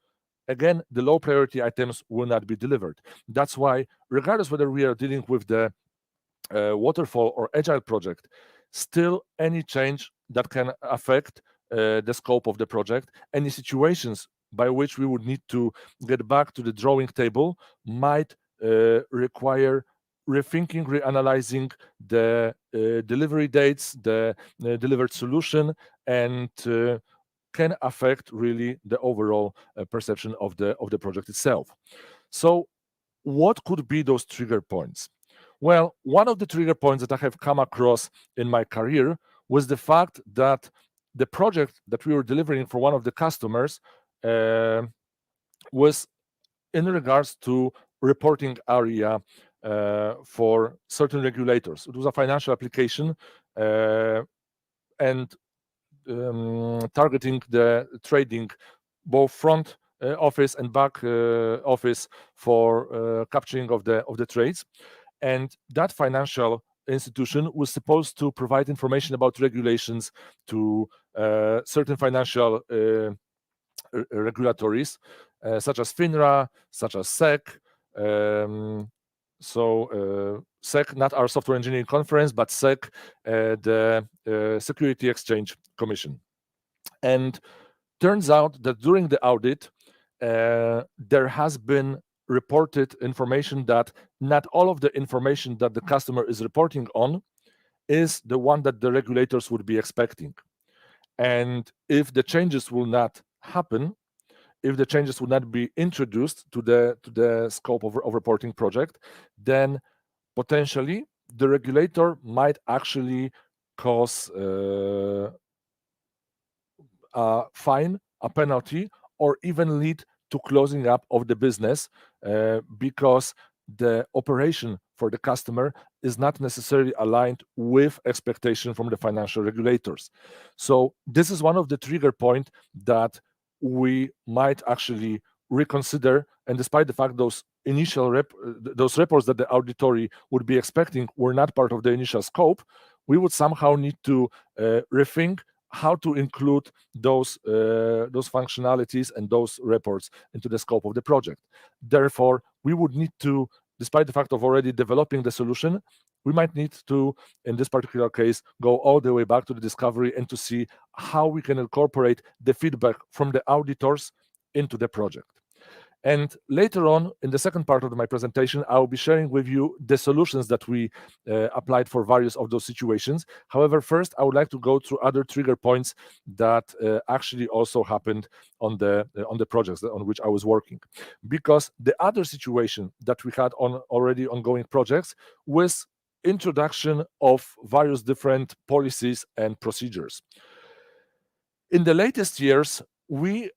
again, the low priority items will not be delivered. That's why, regardless whether we are dealing with the waterfall or agile project, still any change that can affect the scope of the project, any situations by which we would need to get back to the drawing table, might require rethinking, reanalyzing the delivery dates, the delivered solution, and can affect really the overall perception of the project itself. So what could be those trigger points? Well, one of the trigger points that I have come across in my career was the fact that the project that we were delivering for one of the customers was in regards to reporting area for certain regulators. It was a financial application and targeting the trading, both front office and back office, for capturing of the trades. And that financial institution was supposed to provide information about regulations to certain financial regulatories, such as FINRA, such as SEC. SEC, not our software engineering conference, but SEC, the Security Exchange Commission. And turns out that during the audit, there has been reported information that not all of the information that the customer is reporting on is the one that the regulators would be expecting. And if the changes will not happen, if the changes will not be introduced to the scope of reporting project, then potentially the regulator might actually cause a fine, a penalty, or even lead to closing up of the business, because the operation for the customer is not necessarily aligned with expectation from the financial regulators. So this is one of the trigger points that we might actually reconsider. And despite the fact those initial those reports that the auditory would be expecting were not part of the initial scope, we would somehow need to rethink how to include those functionalities and those reports into the scope of the project. Therefore, we would need to, despite the fact of already developing the solution, we might need to, in this particular case, go all the way back to the discovery and to see how we can incorporate the feedback from the auditors into the project. And later on, in the second part of my presentation, I'll be sharing with you the solutions that we applied for various of those situations. However, first, I would like to go through other trigger points that actually also happened on the projects on which I was working. Because the other situation that we had on already ongoing projects was introduction of various different policies and procedures. In the latest years, we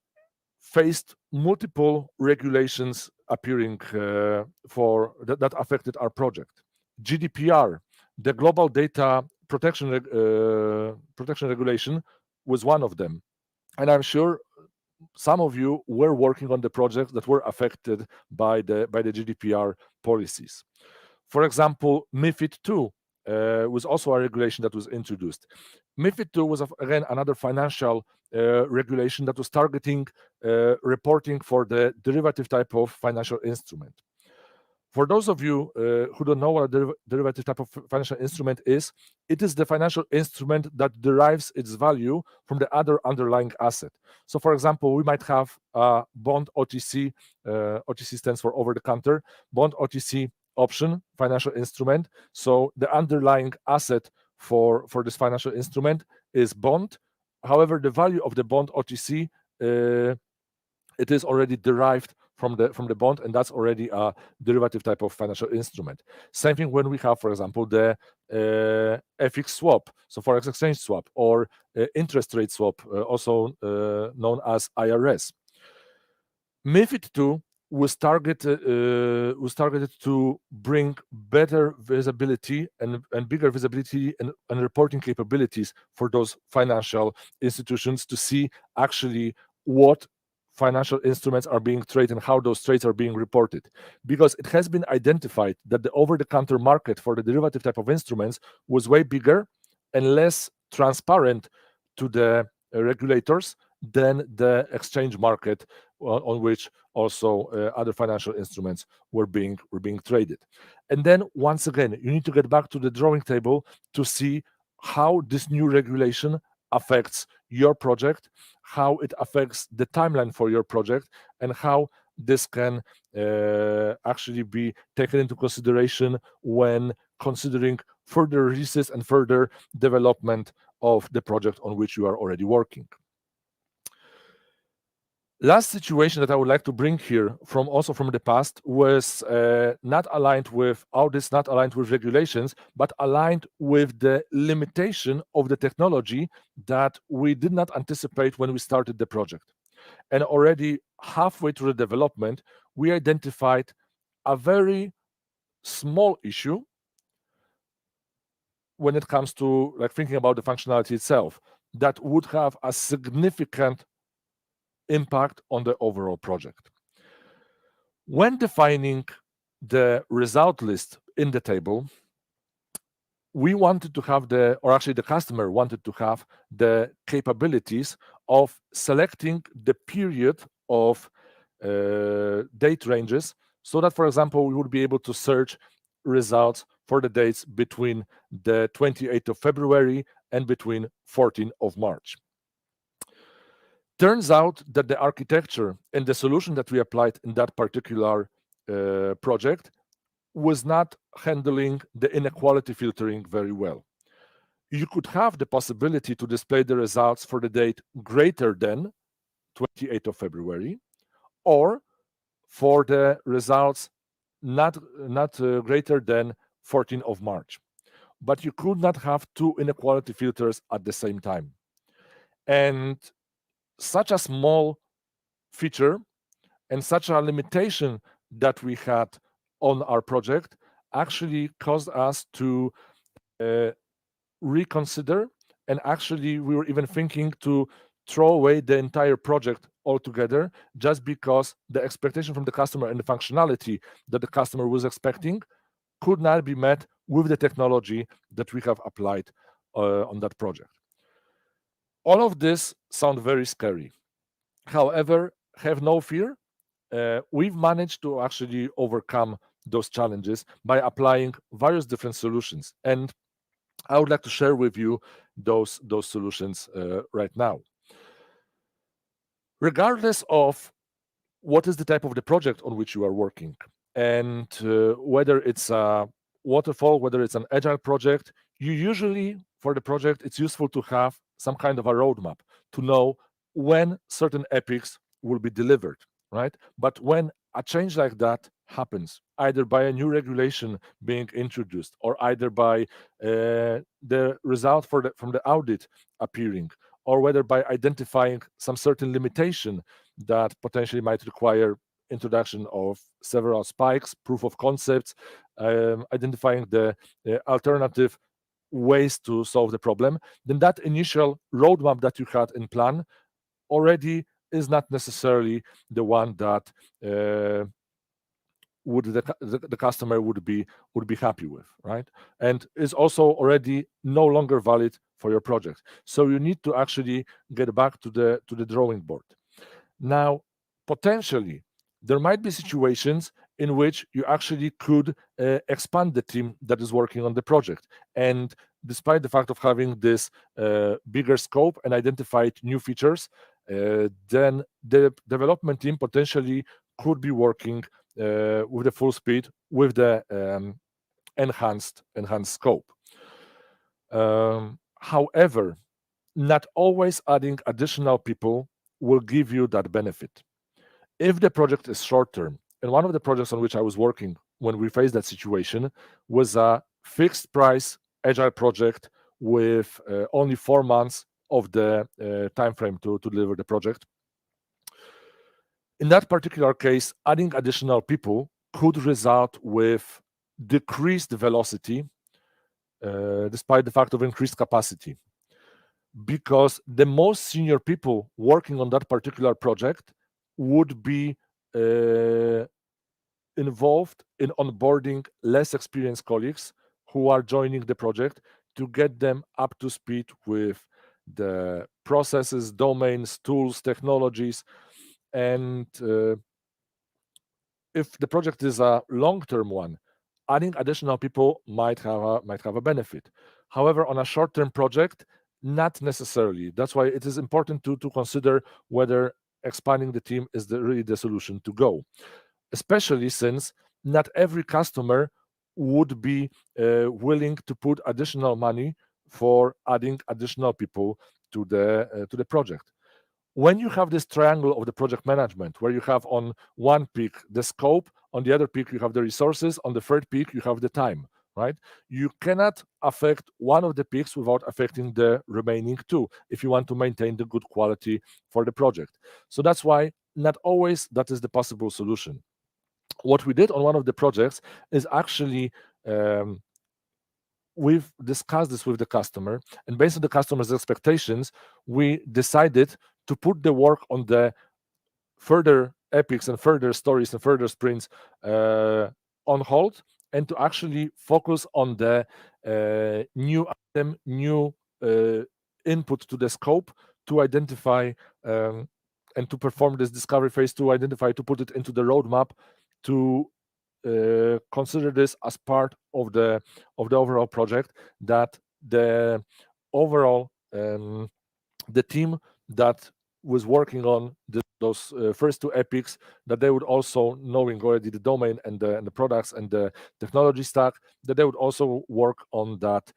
faced multiple regulations appearing that affected our project. GDPR, the Global Data Protection Regulation, was one of them. And I'm sure some of you were working on the projects that were affected by the GDPR policies. For example, MiFID II was also a regulation that was introduced. MiFID II was, again, another financial regulation that was targeting reporting for the derivative type of financial instrument. For those of you who don't know what a derivative type of financial instrument is, it is the financial instrument that derives its value from the other underlying asset. So, for example, we might have a bond OTC. OTC stands for over the counter. Bond OTC option, financial instrument. So the underlying asset for this financial instrument is bond. However, the value of the bond OTC, it is already derived from the bond, and that's already a derivative type of financial instrument. Same thing when we have, for example, the FX swap, so forex exchange swap, or interest rate swap, also known as IRS. MiFID II was targeted to bring better visibility and bigger visibility and reporting capabilities for those financial institutions to see actually what financial instruments are being traded and how those trades are being reported. Because it has been identified that the over-the-counter market for the derivative type of instruments was way bigger and less transparent to the regulators than the exchange market on which also other financial instruments were being traded. And then once again, you need to get back to the drawing table to see how this new regulation affects your project, how it affects the timeline for your project, and how this can actually be taken into consideration when considering further releases and further development of the project on which you are already working. Last situation that I would like to bring here from the past was not aligned with audits, not aligned with regulations, but aligned with the limitation of the technology that we did not anticipate when we started the project. And already halfway through the development, we identified a very small issue when it comes to thinking about the functionality itself that would have a significant impact on the overall project. When defining the result list in the table, we wanted to have the customer wanted to have the capabilities of selecting the period of date ranges so that, for example, we would be able to search results for the dates between the 28th of February and between 14th of March. Turns out that the architecture and the solution that we applied in that particular project was not handling the inequality filtering very well. You could have the possibility to display the results for the date greater than 28th of February, or for the results not greater than 14th of March. But you could not have two inequality filters at the same time. And such a small feature and such a limitation that we had on our project actually caused us to reconsider, and actually we were even thinking to throw away the entire project altogether, just because the expectation from the customer and the functionality that the customer was expecting could not be met with the technology that we have applied on that project. All of this sounds very scary. However, have no fear. We've managed to actually overcome those challenges by applying various different solutions. And I would like to share with you those solutions right now. Regardless of what is the type of the project on which you are working, and whether it's a waterfall, whether it's an agile project. You usually, for the project, it's useful to have some kind of a roadmap to know when certain epics will be delivered, right? But when a change like that happens, either by a new regulation being introduced, or either by the result from the audit appearing, or whether by identifying some certain limitation that potentially might require introduction of several spikes, proof of concepts, identifying the alternative ways to solve the problem, then that initial roadmap that you had in plan already is not necessarily the one that would the customer would be happy with, right? And is also already no longer valid for your project. So you need to actually get back to the drawing board. Now, potentially, there might be situations in which you actually could expand the team that is working on the project. And despite the fact of having this bigger scope and identified new features, then the development team potentially could be working with the full speed with the enhanced scope. However, not always adding additional people will give you that benefit. If the project is short term, and one of the projects on which I was working when we faced that situation was a fixed price agile project with only 4 months of the time frame to deliver the project. In that particular case, adding additional people could result with decreased velocity despite the fact of increased capacity, because the most senior people working on that particular project would be involved in onboarding less experienced colleagues who are joining the project to get them up to speed with the processes, domains, tools, technologies. And if the project is a long-term one, adding additional people might have a benefit. However, on a short-term project, not necessarily. That's why it is important to consider whether expanding the team is really the solution to go, especially since not every customer would be willing to put additional money for adding additional people to the project. When you have this triangle of the project management, where you have on one peak the scope, on the other peak you have the resources, on the third peak you have the time, right? You cannot affect one of the peaks without affecting the remaining two if you want to maintain the good quality for the project. So that's why not always that is the possible solution. What we did on one of the projects is actually we've discussed this with the customer, and based on the customer's expectations, we decided to put the work on the further epics and further stories and further sprints on hold, and to actually focus on the new item, new input to the scope to identify and to perform this discovery phase, to identify, to put it into the roadmap, to consider this as part of the overall project, that the overall the team that was working on those first two epics, that they would also, knowing already the domain and the products and the technology stack, that they would also work on that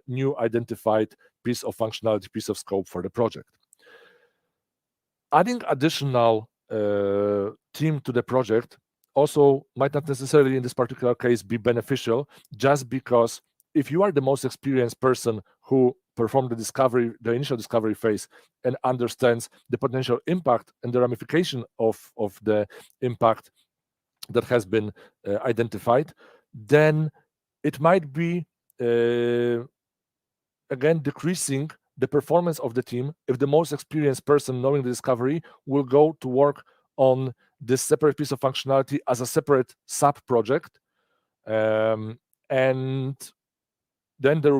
new identified piece of functionality, piece of scope for the project. Adding additional team to the project also might not necessarily in this particular case be beneficial, just because if you are the most experienced person who performed the initial discovery phase and understands the potential impact and the ramification of the impact that has been identified, then it might be again decreasing the performance of the team if the most experienced person knowing the discovery will go to work on this separate piece of functionality as a separate sub project, and then there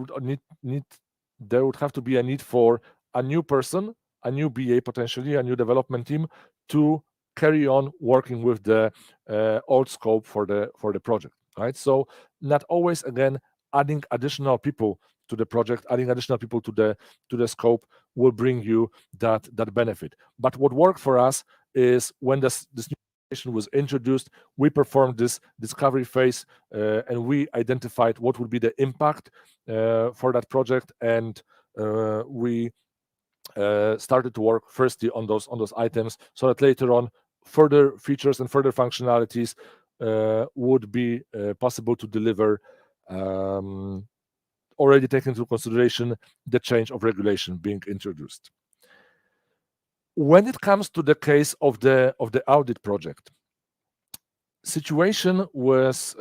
would have to be a need for a new person, a new BA, potentially a new development team, to carry on working with the old scope for the project, right? So not always, again, adding additional people to the project, adding additional people to the scope will bring you that benefit. But what worked for us is when this new application was introduced, we performed this discovery phase and we identified what would be the impact for that project, and we started to work firstly on those items, so that later on further features and further functionalities would be possible to deliver, already taking into consideration the change of regulation being introduced. When it comes to the case of the audit project, situation was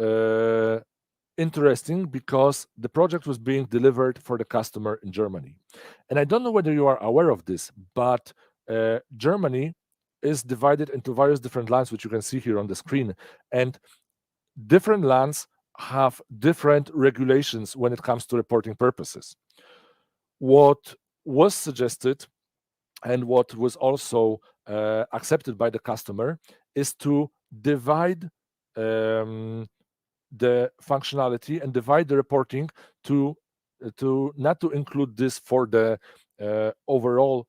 interesting because the project was being delivered for the customer in Germany. And I don't know whether you are aware of this, but Germany is divided into various different lands, which you can see here on the screen. And different lands have different regulations when it comes to reporting purposes. What was suggested and what was also accepted by the customer is to divide the functionality and divide the reporting to not to include this for the overall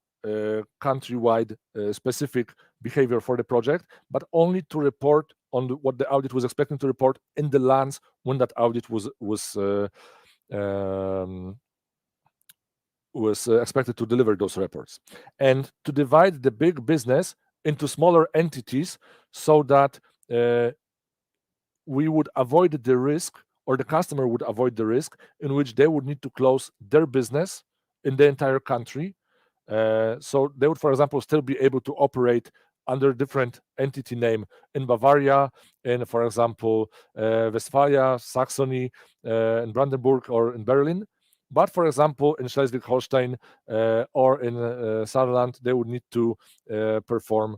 countrywide specific behavior for the project, but only to report on what the audit was expecting to report in the lands when that audit was expected to deliver those reports, and to divide the big business into smaller entities so that we would avoid the risk, or the customer would avoid the risk, in which they would need to close their business in the entire country. So they would, for example, still be able to operate under different entity name in Bavaria, in, for example, Westphalia, Saxony, in Brandenburg, or in Berlin. But, for example, in Schleswig-Holstein or in Saarland, they would need to perform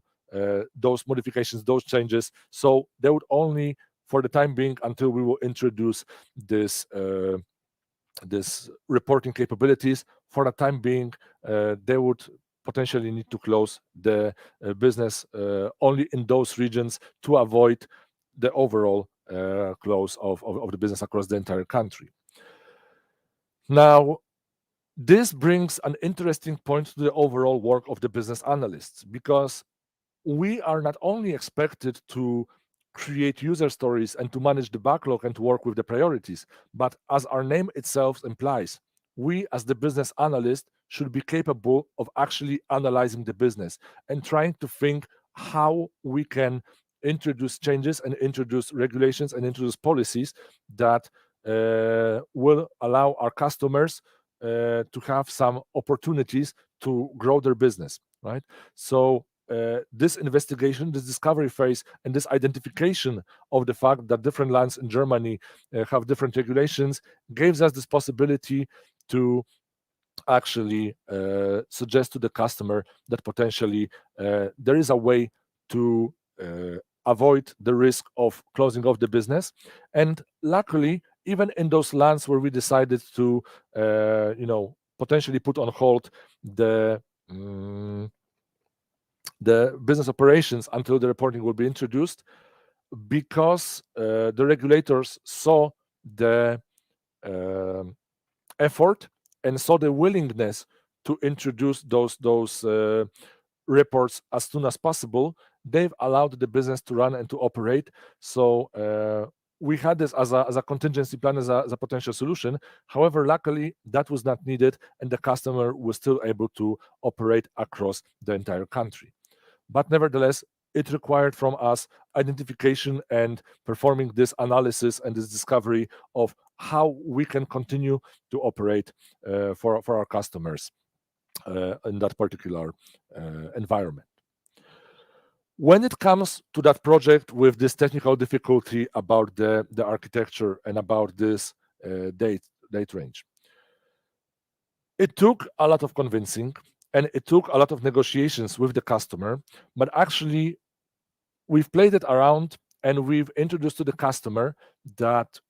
those modifications, those changes. So they would only, for the time being, until we will introduce this reporting capabilities, for the time being, they would potentially need to close the business only in those regions to avoid the overall close of the business across the entire country. Now, this brings an interesting point to the overall work of the business analysts, because we are not only expected to create user stories and to manage the backlog and to work with the priorities, but as our name itself implies, we as the business analyst should be capable of actually analyzing the business and trying to think how we can introduce changes and introduce regulations and introduce policies that will allow our customers to have some opportunities to grow their business, right? So this investigation, this discovery phase, and this identification of the fact that different lands in Germany have different regulations gives us this possibility to actually suggest to the customer that potentially there is a way to avoid the risk of closing off the business. And luckily, even in those lands where we decided to potentially put on hold the business operations until the reporting will be introduced, because the regulators saw the effort and saw the willingness to introduce those reports as soon as possible, they've allowed the business to run and to operate. So we had this as a contingency plan, as a potential solution. However, luckily, that was not needed, and the customer was still able to operate across the entire country. But nevertheless, it required from us identification and performing this analysis and this discovery of how we can continue to operate for our customers in that particular environment. When it comes to that project with this technical difficulty about the architecture and about this date range, it took a lot of convincing and it took a lot of negotiations with the customer, but actually we've played it around and we've introduced to the customer that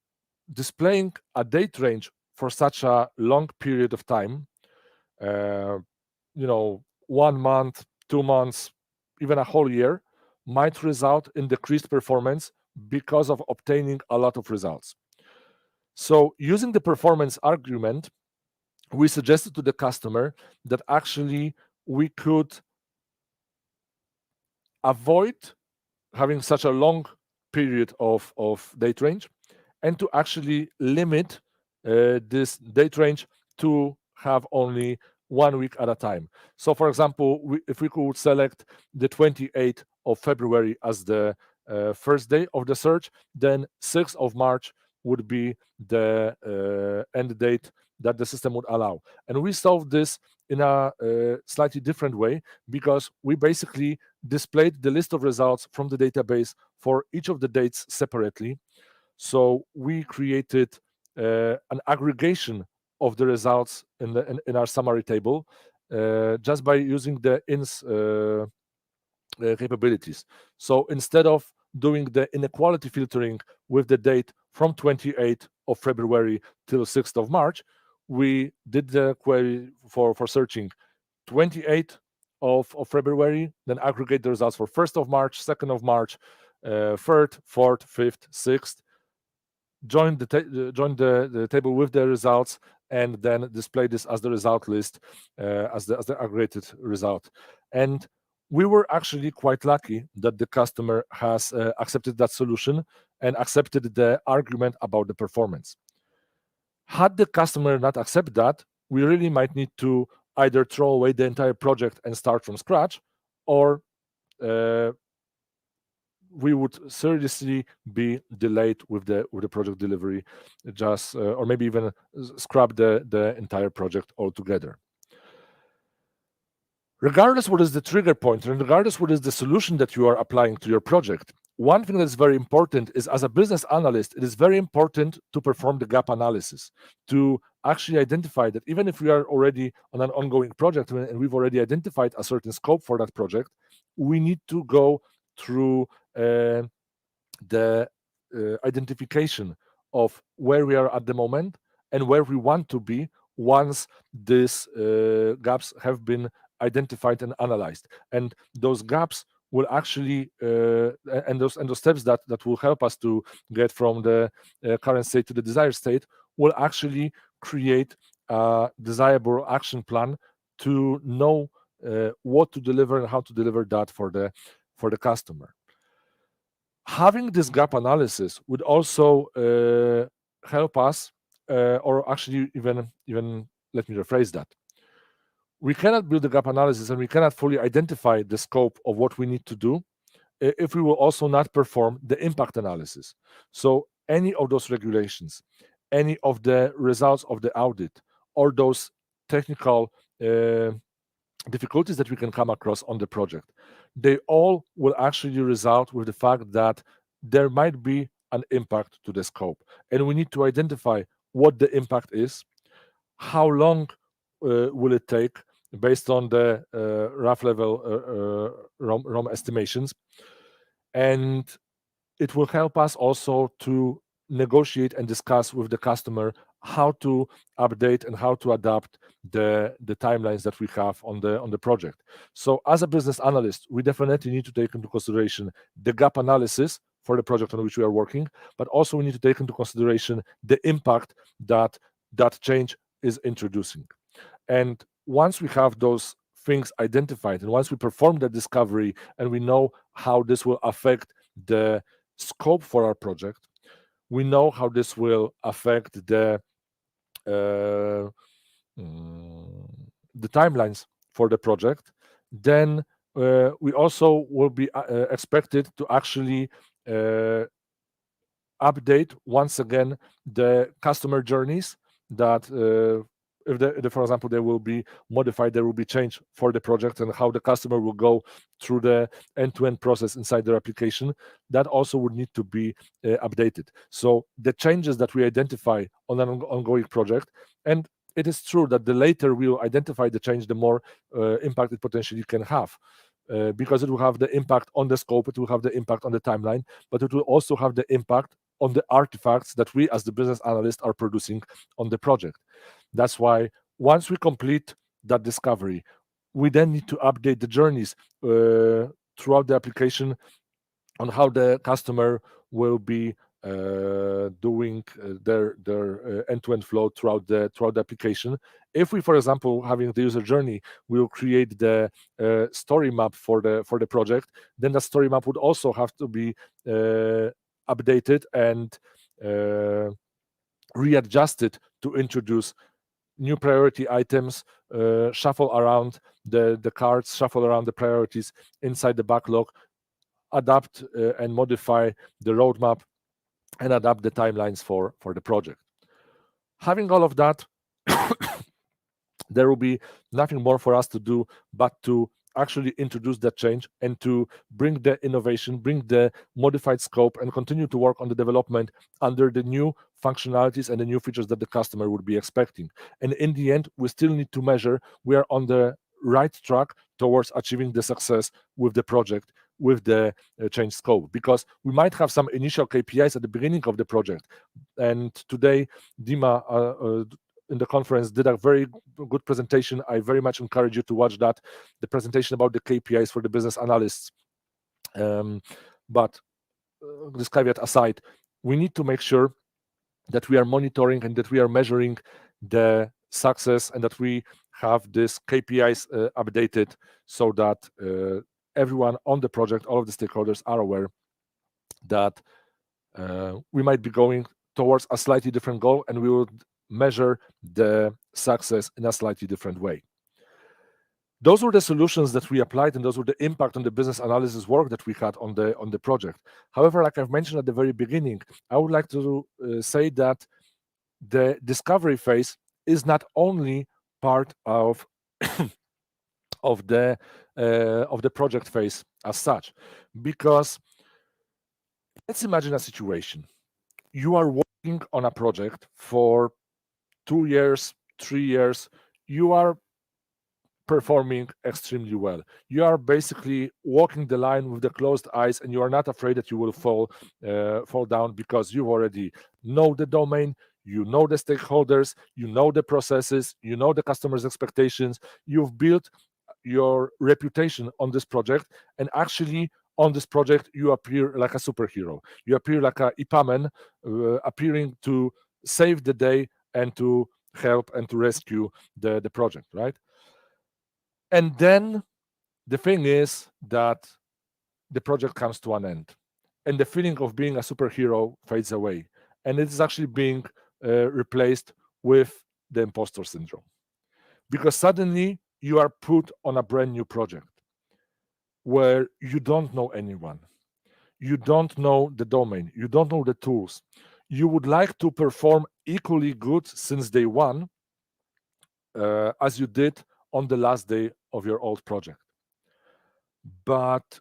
displaying a date range for such a long period of time, 1 month, 2 months, even a whole year, might result in decreased performance because of obtaining a lot of results. So using the performance argument, we suggested to the customer that actually we could avoid having such a long period of date range, and to actually limit this date range to have only 1 week at a time. So, for example, if we could select the 28th of February as the first day of the search, then 6th of March would be the end date that the system would allow. And we solved this in a slightly different way, because we basically displayed the list of results from the database for each of the dates separately. So we created an aggregation of the results in our summary table just by using the ins capabilities. So instead of doing the inequality filtering with the date from 28th of February till 6th of March, we did the query for searching 28th of February, then aggregate the results for 1st of March, 2nd of March, 3rd, 4th, 5th, 6th, join the table with the results, and then display this as the result list, as the aggregated result. And we were actually quite lucky that the customer has accepted that solution and accepted the argument about the performance. Had the customer not accept that, we really might need to either throw away the entire project and start from scratch, or we would seriously be delayed with the project delivery, just or maybe even scrap the entire project altogether. Regardless what is the trigger point, and regardless what is the solution that you are applying to your project, one thing that's very important is, as a business analyst, it is very important to perform the gap analysis, to actually identify that even if we are already on an ongoing project and we've already identified a certain scope for that project, we need to go through the identification of where we are at the moment and where we want to be once these gaps have been identified and analyzed. And those gaps will actually and those steps that will help us to get from the current state to the desired state will actually create a desirable action plan to know what to deliver and how to deliver that for the customer. Having this gap analysis would also help us, or actually even let me rephrase that. We cannot build the gap analysis and we cannot fully identify the scope of what we need to do if we will also not perform the impact analysis. So any of those regulations, any of the results of the audit, or those technical difficulties that we can come across on the project, they all will actually result with the fact that there might be an impact to the scope. And we need to identify what the impact is, how long will it take based on the rough level ROM estimations. And it will help us also to negotiate and discuss with the customer how to update and how to adapt the timelines that we have on the project. So as a business analyst, we definitely need to take into consideration the gap analysis for the project on which we are working, but also we need to take into consideration the impact that change is introducing. And once we have those things identified, and once we perform the discovery and we know how this will affect the scope for our project, we know how this will affect the timelines for the project, then we also will be expected to actually update once again the customer journeys that if for example, they will be modified, there will be change for the project, and how the customer will go through the end-to-end process inside their application, that also would need to be updated. So the changes that we identify on an ongoing project, and it is true that the later we will identify the change, the more impact it potentially can have. Because it will have the impact on the scope, it will have the impact on the timeline, but it will also have the impact on the artifacts that we as the business analyst are producing on the project. That's why once we complete that discovery, we then need to update the journeys throughout the application on how the customer will be doing their end-to-end flow throughout the application, If we, for example, having the user journey, will create the story map for the project, then the story map would also have to be updated and readjusted to introduce new priority items, shuffle around the cards, shuffle around the priorities inside the backlog, adapt and modify the roadmap, and adapt the timelines for the project. Having all of that, there will be nothing more for us to do but to actually introduce that change and to bring the innovation, bring the modified scope, and continue to work on the development under the new functionalities and the new features that the customer would be expecting. And in the end, we still need to measure we are on the right track towards achieving the success with the project, with the change scope, because we might have some initial KPIs at the beginning of the project. And today, Dima in the conference did a very good presentation. I very much encourage you to watch that, the presentation about the KPIs for the business analysts. But this caveat aside, we need to make sure that we are monitoring and that we are measuring the success and that we have this KPIs updated so that everyone on the project, all of the stakeholders are aware that we might be going towards a slightly different goal, and we would measure the success in a slightly different way. Those were the solutions that we applied, and those were the impact on the business analysis work that we had on the project. However, like I've mentioned at the very beginning, I would like to say that the discovery phase is not only part of of the project phase as such, because let's imagine a situation. You are working on a project for 2 years, 3 years, you are performing extremely well. You are basically walking the line with the closed eyes, and you are not afraid that you will fall down, because you already know the domain, you know the stakeholders, you know the processes, you know the customer's expectations. You've built your reputation on this project, and actually on this project you appear like a superhero. You appear like a IPAMan, appearing to save the day and to help and to rescue the project, right? And then the thing is that the project comes to an end, and the feeling of being a superhero fades away, and it is actually being replaced with the imposter syndrome, because suddenly you are put on a brand new project where you don't know anyone, you don't know the domain, you don't know the tools. You would like to perform equally good since day one as you did on the last day of your old project. But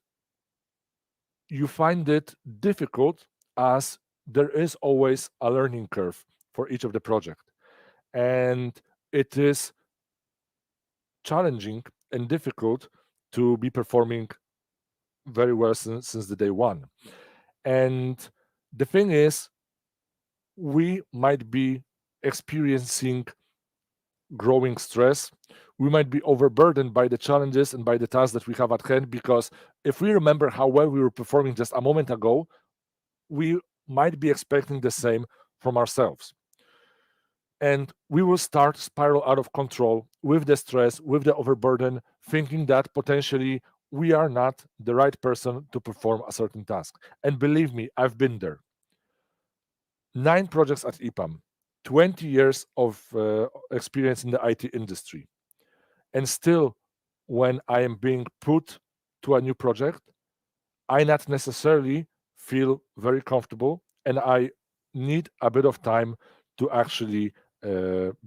you find it difficult, as there is always a learning curve for each of the project. And it is challenging and difficult to be performing very well since the day one. And the thing is, we might be experiencing growing stress. We might be overburdened by the challenges and by the tasks that we have at hand, because if we remember how well we were performing just a moment ago, we might be expecting the same from ourselves. And we will start spiral out of control with the stress, with the overburden, thinking that potentially we are not the right person to perform a certain task. And believe me, I've been there. 9 projects at EPAM, 20 years of experience in the IT industry. And still, when I am being put to a new project, I not necessarily feel very comfortable, and I need a bit of time to actually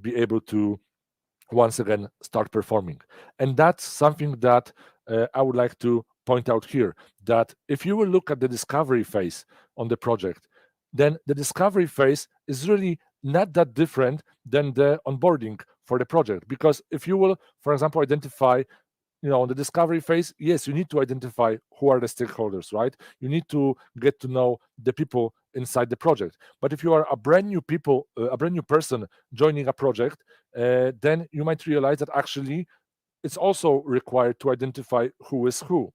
be able to once again start performing. And that's something that I would like to point out here, that if you will look at the discovery phase on the project, then the discovery phase is really not that different than the onboarding for the project. Because if you will, for example, identify, on the discovery phase, yes, you need to identify who are the stakeholders, right? You need to get to know the people inside the project. But if you are a brand new person joining a project, then you might realize that actually it's also required to identify who is who.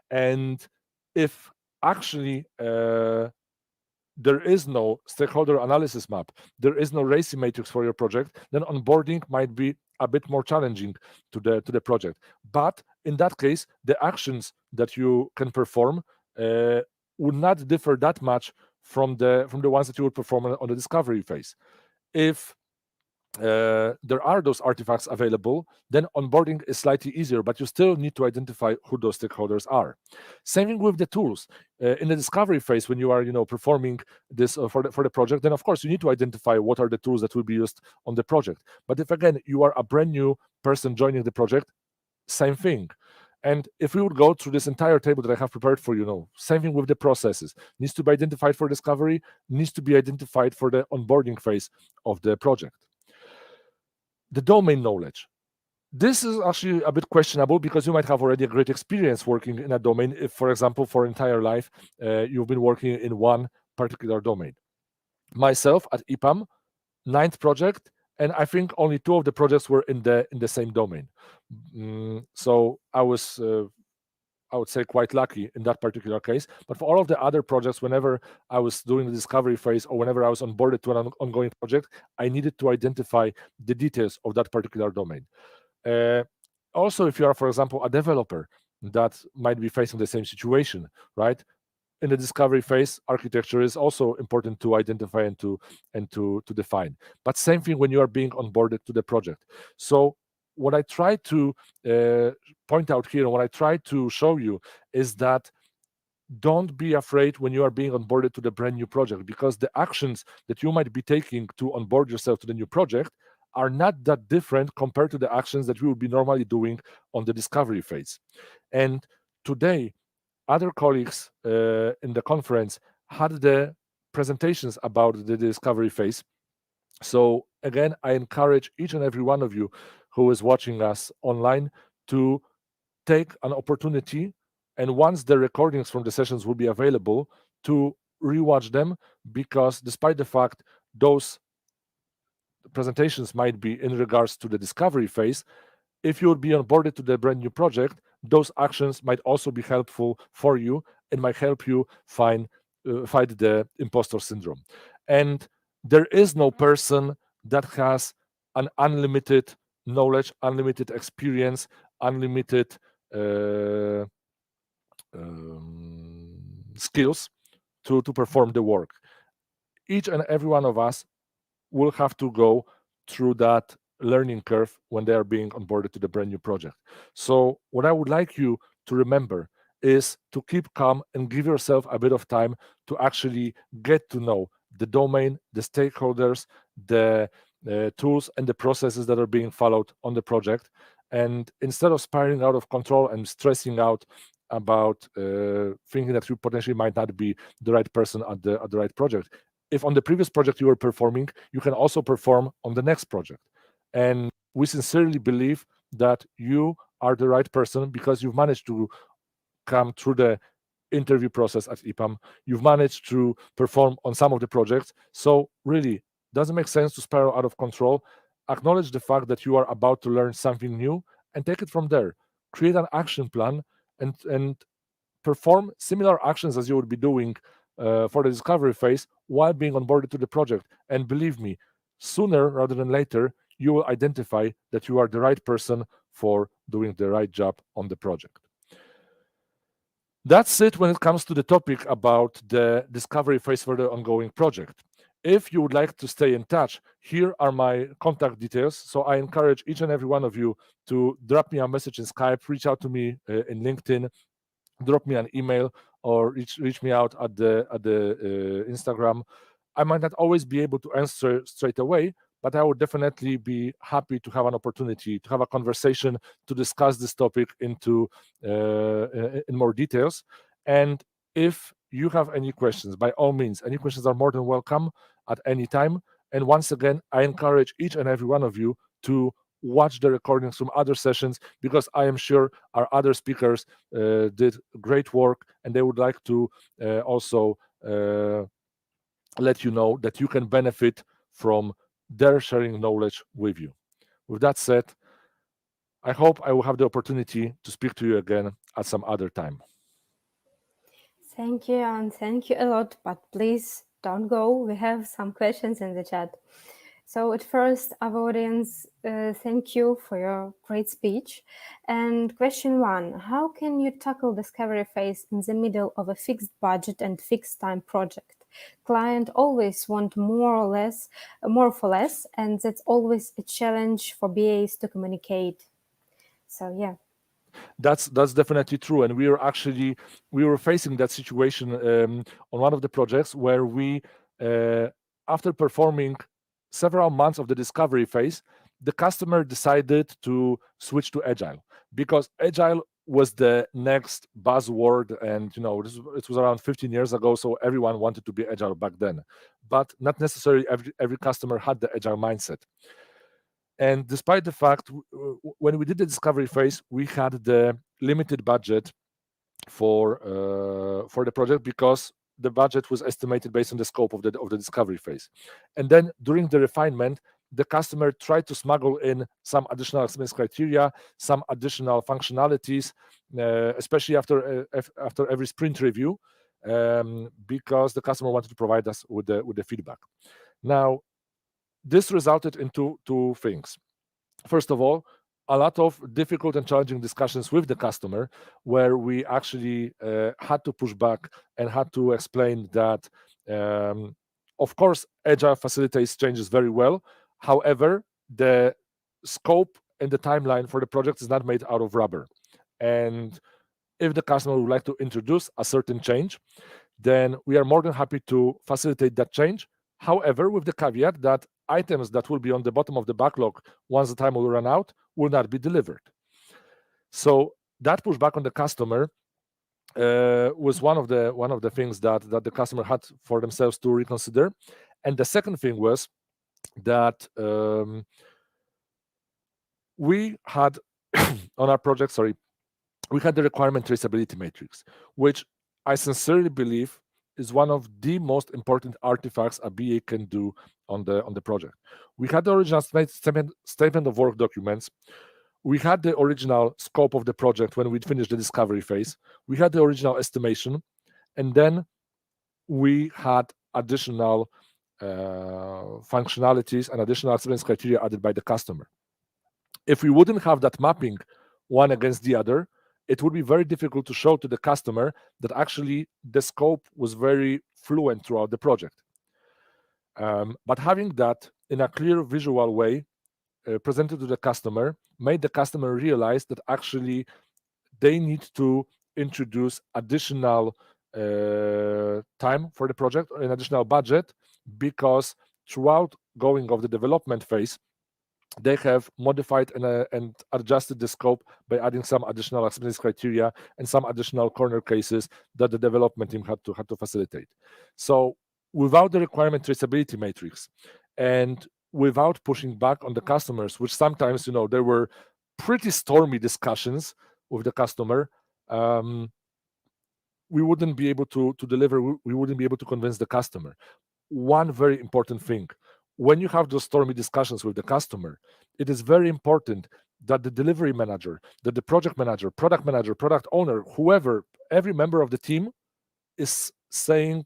And if actually there is no stakeholder analysis map, there is no RACI matrix for your project, then onboarding might be a bit more challenging to the project. But in that case, the actions that you can perform would not differ that much from the ones that you would perform on the discovery phase. If there are those artifacts available, then onboarding is slightly easier, but you still need to identify who those stakeholders are. Same thing with the tools. In the discovery phase, when you are performing this for the project, then of course you need to identify what are the tools that will be used on the project. But if again you are a brand new person joining the project, same thing. And if we would go through this entire table that I have prepared for you, same thing with the processes. Needs to be identified for discovery, needs to be identified for the onboarding phase of the project. The domain knowledge. This is actually a bit questionable because you might have already a great experience working in a domain if, for example, for entire life, you've been working in one particular domain. Myself at EPAM, 9th project, and I think only 2 of the projects were in the same domain. So I was, I would say, quite lucky in that particular case. But for all of the other projects, whenever I was doing the discovery phase or whenever I was onboarded to an ongoing project, I needed to identify the details of that particular domain. Also, if you are, for example, a developer that might be facing the same situation, right? In the discovery phase, architecture is also important to identify and to define. But same thing when you are being onboarded to the project. So what I try to point out here, and what I try to show you, is that don't be afraid when you are being onboarded to the brand new project, because the actions that you might be taking to onboard yourself to the new project are not that different compared to the actions that you would be normally doing on the discovery phase. And today, other colleagues in the conference had the presentations about the discovery phase. So again, I encourage each and every one of you who is watching us online to take an opportunity, and once the recordings from the sessions will be available, to rewatch them, because despite the fact those presentations might be in regards to the discovery phase, if you would be onboarded to the brand new project, those actions might also be helpful for you and might help you fight the imposter syndrome. And there is no person that has an unlimited knowledge, unlimited experience, unlimited skills to perform the work. Each and every one of us will have to go through that learning curve when they are being onboarded to the brand new project. So what I would like you to remember is to keep calm and give yourself a bit of time to actually get to know the domain, the stakeholders, the tools and the processes that are being followed on the project. And instead of spiraling out of control and stressing out about thinking that you potentially might not be the right person at the right project, if on the previous project you were performing, you can also perform on the next project. And we sincerely believe that you are the right person because you've managed to come through the interview process at EPAM. You've managed to perform on some of the projects. So really, doesn't make sense to spiral out of control. Acknowledge the fact that you are about to learn something new and take it from there. Create an action plan and perform similar actions as you would be doing for the discovery phase while being onboarded to the project. And believe me, sooner rather than later, you will identify that you are the right person for doing the right job on the project. That's it when it comes to the topic about the discovery phase for the ongoing project. If you would like to stay in touch, here are my contact details. So I encourage each and every one of you to drop me a message in Skype, reach out to me in LinkedIn, drop me an email, or reach me out at the Instagram. I might not always be able to answer straight away, but I would definitely be happy to have an opportunity to have a conversation to discuss this topic in more details. And if you have any questions, by all means, any questions are more than welcome at any time. And once again, I encourage each and every one of you to watch the recordings from other sessions, because I am sure our other speakers did great work, and they would like to also let you know that you can benefit from their sharing knowledge with you. With that said, I hope I will have the opportunity to speak to you again at some other time. Thank you, and thank you a lot, but please don't go. We have some questions in the chat. So at first, our audience, thank you for your great speech. And question 1, how can you tackle discovery phase in the middle of a fixed budget and fixed time project? Client always want more for less, and that's always a challenge for BAs to communicate. So yeah. That's definitely true, and we were facing that situation on one of the projects where we, after performing several months of the discovery phase, the customer decided to switch to Agile because Agile was the next buzzword, and it was around 15 years ago, so everyone wanted to be Agile back then, but not necessarily every customer had the Agile mindset. And despite the fact, when we did the discovery phase, we had the limited budget for the project because the budget was estimated based on the scope of the discovery phase. And then during the refinement, the customer tried to smuggle in some additional acceptance criteria, some additional functionalities, especially after every sprint review, because the customer wanted to provide us with the feedback. Now, this resulted in two things. First of all, a lot of difficult and challenging discussions with the customer where we actually had to push back and had to explain that, of course, Agile facilitates changes very well. However, the scope and the timeline for the project is not made out of rubber. And if the customer would like to introduce a certain change, then we are more than happy to facilitate that change. However, with the caveat that items that will be on the bottom of the backlog once the time will run out will not be delivered. So that pushback on the customer was one of the things that the customer had for themselves to reconsider. And the second thing was that we had on our project, we had the requirement traceability matrix, which I sincerely believe is one of the most important artifacts a BA can do on the project. We had the original statement of work documents. We had the original scope of the project when we finished the discovery phase. We had the original estimation, and then we had additional functionalities and additional acceptance criteria added by the customer. If we wouldn't have that mapping one against the other, it would be very difficult to show to the customer that actually the scope was very fluent throughout the project. But having that in a clear visual way presented to the customer made the customer realize that actually they need to introduce additional time for the project or an additional budget, because throughout going of the development phase, they have modified and adjusted the scope by adding some additional acceptance criteria and some additional corner cases that the development team had to facilitate. So without the requirement traceability matrix and without pushing back on the customers, which sometimes, there were pretty stormy discussions with the customer, we wouldn't be able to deliver, we wouldn't be able to convince the customer. One very important thing, when you have those stormy discussions with the customer, it is very important that the delivery manager, that the project manager, product owner, whoever, every member of the team is saying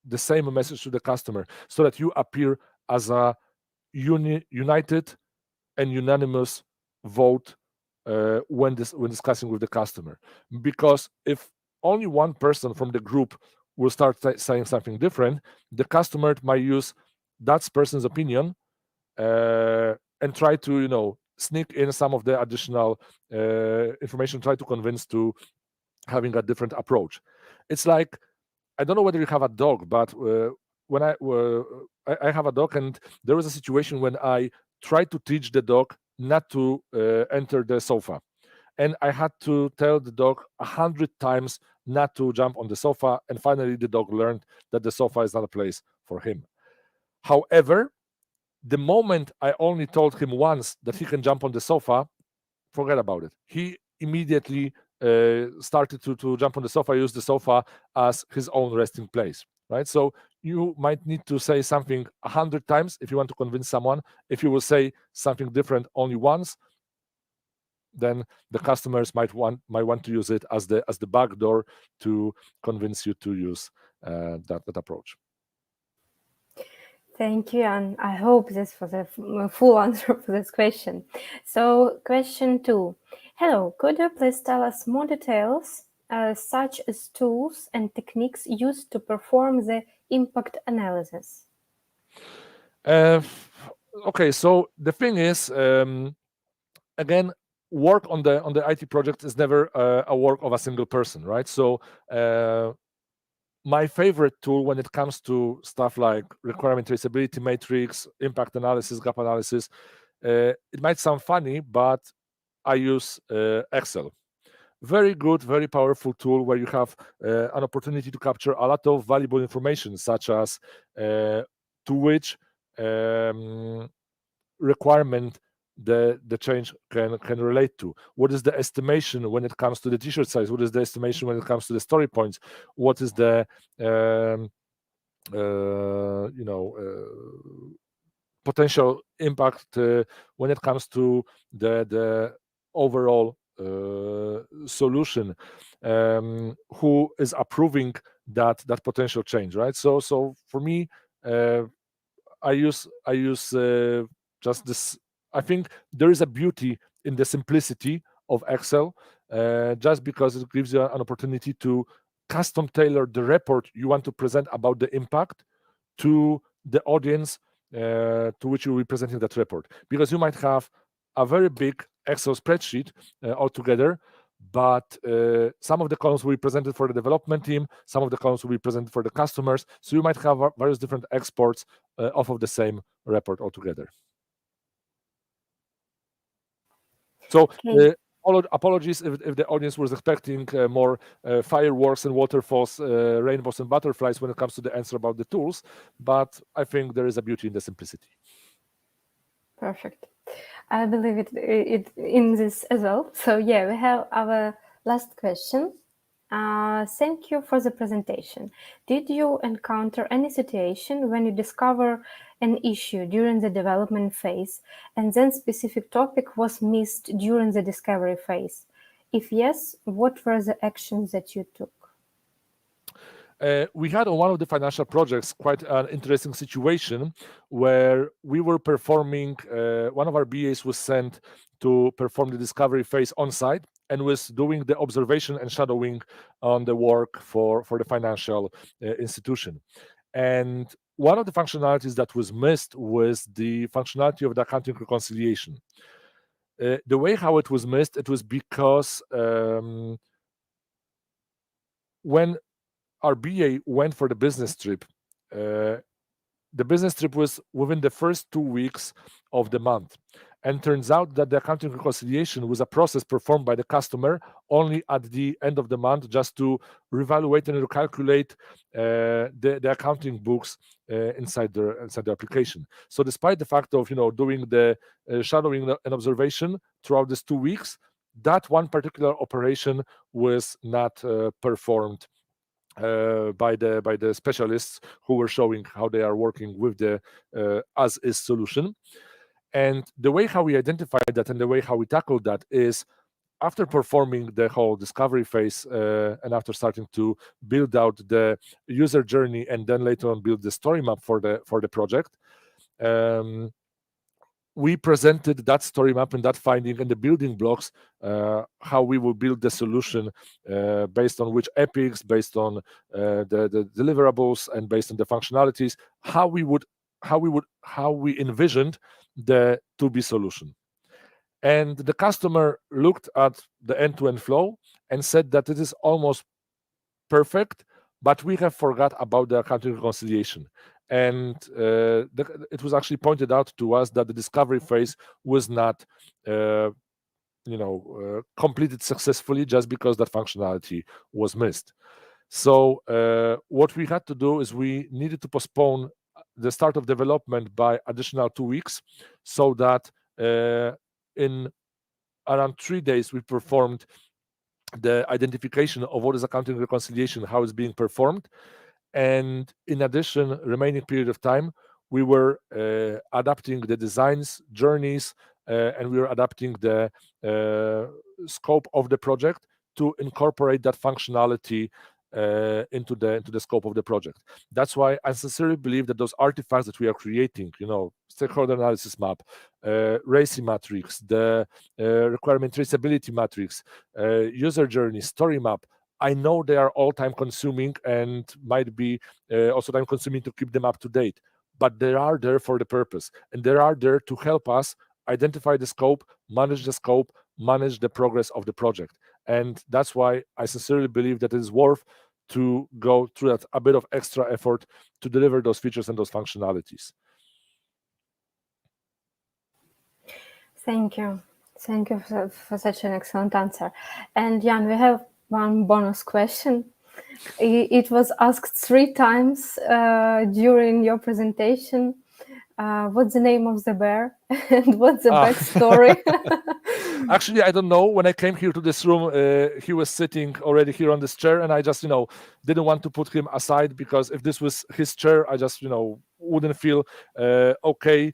the same message to the customer, so that you appear as a united and unanimous vote when discussing with the customer. Because if only one person from the group will start saying something different, the customer might use that person's opinion and try to sneak in some of the additional information, try to convince to having a different approach. It's like, I don't know whether you have a dog, but when I have a dog, and there was a situation when I tried to teach the dog not to enter the sofa, and I had to tell the dog 100 times not to jump on the sofa, and finally the dog learned that the sofa is not a place for him. However, the moment I only told him once that he can jump on the sofa, forget about it. He immediately started to jump on the sofa, use the sofa as his own resting place, right? So you might need to say something 100 times if you want to convince someone. If you will say something different only once, then the customers might want to use it as the back door to convince you to use that approach. Thank you, and I hope this was a full answer for this question. So, question 2. Hello, could you please tell us more details, such as tools and techniques used to perform the impact analysis? Okay, so the thing is, again, work on the IT project is never a work of a single person, right? So my favorite tool when it comes to stuff like requirement traceability matrix, impact analysis, gap analysis, it might sound funny, but I use Excel. Very good, very powerful tool where you have an opportunity to capture a lot of valuable information, such as to which requirement the change can relate to. What is the estimation when it comes to the t-shirt size? What is the estimation when it comes to the story points? What is the potential impact when it comes to the overall solution? Who is approving that potential change, right? So for me, I use just this. I think there is a beauty in the simplicity of Excel, just because it gives you an opportunity to custom tailor the report you want to present about the impact to the audience to which you will be presenting that report. Because you might have a very big Excel spreadsheet altogether, but some of the columns will be presented for the development team, some of the columns will be presented for the customers. So you might have various different exports off of the same report altogether. So apologies if the audience was expecting more fireworks and waterfalls, rainbows and butterflies when it comes to the answer about the tools, but I think there is a beauty in the simplicity. Perfect. I believe it in this as well. So yeah, we have our last question. Thank you for the presentation. Did you encounter any situation when you discover an issue during the development phase and then specific topic was missed during the discovery phase? If yes, what were the actions that you took? We had on one of the financial projects quite an interesting situation where we were performing, one of our BAs was sent to perform the discovery phase on site and was doing the observation and shadowing on the work for the financial institution. And one of the functionalities that was missed was the functionality of the accounting reconciliation. The way how it was missed, it was because when our BA went for the business trip, the business trip was within the first 2 weeks of the month. And turns out that the accounting reconciliation was a process performed by the customer only at the end of the month, just to reevaluate and recalculate the accounting books inside the application. So despite the fact of doing the shadowing and observation throughout these 2 weeks, that one particular operation was not performed by the specialists who were showing how they are working with the as-is solution. And the way how we identified that and the way how we tackled that is after performing the whole discovery phase and after starting to build out the user journey and then later on build the story map for the project, we presented that story map and that finding and the building blocks, how we will build the solution based on which epics, based on the deliverables, and based on the functionalities, how we envisioned the to-be solution. And the customer looked at the end-to-end flow and said that it is almost perfect, but we have forgot about the accounting reconciliation. And it was actually pointed out to us that the discovery phase was not completed successfully just because that functionality was missed. So what we had to do is we needed to postpone the start of development by additional 2 weeks, so that in around 3 days we performed the identification of what is accounting reconciliation, how it's being performed. And in addition, remaining period of time, we were adapting the designs, journeys, and we were adapting the scope of the project to incorporate that functionality into the scope of the project. That's why I sincerely believe that those artifacts that we are creating, stakeholder analysis map, RACI matrix, the requirement traceability matrix, user journey, story map, I know they are all time consuming and might be also time consuming to keep them up to date, but they are there for the purpose, and they are there to help us identify the scope, manage the progress of the project. And that's why I sincerely believe that it is worth to go through that a bit of extra effort to deliver those features and those functionalities. Thank you. Thank you for such an excellent answer. And Jan, we have one bonus question. It was asked 3 times during your presentation. What's the name of the bear and what's the backstory? Actually, I don't know. When I came here to this room, he was sitting already here on this chair, and I just, didn't want to put him aside, because if this was his chair, I just, wouldn't feel okay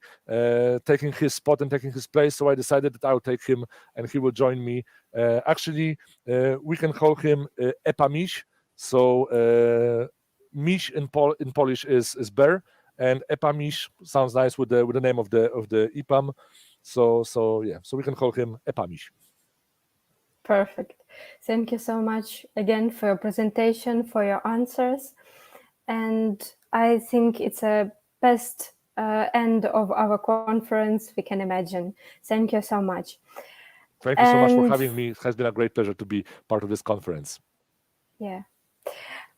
taking his spot and taking his place. So I decided that I'll take him and he will join me. Actually, we can call him Epamiś. So miś in Polish is bear, and Epamiś sounds nice with the name of the EPAM. So we can call him Epamiś. Perfect. Thank you so much again for your presentation, for your answers. And I think it's a best end of our conference we can imagine. Thank you so much. Thank you so much for having me. It has been a great pleasure to be part of this conference. Yeah.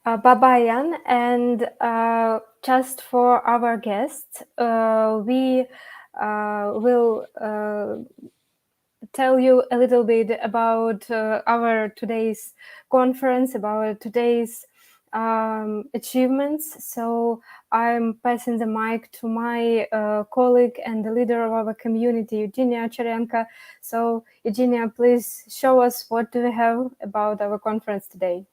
Bye-bye, Jan. And just for our guests, we will tell you a little bit about our today's conference, about today's achievements. So I'm passing the mic to my colleague and the leader of our community, Eugenia Charenko. So Eugenia, please show us what do we have about our conference today.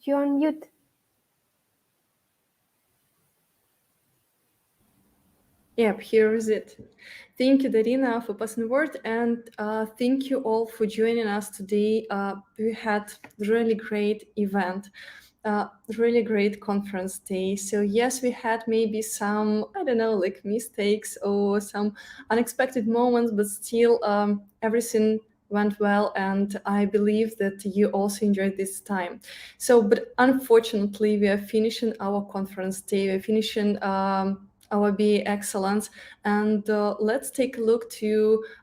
You're on mute. Yep, here is it. Thank you, Darina, for passing the word, and thank you all for joining us today. We had really great event, really great conference day. So yes, we had maybe some, like mistakes or some unexpected moments, but still everything went well, and I believe that you also enjoyed this time. So, but unfortunately, we are finishing our conference day. We're finishing our BA Excellence, and let's take a look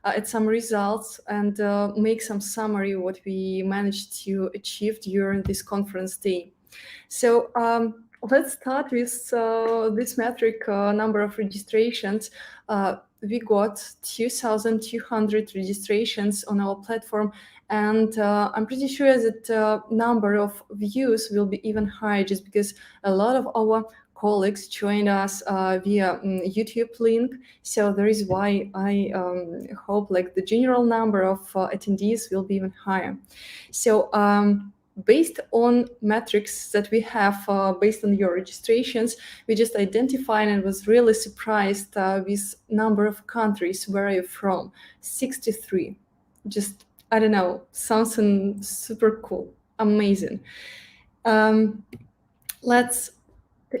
at some results and make some summary of what we managed to achieve during this conference day. So let's start with this metric, number of registrations. We got 2,200 registrations on our platform, and I'm pretty sure that number of views will be even higher, just because a lot of our colleagues joined us via YouTube link. So there is why I hope the general number of attendees will be even higher. So based on metrics that we have, based on your registrations, we just identified and was really surprised with number of countries where are you from. 63. Just, I don't know, something super cool, amazing. Let's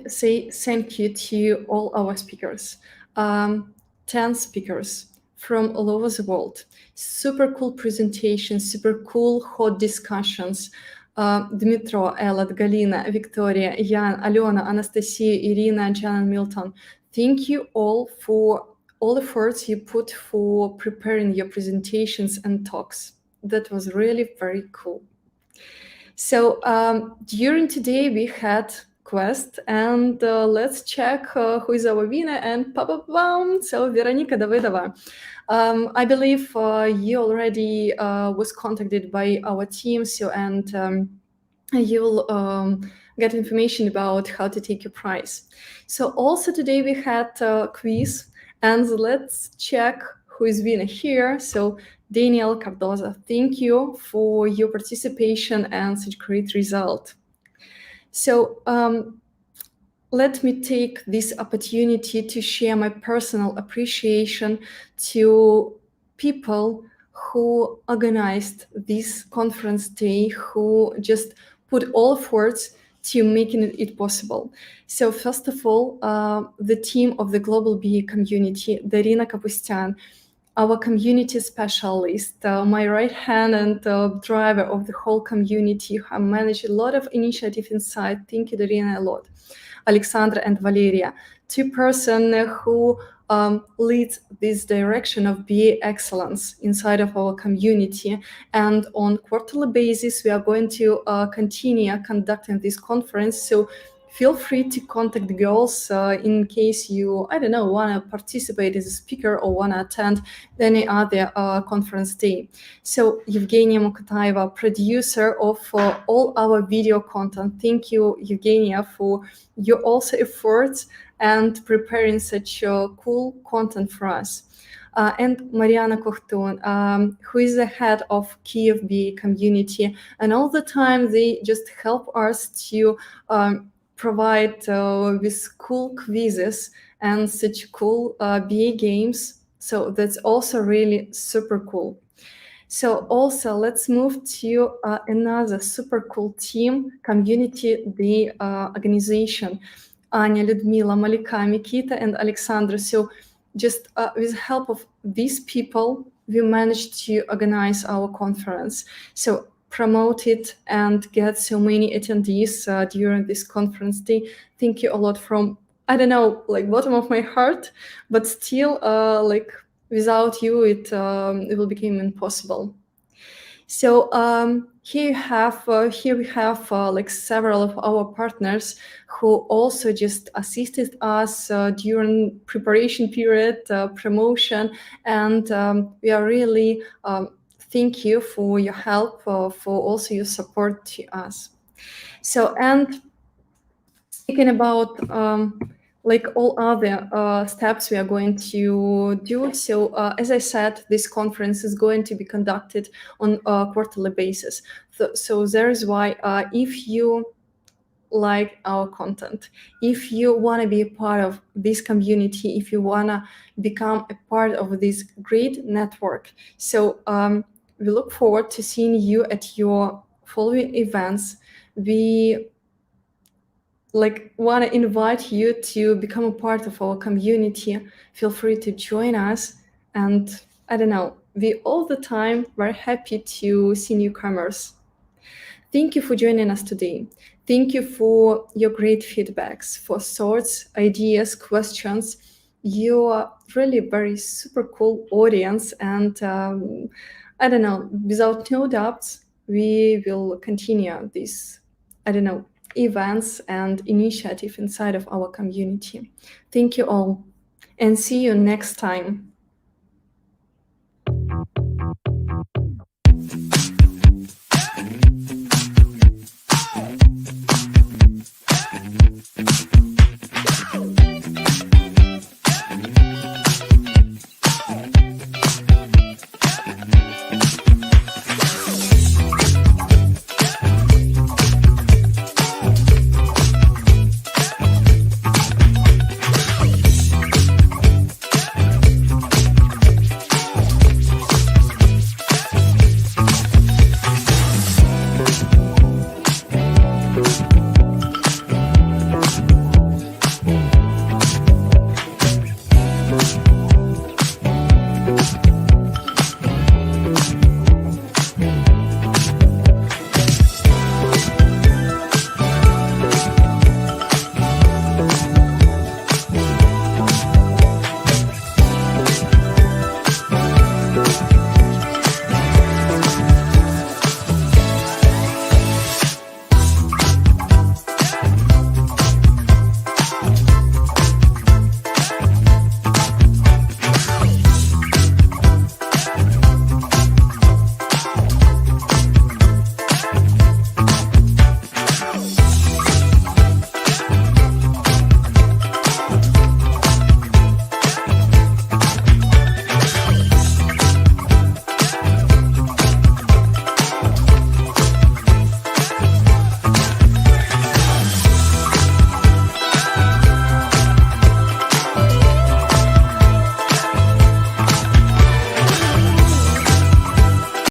say thank you to all our speakers. 10 speakers from all over the world. Super cool presentations, super cool hot discussions. Dmitro, Elad, Galina, Victoria, Jan, Alena, Anastasia, Irina, Jan, and Milton. Thank you all for all the efforts you put for preparing your presentations and talks. That was really very cool. So during today we had quest, and let's check who is our winner, and pa-pa-pam, so Veronika Davidova. I believe you already was contacted by our team, so and you'll get information about how to take your prize. So also today we had a quiz, and let's check who is winner here. So Daniel Cardoza, thank you for your participation and such great result. So let me take this opportunity to share my personal appreciation to people who organized this conference day, who just put all efforts to making it possible. So first of all, the team of the Global BE community, Darina Kapustyan, our community specialist, my right hand and driver of the whole community, who managed a lot of initiative inside. Thank you, Darina, a lot. Alexandra and Valeria, two persons who leads this direction of BA excellence inside of our community. And on quarterly basis, we are going to continue conducting this conference. So feel free to contact the girls in case you, I don't know, want to participate as a speaker or want to attend any other conference day. So Evgenia Mukataeva, producer of all our video content. Thank you, Evgenia, for your also efforts and preparing such cool content for us. And Mariana Kohtun, who is the head of Kyiv BA community. And all the time they just help us to provide with cool quizzes and such cool BA games. So that's also really super cool. So also let's move to another super cool team, community, the organization. Anya, Ludmila, Malika, Mikita, and Alexandra. So just with the help of these people, we managed to organize our conference. So promote it and get so many attendees during this conference day. Thank you a lot from, I don't know, like bottom of my heart, but still like without you, it will become impossible. So here we have like several of our partners who also just assisted us during preparation period, promotion, and we are really thank you for your help, for also your support to us. So, and speaking about like all other steps we are going to do. So as I said, this conference is going to be conducted on a quarterly basis. So there is why if you like our content, if you want to be a part of this community, if you want to become a part of this great network, so we look forward to seeing you at your following events. We like want to invite you to become a part of our community. Feel free to join us, and I don't know, we all the time very happy to see newcomers. Thank you for joining us today. Thank you for your great feedbacks, for thoughts, ideas, questions. You are really very super cool audience, and I don't know, without no doubts, we will continue this, I don't know, events and initiative inside of our community. Thank you all, and see you next time.